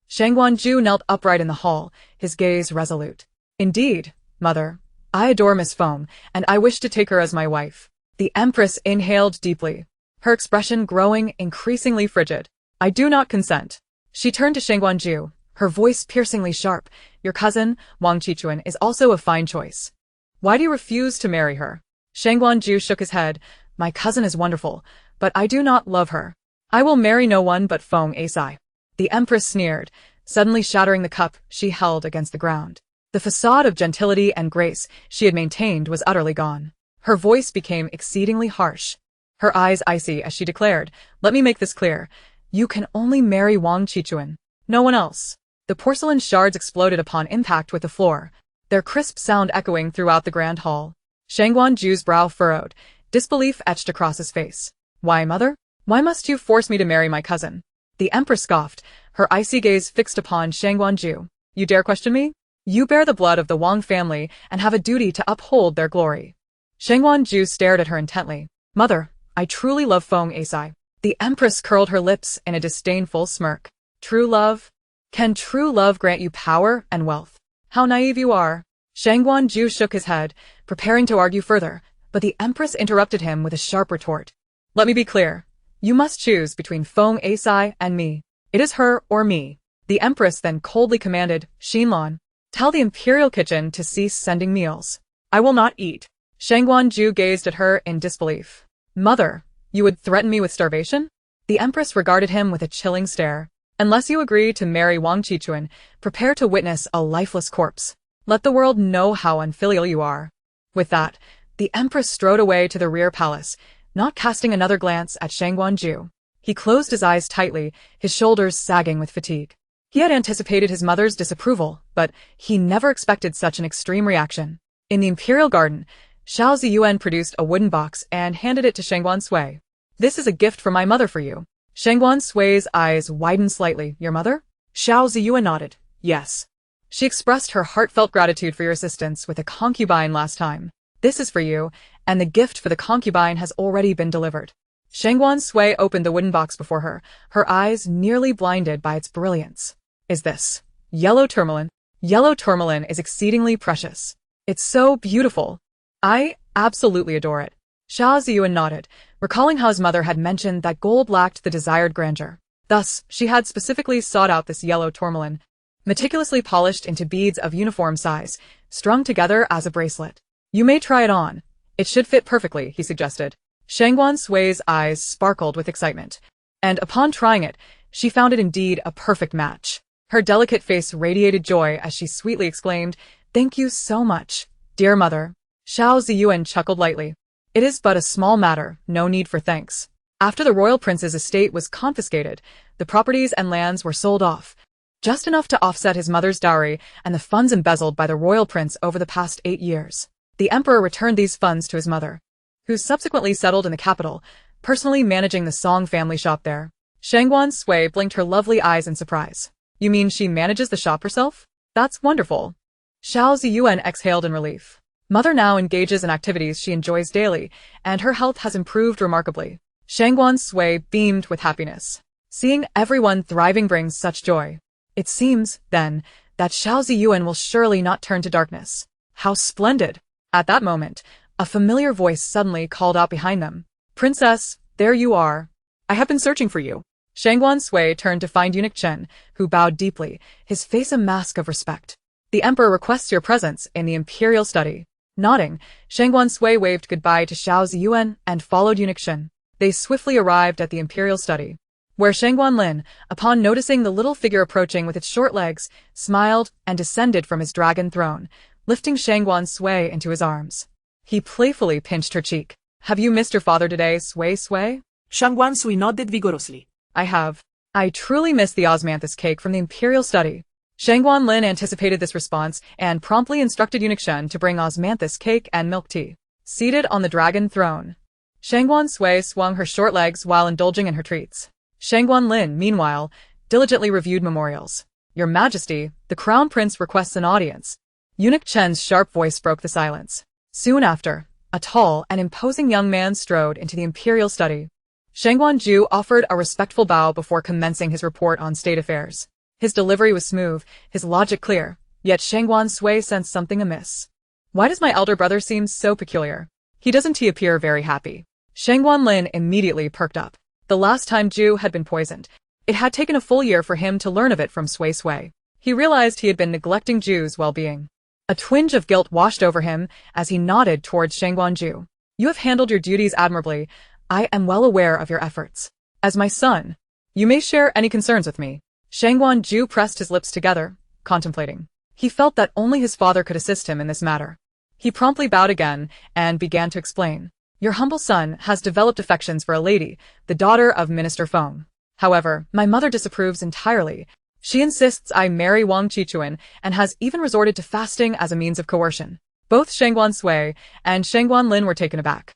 Shangguan Sui knelt upright in the hall, his gaze resolute. Indeed, mother. I adore Miss Feng, and I wish to take her as my wife. The Empress inhaled deeply, her expression growing increasingly frigid. I do not consent. She turned to Shangguan Sui, her voice piercingly sharp. Your cousin, Wang Qichuan, is also a fine choice. Why do you refuse to marry her? Shangguan Sui shook his head. My cousin is wonderful, but I do not love her. I will marry no one but Feng Asai. The Empress sneered, suddenly shattering the cup she held against the ground. The facade of gentility and grace she had maintained was utterly gone. Her voice became exceedingly harsh, her eyes icy as she declared, let me make this clear. You can only marry Wang Qichuan. No one else. The porcelain shards exploded upon impact with the floor, their crisp sound echoing throughout the grand hall. Shangguan Sui's brow furrowed, disbelief etched across his face. Why, mother? Why must you force me to marry my cousin? The Empress scoffed, her icy gaze fixed upon Shangguan Sui. You dare question me? You bear the blood of the Wang family and have a duty to uphold their glory. Shangguan Sui stared at her intently. Mother, I truly love Feng Asai. The Empress curled her lips in a disdainful smirk. True love? Can true love grant you power and wealth? How naive you are. Shangguan Sui shook his head, preparing to argue further, but the Empress interrupted him with a sharp retort. Let me be clear. You must choose between Feng Asai and me. It is her or me. The Empress then coldly commanded, Xinlan, tell the imperial kitchen to cease sending meals. I will not eat. Shangguan Sui gazed at her in disbelief. Mother, you would threaten me with starvation? The Empress regarded him with a chilling stare. Unless you agree to marry Wang Qichuan, prepare to witness a lifeless corpse. Let the world know how unfilial you are. With that, the Empress strode away to the rear palace, not casting another glance at Shangguan Sui. He closed his eyes tightly, his shoulders sagging with fatigue. He had anticipated his mother's disapproval, but he never expected such an extreme reaction. In the imperial garden, Xiao Ziyuan produced a wooden box and handed it to Shangguan Sui. This is a gift from my mother for you. Shangguan Sui's eyes widened slightly. Your mother? Xiao Ziyuan nodded. Yes. She expressed her heartfelt gratitude for your assistance with a concubine last time. This is for you, and the gift for the concubine has already been delivered. Shangguan Sui opened the wooden box before her, her eyes nearly blinded by its brilliance. Is this yellow tourmaline? Yellow tourmaline is exceedingly precious. It's so beautiful. I absolutely adore it. Xiao Ziyuan nodded, recalling how his mother had mentioned that gold lacked the desired grandeur. Thus, she had specifically sought out this yellow tourmaline, meticulously polished into beads of uniform size, strung together as a bracelet. You may try it on. It should fit perfectly, he suggested. Shangguan Sui's eyes sparkled with excitement, and upon trying it, she found it indeed a perfect match. Her delicate face radiated joy as she sweetly exclaimed, Thank you so much, dear mother. Xiao Ziyuan chuckled lightly. It is but a small matter, no need for thanks. After the royal prince's estate was confiscated, the properties and lands were sold off, just enough to offset his mother's dowry and the funds embezzled by the royal prince over the past 8 years. The emperor returned these funds to his mother, who subsequently settled in the capital, personally managing the Song family shop there. Shangguan Sui blinked her lovely eyes in surprise. You mean she manages the shop herself? That's wonderful. Xiao Ziyuan exhaled in relief. Mother now engages in activities she enjoys daily, and her health has improved remarkably. Shangguan Sui beamed with happiness. Seeing everyone thriving brings such joy. It seems, then, that Xiao Ziyuan will surely not turn to darkness. How splendid! At that moment, a familiar voice suddenly called out behind them. Princess, there you are. I have been searching for you. Shangguan Sui turned to find eunuch Chen, who bowed deeply, his face a mask of respect. The emperor requests your presence in the imperial study. Nodding, Shangguan Sui waved goodbye to Xiao Ziyuan and followed eunuch Chen. They swiftly arrived at the imperial study, where Shangguan Lin, upon noticing the little figure approaching with its short legs, smiled and descended from his dragon throne, lifting Shangguan Sui into his arms. He playfully pinched her cheek. Have you missed your father today, Sui Sui? Shangguan Sui nodded vigorously. I have. I truly miss the osmanthus cake from the imperial study. Shangguan Lin anticipated this response and promptly instructed eunuch Shen to bring osmanthus cake and milk tea. Seated on the dragon throne, Shangguan Sui swung her short legs while indulging in her treats. Shangguan Lin, meanwhile, diligently reviewed memorials. Your Majesty, the Crown Prince requests an audience. Eunuch Chen's sharp voice broke the silence. Soon after, A tall and imposing young man strode into the imperial study. Shangguan Sui offered a respectful bow before commencing his report on state affairs. His delivery was smooth, his logic clear, yet Shangguan Sui sensed something amiss. Why does my elder brother seem so peculiar? He doesn't appear very happy. Shangguan Lin immediately perked up. The last time Ju had been poisoned, it had taken a full year for him to learn of it from Sui. He realized he had been neglecting Ju's well-being. A twinge of guilt washed over him as he nodded towards Shangguan Sui. You have handled your duties admirably. I am well aware of your efforts. As my son, you may share any concerns with me. Shangguan Sui pressed his lips together, contemplating. He felt that only his father could assist him in this matter. He promptly bowed again and began to explain. Your humble son has developed affections for a lady, the daughter of Minister Feng. However, my mother disapproves entirely. She insists I marry Wang Qichuan and has even resorted to fasting as a means of coercion. Both Shangguan Sui and Shangguan Lin were taken aback.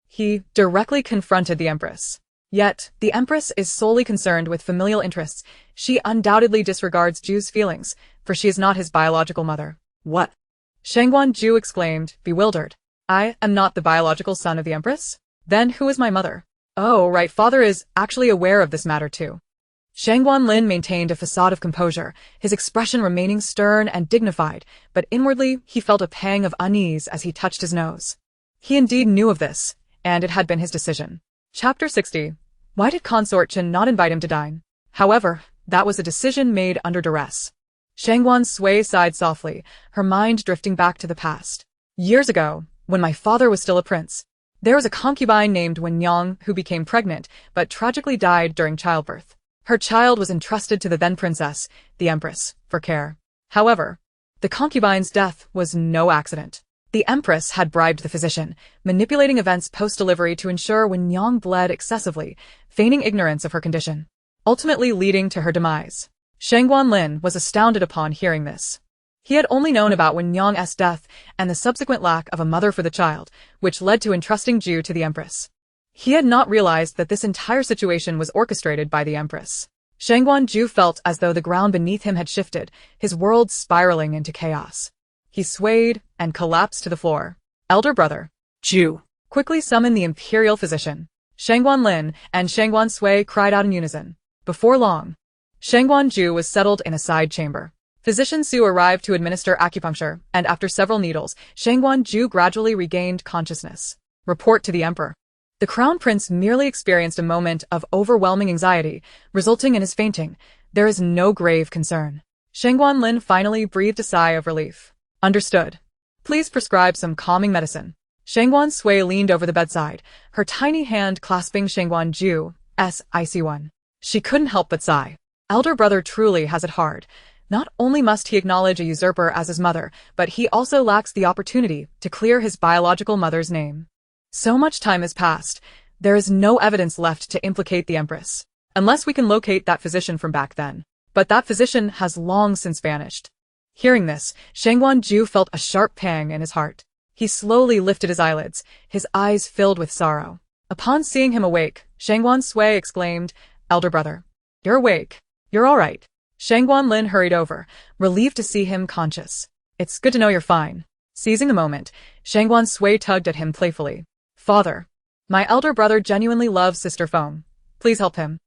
He directly confronted the Empress. Yet, the Empress is solely concerned with familial interests. She undoubtedly disregards Ju's feelings, for she is not his biological mother. What? Shangguan Sui exclaimed, bewildered. I am not the biological son of the Empress? Then who is my mother? Oh, right, father is actually aware of this matter too. Shangguan Lin maintained a facade of composure, his expression remaining stern and dignified, but inwardly he felt a pang of unease as he touched his nose. He indeed knew of this, and it had been his decision. Chapter 60. Why did Consort Chen not invite him to dine? However, that was a decision made under duress. Shangguan Sui sighed softly, her mind drifting back to the past. Years ago, when my father was still a prince, there was a concubine named Wenyang who became pregnant, but tragically died during childbirth. Her child was entrusted to the then princess, the Empress, for care. However, the concubine's death was no accident. The Empress had bribed the physician, manipulating events post-delivery to ensure Wenyang bled excessively, feigning ignorance of her condition, ultimately leading to her demise. Shangguan Lin was astounded upon hearing this. He had only known about Wenyang's death and the subsequent lack of a mother for the child, which led to entrusting Ju to the Empress. He had not realized that this entire situation was orchestrated by the Empress. Shangguan Sui felt as though the ground beneath him had shifted, his world spiraling into chaos. He swayed and collapsed to the floor. Elder brother, Ju, quickly summon the imperial physician. Shangguan Lin and Shangguan Sui cried out in unison. Before long, Shangguan Sui was settled in a side chamber. Physician Su arrived to administer acupuncture, and after several needles, Shangguan Sui gradually regained consciousness. Report to the emperor. The crown prince merely experienced a moment of overwhelming anxiety, resulting in his fainting. There is no grave concern. Shangguan Lin finally breathed a sigh of relief. Understood. Please prescribe some calming medicine. Shangguan Sui leaned over the bedside, her tiny hand clasping Shangguan Sui's icy one. She couldn't help but sigh. Elder brother truly has it hard. Not only must he acknowledge a usurper as his mother, but he also lacks the opportunity to clear his biological mother's name. So much time has passed, there is no evidence left to implicate the Empress, unless we can locate that physician from back then. But that physician has long since vanished. Hearing this, Shangguan Sui felt a sharp pang in his heart. He slowly lifted his eyelids, his eyes filled with sorrow. Upon seeing him awake, Shangguan Sui exclaimed, Elder brother, you're awake. You're all right. Shangguan Lin hurried over, relieved to see him conscious. It's good to know you're fine. Seizing the moment, Shangguan Sui tugged at him playfully. Father, my elder brother genuinely loves Sister Feng. Please help him.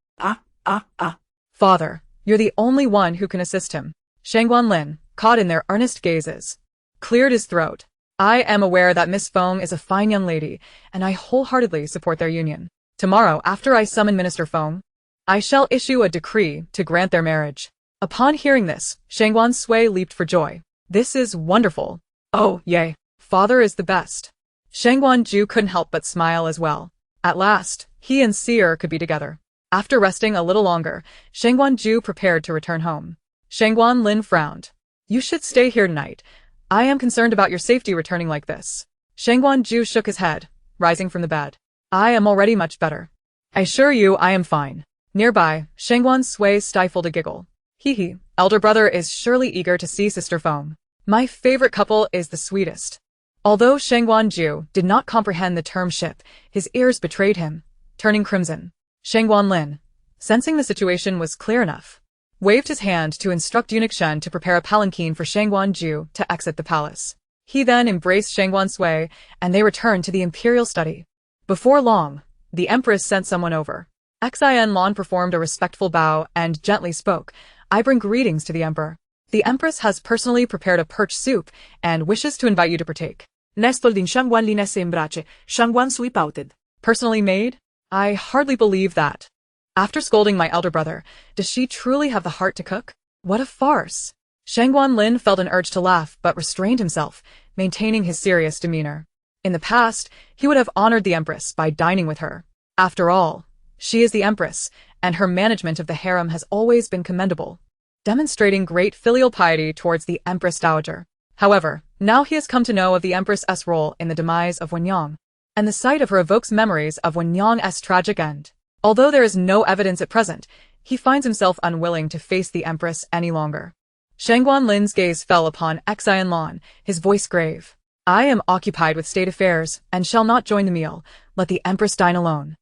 Father, you're the only one who can assist him. Shangguan Lin, caught in their earnest gazes, cleared his throat. I am aware that Miss Feng is a fine young lady, and I wholeheartedly support their union. Tomorrow, after I summon Minister Feng, I shall issue a decree to grant their marriage. Upon hearing this, Shangguan Sui leaped for joy. This is wonderful. Oh, yay. Father is the best. Shangguan Sui couldn't help but smile as well. At last, he and Seer could be together. After resting a little longer, Shangguan Sui prepared to return home. Shangguan Lin frowned. You should stay here tonight. I am concerned about your safety returning like this. Shangguan Sui shook his head, rising from the bed. I am already much better. I assure you I am fine. Nearby, Shangguan Sui stifled a giggle. Hee, elder brother is surely eager to see Sister Feng. My favorite couple is the sweetest. Although Shangguan Sui did not comprehend the term ship, his ears betrayed him, turning crimson. Shangguan Lin, sensing the situation was clear enough, waved his hand to instruct eunuch Shen to prepare a palanquin for Shangguan Sui to exit the palace. He then embraced Shangguan Sui, and they returned to the imperial study. Before long, the Empress sent someone over. Exile performed a respectful bow and gently spoke, "I bring greetings to the Emperor. The Empress has personally prepared a perch soup and wishes to invite you to partake." Nestol din Shangguan Li nesse imbrace, Shangguan Sui pouted. Personally made? I hardly believe that. After scolding my elder brother, does she truly have the heart to cook? What a farce. Shangguan Lin felt an urge to laugh but restrained himself, maintaining his serious demeanor. In the past, he would have honored the Empress by dining with her. After all, she is the Empress, and her management of the harem has always been commendable, demonstrating great filial piety towards the Empress Dowager. However, now he has come to know of the Empress's role in the demise of Wenyang, and the sight of her evokes memories of Wenyang's tragic end. Although there is no evidence at present, he finds himself unwilling to face the Empress any longer. Shangguan Lin's gaze fell upon Exile, his voice grave. "I am occupied with state affairs, and shall not join the meal. Let the Empress dine alone."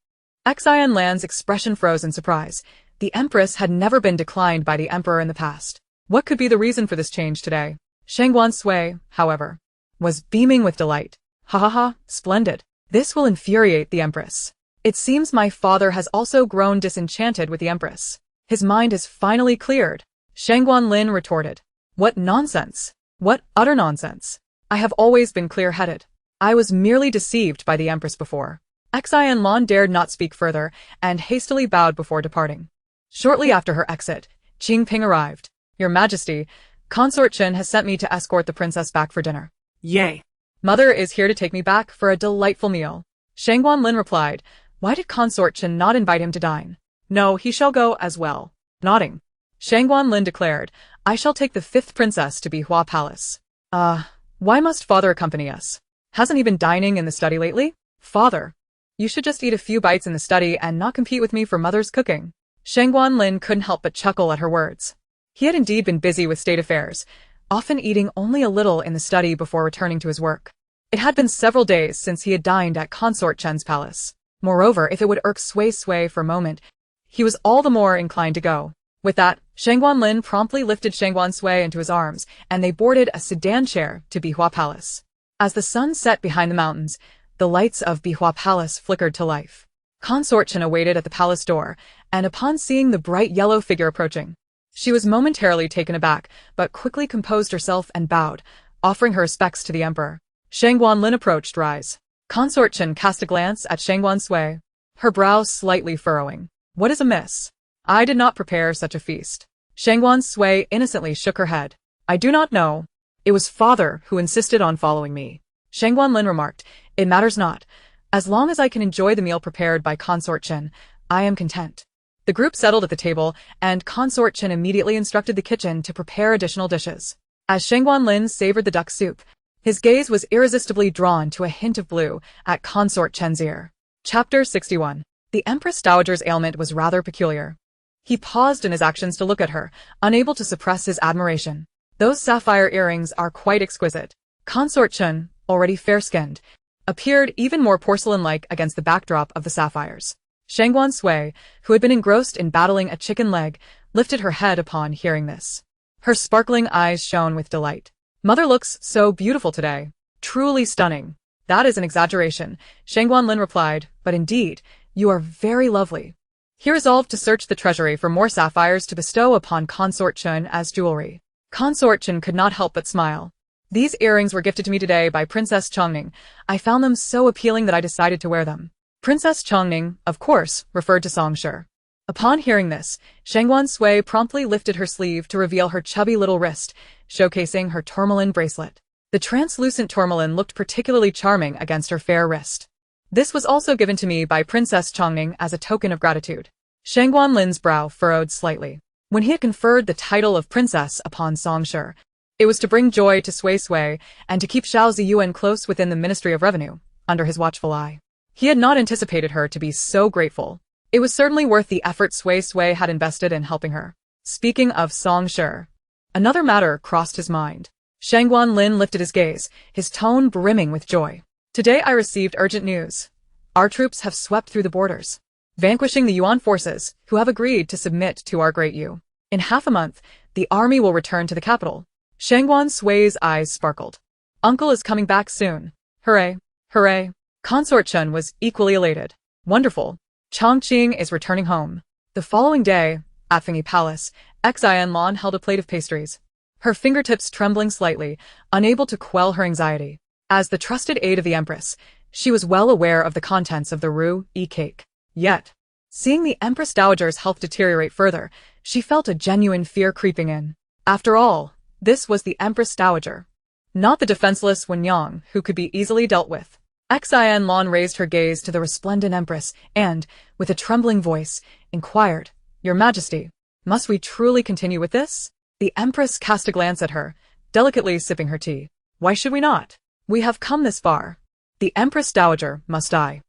Exile expression froze in surprise. The Empress had never been declined by the Emperor in the past. What could be the reason for this change today? Shangguan Sui, however, was beaming with delight. "Ha ha ha, splendid. This will infuriate the Empress. It seems my father has also grown disenchanted with the Empress. His mind is finally cleared." Shangguan Lin retorted. "What nonsense! What utter nonsense! I have always been clear-headed. I was merely deceived by the Empress before." Exile dared not speak further and hastily bowed before departing. Shortly after her exit, Qing Ping arrived. "Your Majesty, Consort Chen has sent me to escort the princess back for dinner." "Yay. "Mother is here to take me back for a delightful meal." Shangguan Lin replied. Why did Consort Chen not invite him to dine? "No, he shall go as well." Nodding, Shangguan Lin declared, "I shall take the 5th princess to Bihua Palace." Why must father accompany us? Hasn't he been dining in the study lately? Father, you should just eat a few bites in the study and not compete with me for mother's cooking. Shangguan Lin couldn't help but chuckle at her words. He had indeed been busy with state affairs, often eating only a little in the study before returning to his work. It had been several days since he had dined at Consort Chen's palace. Moreover, if it would irk Sui for a moment, he was all the more inclined to go. With that, Shangguan Lin promptly lifted Shangguan Sui into his arms, and they boarded a sedan chair to Bihua Palace. As the sun set behind the mountains, the lights of Bihua Palace flickered to life. Consort Chen awaited at the palace door, and upon seeing the bright yellow figure approaching, she was momentarily taken aback, but quickly composed herself and bowed, offering her respects to the emperor. Shangguan Lin approached rise. Consort Chen cast a glance at Shangguan Sui, her brow slightly furrowing. "What is amiss? I did not prepare such a feast." Shangguan Sui innocently shook her head. "I do not know. It was father who insisted on following me." Shangguan Lin remarked, "It matters not. As long as I can enjoy the meal prepared by Consort Chen, I am content." The group settled at the table, and Consort Chen immediately instructed the kitchen to prepare additional dishes. As Shangguan Lin savored the duck soup, his gaze was irresistibly drawn to a hint of blue at Consort Chen's ear. Chapter 61. The Empress Dowager's ailment was rather peculiar. He paused in his actions to look at her, unable to suppress his admiration. "Those sapphire earrings are quite exquisite." Consort Chen, already fair-skinned, appeared even more porcelain-like against the backdrop of the sapphires. Shangguan Sui, who had been engrossed in battling a chicken leg, lifted her head upon hearing this. Her sparkling eyes shone with delight. "Mother looks so beautiful today. Truly stunning." "That is an exaggeration," Shangguan Lin replied, "but indeed, you are very lovely." He resolved to search the treasury for more sapphires to bestow upon Consort Chen as jewelry. Consort Chen could not help but smile. "These earrings were gifted to me today by Princess Chongning. I found them so appealing that I decided to wear them." Princess Chongning, of course, referred to Songshi. Upon hearing this, Shangguan Sui promptly lifted her sleeve to reveal her chubby little wrist, showcasing her tourmaline bracelet. The translucent tourmaline looked particularly charming against her fair wrist. "This was also given to me by Princess Chongning as a token of gratitude." Shangguan Lin's brow furrowed slightly. When he had conferred the title of princess upon Songshi, it was to bring joy to Sui and to keep Xiao Ziyuan close within the Ministry of Revenue, under his watchful eye. He had not anticipated her to be so grateful. It was certainly worth the effort Sui had invested in helping her. Speaking of Songshi, another matter crossed his mind. Shangguan Lin lifted his gaze, his tone brimming with joy. "Today I received urgent news. Our troops have swept through the borders, vanquishing the Yuan forces, who have agreed to submit to our great Yu. In half a month, the army will return to the capital." Shangguan Sui's eyes sparkled. Uncle is coming back soon. Hooray. Hooray. Consort Chun was equally elated. Wonderful. Chongqing is returning home. The following day, at Fingy Palace, Exile Mon held a plate of pastries, her fingertips trembling slightly, unable to quell her anxiety. As the trusted aide of the Empress, she was well aware of the contents of the roux cake. Yet, seeing the Empress Dowager's health deteriorate further, she felt a genuine fear creeping in. After all, this was the Empress Dowager, not the defenseless Wen Yang who could be easily dealt with. Exile Mon raised her gaze to the resplendent Empress and, with a trembling voice, inquired, "Your Majesty, must we truly continue with this?" The Empress cast a glance at her, delicately sipping her tea. "Why should we not? We have come this far. The Empress Dowager must die.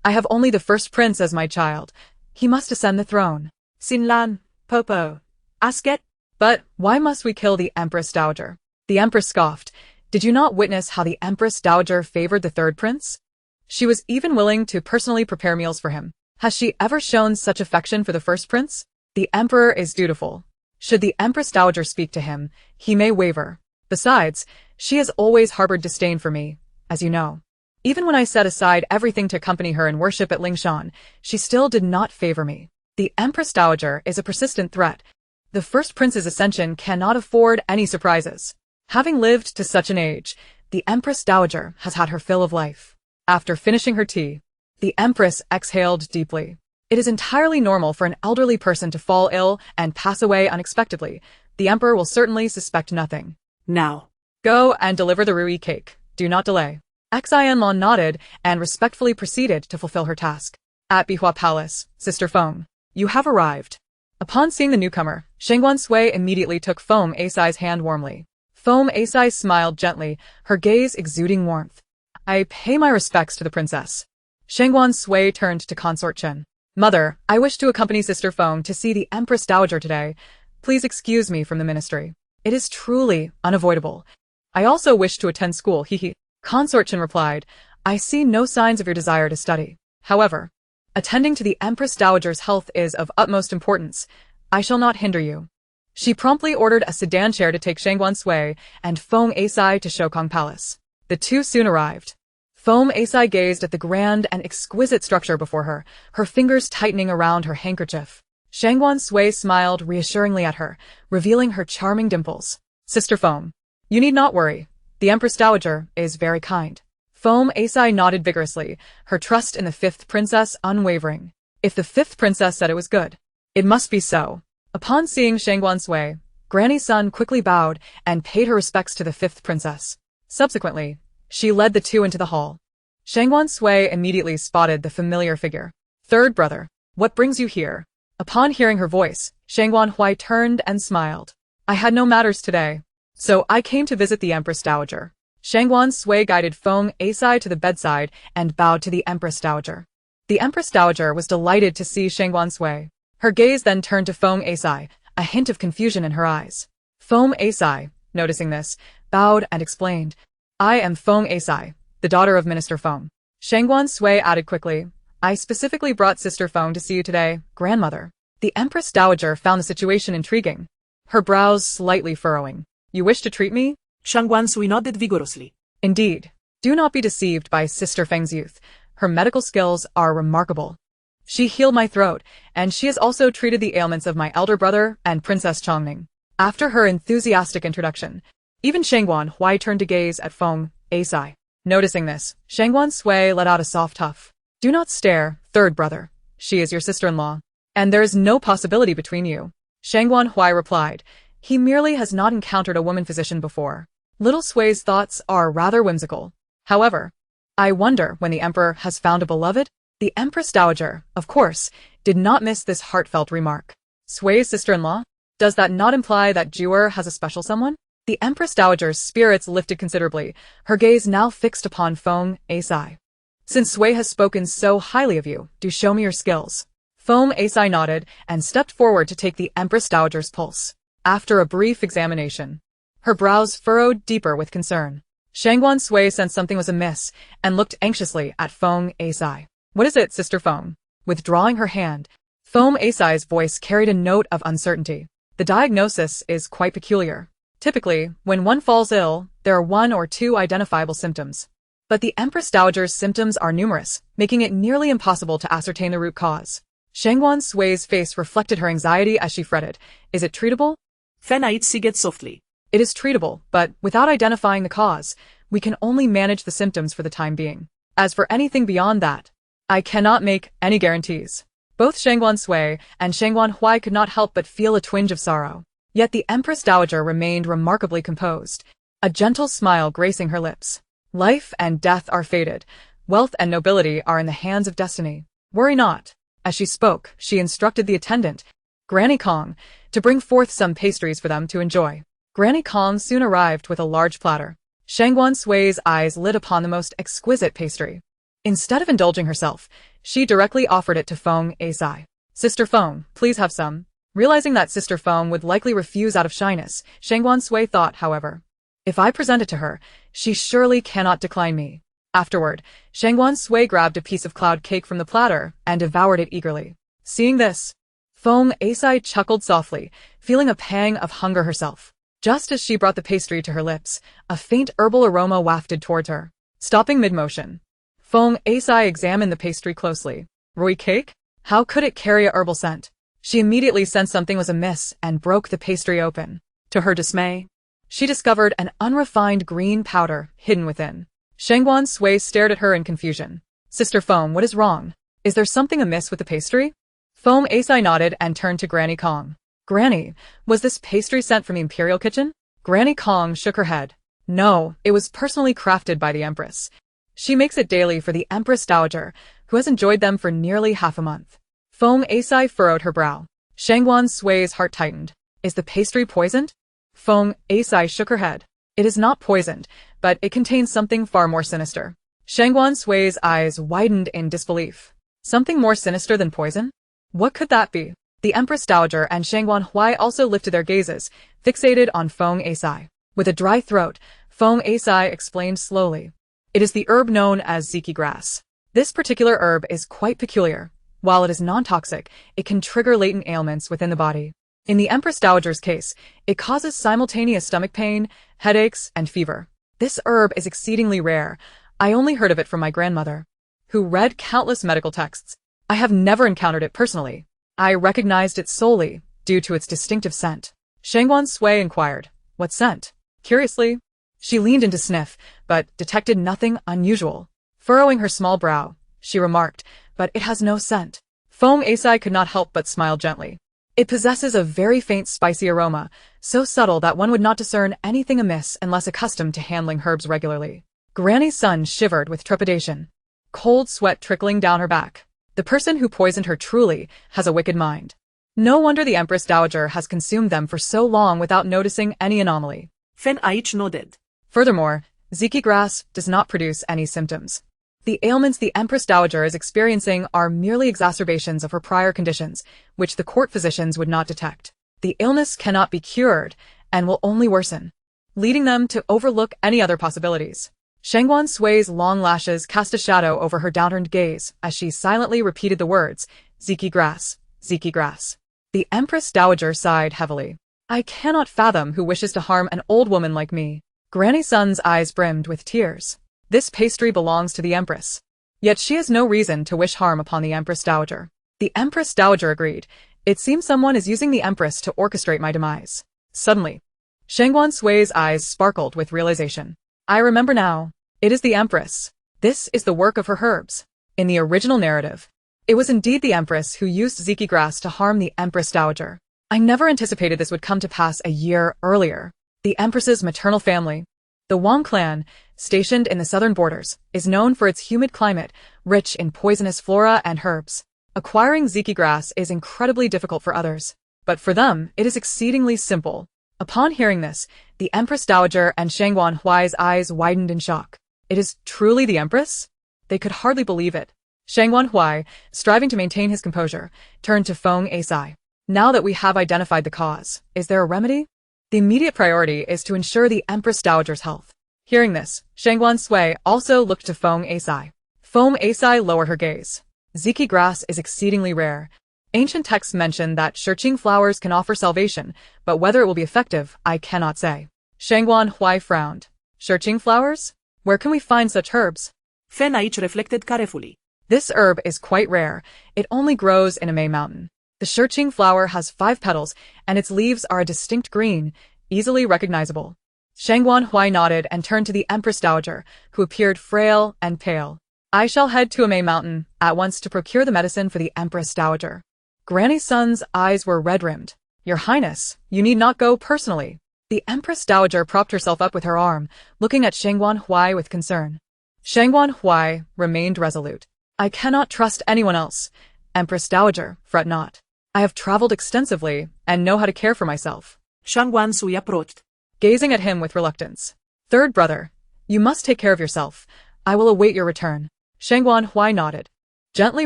I have only the first prince as my child. He must ascend the throne. Sinlan, Popo, Asket." "But why must we kill the Empress Dowager?" The Empress scoffed. "Did you not witness how the Empress Dowager favored the third prince? She was even willing to personally prepare meals for him. Has she ever shown such affection for the first prince? The Emperor is dutiful. Should the Empress Dowager speak to him, he may waver. Besides, she has always harbored disdain for me, as you know. Even when I set aside everything to accompany her in worship at Lingshan, she still did not favor me. The Empress Dowager is a persistent threat. The first prince's ascension cannot afford any surprises. Having lived to such an age, the Empress Dowager has had her fill of life." After finishing her tea, the Empress exhaled deeply. It is entirely normal for an elderly person to fall ill and pass away unexpectedly. The Emperor will certainly suspect nothing. Now, "Go and deliver the roux cake. Do not delay." Exile nodded and respectfully proceeded to fulfill her task. At Bihua Palace, Sister Feng, "You have arrived." Upon seeing the newcomer, Shangguan Sui immediately took Foam Asai's hand warmly. Foam Asai smiled gently, her gaze exuding warmth. "I pay my respects to the princess." Shangguan Sui turned to Consort Chen. "Mother, I wish to accompany Sister Foam to see the Empress Dowager today. Please excuse me from the ministry. It is truly unavoidable. I also wish to attend school, hehe." Consort Chen replied, "I see no signs of your desire to study. However, attending to the Empress Dowager's health is of utmost importance. I shall not hinder you." She promptly ordered a sedan chair to take Shangguan Sui and Foam Asai to Shokong Palace. The two soon arrived. Foam Asai gazed at the grand and exquisite structure before her, her fingers tightening around her handkerchief. Shangguan Sui smiled reassuringly at her, revealing her charming dimples. "Sister Foam, you need not worry. The Empress Dowager is very kind." Foam Asai nodded vigorously, her trust in the fifth princess unwavering. If the fifth princess said it was good, it must be so. Upon seeing Shangguan Sui, Granny Sun quickly bowed and paid her respects to the fifth princess. Subsequently, she led the two into the hall. Shangguan Sui immediately spotted the familiar figure. "Third brother, what brings you here?" Upon hearing her voice, Shangguan Hui turned and smiled. "I had no matters today, so I came to visit the Empress Dowager." Shangguan Sui guided Foam Asai to the bedside and bowed to the Empress Dowager. The Empress Dowager was delighted to see Shangguan Sui. Her gaze then turned to Foam Asai, a hint of confusion in her eyes. Foam Asai, noticing this, bowed and explained, "I am Foam Asai, the daughter of Minister Foam." Shangguan Sui added quickly, "I specifically brought Sister Foam to see you today, grandmother." The Empress Dowager found the situation intriguing, her brows slightly furrowing. "You wish to treat me?" Shangguan Sui nodded vigorously. "Indeed. Do not be deceived by Sister Feng's youth. Her medical skills are remarkable. She healed my throat, and she has also treated the ailments of my elder brother and Princess Chongning." After her enthusiastic introduction, even Shangguan Hui turned to gaze at Foam Asai. Noticing this, Shangguan Sui let out a soft huff. "Do not stare, third brother. She is your sister-in-law, and there is no possibility between you." Shangguan Hui replied, "He merely has not encountered a woman physician before. Little Sui's thoughts are rather whimsical. However, I wonder when the Emperor has found a beloved?" The Empress Dowager, of course, did not miss this heartfelt remark. "Sui's sister-in-law? Does that not imply that Jewer has a special someone?" The Empress Dowager's spirits lifted considerably, her gaze now fixed upon Foam Asai. "Since Sui has spoken so highly of you, do show me your skills." Foam Asai nodded and stepped forward to take the Empress Dowager's pulse. After a brief examination, her brows furrowed deeper with concern. Shangguan Sui sensed something was amiss and looked anxiously at Foam Asai. "What is it, Sister Foam?" Withdrawing her hand, Foam Asai's voice carried a note of uncertainty. "The diagnosis is quite peculiar. Typically, when one falls ill, there are one or two identifiable symptoms. But the Empress Dowager's symptoms are numerous, making it nearly impossible to ascertain the root cause. Shangguan Sui's face reflected her anxiety as she fretted. Is it treatable? Fen Ait sighed softly. It is treatable, but without identifying the cause, we can only manage the symptoms for the time being. As for anything beyond that, I cannot make any guarantees. Both Shangguan Sui and Shangguan Huai could not help but feel a twinge of sorrow. Yet the Empress Dowager remained remarkably composed, a gentle smile gracing her lips. Life and death are fated. Wealth and nobility are in the hands of destiny. Worry not. As she spoke, she instructed the attendant, Granny Kong, to bring forth some pastries for them to enjoy. Granny Kong soon arrived with a large platter. Shangguan Sui's eyes lit upon the most exquisite pastry. Instead of indulging herself, she directly offered it to Feng Asai. Sister Feng, please have some. Realizing that Sister Feng would likely refuse out of shyness, Shangguan Sui thought, however, if I present it to her, she surely cannot decline me. Afterward, Shangguan Sui grabbed a piece of cloud cake from the platter and devoured it eagerly. Seeing this, Feng Asai chuckled softly, feeling a pang of hunger herself. Just as she brought the pastry to her lips, a faint herbal aroma wafted towards her. Stopping mid-motion, Feng Asai examined the pastry closely. Rui cake? How could it carry a herbal scent? She immediately sensed something was amiss and broke the pastry open. To her dismay, she discovered an unrefined green powder hidden within. Shangguan Sui stared at her in confusion. Sister Feng, what is wrong? Is there something amiss with the pastry? Feng Asai nodded and turned to Granny Kong. Granny, was this pastry sent from the imperial kitchen? Granny Kong shook her head. No, it was personally crafted by the Empress. She makes it daily for the Empress Dowager, who has enjoyed them for nearly half a month. Feng Asai furrowed her brow. Shangguan Sui's heart tightened. Is the pastry poisoned? Feng Asai shook her head. It is not poisoned, but it contains something far more sinister. Shangguan Sui's eyes widened in disbelief. Something more sinister than poison? What could that be? The Empress Dowager and Shangguan Huai also lifted their gazes, fixated on Feng Asai. With a dry throat, Feng Asai explained slowly. It is the herb known as ziki grass. This particular herb is quite peculiar. While it is non-toxic, it can trigger latent ailments within the body. In the Empress Dowager's case, it causes simultaneous stomach pain, headaches, and fever. This herb is exceedingly rare. I only heard of it from my grandmother, who read countless medical texts. I have never encountered it personally. I recognized it solely due to its distinctive scent. Shangguan Sui inquired, what scent? Curiously, she leaned in to sniff, but detected nothing unusual. Furrowing her small brow, she remarked, but it has no scent. Feng Asai could not help but smile gently. It possesses a very faint spicy aroma, so subtle that one would not discern anything amiss unless accustomed to handling herbs regularly. Granny's son shivered with trepidation, cold sweat trickling down her back. The person who poisoned her truly has a wicked mind. No wonder the Empress Dowager has consumed them for so long without noticing any anomaly. Fen Ait nodded. Furthermore, ziki grass does not produce any symptoms. The ailments the Empress Dowager is experiencing are merely exacerbations of her prior conditions, which the court physicians would not detect. The illness cannot be cured and will only worsen, leading them to overlook any other possibilities. Shangguan Sui's long lashes cast a shadow over her downturned gaze as she silently repeated the words, ziki grass, ziki grass. The Empress Dowager sighed heavily. I cannot fathom who wishes to harm an old woman like me. Granny Sun's eyes brimmed with tears. This pastry belongs to the Empress. Yet she has no reason to wish harm upon the Empress Dowager. The Empress Dowager agreed. It seems someone is using the Empress to orchestrate my demise. Suddenly, Shangguan Sui's eyes sparkled with realization. I remember now. It is the Empress. This is the work of her herbs. In the original narrative, it was indeed the Empress who used ziki grass to harm the Empress Dowager. I never anticipated this would come to pass a year earlier. The Empress's maternal family, the Wang clan, stationed in the southern borders, is known for its humid climate, rich in poisonous flora and herbs. Acquiring ziki grass is incredibly difficult for others, but for them, it is exceedingly simple. Upon hearing this, the Empress Dowager and Shangguan Huai's eyes widened in shock. It is truly the Empress? They could hardly believe it. Shangguan Huai, striving to maintain his composure, turned to Feng Asai. Now that we have identified the cause, is there a remedy? The immediate priority is to ensure the Empress Dowager's health. Hearing this, Shangguan Sui also looked to Feng Asai. Feng Asai lowered her gaze. Ziki grass is exceedingly rare. Ancient texts mention that searching flowers can offer salvation, but whether it will be effective, I cannot say. Shangguan Sui frowned. Searching flowers? Where can we find such herbs? Fenaic reflected carefully. This herb is quite rare. It only grows in a May mountain. The searching flower has 5 petals, and its leaves are a distinct green, easily recognizable. Shangguan Sui nodded and turned to the Empress Dowager, who appeared frail and pale. I shall head to a May mountain at once to procure the medicine for the Empress Dowager. Granny Sun's eyes were red-rimmed. Your Highness, you need not go personally. The Empress Dowager propped herself up with her arm, looking at Shangguan Sui with concern. Shangguan Sui remained resolute. I cannot trust anyone else. Empress Dowager, fret not. I have traveled extensively and know how to care for myself. Shangguan Sui approached, gazing at him with reluctance. Third brother, you must take care of yourself. I will await your return. Shangguan Sui nodded, gently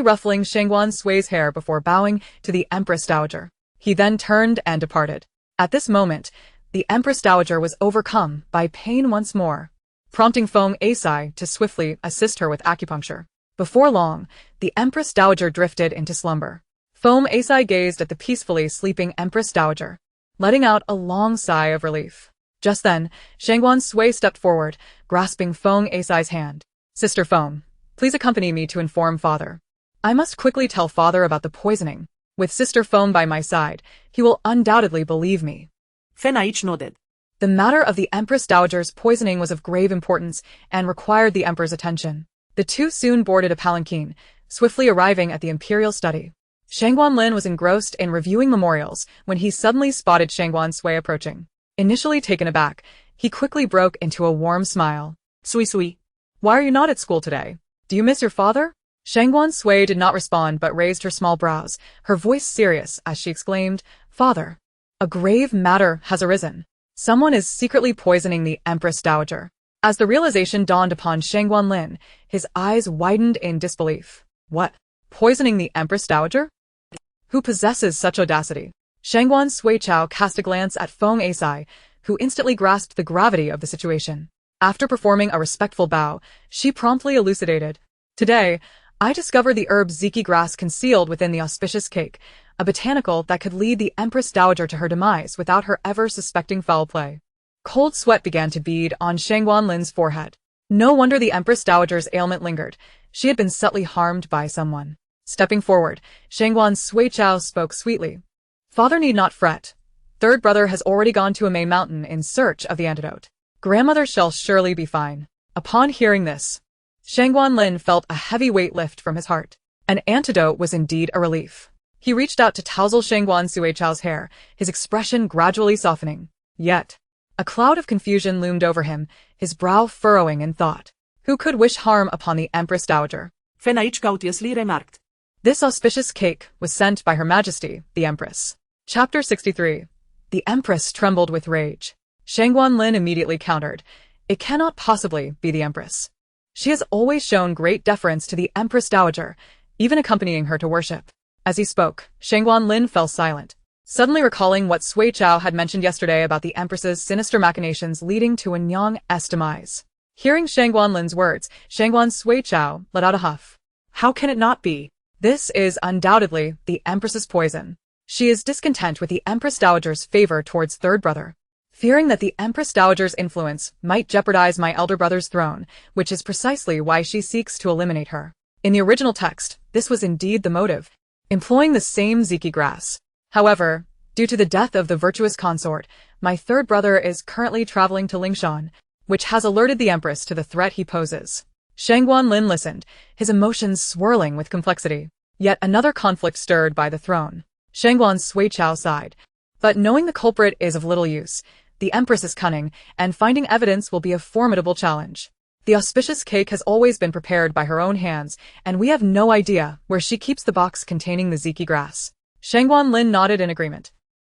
ruffling Shangguan Sui's hair before bowing to the Empress Dowager. He then turned and departed. At this moment, the Empress Dowager was overcome by pain once more, prompting Feng Asai to swiftly assist her with acupuncture. Before long, the Empress Dowager drifted into slumber. Feng Asai gazed at the peacefully sleeping Empress Dowager, letting out a long sigh of relief. Just then, Shangguan Sui stepped forward, grasping Feng Asai's hand. Sister Feng, please accompany me to inform father. I must quickly tell father about the poisoning. With Sister Feng by my side, he will undoubtedly believe me. Fenaic nodded. The matter of the Empress Dowager's poisoning was of grave importance and required the Emperor's attention. The two soon boarded a palanquin, swiftly arriving at the imperial study. Shangguan Lin was engrossed in reviewing memorials when he suddenly spotted Shangguan Sui approaching. Initially taken aback, he quickly broke into a warm smile. Sui. Why are you not at school today? Do you miss your father? Shangguan Sui did not respond but raised her small brows, her voice serious as she exclaimed, Father, a grave matter has arisen. Someone is secretly poisoning the Empress Dowager. As the realization dawned upon Shangguan Lin, his eyes widened in disbelief. What? Poisoning the Empress Dowager? Who possesses such audacity? Shangguan Sui Chao cast a glance at Feng Asai, who instantly grasped the gravity of the situation. After performing a respectful bow, she promptly elucidated. Today, I discovered the herb ziki grass concealed within the auspicious cake, a botanical that could lead the Empress Dowager to her demise without her ever suspecting foul play. Cold sweat began to bead on Shangguan Lin's forehead. No wonder the Empress Dowager's ailment lingered. She had been subtly harmed by someone. Stepping forward, Shangguan Sui Chao spoke sweetly. Father need not fret. Third brother has already gone to a May mountain in search of the antidote. Grandmother shall surely be fine. Upon hearing this, Shangguan Lin felt a heavy weight lift from his heart. An antidote was indeed a relief. He reached out to touzle Shangguan Sui Chao's hair, his expression gradually softening. Yet, a cloud of confusion loomed over him, his brow furrowing in thought. Who could wish harm upon the Empress Dowager? Fenaic courteously remarked. This auspicious cake was sent by Her Majesty, the Empress. Chapter 63. The Empress trembled with rage. Shangguan Lin immediately countered. It cannot possibly be the Empress. She has always shown great deference to the Empress Dowager, even accompanying her to worship. As he spoke, Shangguan Lin fell silent, suddenly recalling what Sui Chao had mentioned yesterday about the Empress's sinister machinations leading to Nyang's demise. Hearing Shangguan Lin's words, Shangguan Sui Chao let out a huff. How can it not be? This is undoubtedly the Empress's poison. She is discontent with the Empress Dowager's favor towards third brother, fearing that the Empress Dowager's influence might jeopardize my elder brother's throne, which is precisely why she seeks to eliminate her. In the original text, this was indeed the motive, employing the same ziki grass. However, due to the death of the virtuous consort, my third brother is currently traveling to Lingshan, which has alerted the Empress to the threat he poses. Shangguan Lin listened, his emotions swirling with complexity. Yet another conflict stirred by the throne. Shangguan Sui Chao sighed. But knowing the culprit is of little use, the Empress is cunning, and finding evidence will be a formidable challenge. The auspicious cake has always been prepared by her own hands, and we have no idea where she keeps the box containing the ziki grass. Shangguan Lin nodded in agreement,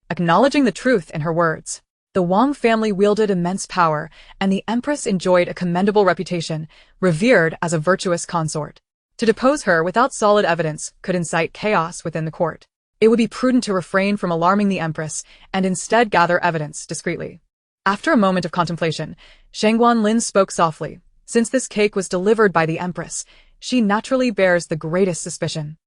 acknowledging the truth in her words. The Wang family wielded immense power, and the Empress enjoyed a commendable reputation, revered as a virtuous consort. To depose her without solid evidence could incite chaos within the court. It would be prudent to refrain from alarming the Empress and instead gather evidence discreetly. After a moment of contemplation, Shangguan Lin spoke softly. Since this cake was delivered by the Empress, she naturally bears the greatest suspicion.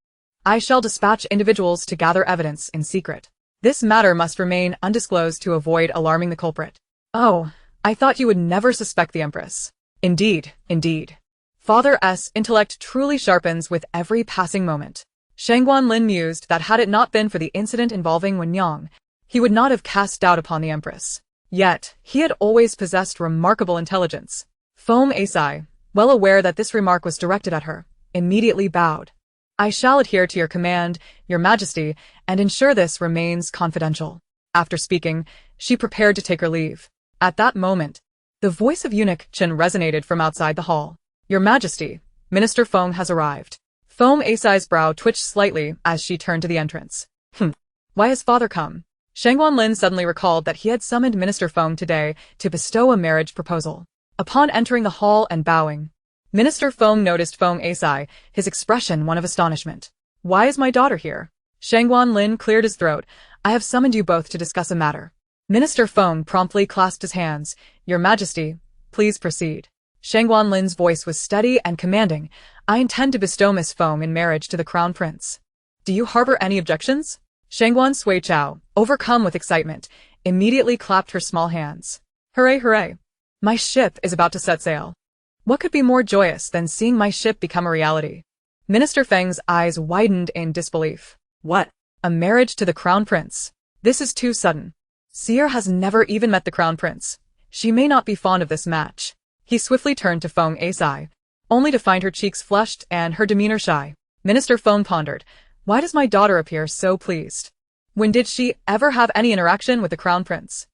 I shall dispatch individuals to gather evidence in secret. This matter must remain undisclosed to avoid alarming the culprit. Oh, I thought you would never suspect the Empress. Indeed, indeed. Father's intellect truly sharpens with every passing moment. Shangguan Lin mused that had it not been for the incident involving Wenyang, he would not have cast doubt upon the Empress. Yet, he had always possessed remarkable intelligence. Foam Asai, well aware that this remark was directed at her, immediately bowed. I shall adhere to your command, your majesty, and ensure this remains confidential. After speaking, she prepared to take her leave. At that moment, the voice of eunuch Chen resonated from outside the hall. Your majesty, Minister Feng has arrived. Foam Asai's brow twitched slightly as she turned to the entrance. Why has father come? Shangguan Lin suddenly recalled that he had summoned Minister Feng today to bestow a marriage proposal. Upon entering the hall and bowing, Minister Feng noticed Foam Asai, his expression one of astonishment. Why is my daughter here? Shangguan Lin cleared his throat. I have summoned you both to discuss a matter. Minister Feng promptly clasped his hands. Your majesty, please proceed. Shangguan Lin's voice was steady and commanding. I intend to bestow Miss Feng in marriage to the crown prince. Do you harbor any objections? Shangguan Sui Chao, overcome with excitement, immediately clapped her small hands. Hooray, hooray! My ship is about to set sail. What could be more joyous than seeing my ship become a reality? Minister Feng's eyes widened in disbelief. What? A marriage to the crown prince? This is too sudden. Seer has never even met the crown prince. She may not be fond of this match. He swiftly turned to Foam Asai, only to find her cheeks flushed and her demeanor shy. Minister Foam pondered. Why does my daughter appear so pleased? When did she ever have any interaction with the crown prince?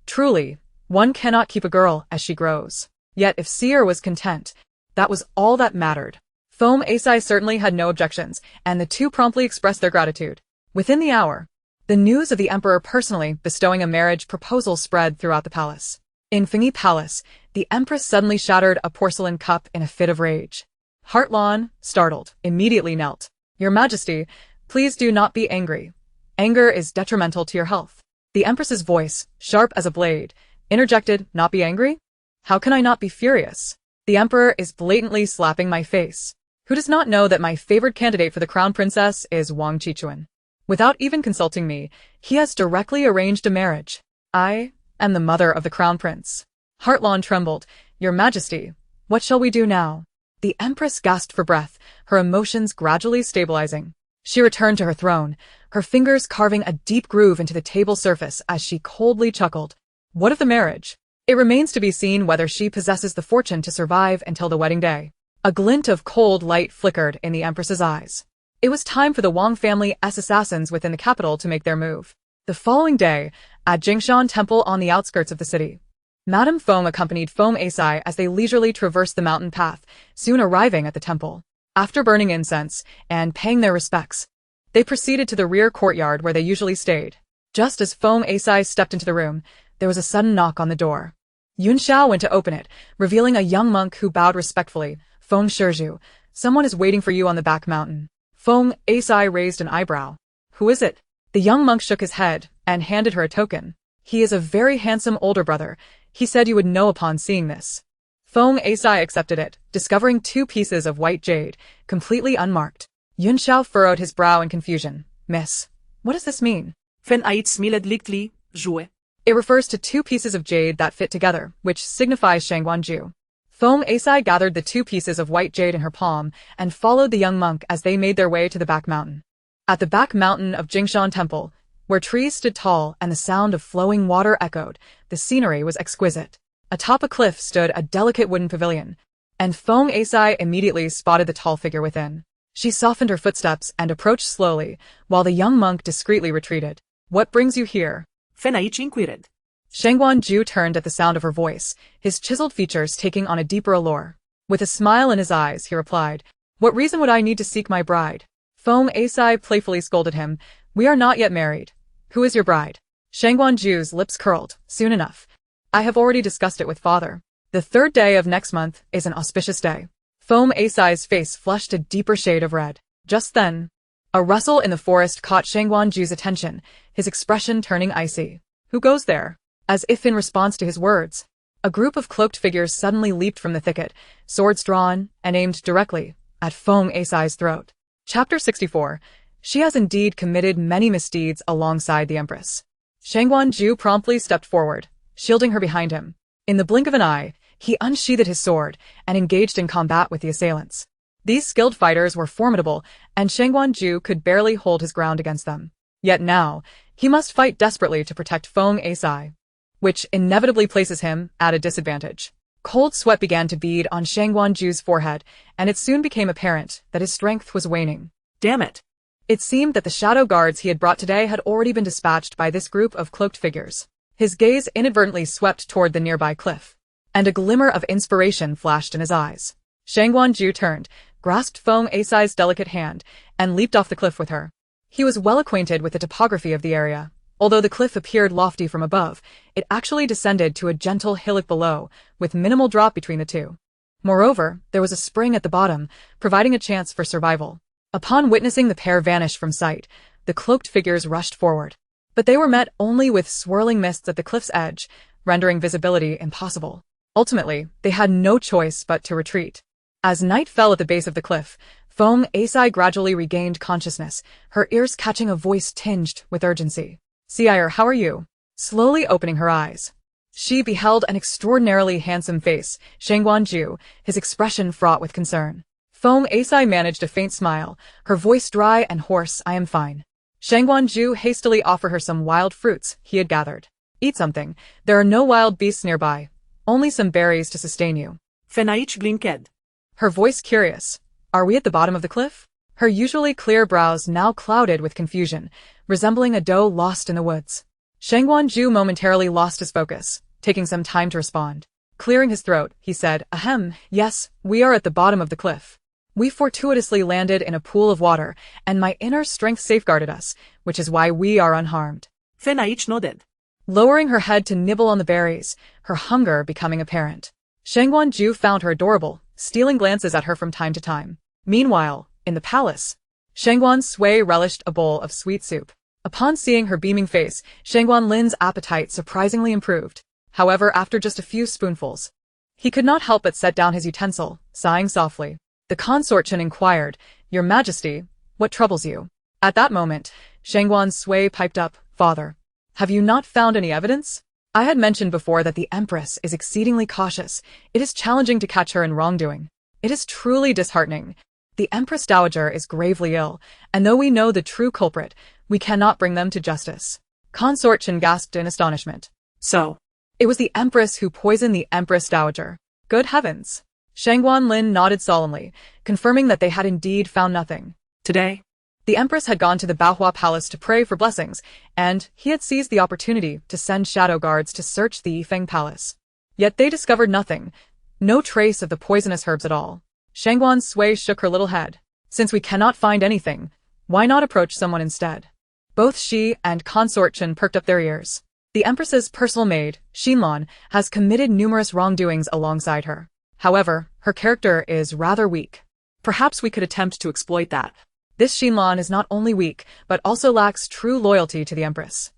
Truly, one cannot keep a girl as she grows. Yet if Seer was content, that was all that mattered. Foam Asai certainly had no objections, and the two promptly expressed their gratitude. Within the hour, the news of the emperor personally bestowing a marriage proposal spread throughout the palace. In Fengyi Palace, the empress suddenly shattered a porcelain cup in a fit of rage. Heartlan, startled, immediately knelt. Your majesty, please do not be angry. Anger is detrimental to your health. The empress's voice, sharp as a blade, interjected, not be angry? How can I not be furious? The emperor is blatantly slapping my face. Who does not know that my favored candidate for the crown princess is Wang Qichuan? Without even consulting me, he has directly arranged a marriage. I am the mother of the crown prince. Heartlan trembled. Your majesty, what shall we do now? The empress gasped for breath, her emotions gradually stabilizing. She returned to her throne, her fingers carving a deep groove into the table surface as she coldly chuckled. What of the marriage? It remains to be seen whether she possesses the fortune to survive until the wedding day. A glint of cold light flickered in the empress's eyes. It was time for the Wang family's assassins within the capital to make their move. The following day, at Jingshan Temple on the outskirts of the city, Madame Feng accompanied Foam Asai as they leisurely traversed the mountain path, soon arriving at the temple. After burning incense and paying their respects, they proceeded to the rear courtyard where they usually stayed. Just as Foam Asai stepped into the room, there was a sudden knock on the door. Yun Xiao went to open it, revealing a young monk who bowed respectfully. Feng Shizhu, someone is waiting for you on the back mountain. Foam Asai raised an eyebrow. Who is it? The young monk shook his head and handed her a token. He is a very handsome older brother. He said you would know upon seeing this. Foam Asai accepted it, discovering 2 pieces of white jade, completely unmarked. Yun Xiao furrowed his brow in confusion. Miss, what does this mean? Fen ait smiled lichtly, Jue. It refers to 2 pieces of jade that fit together, which signifies Shangguan Ju. Foam Asai gathered the 2 pieces of white jade in her palm and followed the young monk as they made their way to the back mountain. At the back mountain of Jingshan Temple, where trees stood tall and the sound of flowing water echoed, the scenery was exquisite. Atop a cliff stood a delicate wooden pavilion, and Foam Asai immediately spotted the tall figure within. She softened her footsteps and approached slowly, while the young monk discreetly retreated. What brings you here? Fen ait inquired. Shangguan Ju turned at the sound of her voice, his chiseled features taking on a deeper allure. With a smile in his eyes, he replied, What reason would I need to seek my bride? Foam Asai playfully scolded him. We are not yet married. Who is your bride? Shangguan Ju's lips curled. Soon enough. I have already discussed it with father. The 3rd day of next month is an auspicious day. Foam Asai's face flushed a deeper shade of red. Just then, a rustle in the forest caught Shangguan Ju's attention, his expression turning icy. Who goes there? As if in response to his words, a group of cloaked figures suddenly leaped from the thicket, swords drawn and aimed directly at Foam Asai's throat. Chapter 64. She has indeed committed many misdeeds alongside the Empress. Shangguan Sui promptly stepped forward, shielding her behind him. In the blink of an eye, he unsheathed his sword and engaged in combat with the assailants. These skilled fighters were formidable, and Shangguan Sui could barely hold his ground against them. Yet now, he must fight desperately to protect Feng Asai, which inevitably places him at a disadvantage. Cold sweat began to bead on Shangguan Sui's forehead, and it soon became apparent that his strength was waning. Damn it. It seemed that the shadow guards he had brought today had already been dispatched by this group of cloaked figures. His gaze inadvertently swept toward the nearby cliff, and a glimmer of inspiration flashed in his eyes. Shangguan Sui turned, grasped Feng Asai's delicate hand, and leaped off the cliff with her. He was well acquainted with the topography of the area. Although the cliff appeared lofty from above, it actually descended to a gentle hillock below, with minimal drop between the two. Moreover, there was a spring at the bottom, providing a chance for survival. Upon witnessing the pair vanish from sight, the cloaked figures rushed forward. But they were met only with swirling mists at the cliff's edge, rendering visibility impossible. Ultimately, they had no choice but to retreat. As night fell at the base of the cliff, Feng Asai gradually regained consciousness, her ears catching a voice tinged with urgency. "Sire, how are you?" Slowly opening her eyes, she beheld an extraordinarily handsome face, Shangguan Sui, his expression fraught with concern. Feng Asai managed a faint smile, her voice dry and hoarse. "I am fine." Shangguan Sui hastily offered her some wild fruits he had gathered. "Eat something. There are no wild beasts nearby. Only some berries to sustain you." Fenaich blinked. Her voice curious. "Are we at the bottom of the cliff?" Her usually clear brows now clouded with confusion, resembling a doe lost in the woods. Shangguan Sui momentarily lost his focus, taking some time to respond. Clearing his throat, he said, "Ahem, yes, we are at the bottom of the cliff. We fortuitously landed in a pool of water, and my inner strength safeguarded us, which is why we are unharmed." Fenaich nodded. Lowering her head to nibble on the berries, her hunger becoming apparent. Shangguan Sui found her adorable, stealing glances at her from time to time. Meanwhile, in the palace, Shangguan Sui relished a bowl of sweet soup. Upon seeing her beaming face, Shangguan Lin's appetite surprisingly improved. However, after just a few spoonfuls, he could not help but set down his utensil, sighing softly. The consort inquired, "Your Majesty, what troubles you?" At that moment, Shangguan Sui piped up, "Father, have you not found any evidence? I had mentioned before that the Empress is exceedingly cautious. It is challenging to catch her in wrongdoing. It is truly disheartening. The Empress Dowager is gravely ill, and though we know the true culprit, we cannot bring them to justice." Consort gasped in astonishment. "So, it was the Empress who poisoned the Empress Dowager. Good heavens. Shangguan Lin nodded solemnly, confirming that they had indeed found nothing. Today, the Empress had gone to the Baohua Palace to pray for blessings, and he had seized the opportunity to send shadow guards to search the Yifeng Palace. Yet they discovered nothing, no trace of the poisonous herbs at all. Shangguan Sui shook her little head. "Since we cannot find anything, why not approach someone instead?" Both she and Consort perked up their ears. The Empress's personal maid, Xinlan, has committed numerous wrongdoings alongside her. However, her character is rather weak. Perhaps we could attempt to exploit that. This Xinlan is not only weak, but also lacks true loyalty to the Empress.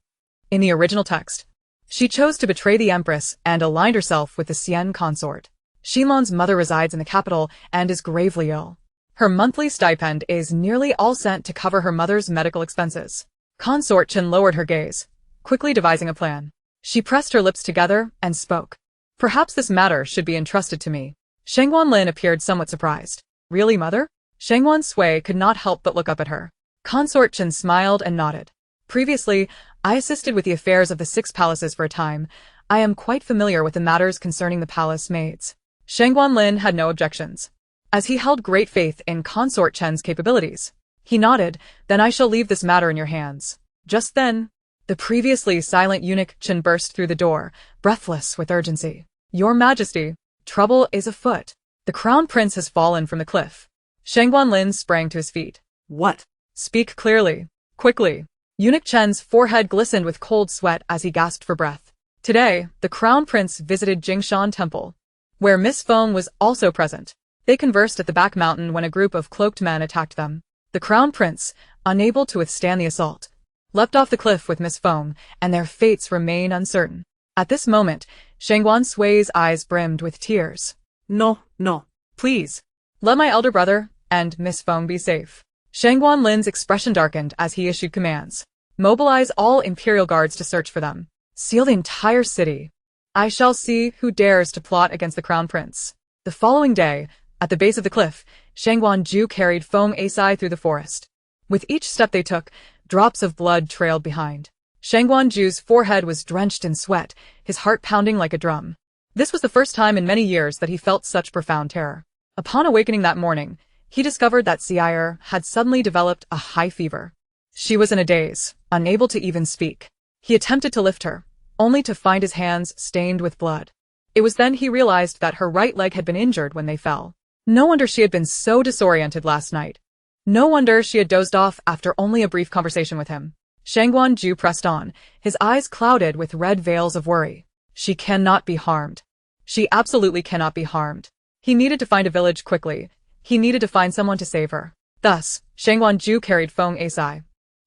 In the original text, she chose to betray the Empress and aligned herself with the Xian consort. Xinlan's mother resides in the capital and is gravely ill. Her monthly stipend is nearly all sent to cover her mother's medical expenses. Consort lowered her gaze, quickly devising a plan. She pressed her lips together and spoke. "Perhaps this matter should be entrusted to me." Shangguan Lin appeared somewhat surprised. "Really, mother?" Shangguan Sui could not help but look up at her. Consort smiled and nodded. "Previously, I assisted with the affairs of the 6 palaces for a time. I am quite familiar with the matters concerning the palace maids." Shangguan Lin had no objections, as he held great faith in Consort Chen's capabilities. He nodded, "Then I shall leave this matter in your hands." Just then, the previously silent eunuch Chen burst through the door, breathless with urgency. "Your Majesty, trouble is afoot. The crown prince has fallen from the cliff." Shangguan Lin sprang to his feet. "What?" "Speak clearly. Quickly." Eunuch Chen's forehead glistened with cold sweat as he gasped for breath. Today, the crown prince visited Jingshan Temple, where Miss Feng was also present. They conversed at the back mountain when a group of cloaked men attacked them. The crown prince, unable to withstand the assault, leapt off the cliff with Miss Feng, and their fates remain uncertain. At this moment, Shangguan Sui's eyes brimmed with tears. "No, no, please. Let my elder brother and Miss Feng be safe." Shangguan Lin's expression darkened as he issued commands. Mobilize all imperial guards to search for them. Seal the entire city. I shall see who dares to plot against the crown prince. The following day, at the base of the cliff, Shangguan Ju carried Feng Asai through the forest. With each step they took, drops of blood trailed behind. Shangguan Ju's forehead was drenched in sweat, his heart pounding like a drum. This was the first time in many years that he felt such profound terror. Upon awakening that morning, he discovered that Xiao'er had suddenly developed a high fever. She was in a daze, unable to even speak. He attempted to lift her, only to find his hands stained with blood. It was then he realized that her right leg had been injured when they fell. No wonder she had been so disoriented last night. No wonder she had dozed off after only a brief conversation with him. Shangguan Ju pressed on, his eyes clouded with red veils of worry. She cannot be harmed. She absolutely cannot be harmed. He needed to find a village quickly. He needed to find someone to save her. Thus, Shangguan Ju carried Feng Asai,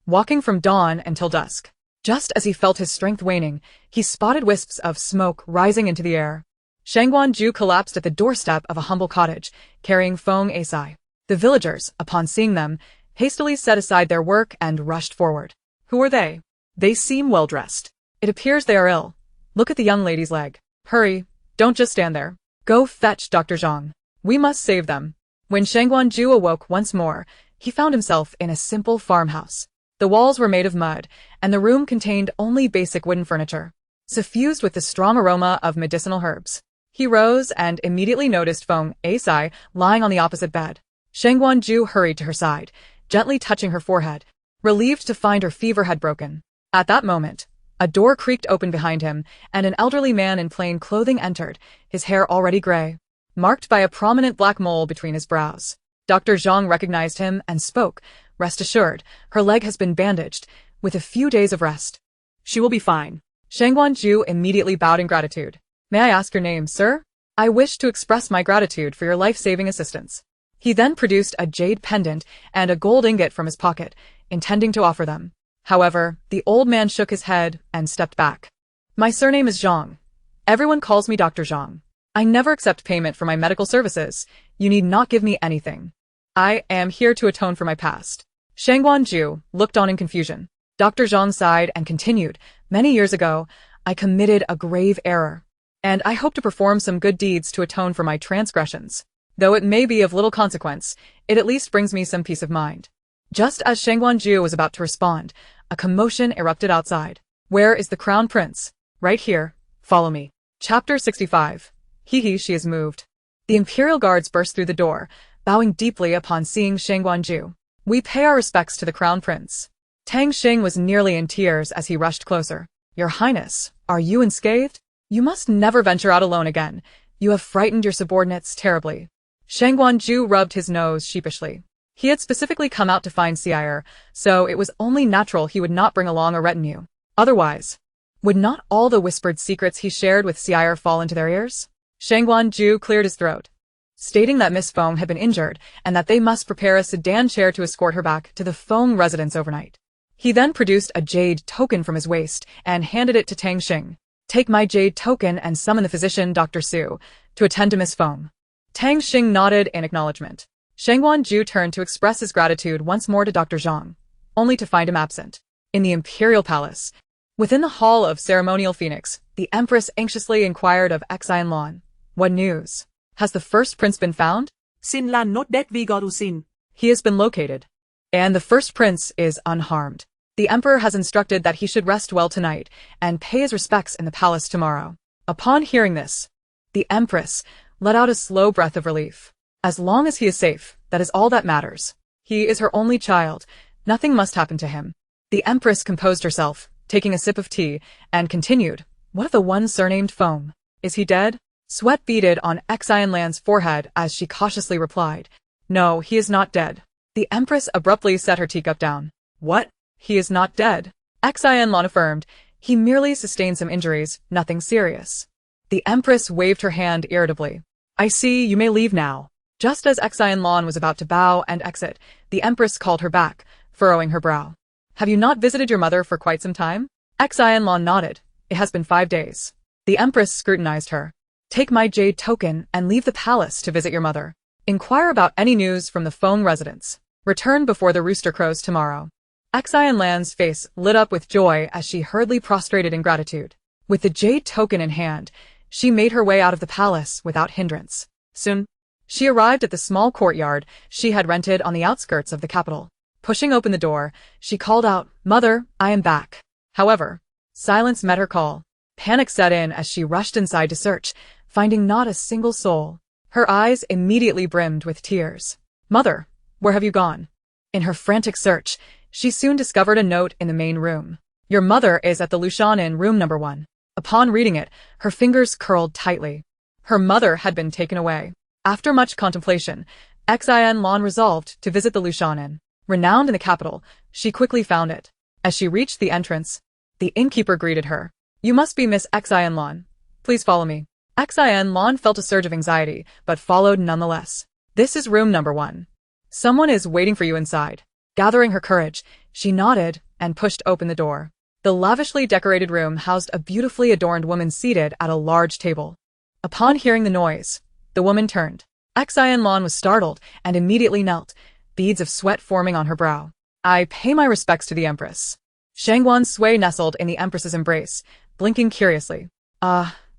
walking from dawn until dusk. Just as he felt his strength waning, he spotted wisps of smoke rising into the air. Shangguan Ju collapsed at the doorstep of a humble cottage, carrying Feng Asai. The villagers, upon seeing them, hastily set aside their work and rushed forward. Who are they? They seem well dressed. It appears they are ill. Look at the young lady's leg. Hurry, don't just stand there. Go fetch Dr. Zhang. We must save them. When Shangguan Ju awoke once more, he found himself in a simple farmhouse. The walls were made of mud, and the room contained only basic wooden furniture, suffused with the strong aroma of medicinal herbs. He rose and immediately noticed Feng Asai lying on the opposite bed. Shangguan Ju hurried to her side, gently touching her forehead, relieved to find her fever had broken. At that moment, a door creaked open behind him, and an elderly man in plain clothing entered, his hair already gray, marked by a prominent black mole between his brows. Dr. Zhang recognized him and spoke. Rest assured, her leg has been bandaged, with a few days of rest. She will be fine. Shangguan Ju immediately bowed in gratitude. May I ask your name, sir? I wish to express my gratitude for your life-saving assistance. He then produced a jade pendant and a gold ingot from his pocket, intending to offer them. However, the old man shook his head and stepped back. My surname is Zhang. Everyone calls me Dr. Zhang. I never accept payment for my medical services. You need not give me anything. I am here to atone for my past. Shangguan Ju looked on in confusion. Dr. Zhang sighed and continued, many years ago, I committed a grave error, and I hope to perform some good deeds to atone for my transgressions. Though it may be of little consequence, it at least brings me some peace of mind. Just as Shangguan Ju was about to respond, a commotion erupted outside. Where is the crown prince? Right here. Follow me. Chapter 65. He she is moved. The imperial guards burst through the door, bowing deeply upon seeing Shangguan Ju. We pay our respects to the crown prince. Tang Xing was nearly in tears as he rushed closer. Your Highness, are you unscathed? You must never venture out alone again. You have frightened your subordinates terribly. Shangguan Ju rubbed his nose sheepishly. He had specifically come out to find Xiao'er, so it was only natural he would not bring along a retinue. Otherwise, would not all the whispered secrets he shared with Xiao'er fall into their ears? Shangguan Ju cleared his throat, stating that Miss Feng had been injured and that they must prepare a sedan chair to escort her back to the Feng residence overnight. He then produced a jade token from his waist and handed it to Tang Xing. Take my jade token and summon the physician Dr. Su to attend to Miss Feng. Tang Xing nodded in acknowledgement. Shangguan Ju turned to express his gratitude once more to Dr. Zhang, only to find him absent. In the imperial palace, within the hall of ceremonial Phoenix, the Empress anxiously inquired of exile. What news? Has the first prince been found? Sin lan not det vi got usin. He has been located. And the first prince is unharmed. The emperor has instructed that he should rest well tonight and pay his respects in the palace tomorrow. Upon hearing this, the Empress let out a slow breath of relief. As long as he is safe, that is all that matters. He is her only child. Nothing must happen to him. The Empress composed herself, taking a sip of tea, and continued, what of the one surnamed Feng? Is he dead? Sweat beaded on Xianlan's forehead as she cautiously replied, no, he is not dead. The Empress abruptly set her teacup down. What? He is not dead? Xianlan affirmed, he merely sustained some injuries, nothing serious. The Empress waved her hand irritably. I see, you may leave now. Just as Xianlan was about to bow and exit, the Empress called her back, furrowing her brow. Have you not visited your mother for quite some time? Xianlan nodded. It has been 5 days. The Empress scrutinized her. Take my jade token and leave the palace to visit your mother. Inquire about any news from the Feng residence. Return before the rooster crows tomorrow. Exile Lan's face lit up with joy as she hurriedly prostrated in gratitude. With the jade token in hand, she made her way out of the palace without hindrance. Soon, she arrived at the small courtyard she had rented on the outskirts of the capital. Pushing open the door, she called out, "Mother, I am back." However, silence met her call. Panic set in as she rushed inside to search, finding not a single soul. Her eyes immediately brimmed with tears. "Mother, where have you gone?" In her frantic search, she soon discovered a note in the main room. "Your mother is at the Lushan Inn, room number 1. Upon reading it, her fingers curled tightly. Her mother had been taken away. After much contemplation, Exile Lan resolved to visit the Lushan Inn. Renowned in the capital, she quickly found it. As she reached the entrance, the innkeeper greeted her. "You must be Miss Exile Lan. Please follow me." Exile Lan felt a surge of anxiety, but followed nonetheless. "This is room number 1. Someone is waiting for you inside." Gathering her courage, she nodded and pushed open the door. The lavishly decorated room housed a beautifully adorned woman seated at a large table. Upon hearing the noise, the woman turned. Exile Lan was startled and immediately knelt, beads of sweat forming on her brow. "I pay my respects to the Empress." Shangguan Sui nestled in the Empress's embrace, blinking curiously.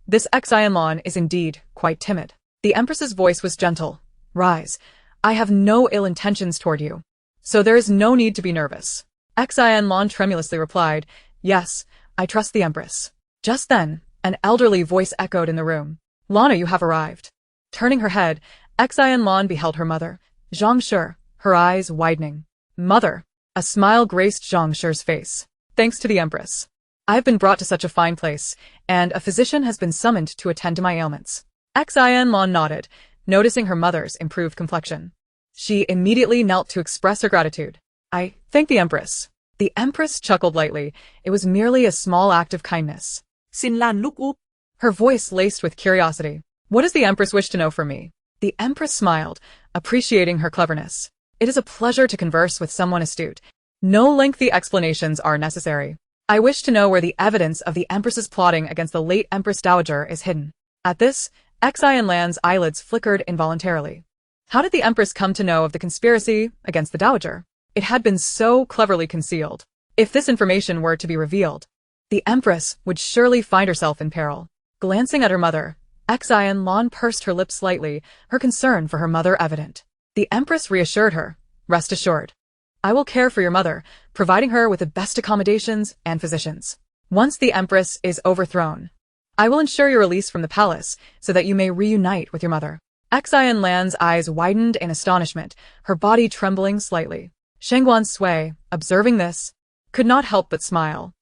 This Exile Lan is indeed quite timid." The Empress's voice was gentle. "Rise. I have no ill intentions toward you, so there is no need to be nervous." Exile Lan tremulously replied, "Yes, I trust the Empress." Just then, an elderly voice echoed in the room. "Lana, you have arrived." Turning her head, Exile Lan beheld her mother, Zhang Shi, her eyes widening. "Mother." A smile graced Zhang Shi's face. "Thanks to the Empress. I have been brought to such a fine place, and a physician has been summoned to attend to my ailments." Exile Lan nodded, noticing her mother's improved complexion. She immediately knelt to express her gratitude. "I thank the Empress." The Empress chuckled lightly. It was merely a small act of kindness. Xin Lan looked up, Her voice laced with curiosity. "What does the Empress wish to know from me?" The Empress smiled, appreciating her cleverness. "It is a pleasure to converse with someone astute. No lengthy explanations are necessary. I wish to know where the evidence of the Empress's plotting against the late Empress Dowager is hidden." At this, Exile Lan's eyelids flickered involuntarily. How did the Empress come to know of the conspiracy against the Dowager? It had been so cleverly concealed. If this information were to be revealed, the Empress would surely find herself in peril. Glancing at her mother, Exile Lan pursed her lips slightly, her concern for her mother evident. The Empress reassured her, "Rest assured. I will care for your mother, providing her with the best accommodations and physicians. Once the Empress is overthrown, I will ensure your release from the palace so that you may reunite with your mother." Exile Lan's eyes widened in astonishment, her body trembling slightly. Shangguan Sui, observing this, could not help but smile.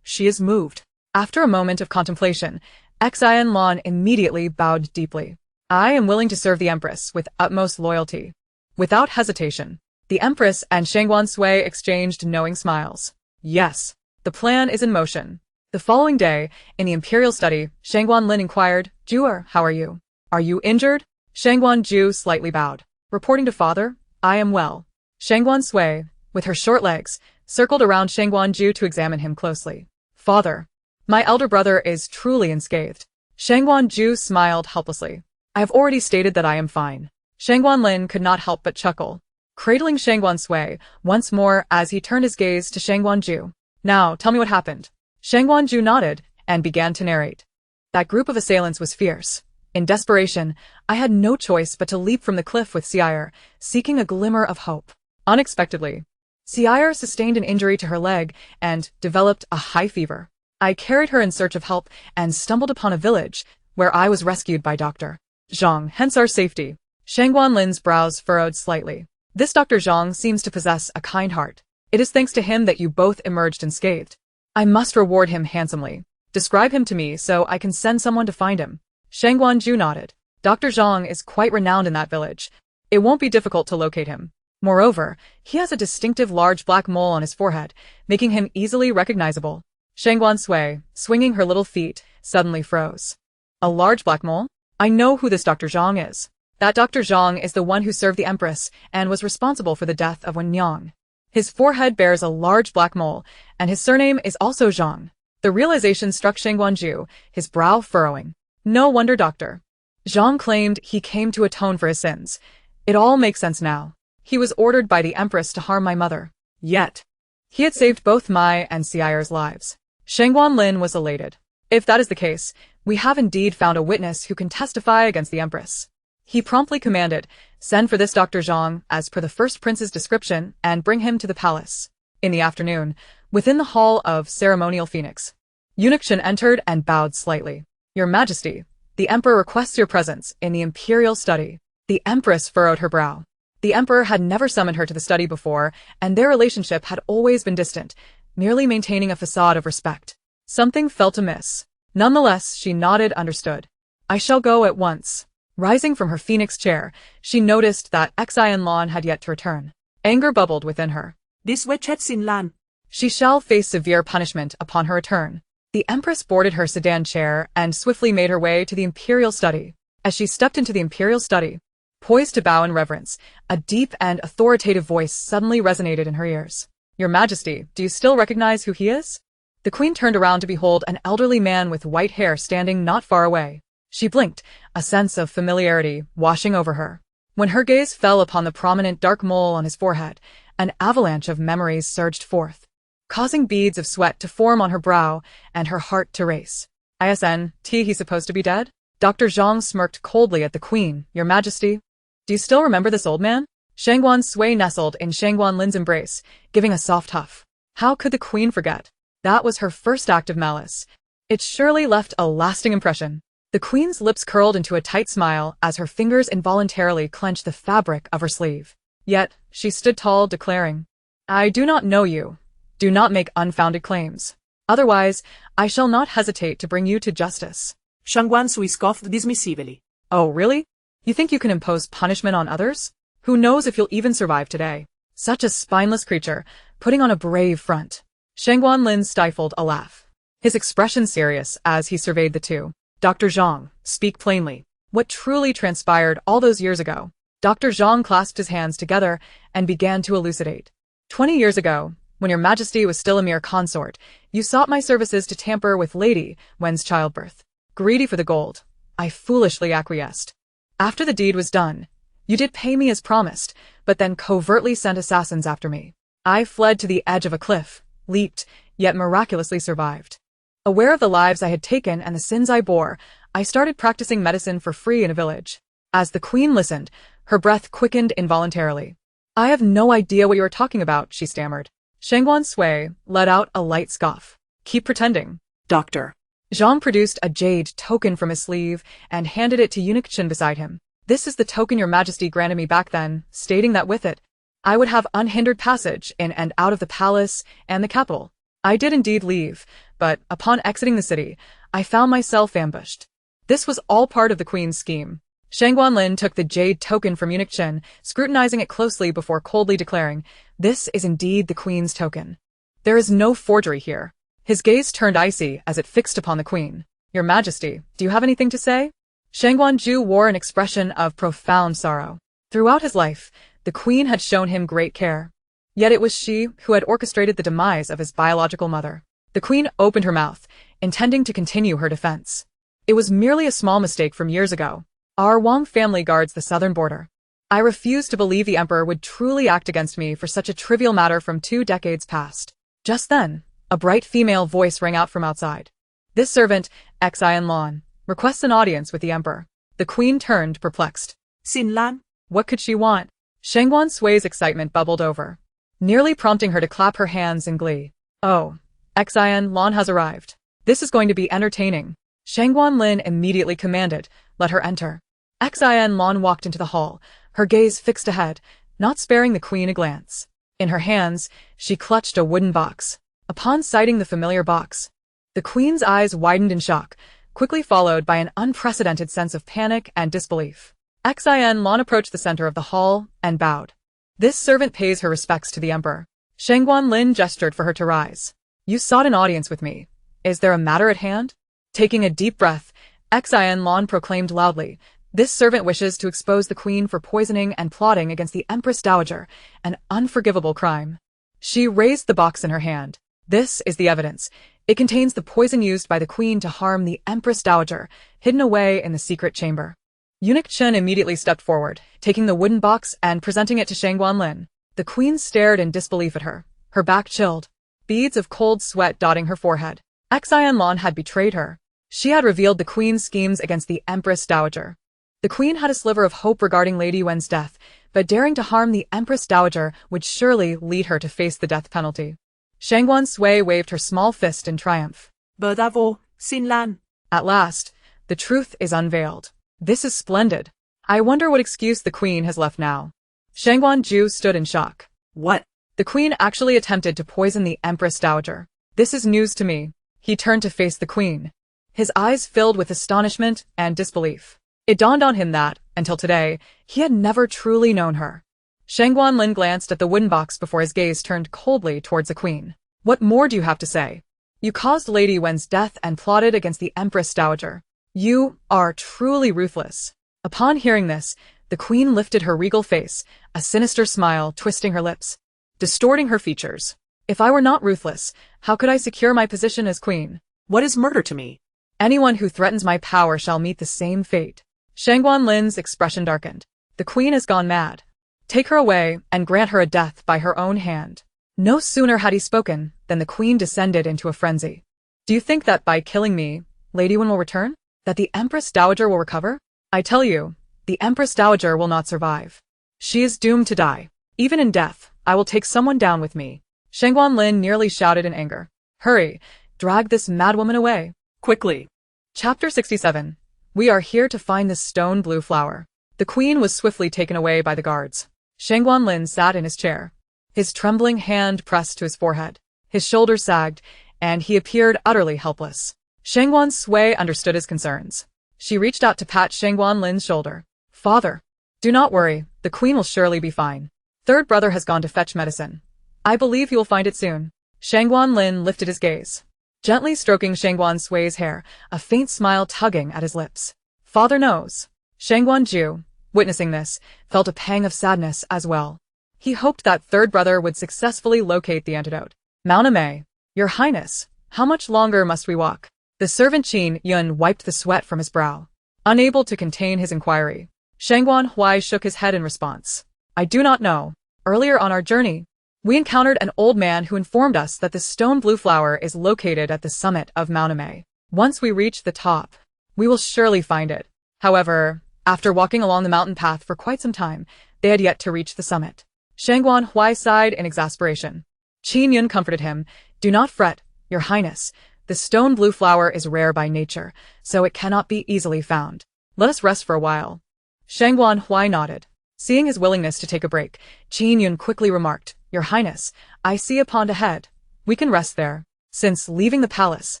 She is moved. After a moment of contemplation, Exile Lan immediately bowed deeply. "I am willing to serve the Empress with utmost loyalty." Without hesitation, the Empress and Shangguan Sui exchanged knowing smiles. "Yes, the plan is in motion." The following day, in the imperial study, Shangguan Lin inquired, "Juer, how are you? Are you injured?" Shangguan Ju slightly bowed. Reporting to father, "I am well." Shangguan Sui, with her short legs, circled around Shangguan Ju to examine him closely. "Father, my elder brother is truly unscathed." Shangguan Ju smiled helplessly. "I have already stated that I am fine." Shangguan Lin could not help but chuckle, cradling Shangguan Sui once more as he turned his gaze to Shangguan Ju. "Now, tell me what happened." Shangguan Ju nodded and began to narrate. "That group of assailants was fierce. In desperation, I had no choice but to leap from the cliff with Sire, seeking a glimmer of hope. Unexpectedly, Sire sustained an injury to her leg and developed a high fever. I carried her in search of help and stumbled upon a village where I was rescued by Dr. Zhang, hence our safety." Shangguan Lin's brows furrowed slightly. "This Dr. Zhang seems to possess a kind heart. It is thanks to him that you both emerged unscathed. I must reward him handsomely. Describe him to me so I can send someone to find him." Shangguan Ju nodded. "Dr. Zhang is quite renowned in that village. It won't be difficult to locate him. Moreover, he has a distinctive large black mole on his forehead, making him easily recognizable." Shangguan Sui, swinging her little feet, suddenly froze. "A large black mole? I know who this Dr. Zhang is. That Dr. Zhang is the one who served the Empress and was responsible for the death of Wen Yang. His forehead bears a large black mole, and his surname is also Zhang." The realization struck Shangguan Ju, his brow furrowing. "No wonder Dr. Zhang claimed he came to atone for his sins. It all makes sense now." He was ordered by the Empress to harm my mother. Yet, he had saved both my and Sire's lives. Shangguan Lin was elated. If that is the case, we have indeed found a witness who can testify against the Empress. He promptly commanded, send for this Dr. Zhang as per the first prince's description and bring him to the palace. In the afternoon, within the hall of ceremonial Phoenix, Eunuch Chen entered and bowed slightly. Your Majesty, the Emperor requests your presence in the imperial study. The Empress furrowed her brow. The Emperor had never summoned her to the study before, and their relationship had always been distant, merely maintaining a facade of respect. Something felt amiss. Nonetheless, she nodded, understood. I shall go at once. Rising from her phoenix chair, she noticed that Exile Lan had yet to return. Anger bubbled within her. This wretched Xin Lan. She shall face severe punishment upon her return. The Empress boarded her sedan chair and swiftly made her way to the imperial study. As she stepped into the imperial study, poised to bow in reverence, a deep and authoritative voice suddenly resonated in her ears. Your Majesty, do you still recognize who he is? The Queen turned around to behold an elderly man with white hair standing not far away. She blinked, a sense of familiarity washing over her. When her gaze fell upon the prominent dark mole on his forehead, an avalanche of memories surged forth, causing beads of sweat to form on her brow and her heart to race. He's supposed to be dead? Dr. Zhang smirked coldly at the Queen. Your Majesty, do you still remember this old man? Shangguan Sui nestled in Shangguan Lin's embrace, giving a soft huff. How could the Queen forget? That was her first act of malice. It surely left a lasting impression. The Queen's lips curled into a tight smile as her fingers involuntarily clenched the fabric of her sleeve. Yet, she stood tall, declaring, I do not know you. Do not make unfounded claims. Otherwise, I shall not hesitate to bring you to justice. Shangguan Sui scoffed dismissively. Oh, really? You think you can impose punishment on others? Who knows if you'll even survive today? Such a spineless creature, putting on a brave front. Shangguan Lin stifled a laugh, his expression serious as he surveyed the two. Dr. Zhang, speak plainly. What truly transpired all those years ago? Dr. Zhang clasped his hands together and began to elucidate. 20 years ago, when your Majesty was still a mere consort, you sought my services to tamper with Lady Wen's childbirth. Greedy for the gold, I foolishly acquiesced. After the deed was done, you did pay me as promised, but then covertly sent assassins after me. I fled to the edge of a cliff, leaped, yet miraculously survived. Aware of the lives I had taken and the sins I bore, I started practicing medicine for free in a village. As the Queen listened, her breath quickened involuntarily. I have no idea what you are talking about, she stammered. Shangguan Sui let out a light scoff. Keep pretending. Doctor. Zhang produced a jade token from his sleeve and handed it to Eunuch Chen beside him. This is the token your Majesty granted me back then, stating that with it, I would have unhindered passage in and out of the palace and the capital. I did indeed leave, but upon exiting the city, I found myself ambushed. This was all part of the Queen's scheme. Shangguan Lin took the jade token from Eunuch Chen, scrutinizing it closely before coldly declaring, this is indeed the Queen's token. There is no forgery here. His gaze turned icy as it fixed upon the Queen. Your Majesty, do you have anything to say? Shangguan Ju wore an expression of profound sorrow. Throughout his life, the Queen had shown him great care. Yet it was she who had orchestrated the demise of his biological mother. The Queen opened her mouth, intending to continue her defense. It was merely a small mistake from years ago. Our Wang family guards the southern border. I refuse to believe the Emperor would truly act against me for such a trivial matter from 2 decades past. Just then, a bright female voice rang out from outside. This servant, Exile Lan, requests an audience with the Emperor. The Queen turned, perplexed. Xin Lan? What could she want? Shangguan Sui's excitement bubbled over, nearly prompting her to clap her hands in glee. Oh, Exile Lan has arrived. This is going to be entertaining. Shangguan Lin immediately commanded, let her enter. Exile Lan walked into the hall, her gaze fixed ahead, not sparing the Queen a glance. In her hands, she clutched a wooden box. Upon sighting the familiar box, the Queen's eyes widened in shock, quickly followed by an unprecedented sense of panic and disbelief. Exile Lan approached the center of the hall and bowed. This servant pays her respects to the Emperor. Shangguan Lin gestured for her to rise. You sought an audience with me. Is there a matter at hand? Taking a deep breath, Exile Lan proclaimed loudly, this servant wishes to expose the Queen for poisoning and plotting against the Empress Dowager, an unforgivable crime. She raised the box in her hand. This is the evidence. It contains the poison used by the Queen to harm the Empress Dowager, hidden away in the secret chamber. Eunuch Chen immediately stepped forward, taking the wooden box and presenting it to Shangguan Lin. The queen stared in disbelief at her, her back chilled, beads of cold sweat dotting her forehead. Exile Lan had betrayed her. She had revealed the queen's schemes against the Empress Dowager. The queen had a sliver of hope regarding Lady Yuan's death, but daring to harm the Empress Dowager would surely lead her to face the death penalty. Shangguan Sui waved her small fist in triumph. Bravo, Xin Lan. At last, the truth is unveiled. This is splendid. I wonder what excuse the queen has left now. Shangguan Ju stood in shock. What? The queen actually attempted to poison the Empress Dowager. This is news to me. He turned to face the queen, his eyes filled with astonishment and disbelief. It dawned on him that, until today, he had never truly known her. Shangguan Lin glanced at the wooden box before his gaze turned coldly towards the queen. What more do you have to say? You caused Lady Wen's death and plotted against the Empress Dowager. You are truly ruthless. Upon hearing this, the queen lifted her regal face, a sinister smile twisting her lips, distorting her features. If I were not ruthless, how could I secure my position as queen? What is murder to me? Anyone who threatens my power shall meet the same fate. Shangguan Lin's expression darkened. The queen has gone mad. Take her away and grant her a death by her own hand. No sooner had he spoken than the queen descended into a frenzy. Do you think that by killing me, Lady Wen will return? That the Empress Dowager will recover? I tell you, the Empress Dowager will not survive. She is doomed to die. Even in death, I will take someone down with me. Shangguan Lin nearly shouted in anger. Hurry, drag this madwoman away. Quickly. Chapter 67. We are here to find the stone blue flower. The queen was swiftly taken away by the guards. Shangguan Lin sat in his chair, his trembling hand pressed to his forehead. His shoulders sagged, and he appeared utterly helpless. Shangguan Sui understood his concerns. She reached out to pat Shangguan Lin's shoulder. Father, do not worry, the queen will surely be fine. Third brother has gone to fetch medicine. I believe you will find it soon. Shangguan Lin lifted his gaze, gently stroking Shangguan Sui's hair, a faint smile tugging at his lips. Father knows. Shangguan Ju, witnessing this, felt a pang of sadness as well. He hoped that third brother would successfully locate the antidote. Mauname, Your Highness, how much longer must we walk? The servant Qin Yun wiped the sweat from his brow, unable to contain his inquiry. Shangguan Huai shook his head in response. I do not know. Earlier on our journey, we encountered an old man who informed us that the stone blue flower is located at the summit of Mauname. Once we reach the top, we will surely find it. However, after walking along the mountain path for quite some time, they had yet to reach the summit. Shangguan Huai sighed in exasperation. Qin Yun comforted him. Do not fret, Your Highness. The stone blue flower is rare by nature, so it cannot be easily found. Let us rest for a while. Shangguan Huai nodded. Seeing his willingness to take a break, Qin Yun quickly remarked, Your Highness, I see a pond ahead. We can rest there. Since leaving the palace,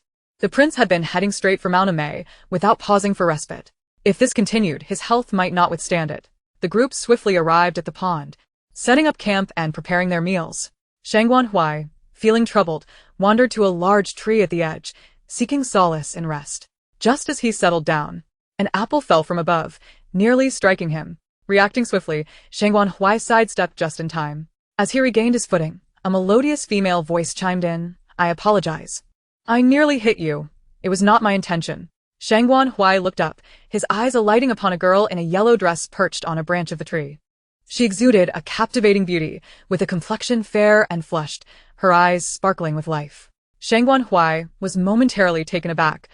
the prince had been heading straight for Mauname without pausing for respite. If this continued, his health might not withstand it. The group swiftly arrived at the pond, setting up camp and preparing their meals. Shangguan Huai, feeling troubled, wandered to a large tree at the edge, seeking solace and rest. Just as he settled down, an apple fell from above, nearly striking him. Reacting swiftly, Shangguan Huai sidestepped just in time. As he regained his footing, a melodious female voice chimed in, I apologize. I nearly hit you. It was not my intention. Shangguan Huai looked up, his eyes alighting upon a girl in a yellow dress perched on a branch of the tree. She exuded a captivating beauty, with a complexion fair and flushed, her eyes sparkling with life. Shangguan Huai was momentarily taken aback,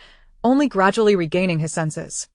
only gradually regaining his senses.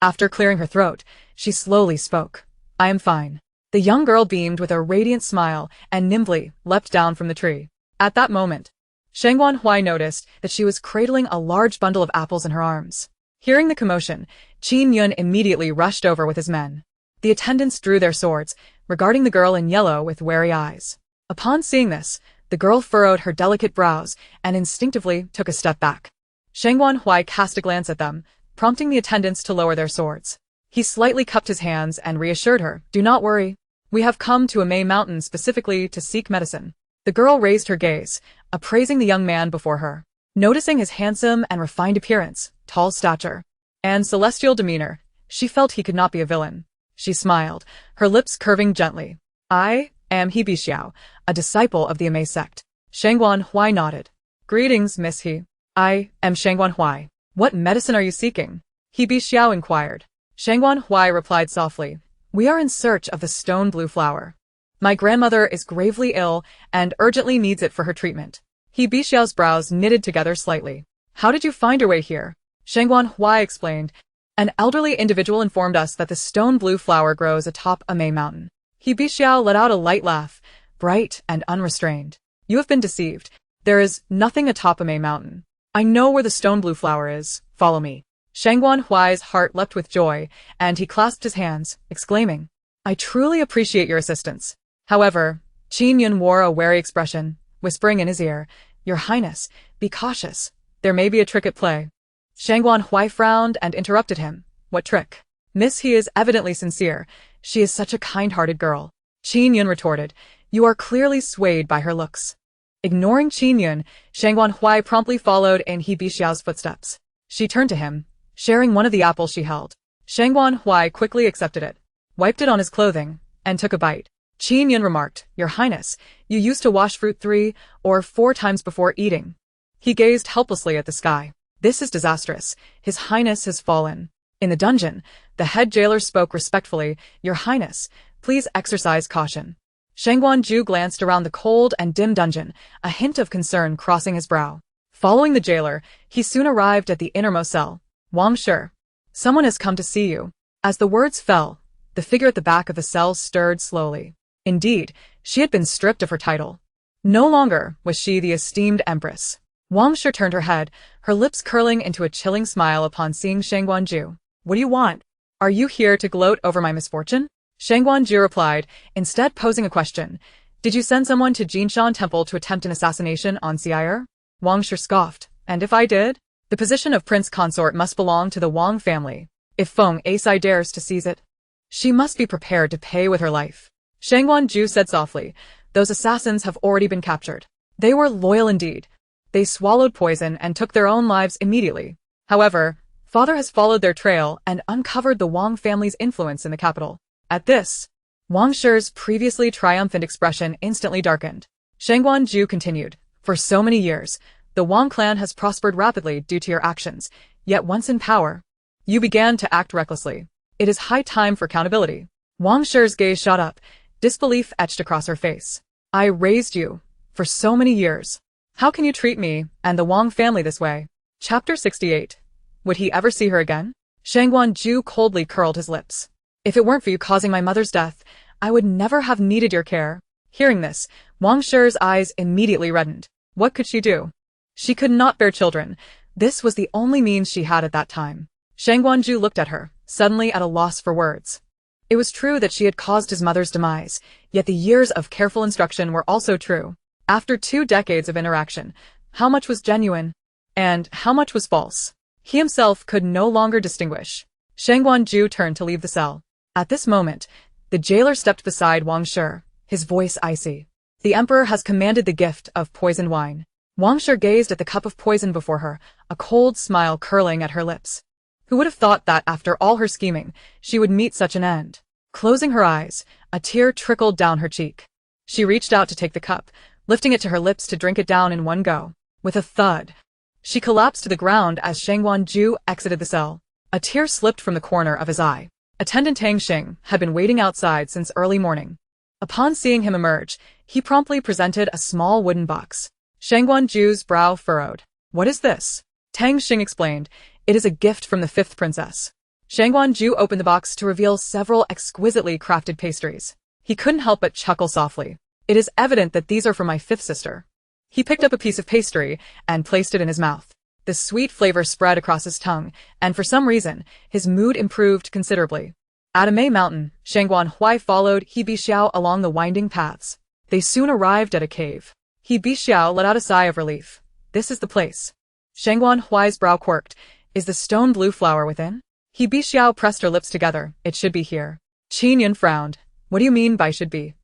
After clearing her throat, she slowly spoke. I am fine. The young girl beamed with a radiant smile and nimbly leapt down from the tree. At that moment, Shangguan Huai noticed that she was cradling a large bundle of apples in her arms. Hearing the commotion, Qin Yun immediately rushed over with his men. The attendants drew their swords, regarding the girl in yellow with wary eyes. Upon seeing this, the girl furrowed her delicate brows and instinctively took a step back. Shangguan Huai cast a glance at them, prompting the attendants to lower their swords. He slightly cupped his hands and reassured her, Do not worry. We have come to a May mountain specifically to seek medicine. The girl raised her gaze, appraising the young man before her. Noticing his handsome and refined appearance, tall stature, and celestial demeanor, she felt he could not be a villain. She smiled, her lips curving gently. I am He Bixiao, a disciple of the Amei sect. Shangguan Huai nodded. Greetings, Miss He. I am Shangguan Huai. What medicine are you seeking? He Bixiao inquired. Shangguan Huai replied softly, "We are in search of the stone blue flower. My grandmother is gravely ill and urgently needs it for her treatment." He Bixiao's brows knitted together slightly. "How did you find your way here?" Shangguan Huai explained. "An elderly individual informed us that the stone blue flower grows atop a May mountain." He Bixiao let out a light laugh, bright and unrestrained. "You have been deceived. There is nothing atop a May mountain. I know where the stone blue flower is. Follow me." Shangguan Huai's heart leapt with joy, and he clasped his hands, exclaiming, "I truly appreciate your assistance." However, Qin Yun wore a wary expression, whispering in his ear, "Your Highness, be cautious. There may be a trick at play." Shangguan Huai frowned and interrupted him. "What trick?" "Miss He is evidently sincere. She is such a kind-hearted girl." Qin Yun retorted, "You are clearly swayed by her looks." Ignoring Qin Yun, Shangguan Huai promptly followed in He Bixiao's footsteps. She turned to him, sharing one of the apples she held. Shangguan Huai quickly accepted it, wiped it on his clothing, and took a bite. Qin Yun remarked, "Your Highness, you used to wash fruit 3 or 4 times before eating." He gazed helplessly at the sky. "This is disastrous. His Highness has fallen." In the dungeon, the head jailer spoke respectfully, "Your Highness, please exercise caution." Shangguan Ju glanced around the cold and dim dungeon, a hint of concern crossing his brow. Following the jailer, he soon arrived at the innermost cell. "Wang Shi, someone has come to see you." As the words fell, the figure at the back of the cell stirred slowly. Indeed, she had been stripped of her title. No longer was she the esteemed Empress. Wang Shi turned her head, her lips curling into a chilling smile upon seeing Shangguan Ju. "What do you want? Are you here to gloat over my misfortune?" Shangguan Ju replied, instead posing a question. "Did you send someone to Jinshan Temple to attempt an assassination on Sire?" Wang Shi scoffed. "And if I did? The position of Prince Consort must belong to the Wang family. If Feng Asai dares to seize it, she must be prepared to pay with her life." Shangguan Ju said softly, "Those assassins have already been captured. They were loyal indeed. They swallowed poison and took their own lives immediately. However, Father has followed their trail and uncovered the Wang family's influence in the capital." At this, Wang Shi's previously triumphant expression instantly darkened. Shangguan Ju continued, "For so many years, the Wang clan has prospered rapidly due to your actions, yet once in power, you began to act recklessly. It is high time for accountability." Wang Shi's gaze shot up, disbelief etched across her face. "I raised you for so many years. How can you treat me and the Wang family this way?" Chapter 68. Would he ever see her again? Shangguan Ju coldly curled his lips. "If it weren't for you causing my mother's death, I would never have needed your care." Hearing this, Wang Shi's eyes immediately reddened. What could she do? She could not bear children. This was the only means she had at that time. Shangguan Ju looked at her, suddenly at a loss for words. It was true that she had caused his mother's demise, yet the years of careful instruction were also true. After 2 decades of interaction, how much was genuine, and how much was false? He himself could no longer distinguish. Shangguan Ju turned to leave the cell. At this moment, the jailer stepped beside Wang Shi, his voice icy. "The Emperor has commanded the gift of poisoned wine." Wang Shi gazed at the cup of poison before her, a cold smile curling at her lips. Who would have thought that after all her scheming, she would meet such an end? Closing her eyes, a tear trickled down her cheek. She reached out to take the cup, lifting it to her lips to drink it down in one go. With a thud, she collapsed to the ground as Shangguan Ju exited the cell. A tear slipped from the corner of his eye. Attendant Tang Xing had been waiting outside since early morning. Upon seeing him emerge, he promptly presented a small wooden box. Shangguan Ju's brow furrowed. "What is this?" Tang Xing explained, "It is a gift from the 5th princess." Shangguan Ju opened the box to reveal several exquisitely crafted pastries. He couldn't help but chuckle softly. "It is evident that these are for my 5th sister." He picked up a piece of pastry and placed it in his mouth. The sweet flavor spread across his tongue, and for some reason, his mood improved considerably. At a May mountain, Shangguan Huai followed He Bixiao along the winding paths. They soon arrived at a cave. He Bixiao let out a sigh of relief. "This is the place." Shangguan Huai's brow quirked. "Is the stone blue flower within?" He Bixiao pressed her lips together. "It should be here." Qin Yun frowned. "What do you mean by should be?"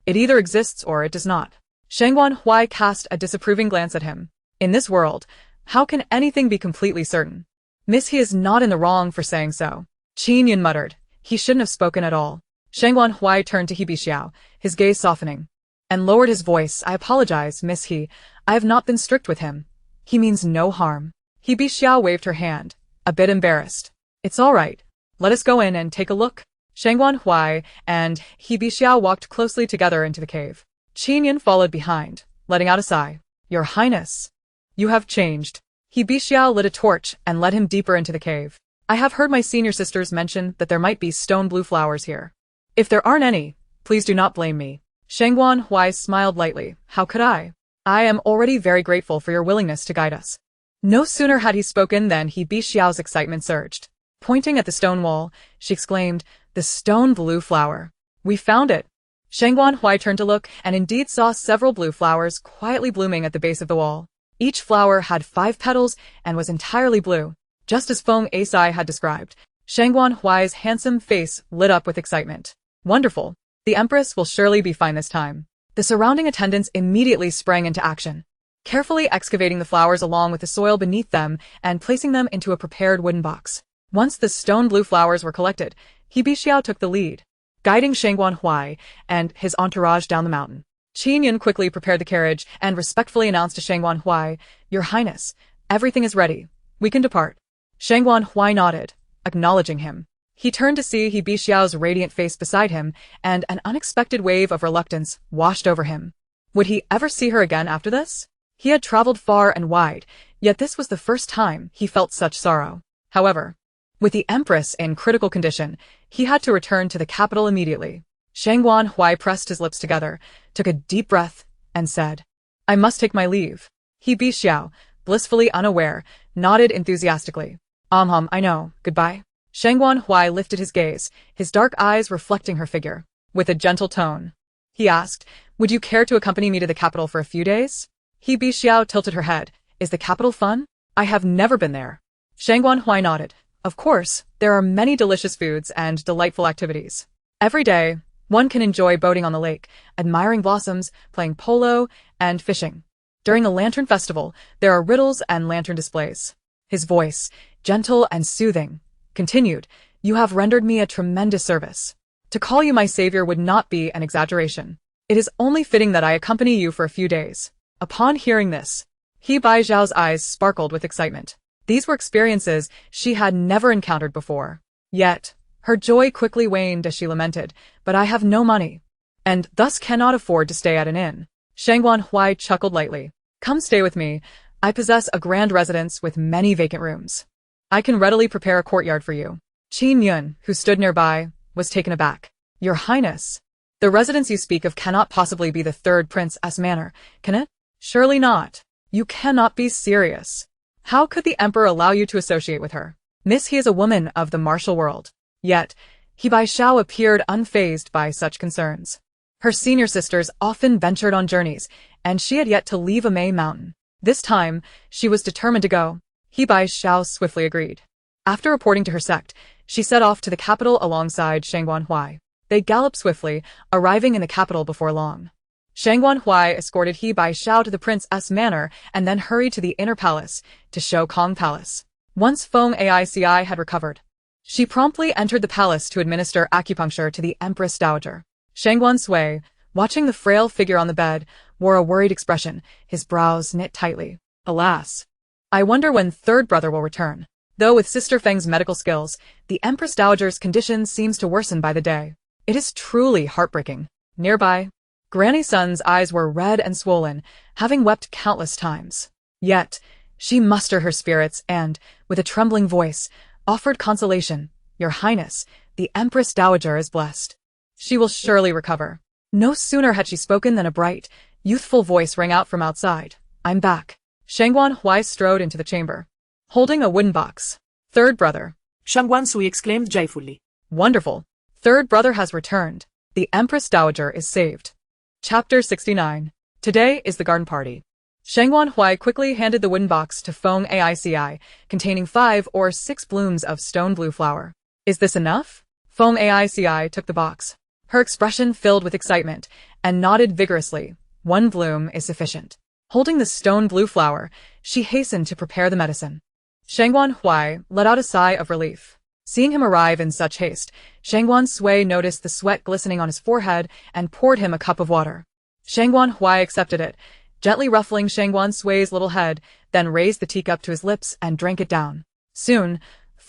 "It either exists or it does not." Shangguan Huai cast a disapproving glance at him. In this world, how can anything be completely certain? Miss He is not in the wrong for saying so. Qin Yun muttered. He shouldn't have spoken at all. Shangguan Huai turned to He Bixiao, his gaze softening, and lowered his voice. "I apologize, Miss He. I have not been strict with him. He means no harm." He Bixiao waved her hand, a bit embarrassed. "It's all right. Let us go in and take a look. Shangguan Huai and He Bixiao walked closely together into the cave. Qin Yin followed behind, letting out a sigh. Your Highness, you have changed. He Bixiao lit a torch and led him deeper into the cave. I have heard my senior sisters mention that there might be stone blue flowers here. If there aren't any, please do not blame me. Shangguan Huai smiled lightly. How could I? I am already very grateful for your willingness to guide us. No sooner had he spoken than He Bixiao's excitement surged. Pointing at the stone wall, she exclaimed, the stone blue flower. We found it. Shangguan Huai turned to look and indeed saw several blue flowers quietly blooming at the base of the wall. Each flower had 5 petals and was entirely blue, just as Feng Asai had described. Shangguan Huai's handsome face lit up with excitement. Wonderful. The Empress will surely be fine this time. The surrounding attendants immediately sprang into action, carefully excavating the flowers along with the soil beneath them and placing them into a prepared wooden box. Once the stone blue flowers were collected, He Bixiao took the lead, guiding Shangguan Huai and his entourage down the mountain. Qin Yin quickly prepared the carriage and respectfully announced to Shangguan Huai, Your Highness, everything is ready. We can depart. Shangguan Huai nodded, acknowledging him. He turned to see He Bixiao's radiant face beside him, and an unexpected wave of reluctance washed over him. Would he ever see her again after this? He had traveled far and wide, yet this was the first time he felt such sorrow. However, with the Empress in critical condition, he had to return to the capital immediately. Shangguan Huai pressed his lips together, took a deep breath, and said, I must take my leave. He Bixiao, blissfully unaware, nodded enthusiastically. I know, goodbye. Shangguan Huai lifted his gaze, his dark eyes reflecting her figure. With a gentle tone, he asked, Would you care to accompany me to the capital for a few days? He Bixiao tilted her head. Is the capital fun? I have never been there. Shangguan Huai nodded. Of course, there are many delicious foods and delightful activities. Every day, one can enjoy boating on the lake, admiring blossoms, playing polo, and fishing. During the Lantern Festival, there are riddles and lantern displays. His voice, gentle and soothing, continued, You have rendered me a tremendous service. To call you my savior would not be an exaggeration. It is only fitting that I accompany you for a few days. Upon hearing this, He Bixiao's eyes sparkled with excitement. These were experiences she had never encountered before. Yet, her joy quickly waned as she lamented, But I have no money, and thus cannot afford to stay at an inn. Shangguan Huai chuckled lightly. Come stay with me. I possess a grand residence with many vacant rooms. I can readily prepare a courtyard for you. Qin Yin, who stood nearby, was taken aback. Your Highness, the residence you speak of cannot possibly be the third Princess Manor, can it? Surely not. You cannot be serious. How could the Emperor allow you to associate with her? Miss, he is a woman of the martial world. Yet, He Bixiao appeared unfazed by such concerns. Her senior sisters often ventured on journeys, and she had yet to leave a May mountain. This time, she was determined to go. He Bixiao swiftly agreed. After reporting to her sect, she set off to the capital alongside Shangguan Huai. They galloped swiftly, arriving in the capital before long. Shangguan Huai escorted He Bixiao to the Princess Manor and then hurried to the inner palace, to Shou Kong Palace. Once Feng Aici had recovered, she promptly entered the palace to administer acupuncture to the Empress Dowager. Shangguan Sui, watching the frail figure on the bed, wore a worried expression, his brows knit tightly. Alas! I wonder when third brother will return. Though with Sister Feng's medical skills, the Empress Dowager's condition seems to worsen by the day. It is truly heartbreaking. Nearby, Granny Sun's eyes were red and swollen, having wept countless times. Yet, she mustered her spirits and, with a trembling voice, offered consolation. Your Highness, the Empress Dowager is blessed. She will surely recover. No sooner had she spoken than a bright, youthful voice rang out from outside. I'm back. Shangguan Huai strode into the chamber, holding a wooden box. Third brother. Shangguan Sui exclaimed joyfully. Wonderful. Third brother has returned. The Empress Dowager is saved. Chapter 69. Today is the garden party. Shangguan Huai quickly handed the wooden box to Feng Aici, containing 5 or 6 blooms of stone blue flower. Is this enough? Feng Aici took the box, her expression filled with excitement, and nodded vigorously. 1 bloom is sufficient. Holding the stone blue flower, she hastened to prepare the medicine. Shangguan Huai let out a sigh of relief. Seeing him arrive in such haste, Shangguan Sui noticed the sweat glistening on his forehead and poured him a cup of water. Shangguan Huai accepted it, gently ruffling Shangguan Sui's little head, then raised the teacup to his lips and drank it down. Soon,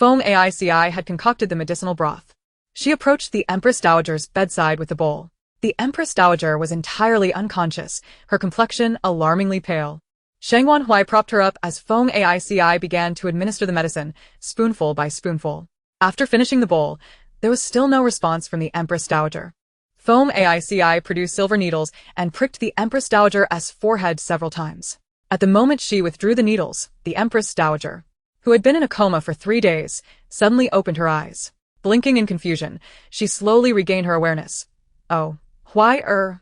Feng Aici had concocted the medicinal broth. She approached the Empress Dowager's bedside with the bowl. The Empress Dowager was entirely unconscious, her complexion alarmingly pale. Shangguan Sui propped her up as Feng Aici began to administer the medicine, spoonful by spoonful. After finishing the bowl, there was still no response from the Empress Dowager. Feng Aici produced silver needles and pricked the Empress Dowager's forehead several times. At the moment she withdrew the needles, the Empress Dowager, who had been in a coma for 3 days, suddenly opened her eyes. Blinking in confusion, she slowly regained her awareness. Oh,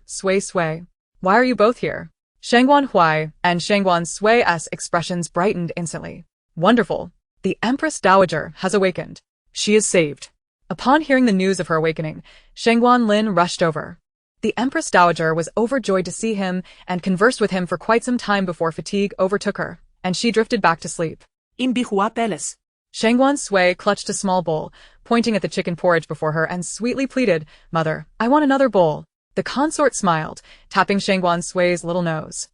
Sui, why are you both here? Shangguan Sui and Shangguan Sui's expressions brightened instantly. Wonderful. The Empress Dowager has awakened. She is saved. Upon hearing the news of her awakening, Shangguan Lin rushed over. The Empress Dowager was overjoyed to see him and conversed with him for quite some time before fatigue overtook her, and she drifted back to sleep. Imbihua peles. Shangguan Sui clutched a small bowl, pointing at the chicken porridge before her and sweetly pleaded, "Mother, I want another bowl." The consort smiled, tapping Shangguan Sui's little nose.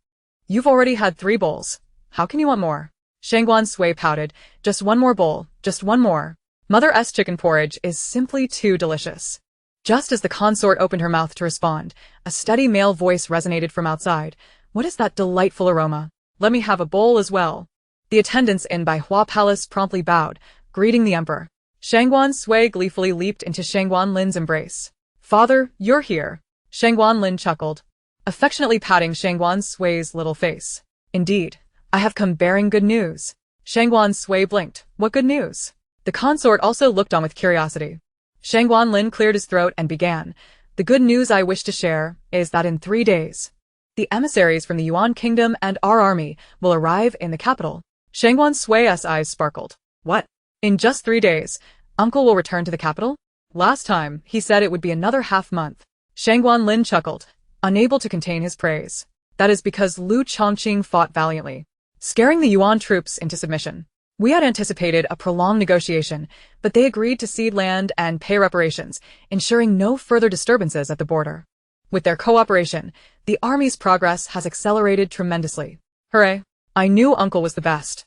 "You've already had 3 bowls. How can you want more?" Shangguan Sui pouted, "Just one more bowl, just one more. Mother's chicken porridge is simply too delicious." Just as the consort opened her mouth to respond, a steady male voice resonated from outside. "What is that delightful aroma? Let me have a bowl as well." The attendants in Bai Hua Palace promptly bowed, greeting the emperor. Shangguan Sui gleefully leaped into Shangguan Lin's embrace. "Father, you're here." Shangguan Lin chuckled, affectionately patting Shangguan Sui's little face. "Indeed, I have come bearing good news." Shangguan Sui blinked. "What good news?" The consort also looked on with curiosity. Shangguan Lin cleared his throat and began. "The good news I wish to share is that in 3 days, the emissaries from the Yuan Kingdom and our army will arrive in the capital." Shangguan Sui's eyes sparkled. "What? In just 3 days, Uncle will return to the capital? Last time, he said it would be another half-month." Shangguan Lin chuckled, unable to contain his praise. "That is because Lu Chongqing fought valiantly, scaring the Yuan troops into submission. We had anticipated a prolonged negotiation, but they agreed to cede land and pay reparations, ensuring no further disturbances at the border. With their cooperation, the army's progress has accelerated tremendously. Hooray! I knew Uncle was the best."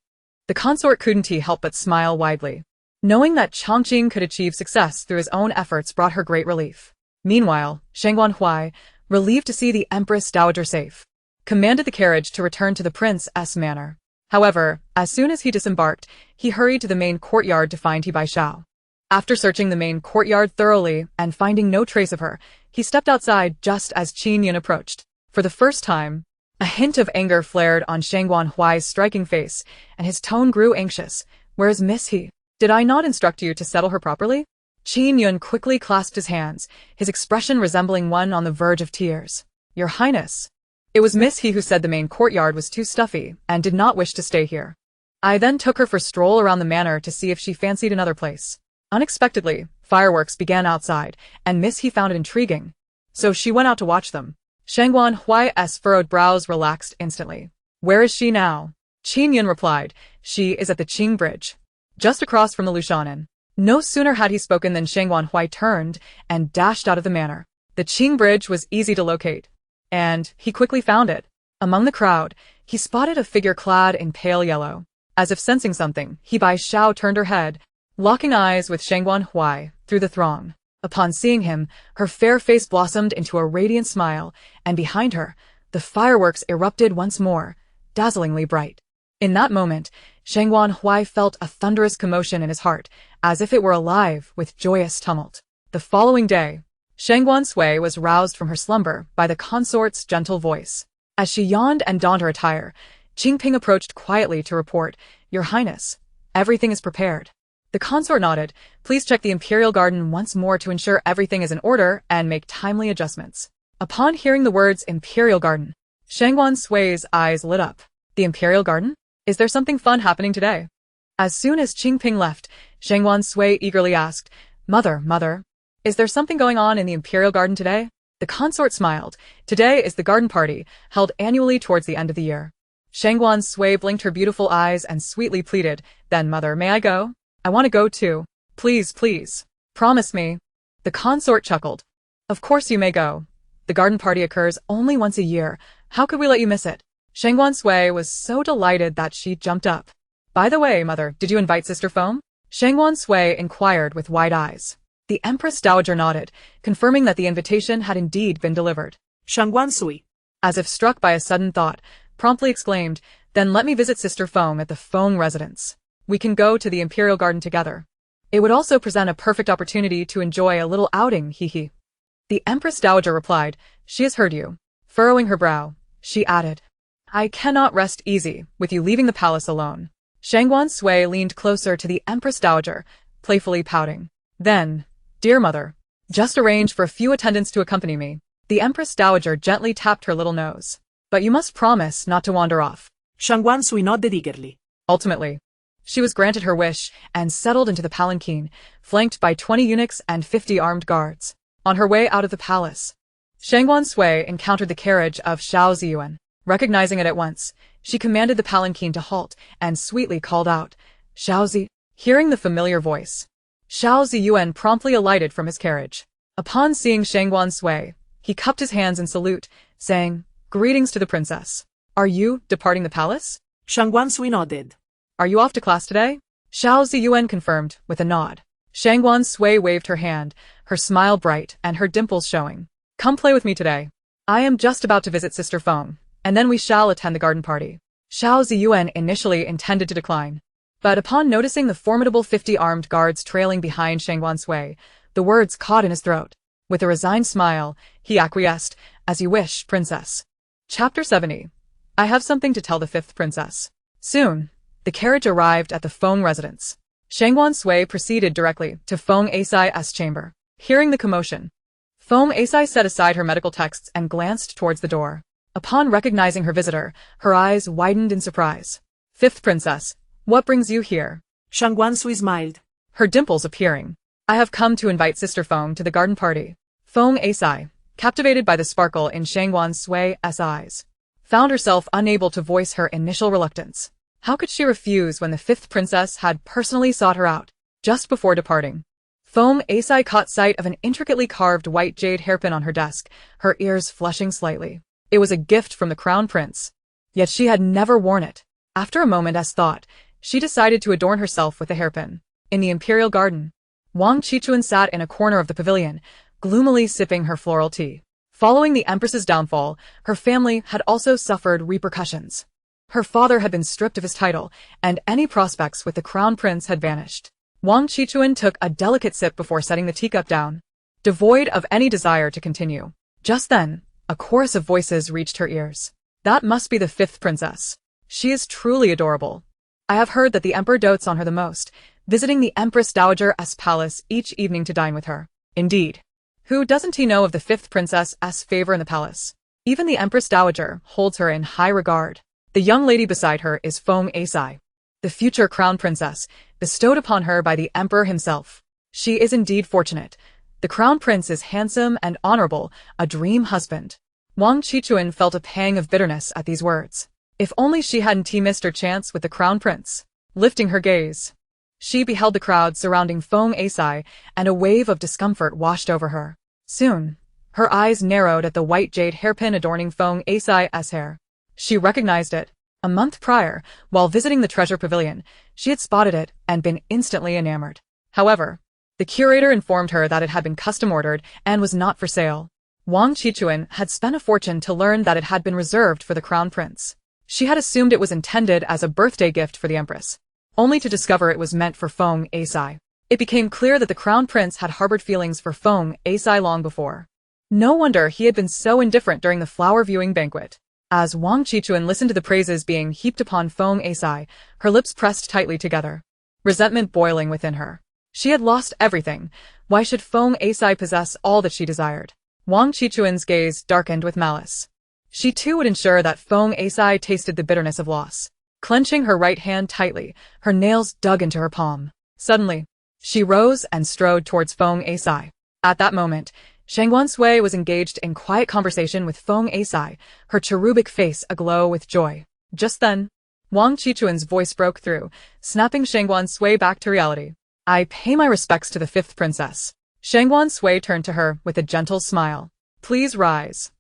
The consort couldn't help but smile widely. Knowing that Chongqing could achieve success through his own efforts brought her great relief. Meanwhile, Shangguan Sui, relieved to see the Empress Dowager safe, commanded the carriage to return to the prince's manor. However, as soon as he disembarked, he hurried to the main courtyard to find He Baishao. After searching the main courtyard thoroughly and finding no trace of her, he stepped outside just as Qin Yun approached. For the first time, a hint of anger flared on Shangguan Sui's striking face, and his tone grew anxious. "Where is Miss He? Did I not instruct you to settle her properly?" Qin Yun quickly clasped his hands, his expression resembling one on the verge of tears. "Your Highness." It was Miss He who said the main courtyard was too stuffy and did not wish to stay here. I then took her for a stroll around the manor to see if she fancied another place. Unexpectedly, fireworks began outside, and Miss He found it intriguing. So she went out to watch them. Shangguan Sui's furrowed brows relaxed instantly. "Where is she now?" Qin Yun replied. "She is at the Qing Bridge, just across from the Lushanan." No sooner had he spoken than Shangguan Sui turned and dashed out of the manor. The Qing Bridge was easy to locate, and he quickly found it. Among the crowd, he spotted a figure clad in pale yellow. As if sensing something, He Baishao turned her head, locking eyes with Shangguan Sui through the throng. Upon seeing him, her fair face blossomed into a radiant smile, and behind her, the fireworks erupted once more, dazzlingly bright. In that moment, Shangguan Sui felt a thunderous commotion in his heart, as if it were alive with joyous tumult. The following day, Shangguan Sui was roused from her slumber by the consort's gentle voice. As she yawned and donned her attire, Qingping approached quietly to report, "Your Highness, everything is prepared." The consort nodded. "Please check the imperial garden once more to ensure everything is in order and make timely adjustments." Upon hearing the words imperial garden, Shangguan Sui's eyes lit up. The imperial garden? Is there something fun happening today? As soon as Qingping left, Shangguan Sui eagerly asked, Mother, is there something going on in the imperial garden today?" The consort smiled. "Today is the garden party, held annually towards the end of the year." Shangguan Sui blinked her beautiful eyes and sweetly pleaded, "Then, Mother, may I go? I want to go too. Please, please. Promise me." The consort chuckled. "Of course you may go. The garden party occurs only once a year. How could we let you miss it?" Shangguan Sui was so delighted that she jumped up. "By the way, Mother, did you invite Sister Foam?" Shangguan Sui inquired with wide eyes. The Empress Dowager nodded, confirming that the invitation had indeed been delivered. Shangguan Sui. As if struck by a sudden thought, promptly exclaimed, "Then let me visit Sister Feng at the Feng residence. We can go to the Imperial Garden together. It would also present a perfect opportunity to enjoy a little outing, hee." The Empress Dowager replied, "She has heard you." Furrowing her brow, she added, "I cannot rest easy with you leaving the palace alone." Shangguan Sui leaned closer to the Empress Dowager, playfully pouting. "Then, dear mother, just arrange for a few attendants to accompany me." The Empress Dowager gently tapped her little nose. "But you must promise not to wander off." Shangguan Sui nodded eagerly. Ultimately, she was granted her wish and settled into the palanquin, flanked by 20 eunuchs and 50 armed guards. On her way out of the palace, Shangguan Sui encountered the carriage of Xiao Ziyuan. Recognizing it at once, she commanded the palanquin to halt and sweetly called out, "Xiao Zi." Hearing the familiar voice, Xiao Ziyuan promptly alighted from his carriage. Upon seeing Shangguan Sui, he cupped his hands in salute, saying, "Greetings to the princess. Are you departing the palace?" Shangguan Sui nodded. "Are you off to class today?" Xiao Ziyuan confirmed with a nod. Shangguan Sui waved her hand, her smile bright and her dimples showing. "Come play with me today. I am just about to visit Sister Feng, and then we shall attend the garden party." Xiao Ziyuan initially intended to decline, but upon noticing the formidable 50 armed guards trailing behind Shangguan Sui, the words caught in his throat. With a resigned smile, he acquiesced, "As you wish, princess." Chapter 70. I have something to tell the fifth princess. Soon, the carriage arrived at the Feng residence. Shangguan Sui proceeded directly to Feng Asai's chamber. Hearing the commotion, Feng Asai set aside her medical texts and glanced towards the door. Upon recognizing her visitor, her eyes widened in surprise. "Fifth princess, what brings you here?" Shangguan Sui smiled. Her dimples appearing. "I have come to invite Sister Feng to the garden party." Feng Asai, captivated by the sparkle in Shangguan Sui's eyes, found herself unable to voice her initial reluctance. How could she refuse when the fifth princess had personally sought her out? Just before departing, Feng Asai caught sight of an intricately carved white jade hairpin on her desk, her ears flushing slightly. It was a gift from the crown prince, yet she had never worn it. After a moment's thought, she decided to adorn herself with the hairpin. In the imperial garden, Wang Qichuan sat in a corner of the pavilion, gloomily sipping her floral tea. Following the Empress's downfall, her family had also suffered repercussions. Her father had been stripped of his title, and any prospects with the crown prince had vanished. Wang Qichuan took a delicate sip before setting the teacup down, devoid of any desire to continue. Just then, a chorus of voices reached her ears. "That must be the fifth princess. She is truly adorable. I have heard that the emperor dotes on her the most, visiting the Empress Dowager's palace each evening to dine with her." Indeed. Who doesn't he know of the fifth princess's favor in the palace? Even the Empress Dowager holds her in high regard. The young lady beside her is Feng Asai, the future crown princess, bestowed upon her by the emperor himself. She is indeed fortunate. The crown prince is handsome and honorable, a dream husband. Wang Qichuan felt a pang of bitterness at these words. If only she hadn't missed her chance with the crown prince. Lifting her gaze, she beheld the crowd surrounding Feng Asai, and a wave of discomfort washed over her. Soon, her eyes narrowed at the white jade hairpin adorning Feng Asai's hair. She recognized it. A month prior, while visiting the treasure pavilion, she had spotted it and been instantly enamored. However, the curator informed her that it had been custom ordered and was not for sale. Wang Qichuan had spent a fortune to learn that it had been reserved for the crown prince. She had assumed it was intended as a birthday gift for the empress, only to discover it was meant for Feng Asai. It became clear that the crown prince had harbored feelings for Feng Asai long before. No wonder he had been so indifferent during the flower viewing banquet. As Wang Qichuan listened to the praises being heaped upon Feng Asai, her lips pressed tightly together, resentment boiling within her. She had lost everything. Why should Feng Asai possess all that she desired? Wang Qichuan's gaze darkened with malice. She too would ensure that Feng Asai tasted the bitterness of loss. Clenching her right hand tightly, her nails dug into her palm. Suddenly, she rose and strode towards Feng Asai. At that moment, Shangguan Sui was engaged in quiet conversation with Feng Asai, her cherubic face aglow with joy. Just then, Wang Qichuan's voice broke through, snapping Shangguan Sui back to reality. "I pay my respects to the fifth princess." Shangguan Sui turned to her with a gentle smile. "Please rise."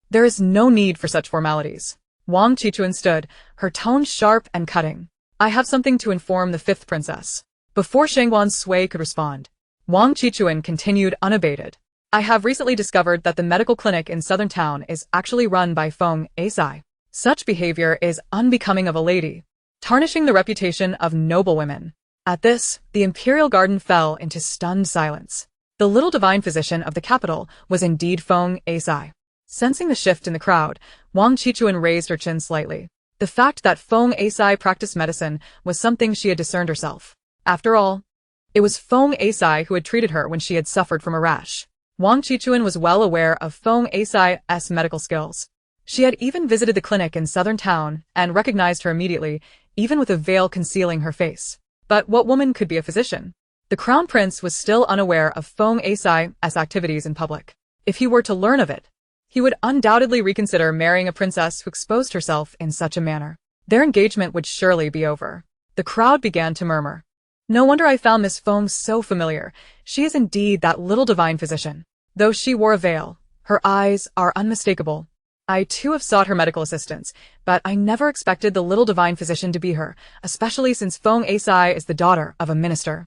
"There is no need for such formalities." Wang Qichuan stood, her tone sharp and cutting. "I have something to inform the fifth princess." Before Shangguan Sui could respond, Wang Qichuan continued unabated. I have recently discovered that the medical clinic in southern town is actually run by Feng Asai. Such behavior is unbecoming of a lady, tarnishing the reputation of noble women. At this, the imperial garden fell into stunned silence. The little divine physician of the capital was indeed Feng Asai. Sensing the shift in the crowd, Wang Qichuan raised her chin slightly. The fact that Feng Asai practiced medicine was something she had discerned herself. After all, it was Feng Asai who had treated her when she had suffered from a rash. Wang Qichuan was well aware of Feng Asai's medical skills. She had even visited the clinic in southern town and recognized her immediately, even with a veil concealing her face. But what woman could be a physician? The crown prince was still unaware of Feng Asai's activities in public. If he were to learn of it, he would undoubtedly reconsider marrying a princess who exposed herself in such a manner. Their engagement would surely be over. The crowd began to murmur. No wonder I found Miss Feng so familiar. She is indeed that little divine physician. Though she wore a veil, her eyes are unmistakable. I too have sought her medical assistance, but I never expected the little divine physician to be her, especially since Feng Asai is the daughter of a minister.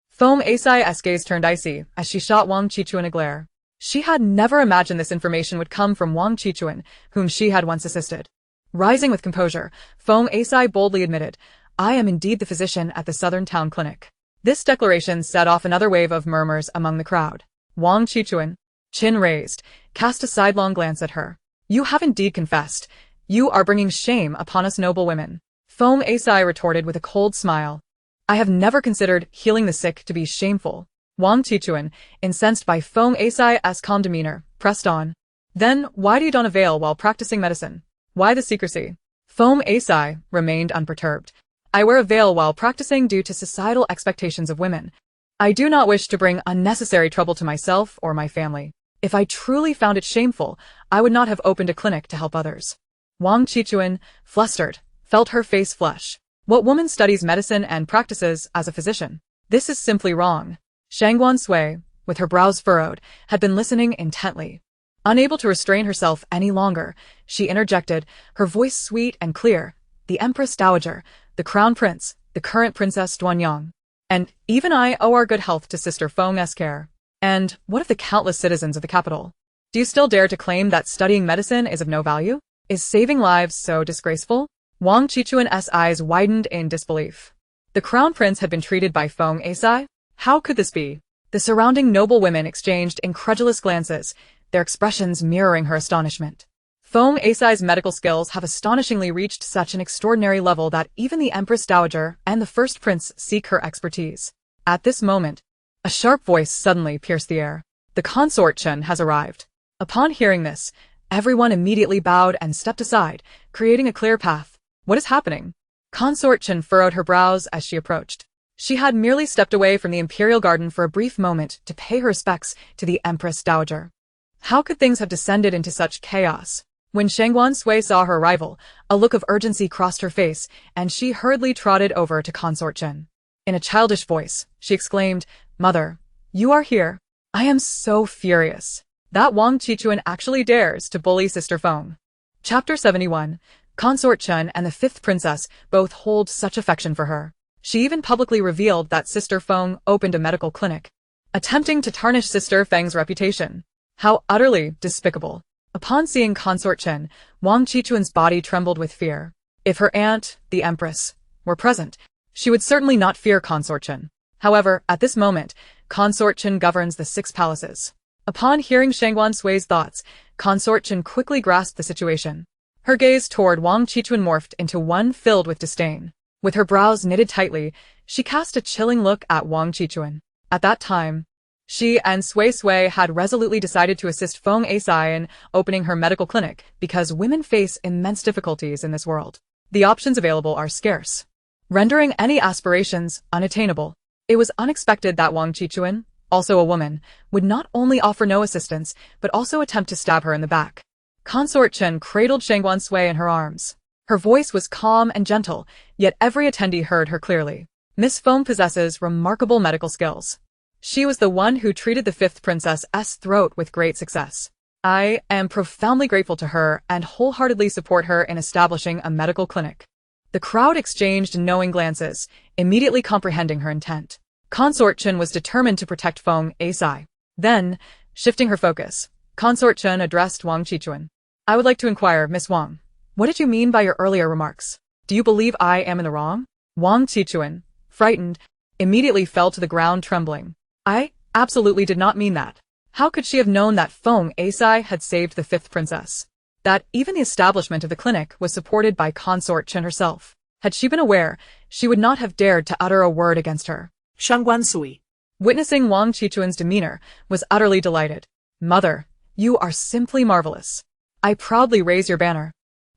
Feng Asai's gaze turned icy as she shot Wang Qichuan a glare. She had never imagined this information would come from Wang Qichuan, whom she had once assisted. Rising with composure, Feng Asai boldly admitted, I am indeed the physician at the southern town clinic. This declaration set off another wave of murmurs among the crowd. Wang Qichuan, chin raised, cast a sidelong glance at her. You have indeed confessed. You are bringing shame upon us noble women. Feng Asai retorted with a cold smile. I have never considered healing the sick to be shameful. Wang Qichuan, incensed by Feng Asai's calm demeanor, pressed on. Then, why do you don a veil while practicing medicine? Why the secrecy? Feng Asai remained unperturbed. I wear a veil while practicing due to societal expectations of women. I do not wish to bring unnecessary trouble to myself or my family. If I truly found it shameful, I would not have opened a clinic to help others. Wang Qichuan, flustered, felt her face flush. What woman studies medicine and practices as a physician? This is simply wrong. Shangguan Sui, with her brows furrowed, had been listening intently. Unable to restrain herself any longer, she interjected, her voice sweet and clear. The Empress Dowager, the Crown Prince, the current Princess Duanyang. And even I owe our good health to Sister Feng's care. And what of the countless citizens of the capital? Do you still dare to claim that studying medicine is of no value? Is saving lives so disgraceful? Wang Qichuan's eyes widened in disbelief. The Crown Prince had been treated by Feng Asai? How could this be? The surrounding noble women exchanged incredulous glances, their expressions mirroring her astonishment. Feng Asai's medical skills have astonishingly reached such an extraordinary level that even the Empress Dowager and the First Prince seek her expertise. At this moment, a sharp voice suddenly pierced the air. The consort Chen has arrived. Upon hearing this, everyone immediately bowed and stepped aside, creating a clear path. What is happening? Consort Chen furrowed her brows as she approached. She had merely stepped away from the imperial garden for a brief moment to pay her respects to the Empress Dowager. How could things have descended into such chaos? When Shangguan Sui saw her arrival, a look of urgency crossed her face, and she hurriedly trotted over to Consort Chen. In a childish voice, she exclaimed, Mother, you are here. I am so furious. That Wang Qichuan actually dares to bully Sister Feng. Chapter 71. Consort Chen and the fifth princess both hold such affection for her. She even publicly revealed that Sister Feng opened a medical clinic, attempting to tarnish Sister Feng's reputation. How utterly despicable. Upon seeing Consort Chen, Wang Qichuan's body trembled with fear. If her aunt, the Empress, were present, she would certainly not fear Consort Chen. However, at this moment, Consort Chen governs the 6 palaces. Upon hearing Shangguan Sui's thoughts, Consort Chen quickly grasped the situation. Her gaze toward Wang Qichuan morphed into one filled with disdain. With her brows knitted tightly, she cast a chilling look at Wang Qichuan. At that time, she and Sui had resolutely decided to assist Feng Asai in opening her medical clinic because women face immense difficulties in this world. The options available are scarce, rendering any aspirations unattainable. It was unexpected that Wang Qichuan, also a woman, would not only offer no assistance, but also attempt to stab her in the back. Consort Chen cradled Shangguan Sui in her arms. Her voice was calm and gentle, yet every attendee heard her clearly. Miss Feng possesses remarkable medical skills. She was the one who treated the 5th princess's throat with great success. I am profoundly grateful to her and wholeheartedly support her in establishing a medical clinic. The crowd exchanged knowing glances, immediately comprehending her intent. Consort Chen was determined to protect Feng Asai. Then, shifting her focus, Consort Chen addressed Wang Qichuan. I would like to inquire, Miss Wang, what did you mean by your earlier remarks? Do you believe I am in the wrong? Wang Qichuan, frightened, immediately fell to the ground trembling. I absolutely did not mean that. How could she have known that Feng Asai had saved the fifth princess? That even the establishment of the clinic was supported by Consort Chen herself. Had she been aware, she would not have dared to utter a word against her. Shangguan Sui. Witnessing Wang Qichuan's demeanor, was utterly delighted. Mother, you are simply marvelous. I proudly raise your banner.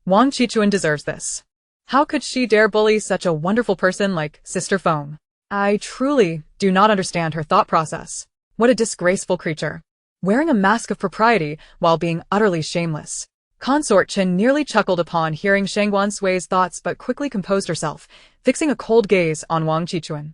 Wang Qichuan deserves this. How could she dare bully such a wonderful person like Sister Feng? I truly do not understand her thought process. What a disgraceful creature. Wearing a mask of propriety while being utterly shameless. Consort Chen nearly chuckled upon hearing Shangguan Sui's thoughts but quickly composed herself, fixing a cold gaze on Wang Qichuan.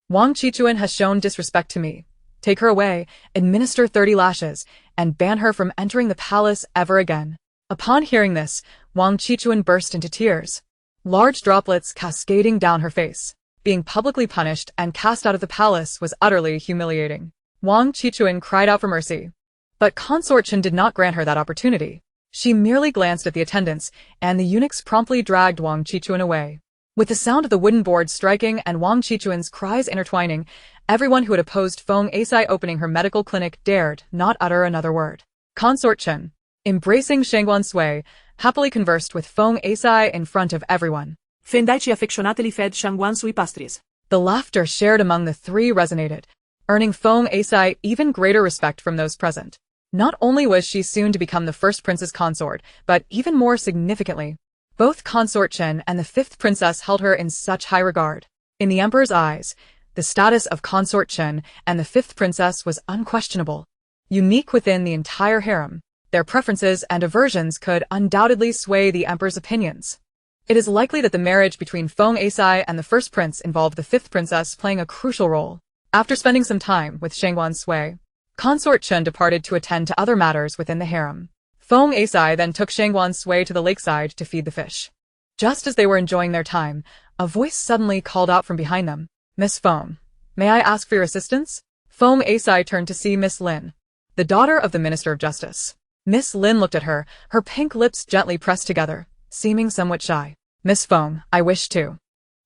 Wang Qichuan has shown disrespect to me. Take her away, administer 30 lashes, and ban her from entering the palace ever again. Upon hearing this, Wang Qichuan burst into tears. Large droplets cascading down her face. Being publicly punished and cast out of the palace was utterly humiliating. Wang Qichuan cried out for mercy. But Consort Chen did not grant her that opportunity. She merely glanced at the attendants, and the eunuchs promptly dragged Wang Qichuan away. With the sound of the wooden board striking and Wang Qichuan's cries intertwining, everyone who had opposed Feng Asai opening her medical clinic dared not utter another word. Consort Chen, embracing Shangguan Sui, happily conversed with Feng Asai in front of everyone. Fendaici affectionately fed Shangguan Sui pastries. The laughter shared among the three resonated, earning Feng Asai even greater respect from those present. Not only was she soon to become the first princess consort, but even more significantly, both Consort Chen and the fifth princess held her in such high regard. In the emperor's eyes, the status of Consort Chen and the fifth princess was unquestionable. Unique within the entire harem, their preferences and aversions could undoubtedly sway the emperor's opinions. It is likely that the marriage between Feng Asai and the first prince involved the fifth princess playing a crucial role. After spending some time with Shangguan Sui, Consort Chen departed to attend to other matters within the harem. Feng Asai then took Shangguan Sui to the lakeside to feed the fish. Just as they were enjoying their time, a voice suddenly called out from behind them. Miss Feng, may I ask for your assistance? Feng Asai turned to see Miss Lin, the daughter of the Minister of Justice. Miss Lin looked at her, her pink lips gently pressed together, seeming somewhat shy. Miss Feng, I wish to.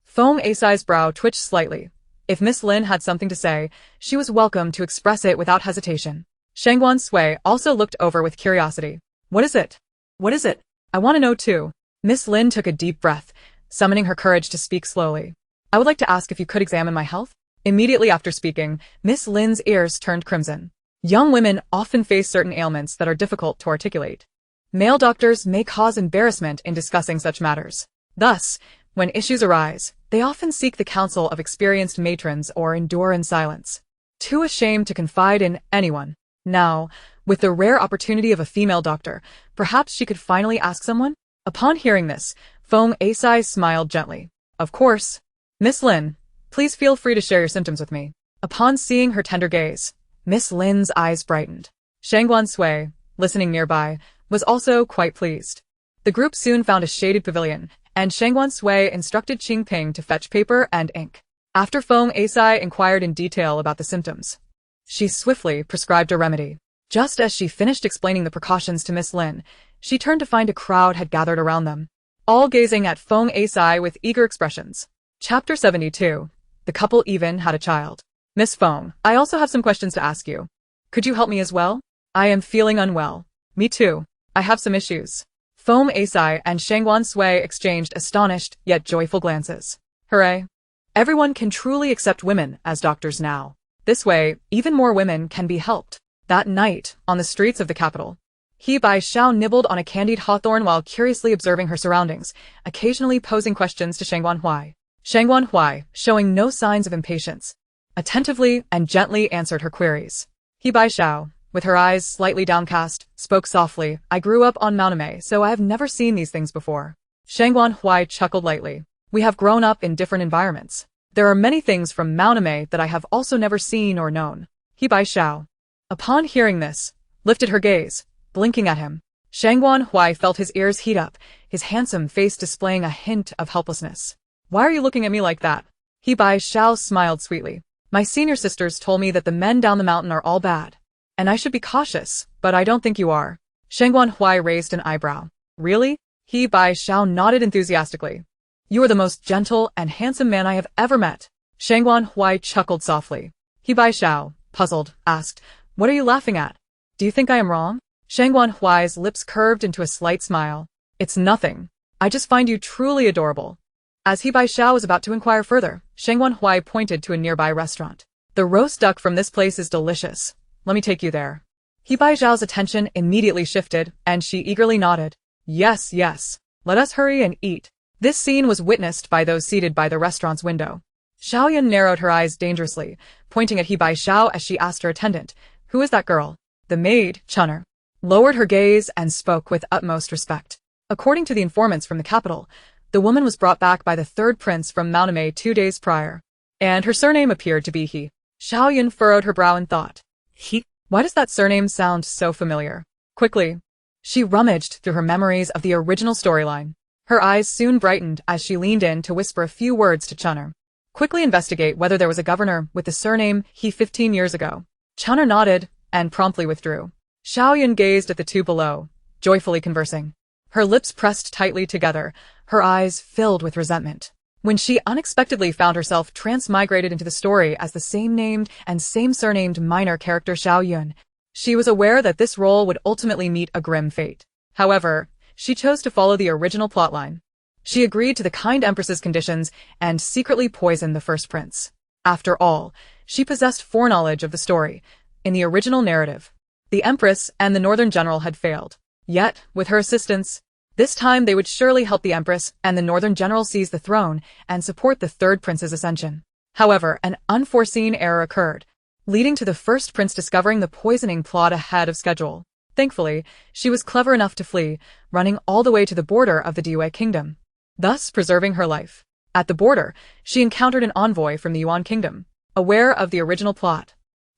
Feng Asai's brow twitched slightly. If Miss Lin had something to say, she was welcome to express it without hesitation. Shangguan Sui also looked over with curiosity. What is it? What is it? I want to know too. Miss Lin took a deep breath, summoning her courage to speak slowly. I would like to ask if you could examine my health? Immediately after speaking, Miss Lin's ears turned crimson. Young women often face certain ailments that are difficult to articulate. Male doctors may cause embarrassment in discussing such matters. Thus, when issues arise, they often seek the counsel of experienced matrons or endure in silence, too ashamed to confide in anyone. Now, with the rare opportunity of a female doctor, perhaps she could finally ask someone? Upon hearing this, Feng Asai smiled gently. Of course. Miss Lin, please feel free to share your symptoms with me. Upon seeing her tender gaze, Miss Lin's eyes brightened. Shangguan Sui, listening nearby, was also quite pleased. The group soon found a shaded pavilion, and Shangguan Sui instructed Qing Ping to fetch paper and ink. After Feng Asai inquired in detail about the symptoms, she swiftly prescribed a remedy. Just as she finished explaining the precautions to Miss Lin, she turned to find a crowd had gathered around them, all gazing at Feng Asai with eager expressions. Chapter 72. The couple even had a child. Miss Feng, I also have some questions to ask you. Could you help me as well? I am feeling unwell. Me too. I have some issues. Feng Asai and Shangguan Sui exchanged astonished yet joyful glances. Hooray! Everyone can truly accept women as doctors now. This way, even more women can be helped. That night, on the streets of the capital, He Bai Xiao nibbled on a candied hawthorn while curiously observing her surroundings, occasionally posing questions to Shangguan Hui. Shangguan Hui, showing no signs of impatience, attentively and gently answered her queries. He Bai Xiao, with her eyes slightly downcast, spoke softly. I grew up on Mauname, so I have never seen these things before. Shangguan Hui chuckled lightly. We have grown up in different environments. There are many things from Mauname that I have also never seen or known. He Bai Xiao, upon hearing this, lifted her gaze, blinking at him. Shangguan Hui felt his ears heat up, his handsome face displaying a hint of helplessness. Why are you looking at me like that? He Bai Xiao smiled sweetly. My senior sisters told me that the men down the mountain are all bad, and I should be cautious, but I don't think you are. Shangguan Hui raised an eyebrow. Really? He Bai Xiao nodded enthusiastically. You are the most gentle and handsome man I have ever met. Shangguan Hui chuckled softly. He Bai Xiao, puzzled, asked, what are you laughing at? Do you think I am wrong? Shangguan Hui's lips curved into a slight smile. It's nothing. I just find you truly adorable. As He Bai Xiao was about to inquire further, Shangguan Hui pointed to a nearby restaurant. The roast duck from this place is delicious. Let me take you there. He Bai Xiao's attention immediately shifted, and she eagerly nodded. Yes, yes. Let us hurry and eat. This scene was witnessed by those seated by the restaurant's window. Xiaoyan narrowed her eyes dangerously, pointing at He Bai Xiao as she asked her attendant, Who is that girl? The maid, Chunner, lowered her gaze and spoke with utmost respect. According to the informants from the capital, the woman was brought back by the third prince from Mauname 2 days prior, and her surname appeared to be He. Xiaoyan furrowed her brow in thought. He? Why does that surname sound so familiar? Quickly, she rummaged through her memories of the original storyline. Her eyes soon brightened as she leaned in to whisper a few words to Chunner. Quickly investigate whether there was a governor with the surname He 15 years ago. Chunner nodded and promptly withdrew. Xiaoyan gazed at the two below, joyfully conversing. Her lips pressed tightly together, her eyes filled with resentment. When she unexpectedly found herself transmigrated into the story as the same-named and same-surnamed minor character Xiao Yun, she was aware that this role would ultimately meet a grim fate. However, she chose to follow the original plotline. She agreed to the kind Empress's conditions and secretly poisoned the first prince. After all, she possessed foreknowledge of the story. In the original narrative, the Empress and the Northern General had failed. Yet, with her assistance, this time they would surely help the Empress and the Northern General seize the throne and support the third prince's ascension. However, an unforeseen error occurred, leading to the first prince discovering the poisoning plot ahead of schedule. Thankfully, she was clever enough to flee, running all the way to the border of the Diyue kingdom, thus preserving her life. At the border, she encountered an envoy from the Yuan kingdom. Aware of the original plot,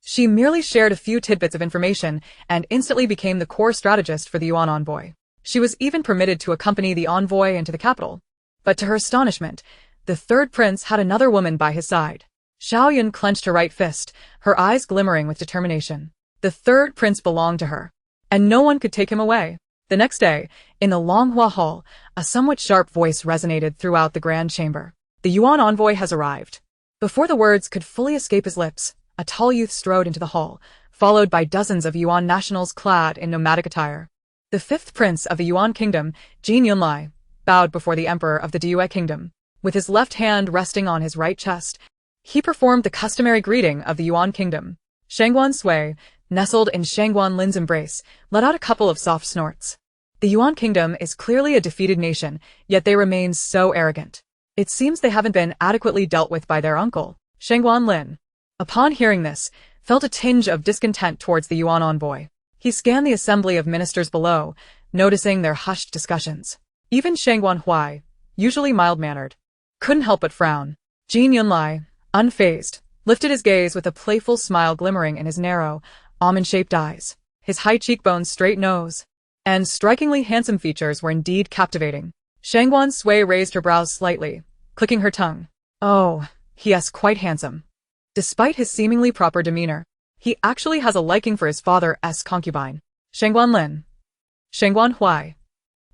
she merely shared a few tidbits of information and instantly became the core strategist for the Yuan envoy. She was even permitted to accompany the envoy into the capital. But to her astonishment, the third prince had another woman by his side. Xiaoyan clenched her right fist, her eyes glimmering with determination. The third prince belonged to her, and no one could take him away. The next day, in the Longhua Hall, a somewhat sharp voice resonated throughout the grand chamber. The Yuan envoy has arrived. Before the words could fully escape his lips, a tall youth strode into the hall, followed by dozens of Yuan nationals clad in nomadic attire. The fifth prince of the Yuan kingdom, Jin Yunlai, bowed before the emperor of the Diyue kingdom. With his left hand resting on his right chest, he performed the customary greeting of the Yuan kingdom. Shangguan Sui, nestled in Shangguan Lin's embrace, let out a couple of soft snorts. The Yuan kingdom is clearly a defeated nation, yet they remain so arrogant. It seems they haven't been adequately dealt with by their uncle, Shangguan Lin. Upon hearing this, felt a tinge of discontent towards the Yuan envoy. He scanned the assembly of ministers below, noticing their hushed discussions. Even Shangguan Hui, usually mild-mannered, couldn't help but frown. Jin Yunlai, unfazed, lifted his gaze with a playful smile glimmering in his narrow, almond-shaped eyes. His high cheekbones, straight nose, and strikingly handsome features were indeed captivating. Shangguan Sui raised her brows slightly, clicking her tongue. Oh, he is quite handsome. Despite his seemingly proper demeanor, he actually has a liking for his father's concubine, Shangguan Lin. Shangguan Hui.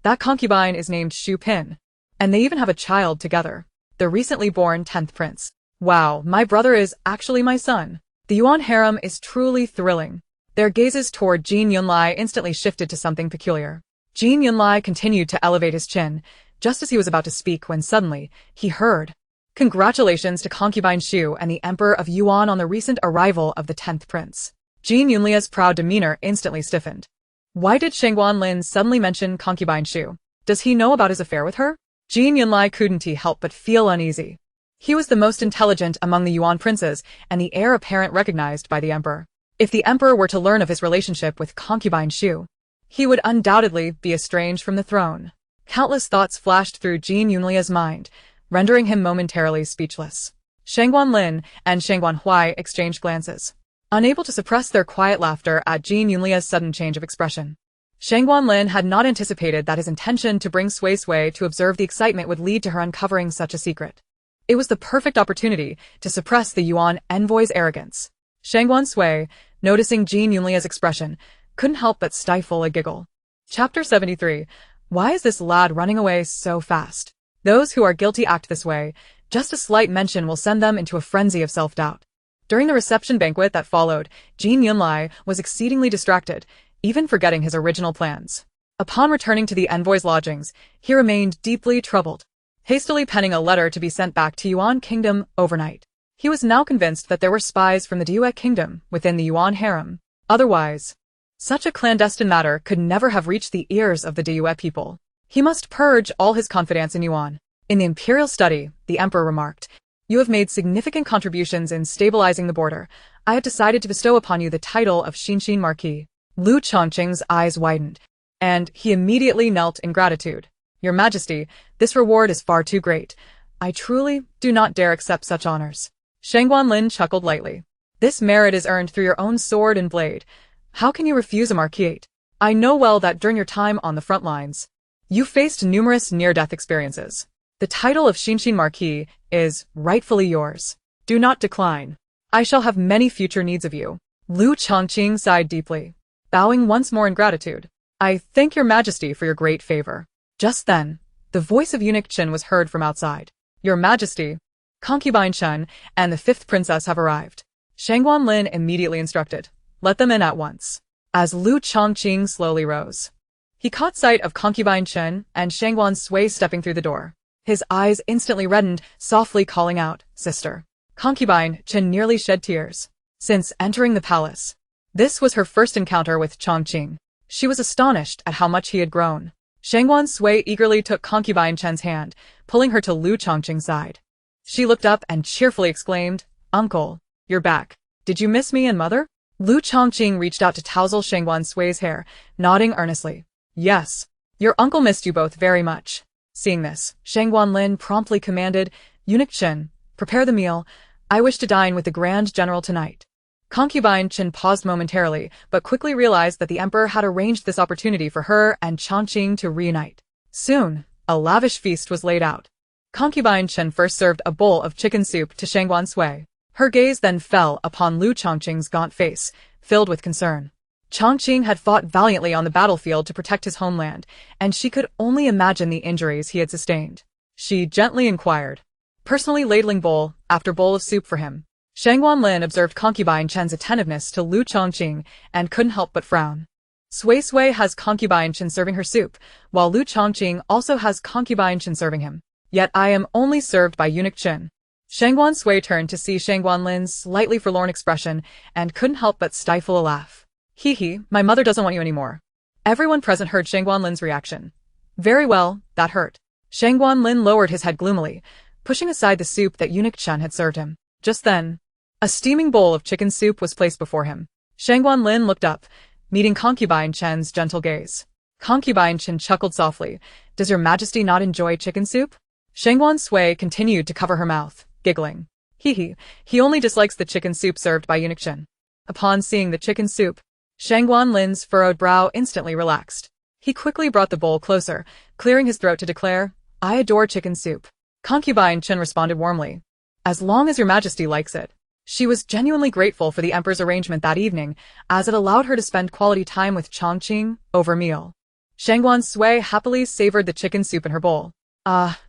That concubine is named Xu Pin, and they even have a child together, the recently born 10th prince. Wow, my brother is actually my son. The Yuan harem is truly thrilling. Their gazes toward Jin Yunlai instantly shifted to something peculiar. Jin Yunlai continued to elevate his chin, just as he was about to speak when suddenly, he heard, Congratulations to concubine Xu and the Emperor of Yuan on the recent arrival of the 10th prince. Jin Yunlia's proud demeanor instantly stiffened. Why did Shangguan Lin suddenly mention concubine Xu? Does he know about his affair with her? Jin Yunlai couldn't help but feel uneasy. He was the most intelligent among the Yuan princes and the heir apparent recognized by the emperor. If the emperor were to learn of his relationship with concubine Xu, he would undoubtedly be estranged from the throne. Countless thoughts flashed through Jin Yunlia's mind, rendering him momentarily speechless. Shangguan Lin and Shangguan Hui exchanged glances, unable to suppress their quiet laughter at Jin Yunlia's sudden change of expression. Shangguan Lin had not anticipated that his intention to bring Sui Sui to observe the excitement would lead to her uncovering such a secret. It was the perfect opportunity to suppress the Yuan envoy's arrogance. Shangguan Sui, noticing Jin Yunlia's expression, couldn't help but stifle a giggle. Chapter 73. Why is this lad running away so fast? Those who are guilty act this way. Just a slight mention will send them into a frenzy of self-doubt. During the reception banquet that followed, Jin Yunli was exceedingly distracted, even forgetting his original plans. Upon returning to the envoy's lodgings, he remained deeply troubled, hastily penning a letter to be sent back to Yuan Kingdom overnight. He was now convinced that there were spies from the Diyue Kingdom within the Yuan harem. Otherwise, such a clandestine matter could never have reached the ears of the Diyue people. He must purge all his confidence in Yuan. In the imperial study, the emperor remarked, "You have made significant contributions in stabilizing the border. I have decided to bestow upon you the title of Xinshin Marquis." Lu Chongqing's eyes widened, and he immediately knelt in gratitude. "Your Majesty, this reward is far too great. I truly do not dare accept such honors." Shangguan Lin chuckled lightly. "This merit is earned through your own sword and blade. How can you refuse a marquisate? I know well that during your time on the front lines, you faced numerous near-death experiences. The title of Xinshin Marquis is rightfully yours. Do not decline. I shall have many future needs of you." Lu Chongqing sighed deeply, bowing once more in gratitude. "I thank your Majesty for your great favor." Just then, the voice of eunuch Chen was heard from outside. "Your Majesty, Concubine Chen and the fifth princess have arrived." Shangguan Lin immediately instructed, "Let them in at once." As Lu Chongqing slowly rose, he caught sight of Concubine Chen and Shangguan Sui stepping through the door. His eyes instantly reddened, softly calling out, "Sister." Concubine Chen nearly shed tears. Since entering the palace, this was her first encounter with Chongqing. She was astonished at how much he had grown. Shangguan Sui eagerly took Concubine Chen's hand, pulling her to Lu Chongqing's side. She looked up and cheerfully exclaimed, "Uncle, you're back. Did you miss me and mother?" Lu Chongqing reached out to tousle Shangguan Sui's hair, nodding earnestly. "Yes, your uncle missed you both very much." Seeing this, Shangguan Lin promptly commanded, "Eunuch Chen, prepare the meal. I wish to dine with the Grand General tonight." Concubine Chen paused momentarily, but quickly realized that the emperor had arranged this opportunity for her and Chongqing to reunite. Soon, a lavish feast was laid out. Concubine Chen first served a bowl of chicken soup to Shangguan Sui. Her gaze then fell upon Lu Chongqing's gaunt face, filled with concern. Chongqing had fought valiantly on the battlefield to protect his homeland, and she could only imagine the injuries he had sustained. She gently inquired, personally ladling bowl after bowl of soup for him. Shangguan Lin observed Concubine Chen's attentiveness to Lu Chongqing and couldn't help but frown. Sui Sui has Concubine Chen serving her soup, while Lu Chongqing also has Concubine Chen serving him. Yet I am only served by eunuch Chen. Shangguan Sui turned to see Shangguan Lin's slightly forlorn expression and couldn't help but stifle a laugh. "Hee, my mother doesn't want you anymore." Everyone present heard Shangguan Lin's reaction. "Very well, that hurt." Shangguan Lin lowered his head gloomily, pushing aside the soup that eunuch Chen had served him. Just then, a steaming bowl of chicken soup was placed before him. Shangguan Lin looked up, meeting Concubine Chen's gentle gaze. Concubine Chen chuckled softly. "Does your Majesty not enjoy chicken soup?" Shangguan Sui continued to cover her mouth, giggling. He only dislikes the chicken soup served by eunuch Chen." Upon seeing the chicken soup, Shangguan Lin's furrowed brow instantly relaxed. He quickly brought the bowl closer, clearing his throat to declare, "I adore chicken soup." Concubine Chen responded warmly, "As long as your Majesty likes it." She was genuinely grateful for the emperor's arrangement that evening, as it allowed her to spend quality time with Chongqing over meal. Shangguan Sui happily savored the chicken soup in her bowl.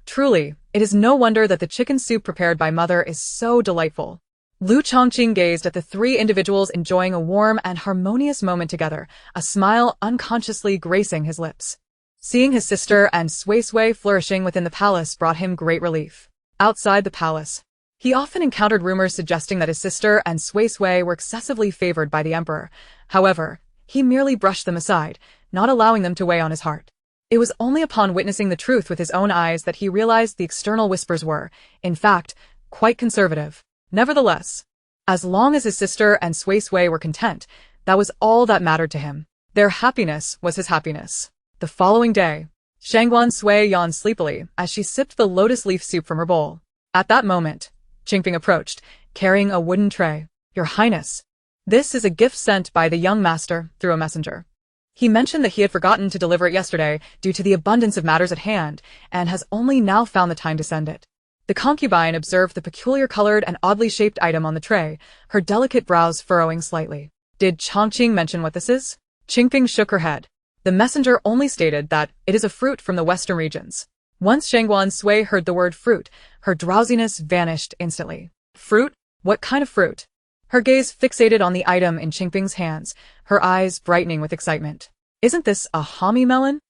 Truly, it is no wonder that the chicken soup prepared by mother is so delightful. Lu Chongqing gazed at the three individuals enjoying a warm and harmonious moment together, a smile unconsciously gracing his lips. Seeing his sister and Sui Sui flourishing within the palace brought him great relief. Outside the palace, he often encountered rumors suggesting that his sister and Sui Sui were excessively favored by the emperor. However, he merely brushed them aside, not allowing them to weigh on his heart. It was only upon witnessing the truth with his own eyes that he realized the external whispers were, in fact, quite conservative. Nevertheless, as long as his sister and Sui Sui were content, that was all that mattered to him. Their happiness was his happiness. The following day, Shangguan Sui yawned sleepily as she sipped the lotus leaf soup from her bowl. At that moment, Qingping approached, carrying a wooden tray. "Your Highness, this is a gift sent by the young master through a messenger." He mentioned that he had forgotten to deliver it yesterday due to the abundance of matters at hand, and has only now found the time to send it. The concubine observed the peculiar colored and oddly shaped item on the tray, her delicate brows furrowing slightly. Did Chongqing mention what this is? Qingping shook her head. The messenger only stated that it is a fruit from the western regions. Once Shangguan Sui heard the word fruit, her drowsiness vanished instantly. Fruit? What kind of fruit? Her gaze fixated on the item in Qingping's hands, her eyes brightening with excitement. Isn't this a homie melon?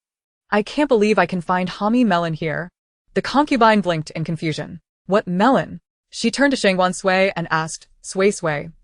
I can't believe I can find homie melon here. The concubine blinked in confusion. What melon? She turned to Shangguan Sui and asked, Sui,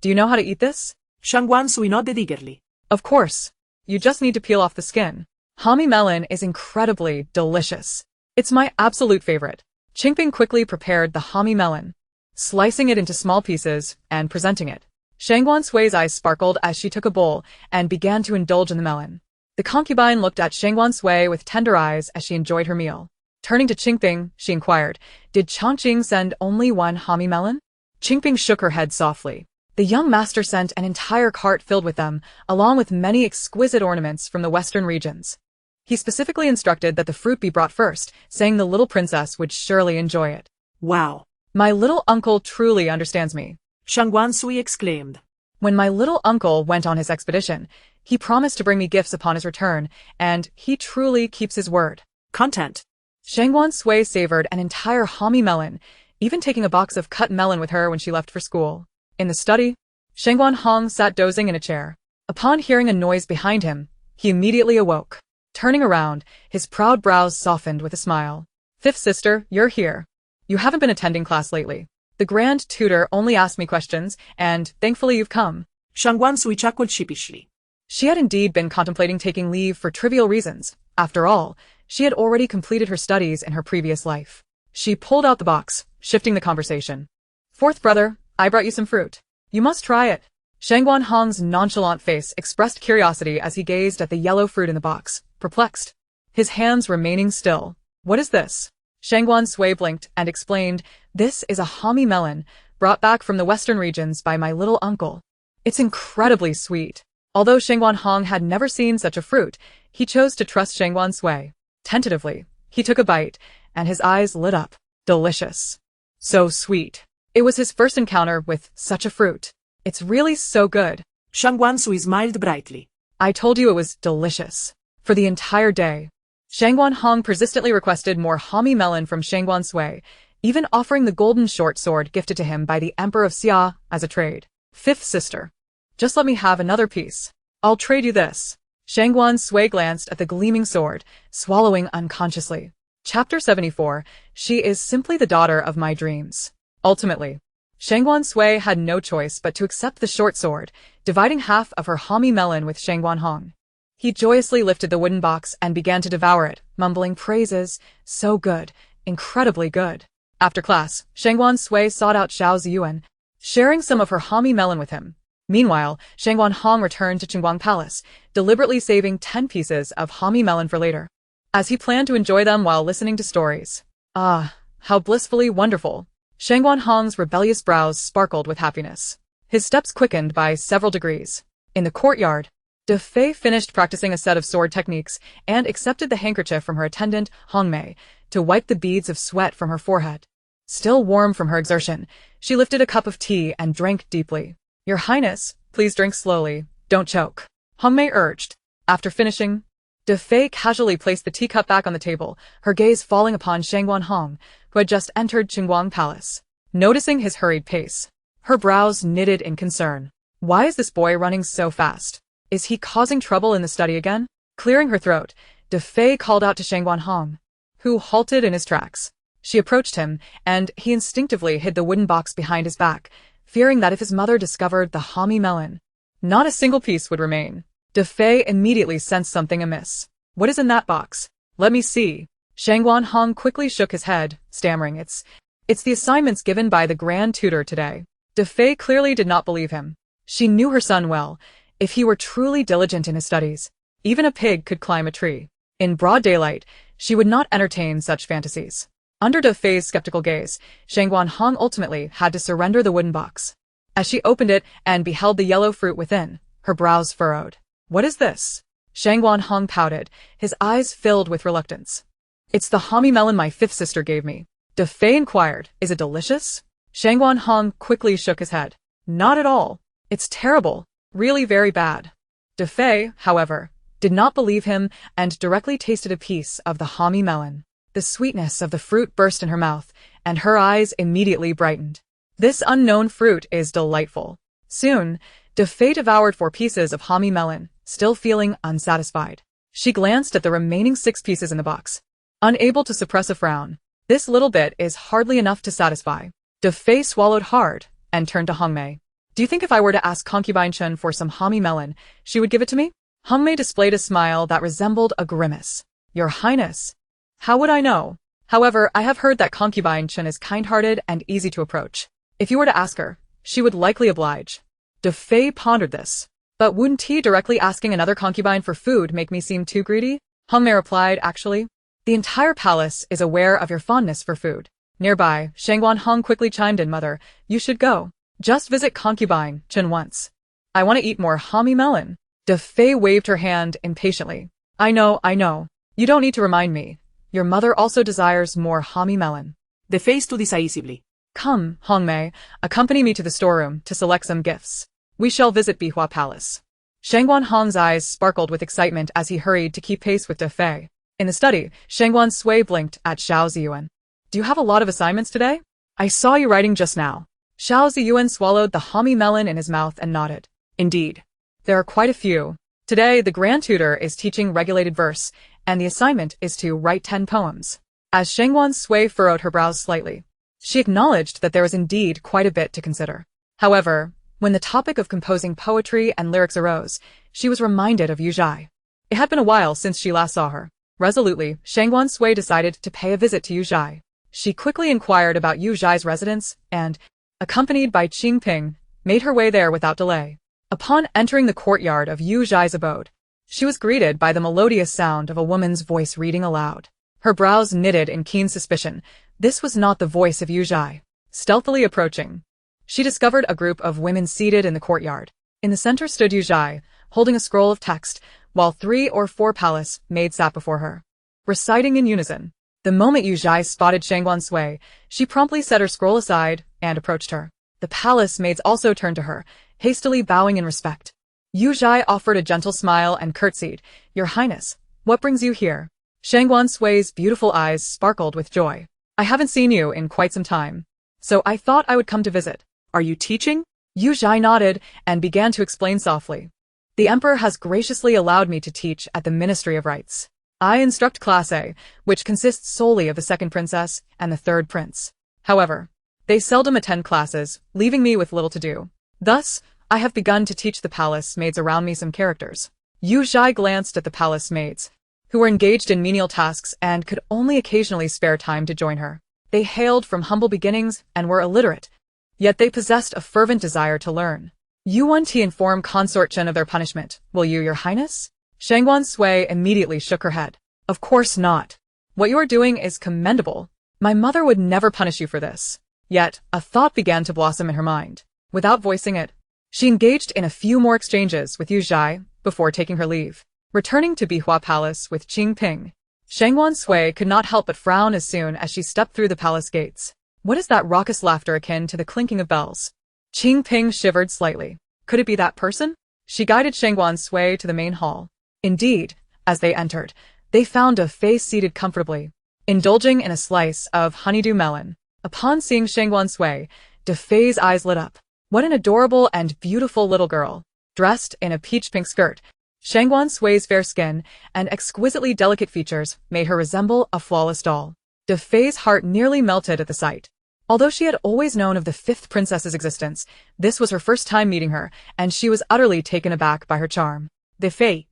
do you know how to eat this? Shangguan Sui nodded eagerly. Of course. You just need to peel off the skin. Homie melon is incredibly delicious. It's my absolute favorite. Qingping quickly prepared the homie melon, slicing it into small pieces and presenting it. Shangguan Sui's eyes sparkled as she took a bowl and began to indulge in the melon. The concubine looked at Shangguan Sui with tender eyes as she enjoyed her meal. Turning to Qingping, she inquired, Did Chongqing send only one homie melon? Qingping shook her head softly. The young master sent an entire cart filled with them, along with many exquisite ornaments from the western regions. He specifically instructed that the fruit be brought first, saying the little princess would surely enjoy it. Wow! My little uncle truly understands me. Shangguan Sui exclaimed. When my little uncle went on his expedition, he promised to bring me gifts upon his return, and he truly keeps his word. Content. Shangguan Sui savored an entire homie melon, even taking a box of cut melon with her when she left for school. In the study, Shangguan Hong sat dozing in a chair. Upon hearing a noise behind him, he immediately awoke. Turning around, his proud brows softened with a smile. Fifth sister, you're here. You haven't been attending class lately. The grand tutor only asked me questions, and thankfully you've come. Shangguan Sui chuckled sheepishly. She had indeed been contemplating taking leave for trivial reasons. After all, she had already completed her studies in her previous life. She pulled out the box, shifting the conversation. Fourth brother, I brought you some fruit. You must try it. Shangguan Hong's nonchalant face expressed curiosity as he gazed at the yellow fruit in the box, perplexed. His hands remaining still. What is this? Shangguan Sui blinked and explained, This is a homie melon, brought back from the western regions by my little uncle. It's incredibly sweet. Although Shangguan Hong had never seen such a fruit, he chose to trust Shangguan Sui. Tentatively, he took a bite, and his eyes lit up. Delicious. So sweet. It was his first encounter with such a fruit. It's really so good. Shangguan Sui smiled brightly. I told you it was delicious. For the entire day. Shangguan Hong persistently requested more homie melon from Shangguan Sui, even offering the golden short sword gifted to him by the Emperor of Xia as a trade. Fifth sister. Just let me have another piece. I'll trade you this. Shangguan Sui glanced at the gleaming sword, swallowing unconsciously. Chapter 74, She is simply the daughter of my dreams. Ultimately, Shangguan Sui had no choice but to accept the short sword, dividing half of her homie melon with Shangguan Hong. He joyously lifted the wooden box and began to devour it, mumbling praises, so good, incredibly good. After class, Shangguan Sui sought out Xiao Ziyuan, sharing some of her homie melon with him. Meanwhile, Shangguan Hong returned to Qingguang Palace, deliberately saving 10 pieces of homie melon for later, as he planned to enjoy them while listening to stories. Ah, how blissfully wonderful. Shangguan Hong's rebellious brows sparkled with happiness. His steps quickened by several degrees. In the courtyard, De Fei finished practicing a set of sword techniques and accepted the handkerchief from her attendant, Hong Mei, to wipe the beads of sweat from her forehead. Still warm from her exertion, she lifted a cup of tea and drank deeply. Your Highness, please drink slowly, don't choke. Hong Mei urged. After finishing, De Fei casually placed the teacup back on the table, her gaze falling upon Shangguan Hong, who had just entered Qingguang Palace. Noticing his hurried pace, her brows knitted in concern. Why is this boy running so fast? Is he causing trouble in the study again? Clearing her throat, De Fei called out to Shangguan Hong, who halted in his tracks. She approached him, and he instinctively hid the wooden box behind his back, fearing that if his mother discovered the homie melon, not a single piece would remain. De Fei immediately sensed something amiss. What is in that box? Let me see. Shangguan Hong quickly shook his head, stammering, It's the assignments given by the grand tutor today. De Fei clearly did not believe him. She knew her son well. If he were truly diligent in his studies, even a pig could climb a tree. In broad daylight, she would not entertain such fantasies. Under De Fei's skeptical gaze, Shangguan Hong ultimately had to surrender the wooden box. As she opened it and beheld the yellow fruit within, her brows furrowed. What is this? Shangguan Hong pouted, his eyes filled with reluctance. It's the homie melon my fifth sister gave me. De Fei inquired, is it delicious? Shangguan Hong quickly shook his head. Not at all. It's terrible. Really very bad. De Fei, however, did not believe him and directly tasted a piece of the homie melon. The sweetness of the fruit burst in her mouth, and her eyes immediately brightened. This unknown fruit is delightful. Soon, De Fei devoured 4 pieces of homie melon, still feeling unsatisfied. She glanced at the remaining 6 pieces in the box. Unable to suppress a frown. This little bit is hardly enough to satisfy. De Fei swallowed hard and turned to Hongmei. Do you think if I were to ask Concubine Chen for some homie melon, she would give it to me? Hongmei displayed a smile that resembled a grimace. Your Highness. How would I know? However, I have heard that Concubine Chen is kind-hearted and easy to approach. If you were to ask her, she would likely oblige. De Fei pondered this. But wouldn't he directly asking another concubine for food make me seem too greedy? Hongmei replied, actually. The entire palace is aware of your fondness for food. Nearby, Shangguan Hong quickly chimed in, Mother, you should go. Just visit Concubine Chen once. I want to eat more homie melon. De Fei waved her hand impatiently. I know. You don't need to remind me. Your mother also desires more homie melon. De Fei stood decisively. Come, Hongmei, accompany me to the storeroom to select some gifts. We shall visit Bihua Palace. Shangguan Hong's eyes sparkled with excitement as he hurried to keep pace with De Fei. In the study, Shangguan Sui blinked at Xiao Ziyuan. Do you have a lot of assignments today? I saw you writing just now. Xiao Ziyuan swallowed the homie melon in his mouth and nodded. Indeed. There are quite a few. Today, the grand tutor is teaching regulated verse, and the assignment is to write 10 poems. As Shangguan Sui furrowed her brows slightly, she acknowledged that there was indeed quite a bit to consider. However, when the topic of composing poetry and lyrics arose, she was reminded of Yu Zhai. It had been a while since she last saw her. Resolutely, Shangguan Sui decided to pay a visit to Yu Zhai. She quickly inquired about Yu Zhai's residence and, accompanied by Qing Ping, made her way there without delay. Upon entering the courtyard of Yu Zhai's abode, she was greeted by the melodious sound of a woman's voice reading aloud. Her brows knitted in keen suspicion. This was not the voice of Yu Zhai. Stealthily approaching, she discovered a group of women seated in the courtyard. In the center stood Yu Zhai, holding a scroll of text, while 3 or 4 palace maids sat before her, reciting in unison. The moment Yu Zhai spotted Shangguan Sui, she promptly set her scroll aside and approached her. The palace maids also turned to her, hastily bowing in respect. Yu Zhai offered a gentle smile and curtsied. Your Highness, what brings you here? Shangguan Sui's beautiful eyes sparkled with joy. I haven't seen you in quite some time, so I thought I would come to visit. Are you teaching? Yu Zhai nodded and began to explain softly. The Emperor has graciously allowed me to teach at the Ministry of Rites. I instruct Class A, which consists solely of the second princess and the third prince. However, they seldom attend classes, leaving me with little to do. Thus, I have begun to teach the palace maids around me some characters. Yu Zhai glanced at the palace maids, who were engaged in menial tasks and could only occasionally spare time to join her. They hailed from humble beginnings and were illiterate, yet they possessed a fervent desire to learn. Yuan Ti informed Consort Chen of their punishment. Will you, Your Highness? Shangguan Sui immediately shook her head. Of course not. What you are doing is commendable. My mother would never punish you for this. Yet, a thought began to blossom in her mind. Without voicing it, she engaged in a few more exchanges with Yu Zhai before taking her leave. Returning to Bihua Palace with Qing Ping, Shangguan Sui could not help but frown as soon as she stepped through the palace gates. What is that raucous laughter akin to the clinking of bells? Qing Ping shivered slightly. Could it be that person? She guided Shangguan Sui to the main hall. Indeed, as they entered, they found a face seated comfortably, indulging in a slice of honeydew melon. Upon seeing Shangguan Sui, De Fei's eyes lit up. What an adorable and beautiful little girl. Dressed in a peach-pink skirt, Shangguan Sui's fair skin and exquisitely delicate features made her resemble a flawless doll. De Fei's heart nearly melted at the sight. Although she had always known of the fifth princess's existence, this was her first time meeting her, and she was utterly taken aback by her charm. De Fei,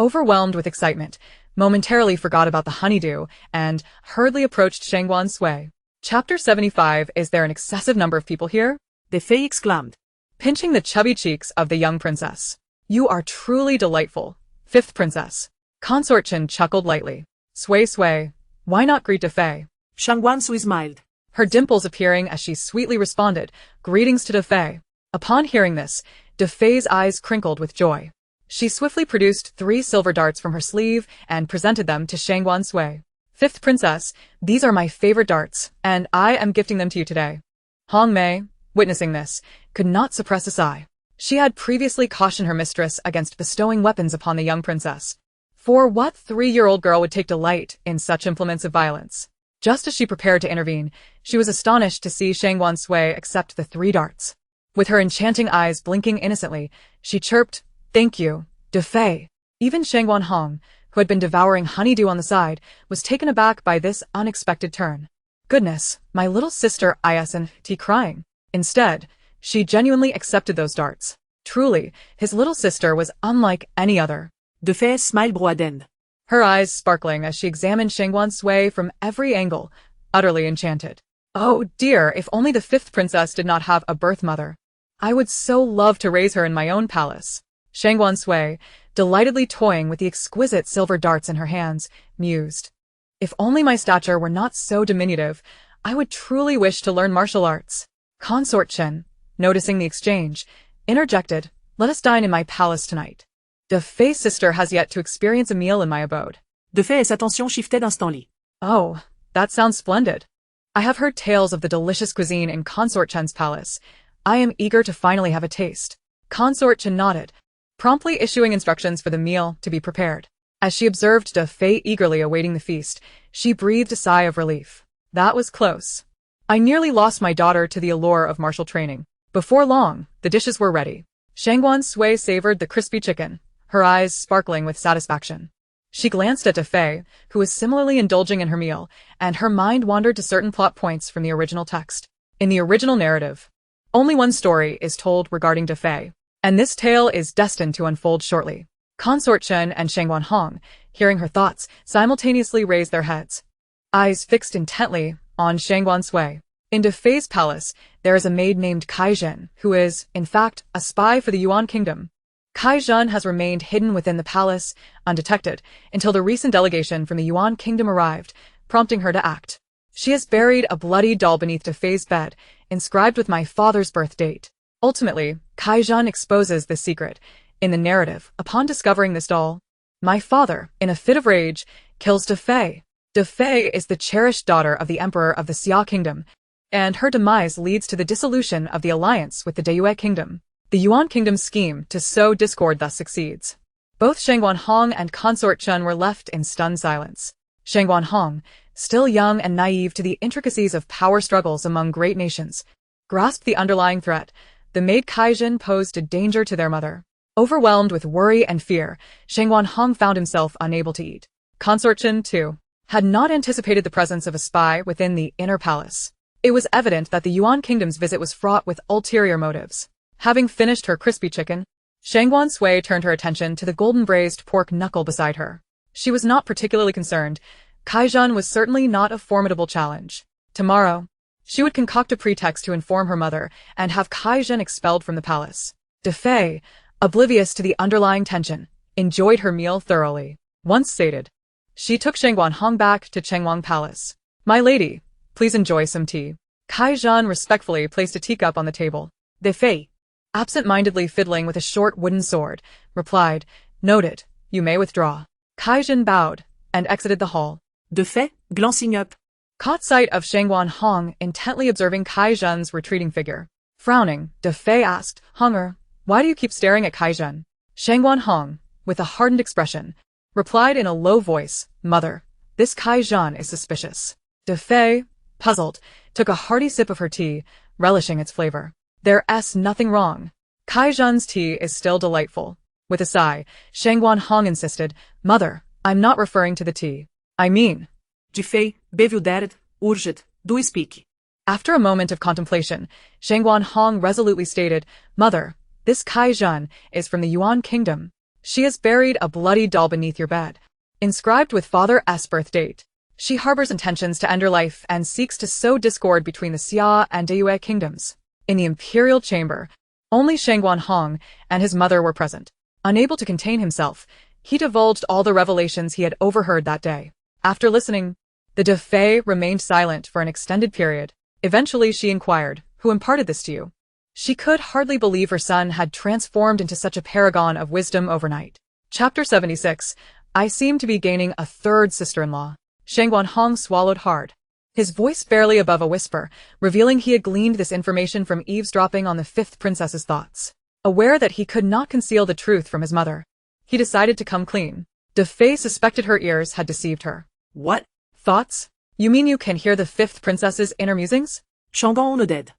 overwhelmed with excitement, momentarily forgot about the honeydew and hurriedly approached Shangguan Sui. Chapter 75. Is there an excessive number of people here? De Fei exclaimed, pinching the chubby cheeks of the young princess. You are truly delightful, fifth princess. Consort Chen chuckled lightly. Sui, why not greet De Fei? Shangguan Sui smiled, her dimples appearing as she sweetly responded, greetings to De Fei. Upon hearing this, De Fei's eyes crinkled with joy. She swiftly produced 3 silver darts from her sleeve and presented them to Shangguan Sui. "Fifth princess, these are my favorite darts, and I am gifting them to you today." Hong Mei, witnessing this, could not suppress a sigh. She had previously cautioned her mistress against bestowing weapons upon the young princess. For what 3-year-old girl would take delight in such implements of violence? Just as she prepared to intervene, she was astonished to see Shangguan Sui accept the 3 darts. With her enchanting eyes blinking innocently, she chirped, "Thank you, de Fei." Even Shangguan Hong, who had been devouring honeydew on the side, was taken aback by this unexpected turn. Goodness, my little sister isn't crying. Instead, she genuinely accepted those darts. Truly, his little sister was unlike any other. De Fei smiled broadened. Her eyes sparkling as she examined Shangguan Sui from every angle, utterly enchanted. Oh dear, if only the 5th princess did not have a birth mother. I would so love to raise her in my own palace. Shangguan Sui, delightedly toying with the exquisite silver darts in her hands, mused. If only my stature were not so diminutive, I would truly wish to learn martial arts. Consort Chen, noticing the exchange, interjected, "Let us dine in my palace tonight. De Fei's sister has yet to experience a meal in my abode." De Fei's attention shiftait instantly. Oh, that sounds splendid. I have heard tales of the delicious cuisine in Consort Chen's palace. I am eager to finally have a taste. Consort Chen nodded, promptly issuing instructions for the meal to be prepared. As she observed De Fei eagerly awaiting the feast, she breathed a sigh of relief. That was close. I nearly lost my daughter to the allure of martial training. Before long, the dishes were ready. Shangguan Sui savored the crispy chicken, her eyes sparkling with satisfaction. She glanced at De Fei, who was similarly indulging in her meal, and her mind wandered to certain plot points from the original text. In the original narrative, only one story is told regarding De Fei, and this tale is destined to unfold shortly. Consort Chen and Shangguan Hong, hearing her thoughts, simultaneously raised their heads, eyes fixed intently on Shangguan Sui. In De Fei's palace, there is a maid named Kai Zhen, who is, in fact, a spy for the Yuan kingdom. Kai Zhen has remained hidden within the palace, undetected, until the recent delegation from the Yuan kingdom arrived, prompting her to act. She has buried a bloody doll beneath De Fei's bed, inscribed with my father's birth date. Ultimately, Kai Zhen exposes this secret. In the narrative, upon discovering this doll, my father, in a fit of rage, kills De Fei. De Fei is the cherished daughter of the emperor of the Xia kingdom, and her demise leads to the dissolution of the alliance with the Dayue kingdom. The Yuan kingdom's scheme to sow discord thus succeeds. Both Shangguan Hong and Consort Chen were left in stunned silence. Shangguan Hong, still young and naive to the intricacies of power struggles among great nations, grasped the underlying threat. The maid Kai Zhen posed a danger to their mother. Overwhelmed with worry and fear, Shangguan Hong found himself unable to eat. Consort Chen, too, had not anticipated the presence of a spy within the inner palace. It was evident that the Yuan kingdom's visit was fraught with ulterior motives. Having finished her crispy chicken, Shangguan Sui turned her attention to the golden braised pork knuckle beside her. She was not particularly concerned. Kai Zhen was certainly not a formidable challenge. Tomorrow, she would concoct a pretext to inform her mother and have Kai Zhen expelled from the palace. De Fei, oblivious to the underlying tension, enjoyed her meal thoroughly. Once sated, she took Shangguan Hong back to Chengwang Palace. "My lady, please enjoy some tea." Kai Zhen respectfully placed a teacup on the table. De Fei, absent-mindedly fiddling with a short wooden sword, replied, "Noted, you may withdraw." Kai Zhen bowed and exited the hall. De Fei, glancing up, Caught sight of Shangguan Hong intently observing Kai Zhen's retreating figure. Frowning, De Fei asked, "Honger, why do you keep staring at Kai Zhen?" Shangguan Hong, with a hardened expression, replied in a low voice, "Mother, this Kai Zhen is suspicious." De Fei, puzzled, took a hearty sip of her tea, relishing its flavor. There's nothing wrong. Kai Zhen's tea is still delightful. With a sigh, Shangguan Hong insisted, "Mother, I'm not referring to the tea. I mean..." De Fei, bewildered, urged, do speak. After a moment of contemplation, Shangguan Hong resolutely stated, "Mother, this Kai Zhen is from the Yuan kingdom. She has buried a bloody doll beneath your bed, inscribed with father's birth date. She harbors intentions to end her life and seeks to sow discord between the Xia and Dayue kingdoms." In the imperial chamber, only Shangguan Hong and his mother were present. Unable to contain himself, he divulged all the revelations he had overheard that day. After listening, the De Fei remained silent for an extended period. Eventually she inquired, "Who imparted this to you?" She could hardly believe her son had transformed into such a paragon of wisdom overnight. Chapter 76. I seem to be gaining a third sister-in-law. Shangguan Hong swallowed hard, his voice barely above a whisper, revealing he had gleaned this information from eavesdropping on the fifth princess's thoughts. Aware that he could not conceal the truth from his mother, he decided to come clean. De Fei suspected her ears had deceived her. What? Thoughts? You mean you can hear the fifth princess's inner musings? Shangguan nodded,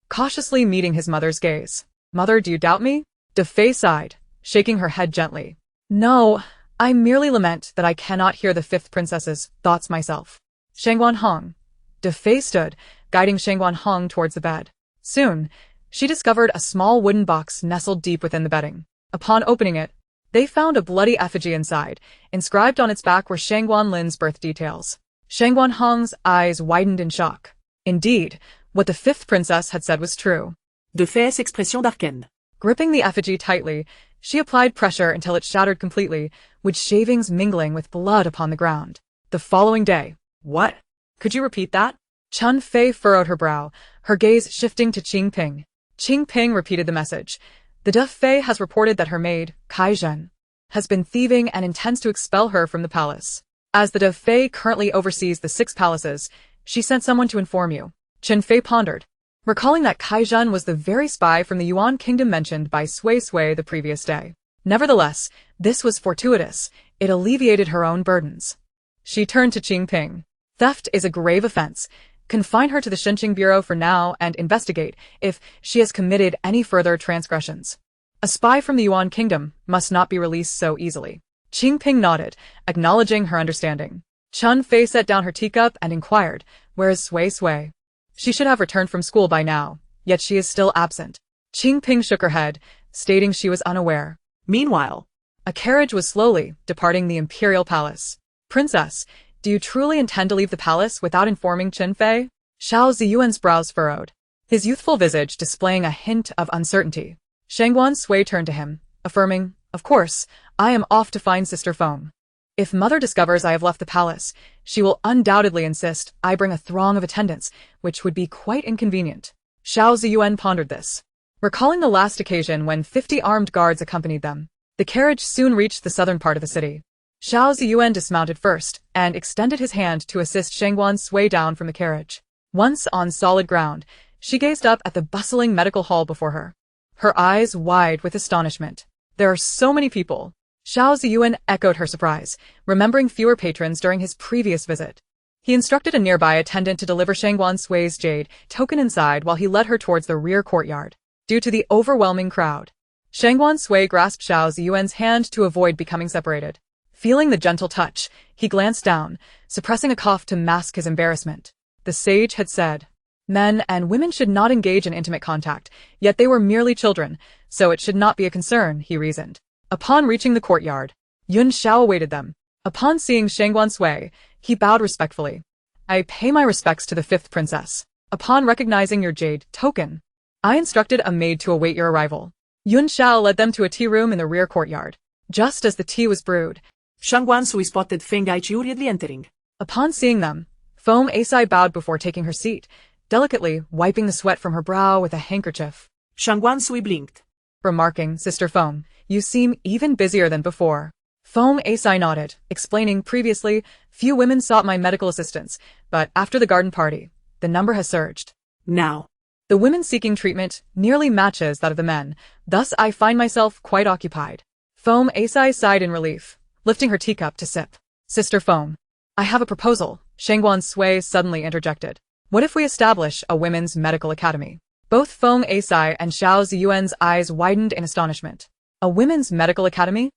Cautiously meeting his mother's gaze. Mother, do you doubt me? De Fei sighed, shaking her head gently. No, I merely lament that I cannot hear the fifth princess's thoughts myself. Shangguan Hong. De Fei stood, guiding Shangguan Hong towards the bed. Soon, she discovered a small wooden box nestled deep within the bedding. Upon opening it, they found a bloody effigy inside. Inscribed on its back were Shangguan Lin's birth details. Shangguan Hong's eyes widened in shock. Indeed, what the fifth princess had said was true. De Fei's expression darkened. Gripping the effigy tightly, she applied pressure until it shattered completely, with shavings mingling with blood upon the ground. The following day. What? Could you repeat that? Chun Fei furrowed her brow, her gaze shifting to Qing Ping. Qing Ping repeated the message. The De Fei has reported that her maid, Kai Zhen, has been thieving and intends to expel her from the palace. As the De Fei currently oversees the 6 palaces, she sent someone to inform you. Chen Fei pondered, recalling that Kai Zhen was the very spy from the Yuan kingdom mentioned by Sui Sui the previous day. Nevertheless, this was fortuitous. It alleviated her own burdens. She turned to Qing Ping. Theft is a grave offense. Confine her to the Shenqing Bureau for now and investigate if she has committed any further transgressions. A spy from the Yuan kingdom must not be released so easily. Qing Ping nodded, acknowledging her understanding. Chun Fei set down her teacup and inquired, "Where is Sui Sui?" She should have returned from school by now, yet she is still absent. Qing Ping shook her head, stating she was unaware. Meanwhile, a carriage was slowly departing the imperial palace. Princess, do you truly intend to leave the palace without informing Chen Fei? Xiao Ziyuan's brows furrowed, his youthful visage displaying a hint of uncertainty. Shangguan Sui turned to him, affirming, "Of course, I am off to find Sister Feng. If Mother discovers I have left the palace, she will undoubtedly insist I bring a throng of attendants, which would be quite inconvenient." Xiao Ziyuan pondered this, recalling the last occasion when 50 armed guards accompanied them. The carriage soon reached the southern part of the city. Xiao Ziyuan dismounted first and extended his hand to assist Shangguan Sui down from the carriage. Once on solid ground, she gazed up at the bustling medical hall before her, her eyes wide with astonishment. There are so many people. Xiao Ziyuan echoed her surprise, remembering fewer patrons during his previous visit. He instructed a nearby attendant to deliver Shangguan Sui's jade token inside while he led her towards the rear courtyard. Due to the overwhelming crowd, Shangguan Sui grasped Xiao Ziyuan's hand to avoid becoming separated. Feeling the gentle touch, he glanced down, suppressing a cough to mask his embarrassment. The sage had said, men and women should not engage in intimate contact, yet they were merely children, so it should not be a concern, he reasoned. Upon reaching the courtyard, Yun Xiao awaited them. Upon seeing Shangguan Sui, he bowed respectfully. I pay my respects to the fifth princess. Upon recognizing your jade token, I instructed a maid to await your arrival. Yun Xiao led them to a tea room in the rear courtyard. Just as the tea was brewed, Shangguan Sui spotted Feng Aichi hurriedly entering. Upon seeing them, Foam Asai bowed before taking her seat, delicately wiping the sweat from her brow with a handkerchief. Shangguan Sui blinked, remarking, Sister Foam, you seem even busier than before. Foam Asai nodded, explaining previously, few women sought my medical assistance, but after the garden party, the number has surged. Now, the women seeking treatment nearly matches that of the men, thus I find myself quite occupied. Foam Asai sighed in relief, lifting her teacup to sip. Sister Foam, I have a proposal, Shangguan Sui suddenly interjected. What if we establish a women's medical academy? Both Foam Asai and Xiao Ziyuan's eyes widened in astonishment. A women's medical academy?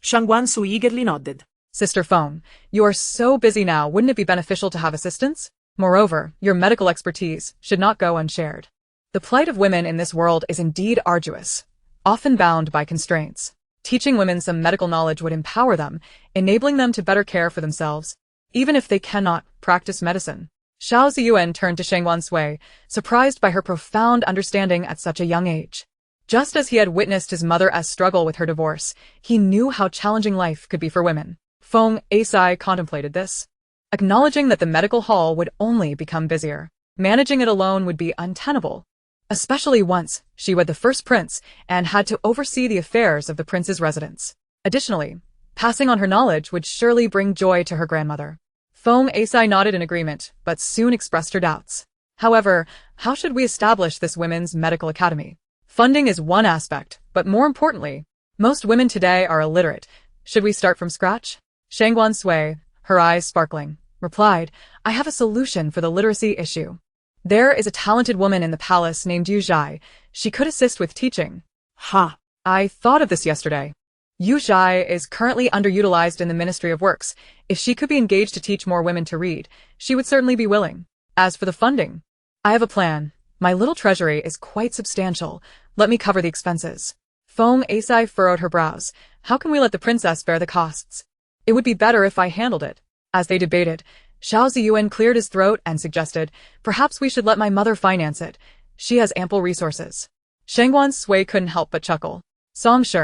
Shangguan Sui eagerly nodded. Sister Foam, you are so busy now, wouldn't it be beneficial to have assistance? Moreover, your medical expertise should not go unshared. The plight of women in this world is indeed arduous, often bound by constraints. Teaching women some medical knowledge would empower them, enabling them to better care for themselves, even if they cannot practice medicine. Xiao Ziyuan turned to Shangguan Sui, surprised by her profound understanding at such a young age. Just as he had witnessed his mother's struggle with her divorce, he knew how challenging life could be for women. Foam Asai contemplated this, acknowledging that the medical hall would only become busier. Managing it alone would be untenable, especially once she wed the first prince and had to oversee the affairs of the prince's residence. Additionally, passing on her knowledge would surely bring joy to her grandmother. Feng Asai nodded in agreement, but soon expressed her doubts. However, how should we establish this women's medical academy? Funding is one aspect, but more importantly, most women today are illiterate. Should we start from scratch? Shangguan Sui, her eyes sparkling, replied, I have a solution for the literacy issue. There is a talented woman in the palace named Yu Zhai. She could assist with teaching. Ha! I thought of this yesterday. Yu Zhai is currently underutilized in the Ministry of Works. If she could be engaged to teach more women to read, she would certainly be willing. As for the funding, I have a plan. My little treasury is quite substantial. Let me cover the expenses. Feng Asai furrowed her brows. How can we let the princess bear the costs? It would be better if I handled it. As they debated, Xiao Ziyuan cleared his throat and suggested, perhaps we should let my mother finance it. She has ample resources. Shangguan Sui couldn't help but chuckle. Song Shi,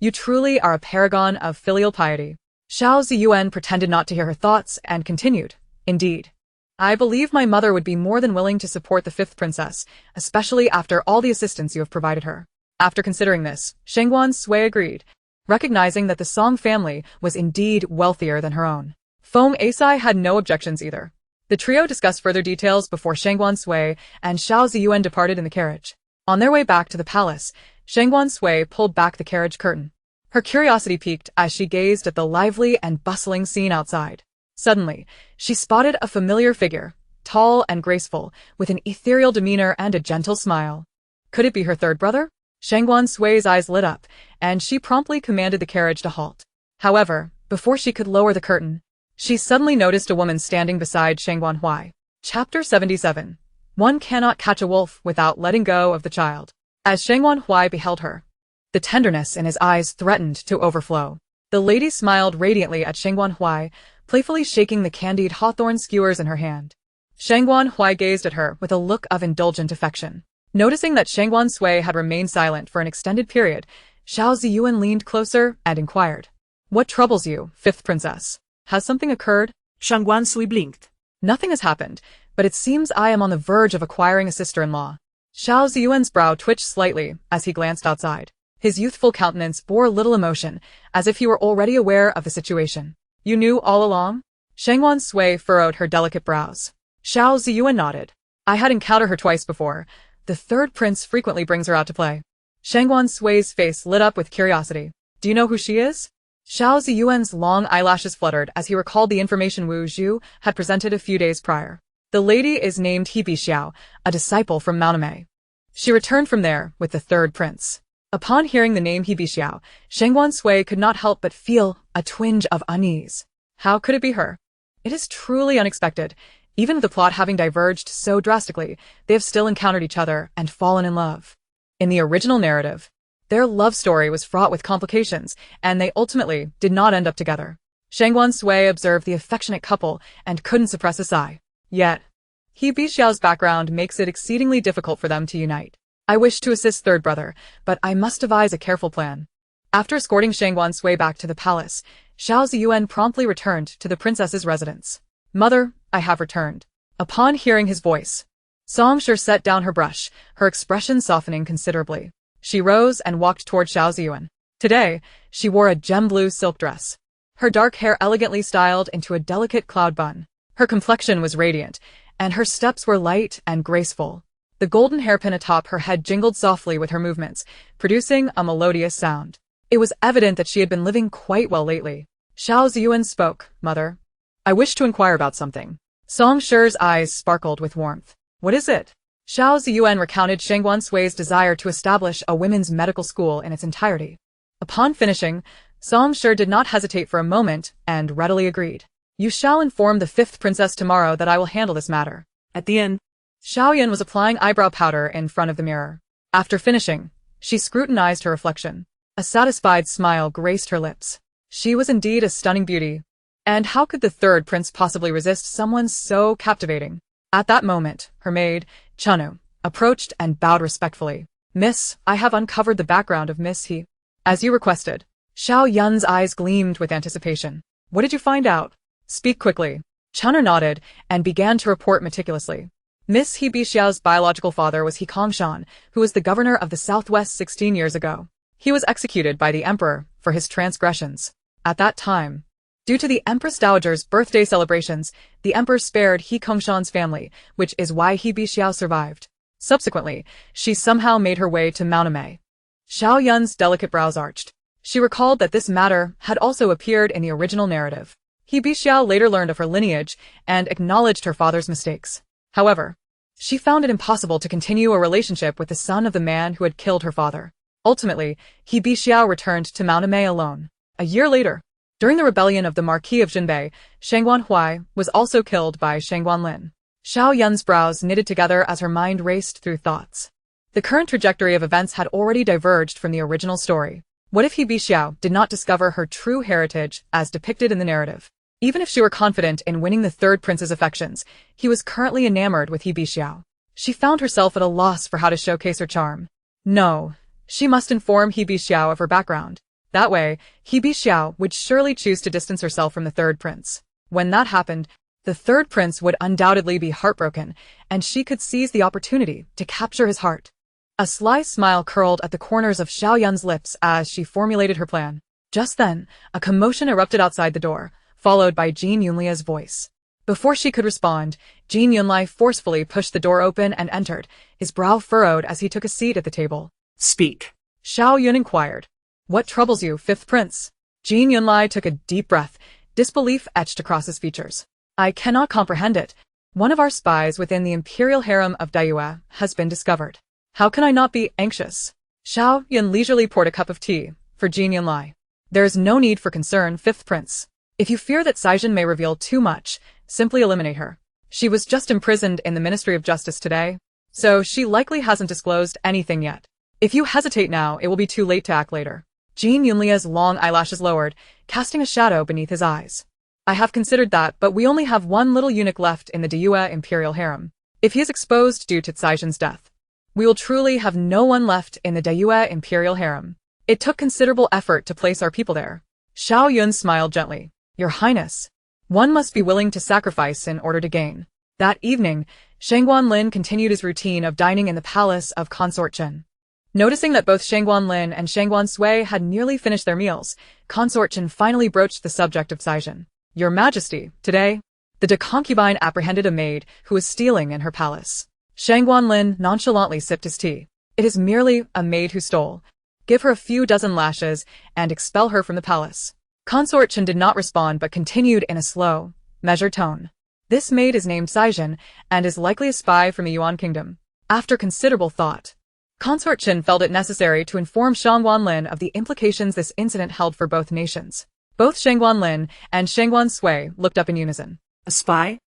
you truly are a paragon of filial piety. Xiao Ziyuan pretended not to hear her thoughts and continued, indeed. I believe my mother would be more than willing to support the fifth princess, especially after all the assistance you have provided her. After considering this, Shangguan Sui agreed, recognizing that the Song family was indeed wealthier than her own. Feng Asai had no objections either. The trio discussed further details before Shangguan Sui and Xiao Ziyuan departed in the carriage. On their way back to the palace, Shangguan Sui pulled back the carriage curtain. Her curiosity piqued as she gazed at the lively and bustling scene outside. Suddenly, she spotted a familiar figure, tall and graceful, with an ethereal demeanor and a gentle smile. Could it be her third brother? Shangguan Sui's eyes lit up, and she promptly commanded the carriage to halt. However, before she could lower the curtain, she suddenly noticed a woman standing beside Shangguan Hui. Chapter 77. One cannot catch a wolf without letting go of the child. As Shangguan Hui beheld her, the tenderness in his eyes threatened to overflow. The lady smiled radiantly at Shangguan Hui, playfully shaking the candied hawthorn skewers in her hand. Shangguan Hui gazed at her with a look of indulgent affection. Noticing that Shangguan Sui had remained silent for an extended period, Xiao Ziyuan leaned closer and inquired, What troubles you, fifth princess? Has something occurred? Shangguan Sui blinked. Nothing has happened, but it seems I am on the verge of acquiring a sister-in-law. Xiao Ziyuan's brow twitched slightly as he glanced outside. His youthful countenance bore little emotion, as if he were already aware of the situation. You knew all along? Shangguan Sui furrowed her delicate brows. Xiao Ziyuan nodded. I had encountered her twice before. The third prince frequently brings her out to play. Shangguan Sui's face lit up with curiosity. Do you know who she is? Xiao Ziyuan's long eyelashes fluttered as he recalled the information Wu Zhu had presented a few days prior. The lady is named He Bixiao, a disciple from Mauname. She returned from there with the third prince. Upon hearing the name He Bixiao, Shangguan Sui could not help but feel a twinge of unease. How could it be her? It is truly unexpected. Even with the plot having diverged so drastically, they have still encountered each other and fallen in love. In the original narrative, their love story was fraught with complications, and they ultimately did not end up together. Shangguan Sui observed the affectionate couple and couldn't suppress a sigh. Yet, He Bixiao's background makes it exceedingly difficult for them to unite. I wish to assist third brother, but I must devise a careful plan. After escorting Shangguan Sui back to the palace, Xiao Ziyuan promptly returned to the princess's residence. Mother, I have returned. Upon hearing his voice, Song Shi set down her brush, her expression softening considerably. She rose and walked toward Xiao Ziyuan. Today, she wore a gem-blue silk dress. Her dark hair elegantly styled into a delicate cloud bun. Her complexion was radiant, and her steps were light and graceful. The golden hairpin atop her head jingled softly with her movements, producing a melodious sound. It was evident that she had been living quite well lately. Xiao Ziyuan spoke, Mother. I wish to inquire about something. Song Shi's eyes sparkled with warmth. What is it? Xiao Ziyuan recounted Shangguan Sui's desire to establish a women's medical school in its entirety. Upon finishing, Song Shi did not hesitate for a moment and readily agreed. You shall inform the fifth princess tomorrow that I will handle this matter. At the end, Xiaoyan was applying eyebrow powder in front of the mirror. After finishing, she scrutinized her reflection. A satisfied smile graced her lips. She was indeed a stunning beauty. And how could the third prince possibly resist someone so captivating? At that moment, her maid, Chanu, approached and bowed respectfully. Miss, I have uncovered the background of Miss He. As you requested. Xiao Yun's eyes gleamed with anticipation. What did you find out? Speak quickly. Chanu nodded and began to report meticulously. Miss He Bixiao's biological father was He Kongshan, who was the governor of the Southwest 16 years ago. He was executed by the emperor for his transgressions. At that time, due to the Empress Dowager's birthday celebrations, the emperor spared He Kongshan's family, which is why He Bixiao survived. Subsequently, she somehow made her way to Maunamei. Xiao Yun's delicate brows arched. She recalled that this matter had also appeared in the original narrative. He Bixiao later learned of her lineage and acknowledged her father's mistakes. However, she found it impossible to continue a relationship with the son of the man who had killed her father. Ultimately, He Bixiao returned to Maunamei alone. A year later, during the rebellion of the Marquis of Jinbei, Shangguan Sui was also killed by Shangguan Lin. Xiao Yun's brows knitted together as her mind raced through thoughts. The current trajectory of events had already diverged from the original story. What if He Bixiao did not discover her true heritage as depicted in the narrative? Even if she were confident in winning the third prince's affections, he was currently enamored with He Bixiao. She found herself at a loss for how to showcase her charm. No, she must inform He Bixiao of her background. That way, He Bixiao would surely choose to distance herself from the third prince. When that happened, the third prince would undoubtedly be heartbroken, and she could seize the opportunity to capture his heart. A sly smile curled at the corners of Xiao Yun's lips as she formulated her plan. Just then, a commotion erupted outside the door, followed by Jin Yunlia's voice. Before she could respond, Jin Yunli forcefully pushed the door open and entered, his brow furrowed as he took a seat at the table. Speak. Xiao Yun inquired. What troubles you, fifth prince? Jin Yunli took a deep breath, disbelief etched across his features. I cannot comprehend it. One of our spies within the imperial harem of Dayue has been discovered. How can I not be anxious? Xiao Yun leisurely poured a cup of tea for Jin Yunli. There is no need for concern, fifth prince. If you fear that Saijin may reveal too much, simply eliminate her. She was just imprisoned in the Ministry of Justice today, so she likely hasn't disclosed anything yet. If you hesitate now, it will be too late to act later. Jin Yunlia's long eyelashes lowered, casting a shadow beneath his eyes. I have considered that, but we only have one little eunuch left in the Dayue imperial harem. If he is exposed due to Saijin's death, we will truly have no one left in the Dayue imperial harem. It took considerable effort to place our people there. Xiao Yun smiled gently. Your Highness, one must be willing to sacrifice in order to gain. That evening, Shangguan Lin continued his routine of dining in the palace of Consort Chen. Noticing that both Shangguan Lin and Shangguan Sui had nearly finished their meals, Consort Chen finally broached the subject of Saijin. Your Majesty, today, the concubine apprehended a maid who was stealing in her palace. Shangguan Lin nonchalantly sipped his tea. It is merely a maid who stole. Give her a few dozen lashes and expel her from the palace. Consort Chen did not respond but continued in a slow, measured tone. This maid is named Saijin and is likely a spy from the Yuan kingdom. After considerable thought, Consort Chen felt it necessary to inform Shangguan Lin of the implications this incident held for both nations. Both Shangguan Lin and Shangguan Sui looked up in unison. A spy?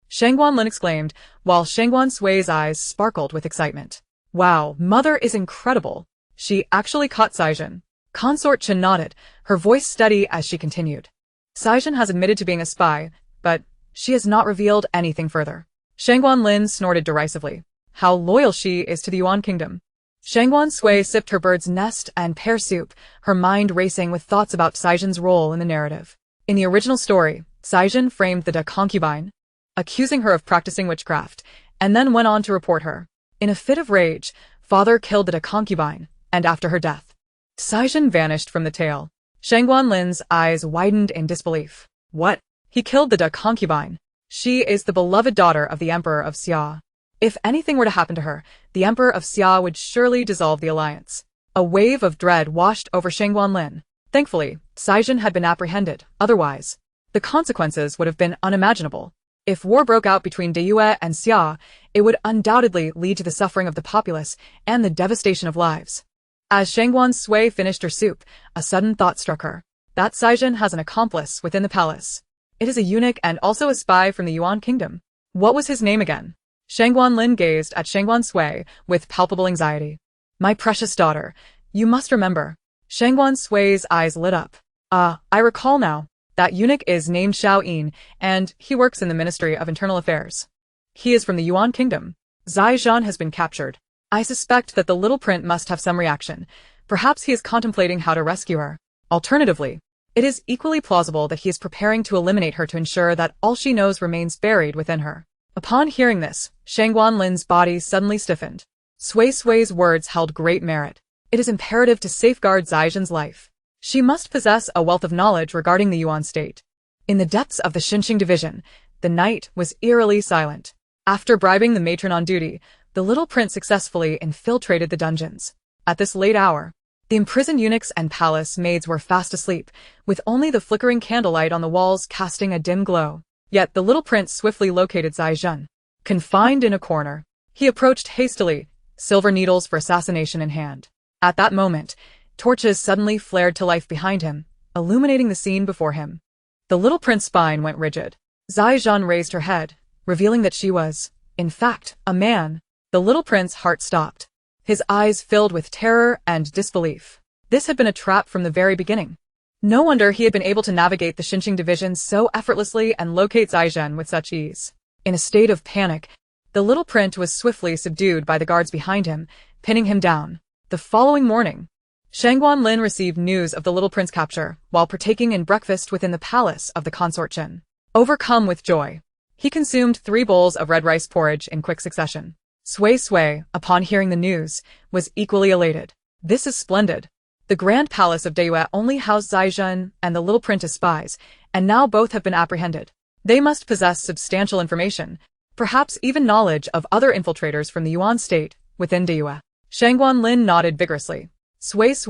Shangguan Lin exclaimed, while Shangguan Sui's eyes sparkled with excitement. Wow, mother is incredible. She actually caught Saijin. Consort Chen nodded, her voice steady as she continued. Saijin has admitted to being a spy, but she has not revealed anything further. Shangguan Lin snorted derisively. How loyal she is to the Yuan kingdom. Shangguan Sui sipped her bird's nest and pear soup, her mind racing with thoughts about Saijin's role in the narrative. In the original story, Saijin framed the concubine, accusing her of practicing witchcraft, and then went on to report her. In a fit of rage, father killed the concubine, and after her death, Saijin vanished from the tale. Shangguan Lin's eyes widened in disbelief. What? He killed the concubine. She is the beloved daughter of the Emperor of Xia. If anything were to happen to her, the Emperor of Xia would surely dissolve the alliance. A wave of dread washed over Shangguan Lin. Thankfully, Saijin had been apprehended, otherwise, the consequences would have been unimaginable. If war broke out between Dayue and Xia, it would undoubtedly lead to the suffering of the populace and the devastation of lives. As Shangguan Sui finished her soup, a sudden thought struck her. That Saijin has an accomplice within the palace. It is a eunuch and also a spy from the Yuan kingdom. What was his name again? Shangguan Lin gazed at Shangguan Sui with palpable anxiety. My precious daughter, you must remember. Shangguan Sui's eyes lit up. I recall now. That eunuch is named Xiao Yin, and he works in the Ministry of Internal Affairs. He is from the Yuan kingdom. Zai Zhan has been captured. I suspect that the little prince must have some reaction. Perhaps he is contemplating how to rescue her. Alternatively, it is equally plausible that he is preparing to eliminate her to ensure that all she knows remains buried within her. Upon hearing this, Shangguan Lin's body suddenly stiffened. Sui's words held great merit. It is imperative to safeguard Zhaizhen's life. She must possess a wealth of knowledge regarding the Yuan state. In the depths of the Xinqing division, the night was eerily silent. After bribing the matron on duty, the little prince successfully infiltrated the dungeons. At this late hour, the imprisoned eunuchs and palace maids were fast asleep, with only the flickering candlelight on the walls casting a dim glow. Yet the little prince swiftly located Zhaizhen. Confined in a corner, he approached hastily, silver needles for assassination in hand. At that moment, torches suddenly flared to life behind him, illuminating the scene before him. The little prince's spine went rigid. Zhaizhen raised her head, revealing that she was, in fact, a man. The little prince's heart stopped. His eyes filled with terror and disbelief. This had been a trap from the very beginning. No wonder he had been able to navigate the Xinqing division so effortlessly and locate Zhaizhen with such ease. In a state of panic, the little prince was swiftly subdued by the guards behind him, pinning him down. The following morning, Shangguan Lin received news of the little prince's capture while partaking in breakfast within the palace of the consort Qin. Overcome with joy, he consumed 3 bowls of red rice porridge in quick succession. Sui, upon hearing the news, was equally elated. This is splendid. The grand palace of Deyue only housed Zhaizhen and the little prince as spies, and now both have been apprehended. They must possess substantial information, perhaps even knowledge of other infiltrators from the Yuan state within Deyue. Shangguan Lin nodded vigorously. Sui's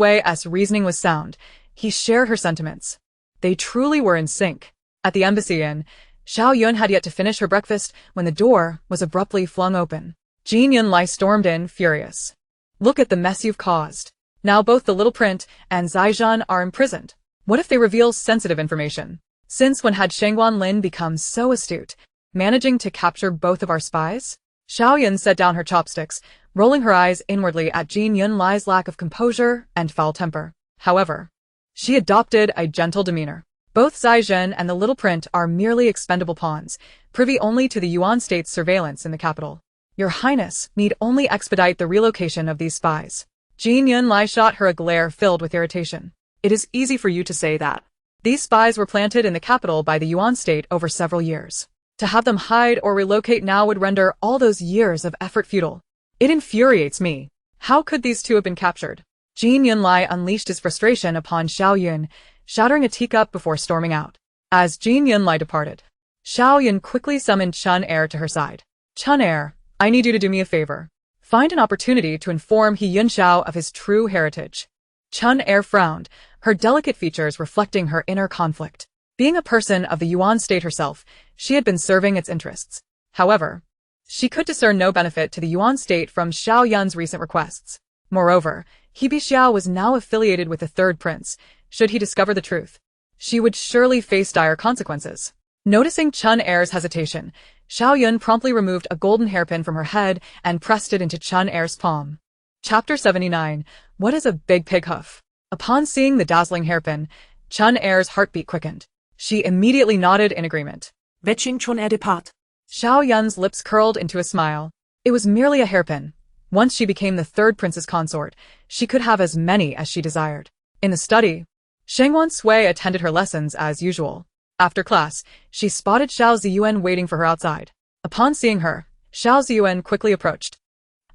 reasoning was sound. He shared her sentiments. They truly were in sync. At the embassy inn, Xiao Yun had yet to finish her breakfast when the door was abruptly flung open. Jin Yunlai stormed in, furious. Look at the mess you've caused. Now both the little prince and Zhaizhen are imprisoned. What if they reveal sensitive information? Since when had Shangguan Lin become so astute, managing to capture both of our spies? Xiao Yun set down her chopsticks, rolling her eyes inwardly at Jin Yunlai's lack of composure and foul temper. However, she adopted a gentle demeanor. Both Zhaizhen and the little prince are merely expendable pawns, privy only to the Yuan state's surveillance in the capital. Your Highness need only expedite the relocation of these spies. Jin Yunlai shot her a glare filled with irritation. It is easy for you to say that. These spies were planted in the capital by the Yuan state over several years. To have them hide or relocate now would render all those years of effort futile. It infuriates me. How could these two have been captured? Jin Yunlai unleashed his frustration upon Xiao Yun, shattering a teacup before storming out. As Jin Yunlai departed, Xiao Yun quickly summoned Chun Er to her side. Chun Er, I need you to do me a favor. Find an opportunity to inform He Yunxiao of his true heritage. Chun Er frowned, her delicate features reflecting her inner conflict. Being a person of the Yuan state herself, she had been serving its interests. However, she could discern no benefit to the Yuan state from Xiao Yun's recent requests. Moreover, He Bixiao was now affiliated with the third prince. Should he discover the truth, she would surely face dire consequences. Noticing Chun Er's hesitation, Xiao Yun promptly removed a golden hairpin from her head and pressed it into Chun Er's palm. Chapter 79. What is a big pig hoof? Upon seeing the dazzling hairpin, Chun Er's heartbeat quickened. She immediately nodded in agreement. Vetching Chun Er depart. Xiao Yun's lips curled into a smile. It was merely a hairpin. Once she became the third prince's consort, she could have as many as she desired. In the study, Shangguan Sui attended her lessons as usual. After class, she spotted Xiao Ziyuan waiting for her outside. Upon seeing her, Xiao Ziyuan quickly approached.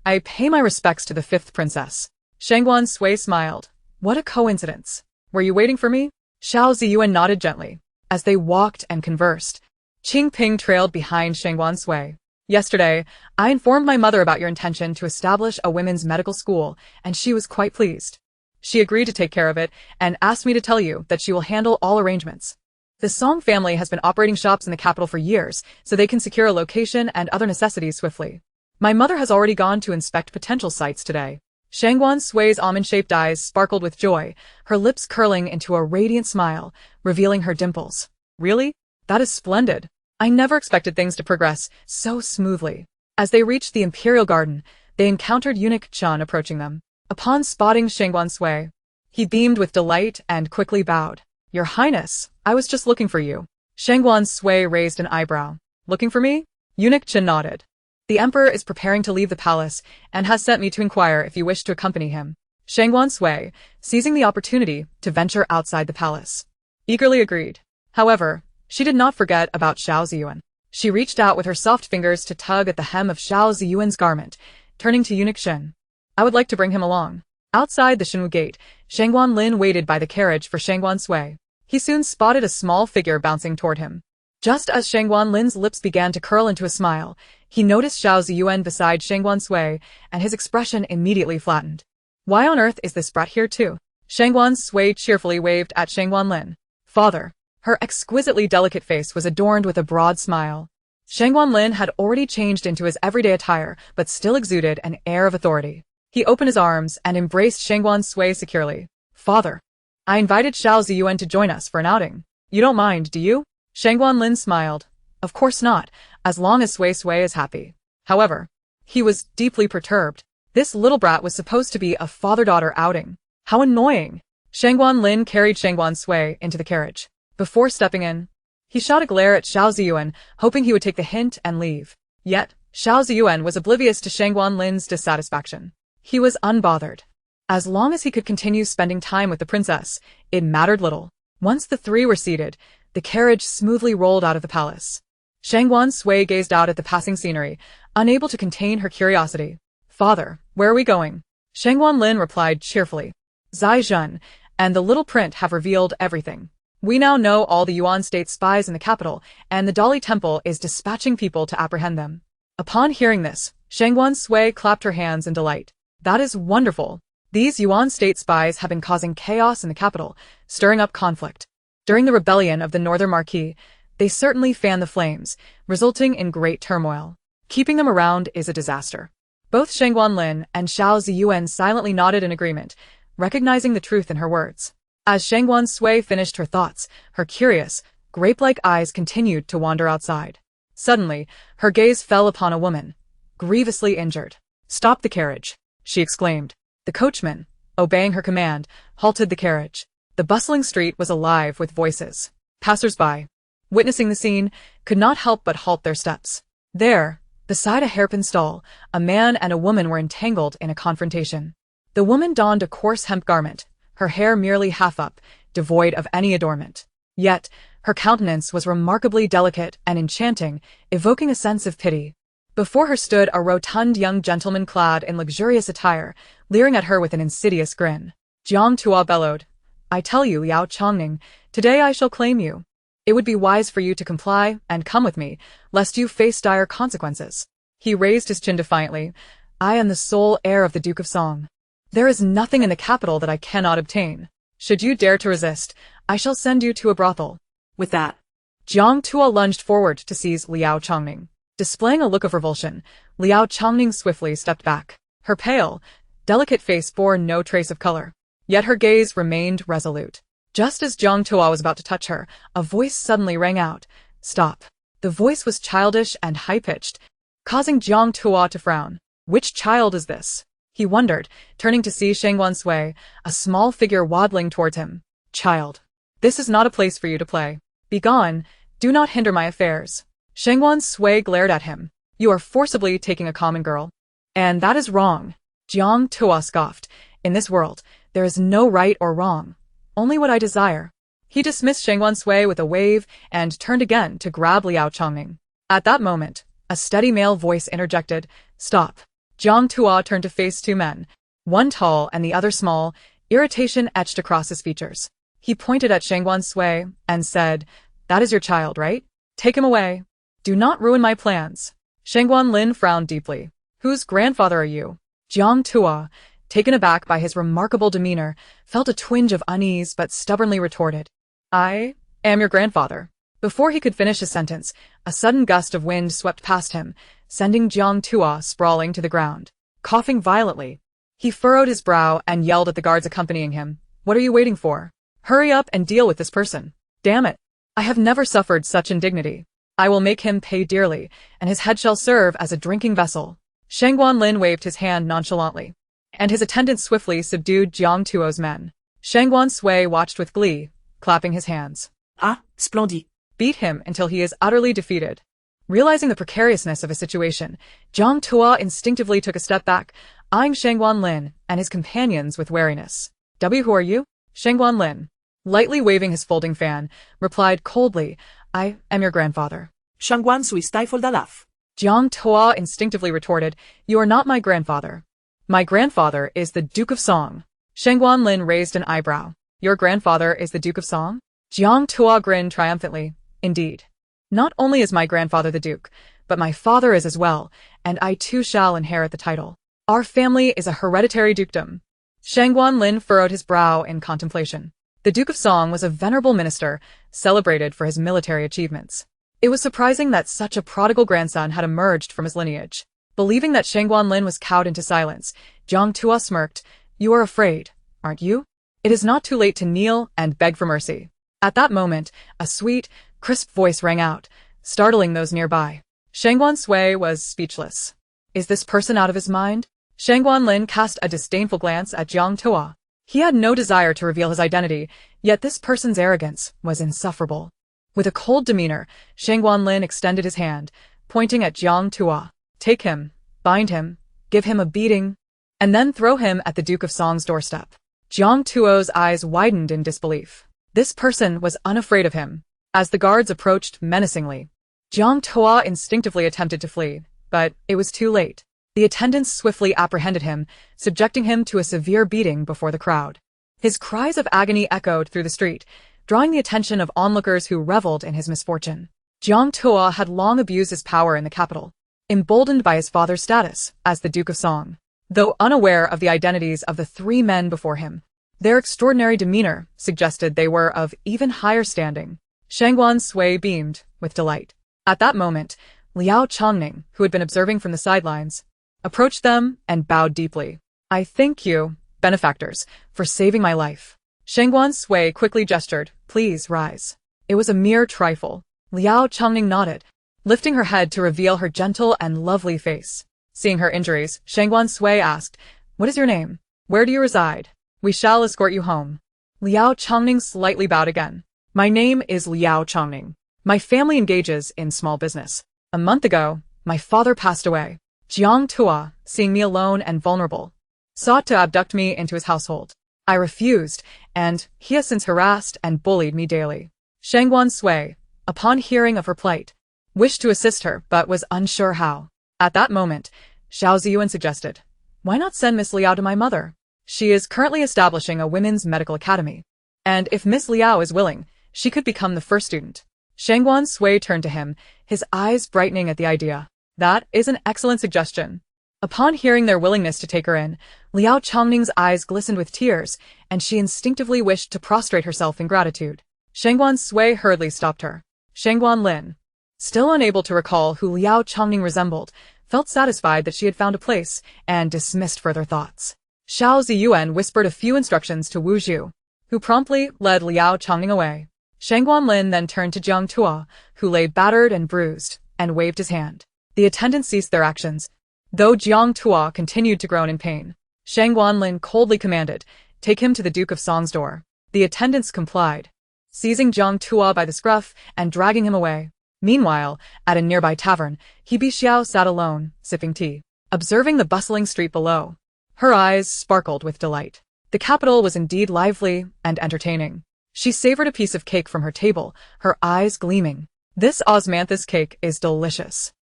I pay my respects to the fifth princess. Shangguan Sui smiled. What a coincidence. Were you waiting for me? Xiao Ziyuan nodded gently. As they walked and conversed, Qing Ping trailed behind Shangguan Sui. Yesterday, I informed my mother about your intention to establish a women's medical school, and she was quite pleased. She agreed to take care of it and asked me to tell you that she will handle all arrangements. The Song family has been operating shops in the capital for years, so they can secure a location and other necessities swiftly. My mother has already gone to inspect potential sites today. Shangguan Sui's almond-shaped eyes sparkled with joy, her lips curling into a radiant smile, revealing her dimples. Really? That is splendid. I never expected things to progress so smoothly. As they reached the imperial garden, they encountered eunuch Chun approaching them. Upon spotting Shangguan Sui, he beamed with delight and quickly bowed. Your Highness, I was just looking for you. Shangguan Sui raised an eyebrow. Looking for me? Eunuch Chun nodded. The Emperor is preparing to leave the palace and has sent me to inquire if you wish to accompany him. Shangguan Sui, seizing the opportunity to venture outside the palace, eagerly agreed. However, she did not forget about Xiao Ziyuan. She reached out with her soft fingers to tug at the hem of Xiao Ziyuan's garment, turning to eunuch Shen. I would like to bring him along. Outside the Shenwu gate, Shangguan Lin waited by the carriage for Shangguan Sui. He soon spotted a small figure bouncing toward him. Just as Shangguan Lin's lips began to curl into a smile, he noticed Xiao Ziyuan beside Shangguan Sui, and his expression immediately flattened. Why on earth is this brat here too? Shangguan Sui cheerfully waved at Shangguan Lin. Father. Her exquisitely delicate face was adorned with a broad smile. Shangguan Lin had already changed into his everyday attire, but still exuded an air of authority. He opened his arms and embraced Shangguan Sui securely. Father. I invited Xiao Ziyuan to join us for an outing. You don't mind, do you? Shangguan Lin smiled. Of course not, as long as Sui is happy. However, he was deeply perturbed. This little brat was supposed to be a father-daughter outing. How annoying! Shangguan Lin carried Shangguan Sui into the carriage. Before stepping in, he shot a glare at Xiao Ziyuan, hoping he would take the hint and leave. Yet, Xiao Ziyuan was oblivious to Shangguan Lin's dissatisfaction. He was unbothered. As long as he could continue spending time with the princess, it mattered little. Once the three were seated, the carriage smoothly rolled out of the palace. Shangguan Sui gazed out at the passing scenery, unable to contain her curiosity. Father, where are we going? Shangguan Lin replied cheerfully. Zai Zhen and the little print have revealed everything. We now know all the Yuan state spies in the capital, and the Dali Temple is dispatching people to apprehend them. Upon hearing this, Shangguan Sui clapped her hands in delight. That is wonderful. These Yuan state spies have been causing chaos in the capital, stirring up conflict. During the rebellion of the Northern Marquis, they certainly fanned the flames, resulting in great turmoil. Keeping them around is a disaster. Both Shangguan Lin and Xiao Ziyuan silently nodded in agreement, recognizing the truth in her words. As Shangguan Sui finished her thoughts, her curious, grape-like eyes continued to wander outside. Suddenly, her gaze fell upon a woman, grievously injured. Stop the carriage, she exclaimed. The coachman, obeying her command, halted the carriage. The bustling street was alive with voices. Passers-by, witnessing the scene, could not help but halt their steps. There, beside a hairpin stall, a man and a woman were entangled in a confrontation. The woman donned a coarse hemp garment, her hair merely half up, devoid of any adornment. Yet, her countenance was remarkably delicate and enchanting, evoking a sense of pity. Before her stood a rotund young gentleman clad in luxurious attire, leering at her with an insidious grin. Jiang Tua bellowed. I tell you, Liao Chongning, today I shall claim you. It would be wise for you to comply and come with me, lest you face dire consequences. He raised his chin defiantly. I am the sole heir of the Duke of Song. There is nothing in the capital that I cannot obtain. Should you dare to resist, I shall send you to a brothel. With that, Jiang Tua lunged forward to seize Liao Chongning. Displaying a look of revulsion, Liao Chongning swiftly stepped back. Her pale, delicate face bore no trace of color. Yet her gaze remained resolute. Just as Jiang Tua was about to touch her, a voice suddenly rang out. Stop. The voice was childish and high-pitched, causing Jiang Tua to frown. Which child is this? He wondered, turning to see Shangguan Sui, a small figure waddling towards him. Child. This is not a place for you to play. Begone, do not hinder my affairs. Shangguan Sui glared at him. You are forcibly taking a common girl. And that is wrong. Jiang Tua scoffed. In this world, there is no right or wrong. Only what I desire. He dismissed Shangguan Sui with a wave and turned again to grab Liao Chongning. At that moment, a steady male voice interjected. Stop. Jiang Tua turned to face two men, one tall and the other small, irritation etched across his features. He pointed at Shangguan Sui and said, That is your child, right? Take him away. Do not ruin my plans. Shangguan Lin frowned deeply. Whose grandfather are you? Jiang Tua, taken aback by his remarkable demeanor, felt a twinge of unease but stubbornly retorted. I am your grandfather. Before he could finish his sentence, a sudden gust of wind swept past him, sending Jiang Tua sprawling to the ground. Coughing violently, he furrowed his brow and yelled at the guards accompanying him. What are you waiting for? Hurry up and deal with this person. Damn it. I have never suffered such indignity. I will make him pay dearly, and his head shall serve as a drinking vessel. Shangguan Lin waved his hand nonchalantly, and his attendants swiftly subdued Jiang Tuo's men. Shangguan Sui watched with glee, clapping his hands. Ah, splendid. Beat him until he is utterly defeated. Realizing the precariousness of his situation, Jiang Tua instinctively took a step back, eyeing Shangguan Lin and his companions with wariness. Who are you? Shangguan Lin, lightly waving his folding fan, replied coldly, I am your grandfather. Shangguan Sui stifled a laugh. Jiang Toa instinctively retorted, "You are not my grandfather. My grandfather is the Duke of Song." Shangguan Lin raised an eyebrow. "Your grandfather is the Duke of Song?" Jiang Toa grinned triumphantly. "Indeed. Not only is my grandfather the Duke, but my father is as well, and I too shall inherit the title. Our family is a hereditary dukedom." Shangguan Lin furrowed his brow in contemplation. The Duke of Song was a venerable minister, celebrated for his military achievements. It was surprising that such a prodigal grandson had emerged from his lineage. Believing that Shangguan Lin was cowed into silence, Jiang Tua smirked. "You are afraid, aren't you? It is not too late to kneel and beg for mercy." At that moment, a sweet, crisp voice rang out, startling those nearby. Shangguan Sui was speechless. Is this person out of his mind? Shangguan Lin cast a disdainful glance at Jiang Tua. He had no desire to reveal his identity, yet this person's arrogance was insufferable. With a cold demeanor, Shangguan Lin extended his hand, pointing at Jiang Tua. "Take him, bind him, give him a beating, and then throw him at the Duke of Song's doorstep." Jiang Tuo's eyes widened in disbelief. This person was unafraid of him. As the guards approached menacingly, Jiang Tua instinctively attempted to flee, but it was too late. The attendants swiftly apprehended him, subjecting him to a severe beating before the crowd. His cries of agony echoed through the street, drawing the attention of onlookers who reveled in his misfortune. Jiang Tua had long abused his power in the capital, emboldened by his father's status as the Duke of Song. Though unaware of the identities of the three men before him, their extraordinary demeanor suggested they were of even higher standing. Shangguan Sui beamed with delight. At that moment, Liao Chongning, who had been observing from the sidelines, approached them and bowed deeply. "I thank you, benefactors, for saving my life." Shangguan Sui quickly gestured, "Please rise." It was a mere trifle. Liao Chongning nodded, lifting her head to reveal her gentle and lovely face. Seeing her injuries, Shangguan Sui asked, "What is your name? Where do you reside? We shall escort you home." Liao Chongning slightly bowed again. "My name is Liao Chongning. My family engages in small business. A month ago, my father passed away. Jiang Tua, seeing me alone and vulnerable, sought to abduct me into his household. I refused, and he has since harassed and bullied me daily." Shangguan Sui, upon hearing of her plight, wished to assist her but was unsure how. At that moment, Xiao Ziyuan suggested, "Why not send Miss Liao to my mother? She is currently establishing a women's medical academy, and if Miss Liao is willing, she could become the first student." Shangguan Sui turned to him, his eyes brightening at the idea. "That is an excellent suggestion." Upon hearing their willingness to take her in, Liao Chongning's eyes glistened with tears, and she instinctively wished to prostrate herself in gratitude. Shangguan Sui hurriedly stopped her. Shangguan Lin, still unable to recall who Liao Chongning resembled, felt satisfied that she had found a place, and dismissed further thoughts. Xiao Ziyuan whispered a few instructions to Wu Zhu, who promptly led Liao Chongning away. Shangguan Lin then turned to Jiang Tua, who lay battered and bruised, and waved his hand. The attendants ceased their actions, though Jiang Tua continued to groan in pain. Shangguan Lin coldly commanded, "Take him to the Duke of Song's door." The attendants complied, seizing Jiang Tua by the scruff and dragging him away. Meanwhile, at a nearby tavern, He Xiao sat alone, sipping tea, observing the bustling street below. Her eyes sparkled with delight. The capital was indeed lively and entertaining. She savored a piece of cake from her table, her eyes gleaming. "This osmanthus cake is delicious.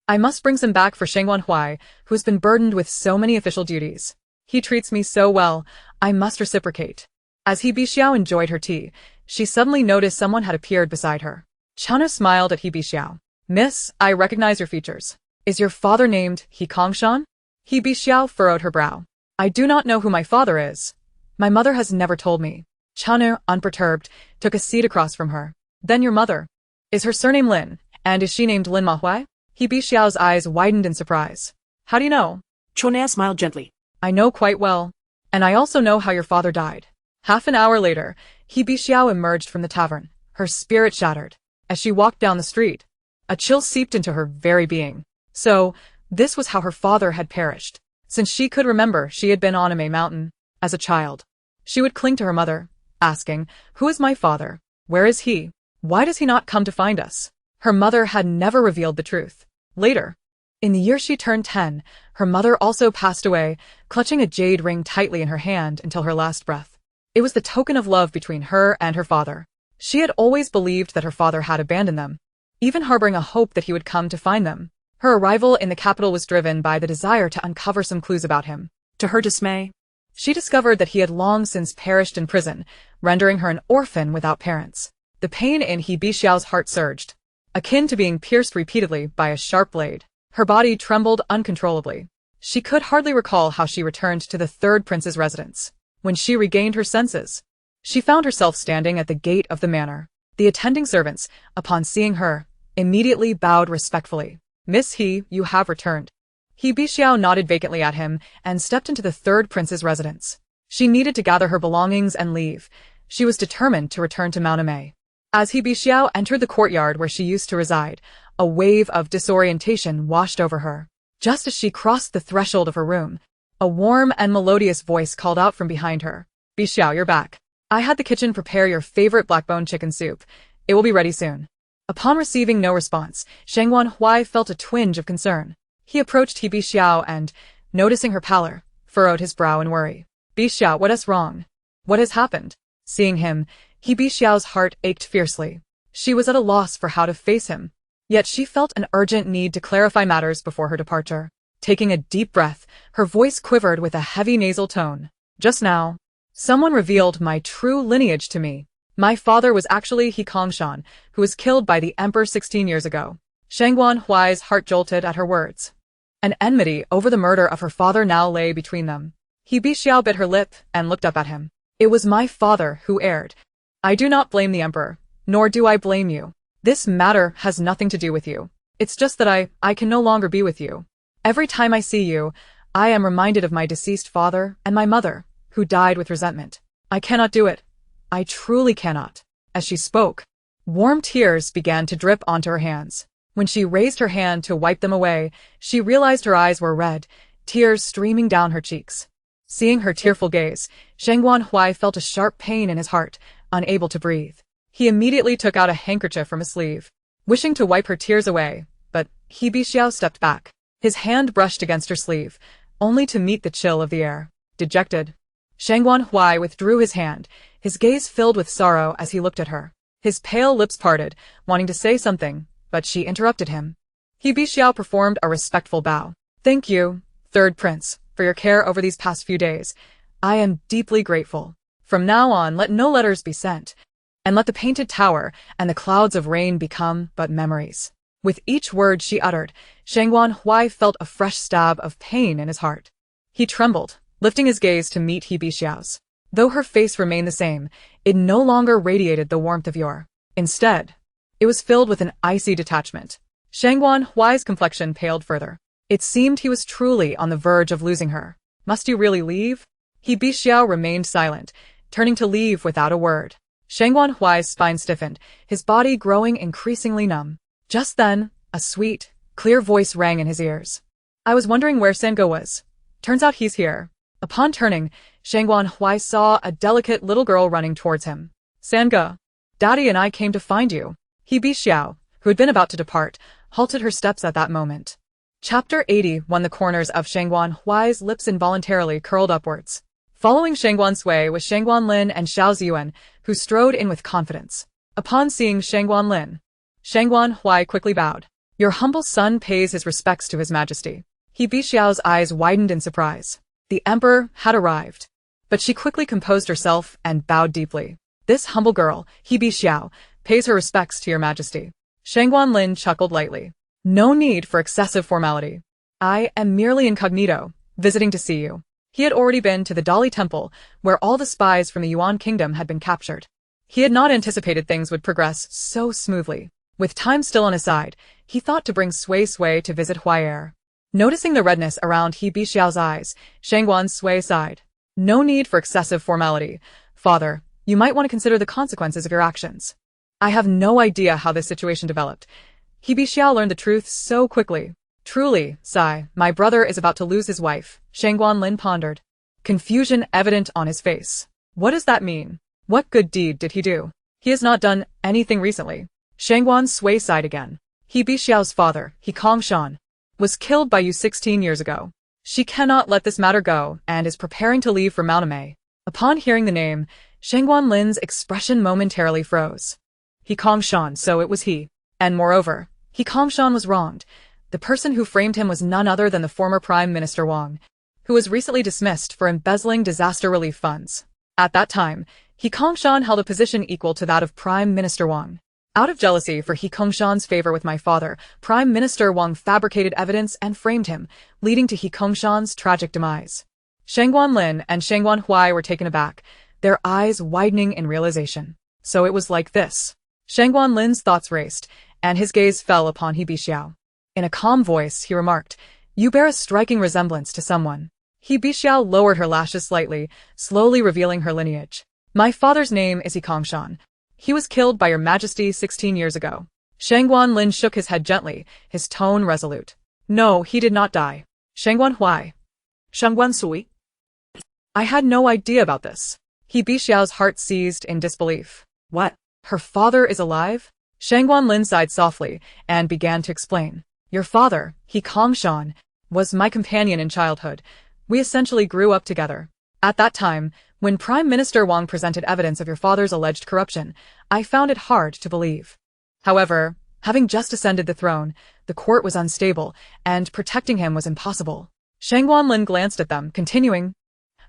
I must bring some back for Shangguan Huai, who has been burdened with so many official duties. He treats me so well, I must reciprocate." As He Xiao enjoyed her tea, she suddenly noticed someone had appeared beside her. Chana smiled at He Xiao. "Miss, I recognize your features. Is your father named He Kongshan?" He Xiao furrowed her brow. "I do not know who my father is. My mother has never told me." Chana, unperturbed, took a seat across from her. "Then your mother. Is her surname Lin, and is she named Lin Mahui?" He Xiao's eyes widened in surprise. "How do you know?" Chona smiled gently. "I know quite well. And I also know how your father died." Half an hour later, He Xiao emerged from the tavern, her spirit shattered. As she walked down the street, a chill seeped into her very being. So, this was how her father had perished. Since she could remember, she had been on a mountain. As a child, she would cling to her mother, asking, "Who is my father? Where is he? Why does he not come to find us?" Her mother had never revealed the truth. Later, in the year she turned 10, her mother also passed away, clutching a jade ring tightly in her hand until her last breath. It was the token of love between her and her father. She had always believed that her father had abandoned them, even harboring a hope that he would come to find them. Her arrival in the capital was driven by the desire to uncover some clues about him. To her dismay, She discovered that he had long since perished in prison, rendering her an orphan without parents. The pain in He Bixiao's heart surged, akin to being pierced repeatedly by a sharp blade. Her body trembled uncontrollably. She could hardly recall how she returned to the third prince's residence. When she regained her senses, she found herself standing at the gate of the manor. The attending servants, upon seeing her, immediately bowed respectfully. "Miss He, you have returned." He Bixiao nodded vacantly at him and stepped into the third prince's residence. She needed to gather her belongings and leave. She was determined to return to Mauname. As He Bixiao entered the courtyard where she used to reside, a wave of disorientation washed over her. Just as she crossed the threshold of her room, a warm and melodious voice called out from behind her. "Bixiao, you're back. I had the kitchen prepare your favorite blackbone chicken soup. It will be ready soon." Upon receiving no response, Shangguan Sui felt a twinge of concern. He approached He Bixiao and, noticing her pallor, furrowed his brow in worry. "Bixiao, what is wrong? What has happened?" Seeing him, He Bixiao's heart ached fiercely. She was at a loss for how to face him. Yet she felt an urgent need to clarify matters before her departure. Taking a deep breath, her voice quivered with a heavy nasal tone. "Just now, someone revealed my true lineage to me. My father was actually He Kongshan, who was killed by the emperor 16 years ago." Shangguan Huai's heart jolted at her words. An enmity over the murder of her father now lay between them. He Bixiao bit her lip and looked up at him. "It was my father who erred. I do not blame the emperor, nor do I blame you. This matter has nothing to do with you. It's just that I can no longer be with you. Every time I see you, I am reminded of my deceased father and my mother, who died with resentment. I cannot do it. I truly cannot." As she spoke, warm tears began to drip onto her hands. When she raised her hand to wipe them away, she realized her eyes were red, tears streaming down her cheeks. Seeing her tearful gaze, Shangguan Sui felt a sharp pain in his heart, unable to breathe. He immediately took out a handkerchief from his sleeve, wishing to wipe her tears away, but He Bixiao stepped back. His hand brushed against her sleeve, only to meet the chill of the air. Dejected, Shangguan Sui withdrew his hand, his gaze filled with sorrow as he looked at her. His pale lips parted, wanting to say something, but she interrupted him. He Bixiao performed a respectful bow. "Thank you, third prince, for your care over these past few days. I am deeply grateful. From now on, let no letters be sent, and let the painted tower and the clouds of rain become but memories." With each word she uttered, Shangguan Sui felt a fresh stab of pain in his heart. He trembled, lifting his gaze to meet He Bixiao's. Though her face remained the same, it no longer radiated the warmth of yore. Instead, it was filled with an icy detachment. Shangguan Huai's complexion paled further. It seemed he was truly on the verge of losing her. "Must you really leave?" He Bixiao remained silent, turning to leave without a word. Shangguan Huai's spine stiffened, his body growing increasingly numb. Just then, a sweet, clear voice rang in his ears. "I was wondering where Sango was. Turns out he's here." Upon turning, Shangguan Sui saw a delicate little girl running towards him. "Sanga, Daddy and I came to find you." He Bixiao, who had been about to depart, halted her steps at that moment. Chapter 81. The corners of Shangguan Huai's lips involuntarily curled upwards. Following Shangguan Sui was Shangguan Lin and Xiao Ziyuan, who strode in with confidence. Upon seeing Shangguan Lin, Shangguan Sui quickly bowed. "Your humble son pays his respects to His Majesty." He Bixiao's eyes widened in surprise. The emperor had arrived. But she quickly composed herself and bowed deeply. "This humble girl, He Bixiao, pays her respects to your Majesty." Shangguan Lin chuckled lightly. "No need for excessive formality. I am merely incognito, visiting to see you." He had already been to the Dali Temple, where all the spies from the Yuan Kingdom had been captured. He had not anticipated things would progress so smoothly. With time still on his side, he thought to bring Sui to visit Huai'er. Noticing the redness around He Bixiao's eyes, Shangguan Sui sighed. "No need for excessive formality. Father, you might want to consider the consequences of your actions." I have no idea how this situation developed. He Bixiao learned the truth so quickly. "Truly, Sai, my brother is about to lose his wife," Shangguan Lin pondered. Confusion evident on his face. "What does that mean? What good deed did he do?" "He has not done anything recently." Shangguan Sui sighed again. "He Bixiao's father, He Kongshan, was killed by you 16 years ago. She cannot let this matter go and is preparing to leave for Mauname." Upon hearing the name, Shangguan Lin's expression momentarily froze. He Kongshan, so it was he. And moreover, He Kongshan was wronged. The person who framed him was none other than the former Prime Minister Wang, who was recently dismissed for embezzling disaster relief funds. At that time, He Kongshan held a position equal to that of Prime Minister Wang. Out of jealousy for He Kongshan's favor with my father, Prime Minister Wang fabricated evidence and framed him, leading to He Kongshan's tragic demise. Shangguan Lin and Shangguan Huai were taken aback, their eyes widening in realization. So it was like this. Shangguan Lin's thoughts raced, and his gaze fell upon He Bixiao. In a calm voice, he remarked, "You bear a striking resemblance to someone." He Bixiao lowered her lashes slightly, slowly revealing her lineage. "My father's name is He Kongshan. He was killed by your majesty 16 years ago." Shangguan Lin shook his head gently, his tone resolute. "No, he did not die." Shangguan Huai. Shangguan Sui? "I had no idea about this." He Bixiao's heart seized in disbelief. What? "Her father is alive?" Shangguan Lin sighed softly and began to explain. "Your father, He Kongshan, was my companion in childhood. We essentially grew up together. At that time, when Prime Minister Wang presented evidence of your father's alleged corruption, I found it hard to believe. However, having just ascended the throne, the court was unstable, and protecting him was impossible." Shangguan Lin glanced at them, continuing,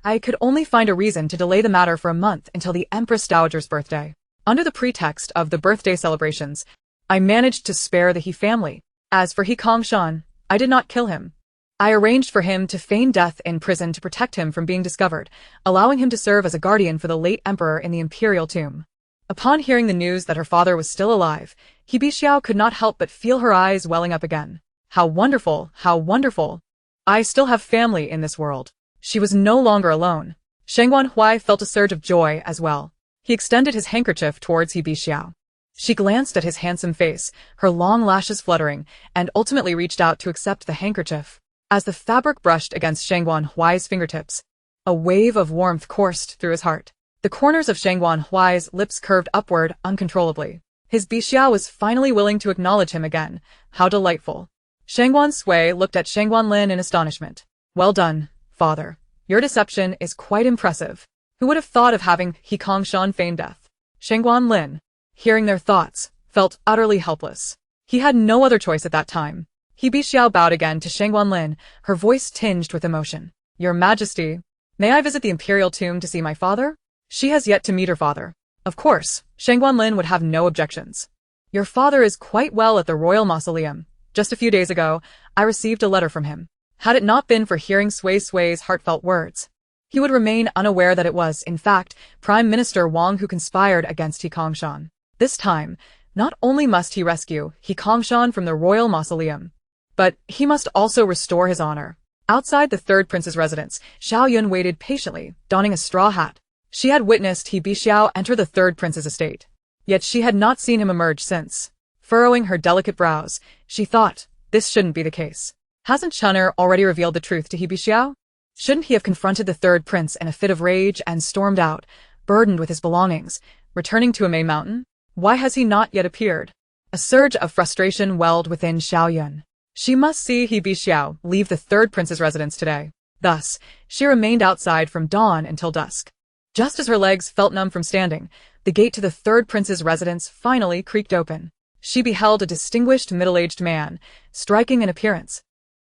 "I could only find a reason to delay the matter for a month until the Empress Dowager's birthday. Under the pretext of the birthday celebrations, I managed to spare the He family. As for He Kongshan, I did not kill him. I arranged for him to feign death in prison to protect him from being discovered, allowing him to serve as a guardian for the late emperor in the imperial tomb." Upon hearing the news that her father was still alive, He Bixiao could not help but feel her eyes welling up again. How wonderful, how wonderful. I still have family in this world. She was no longer alone. Shangguan Huai felt a surge of joy as well. He extended his handkerchief towards He Bixiao. She glanced at his handsome face, her long lashes fluttering, and ultimately reached out to accept the handkerchief. As the fabric brushed against Shangguan Huai's fingertips, a wave of warmth coursed through his heart. The corners of Shangguan Huai's lips curved upward uncontrollably. His Bixiao was finally willing to acknowledge him again. How delightful. Shangguan Sui looked at Shangguan Lin in astonishment. "Well done, father. Your deception is quite impressive. Who would have thought of having He Kongshan feign death?" Shangguan Lin, hearing their thoughts, felt utterly helpless. He had no other choice at that time. He Bixiao bowed again to Shangguan Lin, her voice tinged with emotion. "Your Majesty, may I visit the imperial tomb to see my father?" She has yet to meet her father. Of course, Shangguan Lin would have no objections. "Your father is quite well at the royal mausoleum. Just a few days ago, I received a letter from him. Had it not been for hearing Sui's heartfelt words, he would remain unaware that it was, in fact, Prime Minister Wang who conspired against He Kongshan. This time, not only must he rescue He Kongshan from the royal mausoleum, but he must also restore his honor." Outside the third prince's residence, Xiao Yun waited patiently, donning a straw hat. She had witnessed He Bixiao enter the third prince's estate, yet she had not seen him emerge since. Furrowing her delicate brows, she thought, this shouldn't be the case. Hasn't Chun'er already revealed the truth to He Bixiao? Shouldn't he have confronted the third prince in a fit of rage and stormed out, burdened with his belongings, returning to Amei Mountain? Why has he not yet appeared? A surge of frustration welled within Xiao Yun. She must see He Bixiao leave the third prince's residence today. Thus, she remained outside from dawn until dusk. Just as her legs felt numb from standing, the gate to the third prince's residence finally creaked open. She beheld a distinguished middle-aged man, striking in appearance,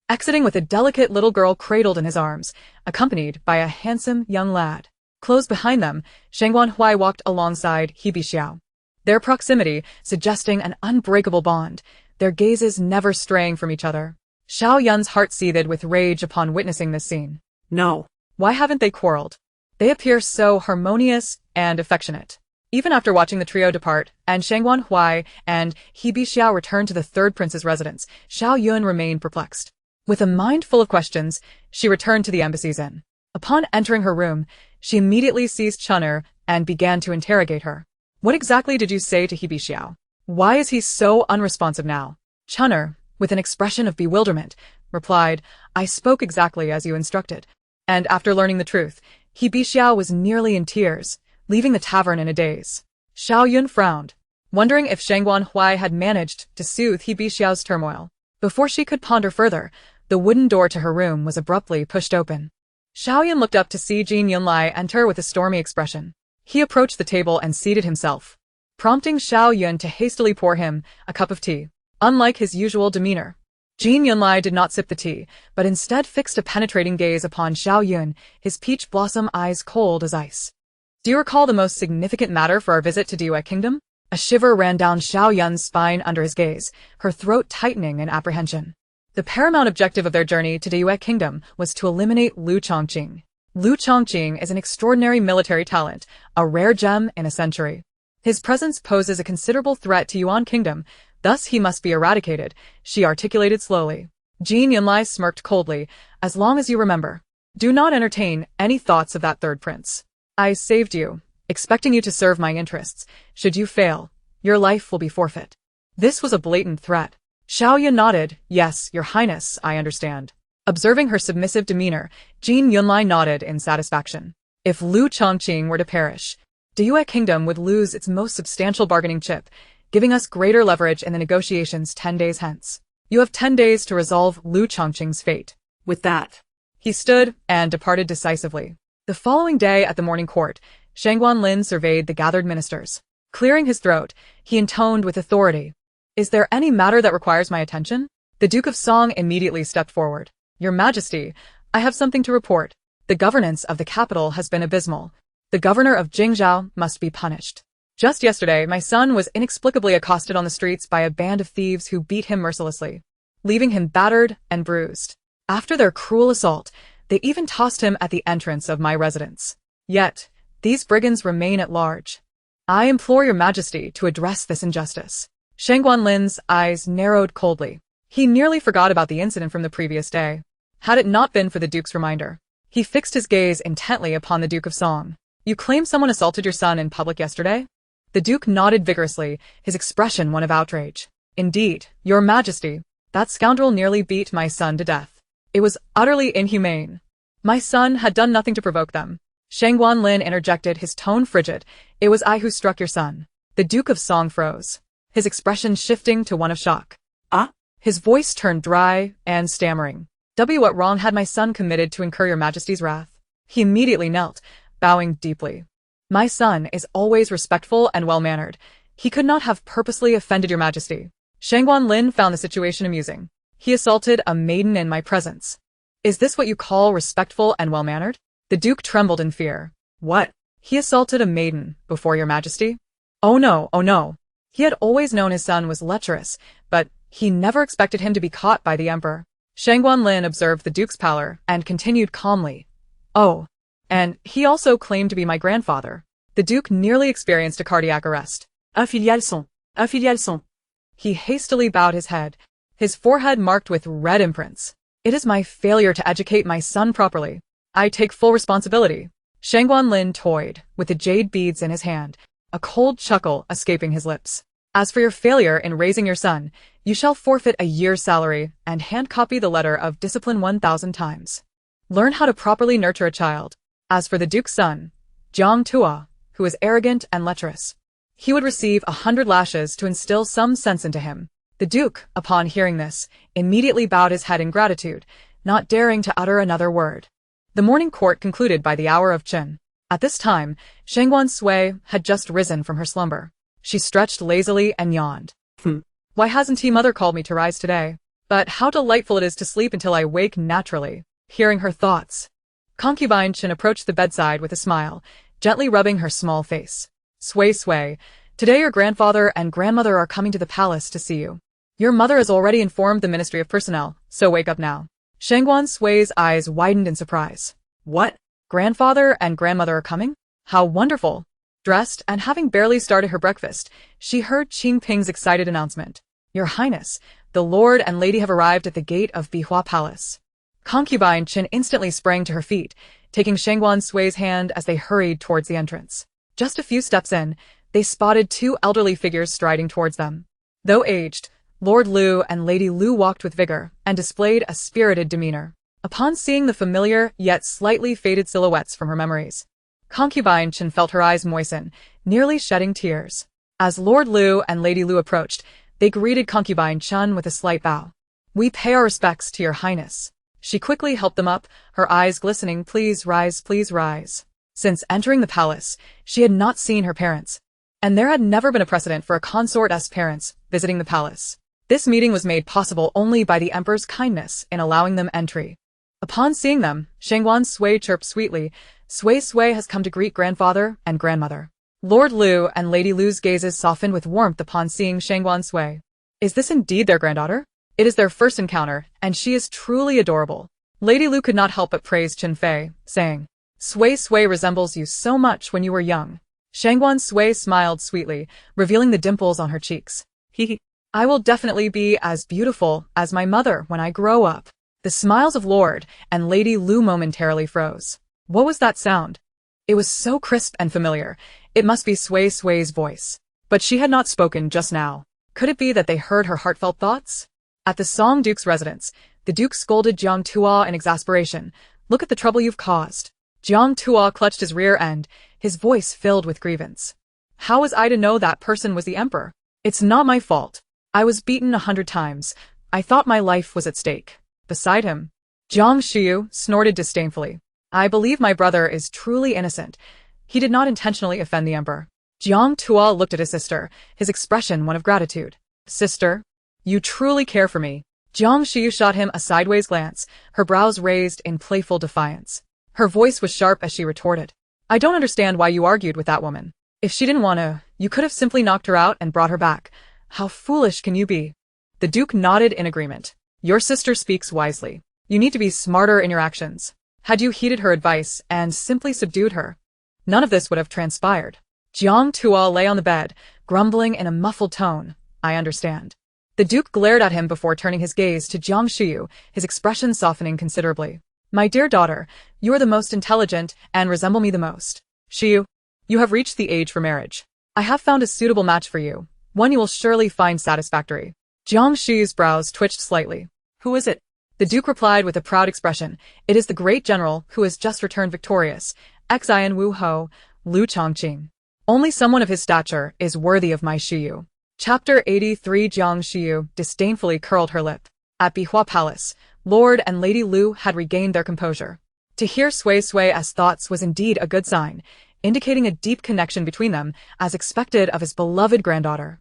exiting with a delicate little girl cradled in his arms, accompanied by a handsome young lad. Close behind them, Shangguan Huai walked alongside He Bixiao, their proximity suggesting an unbreakable bond, their gazes never straying from each other. Xiao Yun's heart seethed with rage upon witnessing this scene. No. Why haven't they quarreled? They appear so harmonious and affectionate. Even after watching the trio depart, and Shangguan Huai and He Bixiao return to the third prince's residence, Xiao Yun remained perplexed. With a mind full of questions, she returned to the embassy's inn. Upon entering her room, she immediately seized Chun'er and began to interrogate her. "What exactly did you say to He Bixiao? Why is he so unresponsive now?" Chun'er, with an expression of bewilderment, replied, "I spoke exactly as you instructed." And after learning the truth, He Bixiao was nearly in tears, leaving the tavern in a daze. Xiao Yun frowned, wondering if Shangguan Huai had managed to soothe He Bixiao's turmoil. Before she could ponder further, the wooden door to her room was abruptly pushed open. Xiao Yun looked up to see Jin Yunlai enter with a stormy expression. He approached the table and seated himself. prompting Xiao Yun to hastily pour him a cup of tea. Unlike his usual demeanor, Jin Yunlai did not sip the tea, but instead fixed a penetrating gaze upon Xiao Yun, his peach blossom eyes cold as ice. Do you recall the most significant matter for our visit to Diyue Kingdom? A shiver ran down Xiao Yun's spine under his gaze, her throat tightening in apprehension. The paramount objective of their journey to Diyue Kingdom was to eliminate Lu Chongqing. Lu Chongqing is an extraordinary military talent, a rare gem in a century. His presence poses a considerable threat to Yuan Kingdom, thus he must be eradicated, she articulated slowly. Jin Yunlai smirked coldly. As long as you remember, do not entertain any thoughts of that third prince. I saved you, expecting you to serve my interests. Should you fail, your life will be forfeit. This was a blatant threat. Xiao Yun nodded. Yes, your highness, I understand. Observing her submissive demeanor, Jin Yunlai nodded in satisfaction. If Lu Chongqing were to perish, Diyue Kingdom would lose its most substantial bargaining chip, giving us greater leverage in the negotiations 10 days hence. You have 10 days to resolve Lu Chongqing's fate. With that, he stood and departed decisively. The following day at the morning court, Shangguan Lin surveyed the gathered ministers. Clearing his throat, he intoned with authority. Is there any matter that requires my attention? The Duke of Song immediately stepped forward. Your Majesty, I have something to report. The governance of the capital has been abysmal. The governor of Jingzhou must be punished. Just yesterday, my son was inexplicably accosted on the streets by a band of thieves who beat him mercilessly, leaving him battered and bruised. After their cruel assault, they even tossed him at the entrance of my residence. Yet, these brigands remain at large. I implore your Majesty to address this injustice. Shangguan Lin's eyes narrowed coldly. He nearly forgot about the incident from the previous day. Had it not been for the Duke's reminder, he fixed his gaze intently upon the Duke of Song. You claim someone assaulted your son in public yesterday? The Duke nodded vigorously, his expression one of outrage. Indeed, your Majesty, that scoundrel nearly beat my son to death. It was utterly inhumane. My son had done nothing to provoke them. Shangguan Lin interjected, his tone frigid. It was I who struck your son. The Duke of Song froze, his expression shifting to one of shock. Ah? His voice turned dry and stammering. What wrong had my son committed to incur your Majesty's wrath? He immediately knelt, bowing deeply. My son is always respectful and well-mannered. He could not have purposely offended your Majesty. Shangguan Lin found the situation amusing. He assaulted a maiden in my presence. Is this what you call respectful and well-mannered? The Duke trembled in fear. What? He assaulted a maiden before your Majesty? Oh no, oh no. He had always known his son was lecherous, but he never expected him to be caught by the Emperor. Shangguan Lin observed the Duke's pallor and continued calmly. Oh, and he also claimed to be my grandfather. The Duke nearly experienced a cardiac arrest. Un filial son. Un filial son. He hastily bowed his head, his forehead marked with red imprints. It is my failure to educate my son properly. I take full responsibility. Shangguan Lin toyed with the jade beads in his hand, a cold chuckle escaping his lips. As for your failure in raising your son, you shall forfeit a year's salary and hand-copy the letter of discipline 1,000 times. Learn how to properly nurture a child. As for the Duke's son, Jiang Tua, who is arrogant and lecherous, he would receive 100 lashes to instill some sense into him. The Duke, upon hearing this, immediately bowed his head in gratitude, not daring to utter another word. The morning court concluded by the hour of Qin. At this time, Shangguan Sui had just risen from her slumber. She stretched lazily and yawned. Why hasn't mother called me to rise today? But how delightful it is to sleep until I wake naturally. Hearing her thoughts, Concubine Li approached the bedside with a smile, gently rubbing her small face. Sui, today your grandfather and grandmother are coming to the palace to see you. Your mother has already informed the Ministry of Personnel, so wake up now. Shangguan Sui's eyes widened in surprise. What? Grandfather and grandmother are coming? How wonderful! Dressed and having barely started her breakfast, she heard Qing Ping's excited announcement. Your Highness, the Lord and Lady have arrived at the gate of Bihua Palace. Concubine Li instantly sprang to her feet, taking Shangguan Sui's hand as they hurried towards the entrance. Just a few steps in, they spotted two elderly figures striding towards them. Though aged, Lord Lu and Lady Lu walked with vigor and displayed a spirited demeanor. Upon seeing the familiar yet slightly faded silhouettes from her memories, Concubine Li felt her eyes moisten, nearly shedding tears. As Lord Lu and Lady Lu approached, they greeted Concubine Li with a slight bow. We pay our respects to your Highness. She quickly helped them up, her eyes glistening. Please rise, please rise. Since entering the palace, she had not seen her parents. And there had never been a precedent for a consort's parents visiting the palace. This meeting was made possible only by the emperor's kindness in allowing them entry. Upon seeing them, Shangguan Sui chirped sweetly, "Sui Sui has come to greet grandfather and grandmother." Lord Lu and Lady Lu's gazes softened with warmth upon seeing Shangguan Sui. Is this indeed their granddaughter? It is their first encounter, and she is truly adorable. Lady Lu could not help but praise Chen Fei, saying, "Sui Sui resembles you so much when you were young." Shangguan Sui smiled sweetly, revealing the dimples on her cheeks. I will definitely be as beautiful as my mother when I grow up." The smiles of Lord and Lady Lu momentarily froze. What was that sound? It was so crisp and familiar. It must be Sui Sui's voice. But she had not spoken just now. Could it be that they heard her heartfelt thoughts? At the Song Duke's residence, the Duke scolded Jiang Tua in exasperation. "Look at the trouble you've caused." Jiang Tua clutched his rear end, his voice filled with grievance. "How was I to know that person was the emperor? It's not my fault. I was beaten 100 times. I thought my life was at stake. Beside him." Jiang Shiyu snorted disdainfully. "I believe my brother is truly innocent. He did not intentionally offend the emperor." Jiang Tua looked at his sister, his expression one of gratitude. "Sister, you truly care for me." Jiang Shiyu shot him a sideways glance, her brows raised in playful defiance. Her voice was sharp as she retorted, "I don't understand why you argued with that woman. If she didn't want to, you could have simply knocked her out and brought her back. How foolish can you be?" The Duke nodded in agreement. "Your sister speaks wisely. You need to be smarter in your actions. Had you heeded her advice and simply subdued her, none of this would have transpired." Jiang Tua lay on the bed, grumbling in a muffled tone, "I understand." The Duke glared at him before turning his gaze to Jiang Shiyu, his expression softening considerably. "My dear daughter, you are the most intelligent and resemble me the most. Shiyu, you have reached the age for marriage. I have found a suitable match for you, one you will surely find satisfactory." Jiang Shiyu's brows twitched slightly. "Who is it?" The Duke replied with a proud expression, "It is the great general who has just returned victorious, exile Wu Ho, Lu Chongqing. Only someone of his stature is worthy of my Shiyu." Chapter 83. Jiang Shiyu disdainfully curled her lip. At Bihua Palace, Lord and Lady Lu had regained their composure. To hear Sui Sui's thoughts was indeed a good sign, indicating a deep connection between them, as expected of his beloved granddaughter.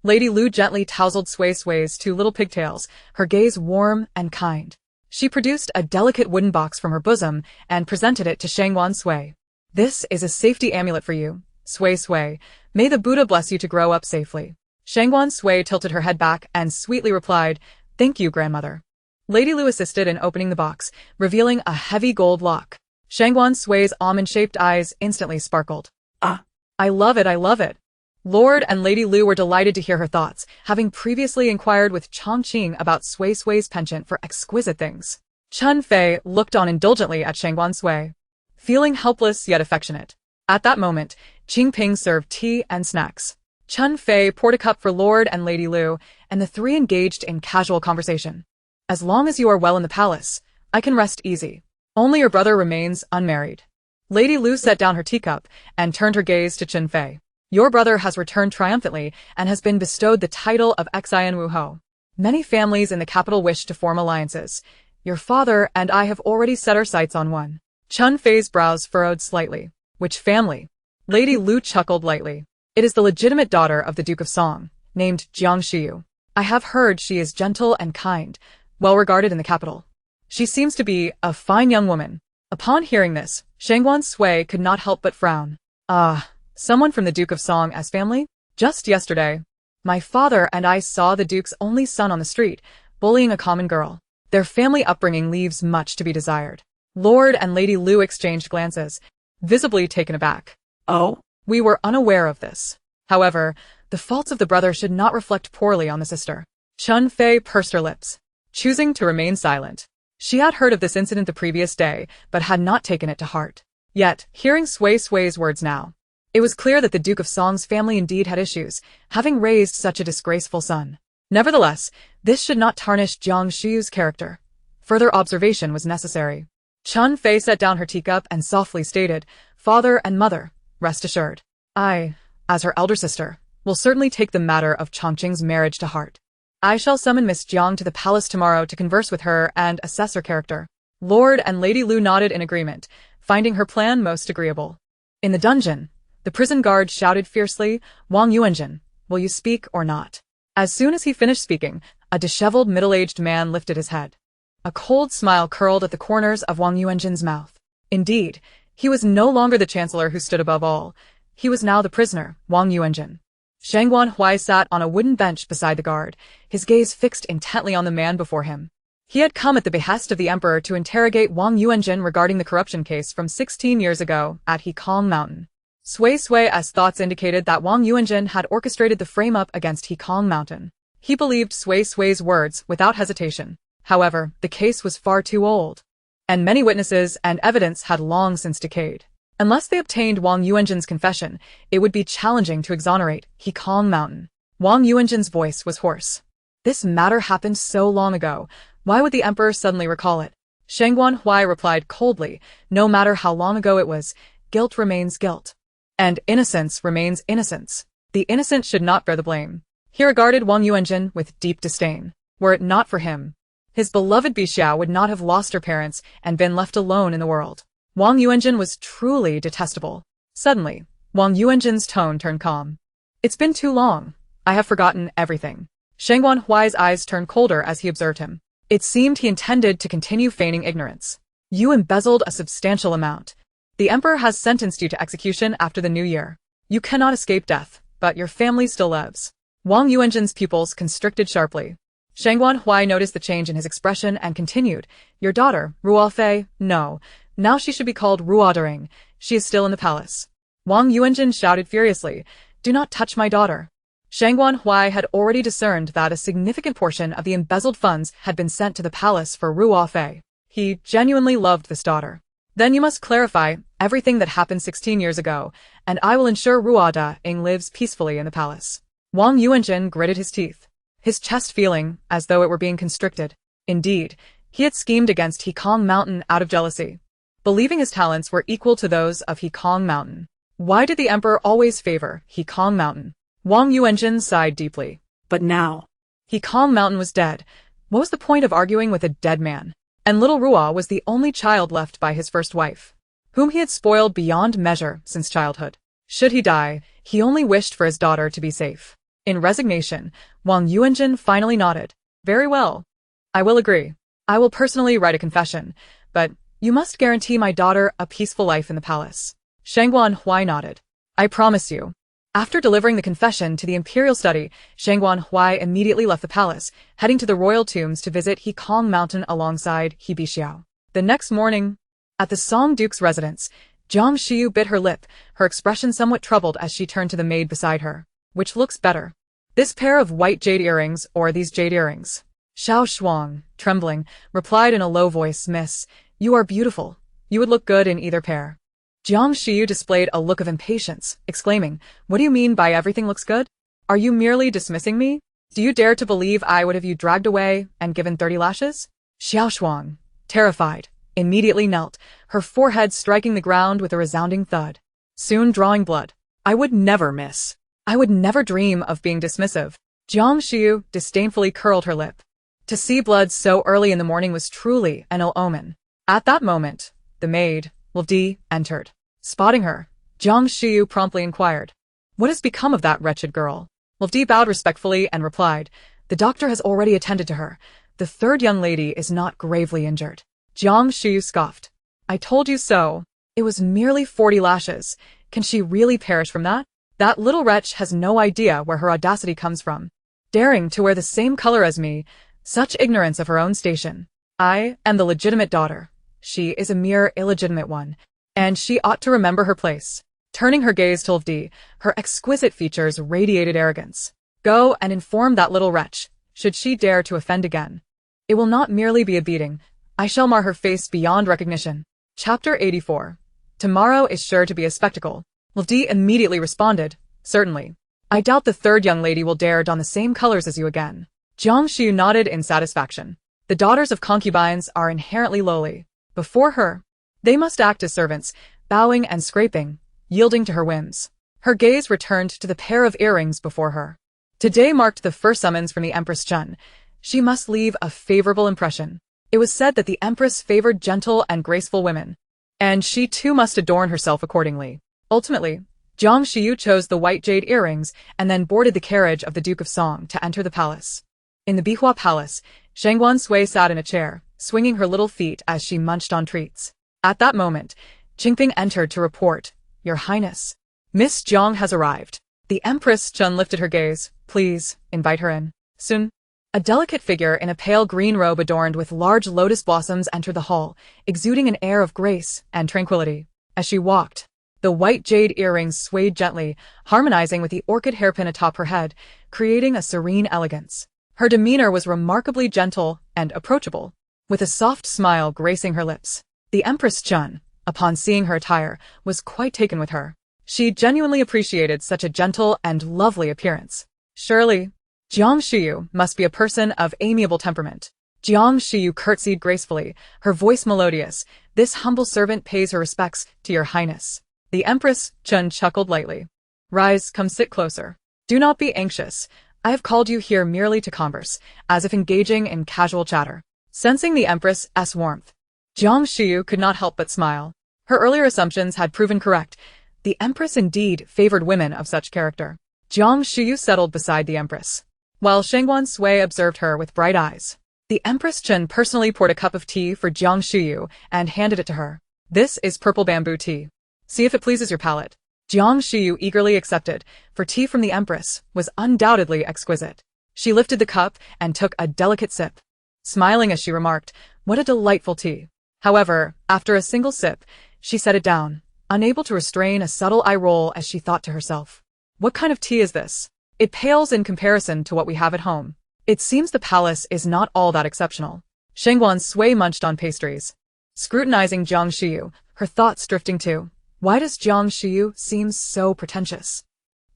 Lady Lu gently tousled Sui Sui's 2 little pigtails, her gaze warm and kind. She produced a delicate wooden box from her bosom and presented it to Shangguan Sui. "This is a safety amulet for you, Sui Sui. May the Buddha bless you to grow up safely." Shangguan Sui tilted her head back and sweetly replied, "Thank you, grandmother." Lady Lu assisted in opening the box, revealing a heavy gold lock. Shangguan Sui's almond-shaped eyes instantly sparkled. "Ah, I love it, I love it." Lord and Lady Lu were delighted to hear her thoughts, having previously inquired with Chongqing about Sui Sui's penchant for exquisite things. Chen Fei looked on indulgently at Shangguan Sui, feeling helpless yet affectionate. At that moment, Qing Ping served tea and snacks. Chen Fei poured a cup for Lord and Lady Lu, and the three engaged in casual conversation. "As long as you are well in the palace, I can rest easy. Only your brother remains unmarried." Lady Lu set down her teacup and turned her gaze to Chen Fei. "Your brother has returned triumphantly and has been bestowed the title of exile Wu Ho. Many families in the capital wish to form alliances. Your father and I have already set our sights on one." Chen Fei's brows furrowed slightly. "Which family?" Lady Lu chuckled lightly. "It is the legitimate daughter of the Duke of Song, named Jiang Shiyu. I have heard she is gentle and kind, well regarded in the capital. She seems to be a fine young woman." Upon hearing this, Shangguan Sui could not help but frown. "Ah, someone from the Duke of Song as family? Just yesterday, my father and I saw the Duke's only son on the street, bullying a common girl. Their family upbringing leaves much to be desired." Lord and Lady Lu exchanged glances, visibly taken aback. "Oh? We were unaware of this. However, the faults of the brother should not reflect poorly on the sister." Chen Fei pursed her lips, choosing to remain silent. She had heard of this incident the previous day, but had not taken it to heart. Yet, hearing Sui Sui's words now, it was clear that the Duke of Song's family indeed had issues, having raised such a disgraceful son. Nevertheless, this should not tarnish Jiang Shiyu's character. Further observation was necessary. Chen Fei set down her teacup and softly stated, "Father and mother, rest assured. I, as her elder sister, will certainly take the matter of Chongqing's marriage to heart. I shall summon Miss Jiang to the palace tomorrow to converse with her and assess her character." Lord and Lady Lu nodded in agreement, finding her plan most agreeable. In the dungeon, The prison guard shouted fiercely, "Wang Yuanjin, will you speak or not?" As soon as he finished speaking, a disheveled middle-aged man lifted his head. A cold smile curled at the corners of Wang Yuanjin's mouth. Indeed, he was no longer the chancellor who stood above all. He was now the prisoner, Wang Yuanjin. Shangguan Sui sat on a wooden bench beside the guard, his gaze fixed intently on the man before him. He had come at the behest of the emperor to interrogate Wang Yuanjin regarding the corruption case from 16 years ago at Hekong Mountain. Sui's thoughts indicated that Wang Yuanjin had orchestrated the frame-up against Hekong Mountain. He believed Sui's words without hesitation. However, the case was far too old, and many witnesses and evidence had long since decayed. Unless they obtained Wang Yuanjin's confession, it would be challenging to exonerate Hekong Mountain. Wang Yuanjin's voice was hoarse. This matter happened so long ago. Why would the emperor suddenly recall it? Shangguan Sui replied coldly, "No matter how long ago it was, guilt remains guilt. And innocence remains innocence. The innocent should not bear the blame." He regarded Wang Yuanjin with deep disdain. Were it not for him, his beloved Bixiao would not have lost her parents and been left alone in the world. Wang Yuanjin was truly detestable. Suddenly, Wang Yuanjin's tone turned calm. "It's been too long. I have forgotten everything." Shangguan Sui's eyes turned colder as he observed him. It seemed he intended to continue feigning ignorance. "You embezzled a substantial amount. The emperor has sentenced you to execution after the new year. You cannot escape death, but your family still lives." Wang Yuanjin's pupils constricted sharply. Shangguan Sui noticed the change in his expression and continued, "Your daughter, Ruofei, no. Now she should be called Ruodering. She is still in the palace." Wang Yuanjin shouted furiously, "Do not touch my daughter." Shangguan Sui had already discerned that a significant portion of the embezzled funds had been sent to the palace for Ruofei. He genuinely loved this daughter. "Then you must clarify everything that happened 16 years ago, and I will ensure Ruodering lives peacefully in the palace." Wang Yuanjin gritted his teeth, his chest feeling as though it were being constricted. Indeed, he had schemed against Hekong Mountain out of jealousy, believing his talents were equal to those of Hekong Mountain. Why did the emperor always favor Hekong Mountain? Wang Yuanjin sighed deeply. But now, Hekong Mountain was dead. What was the point of arguing with a dead man? And little Ruo was the only child left by his first wife, whom he had spoiled beyond measure since childhood. Should he die, he only wished for his daughter to be safe. In resignation, Wang Yuanjin finally nodded. "Very well. I will agree. I will personally write a confession, but you must guarantee my daughter a peaceful life in the palace." Shangguan Sui nodded. "I promise you." After delivering the confession to the imperial study, Shangguan Sui immediately left the palace, heading to the royal tombs to visit Hekong Mountain alongside He Bixiao. The next morning, at the Song Duke's residence, Jiang Shiyu bit her lip, her expression somewhat troubled as she turned to the maid beside her. "Which looks better, this pair of white jade earrings or these jade earrings?" Xiao Shuang, trembling, replied in a low voice, "Miss, you are beautiful. You would look good in either pair." Jiang Shiyu displayed a look of impatience, exclaiming, "What do you mean by everything looks good? Are you merely dismissing me? Do you dare to believe I would have you dragged away and given 30 lashes?" Xiao Shuang, terrified, immediately knelt, her forehead striking the ground with a resounding thud, soon drawing blood. "I would never, miss. I would never dream of being dismissive." Jiang Shiyu disdainfully curled her lip. To see blood so early in the morning was truly an ill omen. At that moment, the maid, Li, entered. Spotting her, Jiang Shiyu promptly inquired, "What has become of that wretched girl?" Li bowed respectfully and replied, "The doctor has already attended to her. The third young lady is not gravely injured." Jiang Shiyu scoffed. "I told you so. It was merely 40 lashes. Can she really perish from that? That little wretch has no idea where her audacity comes from. Daring to wear the same color as me, such ignorance of her own station. I am the legitimate daughter. She is a mere illegitimate one, and she ought to remember her place." Turning her gaze to Li, her exquisite features radiated arrogance. "Go and inform that little wretch, should she dare to offend again. It will not merely be a beating. I shall mar her face beyond recognition." Chapter 84. Tomorrow is sure to be a spectacle. Li immediately responded, "Certainly. I doubt the third young lady will dare don the same colors as you again." Jiang Shiyu nodded in satisfaction. The daughters of concubines are inherently lowly. Before her, they must act as servants, bowing and scraping, yielding to her whims. Her gaze returned to the pair of earrings before her. Today marked the first summons from the Empress Chun. She must leave a favorable impression. It was said that the Empress favored gentle and graceful women, and she too must adorn herself accordingly. Ultimately, Jiang Shiyu chose the white jade earrings and then boarded the carriage of the Duke of Song to enter the palace. In the Bihua Palace, Shangguan Sui sat in a chair, swinging her little feet as she munched on treats. At that moment, Qingping entered to report, "Your Highness, Miss Jiang has arrived." The Empress Chun lifted her gaze. "Please, invite her in." Soon, a delicate figure in a pale green robe adorned with large lotus blossoms entered the hall, exuding an air of grace and tranquility. As she walked, the white jade earrings swayed gently, harmonizing with the orchid hairpin atop her head, creating a serene elegance. Her demeanor was remarkably gentle and approachable, with a soft smile gracing her lips. The Empress Chun, upon seeing her attire, was quite taken with her. She genuinely appreciated such a gentle and lovely appearance. Surely, Jiang Shiyu must be a person of amiable temperament. Jiang Shiyu curtsied gracefully, her voice melodious. "This humble servant pays her respects to your highness." The Empress Chun chuckled lightly. "Rise, come sit closer. Do not be anxious. I have called you here merely to converse, as if engaging in casual chatter." Sensing the Empress's warmth, Jiang Shiyu could not help but smile. Her earlier assumptions had proven correct. The Empress indeed favored women of such character. Jiang Shiyu settled beside the Empress, while Shangguan Sui observed her with bright eyes. The Empress Chen personally poured a cup of tea for Jiang Shiyu and handed it to her. "This is purple bamboo tea. See if it pleases your palate." Jiang Shiyu eagerly accepted, for tea from the Empress was undoubtedly exquisite. She lifted the cup and took a delicate sip, smiling as she remarked, "What a delightful tea." However, after a single sip, she set it down, unable to restrain a subtle eye roll as she thought to herself, "What kind of tea is this? It pales in comparison to what we have at home. It seems the palace is not all that exceptional." Shangguan Sui munched on pastries, scrutinizing Jiang Shiyu, her thoughts drifting to, "Why does Jiang Shiyu seem so pretentious?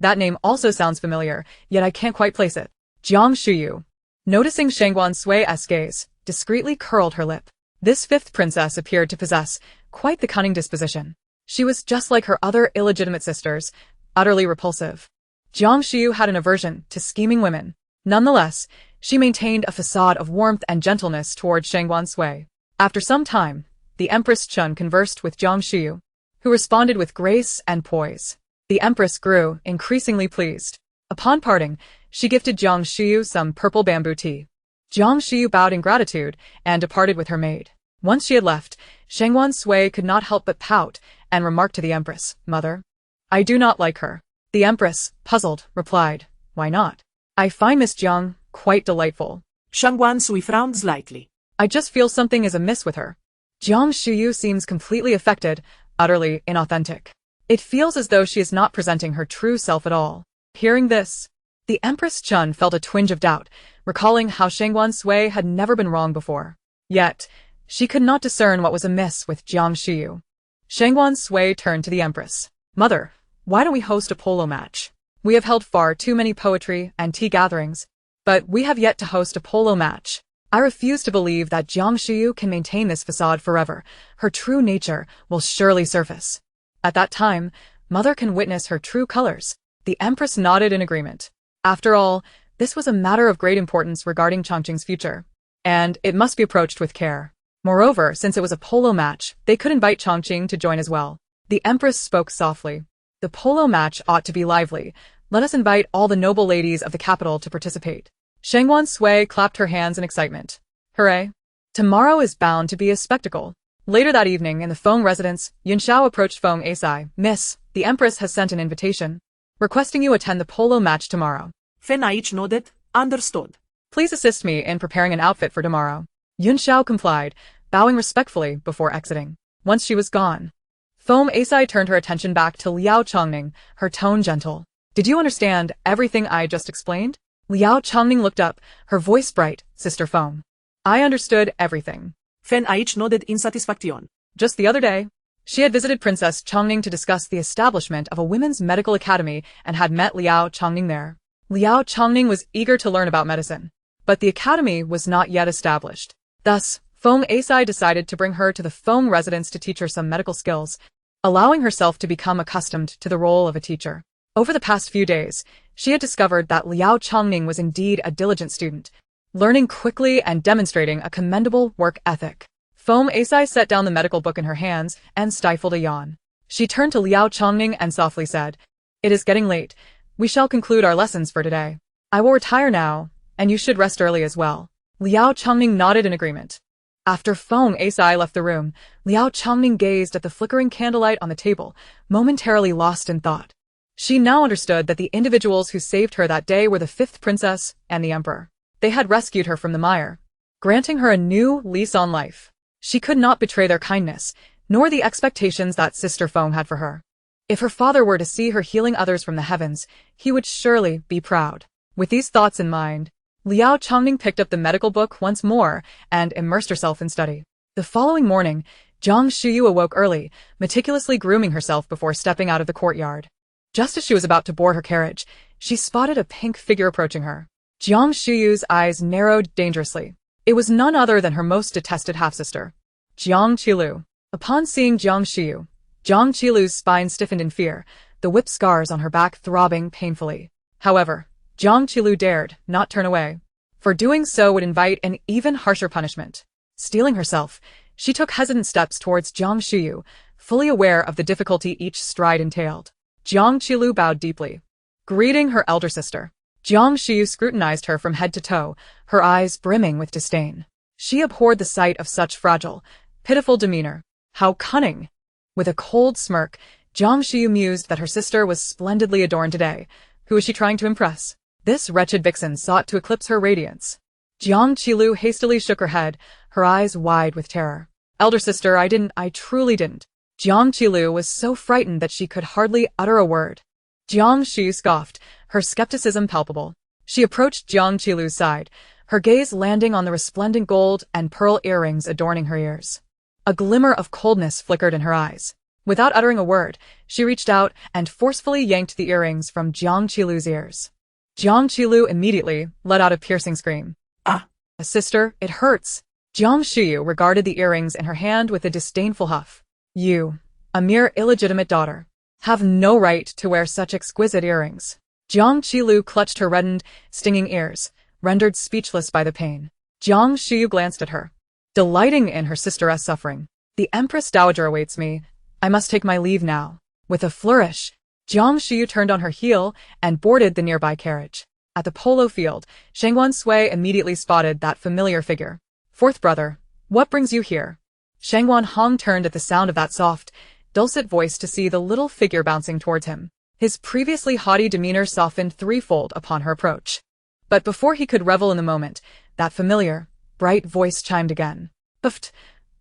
That name also sounds familiar, yet I can't quite place it." Jiang Shiyu, noticing Shangguan Sui's gaze, discreetly curled her lip. This fifth princess appeared to possess quite the cunning disposition. She was just like her other illegitimate sisters, utterly repulsive. Jiang Shiyu had an aversion to scheming women. Nonetheless, she maintained a facade of warmth and gentleness toward Shangguan Sui. After some time, the Empress Chun conversed with Jiang Shiyu, who responded with grace and poise. The Empress grew increasingly pleased. Upon parting, she gifted Jiang Shiyu some purple bamboo tea. Jiang Shiyu bowed in gratitude and departed with her maid. Once she had left, Shangguan Sui could not help but pout and remarked to the Empress, "Mother, I do not like her." The Empress, puzzled, replied, "Why not? I find Miss Jiang quite delightful." Shangguan Sui frowned slightly. "I just feel something is amiss with her. Jiang Shiyu seems completely affected, utterly inauthentic. It feels as though she is not presenting her true self at all." Hearing this, the Empress Chun felt a twinge of doubt, recalling how Shangguan Sui had never been wrong before. Yet, she could not discern what was amiss with Jiang Shiyu. Shangguan Sui turned to the Empress. "Mother, why don't we host a polo match? We have held far too many poetry and tea gatherings, but we have yet to host a polo match. I refuse to believe that Jiang Shiyu can maintain this facade forever. Her true nature will surely surface. At that time, Mother can witness her true colors." The Empress nodded in agreement. After all, this was a matter of great importance regarding Chongqing's future, and it must be approached with care. Moreover, since it was a polo match, they could invite Chongqing to join as well. The Empress spoke softly. "The polo match ought to be lively. Let us invite all the noble ladies of the capital to participate." Shangguan Sui clapped her hands in excitement. "Hooray! Tomorrow is bound to be a spectacle." Later that evening, in the Feng residence, Yunxiao approached Feng Asai. "Miss, the Empress has sent an invitation, requesting you attend the polo match tomorrow." Fen Aichi nodded, understood. "Please assist me in preparing an outfit for tomorrow." Yunxiao complied, bowing respectfully before exiting. Once she was gone, Feng Asai turned her attention back to Liao Chongning, her tone gentle. "Did you understand everything I just explained?" Liao Chongning looked up, her voice bright. "Sister Feng, I understood everything." Fen Aichi nodded in satisfaction. Just the other day, she had visited Princess Chongning to discuss the establishment of a women's medical academy and had met Liao Chongning there. Liao Chongning was eager to learn about medicine, but the academy was not yet established. Thus, Feng Asai decided to bring her to the Feng residence to teach her some medical skills, allowing herself to become accustomed to the role of a teacher. Over the past few days, she had discovered that Liao Chongning was indeed a diligent student, learning quickly and demonstrating a commendable work ethic. Feng Asai set down the medical book in her hands and stifled a yawn. She turned to Liao Chongming and softly said, "It is getting late. We shall conclude our lessons for today. I will retire now, and you should rest early as well." Liao Chongming nodded in agreement. After Feng Asai left the room, Liao Chongming gazed at the flickering candlelight on the table, momentarily lost in thought. She now understood that the individuals who saved her that day were the fifth princess and the emperor. They had rescued her from the mire, granting her a new lease on life. She could not betray their kindness, nor the expectations that Sister Feng had for her. If her father were to see her healing others from the heavens, he would surely be proud. With these thoughts in mind, Liao Chongming picked up the medical book once more and immersed herself in study. The following morning, Jiang Shuyu awoke early, meticulously grooming herself before stepping out of the courtyard. Just as she was about to board her carriage, she spotted a pink figure approaching her. Jiang Shuyu's eyes narrowed dangerously. It was none other than her most detested half-sister, Jiang Qilu. Upon seeing Jiang Shuyu, Jiang Qilu's spine stiffened in fear, the whip scars on her back throbbing painfully. However, Jiang Qilu dared not turn away, for doing so would invite an even harsher punishment. Steeling herself, she took hesitant steps towards Jiang Shuyu, fully aware of the difficulty each stride entailed. Jiang Qilu bowed deeply, greeting her elder sister. Jiang Shuyu scrutinized her from head to toe, her eyes brimming with disdain. She abhorred the sight of such fragile, pitiful demeanor. How cunning! With a cold smirk, Jiang Shuyu mused that her sister was splendidly adorned today. Who was she trying to impress? This wretched vixen sought to eclipse her radiance. Jiang Qilu hastily shook her head, her eyes wide with terror. Elder sister, I truly didn't. Jiang Qilu was so frightened that she could hardly utter a word. Jiang Shuyu scoffed, her skepticism palpable. She approached Jiang Qilu's side, her gaze landing on the resplendent gold and pearl earrings adorning her ears. A glimmer of coldness flickered in her eyes. Without uttering a word, she reached out and forcefully yanked the earrings from Jiang Qilu's ears. Jiang Qilu immediately let out a piercing scream. "Ah! Sister, it hurts." Jiang Shuyu regarded the earrings in her hand with a disdainful huff. "You, a mere illegitimate daughter, have no right to wear such exquisite earrings." Jiang Qilu clutched her reddened, stinging ears, rendered speechless by the pain. Jiang Shuyu glanced at her, delighting in her sister's suffering. "The Empress Dowager awaits me. I must take my leave now." With a flourish, Jiang Shuyu turned on her heel and boarded the nearby carriage. At the polo field, Shangguan Sui immediately spotted that familiar figure. "Fourth brother, what brings you here?" Shangguan Hong turned at the sound of that soft, dulcet voice to see the little figure bouncing towards him. His previously haughty demeanor softened threefold upon her approach. But before he could revel in the moment, that familiar, bright voice chimed again. "Pft!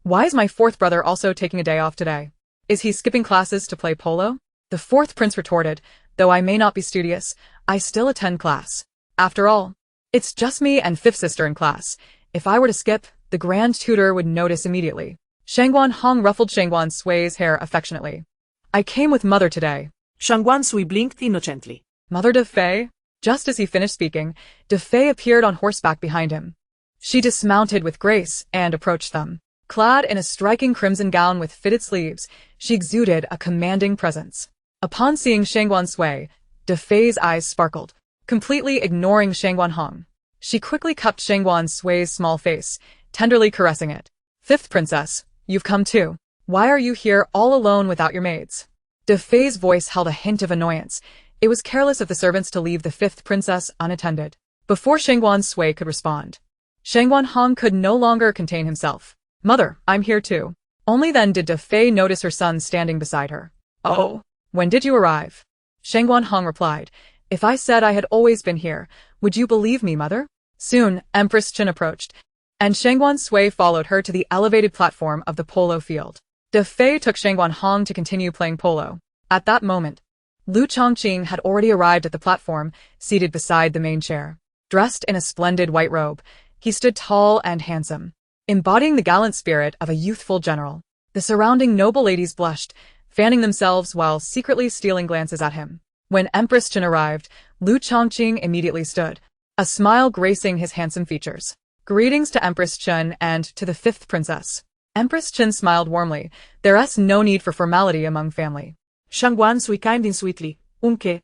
Why is my fourth brother also taking a day off today? Is he skipping classes to play polo?" The fourth prince retorted, "Though I may not be studious, I still attend class. After all, it's just me and fifth sister in class. If I were to skip, the grand tutor would notice immediately." Shangguan Hong ruffled Shangguan Sui's hair affectionately. "I came with mother today." Shangguan Sui blinked innocently. "Mother de Fei?" Just as he finished speaking, de Fei appeared on horseback behind him. She dismounted with grace and approached them. Clad in a striking crimson gown with fitted sleeves, she exuded a commanding presence. Upon seeing Shangguan Sui, de Fei's eyes sparkled. Completely ignoring Shangguan Hong, she quickly cupped Shangguan Sui's small face, tenderly caressing it. "Fifth princess, you've come too. Why are you here all alone without your maids?" De Fei's voice held a hint of annoyance. It was careless of the servants to leave the fifth princess unattended. Before Shangguan Sui could respond, Shangguan Hong could no longer contain himself. "Mother, I'm here too." Only then did de Fei notice her son standing beside her. "Oh, when did you arrive?" Shangguan Hong replied, "If I said I had always been here, would you believe me, mother?" Soon, Empress Chen approached, and Shangguan Sui followed her to the elevated platform of the polo field. De Fei took Shangguan Hong to continue playing polo. At that moment, Lu Chongqing had already arrived at the platform, seated beside the main chair. Dressed in a splendid white robe, he stood tall and handsome, embodying the gallant spirit of a youthful general. The surrounding noble ladies blushed, fanning themselves while secretly stealing glances at him. When Empress Chen arrived, Lu Chongqing immediately stood, a smile gracing his handsome features. "Greetings to Empress Chen and to the fifth princess." Empress Chen smiled warmly. There's no need for formality among family. Shangguan Sui chimed in sweetly. "Unke."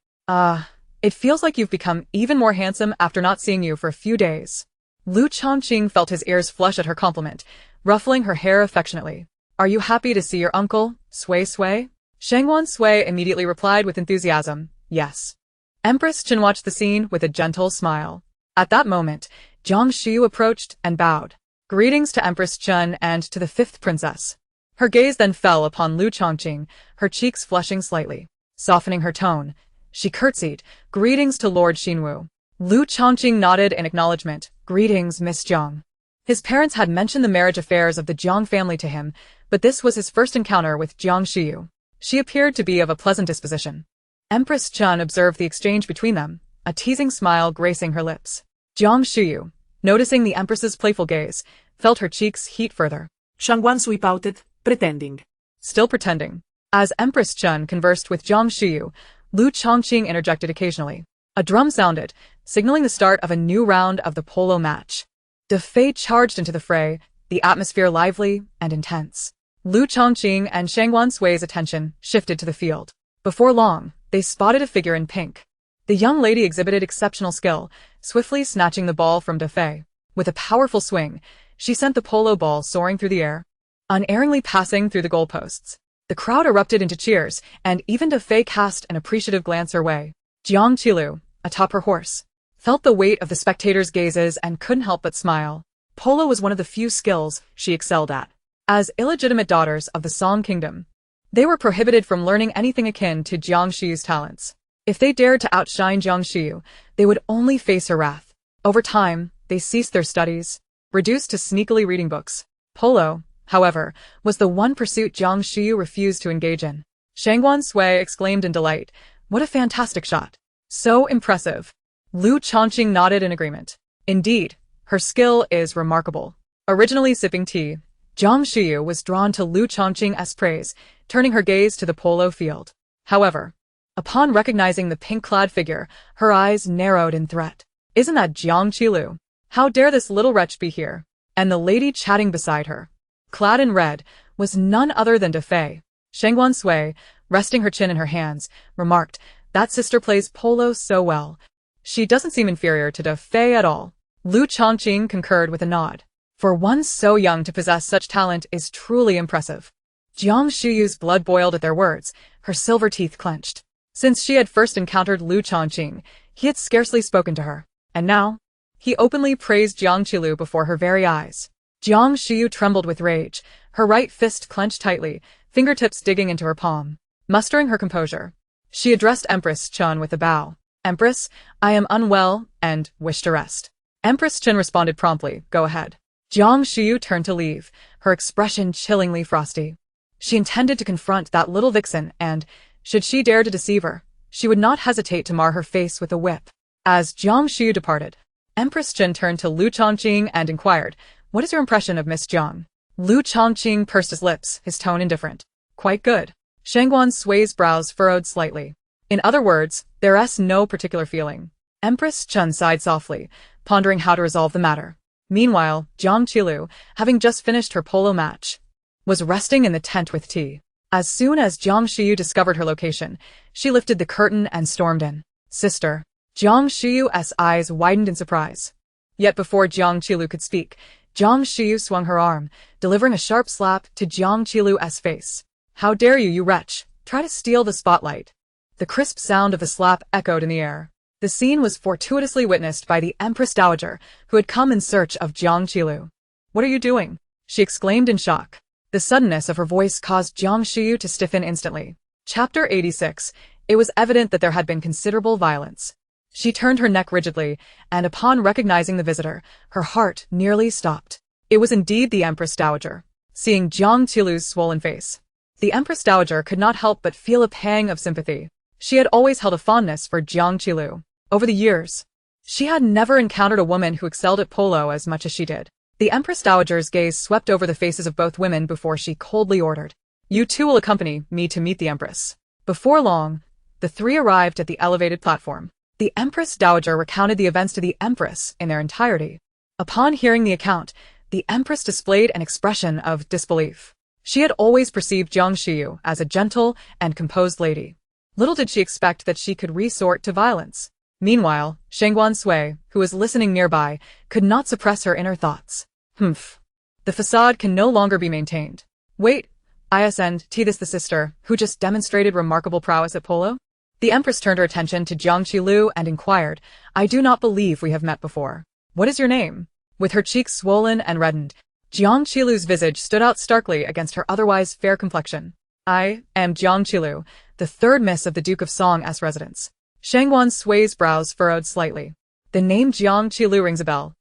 It feels like you've become even more handsome after not seeing you for a few days." Lu Chongqing felt his ears flush at her compliment, ruffling her hair affectionately. "Are you happy to see your uncle, Sui Sui?" Shangguan Sui immediately replied with enthusiasm, yes. Empress Chen watched the scene with a gentle smile. At that moment, Jiang Shu approached and bowed. Greetings to Empress Chen and to the fifth princess. Her gaze then fell upon Lu Chongqing, her cheeks flushing slightly. Softening her tone, she curtsied, greetings to Lord Xinwu. Lu Chongqing nodded in acknowledgement, greetings, Miss Jiang. His parents had mentioned the marriage affairs of the Jiang family to him, but this was his first encounter with Jiang Shiyu. She appeared to be of a pleasant disposition. Empress Chen observed the exchange between them, a teasing smile gracing her lips. Jiang Shiyu, noticing the Empress's playful gaze, felt her cheeks heat further. Shangguan Sui pouted, pretending. Still pretending. As Empress Chen conversed with Jiang Shiyu, Lu Chongqing interjected occasionally. A drum sounded, signaling the start of a new round of the polo match. De Fei charged into the fray, the atmosphere lively and intense. Lu Chongqing and Shangguan Sui's attention shifted to the field. Before long, they spotted a figure in pink. The young lady exhibited exceptional skill, swiftly snatching the ball from De Fei. With a powerful swing, she sent the polo ball soaring through the air, unerringly passing through the goalposts. The crowd erupted into cheers, and even De Fei cast an appreciative glance her way. Jiang Qilu, atop her horse, felt the weight of the spectators' gazes and couldn't help but smile. Polo was one of the few skills she excelled at. As illegitimate daughters of the Song Kingdom, they were prohibited from learning anything akin to Jiang Shiyu's talents. If they dared to outshine Jiang Shiyu, they would only face her wrath. Over time, they ceased their studies, reduced to sneakily reading books. Polo, however, was the one pursuit Jiang Shiyu refused to engage in. Shangguan Sui exclaimed in delight, "What a fantastic shot! So impressive!" Lu Chongqing nodded in agreement. Indeed, her skill is remarkable. Originally sipping tea, Jiang Shiyu was drawn to Lu Chongqing's praise, turning her gaze to the polo field. However, upon recognizing the pink-clad figure, her eyes narrowed in threat. Isn't that Jiang Qilu? How dare this little wretch be here? And the lady chatting beside her, clad in red, was none other than De Fei. Shangguan Sui, resting her chin in her hands, remarked, "That sister plays polo so well. She doesn't seem inferior to De Fei at all." Lu Chongqing concurred with a nod. For one so young to possess such talent is truly impressive. Jiang Shiyu's blood boiled at their words, her silver teeth clenched. Since she had first encountered Lu Chongqing, he had scarcely spoken to her, and now, he openly praised Jiang Qilu before her very eyes. Jiang Shiyu trembled with rage, her right fist clenched tightly, fingertips digging into her palm. Mustering her composure, she addressed Empress Chen with a bow. "Empress, I am unwell and wish to rest." Empress Chen responded promptly, "Go ahead." Jiang Shiyu turned to leave, her expression chillingly frosty. She intended to confront that little vixen and, should she dare to deceive her, she would not hesitate to mar her face with a whip. As Jiang Shiyu departed, Empress Chen turned to Lu Chongqing and inquired, "What is your impression of Miss Jiang?" Lu Chongqing pursed his lips, his tone indifferent. "Quite good." Shangguan Sui's brows furrowed slightly. "In other words, there's no particular feeling." Empress Chen sighed softly, pondering how to resolve the matter. Meanwhile, Jiang Qilu, having just finished her polo match, was resting in the tent with tea. As soon as Jiang Shiyu discovered her location, she lifted the curtain and stormed in. "Sister." Jiang Shiyu's eyes widened in surprise. Yet before Jiang Qilu could speak, Jiang Shiyu swung her arm, delivering a sharp slap to Jiang Qilu's face. "How dare you, you wretch, try to steal the spotlight." The crisp sound of the slap echoed in the air. The scene was fortuitously witnessed by the Empress Dowager, who had come in search of Jiang Qilu. "What are you doing?" she exclaimed in shock. The suddenness of her voice caused Jiang Shiyu to stiffen instantly. Chapter 86. It was evident that there had been considerable violence. She turned her neck rigidly, and upon recognizing the visitor, her heart nearly stopped. It was indeed the Empress Dowager. Seeing Jiang Qilu's swollen face, the Empress Dowager could not help but feel a pang of sympathy. She had always held a fondness for Jiang Qilu. Over the years, she had never encountered a woman who excelled at polo as much as she did. The Empress Dowager's gaze swept over the faces of both women before she coldly ordered, "You two will accompany me to meet the Empress." Before long, the three arrived at the elevated platform. The Empress Dowager recounted the events to the Empress in their entirety. Upon hearing the account, the Empress displayed an expression of disbelief. She had always perceived Jiang Shiyu as a gentle and composed lady. Little did she expect that she could resort to violence. Meanwhile, Shangguan Sui, who was listening nearby, could not suppress her inner thoughts. The facade can no longer be maintained. Wait, This the sister, who just demonstrated remarkable prowess at polo? The Empress turned her attention to Jiang Qilu and inquired, I do not believe we have met before. What is your name? With her cheeks swollen and reddened, Jiang Qilu's visage stood out starkly against her otherwise fair complexion. I am Jiang Qilu, the third miss of the Duke of Song's residence. Shangguan Sui's brows furrowed slightly. The name Jiang Qilu rings a bell.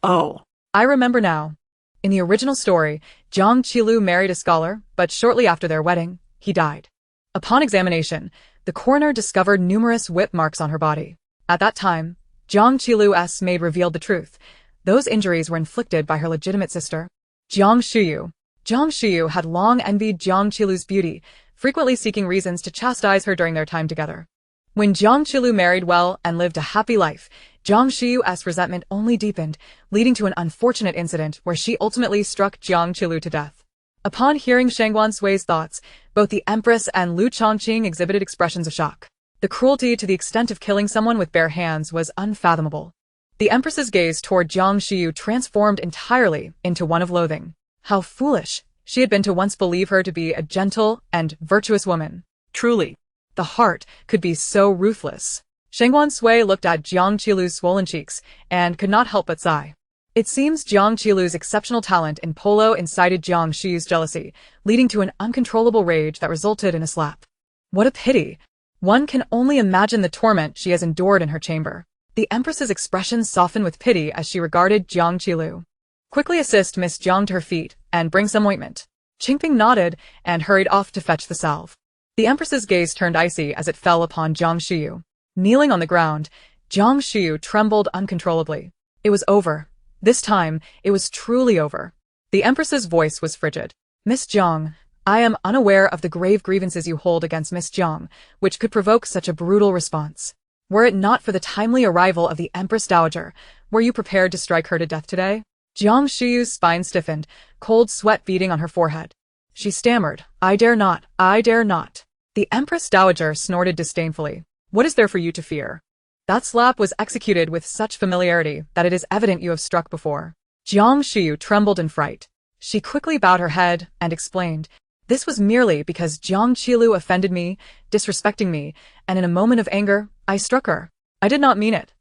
Oh. I remember now. In the original story, Jiang Qilu married a scholar, but shortly after their wedding, he died. Upon examination, the coroner discovered numerous whip marks on her body. At that time, Jiang Qilu's maid revealed the truth. Those injuries were inflicted by her legitimate sister, Jiang Shuyu. Jiang Shuyu had long envied Jiang Qilu's beauty, frequently seeking reasons to chastise her during their time together. When Jiang Qilu married well and lived a happy life, Jiang Shuyu's resentment only deepened, leading to an unfortunate incident where she ultimately struck Jiang Qilu to death. Upon hearing Shangguan Sui's thoughts, both the Empress and Lu Chongqing exhibited expressions of shock. The cruelty to the extent of killing someone with bare hands was unfathomable. The Empress's gaze toward Jiang Shuyu transformed entirely into one of loathing. How foolish she had been to once believe her to be a gentle and virtuous woman. Truly, the heart could be so ruthless. Shangguan Sui looked at Jiang Qilu's swollen cheeks and could not help but sigh. It seems Jiang Qilu's exceptional talent in polo incited Jiang Shuyu's jealousy, leading to an uncontrollable rage that resulted in a slap. What a pity! One can only imagine the torment she has endured in her chamber. The Empress's expression softened with pity as she regarded Jiang Qilu. Quickly assist Miss Jiang to her feet and bring some ointment. Qingping nodded and hurried off to fetch the salve. The Empress's gaze turned icy as it fell upon Jiang Shuyu. Kneeling on the ground, Jiang Shuyu trembled uncontrollably. It was over. This time, it was truly over. The Empress's voice was frigid. Miss Jiang, I am unaware of the grave grievances you hold against Miss Jiang, which could provoke such a brutal response. Were it not for the timely arrival of the Empress Dowager, were you prepared to strike her to death today? Jiang Shuyu's spine stiffened, cold sweat beading on her forehead. She stammered, I dare not, I dare not. The Empress Dowager snorted disdainfully. What is there for you to fear? That slap was executed with such familiarity that it is evident you have struck before. Jiang Shuyu trembled in fright. She quickly bowed her head and explained, this was merely because Jiang Qilu offended me, disrespecting me, and in a moment of anger, I struck her. I did not mean it.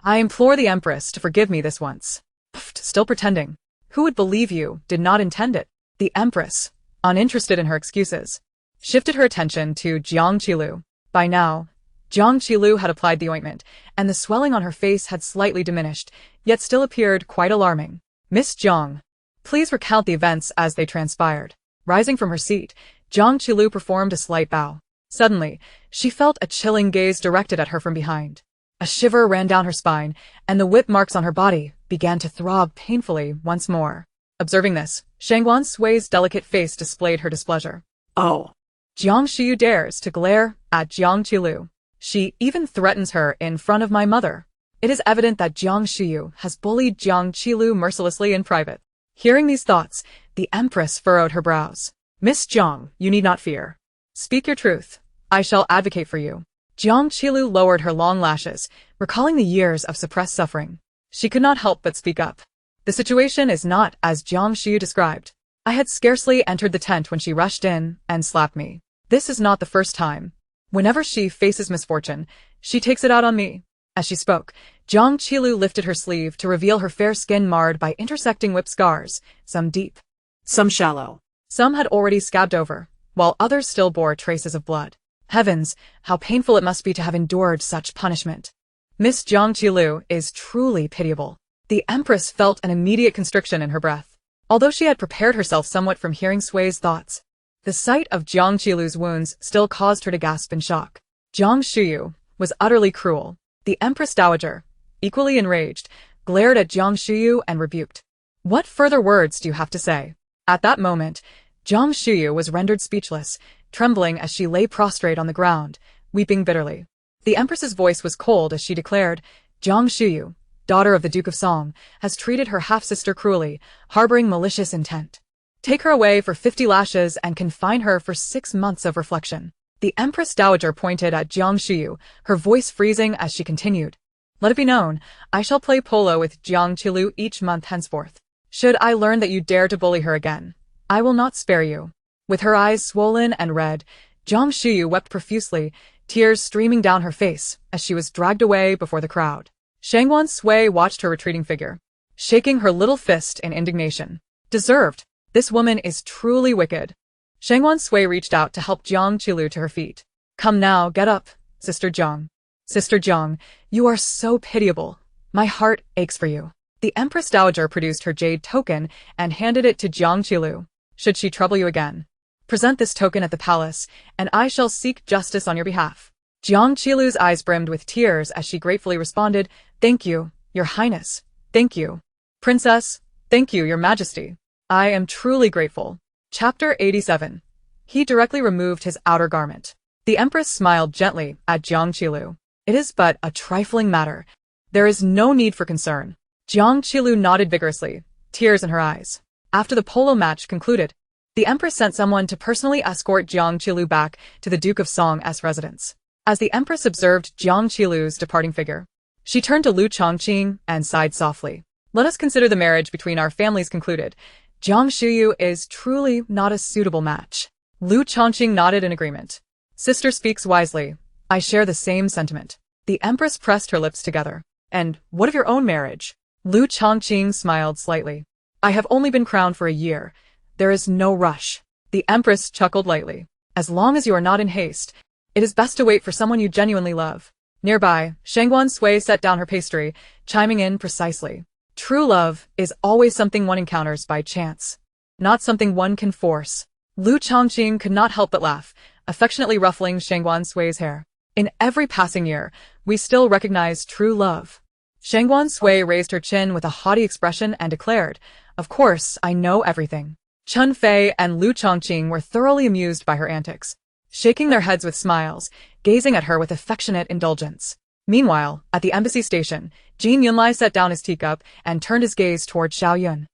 I implore the Empress to forgive me this once. Pfft, still pretending. Who would believe you did not intend it? The Empress, uninterested in her excuses, shifted her attention to Jiang Qilu. By now, Jiang Qilu had applied the ointment, and the swelling on her face had slightly diminished, yet still appeared quite alarming. Miss Jiang, please recount the events as they transpired. Rising from her seat, Jiang Qilu performed a slight bow. Suddenly, she felt a chilling gaze directed at her from behind. A shiver ran down her spine, and the whip marks on her body began to throb painfully once more. Observing this, Shangguan Sui's delicate face displayed her displeasure. Oh. Jiang Shuyu dares to glare at Jiang Qilu. She even threatens her in front of my mother. It is evident that Jiang Shuyu has bullied Jiang Qilu mercilessly in private. Hearing these thoughts, the Empress furrowed her brows. Miss Jiang, you need not fear. Speak your truth. I shall advocate for you. Jiang Qilu lowered her long lashes, recalling the years of suppressed suffering. She could not help but speak up. The situation is not as Jiang Shuyu described. I had scarcely entered the tent when she rushed in and slapped me. This is not the first time. Whenever she faces misfortune, she takes it out on me. As she spoke, Jiang Qilu lifted her sleeve to reveal her fair skin marred by intersecting whip scars, some deep, some shallow. Some had already scabbed over, while others still bore traces of blood. Heavens, how painful it must be to have endured such punishment. Miss Jiang Qilu is truly pitiable. The Empress felt an immediate constriction in her breath. Although she had prepared herself somewhat from hearing Sui's thoughts, the sight of Jiang Qilu's wounds still caused her to gasp in shock. Jiang Shuyu was utterly cruel. The Empress Dowager, equally enraged, glared at Jiang Shuyu and rebuked. What further words do you have to say? At that moment, Jiang Shuyu was rendered speechless, trembling as she lay prostrate on the ground, weeping bitterly. The Empress's voice was cold as she declared, Jiang Shuyu, daughter of the Duke of Song, has treated her half-sister cruelly, harboring malicious intent. Take her away for 50 lashes and confine her for 6 months of reflection. The Empress Dowager pointed at Jiang Shuyu, her voice freezing as she continued. Let it be known, I shall play polo with Jiang Qilu each month henceforth. Should I learn that you dare to bully her again, I will not spare you. With her eyes swollen and red, Jiang Shiyu wept profusely, tears streaming down her face as she was dragged away before the crowd. Shangguan Sui watched her retreating figure, shaking her little fist in indignation. Deserved. This woman is truly wicked. Shangguan Sui reached out to help Jiang Qilu to her feet. Come now, get up, Sister Jiang. Sister Jiang, you are so pitiable. My heart aches for you. The Empress Dowager produced her jade token and handed it to Jiang Qilu. Should she trouble you again, present this token at the palace, and I shall seek justice on your behalf. Jiang Qilu's eyes brimmed with tears as she gratefully responded, Thank you, Your Highness. Thank you. Princess, thank you, Your Majesty. I am truly grateful. Chapter 87. He directly removed his outer garment. The Empress smiled gently at Jiang Qilu. It is but a trifling matter. There is no need for concern. Jiang Qilu nodded vigorously, tears in her eyes. After the polo match concluded, the Empress sent someone to personally escort Jiang Qilu back to the Duke of Song's residence. As the Empress observed Jiang Qilu's departing figure, she turned to Lu Chongqing and sighed softly. Let us consider the marriage between our families concluded. Jiang Shiyu is truly not a suitable match. Lu Chongqing nodded in agreement. Sister speaks wisely. I share the same sentiment. The Empress pressed her lips together. And what of your own marriage? Lu Chongqing smiled slightly. I have only been crowned for a year. There is no rush. The Empress chuckled lightly. As long as you are not in haste, it is best to wait for someone you genuinely love. Nearby, Shangguan Sui set down her pastry, chiming in precisely. True love is always something one encounters by chance, not something one can force. Lu Chongqing could not help but laugh, affectionately ruffling Shangguan Sui's hair. In every passing year, we still recognize true love. Shangguan Sui raised her chin with a haughty expression and declared, Of course, I know everything. Chun Fei and Lu Chongqing were thoroughly amused by her antics, shaking their heads with smiles, gazing at her with affectionate indulgence. Meanwhile, at the embassy station, Jin Yunlai set down his teacup and turned his gaze toward Xiao Yun.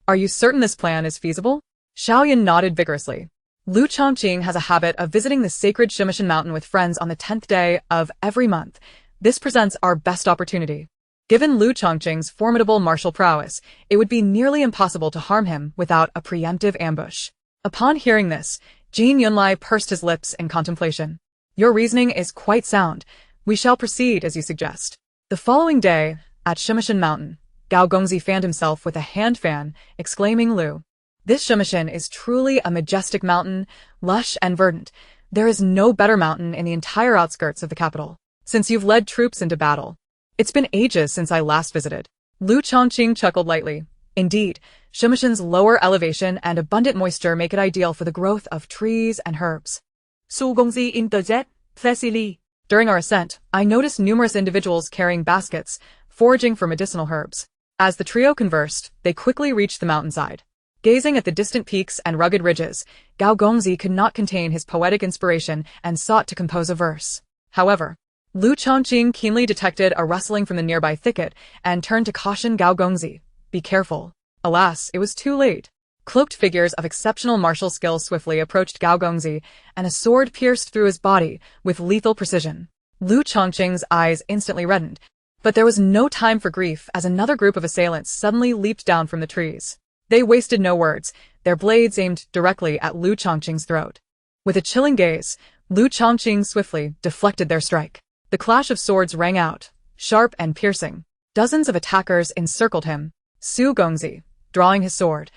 Are you certain this plan is feasible? Xiao Yun nodded vigorously. Lu Chongqing has a habit of visiting the sacred Shimishan mountain with friends on the 10th day of every month. This presents our best opportunity. Given Lu Chongqing's formidable martial prowess, it would be nearly impossible to harm him without a preemptive ambush. Upon hearing this, Jin Yunlai pursed his lips in contemplation. Your reasoning is quite sound. We shall proceed as you suggest. The following day, at Shimishan Mountain, Gao Gongzi fanned himself with a hand fan, exclaiming, Lu, this Shimishan is truly a majestic mountain, lush and verdant. There is no better mountain in the entire outskirts of the capital. Since you've led troops into battle, it's been ages since I last visited. Lu Chongqing chuckled lightly. Indeed, Shimishan's lower elevation and abundant moisture make it ideal for the growth of trees and herbs. Su Gongzi interjet, facility. During our ascent, I noticed numerous individuals carrying baskets, foraging for medicinal herbs. As the trio conversed, they quickly reached the mountainside. Gazing at the distant peaks and rugged ridges, Gao Gongzi could not contain his poetic inspiration and sought to compose a verse. However, Lu Chongqing keenly detected a rustling from the nearby thicket and turned to caution Gao Gongzi. Be careful. Alas, it was too late. Cloaked figures of exceptional martial skill swiftly approached Gao Gongzi, and a sword pierced through his body with lethal precision. Lu Chongqing's eyes instantly reddened, but there was no time for grief as another group of assailants suddenly leaped down from the trees. They wasted no words, their blades aimed directly at Lu Chongqing's throat. With a chilling gaze, Lu Chongqing swiftly deflected their strike. The clash of swords rang out, sharp and piercing. Dozens of attackers encircled him. Su Gongzi, drawing his sword,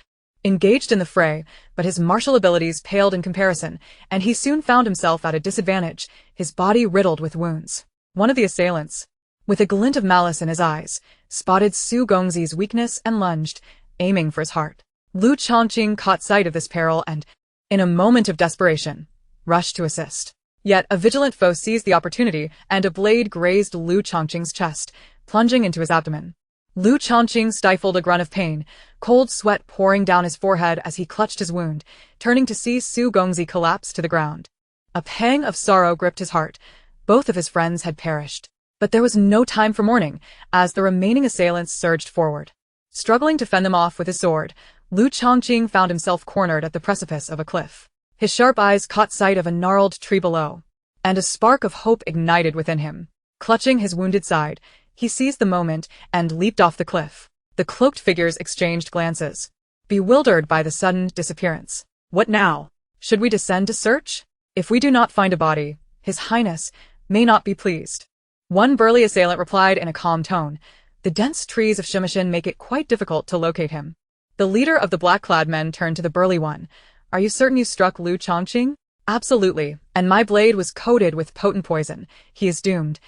engaged in the fray, but his martial abilities paled in comparison, and he soon found himself at a disadvantage, his body riddled with wounds. One of the assailants, with a glint of malice in his eyes, spotted Su Gongzi's weakness and lunged, aiming for his heart. Lu Chongqing caught sight of this peril and, in a moment of desperation, rushed to assist. Yet a vigilant foe seized the opportunity, and a blade grazed Lu Chongqing's chest, plunging into his abdomen. Lu Chongqing stifled a grunt of pain, cold sweat pouring down his forehead as he clutched his wound, turning to see Su Gongzi collapse to the ground. A pang of sorrow gripped his heart. Both of his friends had perished. But there was no time for mourning, as the remaining assailants surged forward. Struggling to fend them off with his sword, Lu Chongqing found himself cornered at the precipice of a cliff. His sharp eyes caught sight of a gnarled tree below, and a spark of hope ignited within him. Clutching his wounded side, he seized the moment and leaped off the cliff. The cloaked figures exchanged glances, bewildered by the sudden disappearance. What now? Should we descend to search? If we do not find a body, His Highness may not be pleased. One burly assailant replied in a calm tone. The dense trees of Shimishin make it quite difficult to locate him. The leader of the black-clad men turned to the burly one. Are you certain you struck Lu Chongqing? Absolutely, and my blade was coated with potent poison. He is doomed.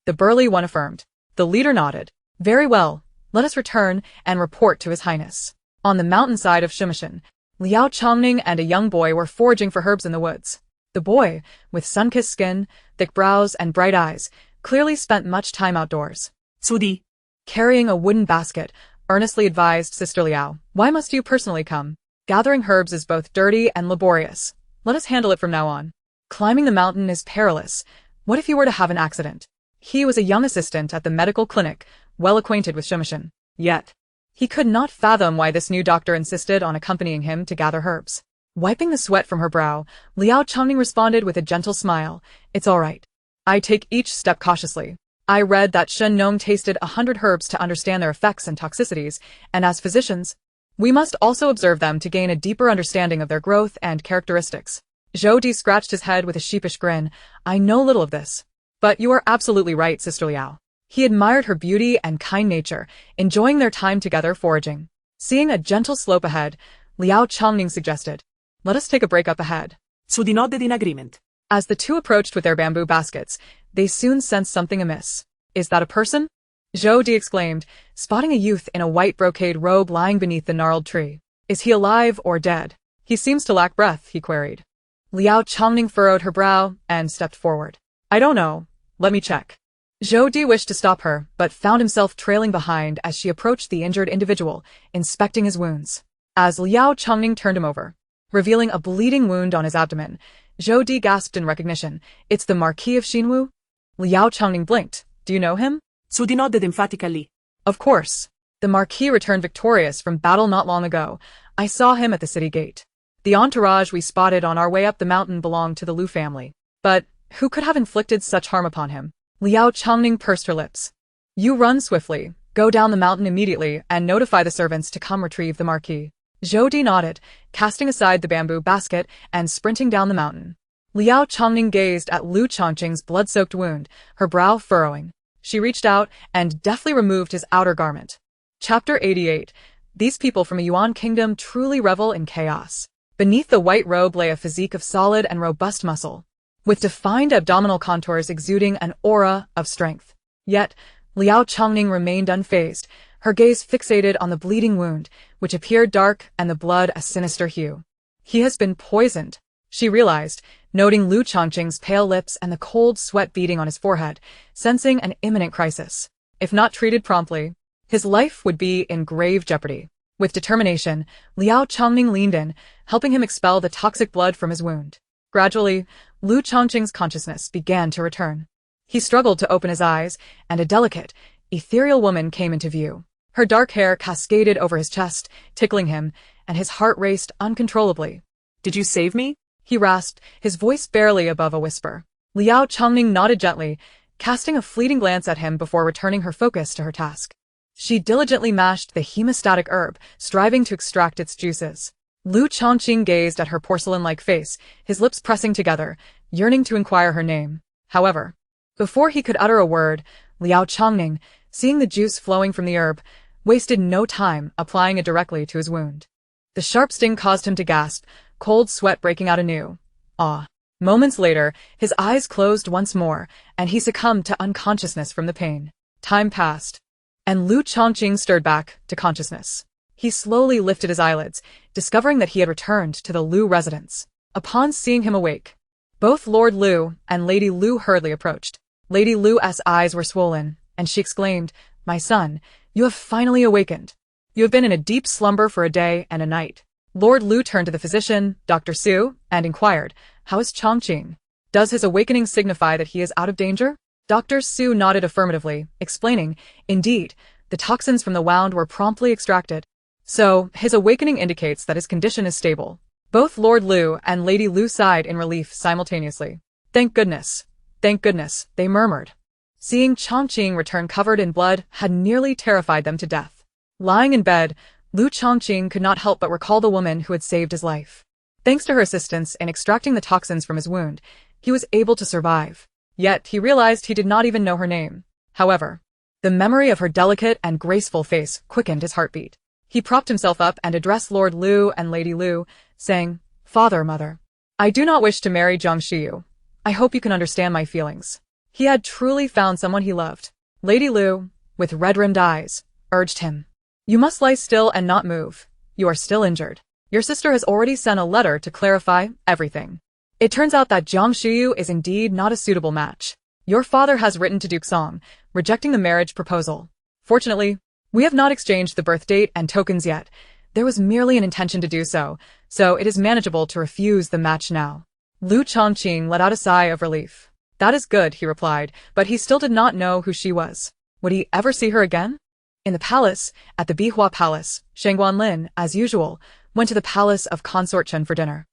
The burly one affirmed. The leader nodded. Very well, let us return and report to His Highness. On the mountainside of Shimishin, Liao Chongning and a young boy were foraging for herbs in the woods. The boy, with sun-kissed skin, thick brows, and bright eyes, clearly spent much time outdoors. Sudi. Carrying a wooden basket, earnestly advised Sister Liao. Why must you personally come? Gathering herbs is both dirty and laborious. Let us handle it from now on. Climbing the mountain is perilous. What if you were to have an accident? He was a young assistant at the medical clinic, well acquainted with Shimishin. Yet, he could not fathom why this new doctor insisted on accompanying him to gather herbs. Wiping the sweat from her brow, Liao Chongning responded with a gentle smile. It's all right. I take each step cautiously. I read that Shen Nong tasted 100 herbs to understand their effects and toxicities, and as physicians, we must also observe them to gain a deeper understanding of their growth and characteristics. Zhou Di scratched his head with a sheepish grin. I know little of this. But you are absolutely right, Sister Liao. He admired her beauty and kind nature, enjoying their time together foraging. Seeing a gentle slope ahead, Liao Chongning suggested, let us take a break up ahead. Sudi nodded in agreement. As the two approached with their bamboo baskets, they soon sensed something amiss. Is that a person? Zhou Di exclaimed, spotting a youth in a white brocade robe lying beneath the gnarled tree. Is he alive or dead? He seems to lack breath, he queried. Liao Chongning furrowed her brow and stepped forward. I don't know. Let me check. Zhou Di wished to stop her, but found himself trailing behind as she approached the injured individual, inspecting his wounds. As Liao Chongning turned him over, revealing a bleeding wound on his abdomen, Zhou Di gasped in recognition. It's the Marquis of Xinwu? Liao Chongning blinked. Do you know him? Sudi nodded emphatically. Of course. The Marquis returned victorious from battle not long ago. I saw him at the city gate. The entourage we spotted on our way up the mountain belonged to the Lu family. But who could have inflicted such harm upon him? Liao Chongning pursed her lips. You run swiftly, go down the mountain immediately, and notify the servants to come retrieve the Marquis. Zhou Di nodded, casting aside the bamboo basket and sprinting down the mountain. Liao Chongning gazed at Lu Chongqing's blood-soaked wound, her brow furrowing. She reached out and deftly removed his outer garment. Chapter 88. These people from a Yuan kingdom truly revel in chaos. Beneath the white robe lay a physique of solid and robust muscle, with defined abdominal contours exuding an aura of strength. Yet, Liao Chongning remained unfazed, her gaze fixated on the bleeding wound, which appeared dark and the blood a sinister hue. He has been poisoned, she realized, noting Lu Chongqing's pale lips and the cold sweat beading on his forehead, sensing an imminent crisis. If not treated promptly, his life would be in grave jeopardy. With determination, Liao Chongning leaned in, helping him expel the toxic blood from his wound. Gradually, Lu Chongqing's consciousness began to return. He struggled to open his eyes, and a delicate, ethereal woman came into view. Her dark hair cascaded over his chest, tickling him, and his heart raced uncontrollably. Did you save me? He rasped, his voice barely above a whisper. Liao Chongning nodded gently, casting a fleeting glance at him before returning her focus to her task. She diligently mashed the hemostatic herb, striving to extract its juices. Lu Chongqing gazed at her porcelain-like face, his lips pressing together, yearning to inquire her name. However, before he could utter a word, Liao Chongning, seeing the juice flowing from the herb, wasted no time applying it directly to his wound. The sharp sting caused him to gasp, cold sweat breaking out anew. Moments later, his eyes closed once more, and he succumbed to unconsciousness from the pain. Time passed, and Lu Chongqing stirred back to consciousness. He slowly lifted his eyelids, discovering that he had returned to the Lu residence. Upon seeing him awake, both Lord Lu and Lady Lu hurriedly approached. Lady Lu's eyes were swollen, and she exclaimed, My son, you have finally awakened. You have been in a deep slumber for a day and a night. Lord Lu turned to the physician, Dr. Su, and inquired, How is Chongqing? Does his awakening signify that he is out of danger? Dr. Su nodded affirmatively, explaining, Indeed, the toxins from the wound were promptly extracted. So, his awakening indicates that his condition is stable. Both Lord Lu and Lady Lu sighed in relief simultaneously. Thank goodness, they murmured. Seeing Chongqing return covered in blood had nearly terrified them to death. Lying in bed, Lu Chongqing could not help but recall the woman who had saved his life. Thanks to her assistance in extracting the toxins from his wound, he was able to survive. Yet he realized he did not even know her name. However, the memory of her delicate and graceful face quickened his heartbeat. He propped himself up and addressed Lord Lu and Lady Lu, saying, "Father, Mother, I do not wish to marry Jiang Shiyu. I hope you can understand my feelings." He had truly found someone he loved. Lady Lu, with red-rimmed eyes, urged him, "You must lie still and not move. You are still injured. Your sister has already sent a letter to clarify everything. It turns out that Jiang Shiyu is indeed not a suitable match. Your father has written to Duke Song, rejecting the marriage proposal. Fortunately, we have not exchanged the birth date and tokens yet. There was merely an intention to do so, so it is manageable to refuse the match now." Lu Chongqing let out a sigh of relief. "That is good," he replied, but he still did not know who she was. Would he ever see her again? In the palace, at the Bihua Palace, Shangguan Lin, as usual, went to the palace of Consort Chen for dinner.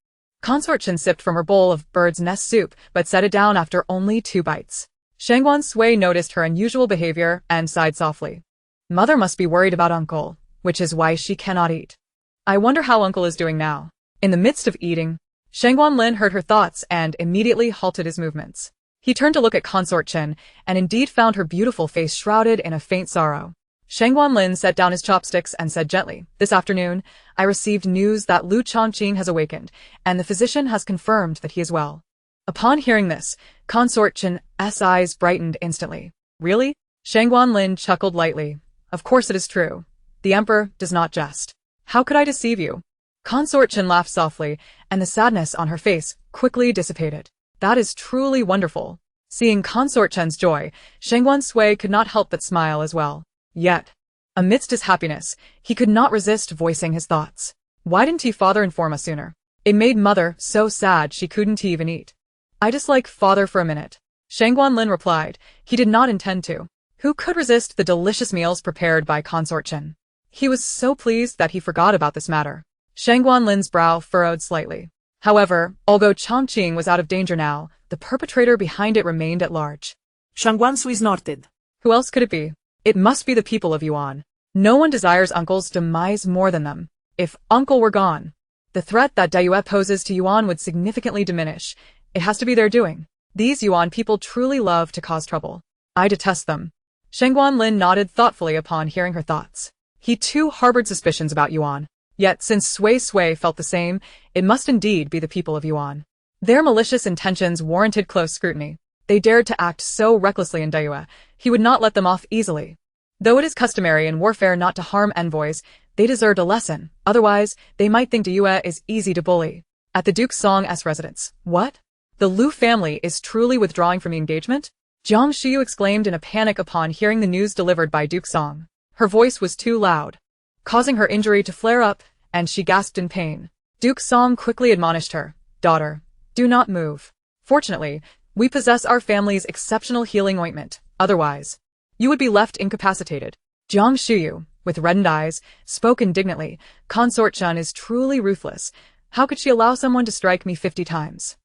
Consort Chen sipped from her bowl of bird's nest soup, but set it down after only 2 bites. Shangguan Sui noticed her unusual behavior and sighed softly. Mother must be worried about uncle, which is why she cannot eat. I wonder how uncle is doing now. In the midst of eating, Shangguan Lin heard her thoughts and immediately halted his movements. He turned to look at Consort Chen and indeed found her beautiful face shrouded in a faint sorrow. Shangguan Lin set down his chopsticks and said gently, "This afternoon, I received news that Lu Chongqing has awakened, and the physician has confirmed that he is well." Upon hearing this, Consort Chen's eyes brightened instantly. "Really?" Shangguan Lin chuckled lightly. "Of course it is true. The emperor does not jest. How could I deceive you?" Consort Chen laughed softly, and the sadness on her face quickly dissipated. "That is truly wonderful." Seeing Consort Chen's joy, Shangguan Sui could not help but smile as well. Yet, amidst his happiness, he could not resist voicing his thoughts. Why didn't father inform us sooner? It made mother so sad she couldn't even eat. "I dislike father for a minute," Shangguan Lin replied. He did not intend to. Who could resist the delicious meals prepared by Consort Chen? He was so pleased that he forgot about this matter. Shangguan Lin's brow furrowed slightly. However, although Chongqing was out of danger now, the perpetrator behind it remained at large. Shangguan Sui snorted. Who else could it be? It must be the people of Yuan. No one desires uncle's demise more than them. If uncle were gone, the threat that Dayue poses to Yuan would significantly diminish. It has to be their doing. These Yuan people truly love to cause trouble. I detest them. Shangguan Lin nodded thoughtfully upon hearing her thoughts. He too harbored suspicions about Yuan. Yet since Sui felt the same, it must indeed be the people of Yuan. Their malicious intentions warranted close scrutiny. They dared to act so recklessly in Dayue, he would not let them off easily. Though it is customary in warfare not to harm envoys, they deserved a lesson, otherwise they might think Dayue is easy to bully. At the Duke Song's residence. What? The Lu family is truly withdrawing from the engagement? Jiang Shiyu exclaimed in a panic upon hearing the news delivered by Duke Song. Her voice was too loud, causing her injury to flare up, and she gasped in pain. Duke Song quickly admonished her, "Daughter, do not move. Fortunately, we possess our family's exceptional healing ointment, otherwise, you would be left incapacitated." Jiang Shiyu, with reddened eyes, spoke indignantly. Consort Chen is truly ruthless. How could she allow someone to strike me 50 times?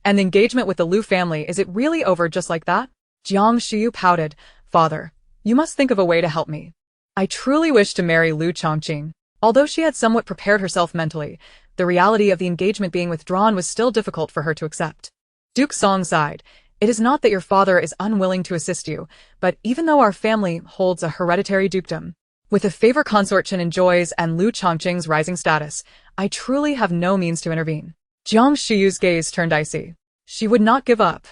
And the engagement with the Lu family, is it really over just like that? Jiang Shiyu pouted. "Father, you must think of a way to help me. I truly wish to marry Lu Chongqing." Although she had somewhat prepared herself mentally, the reality of the engagement being withdrawn was still difficult for her to accept. Duke Song sighed. "It is not that your father is unwilling to assist you, but even though our family holds a hereditary dukedom, with the favor Consort Chen enjoys and Lu Chongqing's rising status, I truly have no means to intervene." Jiang Shiyu's gaze turned icy. She would not give up.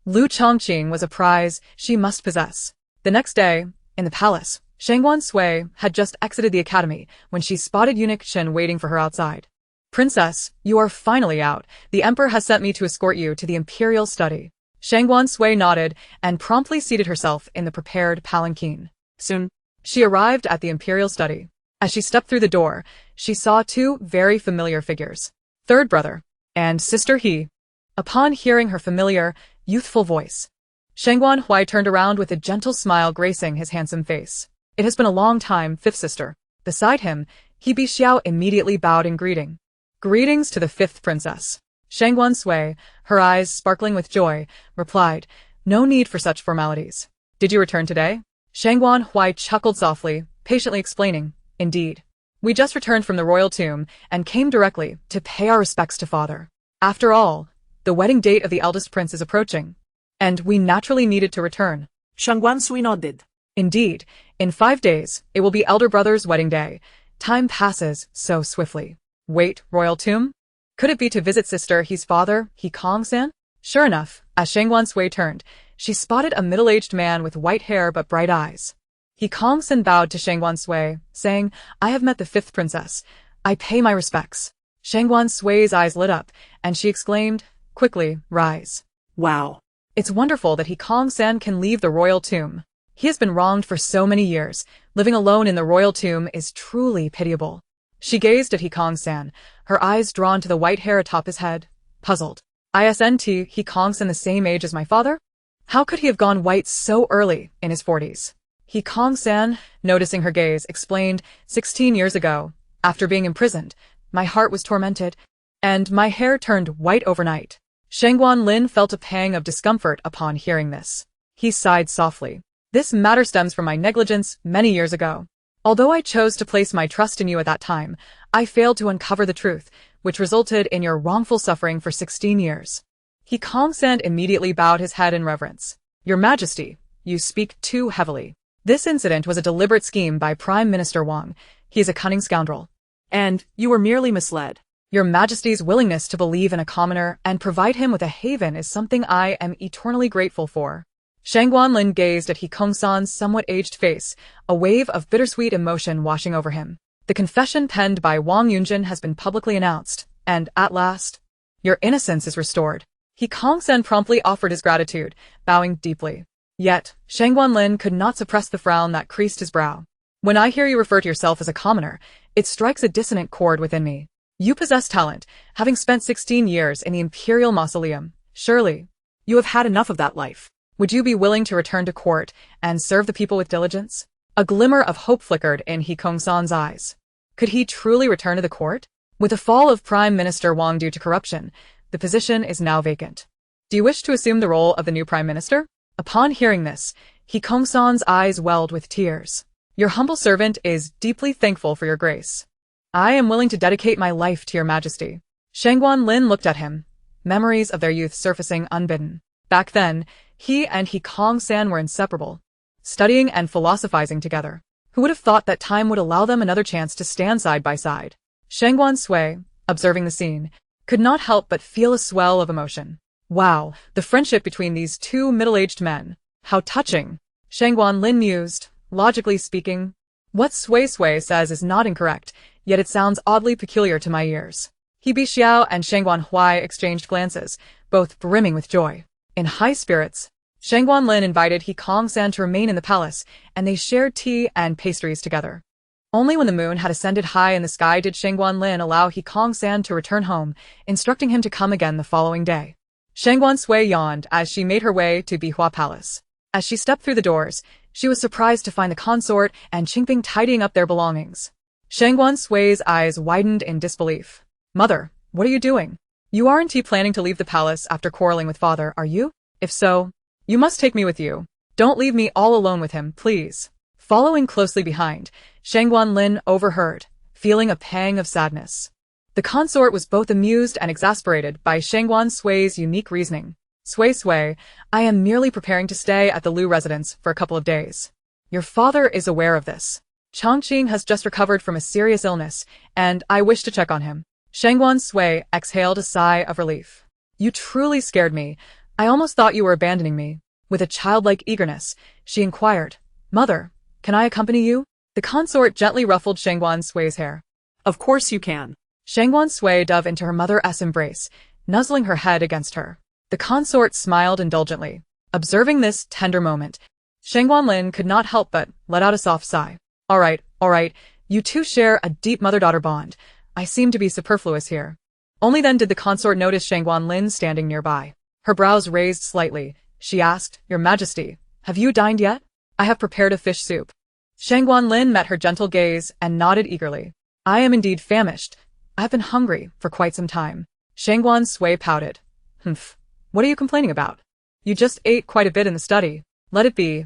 Lu Chongqing was a prize she must possess. The next day, in the palace, Shangguan Sui had just exited the academy when she spotted eunuch Chen waiting for her outside. "Princess, you are finally out. The emperor has sent me to escort you to the imperial study." Shangguan Sui nodded and promptly seated herself in the prepared palanquin. Soon, she arrived at the imperial study. As she stepped through the door, she saw 2 very familiar figures. Third brother and sister He. Upon hearing her familiar, youthful voice, Shangguan Hui turned around with a gentle smile gracing his handsome face. "It has been a long time, fifth sister." Beside him, He Bixiao immediately bowed in greeting. "Greetings to the 5th princess." Shangguan Sui, her eyes sparkling with joy, replied, "No need for such formalities. Did you return today?" Shangguan Hui chuckled softly, patiently explaining, "Indeed. We just returned from the royal tomb and came directly to pay our respects to father. After all, the wedding date of the eldest prince is approaching, and we naturally needed to return. Shangguan Sui nodded. Indeed, in 5 days, it will be elder brother's wedding day. Time passes so swiftly. Wait, royal tomb? Could it be to visit sister He's father, He Kong-san? Sure enough, as Shangguan Sui turned, she spotted a middle-aged man with white hair but bright eyes. He Kong-san bowed to Shangguan Sui, saying, I have met the 5th princess. I pay my respects. Shangguan Sui's eyes lit up, and she exclaimed, quickly, rise. Wow. It's wonderful that He Kong-san can leave the royal tomb. He has been wronged for so many years. Living alone in the royal tomb is truly pitiable. She gazed at He Kong-san, her eyes drawn to the white hair atop his head, puzzled. Isn't He Kong-san the same age as my father? How could he have gone white so early, in his 40s? He Kong-san, noticing her gaze, explained, 16 years ago, after being imprisoned, my heart was tormented, and my hair turned white overnight. Shangguan Lin felt a pang of discomfort upon hearing this. He sighed softly. This matter stems from my negligence many years ago. Although I chose to place my trust in you at that time, I failed to uncover the truth, which resulted in your wrongful suffering for 16 years. He Kong-san immediately bowed his head in reverence. Your Majesty, you speak too heavily. This incident was a deliberate scheme by Prime Minister Wang. He is a cunning scoundrel. And you were merely misled. Your Majesty's willingness to believe in a commoner and provide him with a haven is something I am eternally grateful for. Shangguan Lin gazed at He Kong-san's somewhat aged face, a wave of bittersweet emotion washing over him. The confession penned by Wang Yunjin has been publicly announced, and at last, your innocence is restored. He Kong-san promptly offered his gratitude, bowing deeply. Yet, Shangguan Lin could not suppress the frown that creased his brow. When I hear you refer to yourself as a commoner, it strikes a dissonant chord within me. You possess talent, having spent 16 years in the imperial mausoleum. Surely, you have had enough of that life. Would you be willing to return to court and serve the people with diligence? A glimmer of hope flickered in He Kong-san's eyes. Could he truly return to the court? With the fall of Prime Minister Wang due to corruption, the position is now vacant. Do you wish to assume the role of the new Prime Minister? Upon hearing this, He Kong-san's eyes welled with tears. Your humble servant is deeply thankful for your grace. I am willing to dedicate my life to your Majesty. Shangguan Lin looked at him, memories of their youth surfacing unbidden. Back then, he and He Kong-san were inseparable, studying and philosophizing together. Who would have thought that time would allow them another chance to stand side by side? Shangguan Sui, observing the scene, could not help but feel a swell of emotion. Wow, the friendship between these two middle-aged men. How touching. Shangguan Lin mused, logically speaking. What Sui says is not incorrect, yet it sounds oddly peculiar to my ears. He Bixiao and Shangguan Huai exchanged glances, both brimming with joy. In high spirits, Shangguan Lin invited He Kong-san to remain in the palace, and they shared tea and pastries together. Only when the moon had ascended high in the sky did Shangguan Lin allow He Kong-san to return home, instructing him to come again the following day. Shangguan Sui yawned as she made her way to Bihua Palace. As she stepped through the doors, she was surprised to find the consort and Qingping tidying up their belongings. Shangguan Sui's eyes widened in disbelief. Mother, what are you doing? You aren't planning to leave the palace after quarreling with father, are you? If so, you must take me with you. Don't leave me all alone with him, please. Following closely behind, Shangguan Lin overheard, feeling a pang of sadness. The consort was both amused and exasperated by Shangguan Sui's unique reasoning. Sui, I am merely preparing to stay at the Lu residence for a couple of days. Your father is aware of this. Chongqing has just recovered from a serious illness, and I wish to check on him. Shangguan Sui exhaled a sigh of relief. You truly scared me. I almost thought you were abandoning me. With a childlike eagerness, she inquired, Mother, can I accompany you? The consort gently ruffled Shangguan Sui's hair. Of course you can. Shangguan Sui dove into her mother's embrace, nuzzling her head against her. The consort smiled indulgently. Observing this tender moment, Shangguan Lin could not help but let out a soft sigh. All right, you two share a deep mother-daughter bond. I seem to be superfluous here. Only then did the consort notice Shangguan Lin standing nearby. Her brows raised slightly. She asked, Your Majesty, have you dined yet? I have prepared a fish soup. Shangguan Lin met her gentle gaze and nodded eagerly. I am indeed famished. I have been hungry for quite some time. Shangguan Sui pouted. Humph. What are you complaining about? You just ate quite a bit in the study. Let it be.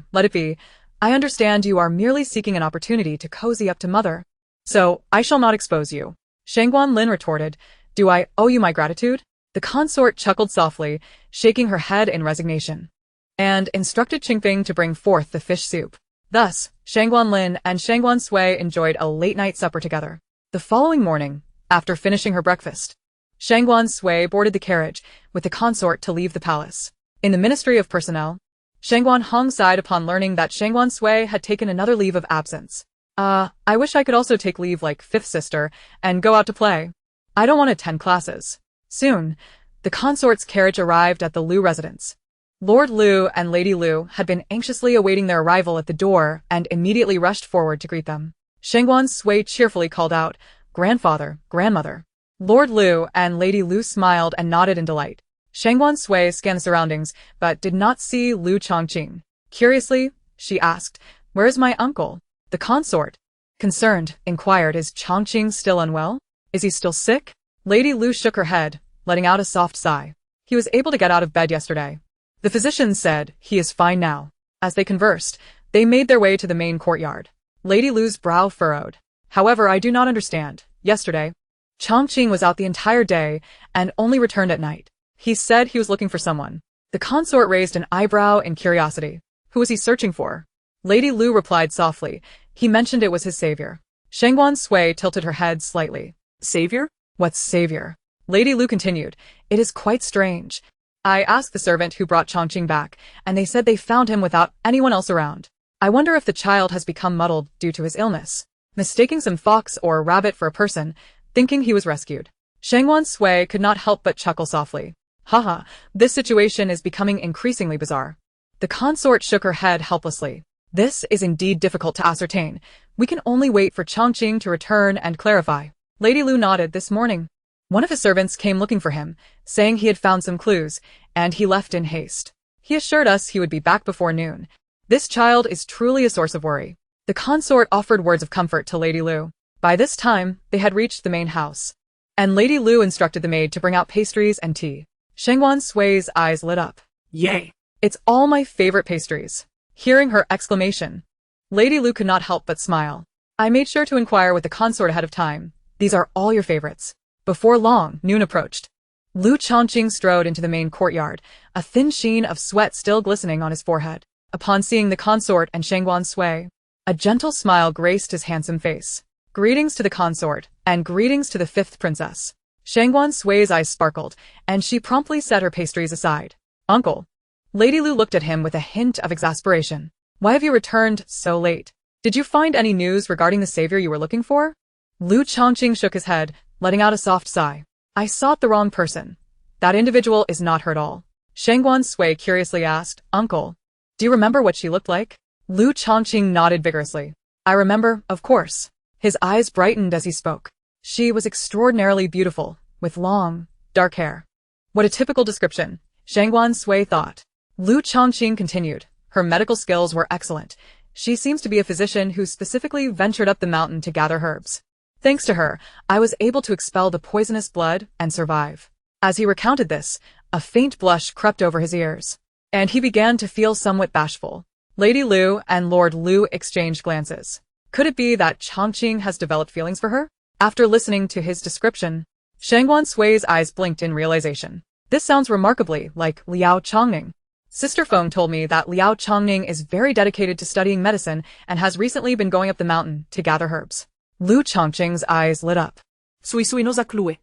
I understand you are merely seeking an opportunity to cozy up to Mother. So, I shall not expose you. Shangguan Lin retorted. Do I owe you my gratitude? The consort chuckled softly, shaking her head in resignation, and instructed Qingfeng to bring forth the fish soup. Thus, Shangguan Lin and Shangguan Sui enjoyed a late-night supper together. The following morning, after finishing her breakfast, Shangguan Sui boarded the carriage with the consort to leave the palace. In the Ministry of Personnel, Shangguan Hong sighed upon learning that Shangguan Sui had taken another leave of absence. I wish I could also take leave like Fifth Sister and go out to play. I don't want to attend classes. Soon, the consort's carriage arrived at the Liu residence. Lord Liu and Lady Liu had been anxiously awaiting their arrival at the door and immediately rushed forward to greet them. Shangguan Sui cheerfully called out, "Grandfather, grandmother." Lord Liu and Lady Liu smiled and nodded in delight. Shangguan Sui scanned the surroundings, but did not see Liu Chongqing. Curiously, she asked, "Where is my uncle?" The consort, concerned, inquired, "Is Chongqing still unwell? Is he still sick?" Lady Liu shook her head, letting out a soft sigh. "He was able to get out of bed yesterday. The physician said he is fine now." As they conversed, they made their way to the main courtyard. Lady Liu's brow furrowed. "However, I do not understand. Yesterday, Chongqing was out the entire day and only returned at night. He said he was looking for someone." The consort raised an eyebrow in curiosity. "Who was he searching for?" Lady Liu replied softly. "He mentioned it was his savior." Shangguan Sui tilted her head slightly. "Savior? What's savior?" Lady Liu continued. "It is quite strange. I asked the servant who brought Chongqing back, and they said they found him without anyone else around. I wonder if the child has become muddled due to his illness, mistaking some fox or rabbit for a person, thinking he was rescued." Shangguan Sui could not help but chuckle softly. "Haha, this situation is becoming increasingly bizarre." The consort shook her head helplessly. "This is indeed difficult to ascertain. We can only wait for Chongqing to return and clarify." Lady Liu nodded. "This morning, one of his servants came looking for him, saying he had found some clues, and he left in haste. He assured us he would be back before noon. This child is truly a source of worry." The consort offered words of comfort to Lady Liu. By this time, they had reached the main house, and Lady Liu instructed the maid to bring out pastries and tea. Shangguan Sui's eyes lit up. "Yay! It's all my favorite pastries." Hearing her exclamation, Lady Liu could not help but smile. "I made sure to inquire with the consort ahead of time. These are all your favorites." Before long, noon approached. Liu Chongqing strode into the main courtyard, a thin sheen of sweat still glistening on his forehead. Upon seeing the consort and Shangguan Sui, a gentle smile graced his handsome face. "Greetings to the consort, and greetings to the fifth princess." Shangguan Sui's eyes sparkled, and she promptly set her pastries aside. "Uncle." Lady Liu looked at him with a hint of exasperation. "Why have you returned so late? Did you find any news regarding the savior you were looking for?" Liu Chongqing shook his head, letting out a soft sigh. "I sought the wrong person. That individual is not her at all." Shangguan Sui curiously asked, "Uncle, do you remember what she looked like?" Liu Chongqing nodded vigorously. "I remember, of course." His eyes brightened as he spoke. "She was extraordinarily beautiful, with long, dark hair." What a typical description, Shangguan Sui thought. Liu Chongqing continued. "Her medical skills were excellent. She seems to be a physician who specifically ventured up the mountain to gather herbs. Thanks to her, I was able to expel the poisonous blood and survive." As he recounted this, a faint blush crept over his ears, and he began to feel somewhat bashful. Lady Liu and Lord Liu exchanged glances. Could it be that Chongqing has developed feelings for her? After listening to his description, Shangguan Sui's eyes blinked in realization. "This sounds remarkably like Liao Chongning. Sister Feng told me that Liao Chongning is very dedicated to studying medicine and has recently been going up the mountain to gather herbs." Liu Chongqing's eyes lit up. "Sui Sui no Zaklue."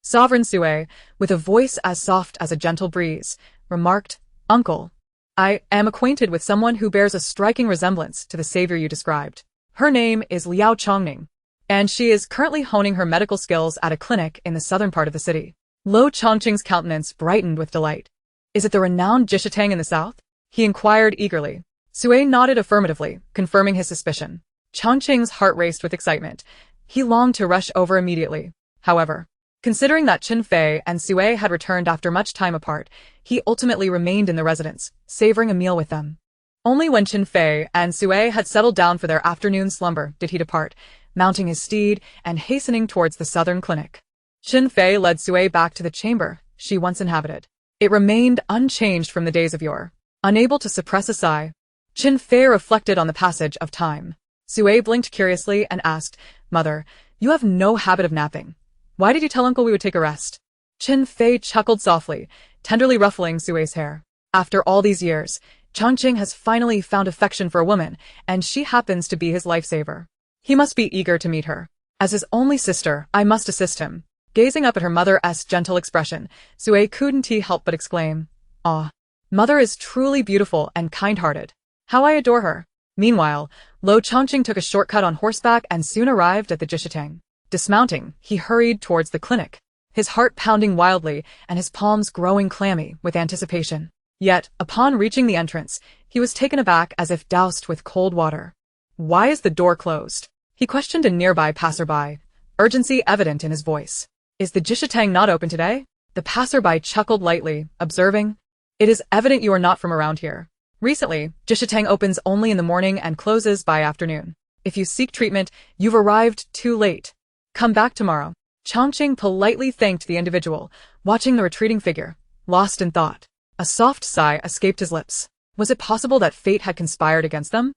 Sovereign Sui, with a voice as soft as a gentle breeze, remarked, "Uncle, I am acquainted with someone who bears a striking resemblance to the savior you described. Her name is Liao Chongning, and she is currently honing her medical skills at a clinic in the southern part of the city." Liu Chongqing's countenance brightened with delight. "Is it the renowned Jishitang in the south?" he inquired eagerly. Sui nodded affirmatively, confirming his suspicion. Chongqing's heart raced with excitement. He longed to rush over immediately. However, considering that Qin Fei and Sui had returned after much time apart, he ultimately remained in the residence, savoring a meal with them. Only when Qin Fei and Sui had settled down for their afternoon slumber did he depart, mounting his steed and hastening towards the southern clinic. Qin Fei led Sui back to the chamber she once inhabited. It remained unchanged from the days of yore. Unable to suppress a sigh, Qin Fei reflected on the passage of time. Sui blinked curiously and asked, Mother, you have no habit of napping. Why did you tell Uncle we would take a rest? Qin Fei chuckled softly, tenderly ruffling Sui's hair. After all these years, Changqing has finally found affection for a woman, and she happens to be his lifesaver. He must be eager to meet her. As his only sister, I must assist him. Gazing up at her mother's gentle expression, Sui couldn't help but exclaim, "Ah, Mother is truly beautiful and kind-hearted. How I adore her." Meanwhile, Lo Changqing took a shortcut on horseback and soon arrived at the Jishitang. Dismounting, he hurried towards the clinic, his heart pounding wildly and his palms growing clammy with anticipation. Yet, upon reaching the entrance, he was taken aback as if doused with cold water. "Why is the door closed?" he questioned a nearby passerby, urgency evident in his voice. "Is the Jishitang not open today?" The passerby chuckled lightly, observing, "It is evident you are not from around here. Recently, Jishitang opens only in the morning and closes by afternoon. If you seek treatment, you've arrived too late. Come back tomorrow." Changqing politely thanked the individual, watching the retreating figure, lost in thought. A soft sigh escaped his lips. Was it possible that fate had conspired against them?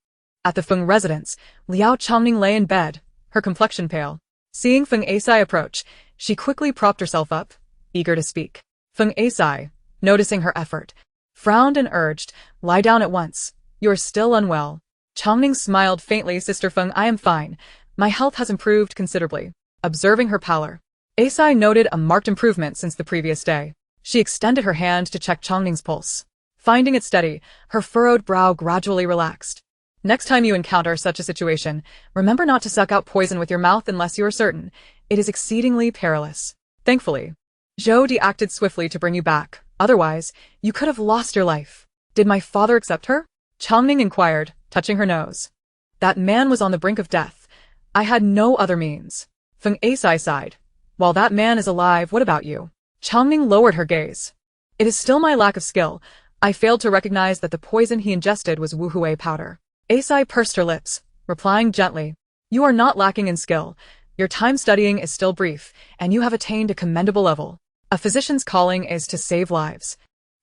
At the Feng residence, Liao Changning lay in bed, her complexion pale. Seeing Feng Asai approach, she quickly propped herself up, eager to speak. Feng Asai, noticing her effort, frowned and urged, "Lie down at once. You are still unwell." Changning smiled faintly. "Sister Feng, I am fine. My health has improved considerably." Observing her pallor, Asai noted a marked improvement since the previous day. She extended her hand to check Changning's pulse. Finding it steady, her furrowed brow gradually relaxed. "Next time you encounter such a situation, remember not to suck out poison with your mouth unless you are certain. It is exceedingly perilous. Thankfully, Zhou Di acted swiftly to bring you back. Otherwise, you could have lost your life." "Did my father accept her?" Changning inquired, touching her nose. "That man was on the brink of death. I had no other means." Feng Asai sighed. "While that man is alive, what about you?" Changning lowered her gaze. "It is still my lack of skill. I failed to recognize that the poison he ingested was wuhui powder." Asai pursed her lips, replying gently, "You are not lacking in skill. Your time studying is still brief, and you have attained a commendable level. A physician's calling is to save lives.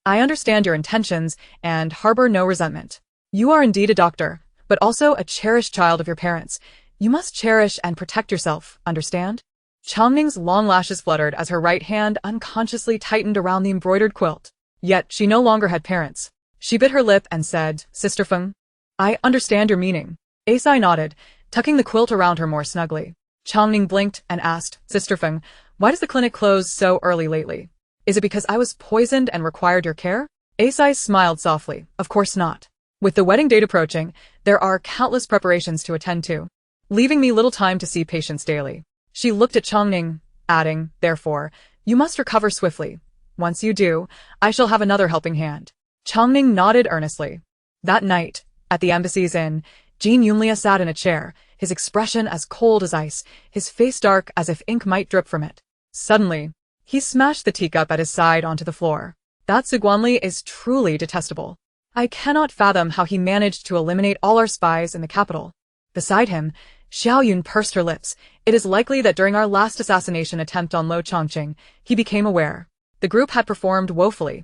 I understand your intentions and harbor no resentment. You are indeed a doctor, but also a cherished child of your parents. You must cherish and protect yourself, understand?" Changning's long lashes fluttered as her right hand unconsciously tightened around the embroidered quilt. Yet she no longer had parents. She bit her lip and said, "Sister Feng, I understand your meaning." Asai nodded, tucking the quilt around her more snugly. Changning blinked and asked, "Sister Feng, why does the clinic close so early lately? Is it because I was poisoned and required your care?" Asai smiled softly. "Of course not. With the wedding date approaching, there are countless preparations to attend to, leaving me little time to see patients daily." She looked at Changning, adding, "Therefore, you must recover swiftly. Once you do, I shall have another helping hand." Changning nodded earnestly. That night, at the embassy's inn, Jean Yunlia sat in a chair, his expression as cold as ice, his face dark as if ink might drip from it. Suddenly, he smashed the teacup at his side onto the floor. "That Shangguan Li is truly detestable. I cannot fathom how he managed to eliminate all our spies in the capital." Beside him, Xiaoyun pursed her lips. "It is likely that during our last assassination attempt on Lo Changqing, he became aware. The group had performed woefully,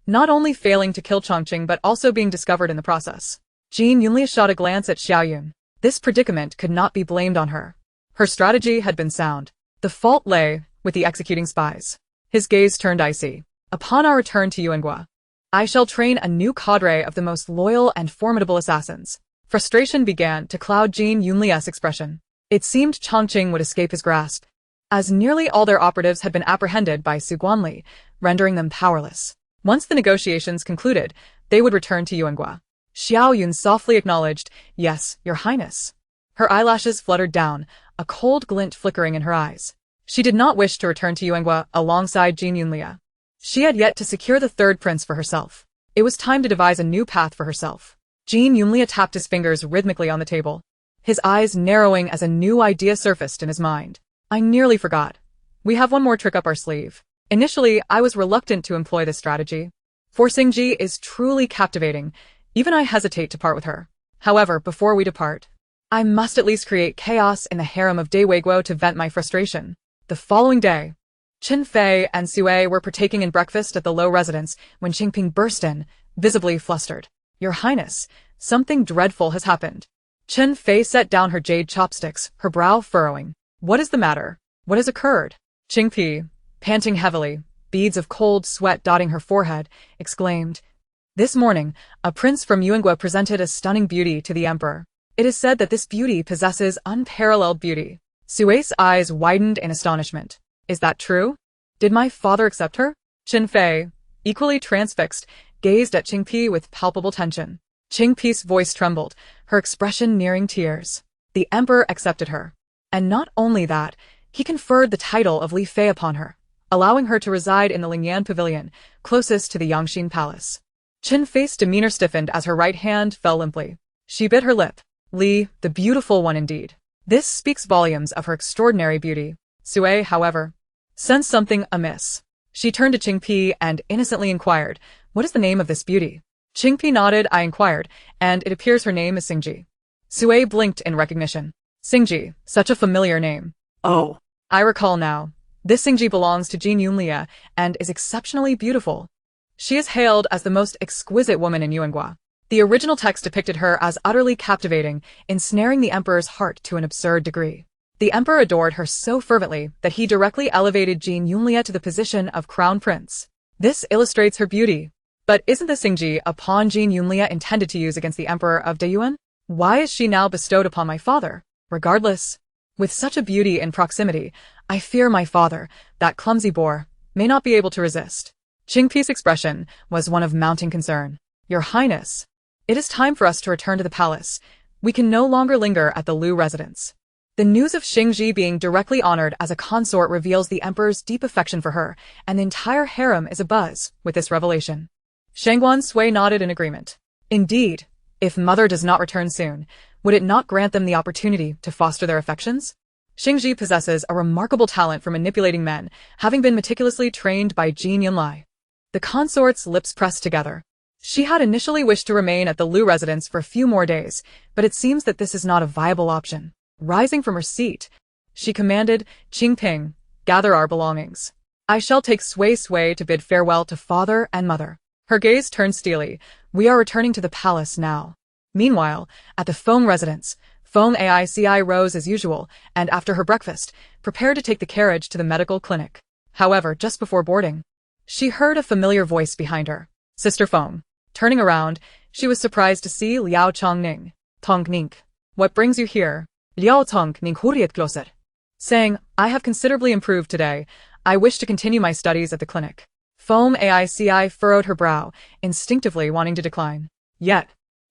not only failing to kill Changqing but also being discovered in the process." Jean Yunlia shot a glance at Xiaoyun. This predicament could not be blamed on her. Her strategy had been sound. The fault lay with the executing spies. His gaze turned icy. "Upon our return to Yuengua, I shall train a new cadre of the most loyal and formidable assassins." Frustration began to cloud Jean Yunlia's expression. It seemed Changqing would escape his grasp, as nearly all their operatives had been apprehended by Shangguan Li, rendering them powerless. Once the negotiations concluded, they would return to Yuengua. Xiaoyun softly acknowledged, "Yes, Your Highness." Her eyelashes fluttered down, a cold glint flickering in her eyes. She did not wish to return to Yuengua alongside Jean Yunlia. She had yet to secure the third prince for herself. It was time to devise a new path for herself. Jean Yunlia tapped his fingers rhythmically on the table, his eyes narrowing as a new idea surfaced in his mind. "I nearly forgot. We have one more trick up our sleeve. Initially, I was reluctant to employ this strategy. For Xingji is truly captivating. Even I hesitate to part with her. However, before we depart, I must at least create chaos in the harem of Daiweiguo to vent my frustration." The following day, Qin Fei and Sui were partaking in breakfast at the Lo residence when Qingping burst in, visibly flustered. "Your Highness, something dreadful has happened." Chen Fei set down her jade chopsticks, her brow furrowing. What is the matter? What has occurred? Qingpi, panting heavily, beads of cold sweat dotting her forehead, exclaimed. This morning, a prince from Yuengua presented a stunning beauty to the emperor. It is said that this beauty possesses unparalleled beauty. Sui's eyes widened in astonishment. Is that true? Did my father accept her? Chen Fei, equally transfixed, gazed at Qingpi with palpable tension. Qingpi's voice trembled, her expression nearing tears. The emperor accepted her. And not only that, he conferred the title of Li Fei upon her, allowing her to reside in the Lingyan Pavilion, closest to the Yangxin Palace. Chen Fei's demeanor stiffened as her right hand fell limply. She bit her lip. Li, the beautiful one indeed. This speaks volumes of her extraordinary beauty. Sui, however, sensed something amiss. She turned to Qingpi and innocently inquired, what is the name of this beauty? Qingpi nodded. I inquired, and it appears her name is Xingji. Sui blinked in recognition. Xingji, such a familiar name. Oh. I recall now. This Xingji belongs to Jin Yunlia and is exceptionally beautiful. She is hailed as the most exquisite woman in Yuengua. The original text depicted her as utterly captivating, ensnaring the emperor's heart to an absurd degree. The emperor adored her so fervently that he directly elevated Jin Yunlia to the position of crown prince. This illustrates her beauty. But isn't the Xingji a pawn Jin Yunlia intended to use against the emperor of Deyuan? Why is she now bestowed upon my father? Regardless, with such a beauty in proximity, I fear my father, that clumsy boar, may not be able to resist. Qingpi's expression was one of mounting concern. Your Highness, it is time for us to return to the palace. We can no longer linger at the Lu residence. The news of Xingji being directly honored as a consort reveals the emperor's deep affection for her, and the entire harem is abuzz with this revelation. Shangguan Sui nodded in agreement. Indeed, if mother does not return soon, would it not grant them the opportunity to foster their affections? Xingji possesses a remarkable talent for manipulating men, having been meticulously trained by Jin Yunlai. The consort's lips pressed together. She had initially wished to remain at the Lu residence for a few more days, but it seems that this is not a viable option. Rising from her seat, she commanded, Qingping, gather our belongings. I shall take Sui to bid farewell to father and mother. Her gaze turned steely. We are returning to the palace now. Meanwhile, at the Feng residence, Feng Aici rose as usual, and after her breakfast, prepared to take the carriage to the medical clinic. However, just before boarding, she heard a familiar voice behind her. Sister Feng. Turning around, she was surprised to see Liao Chongning. Tongning. What brings you here? Liao Tongning huriet gloser. Saying, I have considerably improved today. I wish to continue my studies at the clinic. Feng Aici furrowed her brow, instinctively wanting to decline. Yet,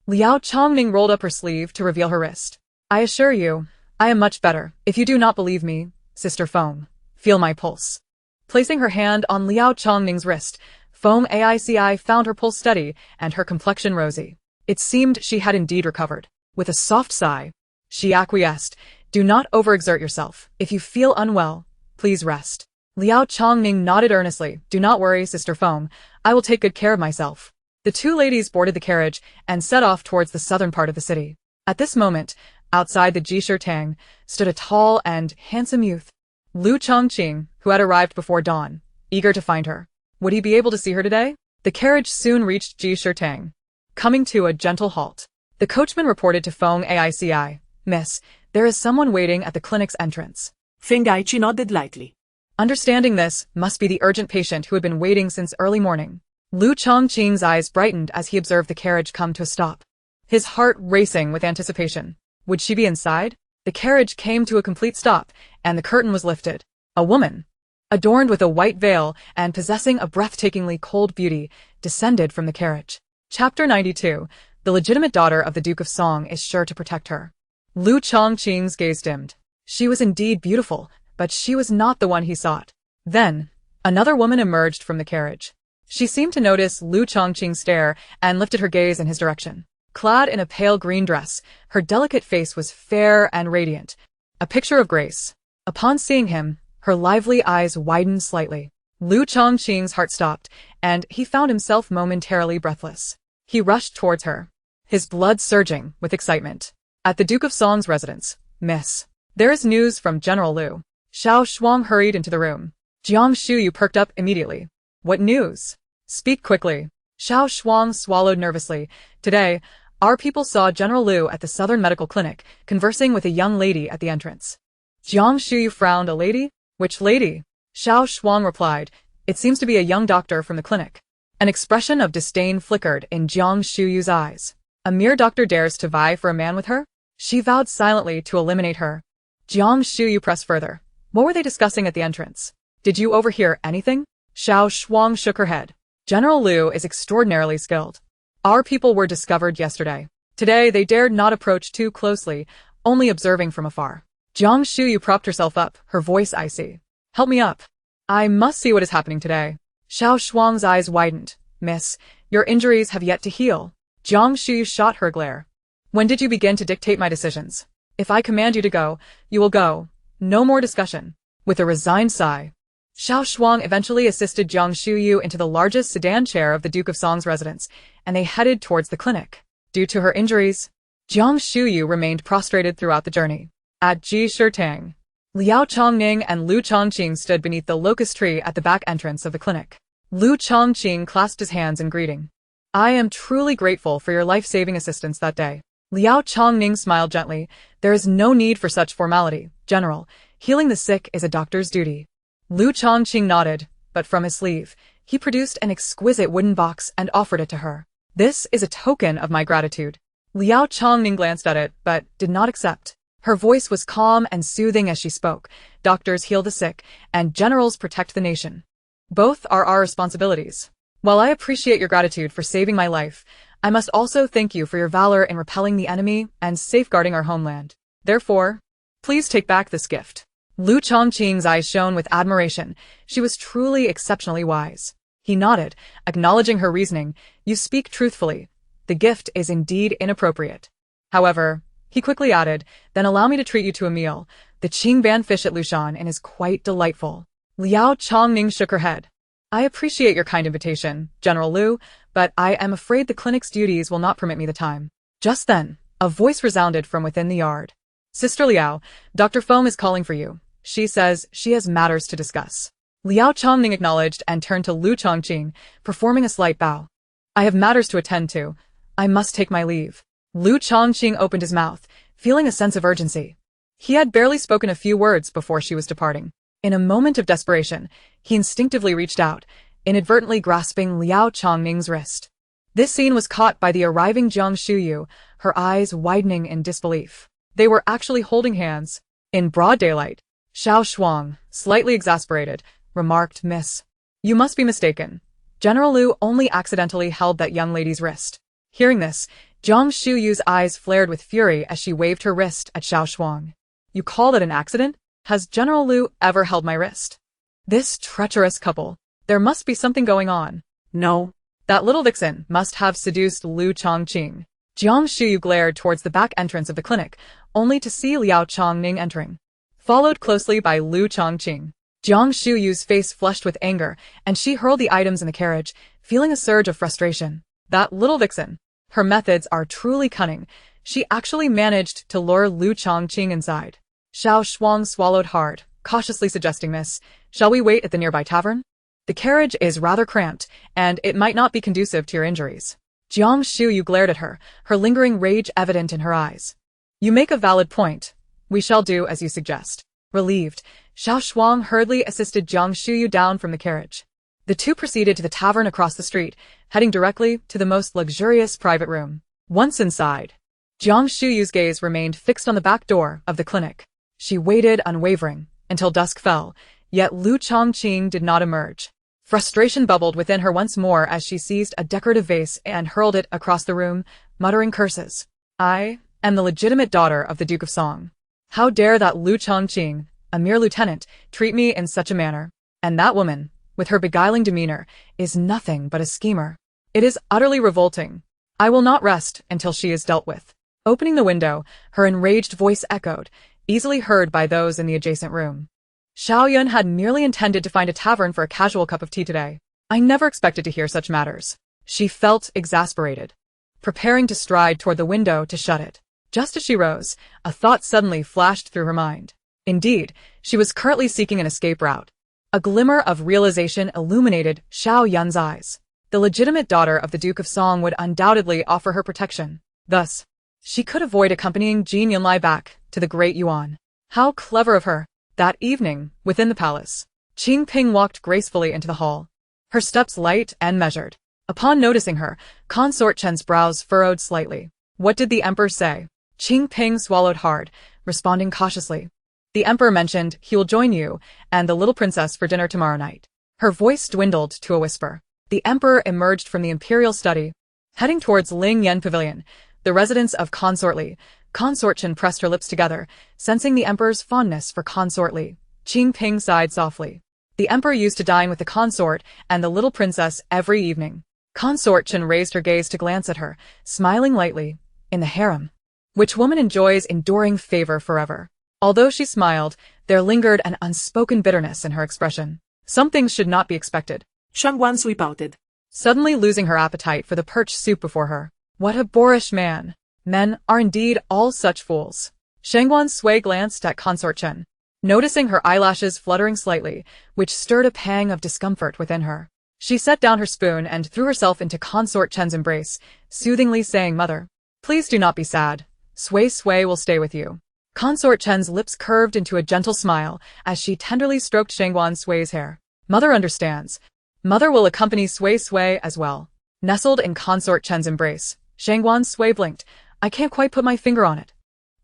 Liao Chongning rolled up her sleeve to reveal her wrist. I assure you, I am much better. If you do not believe me, Sister Feng, feel my pulse. Placing her hand on Liao Chongning's wrist, Feng Aici found her pulse steady and her complexion rosy. It seemed she had indeed recovered. With a soft sigh, she acquiesced. Do not overexert yourself. If you feel unwell, please rest. Liao Chongning nodded earnestly. Do not worry, Sister Feng. I will take good care of myself. The two ladies boarded the carriage and set off towards the southern part of the city. At this moment, outside the Jishirtang, stood a tall and handsome youth. Lu Chongqing, who had arrived before dawn, eager to find her. Would he be able to see her today? The carriage soon reached Jishirtang. Coming to a gentle halt, the coachman reported to Feng Aici, Miss, there is someone waiting at the clinic's entrance. Feng Aici nodded lightly. Understanding this, must be the urgent patient who had been waiting since early morning. Lu Chongqing's eyes brightened as he observed the carriage come to a stop. His heart racing with anticipation. Would she be inside? The carriage came to a complete stop, and the curtain was lifted. A woman, adorned with a white veil and possessing a breathtakingly cold beauty, descended from the carriage. Chapter 92. The legitimate daughter of the Duke of Song is sure to protect her. Lu Chongqing's gaze dimmed. She was indeed beautiful, but she was not the one he sought. Then, another woman emerged from the carriage. She seemed to notice Lu Chongqing stare and lifted her gaze in his direction. Clad in a pale green dress, her delicate face was fair and radiant, a picture of grace. Upon seeing him, her lively eyes widened slightly. Lu Chongqing's heart stopped, and he found himself momentarily breathless. He rushed towards her, his blood surging with excitement. At the Duke of Song's residence, Miss, there is news from General Lu. Xiao Shuang hurried into the room. Jiang Shuyu perked up immediately. What news? Speak quickly. Xiao Shuang swallowed nervously. Today, Our people saw General Liu at the Southern Medical Clinic, conversing with a young lady at the entrance. Jiang Shuyu frowned. A lady? Which lady? Xiao Shuang replied. It seems to be a young doctor from the clinic. An expression of disdain flickered in Jiang Shuyu's eyes. A mere doctor dares to vie for a man with her? She vowed silently to eliminate her. Jiang Shuyu pressed further. What were they discussing at the entrance? Did you overhear anything? Xiao Shuang shook her head. General Liu is extraordinarily skilled. Our people were discovered yesterday. Today they dared not approach too closely, only observing from afar. Jiang Shuyu propped herself up, her voice icy. Help me up. I must see what is happening today. Xiao Shuang's eyes widened. Miss, your injuries have yet to heal. Jiang Shuyu shot her a glare. When did you begin to dictate my decisions? If I command you to go, you will go. No more discussion. With a resigned sigh, Xiao Shuang eventually assisted Jiang Shuyu into the largest sedan chair of the Duke of Song's residence, and they headed towards the clinic. Due to her injuries, Jiang Shuyu remained prostrated throughout the journey. At Ji Shitang, Liao Chongning and Lu Chongqing stood beneath the locust tree at the back entrance of the clinic. Lu Chongqing clasped his hands in greeting. I am truly grateful for your life-saving assistance that day. Liao Chongning smiled gently. There is no need for such formality, General. Healing the sick is a doctor's duty. Lu Chongqing nodded, but from his sleeve, he produced an exquisite wooden box and offered it to her. This is a token of my gratitude. Liao Chongning glanced at it, but did not accept. Her voice was calm and soothing as she spoke. Doctors heal the sick, and generals protect the nation. Both are our responsibilities. While I appreciate your gratitude for saving my life, I must also thank you for your valor in repelling the enemy and safeguarding our homeland. Therefore, please take back this gift. Lu Chongqing's eyes shone with admiration. She was truly exceptionally wise. He nodded, acknowledging her reasoning. You speak truthfully. The gift is indeed inappropriate. However, he quickly added, then allow me to treat you to a meal. The Qingban fish at Lushan and is quite delightful. Liao Chongning shook her head. I appreciate your kind invitation, General Liu, but I am afraid the clinic's duties will not permit me the time. Just then, a voice resounded from within the yard. Sister Liao, Dr. Feng is calling for you. She says she has matters to discuss. Liao Chongning acknowledged and turned to Lu Chongqing, performing a slight bow. I have matters to attend to. I must take my leave. Lu Chongqing opened his mouth, feeling a sense of urgency. He had barely spoken a few words before she was departing. In a moment of desperation, he instinctively reached out, inadvertently grasping Liao Chongning's wrist. This scene was caught by the arriving Jiang Shuyu, her eyes widening in disbelief. They were actually holding hands. In broad daylight, Xiao Shuang, slightly exasperated, remarked, Miss, you must be mistaken. General Liu only accidentally held that young lady's wrist. Hearing this, Jiang Shuyu's eyes flared with fury as she waved her wrist at Xiao Shuang. You call that an accident? Has General Liu ever held my wrist? This treacherous couple. There must be something going on. No. That little vixen must have seduced Lu Chongqing. Jiang Shuyu glared towards the back entrance of the clinic, only to see Liao Chongning entering, followed closely by Lu Chongqing. Jiang Shuyu's face flushed with anger, and she hurled the items in the carriage, feeling a surge of frustration. That little vixen. Her methods are truly cunning. She actually managed to lure Lu Chongqing inside. Xiao Shuang swallowed hard, cautiously suggesting, Miss, shall we wait at the nearby tavern? The carriage is rather cramped, and it might not be conducive to your injuries. Jiang Shuyu glared at her, her lingering rage evident in her eyes. You make a valid point. We shall do as you suggest. Relieved, Xiao Shuang hurriedly assisted Jiang Shuyu down from the carriage. The two proceeded to the tavern across the street, heading directly to the most luxurious private room. Once inside, Jiang Shuyu's gaze remained fixed on the back door of the clinic. She waited unwavering until dusk fell, yet Lu Chongqing did not emerge. Frustration bubbled within her once more as she seized a decorative vase and hurled it across the room, muttering curses. I am the legitimate daughter of the Duke of Song. How dare that Lu Chongqing, a mere lieutenant, treat me in such a manner? And that woman, with her beguiling demeanor, is nothing but a schemer. It is utterly revolting. I will not rest until she is dealt with. Opening the window, her enraged voice echoed, easily heard by those in the adjacent room. Xiaoyun had merely intended to find a tavern for a casual cup of tea today. I never expected to hear such matters. She felt exasperated, preparing to stride toward the window to shut it. Just as she rose, a thought suddenly flashed through her mind. Indeed, she was currently seeking an escape route. A glimmer of realization illuminated Xiaoyun's eyes. The legitimate daughter of the Duke of Song would undoubtedly offer her protection. Thus, she could avoid accompanying Jin Yunlai back to the Great Yuan. How clever of her! That evening, within the palace, Qing Ping walked gracefully into the hall, her steps light and measured. Upon noticing her, Consort Chen's brows furrowed slightly. What did the emperor say? Qing Ping swallowed hard, responding cautiously. The emperor mentioned he will join you and the little princess for dinner tomorrow night. Her voice dwindled to a whisper. The emperor emerged from the imperial study, heading towards Ling Yan Pavilion, the residence of Consort Li. Consort Chen pressed her lips together, sensing the emperor's fondness for Consort Li. Qing Ping sighed softly. The emperor used to dine with the consort and the little princess every evening. Consort Chen raised her gaze to glance at her, smiling lightly. In the harem, which woman enjoys enduring favor forever? Although she smiled, there lingered an unspoken bitterness in her expression. Some things should not be expected. Shangguan Sui pouted, Suddenly losing her appetite for the perch soup before her. What a boorish man! Men are indeed all such fools. Shangguan Sui glanced at Consort Chen, noticing her eyelashes fluttering slightly, which stirred a pang of discomfort within her. She set down her spoon and threw herself into Consort Chen's embrace, soothingly saying, "Mother, please do not be sad. Sui Sui will stay with you." Consort Chen's lips curved into a gentle smile as she tenderly stroked Shangguan Sui's hair. Mother understands. Mother will accompany Sui Sui as well. Nestled in Consort Chen's embrace, Shangguan Sui blinked. I can't quite put my finger on it,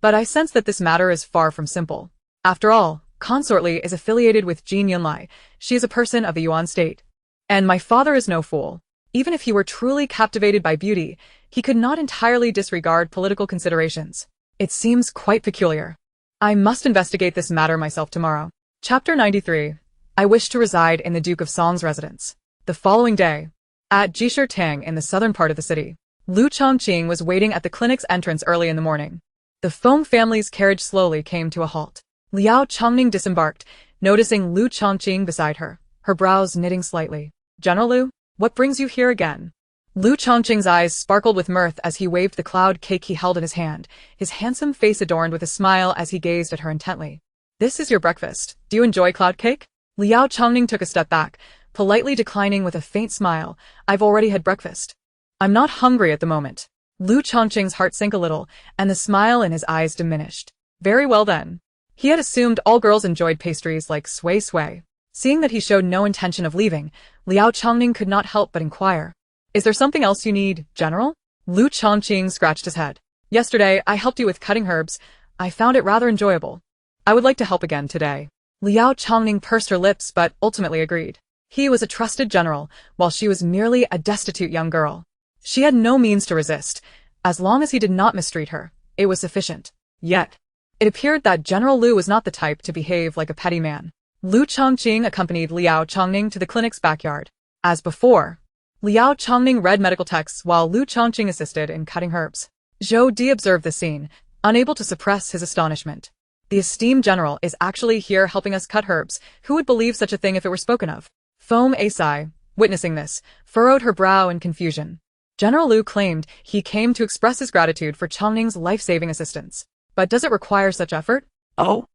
but I sense that this matter is far from simple. After all, Consort Li is affiliated with Jin Yunlai. She is a person of the Yuan state. And my father is no fool. Even if he were truly captivated by beauty, he could not entirely disregard political considerations. It seems quite peculiar. I must investigate this matter myself tomorrow. Chapter 93. I wish to reside in the Duke of Song's residence. The following day, at Jishir Tang in the southern part of the city, Lu Chongqing was waiting at the clinic's entrance early in the morning. The Feng family's carriage slowly came to a halt. Liao Chongning disembarked, noticing Lu Chongqing beside her, her brows knitting slightly. General Lu, what brings you here again? Lu Chongqing's eyes sparkled with mirth as he waved the cloud cake he held in his hand, his handsome face adorned with a smile as he gazed at her intently. This is your breakfast. Do you enjoy cloud cake? Liao Chongning took a step back, politely declining with a faint smile. I've already had breakfast. I'm not hungry at the moment. Lu Chongqing's heart sank a little, and the smile in his eyes diminished. Very well then. He had assumed all girls enjoyed pastries like Sui Sui. Seeing that he showed no intention of leaving, Liao Chongning could not help but inquire. Is there something else you need, General? Lu Chongqing scratched his head. Yesterday, I helped you with cutting herbs. I found it rather enjoyable. I would like to help again today. Liao Chongning pursed her lips but ultimately agreed. He was a trusted general, while she was merely a destitute young girl. She had no means to resist. As long as he did not mistreat her, it was sufficient. Yet, it appeared that General Lu was not the type to behave like a petty man. Lu Chongqing accompanied Liao Chongning to the clinic's backyard. As before, Liao Chongning read medical texts while Lu Chongqing assisted in cutting herbs. Zhou Di observed the scene, unable to suppress his astonishment. The esteemed general is actually here helping us cut herbs. Who would believe such a thing if it were spoken of? Foam Asai, witnessing this, furrowed her brow in confusion. General Lu claimed he came to express his gratitude for Chongning's life-saving assistance. But does it require such effort? Oh?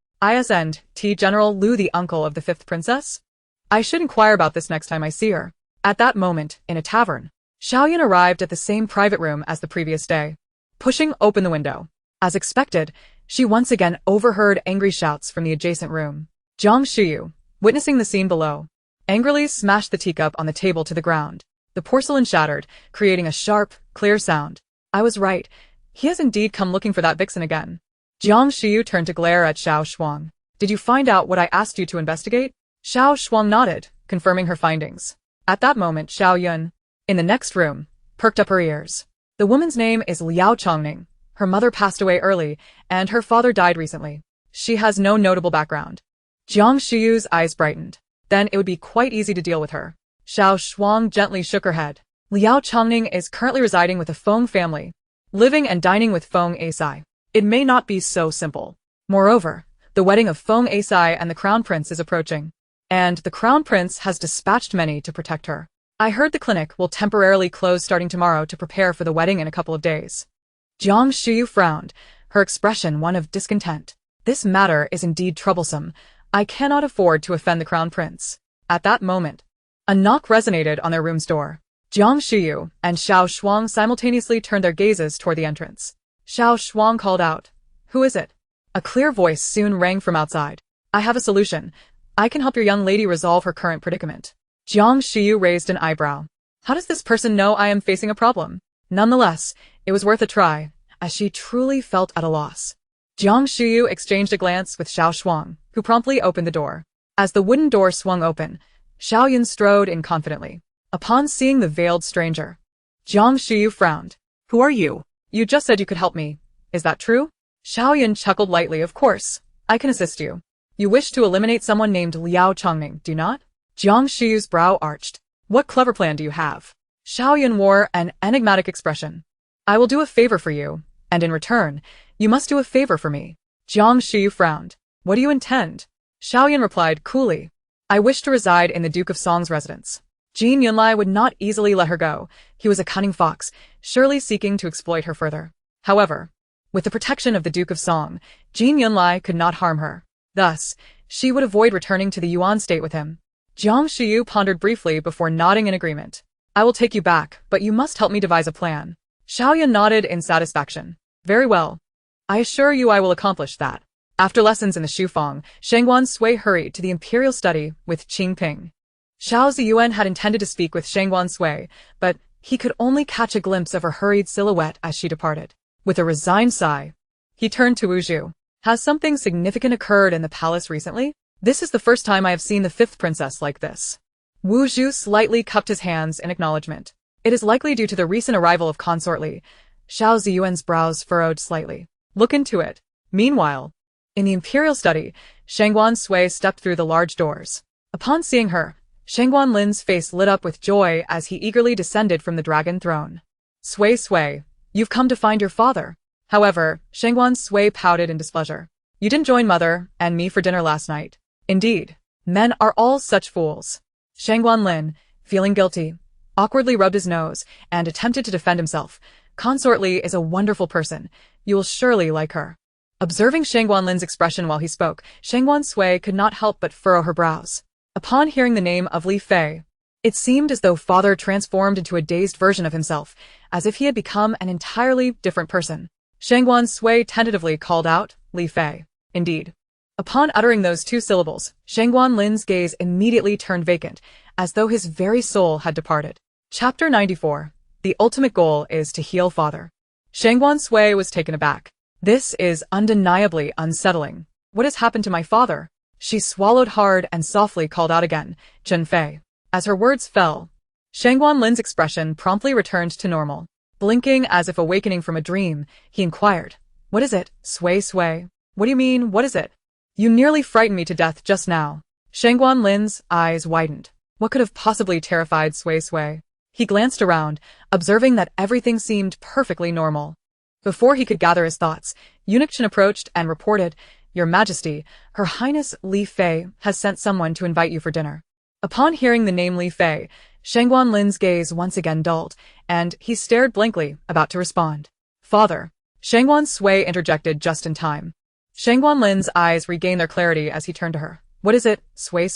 T General Lu, the uncle of the fifth princess? I should inquire about this next time I see her. At that moment, in a tavern, Xiaoyan arrived at the same private room as the previous day. Pushing open the window. As expected, she once again overheard angry shouts from the adjacent room. Jiang Shuyu, witnessing the scene below, angrily smashed the teacup on the table to the ground. The porcelain shattered, creating a sharp, clear sound. I was right. He has indeed come looking for that vixen again. Jiang Shuyu turned to glare at Xiao Shuang. Did you find out what I asked you to investigate? Xiao Shuang nodded, confirming her findings. At that moment, Xiao Yun, in the next room, perked up her ears. The woman's name is Liao Chongning. Her mother passed away early, and her father died recently. She has no notable background. Jiang Shuyu's eyes brightened. Then it would be quite easy to deal with her. Xiao Shuang gently shook her head. Liao Chongning is currently residing with the Feng family, living and dining with Feng Asai. It may not be so simple. Moreover, the wedding of Feng Asai and the crown prince is approaching, and the crown prince has dispatched many to protect her. I heard the clinic will temporarily close starting tomorrow to prepare for the wedding in a couple of days. Jiang Shuyu frowned, her expression one of discontent. This matter is indeed troublesome. I cannot afford to offend the crown prince. At that moment, a knock resonated on their room's door. Jiang Shuyu and Xiao Shuang simultaneously turned their gazes toward the entrance. Xiao Shuang called out, "Who is it?" A clear voice soon rang from outside. "I have a solution. I can help your young lady resolve her current predicament." Jiang Shuyu raised an eyebrow. How does this person know I am facing a problem? Nonetheless, it was worth a try, as she truly felt at a loss. Jiang Shuyu exchanged a glance with Xiao Shuang, who promptly opened the door. As the wooden door swung open, Xiaoyan strode in confidently. Upon seeing the veiled stranger, Jiang Shuyu frowned. Who are you? You just said you could help me. Is that true? Xiaoyan chuckled lightly. Of course. I can assist you. You wish to eliminate someone named Liao Chongming, do not? Jiang Shuyu's brow arched. What clever plan do you have? Xiaoyan wore an enigmatic expression. I will do a favor for you, and in return, you must do a favor for me. Jiang Shuyu frowned. What do you intend? Xiaoyan replied coolly. I wish to reside in the Duke of Song's residence. Jin Yunlai would not easily let her go. He was a cunning fox, surely seeking to exploit her further. However, with the protection of the Duke of Song, Jin Yunlai could not harm her. Thus, she would avoid returning to the Yuan state with him. Jiang Shuyu pondered briefly before nodding in agreement. I will take you back, but you must help me devise a plan. Xiaoyan nodded in satisfaction. Very well. I assure you I will accomplish that. After lessons in the Shufang, Shangguan Sui hurried to the imperial study with Qing Ping. Xiao Ziyuan had intended to speak with Shangguan Sui, but he could only catch a glimpse of her hurried silhouette as she departed. With a resigned sigh, he turned to Wu Zhu. Has something significant occurred in the palace recently? This is the first time I have seen the fifth princess like this. Wu Zhu slightly cupped his hands in acknowledgement. It is likely due to the recent arrival of Consort Li. Xiao Ziyuan's brows furrowed slightly. Look into it. Meanwhile, in the imperial study, Shangguan Sui stepped through the large doors. Upon seeing her, Shangguan Lin's face lit up with joy as he eagerly descended from the dragon throne. Sui, you've come to find your father. However, Shangguan Sui pouted in displeasure. You didn't join mother and me for dinner last night. Indeed, men are all such fools. Shangguan Lin, feeling guilty, awkwardly rubbed his nose and attempted to defend himself. Consort Li is a wonderful person. You will surely like her. Observing Shangguan Lin's expression while he spoke, Shangguan Sui could not help but furrow her brows. Upon hearing the name of Li Fei, it seemed as though father transformed into a dazed version of himself, as if he had become an entirely different person. Shangguan Sui tentatively called out, Li Fei. Indeed. Upon uttering those two syllables, Shangguan Lin's gaze immediately turned vacant, as though his very soul had departed. Chapter 94. The ultimate goal is to heal father. Shangguan Sui was taken aback. This is undeniably unsettling. What has happened to my father? She swallowed hard and softly called out again, Chen Fei. As her words fell, Shangguan Lin's expression promptly returned to normal. Blinking as if awakening from a dream, he inquired, What is it, Sui? What do you mean, what is it? You nearly frightened me to death just now. Shangguan Lin's eyes widened. What could have possibly terrified Sui? He glanced around, observing that everything seemed perfectly normal. Before he could gather his thoughts, Eunuch Chen approached and reported, Your Majesty, Her Highness Li Fei has sent someone to invite you for dinner. Upon hearing the name Li Fei, Shangguan Lin's gaze once again dulled, and he stared blankly, about to respond. Father. Shangguan Sui interjected just in time. Shangguan Lin's eyes regained their clarity as he turned to her. What is it, Sui?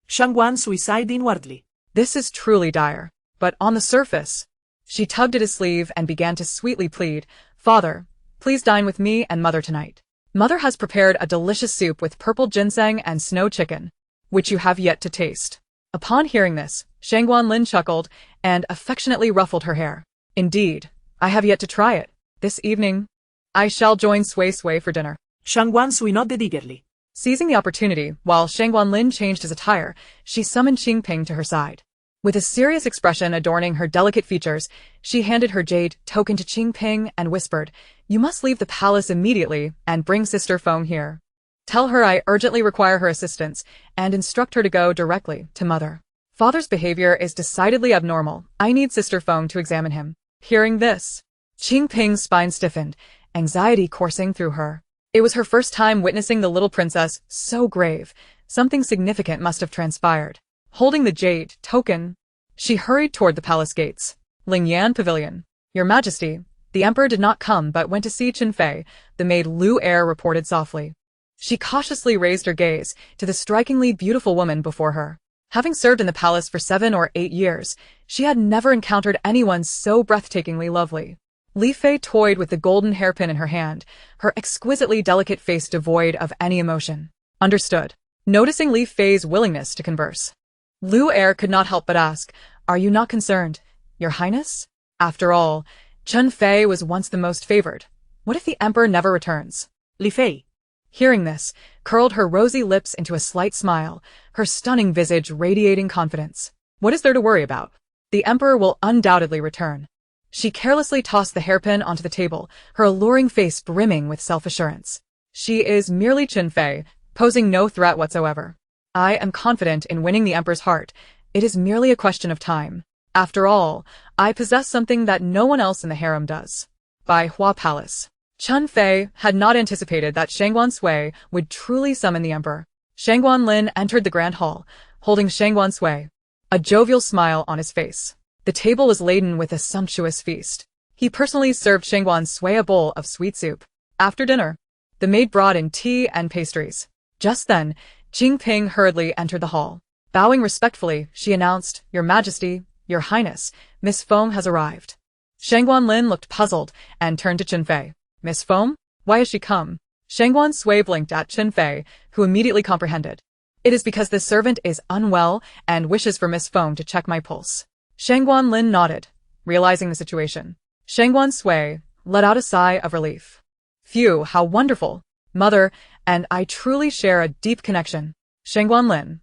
Shangguan Sui sighed inwardly. This is truly dire. But on the surface, she tugged at his sleeve and began to sweetly plead, Father, please dine with me and mother tonight. Mother has prepared a delicious soup with purple ginseng and snow chicken, which you have yet to taste. Upon hearing this, Shangguan Lin chuckled and affectionately ruffled her hair. Indeed, I have yet to try it. This evening, I shall join Sui for dinner. Shangguan Sui nodded eagerly. Seizing the opportunity, while Shangguan Lin changed his attire, she summoned Qing Ping to her side. With a serious expression adorning her delicate features, she handed her jade token to Qing Ping and whispered, You must leave the palace immediately and bring Sister Feng here. Tell her I urgently require her assistance and instruct her to go directly to mother. Father's behavior is decidedly abnormal. I need Sister Feng to examine him. Hearing this, Qing Ping's spine stiffened, anxiety coursing through her. It was her first time witnessing the little princess so grave. Something significant must have transpired. Holding the jade token, she hurried toward the palace gates. Lingyan Pavilion. Your Majesty, the emperor did not come but went to see Chen Fei, the maid Lu Er reported softly. She cautiously raised her gaze to the strikingly beautiful woman before her. Having served in the palace for 7 or 8 years, she had never encountered anyone so breathtakingly lovely. Li Fei toyed with the golden hairpin in her hand, her exquisitely delicate face devoid of any emotion. Understood. Noticing Li Fei's willingness to converse, Lu Er could not help but ask, "Are you not concerned, Your Highness?" After all, Chen Fei was once the most favored. What if the emperor never returns? Li Fei. Hearing this, curled her rosy lips into a slight smile, her stunning visage radiating confidence. What is there to worry about? The emperor will undoubtedly return. She carelessly tossed the hairpin onto the table, her alluring face brimming with self-assurance. She is merely Chen Fei, posing no threat whatsoever. I am confident in winning the emperor's heart. It is merely a question of time. After all, I possess something that no one else in the harem does. By Hua Palace. Chen Fei had not anticipated that Shangguan Sui would truly summon the emperor. Shangguan Lin entered the grand hall, holding Shangguan Sui, a jovial smile on his face. The table was laden with a sumptuous feast. He personally served Shangguan Sui a bowl of sweet soup. After dinner, the maid brought in tea and pastries. Just then, Jingping hurriedly entered the hall. Bowing respectfully, she announced, "Your Majesty, Your Highness, Miss Feng has arrived." Shangguan Lin looked puzzled and turned to Chen Fei. "Miss Feng? Why has she come?" Shangguan Sui blinked at Chen Fei, who immediately comprehended. "It is because this servant is unwell and wishes for Miss Feng to check my pulse." Shangguan Lin nodded, realizing the situation. Shangguan Sui let out a sigh of relief. "Phew, how wonderful! Mother and I truly share a deep connection." Shangguan Lin.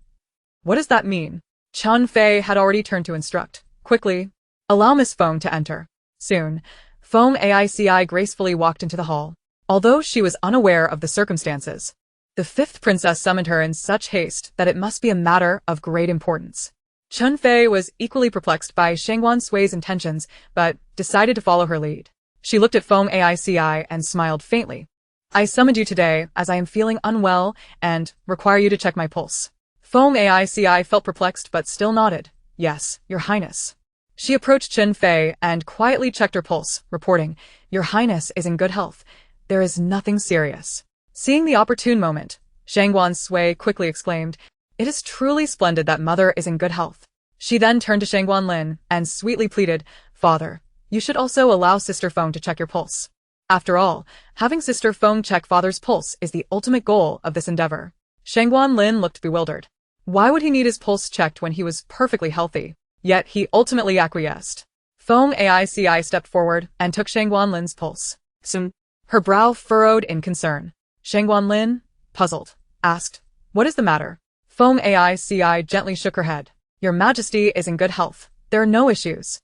What does that mean? Chen Fei had already turned to instruct. Quickly, allow Miss Feng to enter. Soon, Feng Aici gracefully walked into the hall. Although she was unaware of the circumstances, the fifth princess summoned her in such haste that it must be a matter of great importance. Chen Fei was equally perplexed by Shangguan Sui's intentions, but decided to follow her lead. She looked at Feng Aici and smiled faintly. "I summoned you today as I am feeling unwell and require you to check my pulse." Feng Aici felt perplexed but still nodded. "Yes, Your Highness." She approached Chen Fei and quietly checked her pulse, reporting, "Your Highness is in good health. There is nothing serious." Seeing the opportune moment, Shangguan Sui quickly exclaimed, "It is truly splendid that Mother is in good health." She then turned to Shangguan Lin and sweetly pleaded, "Father, you should also allow Sister Feng to check your pulse." After all, having Sister Feng check Father's pulse is the ultimate goal of this endeavor. Shangguan Lin looked bewildered. Why would he need his pulse checked when he was perfectly healthy? Yet he ultimately acquiesced. Feng Aici stepped forward and took Shangguan Lin's pulse. Soon, her brow furrowed in concern. Shangguan Lin, puzzled, asked, "What is the matter?" Feng Aici gently shook her head. "Your Majesty is in good health. There are no issues."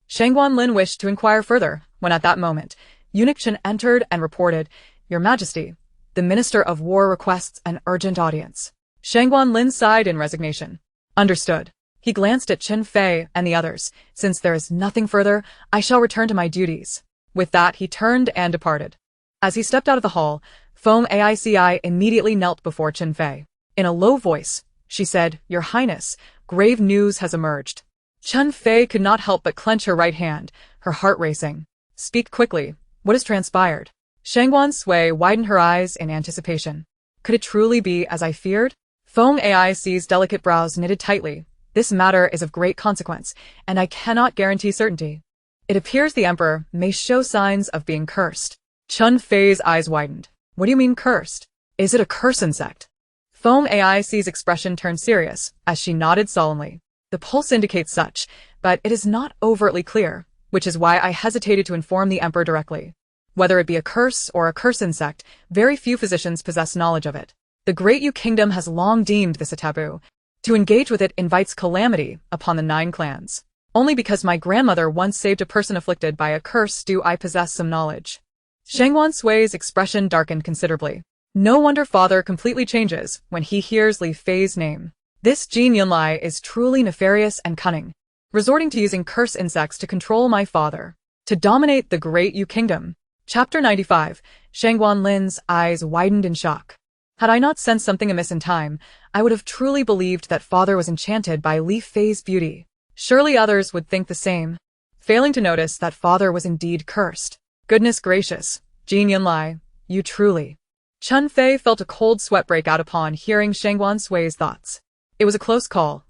Shangguan Lin wished to inquire further, when at that moment, Eunuch Chen entered and reported, "Your Majesty, the Minister of War requests an urgent audience." Shangguan Lin sighed in resignation. Understood. He glanced at Chen Fei and the others. "Since there is nothing further, I shall return to my duties." With that, he turned and departed. As he stepped out of the hall, Feng Aici immediately knelt before Chen Fei. In a low voice, she said, "Your Highness, grave news has emerged." Chen Fei could not help but clench her right hand, her heart racing. "Speak quickly. What has transpired?" Shangguan Sui widened her eyes in anticipation. Could it truly be as I feared? Feng Aici's delicate brows knitted tightly. "This matter is of great consequence, and I cannot guarantee certainty. It appears the emperor may show signs of being cursed." Chen Fei's eyes widened. "What do you mean cursed? Is it a curse insect?" Feng Aici's expression turned serious as she nodded solemnly. "The pulse indicates such, but it is not overtly clear, which is why I hesitated to inform the emperor directly. Whether it be a curse or a curse insect, very few physicians possess knowledge of it. The Great Yu Kingdom has long deemed this a taboo. To engage with it invites calamity upon the 9 clans. Only because my grandmother once saved a person afflicted by a curse do I possess some knowledge." Shangguan Sui's expression darkened considerably. No wonder father completely changes when he hears Li Fei's name. This Jin Yunlai is truly nefarious and cunning, resorting to using curse insects to control my father, to dominate the Great Yu Kingdom. Chapter 95. Shangguan Lin's eyes widened in shock. Had I not sensed something amiss in time, I would have truly believed that father was enchanted by Li Fei's beauty. Surely others would think the same, failing to notice that father was indeed cursed. Goodness gracious, Jin Yunlai, you truly... Chen Fei felt a cold sweat break out upon hearing Shangguan Sui's thoughts. It was a close call,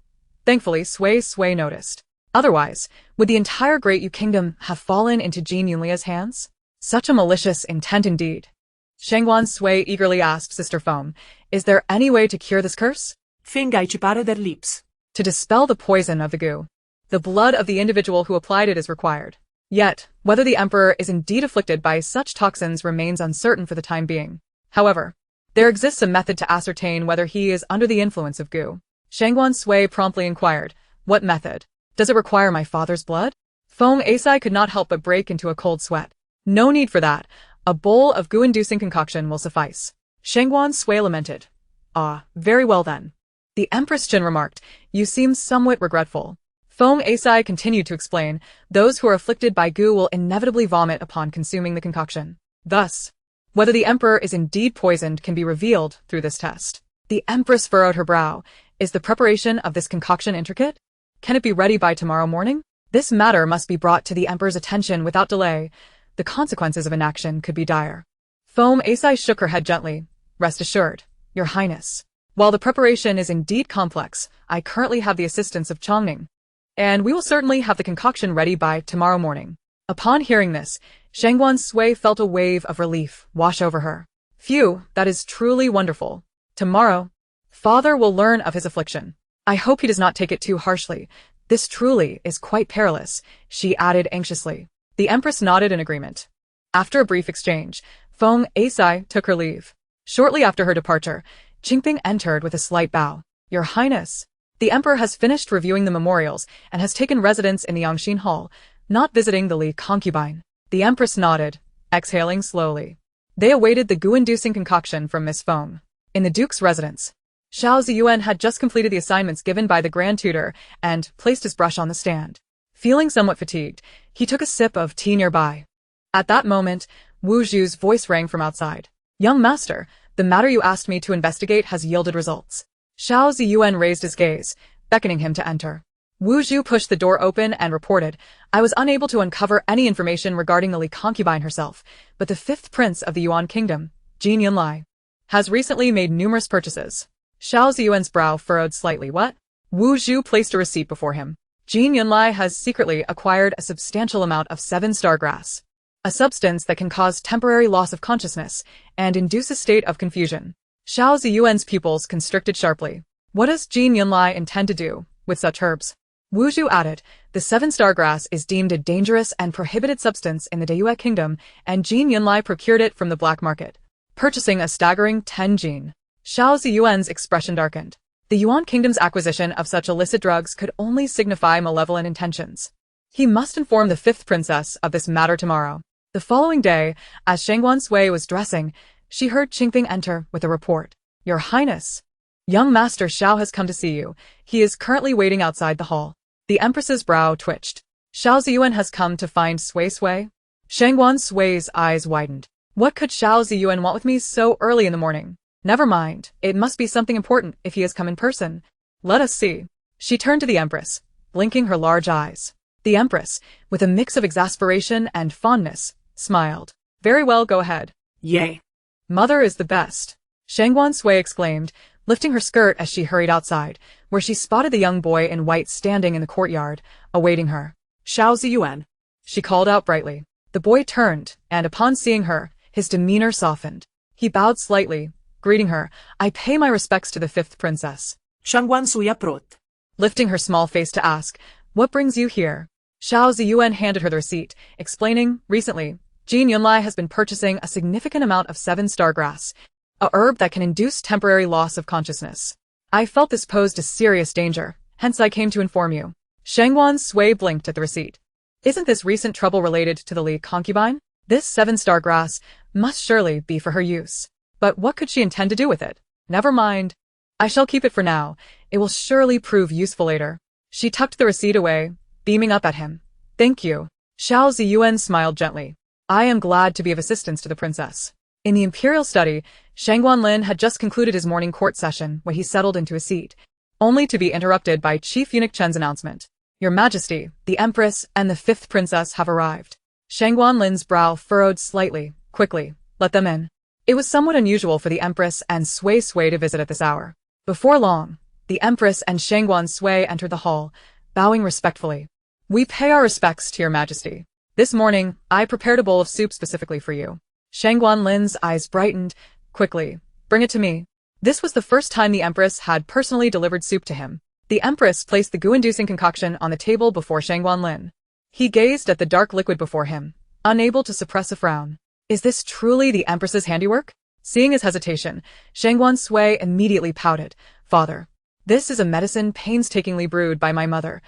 Thankfully, Sui noticed. Otherwise, would the entire Great Yu Kingdom have fallen into Jean Yunlia's hands? Such a malicious intent indeed. Shangguan Sui eagerly asked Sister Foam, is there any way to cure this curse? Fingai chipare their lips. To dispel the poison of the goo. The blood of the individual who applied it is required. Yet, whether the Emperor is indeed afflicted by such toxins remains uncertain for the time being. However, there exists a method to ascertain whether he is under the influence of goo. Shangguan Sui promptly inquired, what method? Does it require my father's blood? Foam Asai could not help but break into a cold sweat. No need for that. A bowl of goo-inducing concoction will suffice. Shangguan Sui lamented. Ah, very well then. The Empress Jin remarked, you seem somewhat regretful. Foam Asai continued to explain, those who are afflicted by goo will inevitably vomit upon consuming the concoction. Thus, whether the Emperor is indeed poisoned can be revealed through this test. The Empress furrowed her brow. Is the preparation of this concoction intricate? Can it be ready by tomorrow morning? This matter must be brought to the Emperor's attention without delay. The consequences of inaction could be dire. Foam Asai shook her head gently. Rest assured, Your Highness. While the preparation is indeed complex, I currently have the assistance of Chongning, and we will certainly have the concoction ready by tomorrow morning. Upon hearing this, Shangguan Sui felt a wave of relief wash over her. Phew, that is truly wonderful. Tomorrow, Father will learn of his affliction. I hope he does not take it too harshly. This truly is quite perilous, she added anxiously. The Empress nodded in agreement. After a brief exchange, Foam Asai took her leave. Shortly after her departure, Qingping entered with a slight bow. Your Highness, the Emperor has finished reviewing the memorials and has taken residence in the Yangxin Hall, not visiting the Li concubine. The Empress nodded, exhaling slowly. They awaited the goo-inducing concoction from Miss Foam. In the Duke's residence, Xiao Ziyuan had just completed the assignments given by the Grand Tutor and placed his brush on the stand. Feeling somewhat fatigued, he took a sip of tea nearby. At that moment, Wu Zhu's voice rang from outside. Young master, the matter you asked me to investigate has yielded results. Xiao Ziyuan raised his gaze, beckoning him to enter. Wu Zhu pushed the door open and reported, I was unable to uncover any information regarding the Li concubine herself, but the fifth prince of the Yuan kingdom, Jean Yunli, has recently made numerous purchases. Xiao Ziyuan's brow furrowed slightly. What? Wu Zhu placed a receipt before him. Jean Yunli has secretly acquired a substantial amount of 7-star grass, a substance that can cause temporary loss of consciousness and induce a state of confusion. Xiao Ziyuan's pupils constricted sharply. What does Jean Yunli intend to do with such herbs? Wu Zhu added, the 7-star grass is deemed a dangerous and prohibited substance in the Deyue kingdom, and Jean Yunli procured it from the black market, purchasing a staggering 10 jin. Xiao Ziyuan's expression darkened. The Yuan kingdom's acquisition of such illicit drugs could only signify malevolent intentions. He must inform the fifth princess of this matter tomorrow. The following day, as Shangguan Sui was dressing, she heard Qingping enter with a report. Your Highness, young Master Xiao has come to see you. He is currently waiting outside the hall. The Empress's brow twitched. Xiao Ziyuan has come to find Sui. Shangguan Sui's eyes widened. What could Xiao Ziyuan want with me so early in the morning? Never mind, it must be something important if he has come in person. Let us see. She turned to the Empress, blinking her large eyes. The Empress, with a mix of exasperation and fondness, smiled. Very well, go ahead. Yay. Mother is the best. Shangguan Sui exclaimed, lifting her skirt as she hurried outside, where she spotted the young boy in white standing in the courtyard, awaiting her. Xiao Ziyuan, she called out brightly. The boy turned, and upon seeing her, his demeanor softened. He bowed slightly, greeting her. I pay my respects to the fifth princess. Shangguan Sui approached, lifting her small face to ask, what brings you here? Xiao Ziyuan handed her the receipt, explaining, recently, Jean Yunli has been purchasing a significant amount of 7-star grass, a herb that can induce temporary loss of consciousness. I felt this posed a serious danger, hence I came to inform you. Shangguan Sui blinked at the receipt. Isn't this recent trouble related to the Li concubine? This 7-star grass must surely be for her use. But what could she intend to do with it? Never mind. I shall keep it for now. It will surely prove useful later. She tucked the receipt away, beaming up at him. Thank you. Xiao Ziyuan smiled gently. I am glad to be of assistance to the princess. In the imperial study, Shangguan Lin had just concluded his morning court session when he settled into a seat, only to be interrupted by Chief Eunuch Chen's announcement. Your Majesty, the Empress and the fifth princess have arrived. Shangguan Lin's brow furrowed slightly. Quickly, let them in. It was somewhat unusual for the Empress and Sui to visit at this hour. Before long, The Empress and Shangguan Sui entered the hall, bowing respectfully. "We pay our respects to your majesty. This morning, I prepared a bowl of soup specifically for you." Shangguan Lin's eyes brightened. "Quickly, bring it to me." This was the first time the Empress had personally delivered soup to him. The Empress placed the goo-inducing concoction on the table before Shangguan Lin. He gazed at the dark liquid before him, unable to suppress a frown. Is this truly the Empress's handiwork? Seeing his hesitation, Shangguan Sui immediately pouted. "Father, this is a medicine painstakingly brewed by my mother.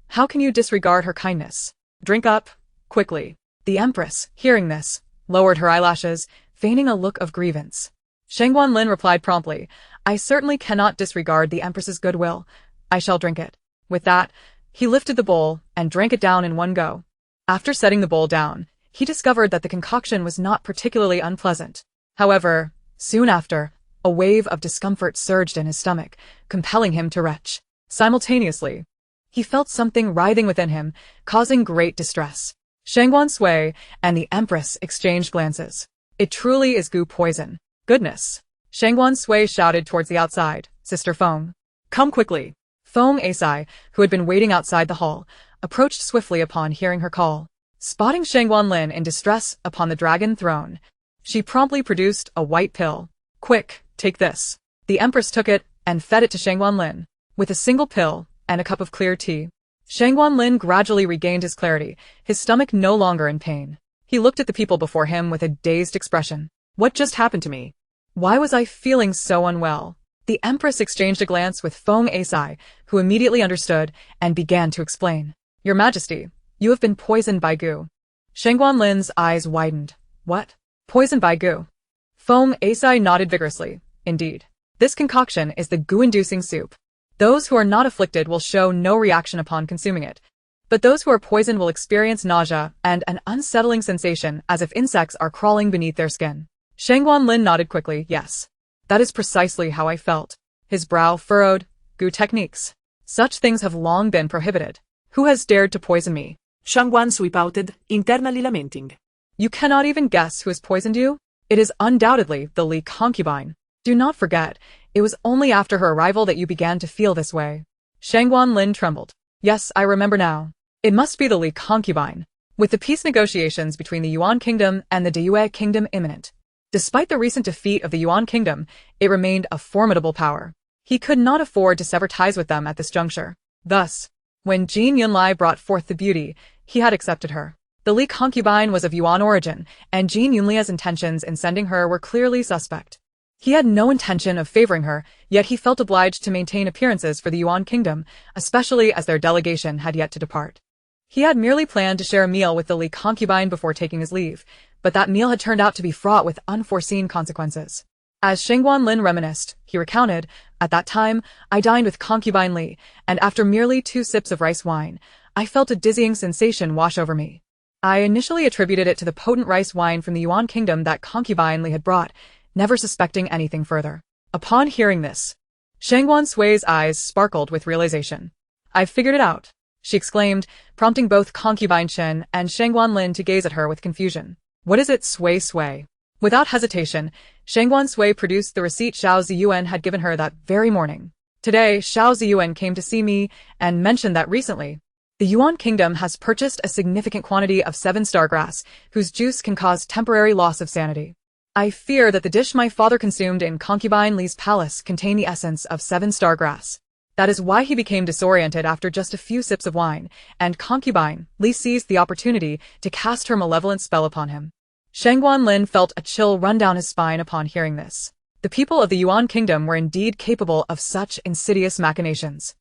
How can you disregard her kindness? Drink up, quickly." The Empress, hearing this, lowered her eyelashes, feigning a look of grievance. Shangguan Lin replied promptly, "I certainly cannot disregard the Empress's goodwill. I shall drink it." With that, he lifted the bowl and drank it down in one go. After setting the bowl down, he discovered that the concoction was not particularly unpleasant. However, soon after, a wave of discomfort surged in his stomach, compelling him to retch. Simultaneously, he felt something writhing within him, causing great distress. Shangguan Sui and the Empress exchanged glances. "It truly is goo poison. Goodness." Shangguan Sui shouted towards the outside, "Sister Feng, come quickly." Feng Asai, who had been waiting outside the hall, approached swiftly upon hearing her call. Spotting Shangguan Lin in distress upon the dragon throne, she promptly produced a white pill. "Quick, take this." The Empress took it and fed it to Shangguan Lin, with a single pill and a cup of clear tea. Shangguan Lin gradually regained his clarity, his stomach no longer in pain. He looked at the people before him with a dazed expression. "What just happened to me? Why was I feeling so unwell?" The Empress exchanged a glance with Feng Asai, who immediately understood and began to explain. "Your Majesty, you have been poisoned by goo." Shangguan Lin's eyes widened. "What? Poisoned by goo?" Feng Asai nodded vigorously. "Indeed. This concoction is the goo-inducing soup. Those who are not afflicted will show no reaction upon consuming it, but those who are poisoned will experience nausea and an unsettling sensation as if insects are crawling beneath their skin." Shangguan Lin nodded quickly. "Yes. That is precisely how I felt." His brow furrowed. "Goo techniques. Such things have long been prohibited. Who has dared to poison me?" Shangguan Sui pouted, internally lamenting. "You cannot even guess who has poisoned you? It is undoubtedly the Li concubine. Do not forget, it was only after her arrival that you began to feel this way." Shangguan Lin trembled. "Yes, I remember now. It must be the Li concubine." With the peace negotiations between the Yuan Kingdom and the Diyue Kingdom imminent, despite the recent defeat of the Yuan Kingdom, it remained a formidable power. He could not afford to sever ties with them at this juncture. Thus, when Jin Yunlai brought forth the beauty, he had accepted her. The Li concubine was of Yuan origin, and Jin Yunlia's intentions in sending her were clearly suspect. He had no intention of favoring her, yet he felt obliged to maintain appearances for the Yuan Kingdom, especially as their delegation had yet to depart. He had merely planned to share a meal with the Li concubine before taking his leave, but that meal had turned out to be fraught with unforeseen consequences. As Shangguan Lin reminisced, he recounted, "At that time, I dined with Concubine Li, and after merely 2 sips of rice wine, I felt a dizzying sensation wash over me. I initially attributed it to the potent rice wine from the Yuan Kingdom that Concubine Li had brought, never suspecting anything further." Upon hearing this, Shangguan Sui's eyes sparkled with realization. "I've figured it out," she exclaimed, prompting both Concubine Chen and Shangguan Lin to gaze at her with confusion. "What is it, Sui?" Without hesitation, Shangguan Sui produced the receipt Xiao Ziyuan had given her that very morning. "Today, Xiao Ziyuan came to see me and mentioned that recently, the Yuan Kingdom has purchased a significant quantity of 7-star grass, whose juice can cause temporary loss of sanity. I fear that the dish my father consumed in Concubine Li's palace contained the essence of 7-star grass. That is why he became disoriented after just a few sips of wine, and Concubine Li seized the opportunity to cast her malevolent spell upon him." Shangguan Lin felt a chill run down his spine upon hearing this. The people of the Yuan Kingdom were indeed capable of such insidious machinations.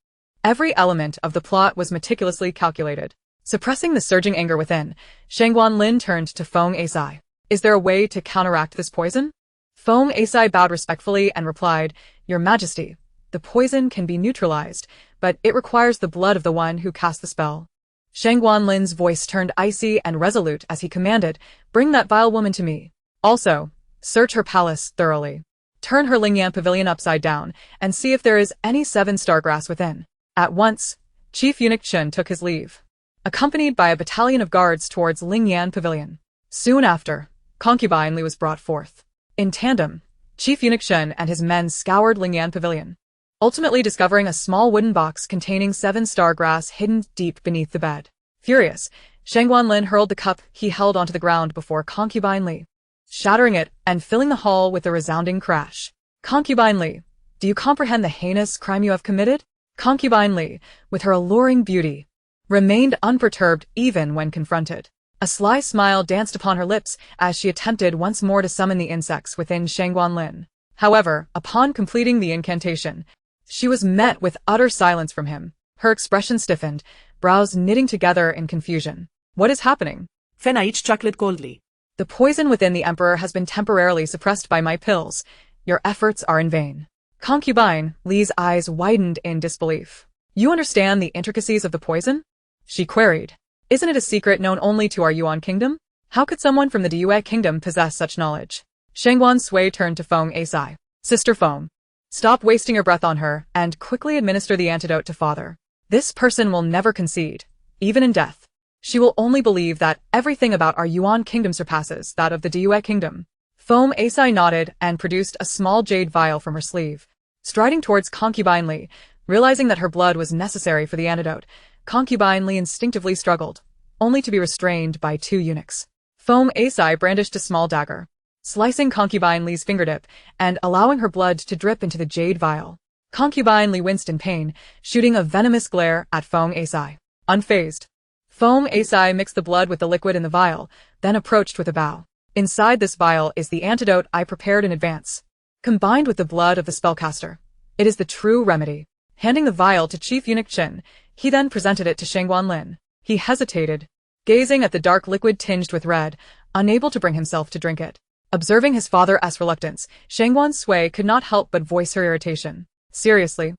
Every element of the plot was meticulously calculated. Suppressing the surging anger within, Shangguan Lin turned to Feng Asai. "Is there a way to counteract this poison?" Feng Asai bowed respectfully and replied, "Your Majesty, the poison can be neutralized, but it requires the blood of the one who cast the spell." Shangguan Lin's voice turned icy and resolute as he commanded, "Bring that vile woman to me. Also, search her palace thoroughly. Turn her Lingyan pavilion upside down, and see if there is any 7-star grass within." At once, Chief Eunuch Chen took his leave, accompanied by a battalion of guards towards Lingyan pavilion. Soon after, Concubine Li was brought forth. In tandem, Chief Eunuch Chen and his men scoured Lingyan pavilion. ultimately discovering a small wooden box containing 7-star grass hidden deep beneath the bed. Furious, Shangguan Lin hurled the cup he held onto the ground before Concubine Li, shattering it and filling the hall with a resounding crash. Concubine Li, do you comprehend the heinous crime you have committed? Concubine Li, with her alluring beauty, remained unperturbed even when confronted. A sly smile danced upon her lips as she attempted once more to summon the insects within Shangguan Lin. However, upon completing the incantation, she was met with utter silence from him. Her expression stiffened, brows knitting together in confusion. What is happening? Fena each chocolate coldly. The poison within the Emperor has been temporarily suppressed by my pills. Your efforts are in vain. Concubine Li's eyes widened in disbelief. You understand the intricacies of the poison? She queried. Isn't it a secret known only to our Yuan kingdom? How could someone from the Due kingdom possess such knowledge? Shangguan Sui turned to Feng Asai. Sister Feng, stop wasting your breath on her and quickly administer the antidote to father. This person will never concede, even in death. She will only believe that everything about our Yuan kingdom surpasses that of the Due kingdom. Feng Asai nodded and produced a small jade vial from her sleeve. Striding towards Concubine Li, realizing that her blood was necessary for the antidote, Concubine Li instinctively struggled, only to be restrained by 2 eunuchs. Feng Asai brandished a small dagger, slicing Concubine Li's fingertip and allowing her blood to drip into the jade vial. Concubine Li winced in pain, shooting a venomous glare at Feng Asai. Unfazed, Feng Asai mixed the blood with the liquid in the vial, then approached with a bow. Inside this vial is the antidote I prepared in advance. Combined with the blood of the spellcaster, it is the true remedy. Handing the vial to Chief Eunuch Qin, he then presented it to Shangguan Lin. He hesitated, gazing at the dark liquid tinged with red, unable to bring himself to drink it. Observing his father's reluctance, Shangguan Sui could not help but voice her irritation. Seriously?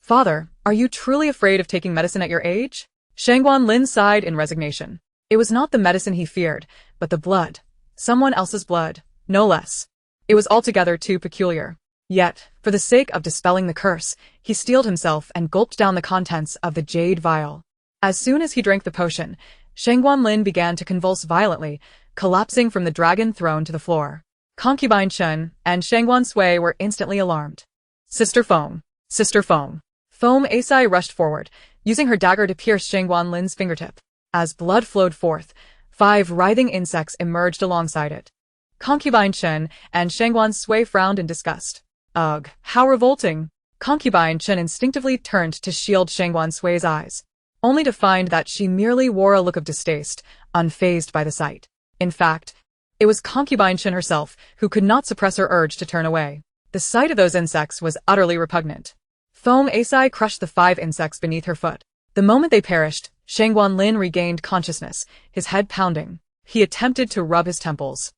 Father, are you truly afraid of taking medicine at your age? Shangguan Lin sighed in resignation. It was not the medicine he feared, but the blood. Someone else's blood, no less. It was altogether too peculiar. Yet, for the sake of dispelling the curse, he steeled himself and gulped down the contents of the jade vial. As soon as he drank the potion, Shangguan Lin began to convulse violently, collapsing from the dragon throne to the floor. Concubine Chen and Shangguan Sui were instantly alarmed. Sister Feng! Sister Feng! Feng Asai rushed forward, using her dagger to pierce Shangguan Lin's fingertip. As blood flowed forth, 5 writhing insects emerged alongside it. Concubine Chen and Shangguan Sui frowned in disgust. Ugh, how revolting! Concubine Chen instinctively turned to shield Shangguan Sui's eyes, only to find that she merely wore a look of distaste, unfazed by the sight. In fact, it was Concubine Chen herself who could not suppress her urge to turn away. The sight of those insects was utterly repugnant. Feng Asai crushed the 5 insects beneath her foot. The moment they perished, Shangguan Lin regained consciousness, his head pounding. He attempted to rub his temples,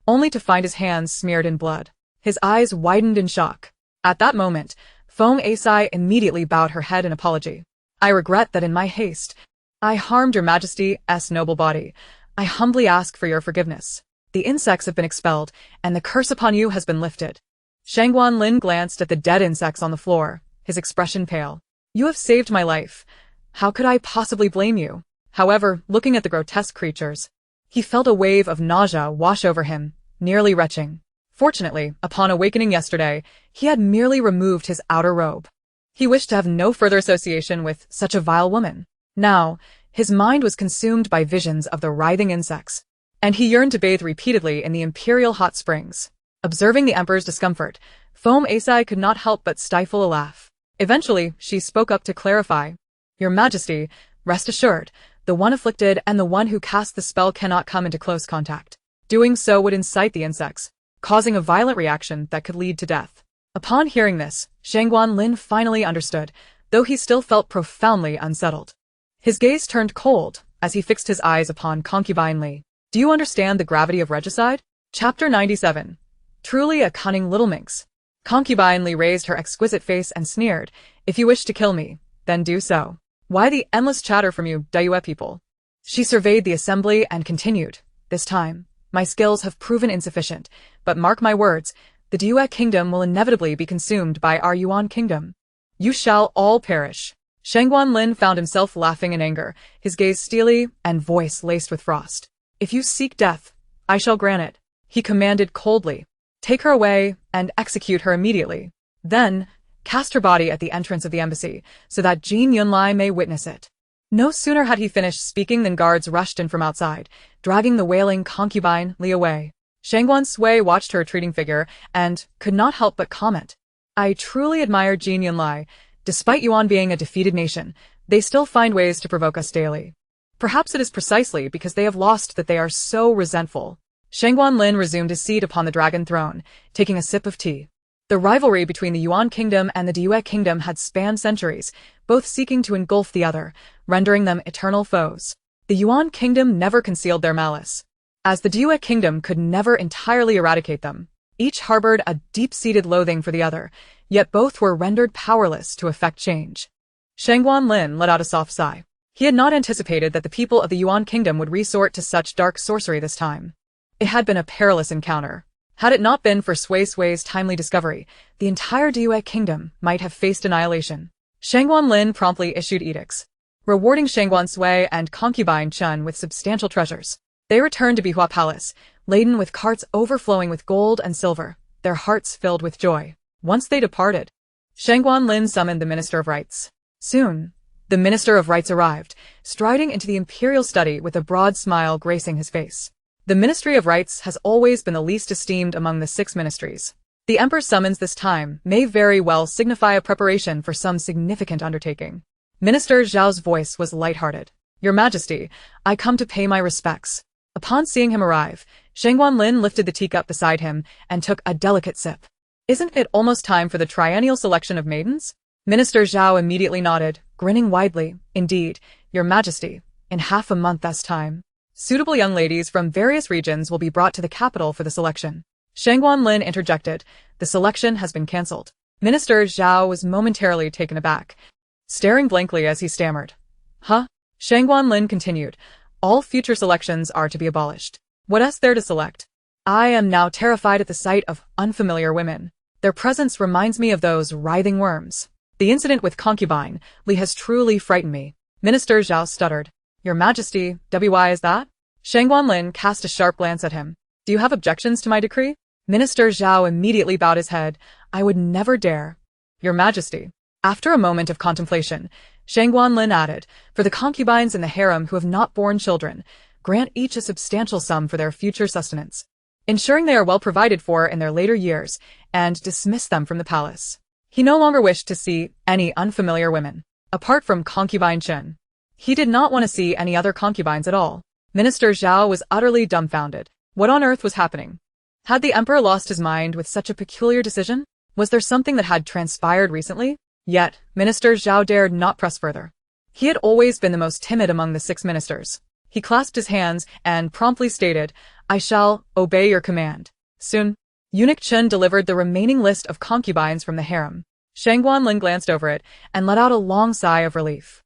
only to find his hands smeared in blood. His eyes widened in shock. At that moment, Feng Asai immediately bowed her head in apology. I regret that in my haste, I harmed your Majesty's noble body. I humbly ask for your forgiveness. The insects have been expelled, and the curse upon you has been lifted. Shangguan Lin glanced at the dead insects on the floor, his expression pale. You have saved my life. How could I possibly blame you? However, looking at the grotesque creatures, he felt a wave of nausea wash over him, nearly retching. Fortunately, upon awakening yesterday, he had merely removed his outer robe. He wished to have no further association with such a vile woman. Now, his mind was consumed by visions of the writhing insects, and he yearned to bathe repeatedly in the imperial hot springs. Observing the Emperor's discomfort, Feng Asai could not help but stifle a laugh. Eventually, she spoke up to clarify. Your Majesty, rest assured, the one afflicted and the one who cast the spell cannot come into close contact. Doing so would incite the insects, causing a violent reaction that could lead to death. Upon hearing this, Shangguan Lin finally understood, though he still felt profoundly unsettled. His gaze turned cold as he fixed his eyes upon Concubine Li. Do you understand the gravity of regicide? Chapter 97. Truly a cunning little minx. Concubine Li raised her exquisite face and sneered. If you wish to kill me, then do so. Why the endless chatter from you, Due people? She surveyed the assembly and continued. This time, my skills have proven insufficient, but mark my words, the Due kingdom will inevitably be consumed by our Yuan kingdom. You shall all perish. Shangguan Lin found himself laughing in anger, his gaze steely and voice laced with frost. If you seek death, I shall grant it, he commanded coldly. Take her away and execute her immediately. Then, Cast her body at the entrance of the embassy, so that Jin Yunlai may witness it. No sooner had he finished speaking than guards rushed in from outside, dragging the wailing Concubine Li away. Shangguan Sui watched her retreating figure and could not help but comment. I truly admire Jin Yunlai. Despite Yuan being a defeated nation, they still find ways to provoke us daily. Perhaps it is precisely because they have lost that they are so resentful. Shangguan Lin resumed his seat upon the dragon throne, taking a sip of tea. The rivalry between the Yuan kingdom and the Diyue kingdom had spanned centuries, both seeking to engulf the other, rendering them eternal foes. The Yuan kingdom never concealed their malice, as the Diyue kingdom could never entirely eradicate them. Each harbored a deep-seated loathing for the other, yet both were rendered powerless to effect change. Shangguan Lin let out a soft sigh. He had not anticipated that the people of the Yuan kingdom would resort to such dark sorcery this time. It had been a perilous encounter. Had it not been for Sui's timely discovery, the entire Diyue kingdom might have faced annihilation. Shangguan Lin promptly issued edicts, rewarding Shangguan Sui and concubine Chen with substantial treasures. They returned to Bihua Palace, laden with carts overflowing with gold and silver, their hearts filled with joy. Once they departed, Shangguan Lin summoned the Minister of Rites. Soon, the Minister of Rites arrived, striding into the imperial study with a broad smile gracing his face. The Ministry of Rites has always been the least esteemed among the 6 ministries. The Emperor's summons this time may very well signify a preparation for some significant undertaking. Minister Zhao's voice was light-hearted. Your Majesty, I come to pay my respects. Upon seeing him arrive, Shangguan Lin lifted the teacup beside him and took a delicate sip. Isn't it almost time for the triennial selection of maidens? Minister Zhao immediately nodded, grinning widely. Indeed, Your Majesty, in half a month's time. Suitable young ladies from various regions will be brought to the capital for the selection. Shangguan Lin interjected. The selection has been cancelled. Minister Zhao was momentarily taken aback, staring blankly as he stammered. Huh? Shangguan Lin continued. All future selections are to be abolished. What else there to select? I am now terrified at the sight of unfamiliar women. Their presence reminds me of those writhing worms. The incident with Concubine Li has truly frightened me. Minister Zhao stuttered. Your Majesty, why is that? Shangguan Lin cast a sharp glance at him. Do you have objections to my decree? Minister Zhao immediately bowed his head. I would never dare. Your Majesty. After a moment of contemplation, Shangguan Lin added, for the concubines in the harem who have not borne children, grant each a substantial sum for their future sustenance, ensuring they are well provided for in their later years, and dismiss them from the palace. He no longer wished to see any unfamiliar women, apart from concubine Chen. He did not want to see any other concubines at all. Minister Zhao was utterly dumbfounded. What on earth was happening? Had the emperor lost his mind with such a peculiar decision? Was there something that had transpired recently? Yet, Minister Zhao dared not press further. He had always been the most timid among the 6 ministers. He clasped his hands and promptly stated, I shall obey your command. Soon, Eunuch Chen delivered the remaining list of concubines from the harem. Shangguan Lin glanced over it and let out a long sigh of relief.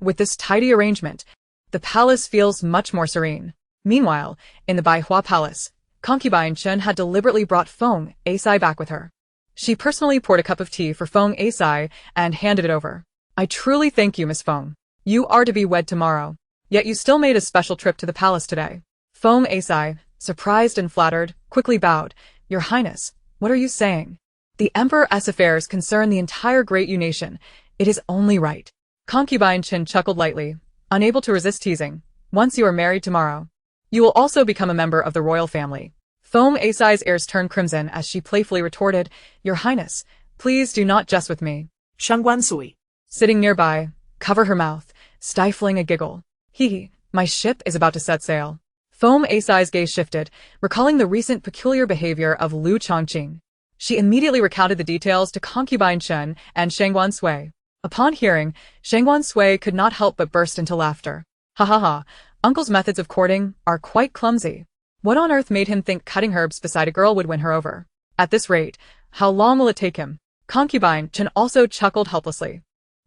With this tidy arrangement, the palace feels much more serene. Meanwhile, in the Baihua Palace, concubine Chen had deliberately brought Feng Asai back with her. She personally poured a cup of tea for Feng Asai and handed it over. I truly thank you, Miss Feng. You are to be wed tomorrow. Yet you still made a special trip to the palace today. Feng Asai, surprised and flattered, quickly bowed. Your Highness, what are you saying? The Emperor's affairs concern the entire Great Yu nation. It is only right. Concubine Chen chuckled lightly, unable to resist teasing. Once you are married tomorrow, you will also become a member of the royal family. Feng Asai's ears turned crimson as she playfully retorted, Your Highness, please do not jest with me. Shangguan Sui, Sitting nearby, covered her mouth, stifling a giggle. Hee, my ship is about to set sail. Feng Asai's gaze shifted, recalling the recent peculiar behavior of Lu Chongqing. She immediately recounted the details to concubine Chen and Shangguan Sui. Upon hearing, Shangguan Sui could not help but burst into laughter. Ha ha ha, Uncle's methods of courting are quite clumsy. What on earth made him think cutting herbs beside a girl would win her over? At this rate, how long will it take him? Concubine Chen also chuckled helplessly.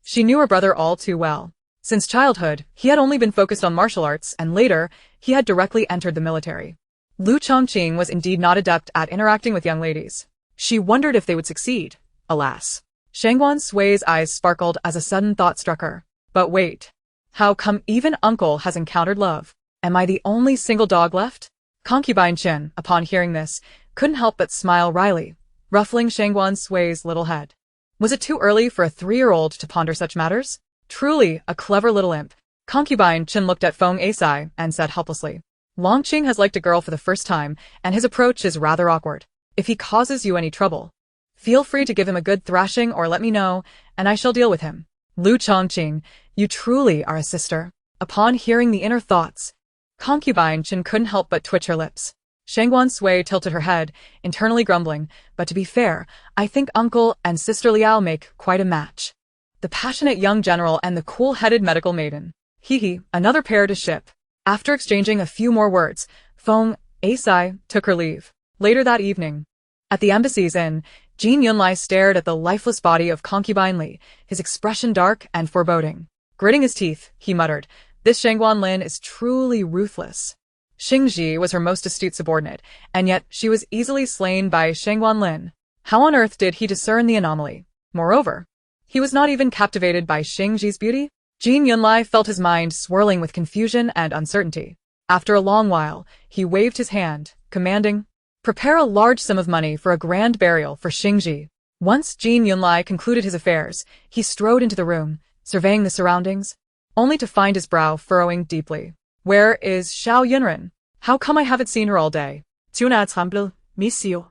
She knew her brother all too well. Since childhood, he had only been focused on martial arts, and later, he had directly entered the military. Lu Chongqing was indeed not adept at interacting with young ladies. She wondered if they would succeed. Alas. Shangguan Sui's eyes sparkled as a sudden thought struck her. But wait. How come even Uncle has encountered love? Am I the only single dog left? Concubine Chen, upon hearing this, couldn't help but smile wryly, ruffling Shangguan Sui's little head. Was it too early for a 3-year-old to ponder such matters? Truly, a clever little imp. Concubine Chen looked at Feng Asai and said helplessly, Longqing has liked a girl for the first time, and his approach is rather awkward. If he causes you any trouble, feel free to give him a good thrashing or let me know, and I shall deal with him. Lu Chongqing, you truly are a sister. Upon hearing the inner thoughts, Concubine Chen couldn't help but twitch her lips. Shangguan Sui tilted her head, internally grumbling, but to be fair, I think uncle and sister Liao make quite a match. The passionate young general and the cool-headed medical maiden. Hee, another pair to ship. After exchanging a few more words, Feng Asai took her leave. Later that evening, at the embassy's inn, Jin Yunlai stared at the lifeless body of Concubine Li, his expression dark and foreboding. Gritting his teeth, he muttered, This Shangguan Lin is truly ruthless. Xingji was her most astute subordinate, and yet she was easily slain by Shangguan Lin. How on earth did he discern the anomaly? Moreover, he was not even captivated by Xingji's beauty. Jin Yunlai felt his mind swirling with confusion and uncertainty. After a long while, he waved his hand, commanding, Prepare a large sum of money for a grand burial for Xingji. Once Jin Yunlai concluded his affairs, he strode into the room, surveying the surroundings, only to find his brow furrowing deeply. Where is Xiao Yunren? How come I haven't seen her all day? Tuna tremble, Monsieur.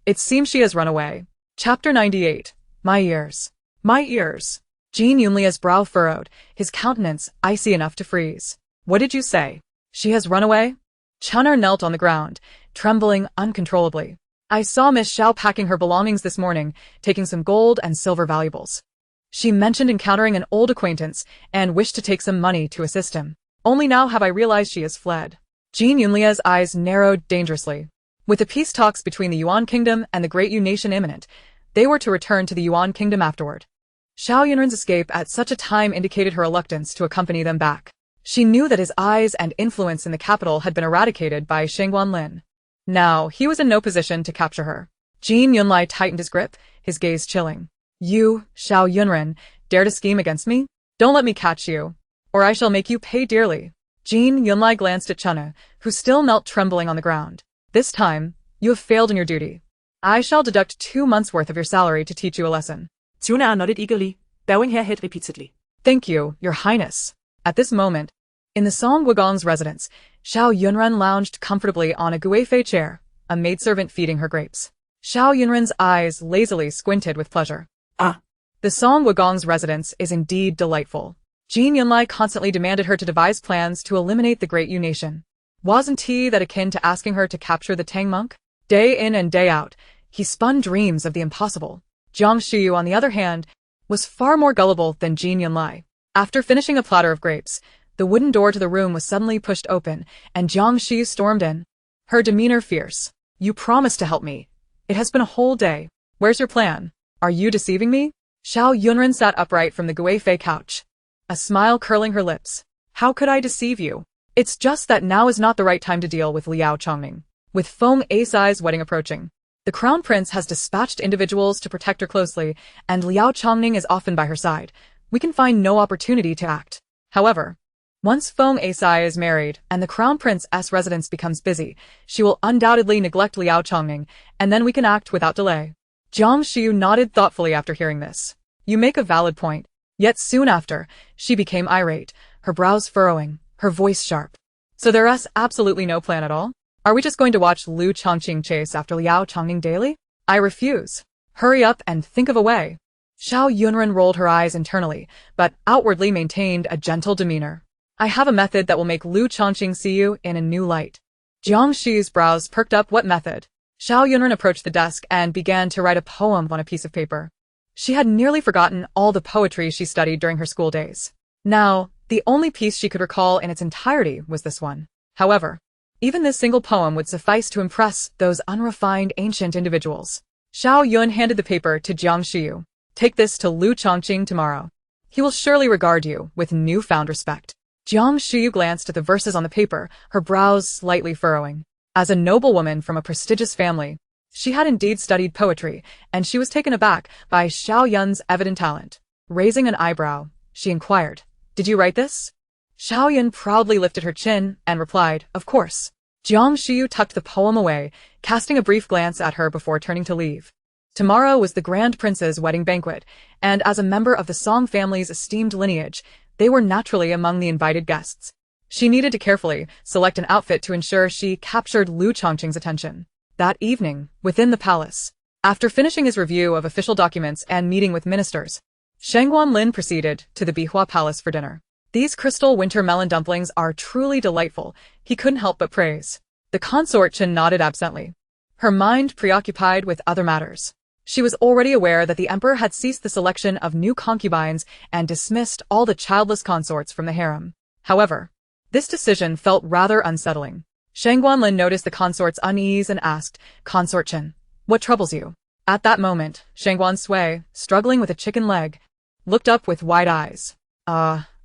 It seems she has run away. Chapter 98. My ears. My ears. Jin Yunlia's brow furrowed, his countenance icy enough to freeze. What did you say? She has run away? Chun'er knelt on the ground, trembling uncontrollably. I saw Miss Xiao packing her belongings this morning, taking some gold and silver valuables. She mentioned encountering an old acquaintance and wished to take some money to assist him. Only now have I realized she has fled. Jin Yunlia's eyes narrowed dangerously. With the peace talks between the Yuan Kingdom and the Great Yu Nation imminent, they were to return to the Yuan Kingdom afterward. Xiao Yunren's escape at such a time indicated her reluctance to accompany them back. She knew that his eyes and influence in the capital had been eradicated by Shangguan Lin. Now, he was in no position to capture her. Jin Yunlai tightened his grip, his gaze chilling. You, Xiao Yunren, dare to scheme against me? Don't let me catch you, or I shall make you pay dearly. Jin Yunlai glanced at Chun'er, who still knelt trembling on the ground. This time, you have failed in your duty. I shall deduct 2 months' worth of your salary to teach you a lesson. Tuna nodded eagerly, bowing her head repeatedly. Thank you, your highness. At this moment, in the Song Wugong's residence, Xiao Yunren lounged comfortably on a guifei chair, a maidservant feeding her grapes. Xiao Yunren's eyes lazily squinted with pleasure. Ah. The Song Wugong's residence is indeed delightful. Jin Yunlai constantly demanded her to devise plans to eliminate the Great Yu Nation. Wasn't he that akin to asking her to capture the Tang monk? Day in and day out, he spun dreams of the impossible. Jiang Shiyu, on the other hand, was far more gullible than Jin Yunlai. After finishing a platter of grapes, the wooden door to the room was suddenly pushed open, and Jiang Shiyu stormed in. Her demeanor fierce. You promised to help me. It has been a whole day. Where's your plan? Are you deceiving me? Xiao Yunren sat upright from the guifei couch, a smile curling her lips. How could I deceive you? It's just that now is not the right time to deal with Liao Chongming. With Feng Asai's wedding approaching, the crown prince has dispatched individuals to protect her closely, and Liao Chongming is often by her side. We can find no opportunity to act. However, once Feng Asai is married and the crown prince's residence becomes busy, she will undoubtedly neglect Liao Chongming, and then we can act without delay. Jiang Shiyu nodded thoughtfully after hearing this. You make a valid point. Yet soon after, she became irate, her brows furrowing, her voice sharp. So there's absolutely no plan at all? Are we just going to watch Lu Chongqing chase after Liao Chongming daily? I refuse. Hurry up and think of a way. Xiao Yunren rolled her eyes internally, but outwardly maintained a gentle demeanor. I have a method that will make Lu Chongqing see you in a new light. Jiang Shiyu's brows perked up. What method? Xiao Yunren approached the desk and began to write a poem on a piece of paper. She had nearly forgotten all the poetry she studied during her school days. Now, the only piece she could recall in its entirety was this one. However, even this single poem would suffice to impress those unrefined ancient individuals. Xiao Yun handed the paper to Jiang Shiyu. Take this to Lu Chongqing tomorrow. He will surely regard you with newfound respect. Jiang Shiyu glanced at the verses on the paper, her brows slightly furrowing. As a noblewoman from a prestigious family, she had indeed studied poetry, and she was taken aback by Xiao Yun's evident talent. Raising an eyebrow, she inquired, Did you write this? Xiao Yun proudly lifted her chin and replied, Of course. Jiang Shiyu tucked the poem away, casting a brief glance at her before turning to leave. Tomorrow was the Grand Prince's wedding banquet, and as a member of the Song family's esteemed lineage, they were naturally among the invited guests. She needed to carefully select an outfit to ensure she captured Lu Chongqing's attention. That evening, within the palace, after finishing his review of official documents and meeting with ministers, Shangguan Lin proceeded to the Bihua Palace for dinner. These crystal winter melon dumplings are truly delightful, he couldn't help but praise. The consort Chen nodded absently, her mind preoccupied with other matters. She was already aware that the emperor had ceased the selection of new concubines and dismissed all the childless consorts from the harem. However, this decision felt rather unsettling. Shangguan Lin noticed the consort's unease and asked, "Consort Chen, what troubles you?" At that moment, Shangguan Sui, struggling with a chicken leg, looked up with wide eyes.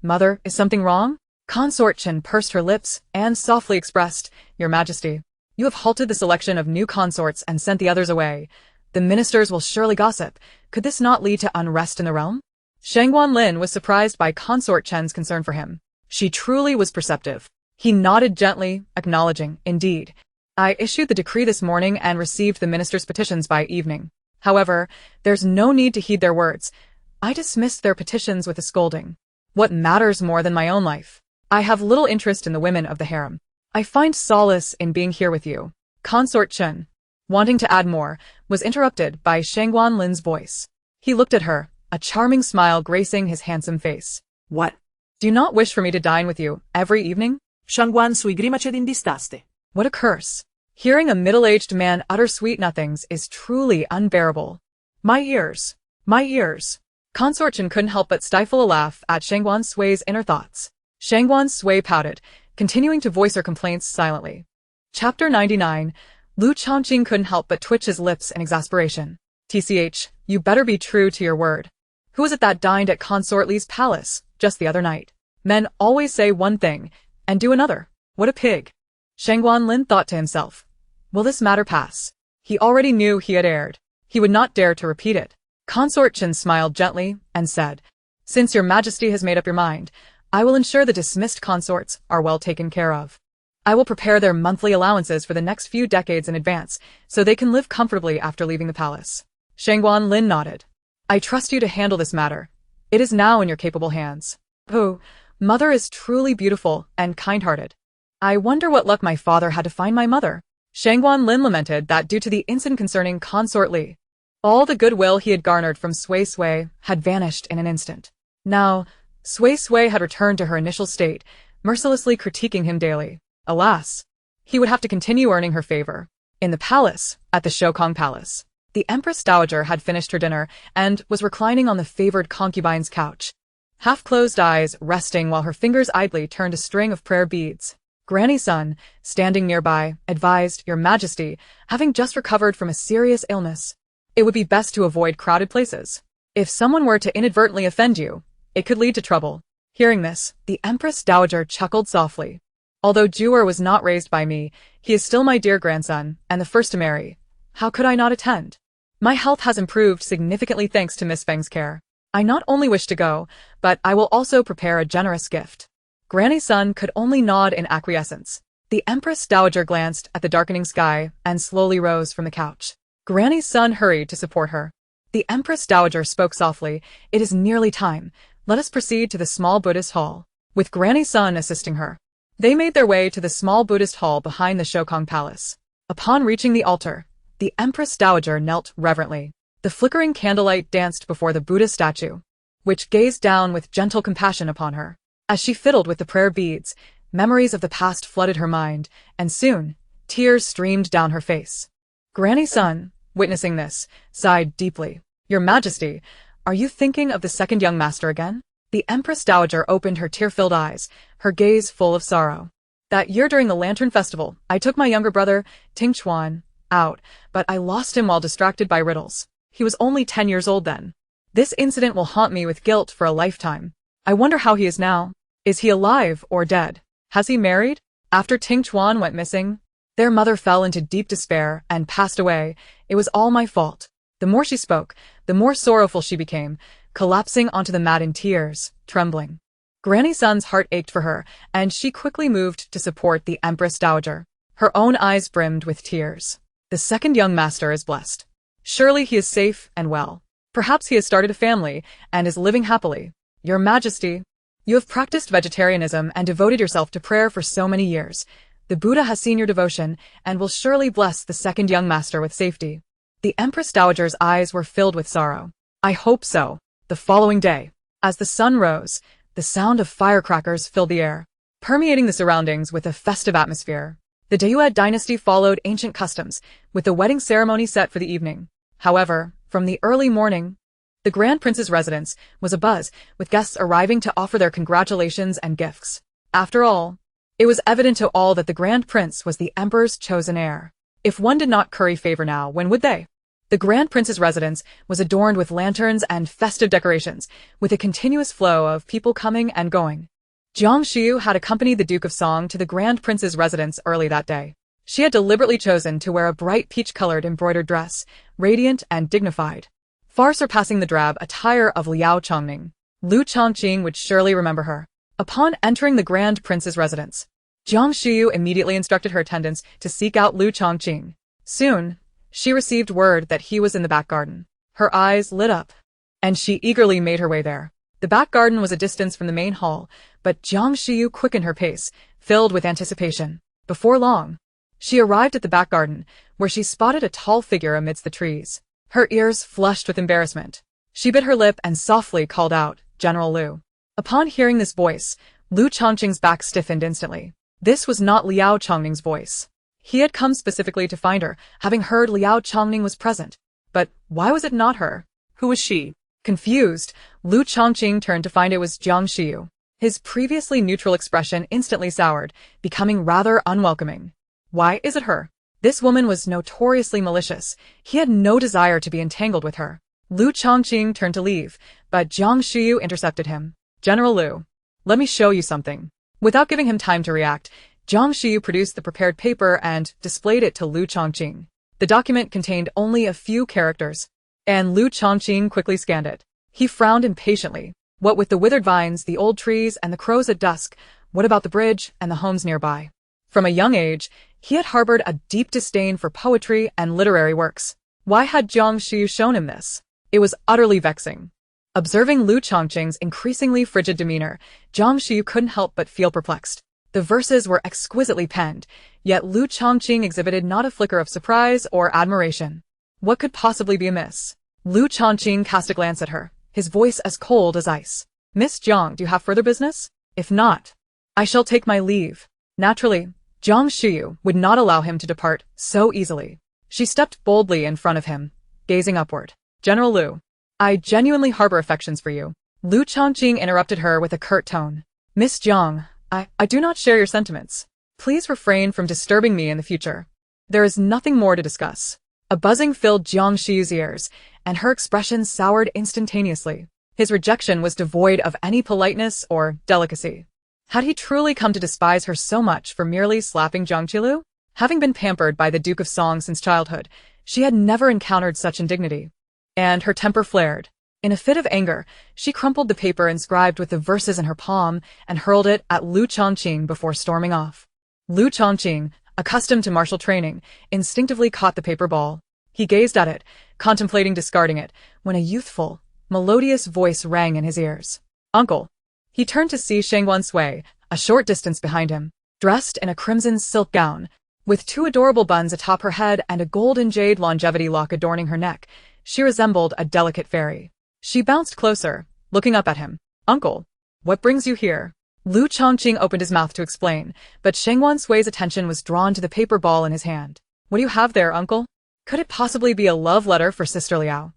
Mother, is something wrong?" Consort Chen pursed her lips and softly expressed, "Your Majesty, you have halted the selection of new consorts and sent the others away. The ministers will surely gossip. Could this not lead to unrest in the realm?" Shangguan Lin was surprised by Consort Chen's concern for him. She truly was perceptive. He nodded gently, acknowledging, "Indeed. I issued the decree this morning and received the ministers' petitions by evening. However, there's no need to heed their words. I dismissed their petitions with a scolding. What matters more than my own life? I have little interest in the women of the harem. I find solace in being here with you." Consort Chen, wanting to add more, was interrupted by Shangguan Lin's voice. He looked at her, a charming smile gracing his handsome face. "What? "Do you not wish for me to dine with you every evening?" Shangguan Sui grimaced in disdaste. What a curse. Hearing a middle-aged man utter sweet nothings is truly unbearable. My ears. My ears." Consort Chen couldn't help but stifle a laugh at Shangguan Sui's inner thoughts. Shangguan Sui pouted, continuing to voice her complaints silently. Chapter 99. Lu Chongqing couldn't help but twitch his lips in exasperation. "TCH, you better be true to your word. Who was it that dined at Consort Li's palace just the other night? Men always say one thing and do another. What a pig." Shangguan Lin thought to himself. Will this matter pass? He already knew he had erred. He would not dare to repeat it. Consort Chen smiled gently and said, "Since your Majesty has made up your mind, I will ensure the dismissed consorts are well taken care of. I will prepare their monthly allowances for the next few decades in advance, so they can live comfortably after leaving the palace." Shangguan Lin nodded. "I trust you to handle this matter. It is now in your capable hands." "Oh, mother is truly beautiful and kind-hearted. I wonder what luck my father had to find my mother." Shangguan Lin lamented that due to the incident concerning Consort Li, all the goodwill he had garnered from Sui Sui had vanished in an instant. Now, Sui Sui had returned to her initial state, mercilessly critiquing him daily. Alas, he would have to continue earning her favor. In the palace, at the Shokong Palace, the Empress Dowager had finished her dinner and was reclining on the favored concubine's couch, half-closed eyes resting while her fingers idly turned a string of prayer beads. Granny Sun, standing nearby, advised, "Your Majesty, having just recovered from a serious illness, it would be best to avoid crowded places. If someone were to inadvertently offend you, it could lead to trouble." Hearing this, the Empress Dowager chuckled softly. "Although Juer was not raised by me, he is still my dear grandson, and the first to marry. How could I not attend? My health has improved significantly thanks to Miss Feng's care. I not only wish to go, but I will also prepare a generous gift." Granny Sun could only nod in acquiescence. The Empress Dowager glanced at the darkening sky and slowly rose from the couch. Granny Sun hurried to support her. The Empress Dowager spoke softly, "It is nearly time. Let us proceed to the small Buddhist hall." With Granny Sun assisting her, they made their way to the small Buddhist hall behind the Shokong Palace. Upon reaching the altar, the Empress Dowager knelt reverently. The flickering candlelight danced before the Buddha statue, which gazed down with gentle compassion upon her. As she fiddled with the prayer beads, memories of the past flooded her mind, and soon, tears streamed down her face. Granny Sun, witnessing this, sighed deeply. "Your Majesty, are you thinking of the second young master again?" The Empress Dowager opened her tear-filled eyes, her gaze full of sorrow. "That year during the Lantern Festival, I took my younger brother, Ting Chuan, out, but I lost him while distracted by riddles. He was only 10 years old then. This incident will haunt me with guilt for a lifetime. I wonder how he is now. Is he alive or dead? Has he married?" After Ting Chuan went missing, their mother fell into deep despair and passed away. "It was all my fault." The more she spoke, the more sorrowful she became, collapsing onto the mat in tears, trembling. Granny Sun's heart ached for her, and she quickly moved to support the Empress Dowager. Her own eyes brimmed with tears. "The second young master is blessed." Surely he is safe and well. Perhaps he has started a family and is living happily. Your Majesty, you have practiced vegetarianism and devoted yourself to prayer for so many years. The Buddha has seen your devotion and will surely bless the second young master with safety. The Empress Dowager's eyes were filled with sorrow. I hope so. The following day, as the sun rose, the sound of firecrackers filled the air, permeating the surroundings with a festive atmosphere. The Daewoo dynasty followed ancient customs, with the wedding ceremony set for the evening. However, from the early morning, the Grand Prince's residence was abuzz, with guests arriving to offer their congratulations and gifts. After all, it was evident to all that the Grand Prince was the Emperor's chosen heir. If one did not curry favor now, when would they? The Grand Prince's residence was adorned with lanterns and festive decorations, with a continuous flow of people coming and going. Jiang Xiu had accompanied the Duke of Song to the Grand Prince's residence early that day. She had deliberately chosen to wear a bright peach-colored embroidered dress, radiant and dignified, far surpassing the drab attire of Liao Chongning. Lu Chongqing would surely remember her. Upon entering the Grand Prince's residence, Jiang Xiu immediately instructed her attendants to seek out Lu Chongqing. Soon, she received word that he was in the back garden. Her eyes lit up, and she eagerly made her way there. The back garden was a distance from the main hall, but Jiang Xiu quickened her pace, filled with anticipation. Before long, she arrived at the back garden, where she spotted a tall figure amidst the trees. Her ears flushed with embarrassment. She bit her lip and softly called out, "General Lu." Upon hearing this voice, Lu Chongqing's back stiffened instantly. This was not Liao Chongning's voice. He had come specifically to find her, having heard Liao Chongning was present. But why was it not her? Who was she? Confused, Lu Chongqing turned to find it was Jiang Xiu. His previously neutral expression instantly soured, becoming rather unwelcoming. Why is it her? This woman was notoriously malicious. He had no desire to be entangled with her. Lu Chongqing turned to leave, but Jiang Xiu intercepted him. "General Lu, let me show you something." Without giving him time to react, Jiang Xiu produced the prepared paper and displayed it to Lu Chongqing. The document contained only a few characters, and Lu Chongqing quickly scanned it. He frowned impatiently. What with the withered vines, the old trees, and the crows at dusk, what about the bridge and the homes nearby? From a young age, he had harbored a deep disdain for poetry and literary works. Why had Jiang Xiu shown him this? It was utterly vexing. Observing Lu Chongqing's increasingly frigid demeanor, Jiang Xiu couldn't help but feel perplexed. The verses were exquisitely penned, yet Lu Chongqing exhibited not a flicker of surprise or admiration. What could possibly be amiss? Lu Chongqing cast a glance at her, his voice as cold as ice. "Miss Jiang, do you have further business? If not, I shall take my leave." Naturally, Jiang Xiu would not allow him to depart so easily. She stepped boldly in front of him, gazing upward. "General Lu, I genuinely harbor affections for you." Lu Chongqing interrupted her with a curt tone. "Miss Jiang, I do not share your sentiments. Please refrain from disturbing me in the future. There is nothing more to discuss." A buzzing filled Jiang Xiu's ears, and her expression soured instantaneously. His rejection was devoid of any politeness or delicacy. Had he truly come to despise her so much for merely slapping Jiang Qilu? Having been pampered by the Duke of Song since childhood, she had never encountered such indignity. And her temper flared. In a fit of anger, she crumpled the paper inscribed with the verses in her palm and hurled it at Lu Chongqing before storming off. Lu Chongqing, accustomed to martial training, instinctively caught the paper ball. He gazed at it, contemplating discarding it, when a youthful, melodious voice rang in his ears. "Uncle." He turned to see Shangguan Sui, a short distance behind him, dressed in a crimson silk gown, with two adorable buns atop her head and a gold and jade longevity lock adorning her neck. She resembled a delicate fairy. She bounced closer, looking up at him. "Uncle, what brings you here?" Lu Chongqing opened his mouth to explain, but Shangguan Sui's attention was drawn to the paper ball in his hand. "What do you have there, uncle? Could it possibly be a love letter for Sister Liao?"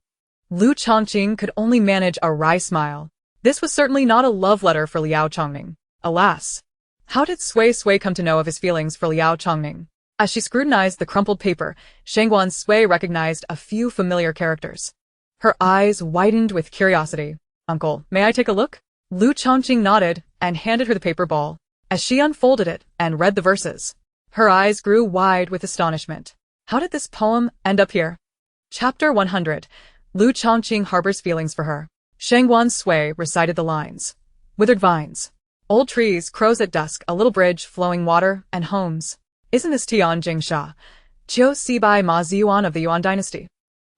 Lu Chongqing could only manage a wry smile. This was certainly not a love letter for Liao Chongning. Alas! How did Sui come to know of his feelings for Liao Chongning? As she scrutinized the crumpled paper, Shangguan Sui recognized a few familiar characters. Her eyes widened with curiosity. "Uncle, may I take a look?" Lu Chongqing nodded and handed her the paper ball. As she unfolded it and read the verses, her eyes grew wide with astonishment. How did this poem end up here? Chapter 100. Lu Chongqing harbors feelings for her. Shangguan Sui recited the lines. Withered vines, old trees, crows at dusk, a little bridge, flowing water, and homes. Isn't this Tian Jingsha, Jiu Sibai Ma Ziyuan of the Yuan dynasty?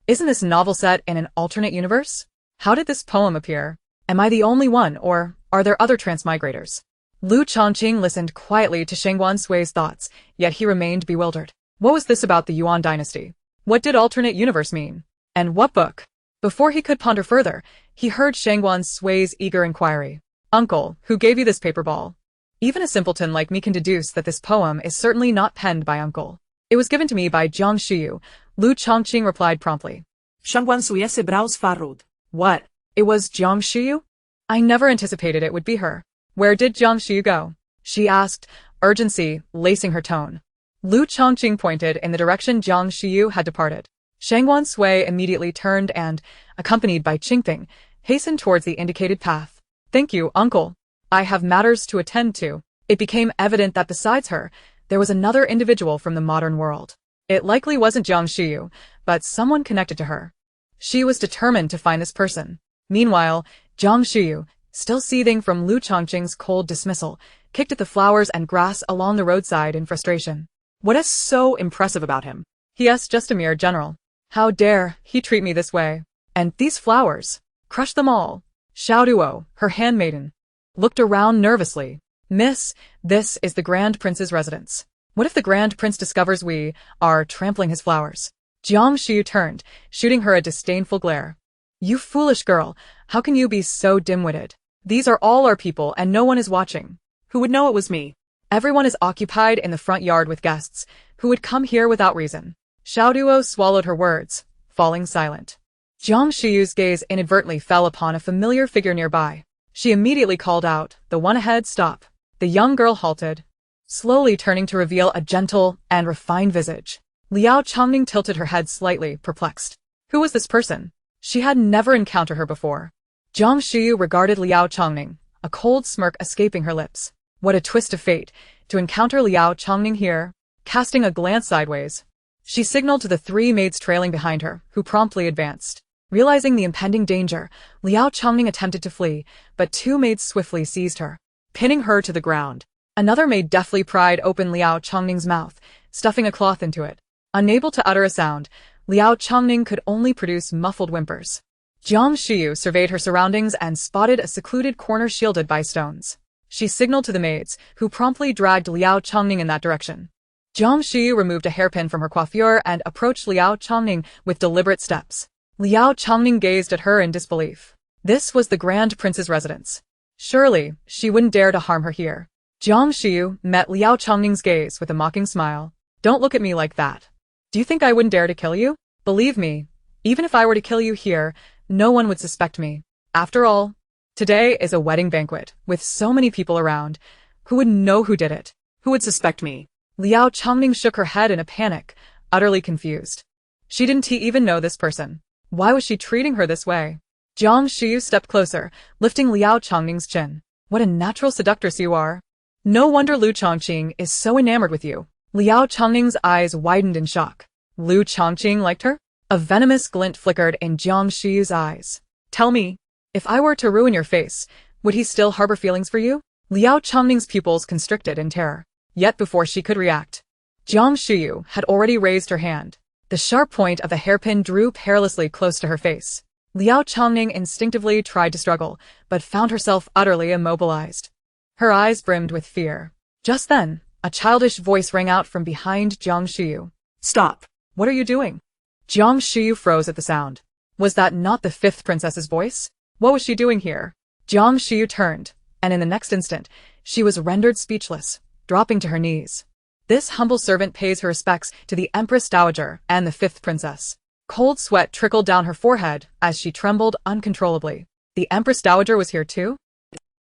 Isn't this novel set in an alternate universe? How did this poem appear? Am I the only one, or are there other transmigrators? Lu Chongqing listened quietly to Shangguan Sui's thoughts, yet he remained bewildered. What was this about the Yuan dynasty? What did alternate universe mean? And what book? Before he could ponder further, he heard Shangguan Sui's eager inquiry. Uncle, who gave you this paper ball? Even a simpleton like me can deduce that this poem is certainly not penned by Uncle. It was given to me by Jiang Shiyu, Lu Chongqing replied promptly. Shangguan Sui's brows furrowed. What? It was Jiang Shiyu? I never anticipated it would be her. Where did Jiang Shiyu go? She asked, urgency lacing her tone. Lu Chongqing pointed in the direction Jiang Shiyu had departed. Shangguan Sui immediately turned and, accompanied by Qingping, hastened towards the indicated path. Thank you, uncle. I have matters to attend to. It became evident that besides her, there was another individual from the modern world. It likely wasn't Jiang Shiyu, but someone connected to her. She was determined to find this person. Meanwhile, Jiang Shiyu, still seething from Lu Chongqing's cold dismissal, kicked at the flowers and grass along the roadside in frustration. What is so impressive about him? He is just a mere general. How dare he treat me this way? And these flowers? Crush them all. Xiao Duo, her handmaiden, looked around nervously. Miss, this is the Grand Prince's residence. What if the Grand Prince discovers we are trampling his flowers? Jiang Shiyu turned, shooting her a disdainful glare. You foolish girl, how can you be so dim-witted? These are all our people and no one is watching. Who would know it was me? Everyone is occupied in the front yard with guests, who would come here without reason. Xiao Duo swallowed her words, falling silent. Jiang Shiyu's gaze inadvertently fell upon a familiar figure nearby. She immediately called out, the one ahead, stop. The young girl halted, slowly turning to reveal a gentle and refined visage. Liao Chongning tilted her head slightly, perplexed. Who was this person? She had never encountered her before. Jiang Shiyu regarded Liao Chongning, a cold smirk escaping her lips. What a twist of fate, to encounter Liao Chongning here. Casting a glance sideways, she signaled to the three maids trailing behind her, who promptly advanced. Realizing the impending danger, Liao Chongning attempted to flee, but two maids swiftly seized her, pinning her to the ground. Another maid deftly pried open Liao Chongning's mouth, stuffing a cloth into it. Unable to utter a sound, Liao Chongning could only produce muffled whimpers. Jiang Shiyu surveyed her surroundings and spotted a secluded corner shielded by stones. She signaled to the maids, who promptly dragged Liao Chongning in that direction. Jiang Shiyu removed a hairpin from her coiffure and approached Liao Chongning with deliberate steps. Liao Chongning gazed at her in disbelief. This was the Grand Prince's residence. Surely, she wouldn't dare to harm her here. Jiang Shiyu met Liao Chongning's gaze with a mocking smile. Don't look at me like that. Do you think I wouldn't dare to kill you? Believe me, even if I were to kill you here, no one would suspect me. After all, today is a wedding banquet, with so many people around. Who would know who did it? Who would suspect me? Liao Chongning shook her head in a panic, utterly confused. She didn't even know this person. Why was she treating her this way? Jiang Shiyu stepped closer, lifting Liao Chongning's chin. What a natural seductress you are. No wonder Lu Chongqing is so enamored with you. Liao Chongning's eyes widened in shock. Lu Chongqing liked her? A venomous glint flickered in Jiang Shiyu's eyes. Tell me, if I were to ruin your face, would he still harbor feelings for you? Liao Chongning's pupils constricted in terror. Yet before she could react, Jiang Shiyu had already raised her hand. The sharp point of the hairpin drew perilously close to her face. Liao Chongning instinctively tried to struggle, but found herself utterly immobilized. Her eyes brimmed with fear. Just then, a childish voice rang out from behind Jiang Shiyu. Stop. What are you doing? Jiang Shiyu froze at the sound. Was that not the fifth princess's voice? What was she doing here? Jiang Shiyu turned, and in the next instant, she was rendered speechless, dropping to her knees. This humble servant pays her respects to the Empress Dowager and the fifth princess. Cold sweat trickled down her forehead as she trembled uncontrollably. The Empress Dowager was here too?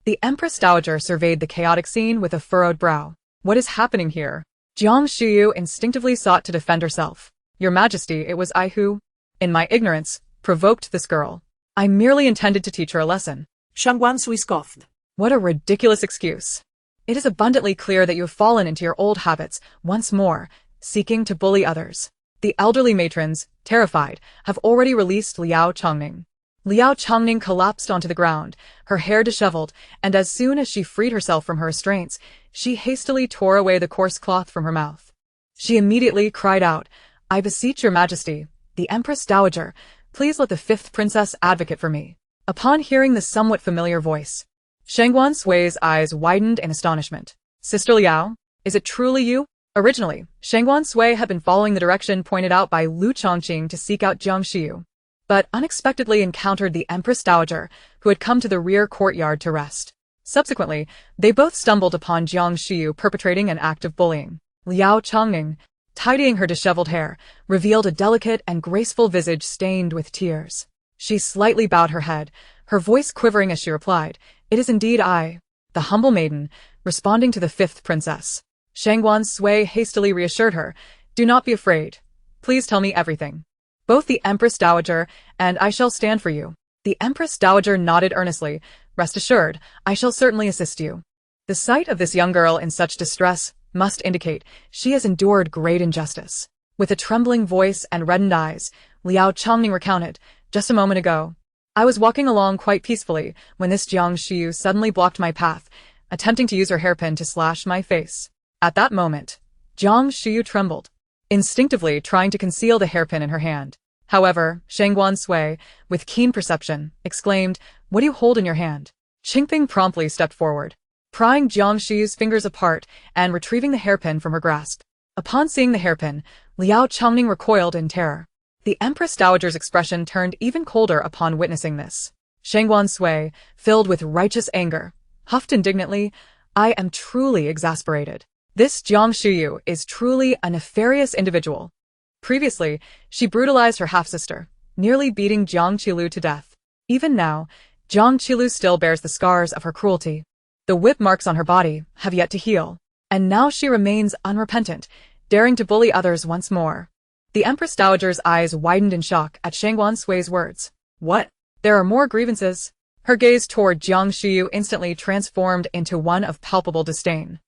The Empress Dowager surveyed the chaotic scene with a furrowed brow. What is happening here? Jiang Shiyu instinctively sought to defend herself. Your Majesty, it was I who, in my ignorance, provoked this girl. I merely intended to teach her a lesson. Shangguan Sui scoffed. What a ridiculous excuse. It is abundantly clear that you have fallen into your old habits once more, seeking to bully others. The elderly matrons, terrified, have already released Liao Chongning. Liao Chongning collapsed onto the ground, her hair disheveled, and as soon as she freed herself from her restraints, she hastily tore away the coarse cloth from her mouth. She immediately cried out, I beseech your Majesty, The Empress Dowager, please let the fifth princess advocate for me. Upon hearing the somewhat familiar voice, Shangguan Sui's eyes widened in astonishment. Sister Liao, is it truly you? Originally, Shangguan Sui had been following the direction pointed out by Lu Chongqing to seek out Jiang Xiu, but unexpectedly encountered the Empress Dowager, who had come to the rear courtyard to rest. Subsequently, they both stumbled upon Jiang Xiu perpetrating an act of bullying. Liao Chongning, tidying her disheveled hair, revealed a delicate and graceful visage stained with tears. She slightly bowed her head, her voice quivering as she replied, "It is indeed I, the humble maiden, responding to the fifth princess." Shangguan Sui hastily reassured her, "Do not be afraid. Please tell me everything. Both the Empress Dowager and I shall stand for you." The Empress Dowager nodded earnestly. "Rest assured, I shall certainly assist you." The sight of this young girl in such distress must indicate she has endured great injustice. With a trembling voice and reddened eyes, Liao Chongning recounted, "Just a moment ago, I was walking along quite peacefully when this Jiang Xiu suddenly blocked my path, attempting to use her hairpin to slash my face. At that moment, Jiang Xiu trembled, instinctively trying to conceal the hairpin in her hand. However, Shangguan Sui, with keen perception, exclaimed, "What do you hold in your hand?" Qingping promptly stepped forward, prying Jiang Xiu's fingers apart and retrieving the hairpin from her grasp. Upon seeing the hairpin, Liao Chongning recoiled in terror. The Empress Dowager's expression turned even colder upon witnessing this. Shangguan Sui, filled with righteous anger, huffed indignantly, "I am truly exasperated. This Jiang Xiu is truly a nefarious individual. Previously, she brutalized her half-sister, nearly beating Jiang Qilu to death. Even now, Jiang Qilu still bears the scars of her cruelty. The whip marks on her body have yet to heal, and now she remains unrepentant, daring to bully others once more." The Empress Dowager's eyes widened in shock at Shangguan Sui's words. "What? There are more grievances?" Her gaze toward Jiang Xiu instantly transformed into one of palpable disdain.